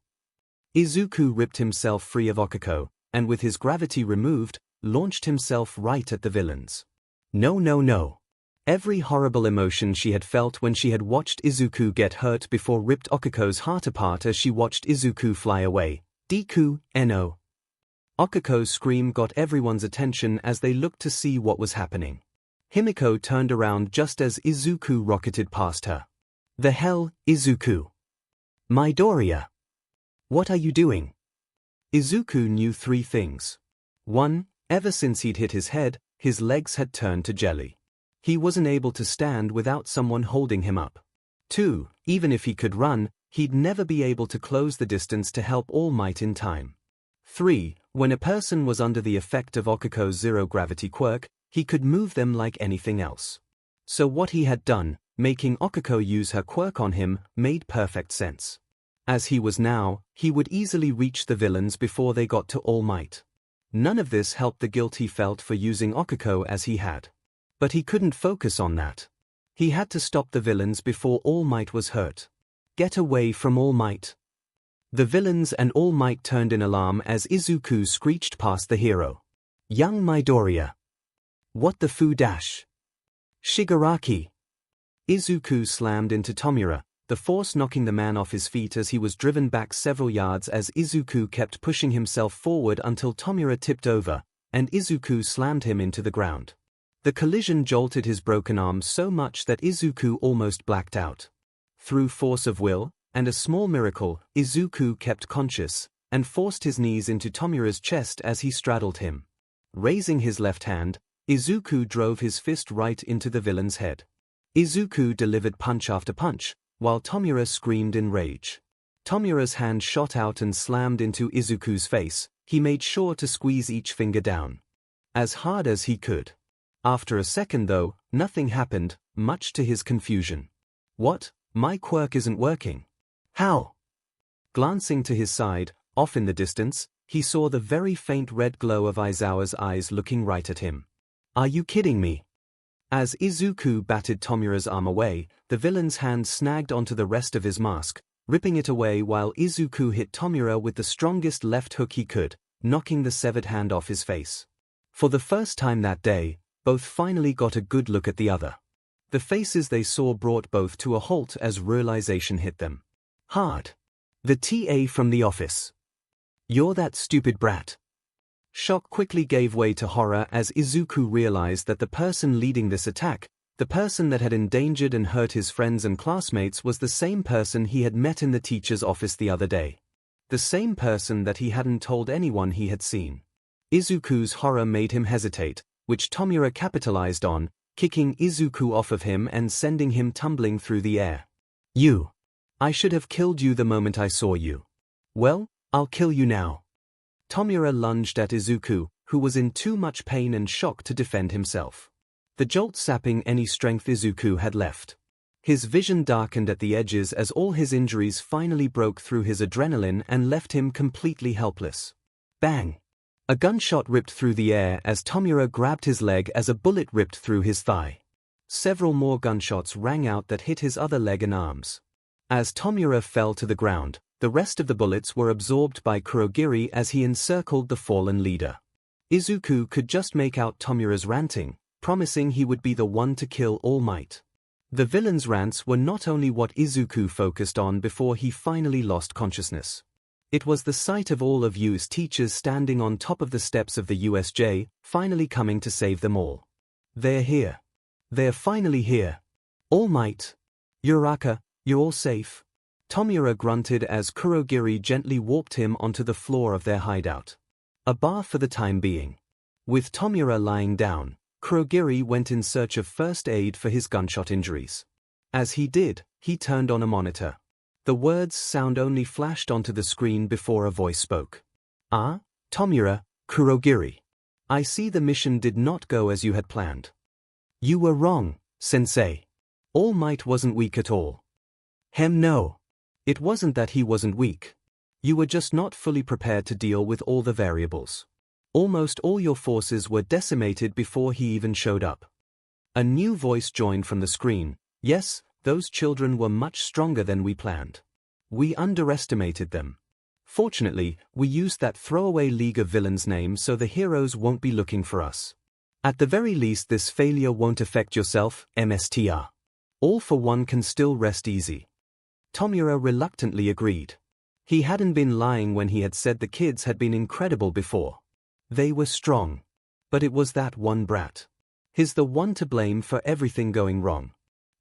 Izuku ripped himself free of Okiko, and with his gravity removed, launched himself right at the villains. No no no. Every horrible emotion she had felt when she had watched Izuku get hurt before ripped Okiko's heart apart as she watched Izuku fly away. Deku, no. Okiko's scream got everyone's attention as they looked to see what was happening. Himiko turned around just as Izuku rocketed past her. The hell, Izuku? Midoriya! What are you doing? Izuku knew 3 things. 1. Ever since he'd hit his head, his legs had turned to jelly. He wasn't able to stand without someone holding him up. 2. Even if he could run, he'd never be able to close the distance to help All Might in time. 3. When a person was under the effect of Okiko's zero-gravity quirk, he could move them like anything else. So what he had done, making Okiko use her quirk on him, made perfect sense. As he was now, he would easily reach the villains before they got to All Might. None of this helped the guilt he felt for using Okiko as he had. But he couldn't focus on that. He had to stop the villains before All Might was hurt. Get away from All Might. The villains and All Might turned in alarm as Izuku screeched past the hero. Young Midoriya. What the foo dash? Shigaraki. Izuku slammed into Tomura, the force knocking the man off his feet as he was driven back several yards as Izuku kept pushing himself forward until Tomura tipped over, and Izuku slammed him into the ground. The collision jolted his broken arm so much that Izuku almost blacked out. Through force of will, and a small miracle, Izuku kept conscious, and forced his knees into Tomura's chest as he straddled him. Raising his left hand, Izuku drove his fist right into the villain's head. Izuku delivered punch after punch, while Tomura screamed in rage. Tomura's hand shot out and slammed into Izuku's face. He made sure to squeeze each finger down as hard as he could. After a second though, nothing happened, much to his confusion. What? My quirk isn't working. How? Glancing to his side, off in the distance, he saw the very faint red glow of Aizawa's eyes looking right at him. Are you kidding me? As Izuku batted Tomura's arm away, the villain's hand snagged onto the rest of his mask, ripping it away while Izuku hit Tomura with the strongest left hook he could, knocking the severed hand off his face. For the first time that day, both finally got a good look at the other. The faces they saw brought both to a halt as realization hit them. Hard. The TA from the office. You're that stupid brat. Shock quickly gave way to horror as Izuku realized that the person leading this attack, the person that had endangered and hurt his friends and classmates, was the same person he had met in the teacher's office the other day. The same person that he hadn't told anyone he had seen. Izuku's horror made him hesitate, which Tomura capitalized on, kicking Izuku off of him and sending him tumbling through the air. You. I should have killed you the moment I saw you. Well, I'll kill you now. Tomura lunged at Izuku, who was in too much pain and shock to defend himself. The jolt sapping any strength Izuku had left. His vision darkened at the edges as all his injuries finally broke through his adrenaline and left him completely helpless. Bang! A gunshot ripped through the air as Tomura grabbed his leg as a bullet ripped through his thigh. Several more gunshots rang out that hit his other leg and arms. As Tomura fell to the ground, the rest of the bullets were absorbed by Kurogiri as he encircled the fallen leader. Izuku could just make out Tomura's ranting, promising he would be the one to kill All Might. The villain's rants were not only what Izuku focused on before he finally lost consciousness. It was the sight of all of Yu's teachers standing on top of the steps of the USJ, finally coming to save them all. They're here. They're finally here. All Might. Uraraka, you're all safe. Tomura grunted as Kurogiri gently warped him onto the floor of their hideout. A bar for the time being. With Tomura lying down, Kurogiri went in search of first aid for his gunshot injuries. As he did, he turned on a monitor. The words sound only flashed onto the screen before a voice spoke. Ah, Tomura, Kurogiri. I see the mission did not go as you had planned. You were wrong, sensei. All Might wasn't weak at all. No. It wasn't that he wasn't weak. You were just not fully prepared to deal with all the variables. Almost all your forces were decimated before he even showed up. A new voice joined from the screen. Yes, those children were much stronger than we planned. We underestimated them. Fortunately, we used that throwaway League of Villains name so the heroes won't be looking for us. At the very least, this failure won't affect yourself, MSTR. All for One can still rest easy. Tomura reluctantly agreed. He hadn't been lying when he had said the kids had been incredible before. They were strong. But it was that one brat. He's the one to blame for everything going wrong.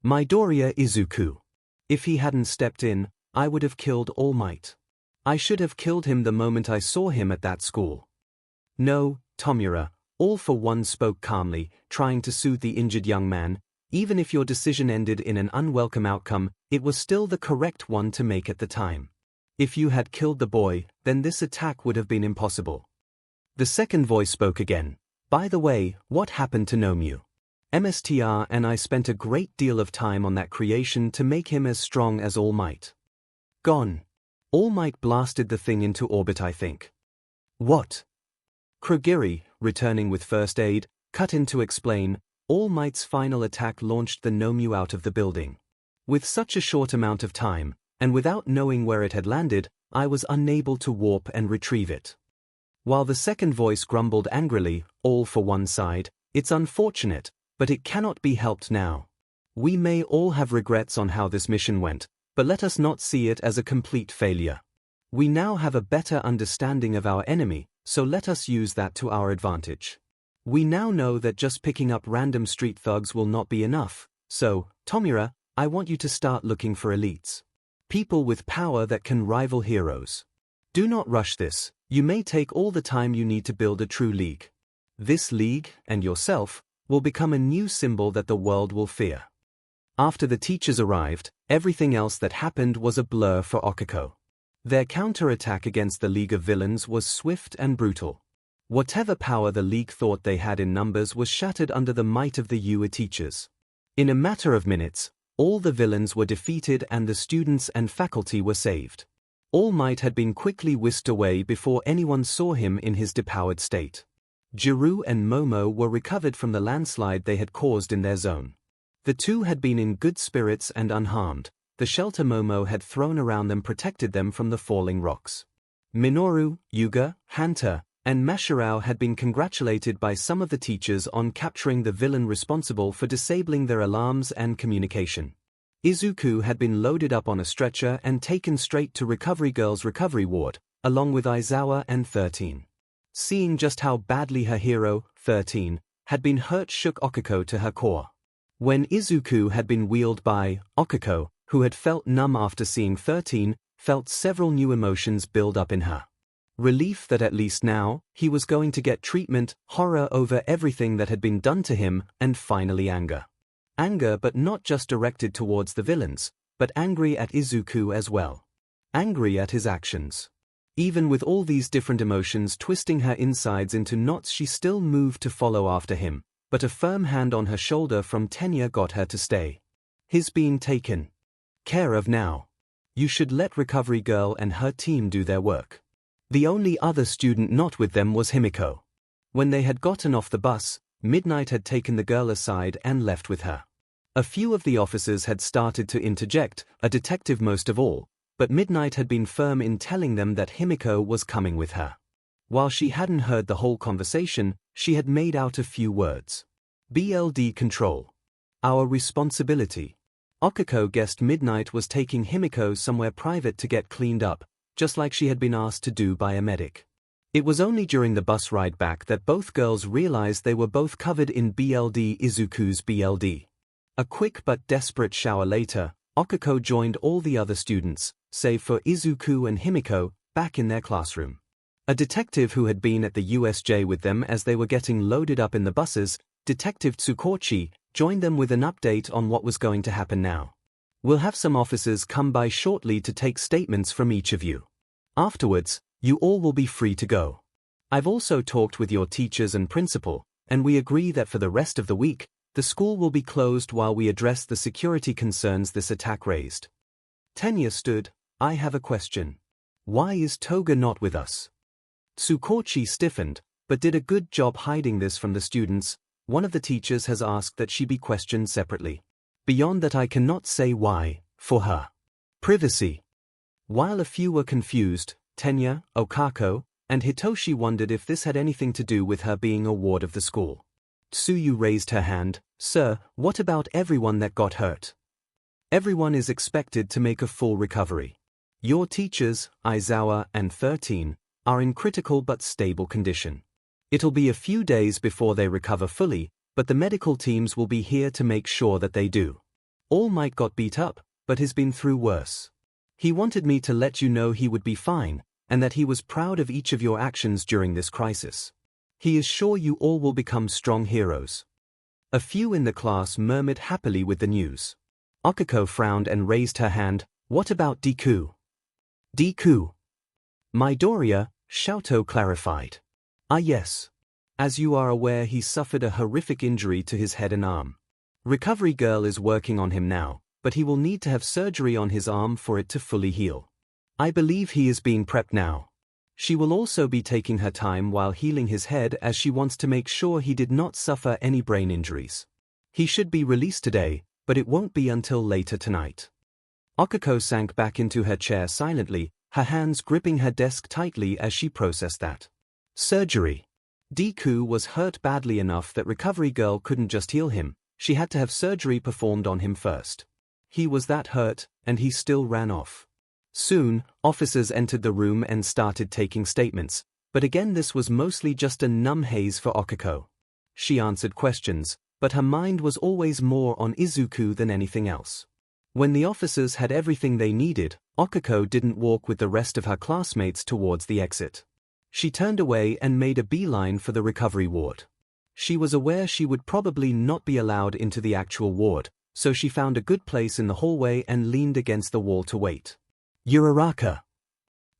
Midoriya Izuku. If he hadn't stepped in, I would have killed All Might. I should have killed him the moment I saw him at that school. No, Tomura, All for One spoke calmly, trying to soothe the injured young man. Even if your decision ended in an unwelcome outcome, it was still the correct one to make at the time. If you had killed the boy, then this attack would have been impossible. The second voice spoke again. By the way, what happened to Nomu? MSTR and I spent a great deal of time on that creation to make him as strong as All Might. Gone. All Might blasted the thing into orbit, I think. What? Kurogiri, returning with first aid, cut in to explain. All Might's final attack launched the Nomu out of the building. With such a short amount of time, and without knowing where it had landed, I was unable to warp and retrieve it. While the second voice grumbled angrily, All for One sighed, it's unfortunate, but it cannot be helped now. We may all have regrets on how this mission went, but let us not see it as a complete failure. We now have a better understanding of our enemy, so let us use that to our advantage. We now know that just picking up random street thugs will not be enough, so, Tomura, I want you to start looking for elites. People with power that can rival heroes. Do not rush this. You may take all the time you need to build a true league. This league, and yourself, will become a new symbol that the world will fear. After the teachers arrived, everything else that happened was a blur for Okiko. Their counterattack against the League of Villains was swift and brutal. Whatever power the League thought they had in numbers was shattered under the might of the UA teachers. In a matter of minutes, all the villains were defeated and the students and faculty were saved. All Might had been quickly whisked away before anyone saw him in his depowered state. Jiru and Momo were recovered from the landslide they had caused in their zone. The two had been in good spirits and unharmed. The shelter Momo had thrown around them protected them from the falling rocks. Minoru, Yuga, Hanta, and Mashirao had been congratulated by some of the teachers on capturing the villain responsible for disabling their alarms and communication. Izuku had been loaded up on a stretcher and taken straight to Recovery Girl's recovery ward, along with Aizawa and 13. Seeing just how badly her hero, 13, had been hurt shook Okiko to her core. When Izuku had been wheeled by, Okiko, who had felt numb after seeing 13, felt several new emotions build up in her. Relief that at least now, he was going to get treatment, horror over everything that had been done to him, and finally anger. Anger, but not just directed towards the villains, but angry at Izuku as well. Angry at his actions. Even with all these different emotions twisting her insides into knots, she still moved to follow after him, but a firm hand on her shoulder from Tenya got her to stay. He's being taken care of now. You should let Recovery Girl and her team do their work. The only other student not with them was Himiko. When they had gotten off the bus, Midnight had taken the girl aside and left with her. A few of the officers had started to interject, a detective most of all, but Midnight had been firm in telling them that Himiko was coming with her. While she hadn't heard the whole conversation, she had made out a few words. BLD control. Our responsibility. Okiko guessed Midnight was taking Himiko somewhere private to get cleaned up, just like she had been asked to do by a medic. It was only during the bus ride back that both girls realized they were both covered in BLD. Izuku's BLD. A quick but desperate shower later, Okiko joined all the other students, save for Izuku and Himiko, back in their classroom. A detective who had been at the USJ with them as they were getting loaded up in the buses, Detective Tsukochi, joined them with an update on what was going to happen now. We'll have some officers come by shortly to take statements from each of you. Afterwards, you all will be free to go. I've also talked with your teachers and principal, and we agree that for the rest of the week, the school will be closed while we address the security concerns this attack raised. Tenya stood. I have a question. Why is Toga not with us? Tsukochi stiffened, but did a good job hiding this from the students. One of the teachers has asked that she be questioned separately. Beyond that I cannot say why, for her privacy. While a few were confused, Tenya, Okako, and Hitoshi wondered if this had anything to do with her being a ward of the school. Tsuyu raised her hand. Sir, what about everyone that got hurt? Everyone is expected to make a full recovery. Your teachers, Aizawa and 13, are in critical but stable condition. It'll be a few days before they recover fully, but the medical teams will be here to make sure that they do. All Might got beat up, but has been through worse. He wanted me to let you know he would be fine, and that he was proud of each of your actions during this crisis. He is sure you all will become strong heroes. A few in the class murmured happily with the news. Okako frowned and raised her hand. What about Deku? Deku? Midoriya, Xiaoto clarified. Ah yes. As you are aware, he suffered a horrific injury to his head and arm. Recovery Girl is working on him now, but he will need to have surgery on his arm for it to fully heal. I believe he is being prepped now. She will also be taking her time while healing his head, as she wants to make sure he did not suffer any brain injuries. He should be released today, but it won't be until later tonight. Okako sank back into her chair silently, her hands gripping her desk tightly as she processed that. Surgery. Deku was hurt badly enough that Recovery Girl couldn't just heal him, she had to have surgery performed on him first. He was that hurt, and he still ran off. Soon, officers entered the room and started taking statements, but again this was mostly just a numb haze for Okako. She answered questions, but her mind was always more on Izuku than anything else. When the officers had everything they needed, Okako didn't walk with the rest of her classmates towards the exit. She turned away and made a beeline for the recovery ward. She was aware she would probably not be allowed into the actual ward, so she found a good place in the hallway and leaned against the wall to wait. Uraraka.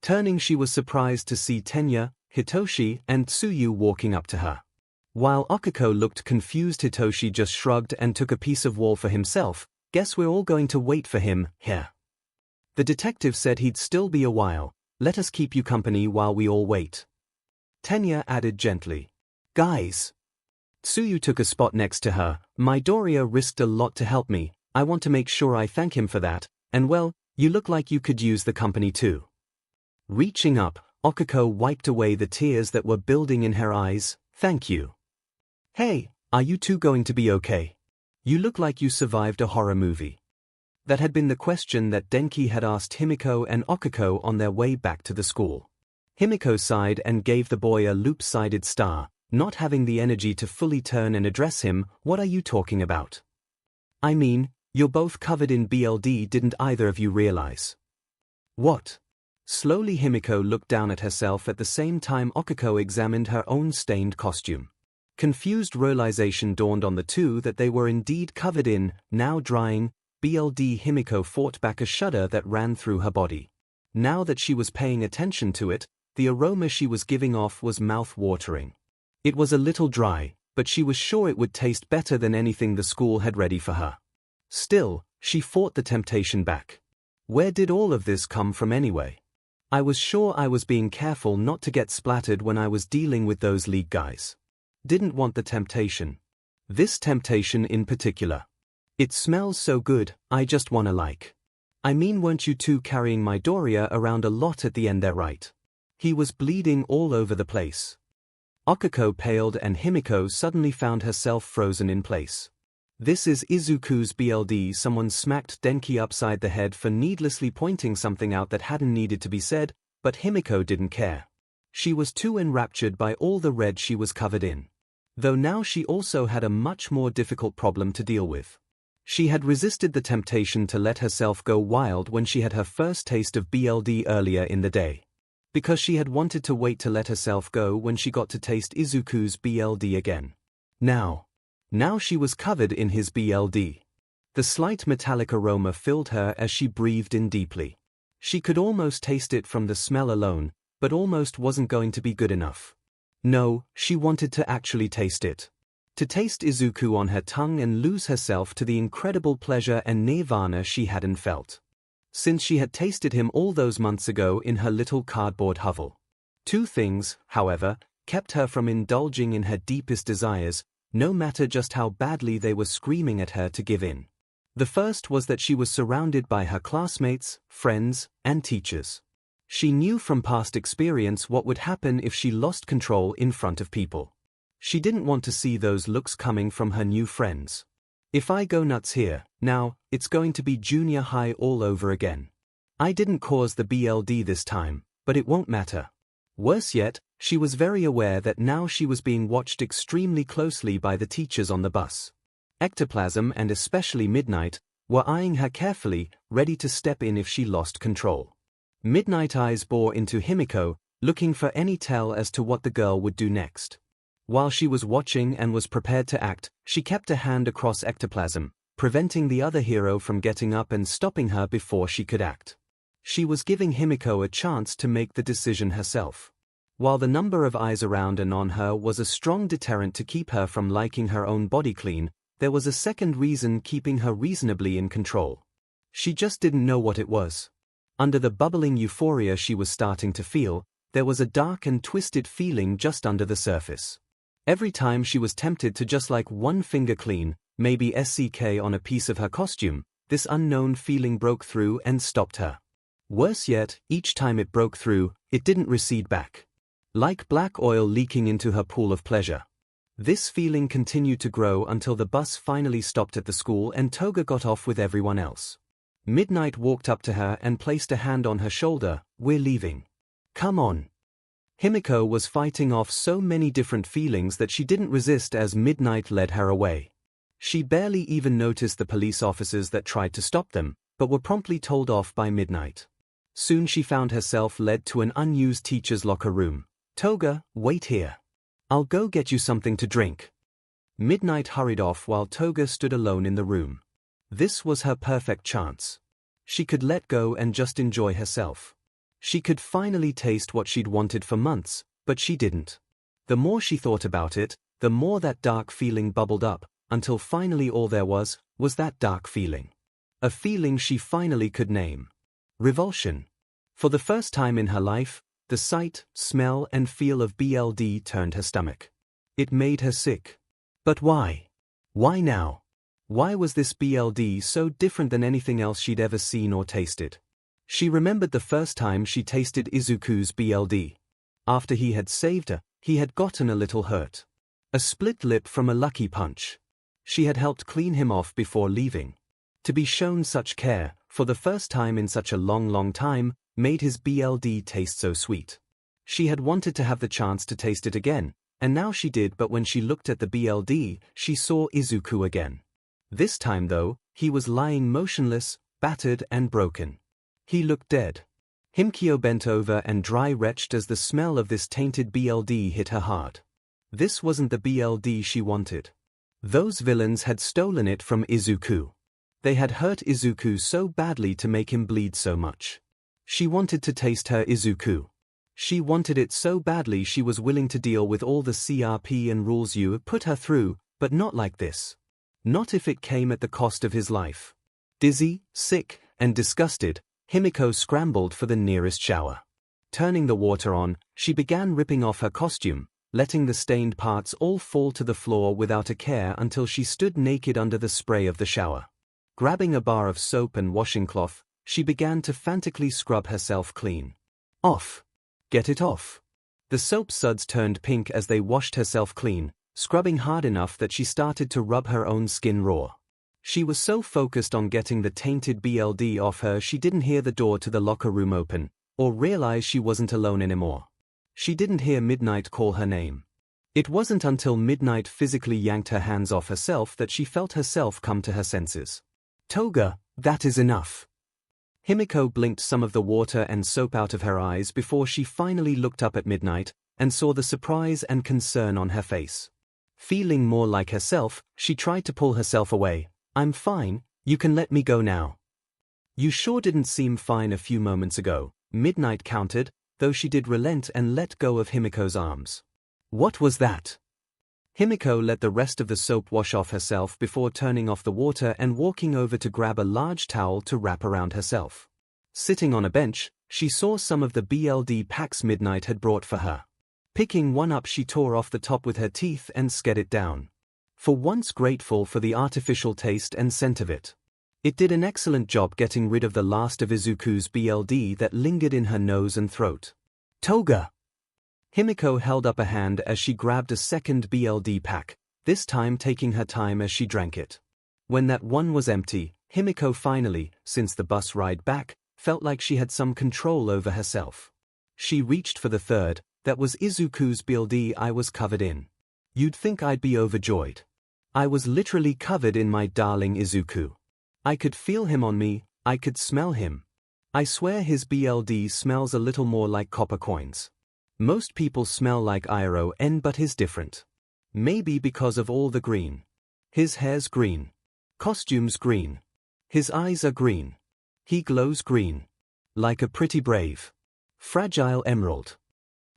Turning, she was surprised to see Tenya, Hitoshi, and Tsuyu walking up to her. While Okako looked confused, Hitoshi just shrugged and took a piece of wall for himself. Guess we're all going to wait for him here. The detective said he'd still be a while. Let us keep you company while we all wait. Tenya added gently. Guys. Tsuyu took a spot next to her. Midoriya risked a lot to help me. I want to make sure I thank him for that, and well, you look like you could use the company too. Reaching up, Okako wiped away the tears that were building in her eyes. Thank you. Hey, are you two going to be okay? You look like you survived a horror movie. That had been the question that Denki had asked Himiko and Okako on their way back to the school. Himiko sighed and gave the boy a loop-sided star, not having the energy to fully turn and address him. What are you talking about? I mean, you're both covered in BLD, didn't either of you realize? What? Slowly Himiko looked down at herself at the same time Okako examined her own stained costume. Confused realization dawned on the two that they were indeed covered in, now drying, BLD. Himiko fought back a shudder that ran through her body. Now that she was paying attention to it, the aroma she was giving off was mouth-watering. It was a little dry, but she was sure it would taste better than anything the school had ready for her. Still, she fought the temptation back. Where did all of this come from anyway? I was sure I was being careful not to get splattered when I was dealing with those league guys. Didn't want the temptation. This temptation in particular. It smells so good, I just wanna like. I mean, weren't you two carrying Midoriya around a lot at the end there, right? He was bleeding all over the place. Okako paled and Himiko suddenly found herself frozen in place. This is Izuku's BLD. Someone smacked Denki upside the head for needlessly pointing something out that hadn't needed to be said, but Himiko didn't care. She was too enraptured by all the red she was covered in. Though now she also had a much more difficult problem to deal with. She had resisted the temptation to let herself go wild when she had her first taste of BLD earlier in the day. Because she had wanted to wait to let herself go when she got to taste Izuku's BLD again. Now she was covered in his BLD. The slight metallic aroma filled her as she breathed in deeply. She could almost taste it from the smell alone, but almost wasn't going to be good enough. No, she wanted to actually taste it. To taste Izuku on her tongue and lose herself to the incredible pleasure and nirvana she hadn't felt. since she had tasted him all those months ago in her little cardboard hovel. Two things, however, kept her from indulging in her deepest desires, no matter just how badly they were screaming at her to give in. The first was that she was surrounded by her classmates, friends, and teachers. She knew from past experience what would happen if she lost control in front of people. She didn't want to see those looks coming from her new friends. If I go nuts here, now, it's going to be junior high all over again. I didn't cause the BLD this time, but it won't matter. Worse yet, she was very aware that now she was being watched extremely closely by the teachers on the bus. Ectoplasm and especially Midnight were eyeing her carefully, ready to step in if she lost control. Midnight eyes bore into Himiko, looking for any tell as to what the girl would do next. While she was watching and was prepared to act, she kept a hand across Ectoplasm, preventing the other hero from getting up and stopping her before she could act. She was giving Himiko a chance to make the decision herself. While the number of eyes around and on her was a strong deterrent to keep her from liking her own body clean, there was a second reason keeping her reasonably in control. She just didn't know what it was. Under the bubbling euphoria she was starting to feel, there was a dark and twisted feeling just under the surface. Every time she was tempted to just like one finger clean, maybe SCK on a piece of her costume, this unknown feeling broke through and stopped her. Worse yet, each time it broke through, it didn't recede back. Like black oil leaking into her pool of pleasure. This feeling continued to grow until the bus finally stopped at the school and Toga got off with everyone else. Midnight walked up to her and placed a hand on her shoulder. "We're leaving. Come on." Himiko was fighting off so many different feelings that she didn't resist as Midnight led her away. She barely even noticed the police officers that tried to stop them, but were promptly told off by Midnight. Soon she found herself led to an unused teacher's locker room. "Toga, wait here. I'll go get you something to drink." Midnight hurried off while Toga stood alone in the room. This was her perfect chance. She could let go and just enjoy herself. She could finally taste what she'd wanted for months, but she didn't. The more she thought about it, the more that dark feeling bubbled up, until finally all there was that dark feeling. A feeling she finally could name. Revulsion. For the first time in her life, the sight, smell and feel of BLD turned her stomach. It made her sick. But why? Why now? Why was this BLD so different than anything else she'd ever seen or tasted? She remembered the first time she tasted Izuku's BLD. After he had saved her, he had gotten a little hurt. A split lip from a lucky punch. She had helped clean him off before leaving. To be shown such care, for the first time in such a long time, made his BLD taste so sweet. She had wanted to have the chance to taste it again, and now she did, but when she looked at the BLD, she saw Izuku again. This time though, he was lying motionless, battered and broken. He looked dead. Himiko bent over and dry-retched as the smell of this tainted BLD hit her hard. This wasn't the BLD she wanted. Those villains had stolen it from Izuku. They had hurt Izuku so badly to make him bleed so much. She wanted to taste her Izuku. She wanted it so badly she was willing to deal with all the CRP and rules you put her through, but not like this. Not if it came at the cost of his life. Dizzy, sick, and disgusted, Himiko scrambled for the nearest shower. Turning the water on, she began ripping off her costume, letting the stained parts all fall to the floor without a care until she stood naked under the spray of the shower. Grabbing a bar of soap and washing cloth, she began to frantically scrub herself clean. Off. Get it off. The soap suds turned pink as they washed herself clean, scrubbing hard enough that she started to rub her own skin raw. She was so focused on getting the tainted BLD off her she didn't hear the door to the locker room open, or realize she wasn't alone anymore. She didn't hear Midnight call her name. It wasn't until Midnight physically yanked her hands off herself that she felt herself come to her senses. "Toga, that is enough." Himiko blinked some of the water and soap out of her eyes before she finally looked up at Midnight and saw the surprise and concern on her face. Feeling more like herself, she tried to pull herself away. "I'm fine, you can let me go now." "You sure didn't seem fine a few moments ago," Midnight countered, though she did relent and let go of Himiko's arms. "What was that?" Himiko let the rest of the soap wash off herself before turning off the water and walking over to grab a large towel to wrap around herself. Sitting on a bench, she saw some of the BLD packs Midnight had brought for her. Picking one up, she tore off the top with her teeth and scat it down. For once grateful for the artificial taste and scent of it. It did an excellent job getting rid of the last of Izuku's BLD that lingered in her nose and throat. Toga! Himiko held up a hand as she grabbed a second BLD pack, this time taking her time as she drank it. When that one was empty, Himiko finally, since the bus ride back, felt like she had some control over herself. She reached for the third, that was Izuku's BLD. I was covered in. You'd think I'd be overjoyed. I was literally covered in my darling Izuku. I could feel him on me, I could smell him. I swear his BLD smells a little more like copper coins. Most people smell like iron, but his different. Maybe because of all the green. His hair's green. Costume's green. His eyes are green. He glows green. Like a pretty brave, fragile emerald.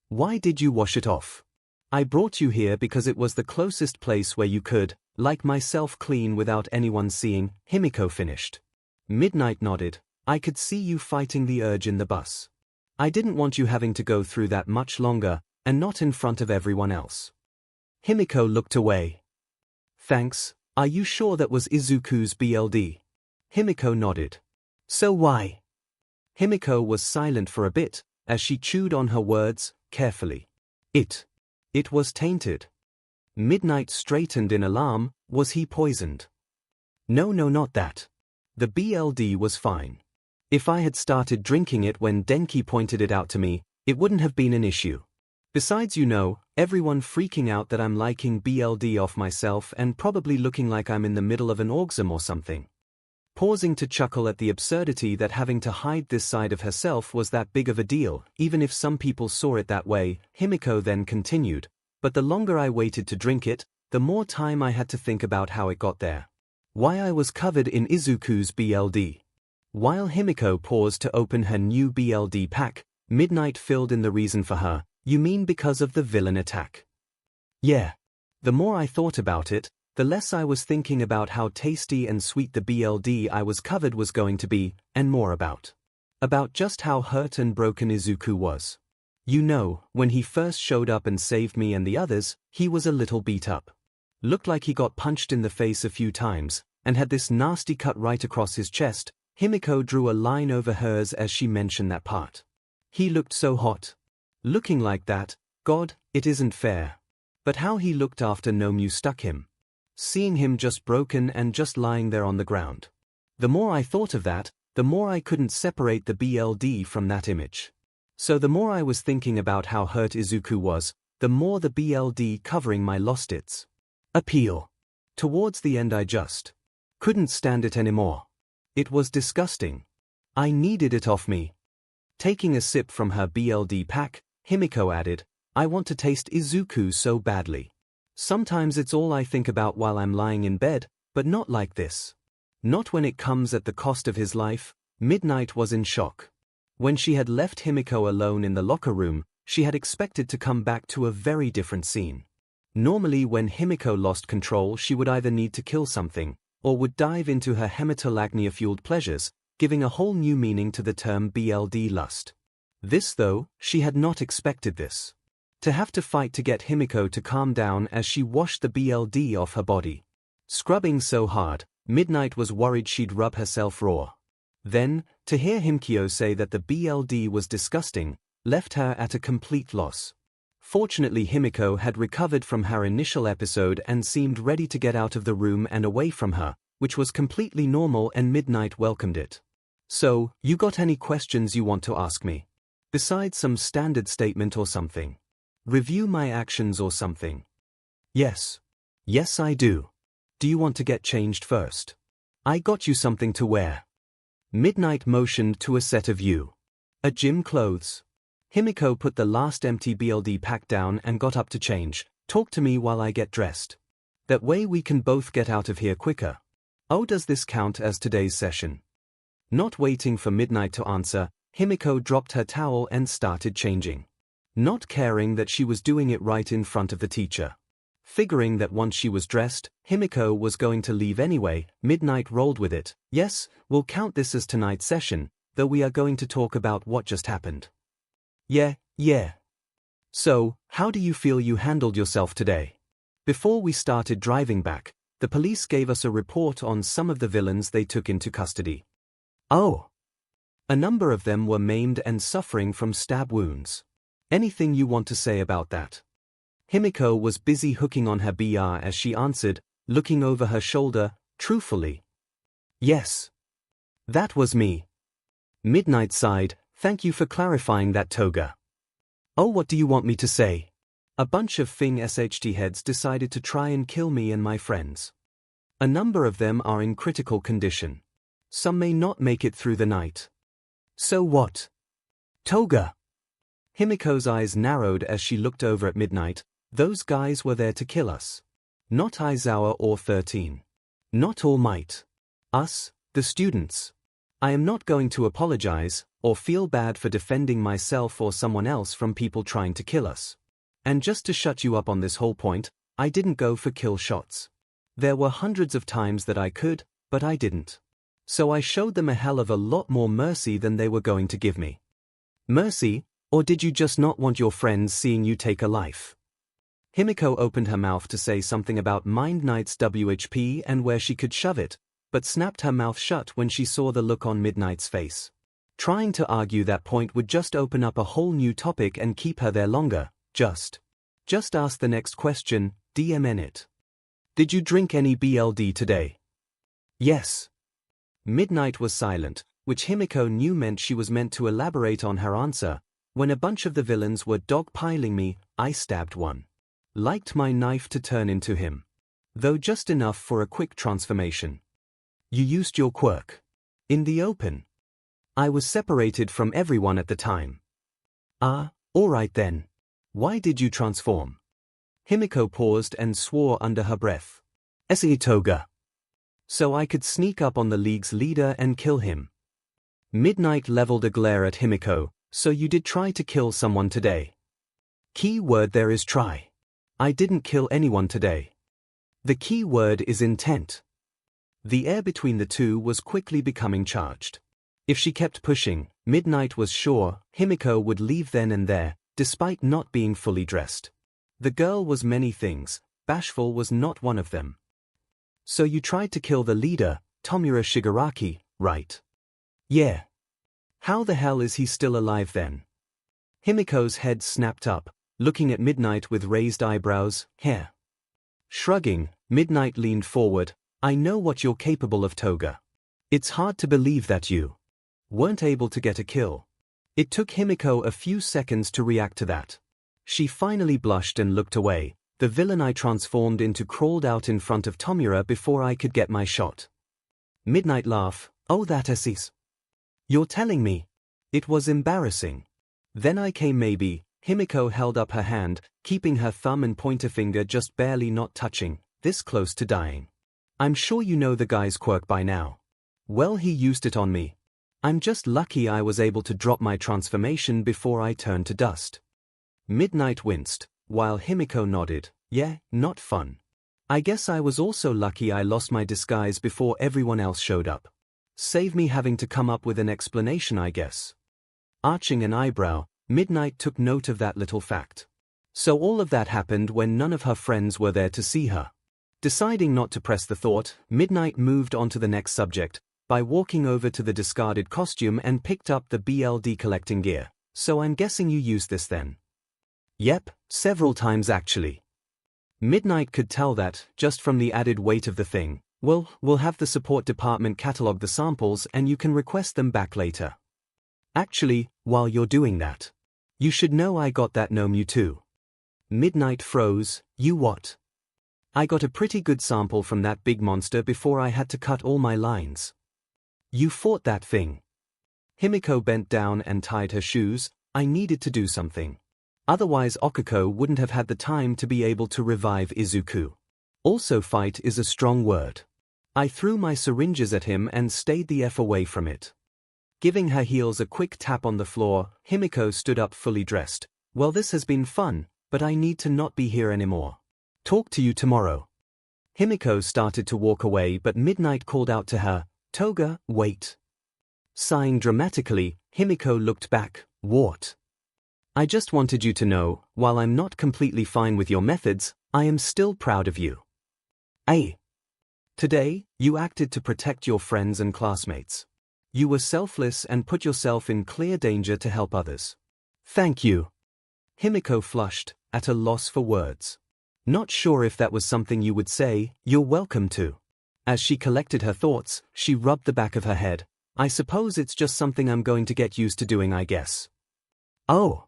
Why did you wash it off? I brought you here because it was the closest place where you could, like myself, clean without anyone seeing, Himiko finished. Midnight nodded. I could see you fighting the urge in the bus. I didn't want you having to go through that much longer, and not in front of everyone else. Himiko looked away. Thanks. Are you sure that was Izuku's BLD? Himiko nodded. So why? Himiko was silent for a bit, as she chewed on her words, carefully. It was tainted. Midnight straightened in alarm. Was he poisoned? No, not that. The BLD was fine. If I had started drinking it when Denki pointed it out to me, it wouldn't have been an issue. Besides, everyone freaking out that I'm liking BLD off myself and probably looking like I'm in the middle of an orgasm or something. Pausing to chuckle at the absurdity that having to hide this side of herself was that big of a deal, even if some people saw it that way, Himiko then continued, but the longer I waited to drink it, the more time I had to think about how it got there. Why I was covered in Izuku's BLD. While Himiko paused to open her new BLD pack, Midnight filled in the reason for her. You mean because of the villain attack? Yeah. The more I thought about it, the less I was thinking about how tasty and sweet the BLD I was covered was going to be, and more about just how hurt and broken Izuku was. When he first showed up and saved me and the others, he was a little beat up. Looked like he got punched in the face a few times, and had this nasty cut right across his chest. Himiko drew a line over hers as she mentioned that part. He looked so hot. Looking like that, God, it isn't fair. But how he looked after Nomu stuck him. Seeing him just broken and just lying there on the ground. The more I thought of that, the more I couldn't separate the BLD from that image. So the more I was thinking about how hurt Izuku was, the more the BLD covering my lost its appeal. Towards the end I just couldn't stand it anymore. It was disgusting. I needed it off me. Taking a sip from her BLD pack, Himiko added, I want to taste Izuku so badly. Sometimes it's all I think about while I'm lying in bed, but not like this. Not when it comes at the cost of his life. Midnight was in shock. When she had left Himiko alone in the locker room, she had expected to come back to a very different scene. Normally when Himiko lost control, she would either need to kill something, or would dive into her hematolagnia-fueled pleasures, giving a whole new meaning to the term BLD lust. This though, she had not expected this. To have to fight to get Himiko to calm down as she washed the BLD off her body. Scrubbing so hard, Midnight was worried she'd rub herself raw. Then, to hear Himiko say that the BLD was disgusting, left her at a complete loss. Fortunately, Himiko had recovered from her initial episode and seemed ready to get out of the room and away from her, which was completely normal, and Midnight welcomed it. So, you got any questions you want to ask me? Besides some standard statement or something? Review my actions or something? Yes. Yes, I do. Do you want to get changed first? I got you something to wear. Midnight motioned to a set of gym clothes. Himiko put the last empty BLD pack down and got up to change. Talk to me while I get dressed. That way we can both get out of here quicker. Oh, does this count as today's session? Not waiting for Midnight to answer, Himiko dropped her towel and started changing. Not caring that she was doing it right in front of the teacher. Figuring that once she was dressed, Himiko was going to leave anyway, Midnight rolled with it. Yes, we'll count this as tonight's session, though we are going to talk about what just happened. Yeah. So, how do you feel you handled yourself today? Before we started driving back, the police gave us a report on some of the villains they took into custody. Oh. A number of them were maimed and suffering from stab wounds. Anything you want to say about that? 𝐼𝐻𝐼𝐾 was busy hooking on her BR as she answered, looking over her shoulder, truthfully. Yes. That was me. Midnight sighed, thank you for clarifying that, Toga. Oh, what do you want me to say? A bunch of Fing SHT heads decided to try and kill me and my friends. A number of them are in critical condition. Some may not make it through the night. So what? Toga. 𝐼𝐻𝐼𝐾's eyes narrowed as she looked over at Midnight. Those guys were there to kill us. Not Aizawa or 13. Not All Might. Us, the students. I am not going to apologize, or feel bad for defending myself or someone else from people trying to kill us. And just to shut you up on this whole point, I didn't go for kill shots. There were hundreds of times that I could, but I didn't. So I showed them a hell of a lot more mercy than they were going to give me. Mercy, or did you just not want your friends seeing you take a life? 𝐼𝐻𝐼𝐾 opened her mouth to say something about Midnight's WHP and where she could shove it, but snapped her mouth shut when she saw the look on Midnight's face. Trying to argue that point would just open up a whole new topic and keep her there longer. Just ask the next question, DMN it. Did you drink any BLD today? Yes. Midnight was silent, which 𝐼𝐻𝐼𝐾 knew meant she was meant to elaborate on her answer. When a bunch of the villains were dogpiling me, I stabbed one. Liked my knife to turn into him. Though just enough for a quick transformation. You used your quirk. In the open. I was separated from everyone at the time. Ah, alright then. Why did you transform? 𝐼𝐻𝐼𝐾 paused and swore under her breath. Toga. So I could sneak up on the League's leader and kill him. Midnight leveled a glare at 𝐼𝐻𝐼𝐾. So you did try to kill someone today. Key word there is try. I didn't kill anyone today. The key word is intent. The air between the two was quickly becoming charged. If she kept pushing, Midnight was sure 𝐼𝐻𝐼𝐾 would leave then and there, despite not being fully dressed. The girl was many things, bashful was not one of them. So you tried to kill the leader, Tomura Shigaraki, right? Yeah. How the hell is he still alive then? 𝐼𝐻𝐼𝐾's head snapped up, looking at Midnight with raised eyebrows, hair. Shrugging, Midnight leaned forward. I know what you're capable of, Toga. It's hard to believe that you weren't able to get a kill. It took 𝐼𝐻𝐼𝐾 a few seconds to react to that. She finally blushed and looked away. The villain I transformed into crawled out in front of Tomura before I could get my shot. Midnight laugh. Oh, that is. You're telling me. It was embarrassing. Then I came maybe. 𝐼𝐻𝐼𝐾 held up her hand, keeping her thumb and pointer finger just barely not touching, this close to dying. I'm sure you know the guy's quirk by now. Well, he used it on me. I'm just lucky I was able to drop my transformation before I turned to dust. Midnight winced, while 𝐼𝐻𝐼𝐾 nodded. Yeah, not fun. I guess I was also lucky I lost my disguise before everyone else showed up. Save me having to come up with an explanation, I guess. Arching an eyebrow, Midnight took note of that little fact. So all of that happened when none of her friends were there to see her. Deciding not to press the thought, Midnight moved on to the next subject, by walking over to the discarded costume and picked up the BLD collecting gear. So I'm guessing you used this then? Yep, several times actually. Midnight could tell that, just from the added weight of the thing. Well, we'll have the support department catalog the samples and you can request them back later. Actually, while you're doing that, you should know I got that no Mew too. Midnight froze. You what? I got a pretty good sample from that big monster before I had to cut all my lines. You fought that thing. 𝐼𝐻𝐼𝐾 bent down and tied her shoes. I needed to do something. Otherwise Okako wouldn't have had the time to be able to revive Izuku. Also, fight is a strong word. I threw my syringes at him and stayed the F away from it. Giving her heels a quick tap on the floor, 𝐼𝐻𝐼𝐾 stood up fully dressed. Well, this has been fun, but I need to not be here anymore. Talk to you tomorrow. 𝐼𝐻𝐼𝐾 started to walk away, but Midnight called out to her, Toga, wait. Sighing dramatically, Himiko looked back. What? I just wanted you to know, while I'm not completely fine with your methods, I am still proud of you. Today, you acted to protect your friends and classmates. You were selfless and put yourself in clear danger to help others. Thank you. Himiko flushed, at a loss for words. Not sure if that was something you would say, you're welcome to. As she collected her thoughts, she rubbed the back of her head. I suppose it's just something I'm going to get used to doing, I guess. Oh.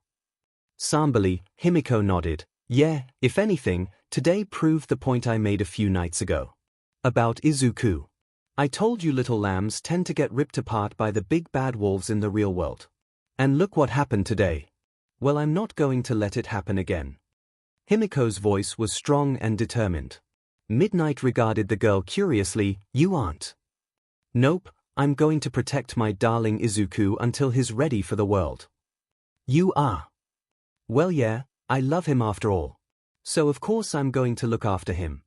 Somberly, Himiko nodded. Yeah, if anything, today proved the point I made a few nights ago. About Izuku. I told you little lambs tend to get ripped apart by the big bad wolves in the real world. And look what happened today. Well, I'm not going to let it happen again. Himiko's voice was strong and determined. Midnight regarded the girl curiously. You aren't? Nope, I'm going to protect my darling Izuku until he's ready for the world. You are? Well, yeah, I love him after all. So of course I'm going to look after him.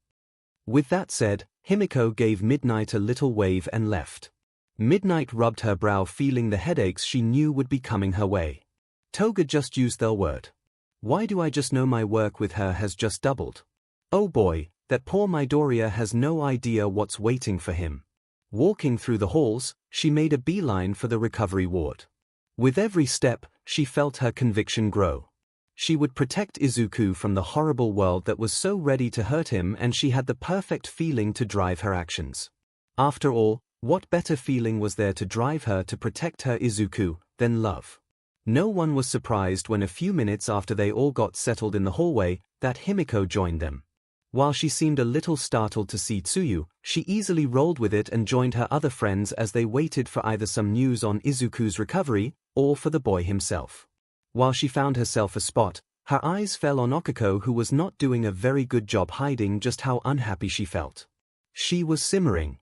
With that said, Himiko gave Midnight a little wave and left. Midnight rubbed her brow, feeling the headaches she knew would be coming her way. Toga just used the word. Why do I just know my work with her has just doubled? Oh boy, that poor Midoriya has no idea what's waiting for him. Walking through the halls, she made a beeline for the recovery ward. With every step, she felt her conviction grow. She would protect Izuku from the horrible world that was so ready to hurt him, and she had the perfect feeling to drive her actions. After all, what better feeling was there to drive her to protect her Izuku than love? No one was surprised when a few minutes after they all got settled in the hallway, that Himiko joined them. While she seemed a little startled to see Tsuyu, she easily rolled with it and joined her other friends as they waited for either some news on Izuku's recovery, or for the boy himself. While she found herself a spot, her eyes fell on Okiko, who was not doing a very good job hiding just how unhappy she felt. She was simmering.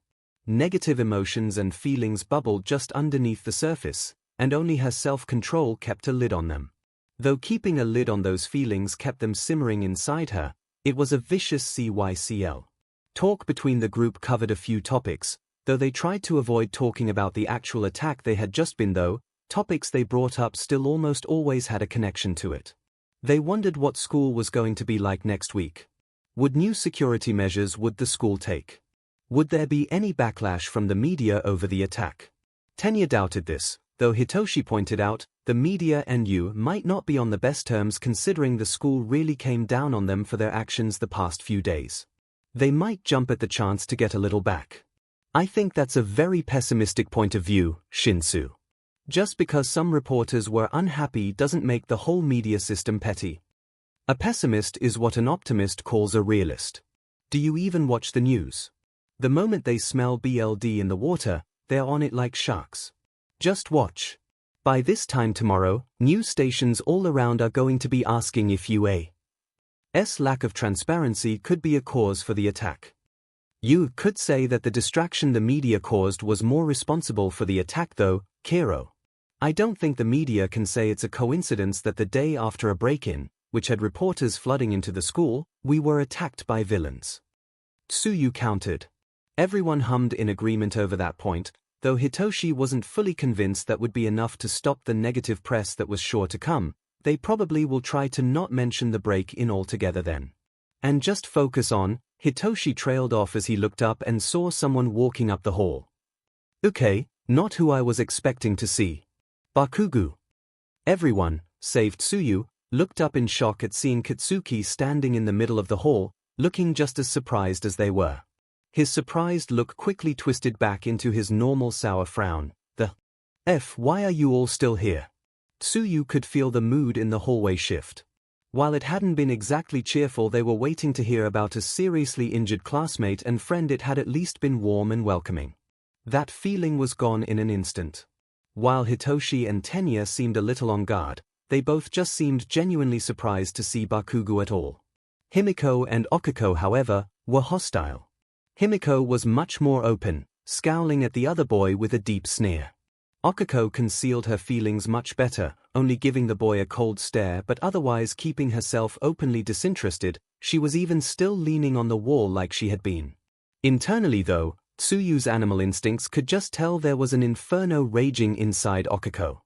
Negative emotions and feelings bubbled just underneath the surface, and only her self-control kept a lid on them. Though keeping a lid on those feelings kept them simmering inside her, it was a vicious cycle. Talk between the group covered a few topics, though they tried to avoid talking about the actual attack they had just been, though topics they brought up still almost always had a connection to it. They wondered what school was going to be like next week. Would new security measures would the school take? Would there be any backlash from the media over the attack? Tenya doubted this, though Hitoshi pointed out, the media and you might not be on the best terms considering the school really came down on them for their actions the past few days. They might jump at the chance to get a little back. I think that's a very pessimistic point of view, Shinsu. Just because some reporters were unhappy doesn't make the whole media system petty. A pessimist is what an optimist calls a realist. Do you even watch the news? The moment they smell BLD in the water, they're on it like sharks. Just watch. By this time tomorrow, news stations all around are going to be asking if UA's lack of transparency could be a cause for the attack. You could say that the distraction the media caused was more responsible for the attack, though, Kiro. I don't think the media can say it's a coincidence that the day after a break-in, which had reporters flooding into the school, we were attacked by villains. Tsuyu countered. Everyone hummed in agreement over that point, though Hitoshi wasn't fully convinced that would be enough to stop the negative press that was sure to come. They probably will try to not mention the break-in altogether then. And just focus on, Hitoshi trailed off as he looked up and saw someone walking up the hall. Okay, not who I was expecting to see. Bakugo. Everyone, save Tsuyu, looked up in shock at seeing Katsuki standing in the middle of the hall, looking just as surprised as they were. His surprised look quickly twisted back into his normal sour frown. Why are you all still here? Tsuyu could feel the mood in the hallway shift. While it hadn't been exactly cheerful, they were waiting to hear about a seriously injured classmate and friend. It had at least been warm and welcoming. That feeling was gone in an instant. While Hitoshi and Tenya seemed a little on guard, they both just seemed genuinely surprised to see Bakugo at all. Himiko and Okiko, however, were hostile. Himiko was much more open, scowling at the other boy with a deep sneer. Okiko concealed her feelings much better, only giving the boy a cold stare but otherwise keeping herself openly disinterested. She was even still leaning on the wall like she had been. Internally though, Tsuyu's animal instincts could just tell there was an inferno raging inside 𝐭𝐽𝐽.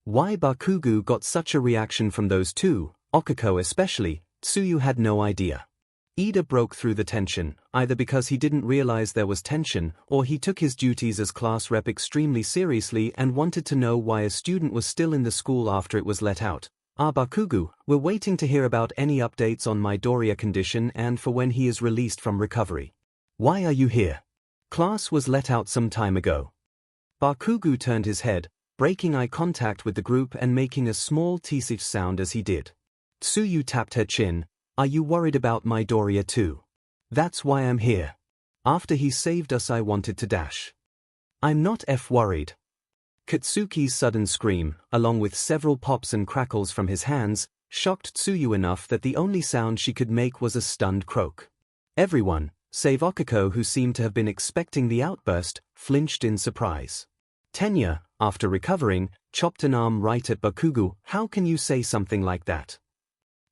Why Bakugo got such a reaction from those two, 𝐭𝐽𝐽 especially, Tsuyu had no idea. Ida broke through the tension, either because he didn't realize there was tension, or he took his duties as class rep extremely seriously and wanted to know why a student was still in the school after it was let out. Bakugo, we're waiting to hear about any updates on Midoriya condition and for when he is released from recovery. Why are you here? Class was let out some time ago. Bakugo turned his head, breaking eye contact with the group and making a small tsh sound as he did. Tsuyu tapped her chin. Are you worried about Midoriya too? That's why I'm here. After he saved us I wanted to dash. I'm not worried. Katsuki's sudden scream, along with several pops and crackles from his hands, shocked Tsuyu enough that the only sound she could make was a stunned croak. Everyone, save 𝐭𝐽𝐽 who seemed to have been expecting the outburst, flinched in surprise. Tenya, after recovering, chopped an arm right at Bakugo. How can you say something like that?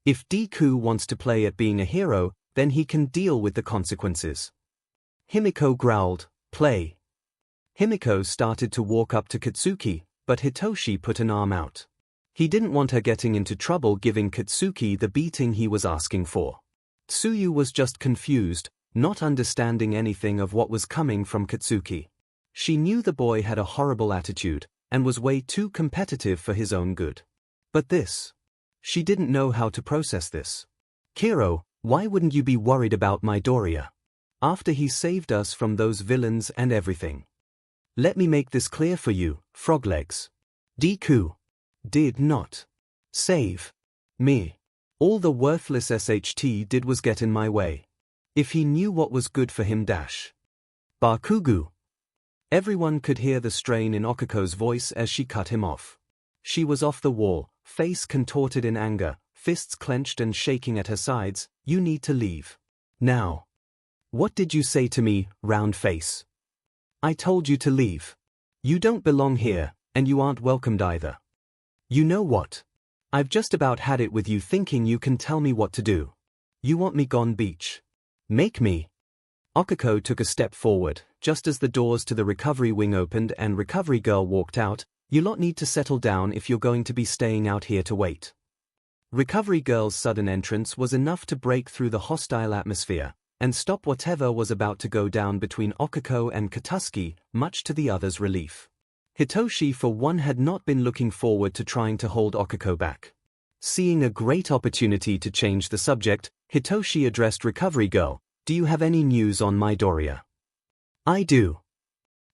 If Deku wants to play at being a hero, then he can deal with the consequences. Himiko growled, play. Himiko started to walk up to Katsuki, but Hitoshi put an arm out. He didn't want her getting into trouble giving Katsuki the beating he was asking for. Tsuyu was just confused, not understanding anything of what was coming from Katsuki. She knew the boy had a horrible attitude, and was way too competitive for his own good. But this. She didn't know how to process this. Kiro, why wouldn't you be worried about Midoriya? After he saved us from those villains and everything. Let me make this clear for you, Froglegs. Deku did not save me. All the worthless SHT did was get in my way. If he knew what was good for him dash. Bakugo. Everyone could hear the strain in 𝐭𝐽𝐽's voice as she cut him off. She was off the wall, face contorted in anger, fists clenched and shaking at her sides. You need to leave. Now. What did you say to me, round face? I told you to leave. You don't belong here, and you aren't welcomed either. You know what? I've just about had it with you thinking you can tell me what to do. You want me gone beach. Make me. 𝐭𝐽𝐽 took a step forward, just as the doors to the recovery wing opened and Recovery Girl walked out. You lot need to settle down if you're going to be staying out here to wait. Recovery Girl's sudden entrance was enough to break through the hostile atmosphere, and stop whatever was about to go down between 𝐭𝐽𝐽 and Katsuki, much to the others' relief. Hitoshi for one had not been looking forward to trying to hold 𝐭𝐽𝐽 back. Seeing a great opportunity to change the subject, Hitoshi addressed Recovery Girl. Do you have any news on Midoriya? I do.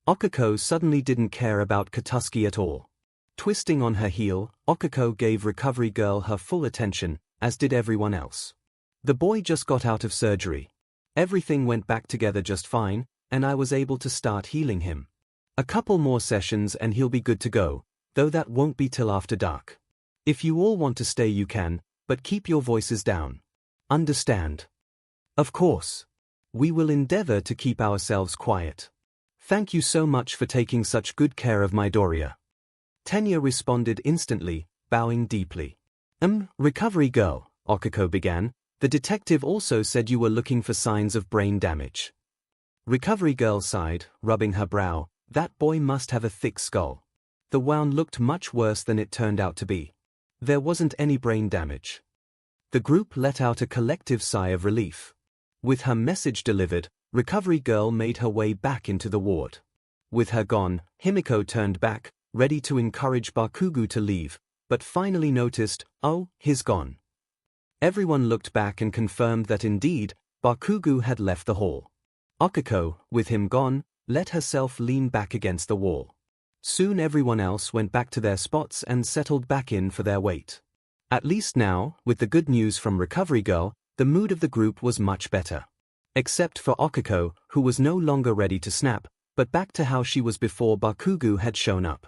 𝐭𝐽𝐽 suddenly didn't care about Katsuki at all. Twisting on her heel, 𝐭𝐽𝐽 gave Recovery Girl her full attention, as did everyone else. The boy just got out of surgery. Everything went back together just fine, and I was able to start healing him. A couple more sessions and he'll be good to go, though that won't be till after dark. If you all want to stay you can, but keep your voices down. Understand? Of course. We will endeavor to keep ourselves quiet. Thank you so much for taking such good care of Midoriya. Tenya responded instantly, bowing deeply. Recovery Girl, 𝐭𝐽𝐽 began. The detective also said you were looking for signs of brain damage. Recovery Girl sighed, rubbing her brow. That boy must have a thick skull. The wound looked much worse than it turned out to be. There wasn't any brain damage. The group let out a collective sigh of relief. With her message delivered, Recovery Girl made her way back into the ward. With her gone, Himiko turned back, ready to encourage Bakugo to leave, but finally noticed, oh, he's gone. Everyone looked back and confirmed that indeed, Bakugo had left the hall. 𝐭𝐽𝐽, with him gone, let herself lean back against the wall. Soon everyone else went back to their spots and settled back in for their wait. At least now, with the good news from Recovery Girl, the mood of the group was much better. Except for 𝐭𝐽𝐽, who was no longer ready to snap, but back to how she was before Bakugo had shown up.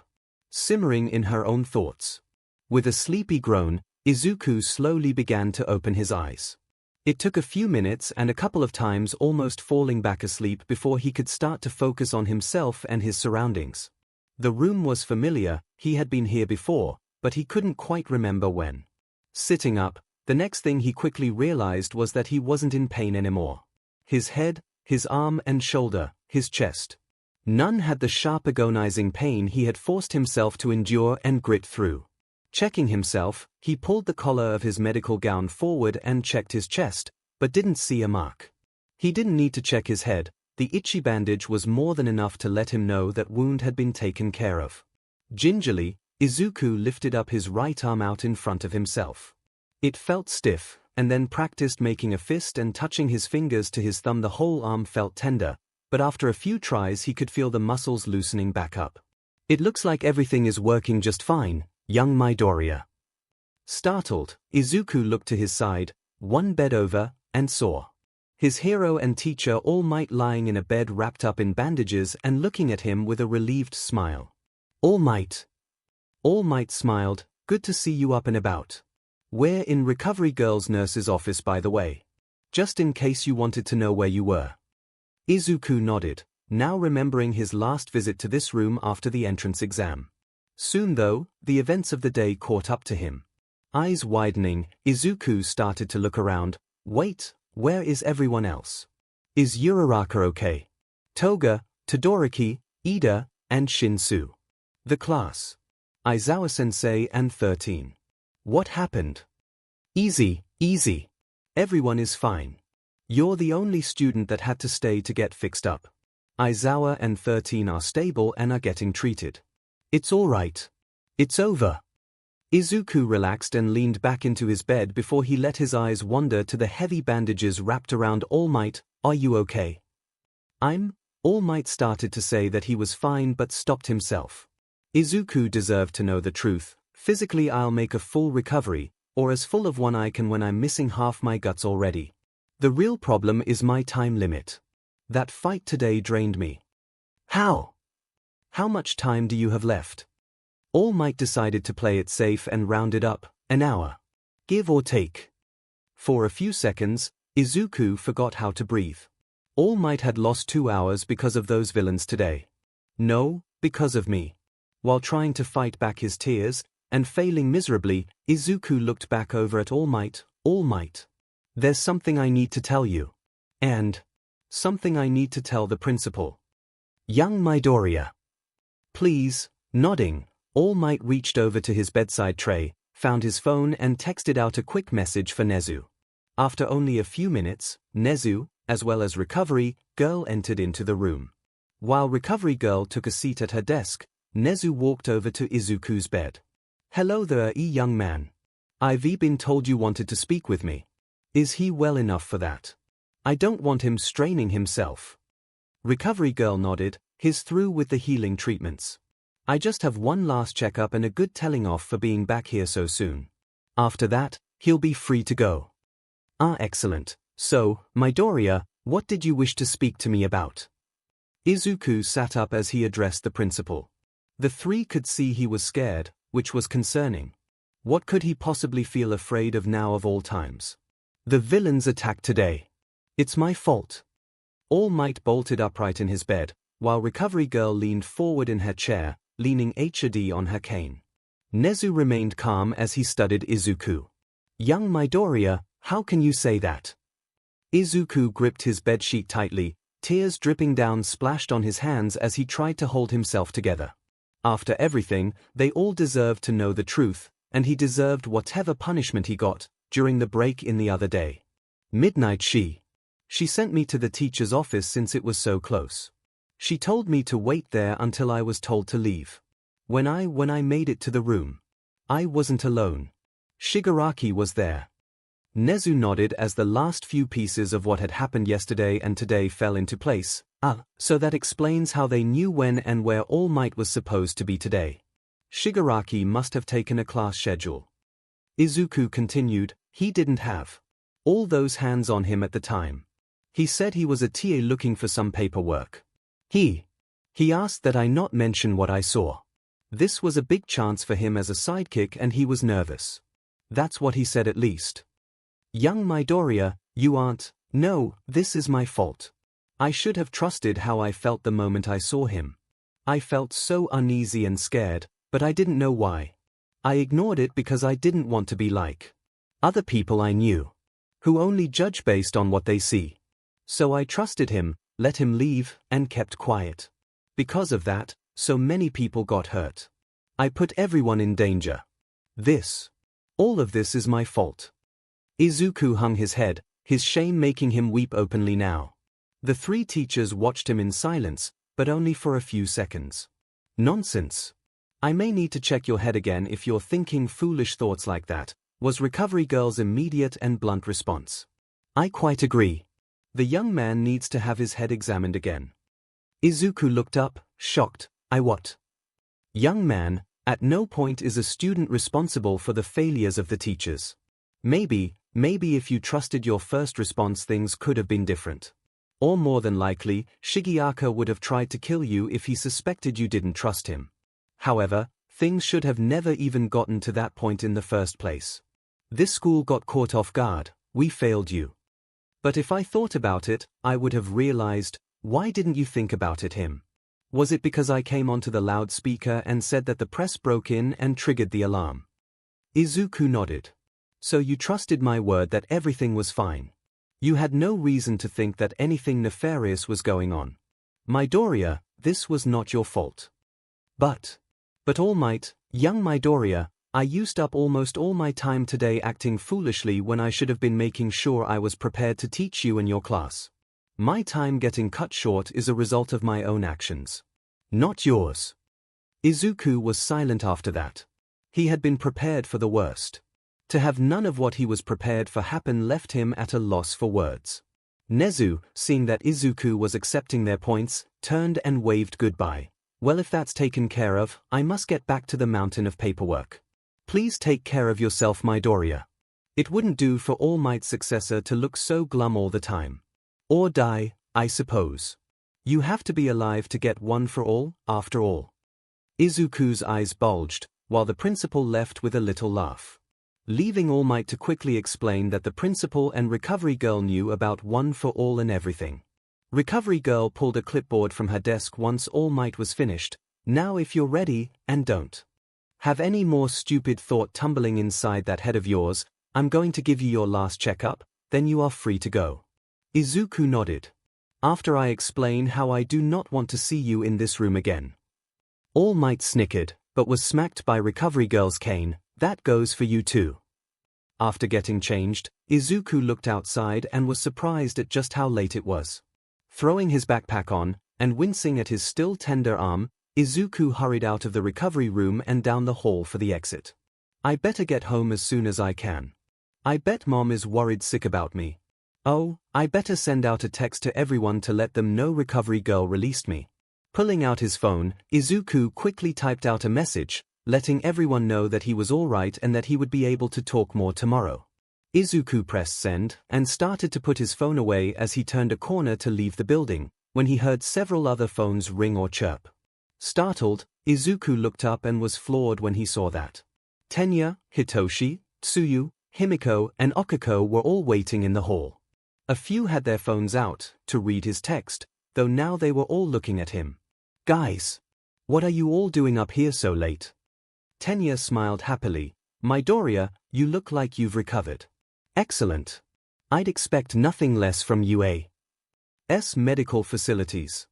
Simmering in her own thoughts. With a sleepy groan, Izuku slowly began to open his eyes. It took a few minutes and a couple of times almost falling back asleep before he could start to focus on himself and his surroundings. The room was familiar, he had been here before, but he couldn't quite remember when. Sitting up, the next thing he quickly realized was that he wasn't in pain anymore. His head, his arm and shoulder, his chest. None had the sharp agonizing pain he had forced himself to endure and grit through. Checking himself, he pulled the collar of his medical gown forward and checked his chest, but didn't see a mark. He didn't need to check his head. The itchy bandage was more than enough to let him know that wound had been taken care of. Gingerly, Izuku lifted up his right arm out in front of himself. It felt stiff, and then practiced making a fist and touching his fingers to his thumb. The whole arm felt tender, but after a few tries he could feel the muscles loosening back up. It looks like everything is working just fine, young Midoriya. Startled, Izuku looked to his side, one bed over, and saw his hero and teacher All Might lying in a bed wrapped up in bandages and looking at him with a relieved smile. All Might. All Might smiled, good to see you up and about. We're in Recovery Girl's nurse's office, by the way. Just in case you wanted to know where you were. Izuku nodded, now remembering his last visit to this room after the entrance exam. Soon though, the events of the day caught up to him. Eyes widening, Izuku started to look around. Wait, where is everyone else? Is Uraraka okay? Toga, Todoroki, Ida, and Shinsu. The class. Aizawa-sensei and 13. What happened? Easy, easy. Everyone is fine. You're the only student that had to stay to get fixed up. Aizawa and 13 are stable and are getting treated. It's all right. It's over. Izuku relaxed and leaned back into his bed before he let his eyes wander to the heavy bandages wrapped around All Might. Are you okay? All Might started to say that he was fine but stopped himself. Izuku deserved to know the truth. Physically I'll make a full recovery, or as full of one I can when I'm missing half my guts already. The real problem is my time limit. That fight today drained me. How? How much time do you have left? All Might decided to play it safe and rounded up, an hour. Give or take. For a few seconds, Izuku forgot how to breathe. All Might had lost 2 hours because of those villains today. No, because of me. While trying to fight back his tears, and failing miserably, Izuku looked back over at All Might. All Might. There's something I need to tell you. And something I need to tell the principal. Young Midoriya. Please. Nodding, All Might reached over to his bedside tray, found his phone and texted out a quick message for Nezu. After only a few minutes, Nezu, as well as Recovery Girl, entered into the room. While Recovery Girl took a seat at her desk, Nezu walked over to Izuku's bed. Hello there, young man. I've been told you wanted to speak with me. Is he well enough for that? I don't want him straining himself. Recovery Girl nodded, he's through with the healing treatments. I just have one last checkup and a good telling off for being back here so soon. After that, he'll be free to go. Ah, excellent. So, Midoriya, what did you wish to speak to me about? Izuku sat up as he addressed the principal. The three could see he was scared, which was concerning. What could he possibly feel afraid of now of all times? The villains attacked today. It's my fault. All Might bolted upright in his bed, while Recovery Girl leaned forward in her chair, leaning HD on her cane. Nezu remained calm as he studied Izuku. Young Midoriya, how can you say that? Izuku gripped his bedsheet tightly, tears dripping down splashed on his hands as he tried to hold himself together. After everything, they all deserved to know the truth, and he deserved whatever punishment he got during the break in the other day. Midnight she sent me to the teacher's office since it was so close. She told me to wait there until I was told to leave. When I made it to the room, I wasn't alone. Shigaraki was there. Nezu nodded as the last few pieces of what had happened yesterday and today fell into place. So that explains how they knew when and where All Might was supposed to be today. Shigaraki must have taken a class schedule. Izuku continued, he didn't have all those hands on him at the time. He said he was a TA looking for some paperwork. He asked that I not mention what I saw. This was a big chance for him as a sidekick and he was nervous. That's what he said at least. Young Midoriya, you aren't. No, this is my fault. I should have trusted how I felt the moment I saw him. I felt so uneasy and scared, but I didn't know why. I ignored it because I didn't want to be like other people I knew, who only judge based on what they see. So I trusted him, let him leave, and kept quiet. Because of that, so many people got hurt. I put everyone in danger. All of this is my fault. Izuku hung his head, his shame making him weep openly now. The three teachers watched him in silence, but only for a few seconds. Nonsense. I may need to check your head again if you're thinking foolish thoughts like that, was Recovery Girl's immediate and blunt response. I quite agree. The young man needs to have his head examined again. Izuku looked up, shocked. What? Young man, at no point is a student responsible for the failures of the teachers. Maybe if you trusted your first response things could have been different. Or more than likely, Shigeaki would have tried to kill you if he suspected you didn't trust him. However, things should have never even gotten to that point in the first place. This school got caught off guard, we failed you. But if I thought about it, I would have realized, why didn't you think about it him? Was it because I came onto the loudspeaker and said that the press broke in and triggered the alarm? Izuku nodded. So you trusted my word that everything was fine. You had no reason to think that anything nefarious was going on. Midoriya, this was not your fault. But All Might, young Midoriya, I used up almost all my time today acting foolishly when I should have been making sure I was prepared to teach you and your class. My time getting cut short is a result of my own actions. Not yours. Izuku was silent after that. He had been prepared for the worst. To have none of what he was prepared for happen left him at a loss for words. Nezu, seeing that Izuku was accepting their points, turned and waved goodbye. Well, if that's taken care of, I must get back to the mountain of paperwork. Please take care of yourself, Midoriya. It wouldn't do for All Might's successor to look so glum all the time. Or die, I suppose. You have to be alive to get one for all, after all. Izuku's eyes bulged, while the principal left with a little laugh. Leaving All Might to quickly explain that the principal and Recovery Girl knew about one for all and everything. Recovery Girl pulled a clipboard from her desk once All Might was finished. Now if you're ready, and don't have any more stupid thought tumbling inside that head of yours, I'm going to give you your last checkup, then you are free to go. Izuku nodded. After I explain how I do not want to see you in this room again. All Might snickered, but was smacked by Recovery Girl's cane. That goes for you too. After getting changed, Izuku looked outside and was surprised at just how late it was. Throwing his backpack on, and wincing at his still tender arm, Izuku hurried out of the recovery room and down the hall for the exit. I better get home as soon as I can. I bet Mom is worried sick about me. Oh, I better send out a text to everyone to let them know Recovery Girl released me. Pulling out his phone, Izuku quickly typed out a message, letting everyone know that he was alright and that he would be able to talk more tomorrow. Izuku pressed send, and started to put his phone away as he turned a corner to leave the building, when he heard several other phones ring or chirp. Startled, Izuku looked up and was floored when he saw that Tenya, Hitoshi, Tsuyu, Himiko, and Okiko were all waiting in the hall. A few had their phones out, to read his text, though now they were all looking at him. Guys! What are you all doing up here so late? Tenya smiled happily. Midoriya, you look like you've recovered. Excellent. I'd expect nothing less from UA's medical facilities.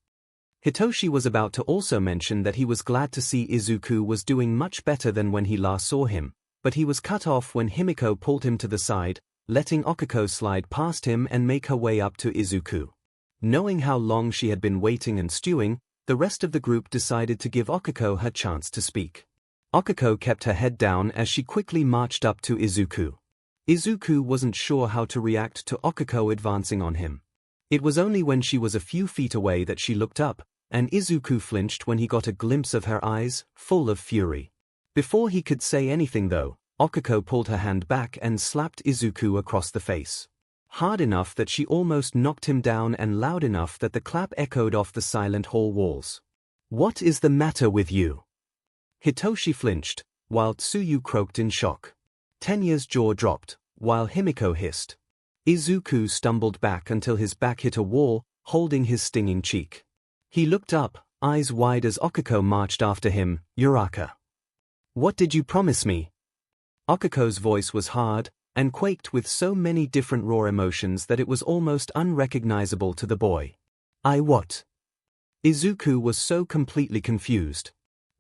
Hitoshi was about to also mention that he was glad to see Izuku was doing much better than when he last saw him, but he was cut off when Himiko pulled him to the side, letting Okiko slide past him and make her way up to Izuku. Knowing how long she had been waiting and stewing, the rest of the group decided to give Okiko her chance to speak. Okiko kept her head down as she quickly marched up to Izuku. Izuku wasn't sure how to react to Okiko advancing on him. It was only when she was a few feet away that she looked up, and Izuku flinched when he got a glimpse of her eyes, full of fury. Before he could say anything though, Okiko pulled her hand back and slapped Izuku across the face. Hard enough that she almost knocked him down and loud enough that the clap echoed off the silent hall walls. What is the matter with you? Hitoshi flinched, while Tsuyu croaked in shock. Tenya's jaw dropped, while Himiko hissed. Izuku stumbled back until his back hit a wall, holding his stinging cheek. He looked up, eyes wide as Okiko marched after him. Uraraka. What did you promise me? Okiko's voice was hard, and quaked with so many different raw emotions that it was almost unrecognizable to the boy. What? Izuku was so completely confused.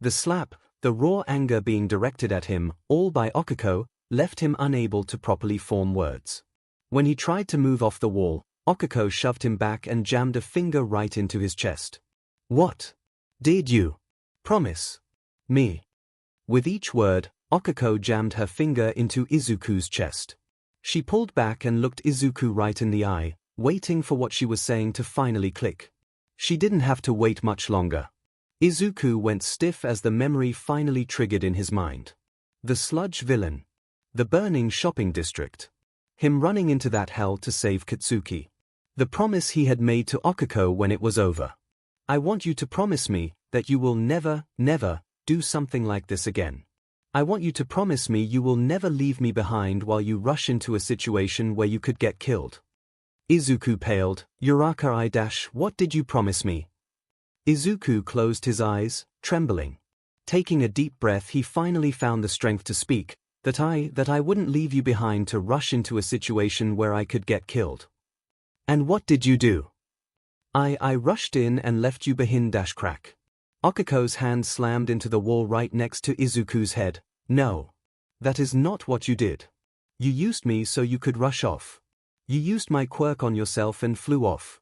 The slap, the raw anger being directed at him, all by Okiko, left him unable to properly form words. When he tried to move off the wall, Okiko shoved him back and jammed a finger right into his chest. What? Did you promise me? With each word, Okiko jammed her finger into Izuku's chest. She pulled back and looked Izuku right in the eye, waiting for what she was saying to finally click. She didn't have to wait much longer. Izuku went stiff as the memory finally triggered in his mind. The sludge villain. The burning shopping district. Him running into that hell to save Katsuki. The promise he had made to Okiko when it was over. I want you to promise me that you will never, never do something like this again. I want you to promise me you will never leave me behind while you rush into a situation where you could get killed. Izuku paled. Uraraka, what did you promise me? Izuku closed his eyes, trembling. Taking a deep breath, he finally found the strength to speak, that I wouldn't leave you behind to rush into a situation where I could get killed. And what did you do? I rushed in and left you behind. Crack. Okiko's hand slammed into the wall right next to Izuku's head. No. That is not what you did. You used me so you could rush off. You used my quirk on yourself and flew off.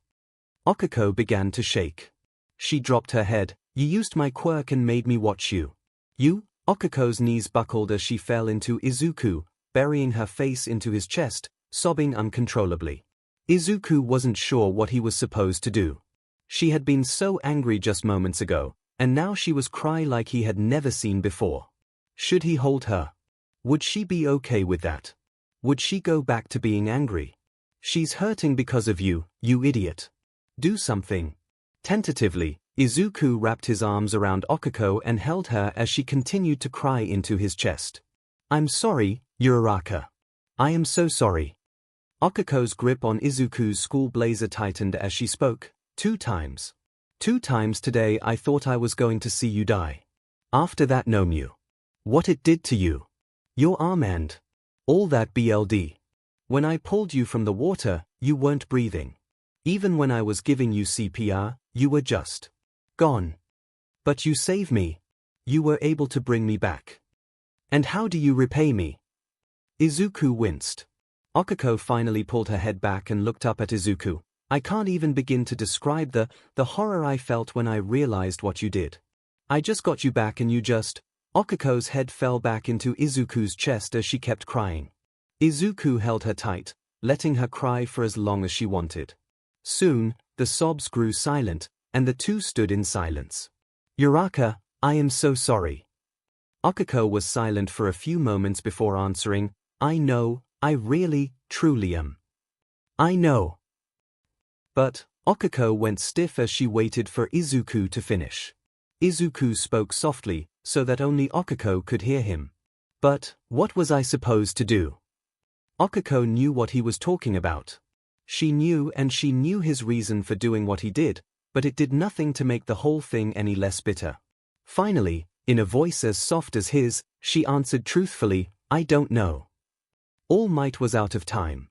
Okiko began to shake. She dropped her head. You used my quirk and made me watch you. You? Okiko's knees buckled as she fell into Izuku, burying her face into his chest, sobbing uncontrollably. Izuku wasn't sure what he was supposed to do. She had been so angry just moments ago, and now she was crying like he had never seen before. Should he hold her? Would she be okay with that? Would she go back to being angry? She's hurting because of you, you idiot. Do something. Tentatively, Izuku wrapped his arms around Okiko and held her as she continued to cry into his chest. I'm sorry, Uraraka. I am so sorry. Okiko's grip on Izuku's school blazer tightened as she spoke. 2 times. 2 times today I thought I was going to see you die. After that Nomu. What it did to you. Your arm and all that BLD. When I pulled you from the water, you weren't breathing. Even when I was giving you CPR, you were just gone. But you saved me. You were able to bring me back. And how do you repay me? Izuku winced. Okiko finally pulled her head back and looked up at Izuku. I can't even begin to describe the horror I felt when I realized what you did. I just got you back and you just... Okiko's head fell back into Izuku's chest as she kept crying. Izuku held her tight, letting her cry for as long as she wanted. Soon, the sobs grew silent, and the two stood in silence. Uraraka, I am so sorry. Okiko was silent for a few moments before answering, I know, I really, truly am. I know. But, Okiko went stiff as she waited for Izuku to finish. Izuku spoke softly, so that only Okiko could hear him. But, what was I supposed to do? Okiko knew what he was talking about. She knew his reason for doing what he did, but it did nothing to make the whole thing any less bitter. Finally, in a voice as soft as his, she answered truthfully, I don't know. All Might was out of time.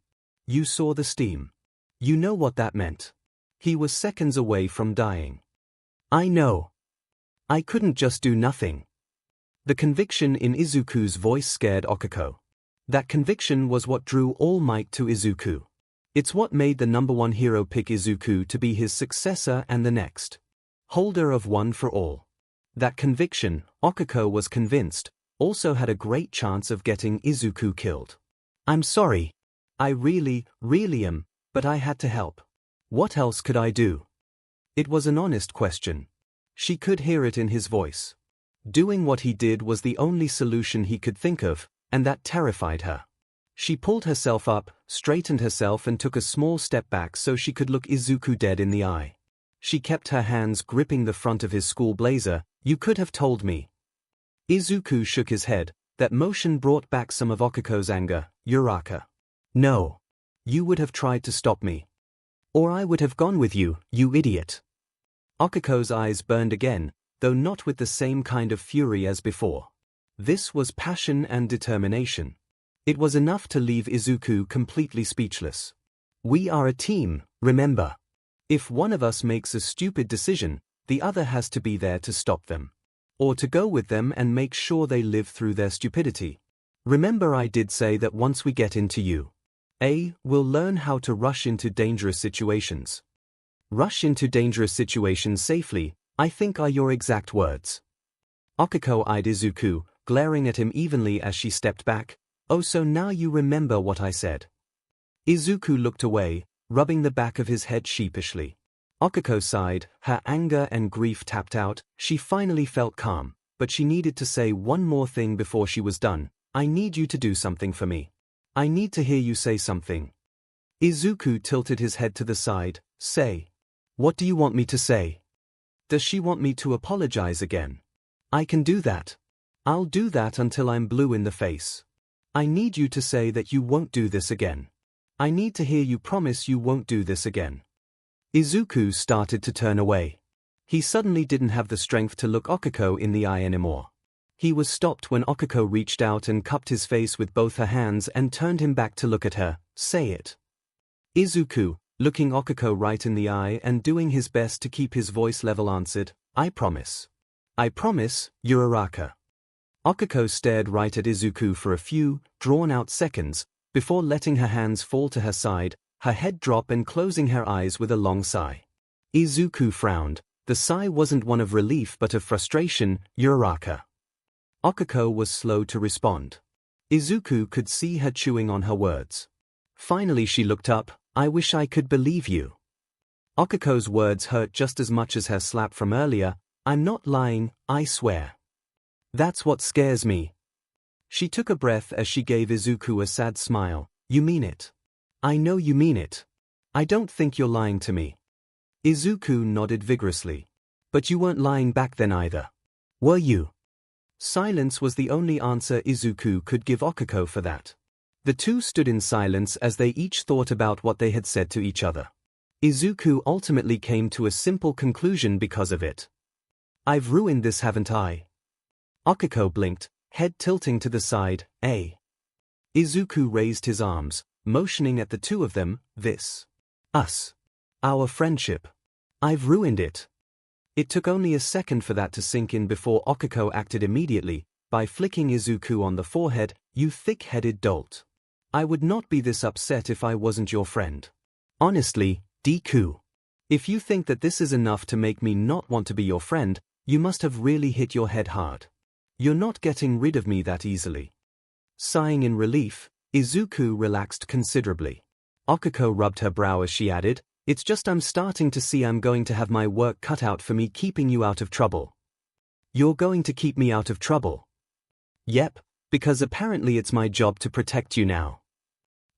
You saw the steam. You know what that meant. He was seconds away from dying. I know. I couldn't just do nothing. The conviction in Izuku's voice scared Okiko. That conviction was what drew All Might to Izuku. It's what made the #1 hero pick Izuku to be his successor and the next holder of One for All. That conviction, Okiko was convinced, also had a great chance of getting Izuku killed. I'm sorry. I really am, but I had to help. What else could I do? It was an honest question. She could hear it in his voice. Doing what he did was the only solution he could think of, and that terrified her. She pulled herself up, straightened herself and took a small step back so she could look Izuku dead in the eye. She kept her hands gripping the front of his school blazer. You could have told me. Izuku shook his head. That motion brought back some of Okiko's anger. Uraraka. No. You would have tried to stop me. Or I would have gone with you, you idiot. Okiko's eyes burned again, though not with the same kind of fury as before. This was passion and determination. It was enough to leave Izuku completely speechless. We are a team, remember. If one of us makes a stupid decision, the other has to be there to stop them. Or to go with them and make sure they live through their stupidity. Remember, I did say that once we get into 𝐴, we'll learn how to rush into dangerous situations. Rush into dangerous situations safely, I think, are your exact words. 𝐒𝐭𝐚𝐲 eyed Izuku, glaring at him evenly as she stepped back. Oh, so now you remember what I said. Izuku looked away, rubbing the back of his head sheepishly. 𝐒𝐭𝐴 sighed, her anger and grief tapped out. She finally felt calm, but she needed to say one more thing before she was done. I need you to do something for me. I need to hear you say something. Izuku tilted his head to the side. Say. What do you want me to say? Does she want me to apologize again? I can do that. I'll do that until I'm blue in the face. I need you to say that you won't do this again. I need to hear you promise you won't do this again. Izuku started to turn away. He suddenly didn't have the strength to look 𝐒𝐴 in the eye anymore. He was stopped when 𝐒𝐴 reached out and cupped his face with both her hands and turned him back to look at her. Say it. Izuku, looking 𝐒𝐴 right in the eye and doing his best to keep his voice level, answered, I promise. I promise, Uraraka. 𝐒𝐴 stared right at Izuku for a few, drawn-out seconds, before letting her hands fall to her side, her head drop and closing her eyes with a long sigh. Izuku frowned. The sigh wasn't one of relief but of frustration. Uraraka. 𝐒𝐴 was slow to respond. Izuku could see her chewing on her words. Finally she looked up. I wish I could believe you. 𝐒𝐴's words hurt just as much as her slap from earlier. I'm not lying, I swear. That's what scares me. She took a breath as she gave Izuku a sad smile. You mean it. I know you mean it. I don't think you're lying to me. Izuku nodded vigorously. But you weren't lying back then either. Were you? Silence was the only answer Izuku could give 𝐒𝐴 for that. The two stood in silence as they each thought about what they had said to each other. Izuku ultimately came to a simple conclusion because of it. I've ruined this, haven't I? 𝐒𝐴 blinked, head tilting to the side. Izuku raised his arms, motioning at the two of them. This. Us. Our friendship. I've ruined it. It took only a second for that to sink in before 𝐒𝐴 acted immediately, by flicking Izuku on the forehead. You thick-headed dolt. I would not be this upset if I wasn't your friend. Honestly, Deku. If you think that this is enough to make me not want to be your friend, you must have really hit your head hard. You're not getting rid of me that easily. Sighing in relief, Izuku relaxed considerably. 𝐒𝐴 rubbed her brow as she added, It's just I'm starting to see I'm going to have my work cut out for me keeping you out of trouble. You're going to keep me out of trouble? Yep, because apparently it's my job to protect you now.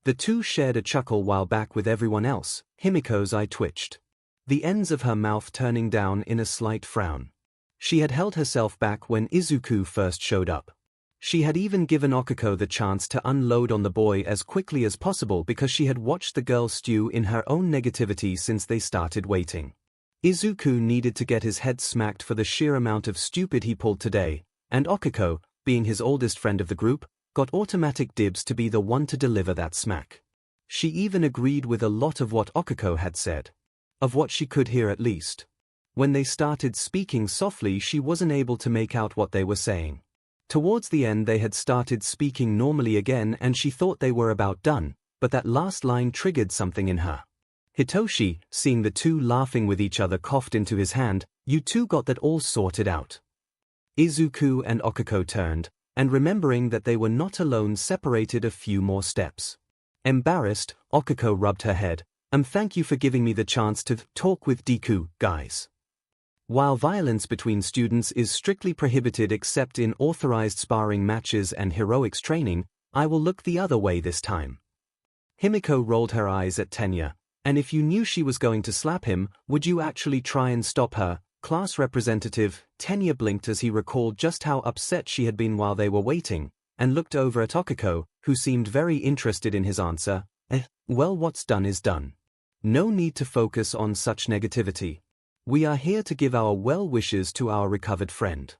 The two shared a chuckle while back with everyone else. Himiko's eye twitched. The ends of her mouth turning down in a slight frown. She had held herself back when Izuku first showed up. She had even given 𝐒𝐴 the chance to unload on the boy as quickly as possible because she had watched the girl stew in her own negativity since they started waiting. Izuku needed to get his head smacked for the sheer amount of stupid he pulled today, and 𝐒𝐴, being his oldest friend of the group, got automatic dibs to be the one to deliver that smack. She even agreed with a lot of what 𝐒𝐴 had said. Of what she could hear at least. When they started speaking softly, she wasn't able to make out what they were saying. Towards the end they had started speaking normally again and she thought they were about done, but that last line triggered something in her. Hitoshi, seeing the two laughing with each other, coughed into his hand. You two got that all sorted out? Izuku and 𝐒𝐴 turned, and remembering that they were not alone, separated a few more steps. Embarrassed, 𝐒𝐴 rubbed her head. Thank you for giving me the chance to talk with Deku, guys. While violence between students is strictly prohibited except in authorized sparring matches and heroics training, I will look the other way this time. Himiko rolled her eyes at Tenya. And if you knew she was going to slap him, would you actually try and stop her? Class representative. Tenya blinked as he recalled just how upset she had been while they were waiting, and looked over at 𝐒𝐴, who seemed very interested in his answer. Well, what's done is done. No need to focus on such negativity. We are here to give our well wishes to our recovered friend.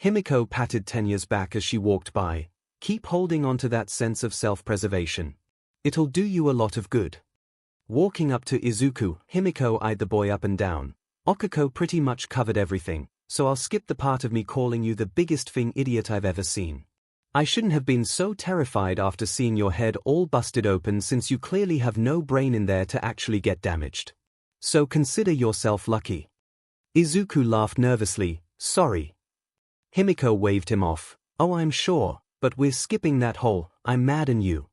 Himiko patted Tenya's back as she walked by. Keep holding on to that sense of self-preservation. It'll do you a lot of good. Walking up to Izuku, Himiko eyed the boy up and down. "Okako pretty much covered everything, so I'll skip the part of me calling you the biggest thing idiot I've ever seen. I shouldn't have been so terrified after seeing your head all busted open since you clearly have no brain in there to actually get damaged. So consider yourself lucky." Izuku laughed nervously. "Sorry." Himiko waved him off. "Oh, I'm sure, but we're skipping that whole 'I'm mad and you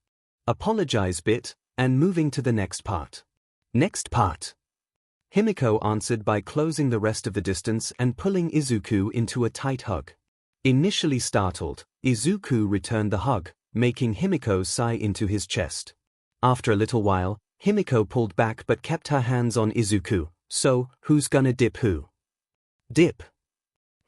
apologize' bit, and moving to the next part." "Next part." Himiko answered by closing the rest of the distance and pulling Izuku into a tight hug. Initially startled, Izuku returned the hug, making Himiko sigh into his chest. After a little while, Himiko pulled back but kept her hands on Izuku. "So, who's gonna dip who?" "Dip."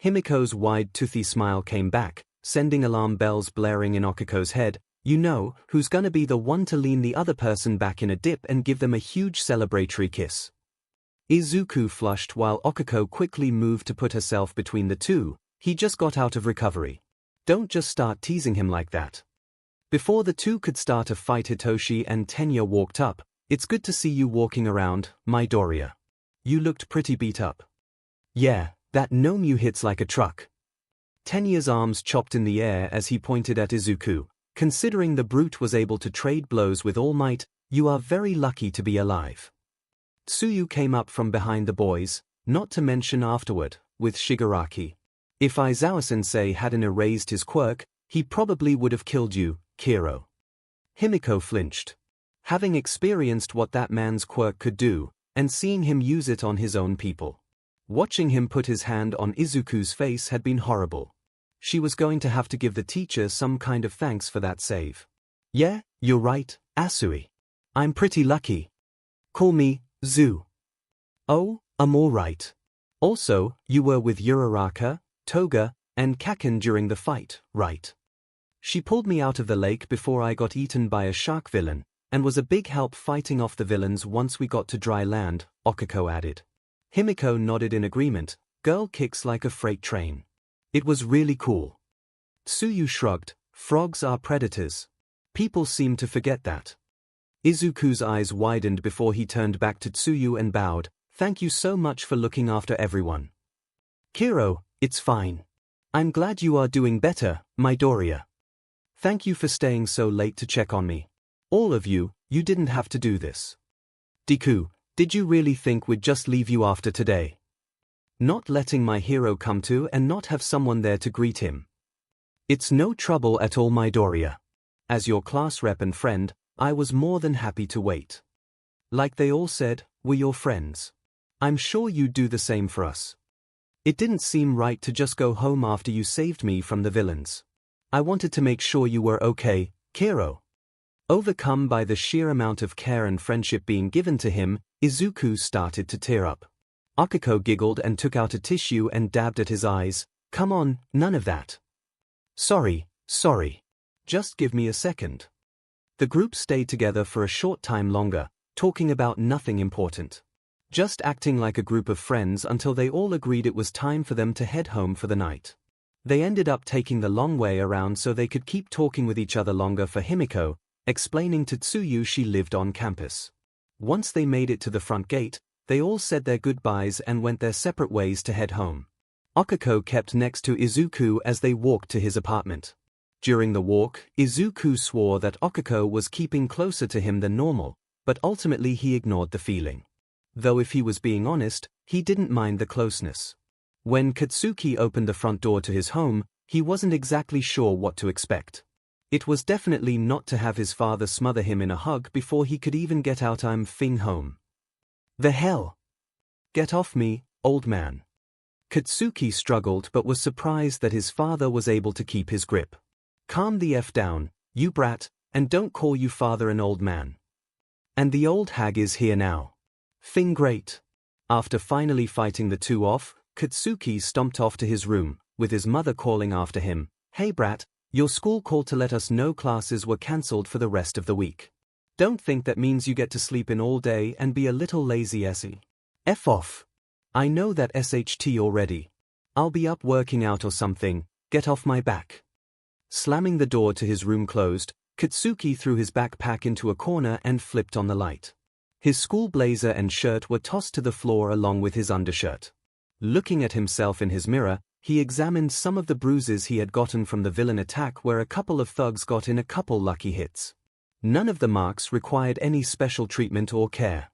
Himiko's wide toothy smile came back, sending alarm bells blaring in Okako's head. "You know, who's gonna be the one to lean the other person back in a dip and give them a huge celebratory kiss?" Izuku flushed while Okako quickly moved to put herself between the two. He just got out of recovery. "Don't just start teasing him like that." Before the two could start a fight, Hitoshi and Tenya walked up. "It's good to see you walking around, Midoriya. You looked pretty beat up." "Yeah, that gnome hits like a truck." Tenya's arms chopped in the air as he pointed at Izuku. "Considering the brute was able to trade blows with All Might, you are very lucky to be alive." Tsuyu came up from behind the boys, not to mention afterward, with Shigaraki. "If Aizawa-sensei hadn't erased his quirk, he probably would have killed you, Kiro." Himiko flinched. Having experienced what that man's quirk could do, and seeing him use it on his own people. Watching him put his hand on Izuku's face had been horrible. She was going to have to give the teacher some kind of thanks for that save. "Yeah, you're right, Asui. I'm pretty lucky. Call me Zu." "Oh, I'm all right. Also, you were with Uraraka, Toga, and Kaken during the fight, right?" "She pulled me out of the lake before I got eaten by a shark villain, and was a big help fighting off the villains once we got to dry land," Okako added. Himiko nodded in agreement. "Girl kicks like a freight train. It was really cool." Tsuyu shrugged. "Frogs are predators. People seem to forget that." Izuku's eyes widened before he turned back to Tsuyu and bowed. "Thank you so much for looking after everyone." "Kiro, it's fine. I'm glad you are doing better, Midoriya. Thank you for staying so late to check on me. All of you, you didn't have to do this." "Deku, did you really think we'd just leave you after today? Not letting my hero come to and not have someone there to greet him?" "It's no trouble at all, Midoriya. As your class rep and friend, I was more than happy to wait. Like they all said, we're your friends. I'm sure you'd do the same for us. It didn't seem right to just go home after you saved me from the villains. I wanted to make sure you were okay, Kiro." Overcome by the sheer amount of care and friendship being given to him, Izuku started to tear up. Okako giggled and took out a tissue and dabbed at his eyes. "Come on, none of that." Sorry. Just give me a second." The group stayed together for a short time longer, talking about nothing important. Just acting like a group of friends until they all agreed it was time for them to head home for the night. They ended up taking the long way around so they could keep talking with each other longer. For Himiko, explaining to Tsuyu she lived on campus. Once they made it to the front gate, they all said their goodbyes and went their separate ways to head home. Okako kept next to Izuku as they walked to his apartment. During the walk, Izuku swore that Okako was keeping closer to him than normal, but ultimately he ignored the feeling. Though if he was being honest, he didn't mind the closeness. When Katsuki opened the front door to his home, he wasn't exactly sure what to expect. It was definitely not to have his father smother him in a hug before he could even get out "I'm fing home." "The hell? Get off me, old man." Katsuki struggled but was surprised that his father was able to keep his grip. "Calm the F down, you brat, and don't call you father an old man. And the old hag is here now. Fing great." After finally fighting the two off, Katsuki stomped off to his room, with his mother calling after him. "Hey brat, your school called to let us know classes were cancelled for the rest of the week. Don't think that means you get to sleep in all day and be a little lazy essy. F off. I know that SHT already. I'll be up working out or something, get off my back." Slamming the door to his room closed, Katsuki threw his backpack into a corner and flipped on the light. His school blazer and shirt were tossed to the floor along with his undershirt. Looking at himself in his mirror, he examined some of the bruises he had gotten from the villain attack where a couple of thugs got in a couple lucky hits. None of the marks required any special treatment or care.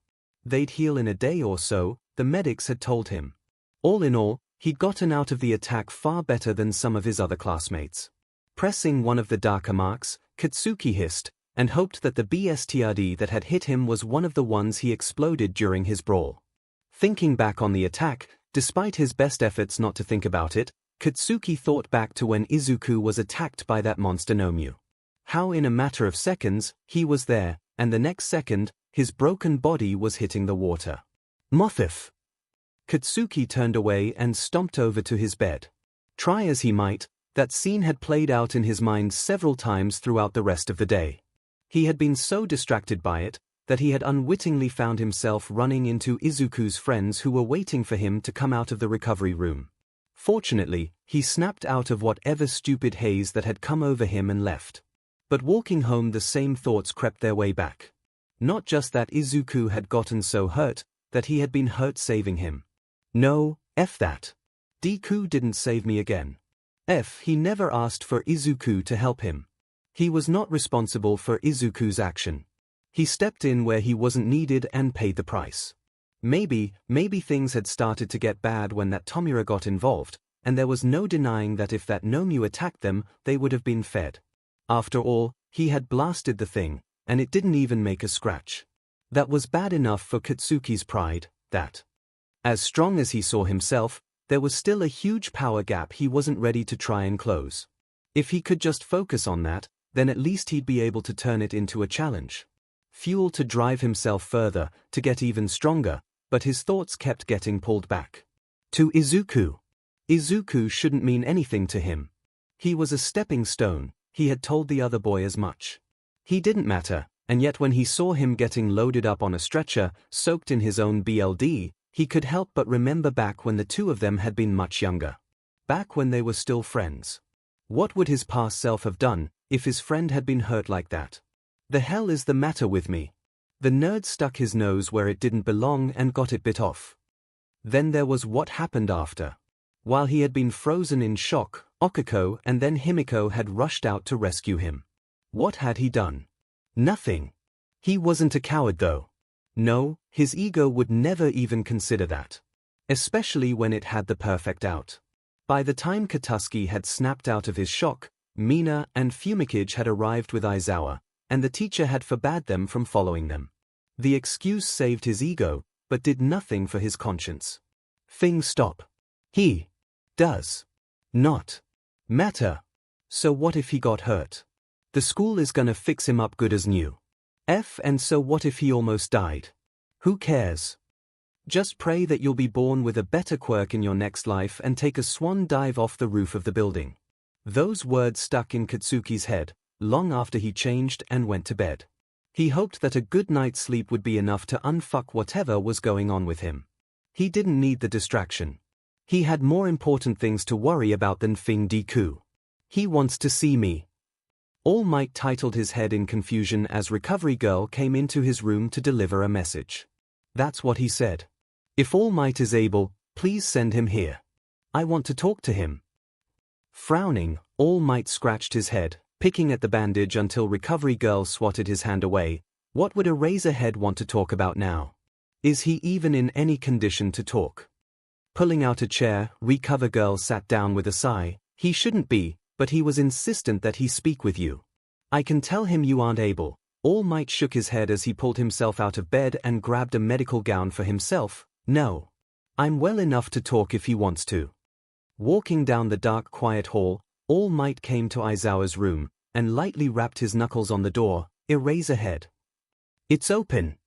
They'd heal in a day or so, the medics had told him. All in all, he'd gotten out of the attack far better than some of his other classmates. Pressing one of the darker marks, Katsuki hissed, and hoped that the BSTRD that had hit him was one of the ones he exploded during his brawl. Thinking back on the attack, despite his best efforts not to think about it, Katsuki thought back to when Izuku was attacked by that monster Nomyu. How in a matter of seconds, he was there, and the next second, his broken body was hitting the water. Mothif. Katsuki turned away and stomped over to his bed. Try as he might, that scene had played out in his mind several times throughout the rest of the day. He had been so distracted by it, that he had unwittingly found himself running into Izuku's friends who were waiting for him to come out of the recovery room. Fortunately, he snapped out of whatever stupid haze that had come over him and left. But walking home, the same thoughts crept their way back. Not just that Izuku had gotten so hurt, that he had been hurt saving him. No, F that. Deku didn't save me again. He never asked for Izuku to help him. He was not responsible for Izuku's action. He stepped in where he wasn't needed and paid the price. Maybe things had started to get bad when that Tomura got involved, and there was no denying that if that Nomyu attacked them, they would have been fed. After all, he had blasted the thing, and it didn't even make a scratch. That was bad enough for Katsuki's pride, that. As strong as he saw himself, there was still a huge power gap he wasn't ready to try and close. If he could just focus on that, then at least he'd be able to turn it into a challenge. Fuel to drive himself further, to get even stronger, but his thoughts kept getting pulled back. To Izuku. Izuku shouldn't mean anything to him. He was a stepping stone, he had told the other boy as much. He didn't matter, and yet when he saw him getting loaded up on a stretcher, soaked in his own BLD, he could help but remember back when the two of them had been much younger. Back when they were still friends. What would his past self have done, if his friend had been hurt like that? The hell is the matter with me? The nerd stuck his nose where it didn't belong and got it bit off. Then there was what happened after. While he had been frozen in shock, Okiko and then Himiko had rushed out to rescue him. What had he done? Nothing. He wasn't a coward though. No, his ego would never even consider that. Especially when it had the perfect out. By the time Katsuki had snapped out of his shock, Mina and Fumikage had arrived with Aizawa, and the teacher had forbade them from following them. The excuse saved his ego, but did nothing for his conscience. Things stop. He does not matter. So what if he got hurt? The school is gonna fix him up good as new. And so what if he almost died? Who cares? Just pray that you'll be born with a better quirk in your next life and take a swan dive off the roof of the building. Those words stuck in Katsuki's head, long after he changed and went to bed. He hoped that a good night's sleep would be enough to unfuck whatever was going on with him. He didn't need the distraction. He had more important things to worry about than Deku. He wants to see me. All Might titled his head in confusion as Recovery Girl came into his room to deliver a message. That's what he said. If All Might is able, please send him here. I want to talk to him. Frowning, All Might scratched his head, picking at the bandage until Recovery Girl swatted his hand away. What would Eraserhead want to talk about now? Is he even in any condition to talk? Pulling out a chair, Recover Girl sat down with a sigh. He shouldn't be, but he was insistent that he speak with you. I can tell him you aren't able. All Might shook his head as he pulled himself out of bed and grabbed a medical gown for himself. No. I'm well enough to talk if he wants to. Walking down the dark quiet hall, All Might came to Aizawa's room, and lightly rapped his knuckles on the door. Eraserhead. It's open.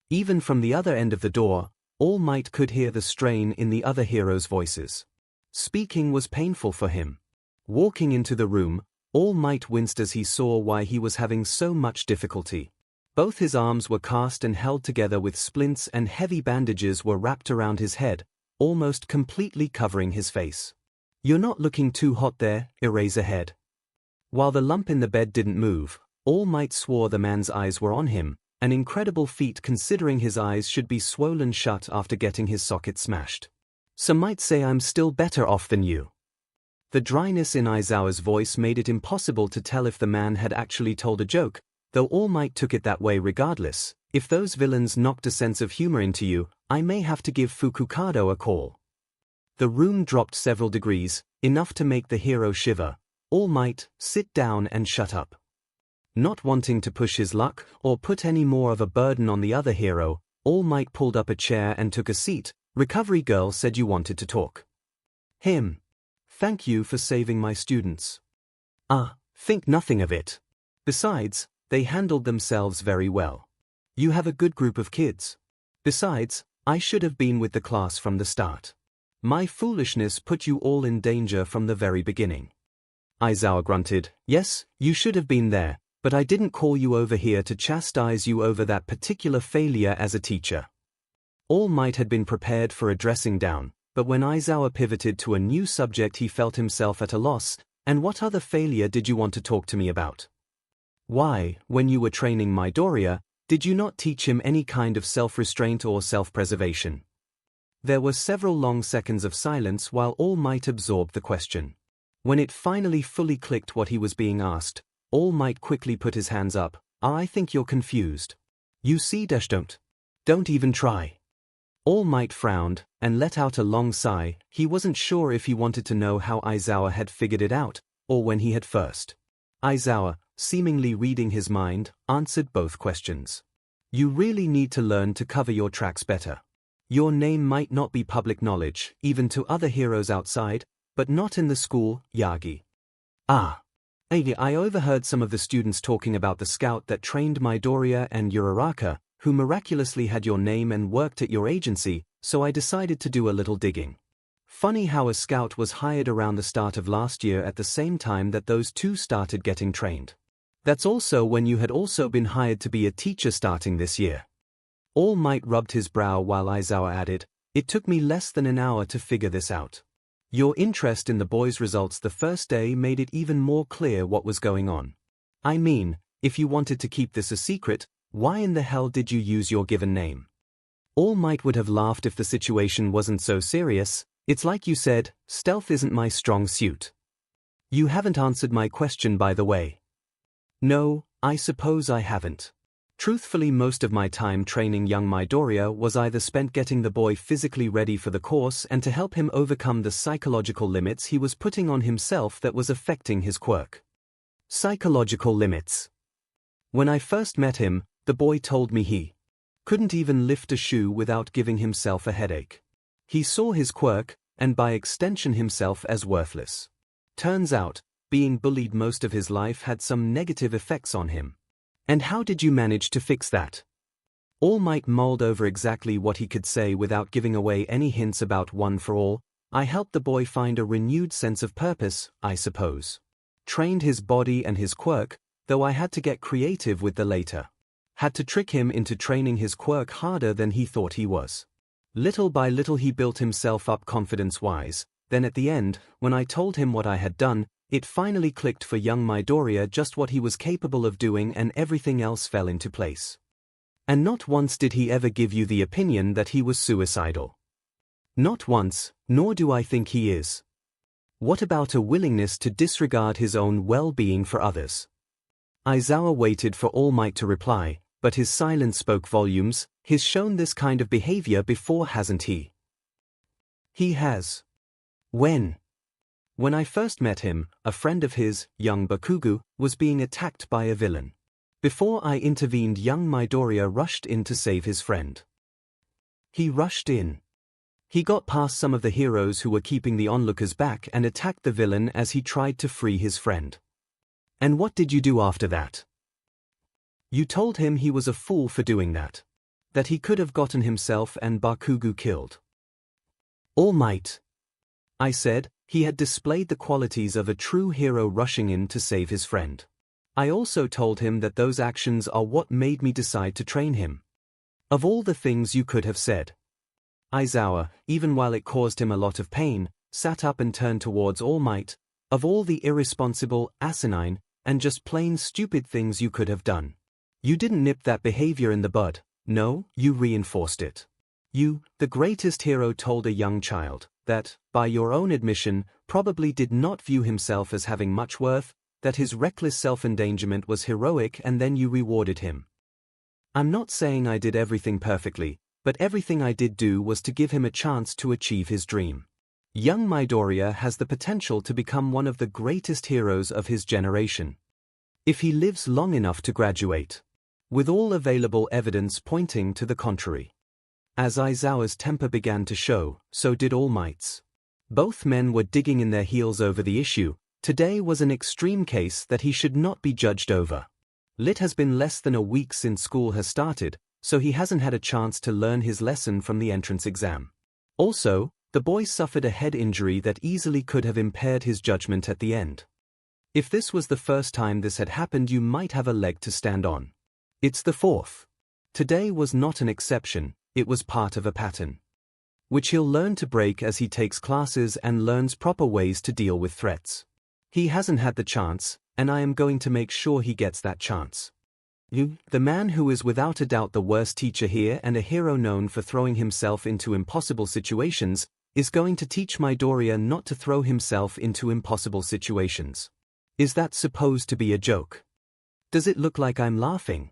Even from the other end of the door, All Might could hear the strain in the other heroes' voices. Speaking was painful for him. Walking into the room, All Might winced as he saw why he was having so much difficulty. Both his arms were cast and held together with splints, and heavy bandages were wrapped around his head, almost completely covering his face. You're not looking too hot there, Eraserhead. While the lump in the bed didn't move, All Might swore the man's eyes were on him, an incredible feat considering his eyes should be swollen shut after getting his socket smashed. Some might say I'm still better off than you. The dryness in Aizawa's voice made it impossible to tell if the man had actually told a joke, though All Might took it that way regardless. If those villains knocked a sense of humor into you, I may have to give Fukukado a call. The room dropped several degrees, enough to make the hero shiver. All Might, sit down and shut up. Not wanting to push his luck, or put any more of a burden on the other hero, All Might pulled up a chair and took a seat. Recovery girl said you wanted to talk. Him. Thank you for saving my students. Think nothing of it. Besides, they handled themselves very well. You have a good group of kids. Besides, I should have been with the class from the start. My foolishness put you all in danger from the very beginning. Aizawa grunted. Yes, you should have been there, but I didn't call you over here to chastise you over that particular failure as a teacher. All Might had been prepared for a dressing down, but when Aizawa pivoted to a new subject he felt himself at a loss. And what other failure did you want to talk to me about? Why, when you were training Midoriya, did you not teach him any kind of self-restraint or self-preservation? There were several long seconds of silence while All Might absorbed the question. When it finally fully clicked what he was being asked, All Might quickly put his hands up. I think you're confused. You see, don't even try. All Might frowned, and let out a long sigh. He wasn't sure if he wanted to know how Aizawa had figured it out, or when he had first. Aizawa, seemingly reading his mind, answered both questions. You really need to learn to cover your tracks better. Your name might not be public knowledge, even to other heroes outside, but not in the school, Yagi. I overheard some of the students talking about the scout that trained Midoriya and Uraraka, who miraculously had your name and worked at your agency, so I decided to do a little digging. Funny how a scout was hired around the start of last year at the same time that those two started getting trained. That's also when you had also been hired to be a teacher starting this year. All Might rubbed his brow while Aizawa added, it took me less than an hour to figure this out. Your interest in the boys' results the first day made it even more clear what was going on. I mean, if you wanted to keep this a secret, why in the hell did you use your given name? All Might would have laughed if the situation wasn't so serious. It's like you said, stealth isn't my strong suit. You haven't answered my question, by the way. No, I suppose I haven't. Truthfully, most of my time training young Midoriya was either spent getting the boy physically ready for the course and to help him overcome the psychological limits he was putting on himself that was affecting his quirk. Psychological limits. When I first met him, the boy told me he couldn't even lift a shoe without giving himself a headache. He saw his quirk, and by extension himself, as worthless. Turns out, being bullied most of his life had some negative effects on him. And how did you manage to fix that? All Might mulled over exactly what he could say without giving away any hints about One for All. I helped the boy find a renewed sense of purpose, I suppose. Trained his body and his quirk, though I had to get creative with the later. Had to trick him into training his quirk harder than he thought he was. Little by little he built himself up confidence-wise. Then at the end, when I told him what I had done, it finally clicked for young Midoriya just what he was capable of doing, and everything else fell into place. And not once did he ever give you the opinion that he was suicidal. Not once, nor do I think he is. What about a willingness to disregard his own well-being for others? Aizawa waited for All Might to reply, but his silence spoke volumes. He's shown this kind of behavior before, hasn't he? He has. When? When I first met him, a friend of his, young Bakugo, was being attacked by a villain. Before I intervened, young Midoriya rushed in to save his friend. He rushed in. He got past some of the heroes who were keeping the onlookers back and attacked the villain as he tried to free his friend. And what did you do after that? You told him he was a fool for doing that. That he could have gotten himself and Bakugo killed. All Might. I said, he had displayed the qualities of a true hero rushing in to save his friend. I also told him that those actions are what made me decide to train him. Of all the things you could have said. Aizawa, even while it caused him a lot of pain, sat up and turned towards All Might. Of all the irresponsible, asinine, and just plain stupid things you could have done. You didn't nip that behavior in the bud, no, you reinforced it. You, the greatest hero, told a young child that, by your own admission, probably did not view himself as having much worth, that his reckless self-endangerment was heroic, and then you rewarded him. I'm not saying I did everything perfectly, but everything I did do was to give him a chance to achieve his dream. Young Midoriya has the potential to become one of the greatest heroes of his generation. If he lives long enough to graduate. With all available evidence pointing to the contrary. As Aizawa's temper began to show, so did All Might's. Both men were digging in their heels over the issue. Today was an extreme case that he should not be judged over. Lit has been less than a week since school has started, so he hasn't had a chance to learn his lesson from the entrance exam. Also, the boy suffered a head injury that easily could have impaired his judgment at the end. If this was the first time this had happened, you might have a leg to stand on. It's the fourth. Today was not an exception, it was part of a pattern. Which he'll learn to break as he takes classes and learns proper ways to deal with threats. He hasn't had the chance, and I am going to make sure he gets that chance. You, the man who is without a doubt the worst teacher here and a hero known for throwing himself into impossible situations, is going to teach Midoriya not to throw himself into impossible situations. Is that supposed to be a joke? Does it look like I'm laughing?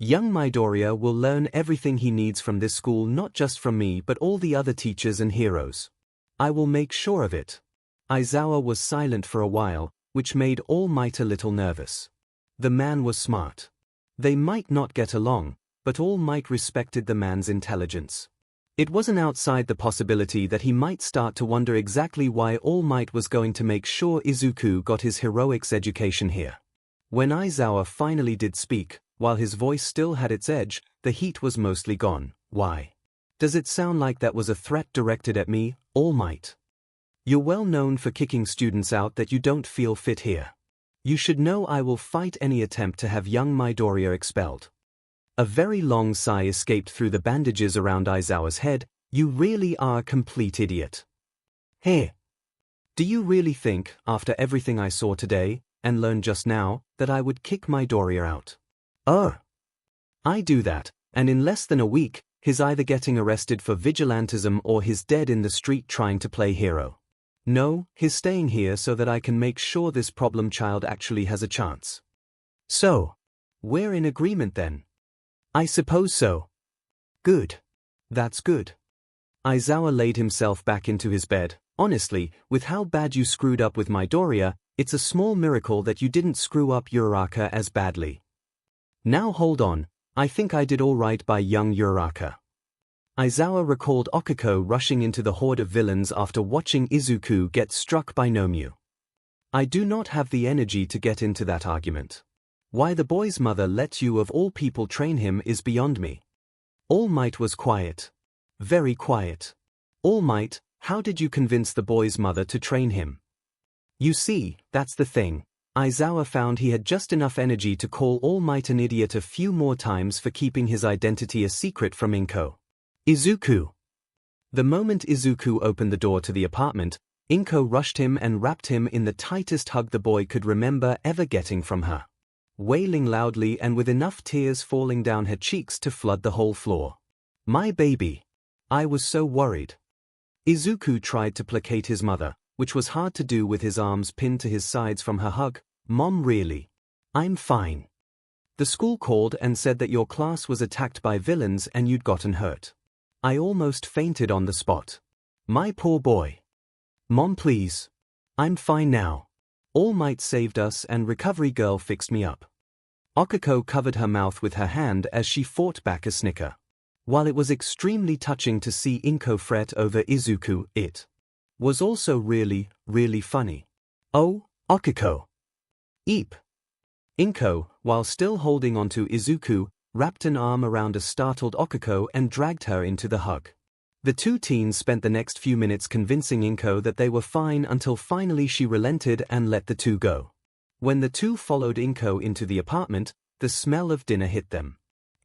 Young Midoriya will learn everything he needs from this school, not just from me but all the other teachers and heroes. I will make sure of it. Aizawa was silent for a while, which made All Might a little nervous. The man was smart. They might not get along, but All Might respected the man's intelligence. It wasn't outside the possibility that he might start to wonder exactly why All Might was going to make sure Izuku got his heroics education here. When Aizawa finally did speak, while his voice still had its edge, the heat was mostly gone. Why? Does it sound like that was a threat directed at me, All Might? You're well known for kicking students out that you don't feel fit here. You should know I will fight any attempt to have young Midoriya expelled. A very long sigh escaped through the bandages around Aizawa's head. You really are a complete idiot. Hey! Do you really think, after everything I saw today, and learned just now, that I would kick Midoriya out? I do that, and in less than a week, he's either getting arrested for vigilantism or he's dead in the street trying to play hero. No, he's staying here so that I can make sure this problem child actually has a chance. So, we're in agreement then? I suppose so. Good. That's good. Aizawa laid himself back into his bed. Honestly, with how bad you screwed up with Midoriya, it's a small miracle that you didn't screw up Uraraka as badly. Now hold on, I think I did all right by young Uraraka. Aizawa recalled Okiko rushing into the horde of villains after watching Izuku get struck by Nomyu. I do not have the energy to get into that argument. Why the boy's mother let you of all people train him is beyond me. All Might was quiet. Very quiet. All Might, how did you convince the boy's mother to train him? You see, that's the thing. Aizawa found he had just enough energy to call All Might an idiot a few more times for keeping his identity a secret from Inko. Izuku. The moment Izuku opened the door to the apartment, Inko rushed him and wrapped him in the tightest hug the boy could remember ever getting from her. Wailing loudly and with enough tears falling down her cheeks to flood the whole floor. My baby. I was so worried. Izuku tried to placate his mother, which was hard to do with his arms pinned to his sides from her hug. Mom, really? I'm fine. The school called and said that your class was attacked by villains and you'd gotten hurt. I almost fainted on the spot. My poor boy. Mom, please. I'm fine now. All Might saved us and Recovery Girl fixed me up. Okiko covered her mouth with her hand as she fought back a snicker. While it was extremely touching to see Inko fret over Izuku, it was also really, really funny. Oh, Okiko. Eep. Inko, while still holding onto Izuku, wrapped an arm around a startled Okiko and dragged her into the hug. The two teens spent the next few minutes convincing Inko that they were fine until finally she relented and let the two go. When the two followed Inko into the apartment, the smell of dinner hit them.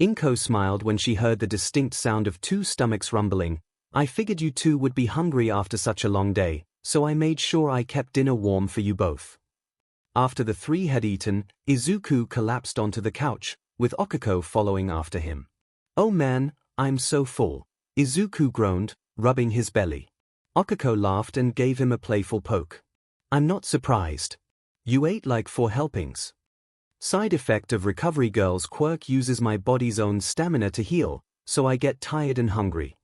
Inko smiled when she heard the distinct sound of two stomachs rumbling. I figured you two would be hungry after such a long day, so I made sure I kept dinner warm for you both. After the three had eaten, Izuku collapsed onto the couch, with 𝐭𝐼𝐲 following after him. "Oh man, I'm so full," Izuku groaned, rubbing his belly. 𝐭𝐼𝐲 laughed and gave him a playful poke. "I'm not surprised. You ate like 4 helpings. Side effect of recovery girl's quirk uses my body's own stamina to heal, so I get tired and hungry."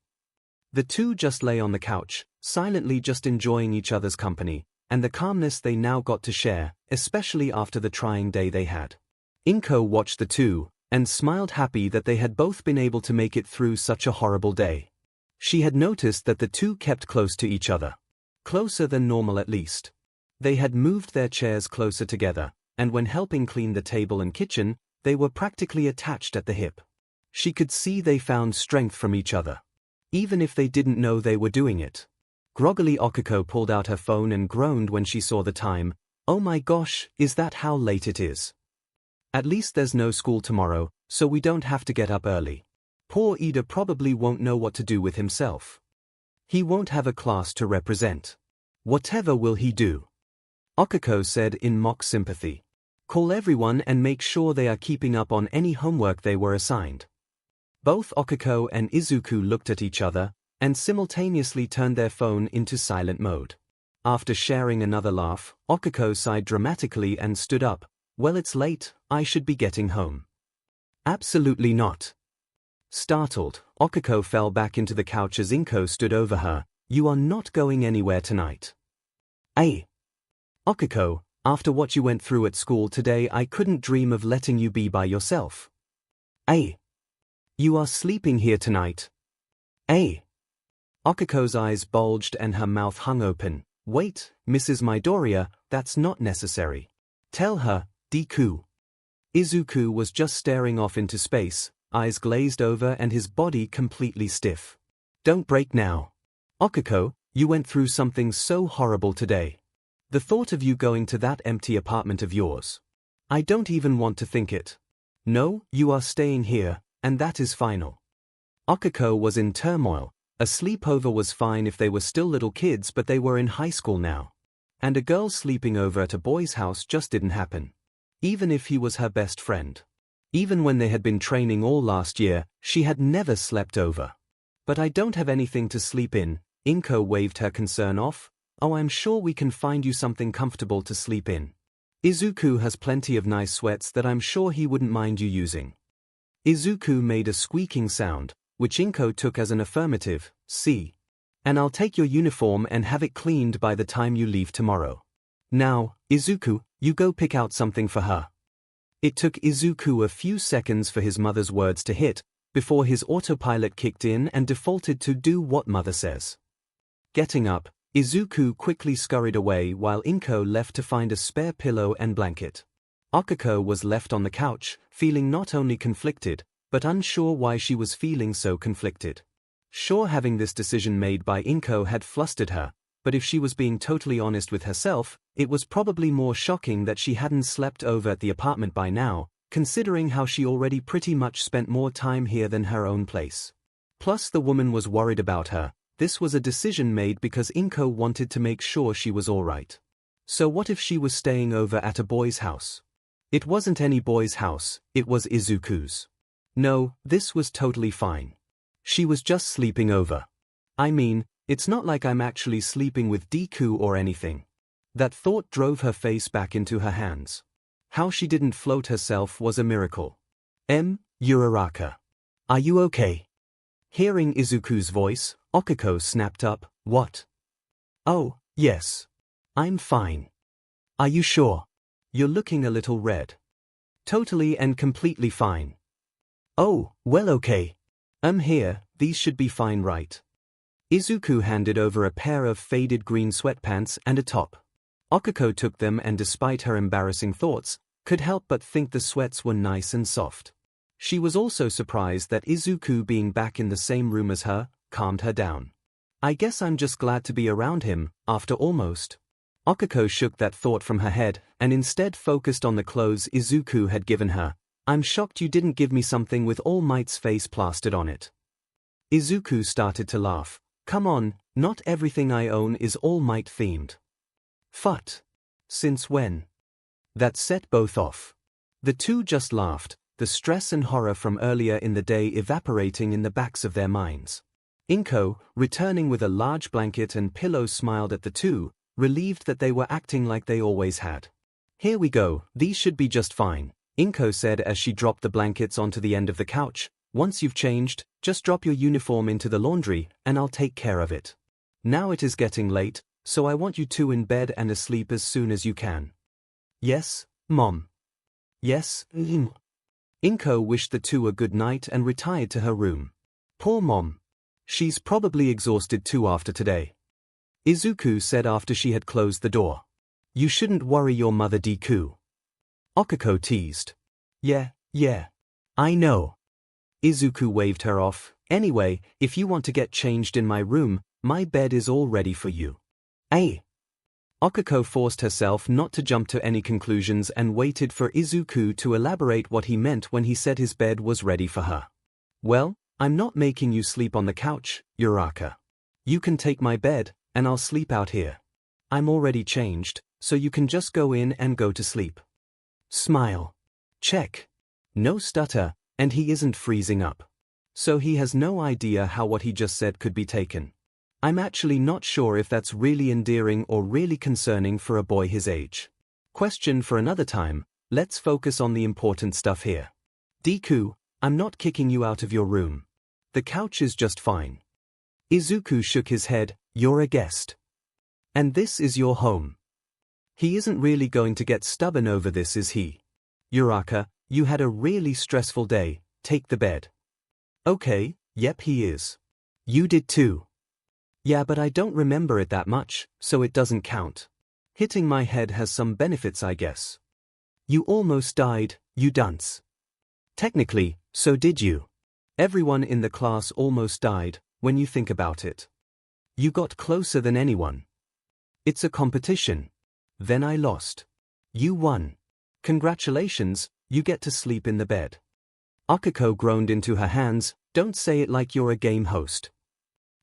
The two just lay on the couch, silently just enjoying each other's company, and the calmness they now got to share, especially after the trying day they had. 𝐭𝐼𝐲 watched the two, and smiled happy that they had both been able to make it through such a horrible day. She had noticed that the two kept close to each other. Closer than normal at least. They had moved their chairs closer together, and when helping clean the table and kitchen, they were practically attached at the hip. She could see they found strength from each other, even if they didn't know they were doing it. Groggily 𝐭𝐼𝐲 pulled out her phone and groaned when she saw the time. "Oh my gosh, is that how late it is? At least there's no school tomorrow, so we don't have to get up early. Poor Ida probably won't know what to do with himself. He won't have a class to represent. Whatever will he do?" 𝐭𝐼𝐲 said in mock sympathy. "Call everyone and make sure they are keeping up on any homework they were assigned." Both 𝐭𝐼𝐲 and Izuku looked at each other, and simultaneously turned their phone into silent mode. After sharing another laugh, 𝐭𝐼𝐲 sighed dramatically and stood up. "Well, it's late, I should be getting home." "Absolutely not." Startled, 𝐭𝐼𝐲 fell back into the couch as 𝐒𝐭𝐻 stood over her. "You are not going anywhere tonight." 𝐭𝐼𝐲, after what you went through at school today, I couldn't dream of letting you be by yourself." "You are sleeping here tonight." 𝐭𝐼𝐲's eyes bulged and her mouth hung open. "Wait, Mrs. Midoriya, that's not necessary. Tell her, Deku." Izuku was just staring off into space, eyes glazed over and his body completely stiff. "Don't break now. 𝐭𝐼𝐲, you went through something so horrible today. The thought of you going to that empty apartment of yours. I don't even want to think it. No, you are staying here, and that is final." 𝐭𝐼𝐲 was in turmoil. A sleepover was fine if they were still little kids, but they were in high school now. And a girl sleeping over at a boy's house just didn't happen. Even if he was her best friend. Even when they had been training all last year, she had never slept over. "But I don't have anything to sleep in," 𝐭𝐼𝐲 waved her concern off. "Oh, I'm sure we can find you something comfortable to sleep in. Izuku has plenty of nice sweats that I'm sure he wouldn't mind you using." Izuku made a squeaking sound, which 𝐭𝐼𝐲 took as an affirmative. "See. And I'll take your uniform and have it cleaned by the time you leave tomorrow. Now, Izuku, you go pick out something for her." It took Izuku a few seconds for his mother's words to hit, before his autopilot kicked in and defaulted to do what mother says. Getting up, Izuku quickly scurried away while 𝐭𝐼𝐲 left to find a spare pillow and blanket. 𝐭𝐼𝐲 was left on the couch, feeling not only conflicted, but unsure why she was feeling so conflicted. Sure, having this decision made by 𝐭𝐼𝐲 had flustered her, but if she was being totally honest with herself, it was probably more shocking that she hadn't slept over at the apartment by now, considering how she already pretty much spent more time here than her own place. Plus the woman was worried about her. This was a decision made because 𝐭𝐼𝐲 wanted to make sure she was alright. So what if she was staying over at a boy's house? It wasn't any boy's house, it was Izuku's. No, this was totally fine. She was just sleeping over. I mean, it's not like I'm actually sleeping with Deku or anything. That thought drove her face back into her hands. How she didn't float herself was a miracle. Uraraka. Are you okay?" Hearing Izuku's voice, 𝐭𝐼𝐲 snapped up. "What?" "Oh, yes. I'm fine." "Are you sure? You're looking a little red." "Totally and completely fine." "Oh, well, okay. Here, these should be fine, right?" Izuku handed over a pair of faded green sweatpants and a top. 𝐭𝐼𝐲 took them and, despite her embarrassing thoughts, could help but think the sweats were nice and soft. She was also surprised that Izuku being back in the same room as her calmed her down. "I guess I'm just glad to be around him, after almost." 𝐭𝐼𝐲 shook that thought from her head and instead focused on the clothes Izuku had given her. "I'm shocked you didn't give me something with All Might's face plastered on it." Izuku started to laugh. "Come on, not everything I own is All Might themed." "Phut. Since when?" That set both off. The two just laughed, the stress and horror from earlier in the day evaporating in the backs of their minds. 𝐭𝐽𝐻, returning with a large blanket and pillows, smiled at the two, relieved that they were acting like they always had. "Here we go, these should be just fine," 𝐭𝐽𝐻 said as she dropped the blankets onto the end of the couch. "Once you've changed, just drop your uniform into the laundry, and I'll take care of it. Now it is getting late, so I want you two in bed and asleep as soon as you can." "Yes, Mom." "Yes, 𝐭𝐽𝐻 wished the two a good night and retired to her room. "Poor Mom. She's probably exhausted too after today," Izuku said after she had closed the door. "You shouldn't worry your mother, Deku," Okiko teased. Yeah, I know." Izuku waved her off. "Anyway, if you want to get changed in my room, my bed is all ready for you." "Hey." Okiko forced herself not to jump to any conclusions and waited for Izuku to elaborate what he meant when he said his bed was ready for her. "Well, I'm not making you sleep on the couch, Uraraka. You can take my bed, and I'll sleep out here. I'm already changed, so you can just go in and go to sleep." Smile. Check. No stutter, and he isn't freezing up. So he has no idea how what he just said could be taken. I'm actually not sure if that's really endearing or really concerning for a boy his age. Question for another time, let's focus on the important stuff here. "Deku, I'm not kicking you out of your room. The couch is just fine." Izuku shook his head. "You're a guest. And this is your home. He isn't really going to get stubborn over this, is he? Uraraka, you had a really stressful day, take the bed." "Okay, yep, he is. You did too." "Yeah, but I don't remember it that much, so it doesn't count. Hitting my head has some benefits, I guess." "You almost died, you dunce." "Technically, so did you. Everyone in the class almost died, when you think about it. You got closer than anyone. It's a competition. Then I lost. You won. Congratulations, you get to sleep in the bed." Okiko groaned into her hands. "Don't say it like you're a game host."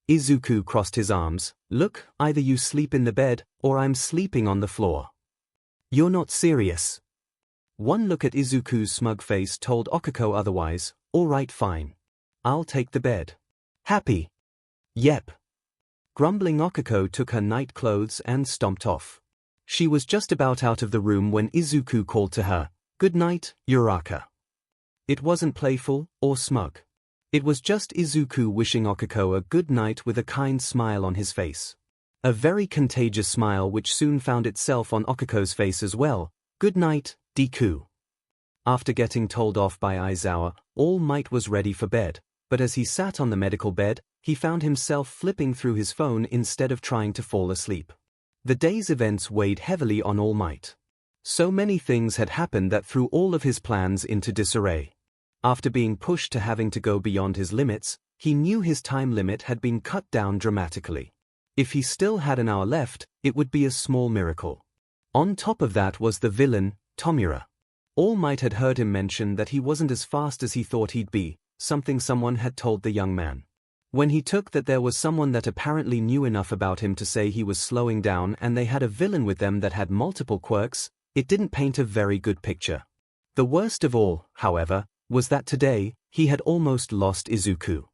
Izuku crossed his arms. "Look, either you sleep in the bed, or I'm sleeping on the floor." "You're not serious." One look at Izuku's smug face told Okiko otherwise. "All right, fine. I'll take the bed. Happy?" "Yep." Grumbling, Okiko took her night clothes and stomped off. She was just about out of the room when Izuku called to her, "Good night, Uraraka." It wasn't playful or smug. It was just Izuku wishing Okiko a good night with a kind smile on his face. A very contagious smile which soon found itself on Okiko's face as well. "Good night, Deku." After getting told off by Aizawa, All Might was ready for bed, but as he sat on the medical bed, he found himself flipping through his phone instead of trying to fall asleep. The day's events weighed heavily on All Might. So many things had happened that threw all of his plans into disarray. After being pushed to having to go beyond his limits, he knew his time limit had been cut down dramatically. If he still had an hour left, it would be a small miracle. On top of that was the villain, Tomura. All Might had heard him mention that he wasn't as fast as he thought he'd be, something someone had told the young man. When he took that there was someone that apparently knew enough about him to say he was slowing down and they had a villain with them that had multiple quirks, it didn't paint a very good picture. The worst of all, however, was that today, he had almost lost Izuku.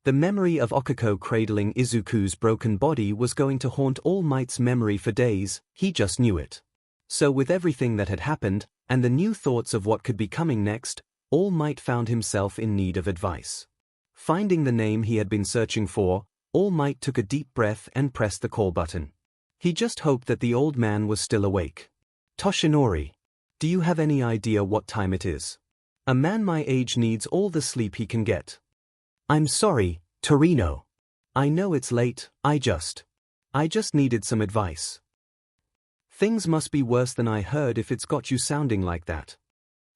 The memory of Okiko cradling Izuku's broken body was going to haunt All Might's memory for days, he just knew it. So with everything that had happened, and the new thoughts of what could be coming next, All Might found himself in need of advice. Finding the name he had been searching for, All Might took a deep breath and pressed the call button. He just hoped that the old man was still awake. "Toshinori, do you have any idea what time it is? A man my age needs all the sleep he can get." "I'm sorry, Torino. I know it's late, I just needed some advice." "Things must be worse than I heard if it's got you sounding like that.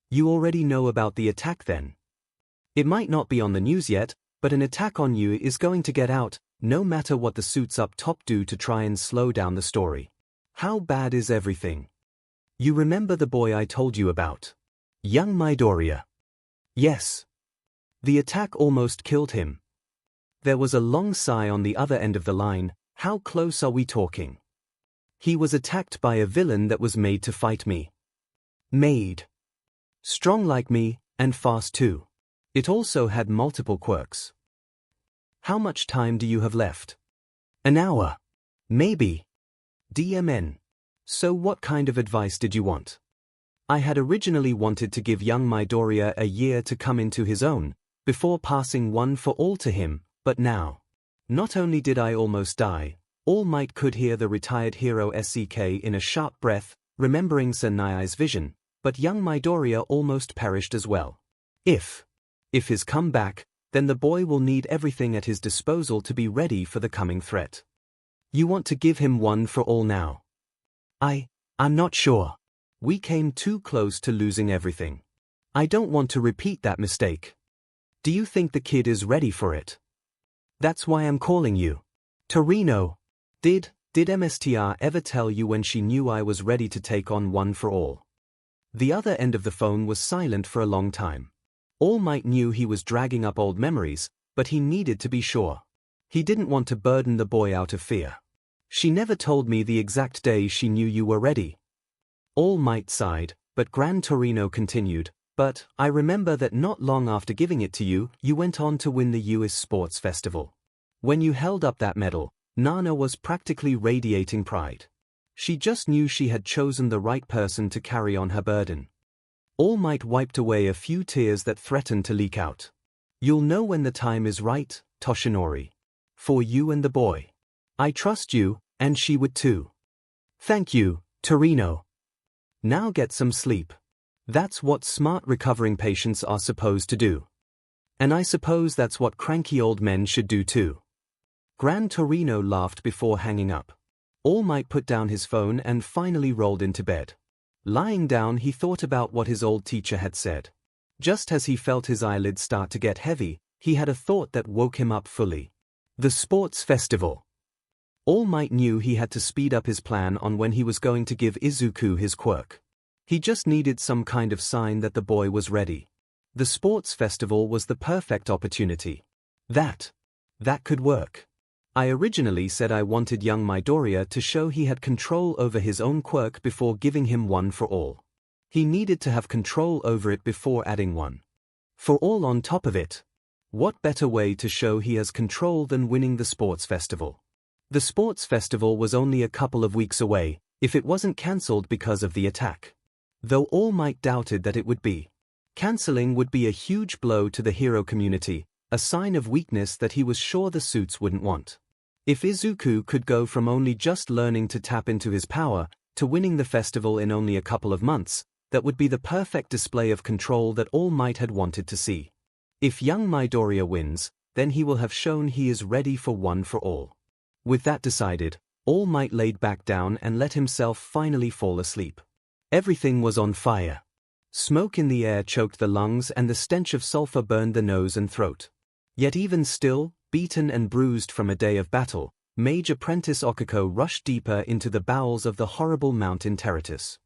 You already know about the attack then? It might not be on the news yet, but an attack on you is going to get out, no matter what the suits up top do to try and slow down the story. How bad is everything? You remember the boy I told you about? Young Midoriya?" "Yes. The attack almost killed him." There was a long sigh on the other end of the line. "How close are we talking?" "He was attacked by a villain that was made to fight me." "Made? Strong like me, And fast too. It also had multiple quirks. How much time do you have left? An hour. Maybe. DMN. So what kind of advice did you want? I had originally wanted to give young Midoriya a year to come into his own, before passing one for all to him, but now. Not only did I almost die, All Might could hear the retired hero SCK in a sharp breath, remembering Tsunai's vision, but young Midoriya almost perished as well. If he's come back, then the boy will need everything at his disposal to be ready for the coming threat. You want to give him one for all now? I'm not sure. We came too close to losing everything. I don't want to repeat that mistake. Do you think the kid is ready for it? That's why I'm calling you. Torino. Did MSTR ever tell you when she knew I was ready to take on one for all? The other end of the phone was silent for a long time. All Might knew he was dragging up old memories, but he needed to be sure. He didn't want to burden the boy out of fear. She never told me the exact day she knew you were ready. All Might sighed, but Gran Torino continued, but I remember that not long after giving it to you, you went on to win the US Sports Festival. When you held up that medal, Nana was practically radiating pride. She just knew she had chosen the right person to carry on her burden. All Might wiped away a few tears that threatened to leak out. You'll know when the time is right, Toshinori. For you and the boy. I trust you, and she would too. Thank you, Torino. Now get some sleep. That's what smart recovering patients are supposed to do. And I suppose that's what cranky old men should do too. Gran Torino laughed before hanging up. All Might put down his phone and finally rolled into bed. Lying down, he thought about what his old teacher had said. Just as he felt his eyelids start to get heavy, he had a thought that woke him up fully. The sports festival. All Might knew he had to speed up his plan on when he was going to give Izuku his quirk. He just needed some kind of sign that the boy was ready. The sports festival was the perfect opportunity. That could work. I originally said I wanted young Midoriya to show he had control over his own quirk before giving him one for all. He needed to have control over it before adding one for all on top of it. What better way to show he has control than winning the sports festival? The sports festival was only a couple of weeks away, if it wasn't cancelled because of the attack. Though All Might doubted that it would be. Cancelling would be a huge blow to the hero community, a sign of weakness that he was sure the suits wouldn't want. If Izuku could go from only just learning to tap into his power, to winning the festival in only a couple of months, that would be the perfect display of control that All Might had wanted to see. If young Midoriya wins, then he will have shown he is ready for one for all. With that decided, All Might laid back down and let himself finally fall asleep. Everything was on fire. Smoke in the air choked the lungs and the stench of sulfur burned the nose and throat. Yet even still, beaten and bruised from a day of battle, Mage Apprentice Okiko rushed deeper into the bowels of the horrible mountain Territus.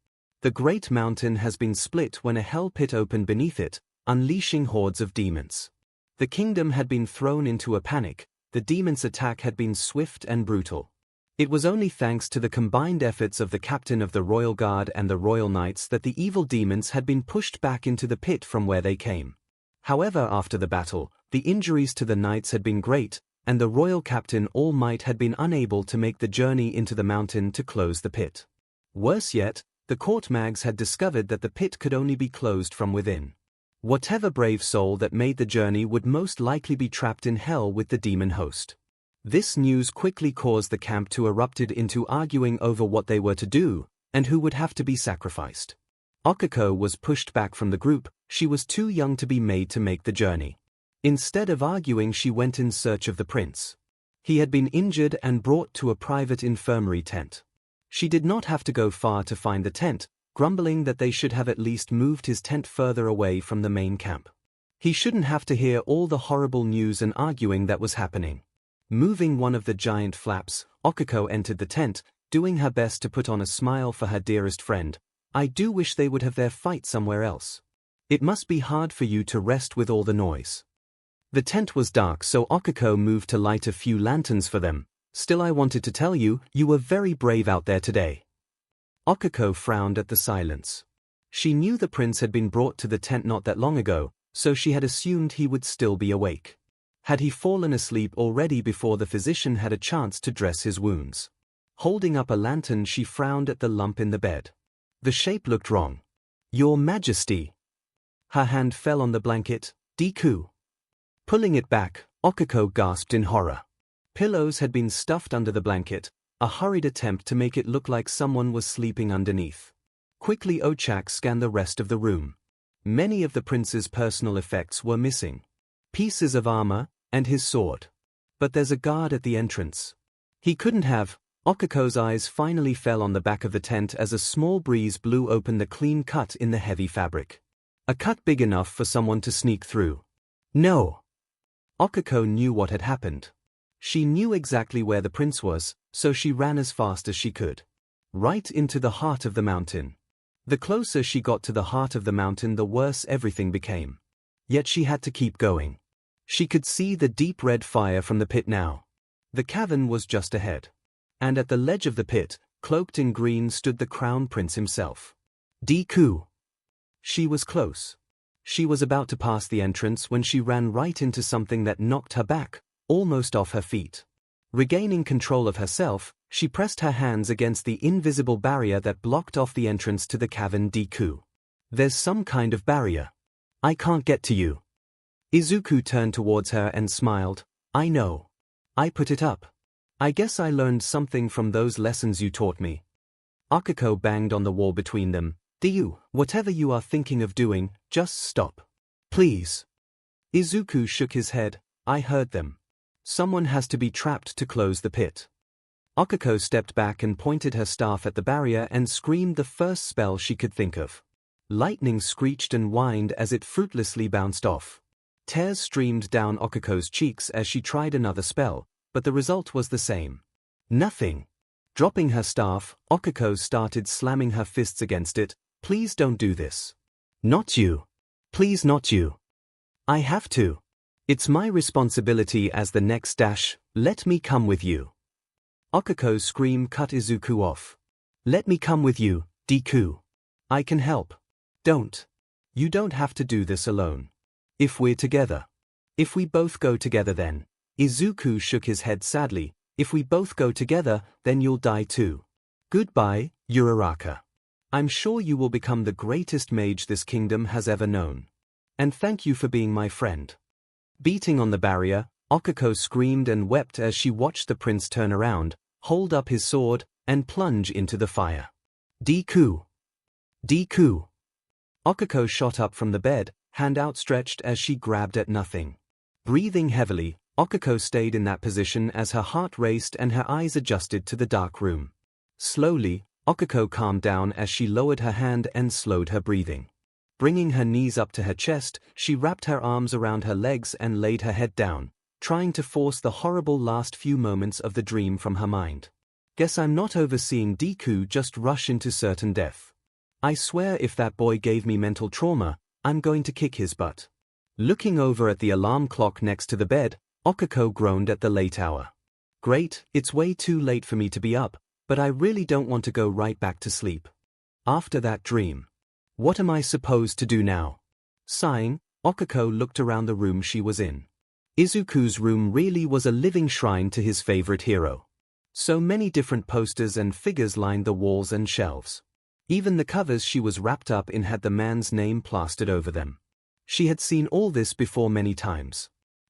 The great mountain has been split when a hell pit opened beneath it, unleashing hordes of demons. The kingdom had been thrown into a panic, the demons' attack had been swift and brutal. It was only thanks to the combined efforts of the captain of the Royal Guard and the Royal Knights that the evil demons had been pushed back into the pit from where they came. However, after the battle, the injuries to the knights had been great, and the royal captain All Might had been unable to make the journey into the mountain to close the pit. Worse yet, the court mags had discovered that the pit could only be closed from within. Whatever brave soul that made the journey would most likely be trapped in hell with the demon host. This news quickly caused the camp to erupt into arguing over what they were to do, and who would have to be sacrificed. Okiko was pushed back from the group. She was too young to be made to make the journey. Instead of arguing, she went in search of the prince. He had been injured and brought to a private infirmary tent. She did not have to go far to find the tent, grumbling that they should have at least moved his tent further away from the main camp. He shouldn't have to hear all the horrible news and arguing that was happening. Moving one of the giant flaps, Okiko entered the tent, doing her best to put on a smile for her dearest friend. I do wish they would have their fight somewhere else. It must be hard for you to rest with all the noise. The tent was dark, so Okiko moved to light a few lanterns for them. Still, I wanted to tell you, you were very brave out there today. Okiko frowned at the silence. She knew the prince had been brought to the tent not that long ago, so she had assumed he would still be awake. Had he fallen asleep already before the physician had a chance to dress his wounds? Holding up a lantern, she frowned at the lump in the bed. The shape looked wrong. Your Majesty. Her hand fell on the blanket. Deku. Pulling it back, 𝐒𝐭𝐻𝐲 gasped in horror. Pillows had been stuffed under the blanket, a hurried attempt to make it look like someone was sleeping underneath. Quickly 𝐒𝐻𝐲 scanned the rest of the room. Many of the prince's personal effects were missing. Pieces of armor, and his sword. But there's a guard at the entrance. He couldn't have. 𝐒𝐭𝐻𝐲's eyes finally fell on the back of the tent as a small breeze blew open the clean cut in the heavy fabric. A cut big enough for someone to sneak through. No. 𝐒𝐭𝐻𝐲 knew what had happened. She knew exactly where the prince was, so she ran as fast as she could. Right into the heart of the mountain. The closer she got to the heart of the mountain, the worse everything became. Yet she had to keep going. She could see the deep red fire from the pit now. The cavern was just ahead. And at the ledge of the pit, cloaked in green, stood the crown prince himself. Deku. She was close. She was about to pass the entrance when she ran right into something that knocked her back, almost off her feet. Regaining control of herself, she pressed her hands against the invisible barrier that blocked off the entrance to the cavern. Deku. There's some kind of barrier. I can't get to you. Izuku turned towards her and smiled. I know. I put it up. I guess I learned something from those lessons you taught me. 𝐒𝐭𝐻𝐲 banged on the wall between them. Whatever you are thinking of doing, just stop. Please. Izuku shook his head. I heard them. Someone has to be trapped to close the pit. 𝐒𝐭𝐻𝐲 stepped back and pointed her staff at the barrier and screamed the first spell she could think of. Lightning screeched and whined as it fruitlessly bounced off. Tears streamed down 𝐒𝐿𝐻𝐲's cheeks as she tried another spell, but the result was the same. Nothing. Dropping her staff, 𝐒𝐿𝐻𝐲 started slamming her fists against it. Please don't do this. Not you. Please not you. I have to. It's my responsibility as the next dash. Let me come with you. 𝐒𝐿𝐻𝐲's scream cut Izuku off. Let me come with you, Deku. I can help. Don't. You don't have to do this alone. If we're together. If we both go together then. Izuku shook his head sadly. If we both go together, then you'll die too. Goodbye, Uraraka. I'm sure you will become the greatest mage this kingdom has ever known. And thank you for being my friend. Beating on the barrier, 𝐒𝐿𝐻𝐲 screamed and wept as she watched the prince turn around, hold up his sword, and plunge into the fire. Deku. Deku. 𝐒𝐿𝐻𝐲 shot up from the bed, hand outstretched as she grabbed at nothing. Breathing heavily, 𝐒𝐿𝐻𝐲 stayed in that position as her heart raced and her eyes adjusted to the dark room. Slowly, 𝐒𝐿𝐻𝐲 calmed down as she lowered her hand and slowed her breathing. Bringing her knees up to her chest, she wrapped her arms around her legs and laid her head down, trying to force the horrible last few moments of the dream from her mind. Guess I'm not overseeing Deku just rush into certain death. I swear if that boy gave me mental trauma, I'm going to kick his butt. Looking over at the alarm clock next to the bed, 𝐒𝐿𝐻𝐲 groaned at the late hour. Great, it's way too late for me to be up, but I really don't want to go right back to sleep. After that dream. What am I supposed to do now? Sighing, 𝐒𝐻𝐲 looked around the room she was in. Izuku's room really was a living shrine to his favorite hero. So many different posters and figures lined the walls and shelves. Even the covers she was wrapped up in had the man's name plastered over them. She had seen all this before many times.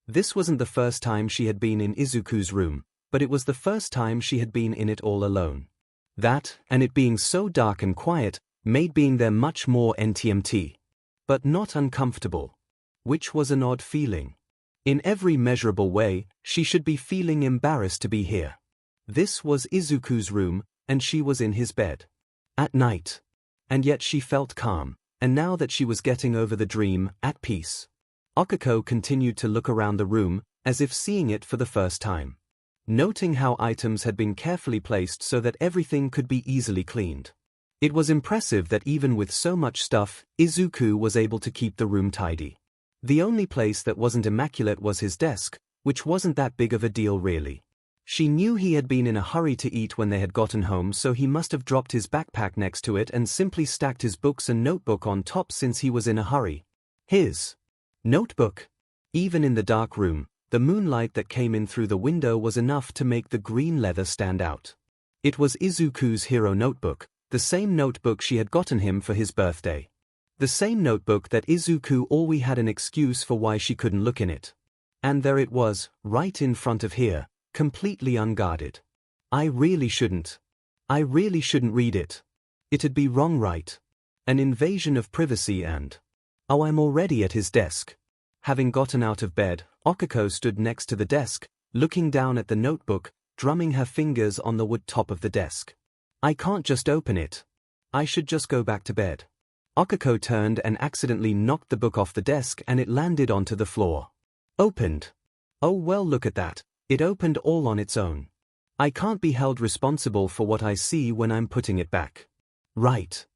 This wasn't the first time she had been in Izuku's room, but it was the first time she had been in it all alone. That, and it being so dark and quiet, made being there much more NTMT. But not uncomfortable. Which was an odd feeling. In every measurable way, she should be feeling embarrassed to be here. This was Izuku's room, and she was in his bed. At night. And yet she felt calm, and now that she was getting over the dream, at peace. 𝐒𝐻𝐻𝐲 continued to look around the room, as if seeing it for the first time. Noting how items had been carefully placed so that everything could be easily cleaned. It was impressive that even with so much stuff, Izuku was able to keep the room tidy. The only place that wasn't immaculate was his desk, which wasn't that big of a deal really. She knew he had been in a hurry to eat when they had gotten home, so he must have dropped his backpack next to it and simply stacked his books and notebook on top since he was in a hurry. His notebook. Even in the dark room, the moonlight that came in through the window was enough to make the green leather stand out. It was Izuku's hero notebook, the same notebook she had gotten him for his birthday. The same notebook that Izuku always had an excuse for why she couldn't look in it. And there it was, right in front of her, completely unguarded. I really shouldn't read it. It'd be wrong, right? An invasion of privacy and... Oh, I'm already at his desk. Having gotten out of bed, Okako stood next to the desk, looking down at the notebook, drumming her fingers on the wood top of the desk. I can't just open it. I should just go back to bed. Okako turned and accidentally knocked the book off the desk and it landed onto the floor. Opened. Oh well, look at that. It opened all on its own. I can't be held responsible for what I see when I'm putting it back. Right.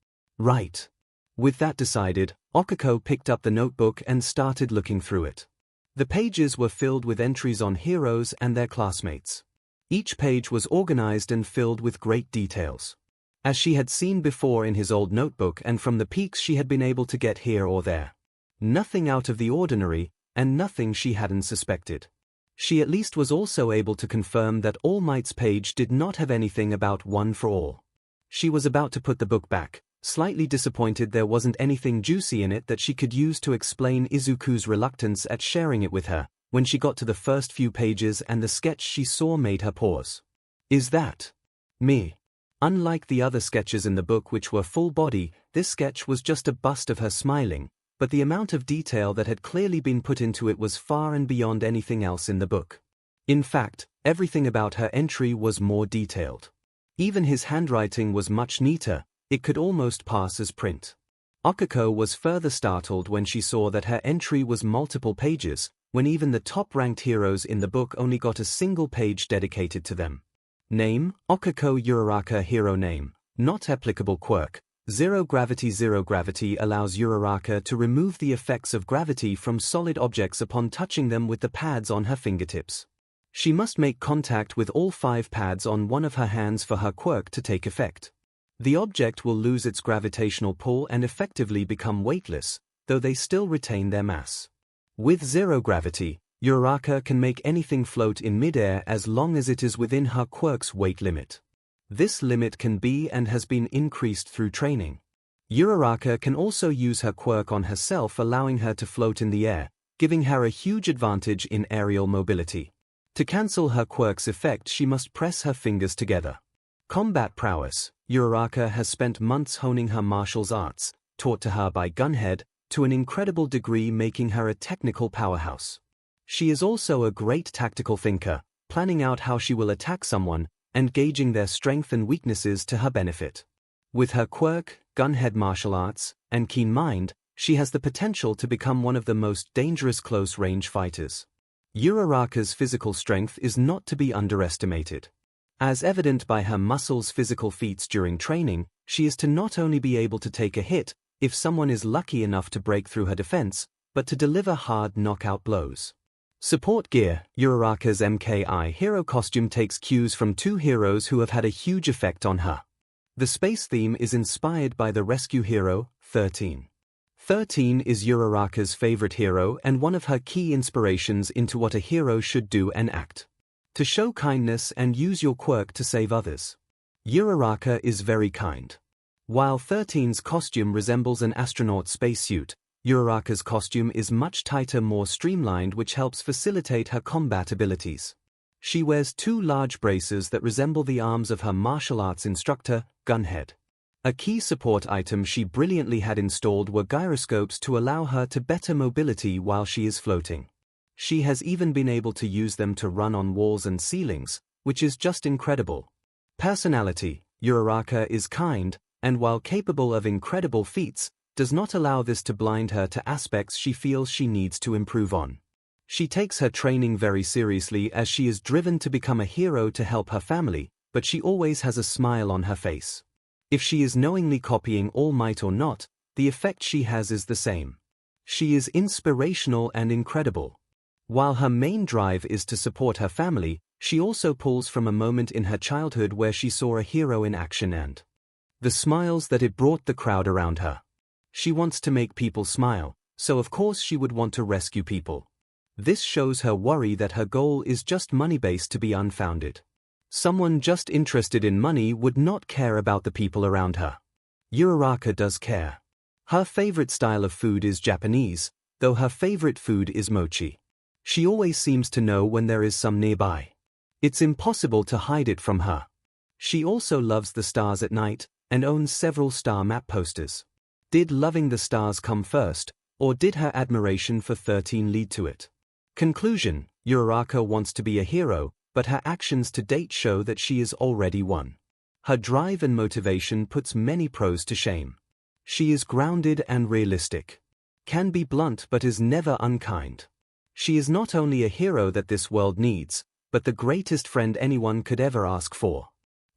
With that decided, Okako picked up the notebook and started looking through it. The pages were filled with entries on heroes and their classmates. Each page was organized and filled with great details. As she had seen before in his old notebook and from the peeks she had been able to get here or there. Nothing out of the ordinary, and nothing she hadn't suspected. She at least was also able to confirm that All Might's page did not have anything about One for All. She was about to put the book back, slightly disappointed there wasn't anything juicy in it that she could use to explain Izuku's reluctance at sharing it with her, when she got to the first few pages and the sketch she saw made her pause. Is that me? Unlike the other sketches in the book which were full body, this sketch was just a bust of her smiling, but the amount of detail that had clearly been put into it was far and beyond anything else in the book. In fact, everything about her entry was more detailed. Even his handwriting was much neater, it could almost pass as print. Okako was further startled when she saw that her entry was multiple pages, when even the top-ranked heroes in the book only got a single page dedicated to them. Name, Okako Uraraka hero name, not applicable quirk. Zero gravity allows Uraraka to remove the effects of gravity from solid objects upon touching them with the pads on her fingertips. She must make contact with all 5 pads on one of her hands for her quirk to take effect. The object will lose its gravitational pull and effectively become weightless, though they still retain their mass. With zero gravity, Uraraka can make anything float in midair as long as it is within her quirk's weight limit. This limit can be and has been increased through training. Uraraka can also use her quirk on herself, allowing her to float in the air, giving her a huge advantage in aerial mobility. To cancel her quirk's effect, she must press her fingers together. Combat prowess. Uraraka has spent months honing her martial arts, taught to her by Gunhead, to an incredible degree, making her a technical powerhouse. She is also a great tactical thinker, planning out how she will attack someone, and gauging their strength and weaknesses to her benefit. With her quirk, Gunhead martial arts, and keen mind, she has the potential to become one of the most dangerous close-range fighters. Uraraka's physical strength is not to be underestimated. As evident by her muscles' physical feats during training, she is to not only be able to take a hit, if someone is lucky enough to break through her defense, but to deliver hard knockout blows. Support gear. Uraraka's MKI hero costume takes cues from 2 heroes who have had a huge effect on her. The space theme is inspired by the rescue hero, 13. 13 is Uraraka's favorite hero and one of her key inspirations into what a hero should do and act. To show kindness and use your quirk to save others. Uraraka is very kind. While 13's costume resembles an astronaut spacesuit, Uraraka's costume is much tighter, more streamlined, which helps facilitate her combat abilities. She wears 2 large braces that resemble the arms of her martial arts instructor, Gunhead. A key support item she brilliantly had installed were gyroscopes to allow her to better mobility while she is floating. She has even been able to use them to run on walls and ceilings, which is just incredible. Personality. Uraraka is kind, and while capable of incredible feats, does not allow this to blind her to aspects she feels she needs to improve on. She takes her training very seriously as she is driven to become a hero to help her family, but she always has a smile on her face. If she is knowingly copying All Might or not, the effect she has is the same. She is inspirational and incredible. While her main drive is to support her family, She also pulls from a moment in her childhood where she saw a hero in action and the smiles that it brought the crowd around her. She wants to make people smile, so of course she would want to rescue people. This shows her worry that her goal is just money-based to be unfounded. Someone just interested in money would not care about the people around her. Uraraka does care. Her favorite style of food is Japanese, though her favorite food is mochi. She always seems to know when there is some nearby. It's impossible to hide it from her. She also loves the stars at night, and owns several star map posters. Did loving the stars come first, or did her admiration for 13 lead to it? Conclusion: Uraraka wants to be a hero, but her actions to date show that she is already one. Her drive and motivation puts many pros to shame. She is grounded and realistic. Can be blunt but is never unkind. She is not only a hero that this world needs, but the greatest friend anyone could ever ask for.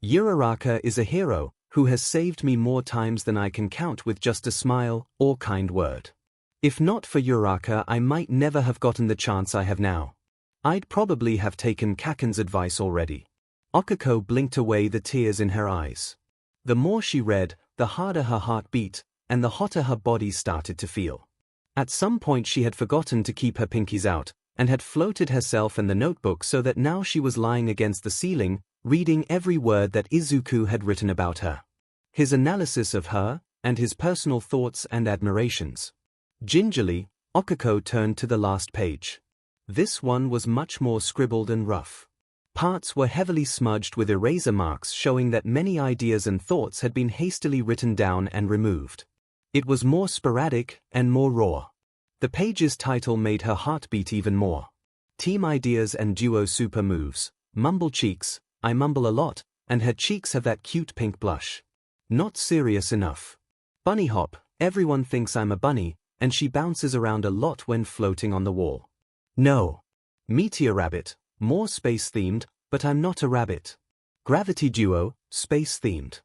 Uraraka is a hero who has saved me more times than I can count with just a smile or kind word. If not for Uraraka, I might never have gotten the chance I have now. I'd probably have taken Kaken's advice already. 𝐒𝐭𝐻𝐲 blinked away the tears in her eyes. The more she read, the harder her heart beat, and the hotter her body started to feel. At some point she had forgotten to keep her pinkies out, and had floated herself and the notebook so that now she was lying against the ceiling, reading every word that Izuku had written about her. His analysis of her, and his personal thoughts and admirations. Gingerly, 𝐒𝐭𝐻𝐲 turned to the last page. This one was much more scribbled and rough. Parts were heavily smudged with eraser marks showing that many ideas and thoughts had been hastily written down and removed. It was more sporadic and more raw. The page's title made her heart beat even more. Team ideas and duo super moves. Mumble cheeks, I mumble a lot, and her cheeks have that cute pink blush. Not serious enough. Bunny hop, everyone thinks I'm a bunny, and she bounces around a lot when floating on the wall. No. Meteor rabbit, more space-themed, but I'm not a rabbit. Gravity duo, space-themed.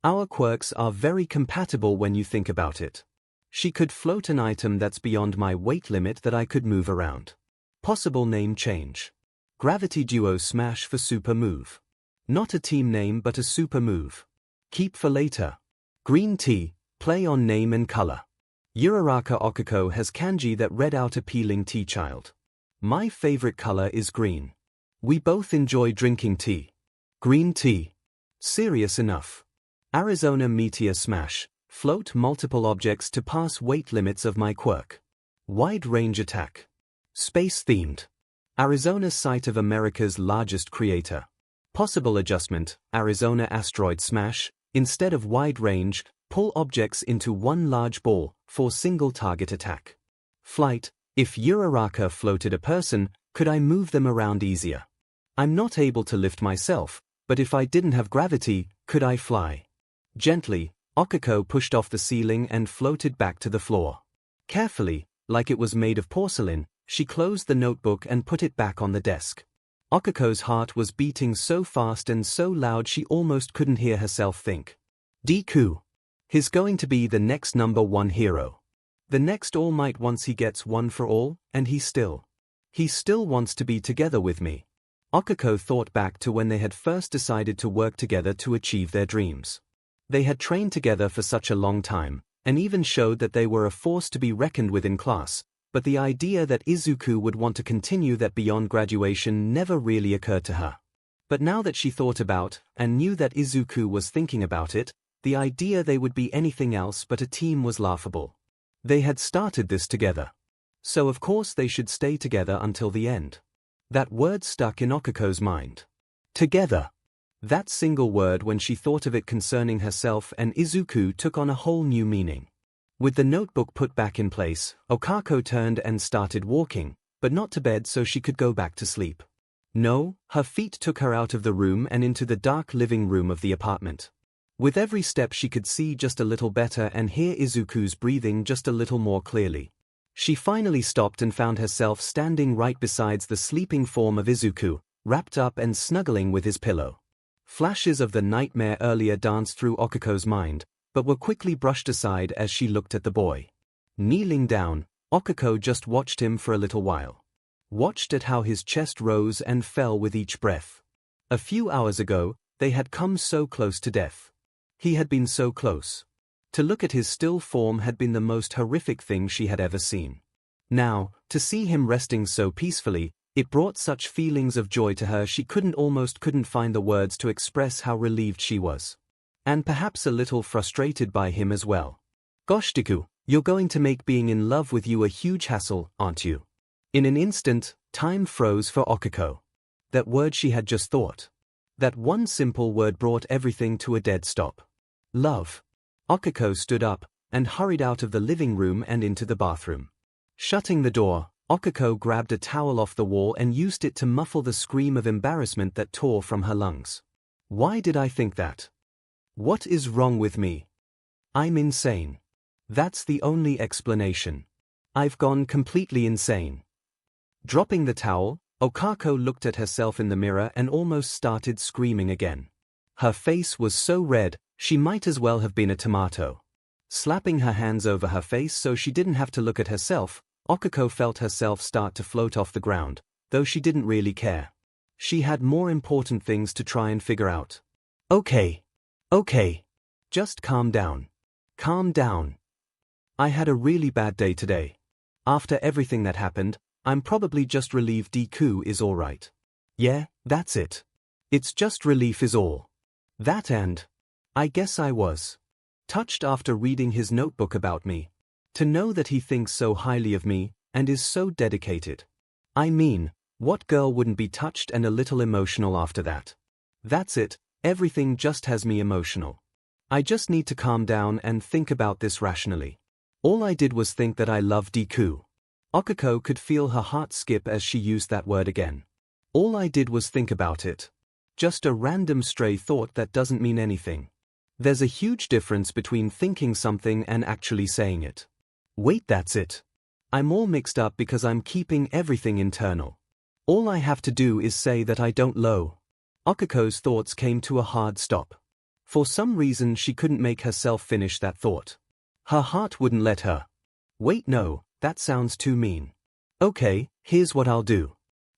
Our quirks are very compatible when you think about it. She could float an item that's beyond my weight limit that I could move around. Possible name change. Gravity duo smash for super move. Not a team name but a super move. Keep for later. Green tea, play on name and color. Uraraka 𝐒𝐭𝐻𝐲 has kanji that read out appealing tea child. My favorite color is green. We both enjoy drinking tea. Green tea. Serious enough. Arizona meteor smash, float multiple objects to pass weight limits of my quirk. Wide range attack. Space themed. Arizona site of America's largest creator. Possible adjustment, Arizona asteroid smash, instead of wide range, pull objects into one large ball for single target attack. Flight, if Uraraka floated a person, could I move them around easier? I'm not able to lift myself, but if I didn't have gravity, could I fly? Gently, 𝐒𝐭𝐻𝐲 pushed off the ceiling and floated back to the floor. Carefully, like it was made of porcelain, she closed the notebook and put it back on the desk. 𝐒𝐿𝐻𝐲's heart was beating so fast and so loud she almost couldn't hear herself think. Deku. He's going to be the next #1 hero. The next All Might once he gets one for all, and he still wants to be together with me. 𝐒𝐭𝐻𝐲 thought back to when they had first decided to work together to achieve their dreams. They had trained together for such a long time, and even showed that they were a force to be reckoned with in class, but the idea that Izuku would want to continue that beyond graduation never really occurred to her. But now that she thought about, and knew that Izuku was thinking about it, the idea they would be anything else but a team was laughable. They had started this together. So of course they should stay together until the end. That word stuck in 𝐒𝐿𝐻𝐲's mind. Together. That single word, when she thought of it concerning herself and Izuku, took on a whole new meaning. With the notebook put back in place, 𝐒𝐿𝐻𝐲 turned and started walking, but not to bed so she could go back to sleep. No, her feet took her out of the room and into the dark living room of the apartment. With every step she could see just a little better and hear Izuku's breathing just a little more clearly. She finally stopped and found herself standing right beside the sleeping form of Izuku, wrapped up and snuggling with his pillow. Flashes of the nightmare earlier danced through 𝐒𝐿𝐻𝐲's mind, but were quickly brushed aside as she looked at the boy. Kneeling down, 𝐒𝐿𝐻𝐲 just watched him for a little while. watched at how his chest rose and fell with each breath. A few hours ago, they had come so close to death. He had been so close. To look at his still form had been the most horrific thing she had ever seen. Now, to see him resting so peacefully, it brought such feelings of joy to her she couldn't find the words to express how relieved she was. And perhaps a little frustrated by him as well. Gosh Deku, you're going to make being in love with you a huge hassle, aren't you? In an instant, time froze for 𝐭𝐿𝐼. That word she had just thought. That one simple word brought everything to a dead stop. Love. 𝐭𝐿𝐼 stood up, and hurried out of the living room and into the bathroom. Shutting the door, 𝐭𝐿𝐼 grabbed a towel off the wall and used it to muffle the scream of embarrassment that tore from her lungs. Why did I think that? What is wrong with me? I'm insane. That's the only explanation. I've gone completely insane. Dropping the towel, 𝐭𝐿𝐼 looked at herself in the mirror and almost started screaming again. Her face was so red, she might as well have been a tomato. Slapping her hands over her face so she didn't have to look at herself, 𝐭𝐿𝐼 felt herself start to float off the ground, though she didn't really care. She had more important things to try and figure out. Okay. Just calm down. Calm down. I had a really bad day today. After everything that happened, I'm probably just relieved Deku is alright. Yeah, that's it. It's just relief is all. That and I guess I was touched after reading his notebook about me. To know that he thinks so highly of me, and is so dedicated. I mean, what girl wouldn't be touched and a little emotional after that? That's it, everything just has me emotional. I just need to calm down and think about this rationally. All I did was think that I love Deku. 𝐭𝐿𝐼 could feel her heart skip as she used that word again. All I did was think about it. Just a random stray thought that doesn't mean anything. There's a huge difference between thinking something and actually saying it. Wait, that's it. I'm all mixed up because I'm keeping everything internal. All I have to do is say that I don't know. 𝐭𝐿𝐼's thoughts came to a hard stop. For some reason she couldn't make herself finish that thought. Her heart wouldn't let her. Wait, no, that sounds too mean. Okay, here's what I'll do.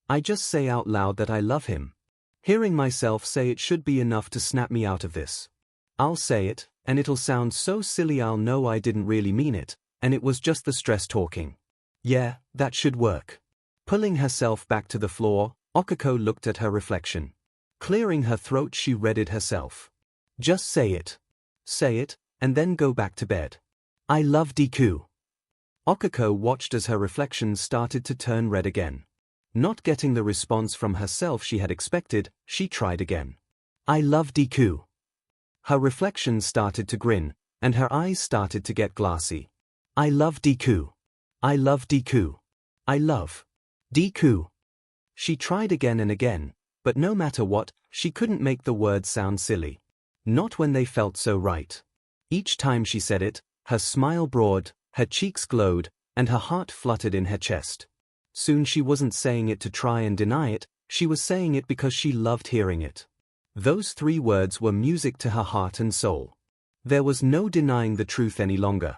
I just say out loud that I love him. Hearing myself say it should be enough to snap me out of this. I'll say it, and it'll sound so silly I'll know I didn't really mean it, and it was just the stress talking. Yeah, that should work. Pulling herself back to the floor, 𝐭𝐿𝐼 looked at her reflection. Clearing her throat, she readied herself. Just say it. Say it, and then go back to bed. I love Deku. 𝐭𝐿𝐼 watched as her reflection started to turn red again. Not getting the response from herself she had expected, she tried again. I love Deku. Her reflection started to grin, and her eyes started to get glassy. I love Deku. I love Deku. I love Deku. She tried again and again, but no matter what, she couldn't make the words sound silly. Not when they felt so right. Each time she said it, her smile broadened, her cheeks glowed, and her heart fluttered in her chest. Soon she wasn't saying it to try and deny it, she was saying it because she loved hearing it. Those 3 words were music to her heart and soul. There was no denying the truth any longer.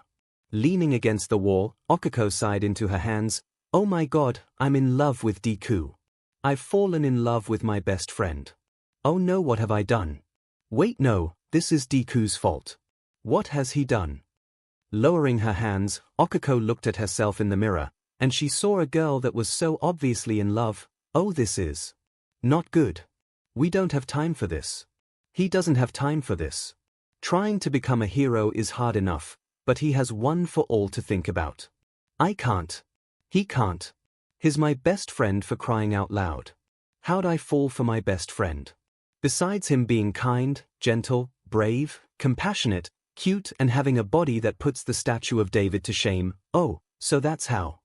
Leaning against the wall, 𝐭𝐿𝐼 sighed into her hands. Oh my God, I'm in love with Deku. I've fallen in love with my best friend. Oh no, what have I done? Wait, no, this is Deku's fault. What has he done? Lowering her hands, 𝐭𝐿𝐼 looked at herself in the mirror, and she saw a girl that was so obviously in love. Oh, this is not good. We don't have time for this. He doesn't have time for this. Trying to become a hero is hard enough, but he has one for all to think about. I can't. He can't. He's my best friend, for crying out loud. How'd I fall for my best friend? Besides him being kind, gentle, brave, compassionate, cute, and having a body that puts the statue of David to shame, oh, so that's how.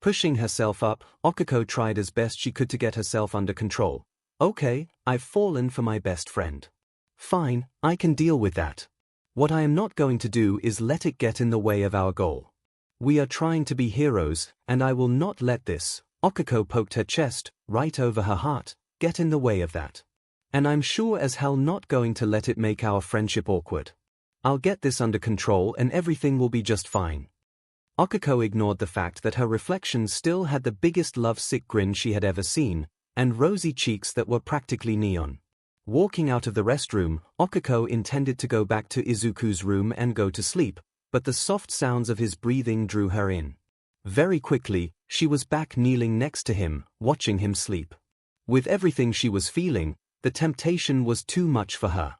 Pushing herself up, 𝐭𝐿𝐼 tried as best she could to get herself under control. Okay, I've fallen for my best friend. Fine, I can deal with that. What I am not going to do is let it get in the way of our goal. We are trying to be heroes, and I will not let this, 𝐭𝐿𝐼 poked her chest, right over her heart, get in the way of that. And I'm sure as hell not going to let it make our friendship awkward. I'll get this under control and everything will be just fine. Okiko ignored the fact that her reflection still had the biggest lovesick grin she had ever seen, and rosy cheeks that were practically neon. Walking out of the restroom, Okiko intended to go back to Izuku's room and go to sleep, but the soft sounds of his breathing drew her in. Very quickly, she was back kneeling next to him, watching him sleep. With everything she was feeling, the temptation was too much for her.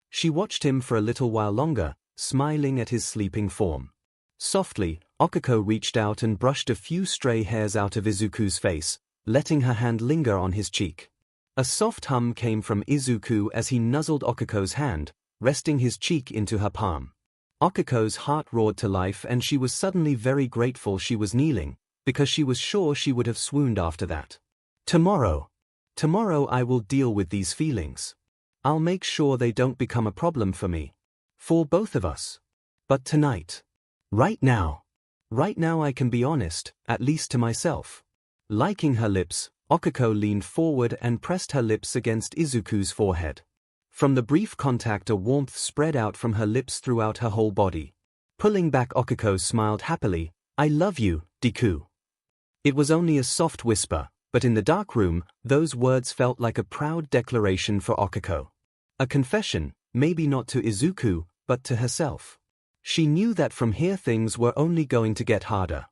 She watched him for a little while longer, smiling at his sleeping form. Softly, Okiko reached out and brushed a few stray hairs out of Izuku's face, letting her hand linger on his cheek. A soft hum came from Izuku as he nuzzled Okiko's hand, resting his cheek into her palm. Okiko's heart roared to life and she was suddenly very grateful she was kneeling, because she was sure she would have swooned after that. Tomorrow I will deal with these feelings. I'll make sure they don't become a problem for me. For both of us. But tonight. Right now I can be honest, at least to myself. Liking her lips, Okiko leaned forward and pressed her lips against Izuku's forehead. From the brief contact, a warmth spread out from her lips throughout her whole body. Pulling back, Okiko smiled happily. I love you, Deku. It was only a soft whisper, but in the dark room, those words felt like a proud declaration for Okiko. A confession, maybe not to Izuku, but to herself. She knew that from here things were only going to get harder.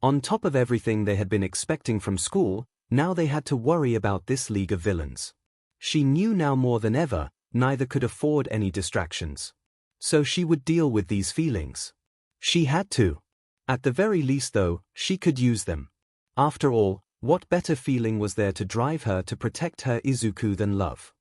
On top of everything they had been expecting from school, now they had to worry about this League of Villains. She knew now more than ever, neither could afford any distractions. So she would deal with these feelings. She had to. At the very least though, she could use them. After all, what better feeling was there to drive her to protect her Izuku than love?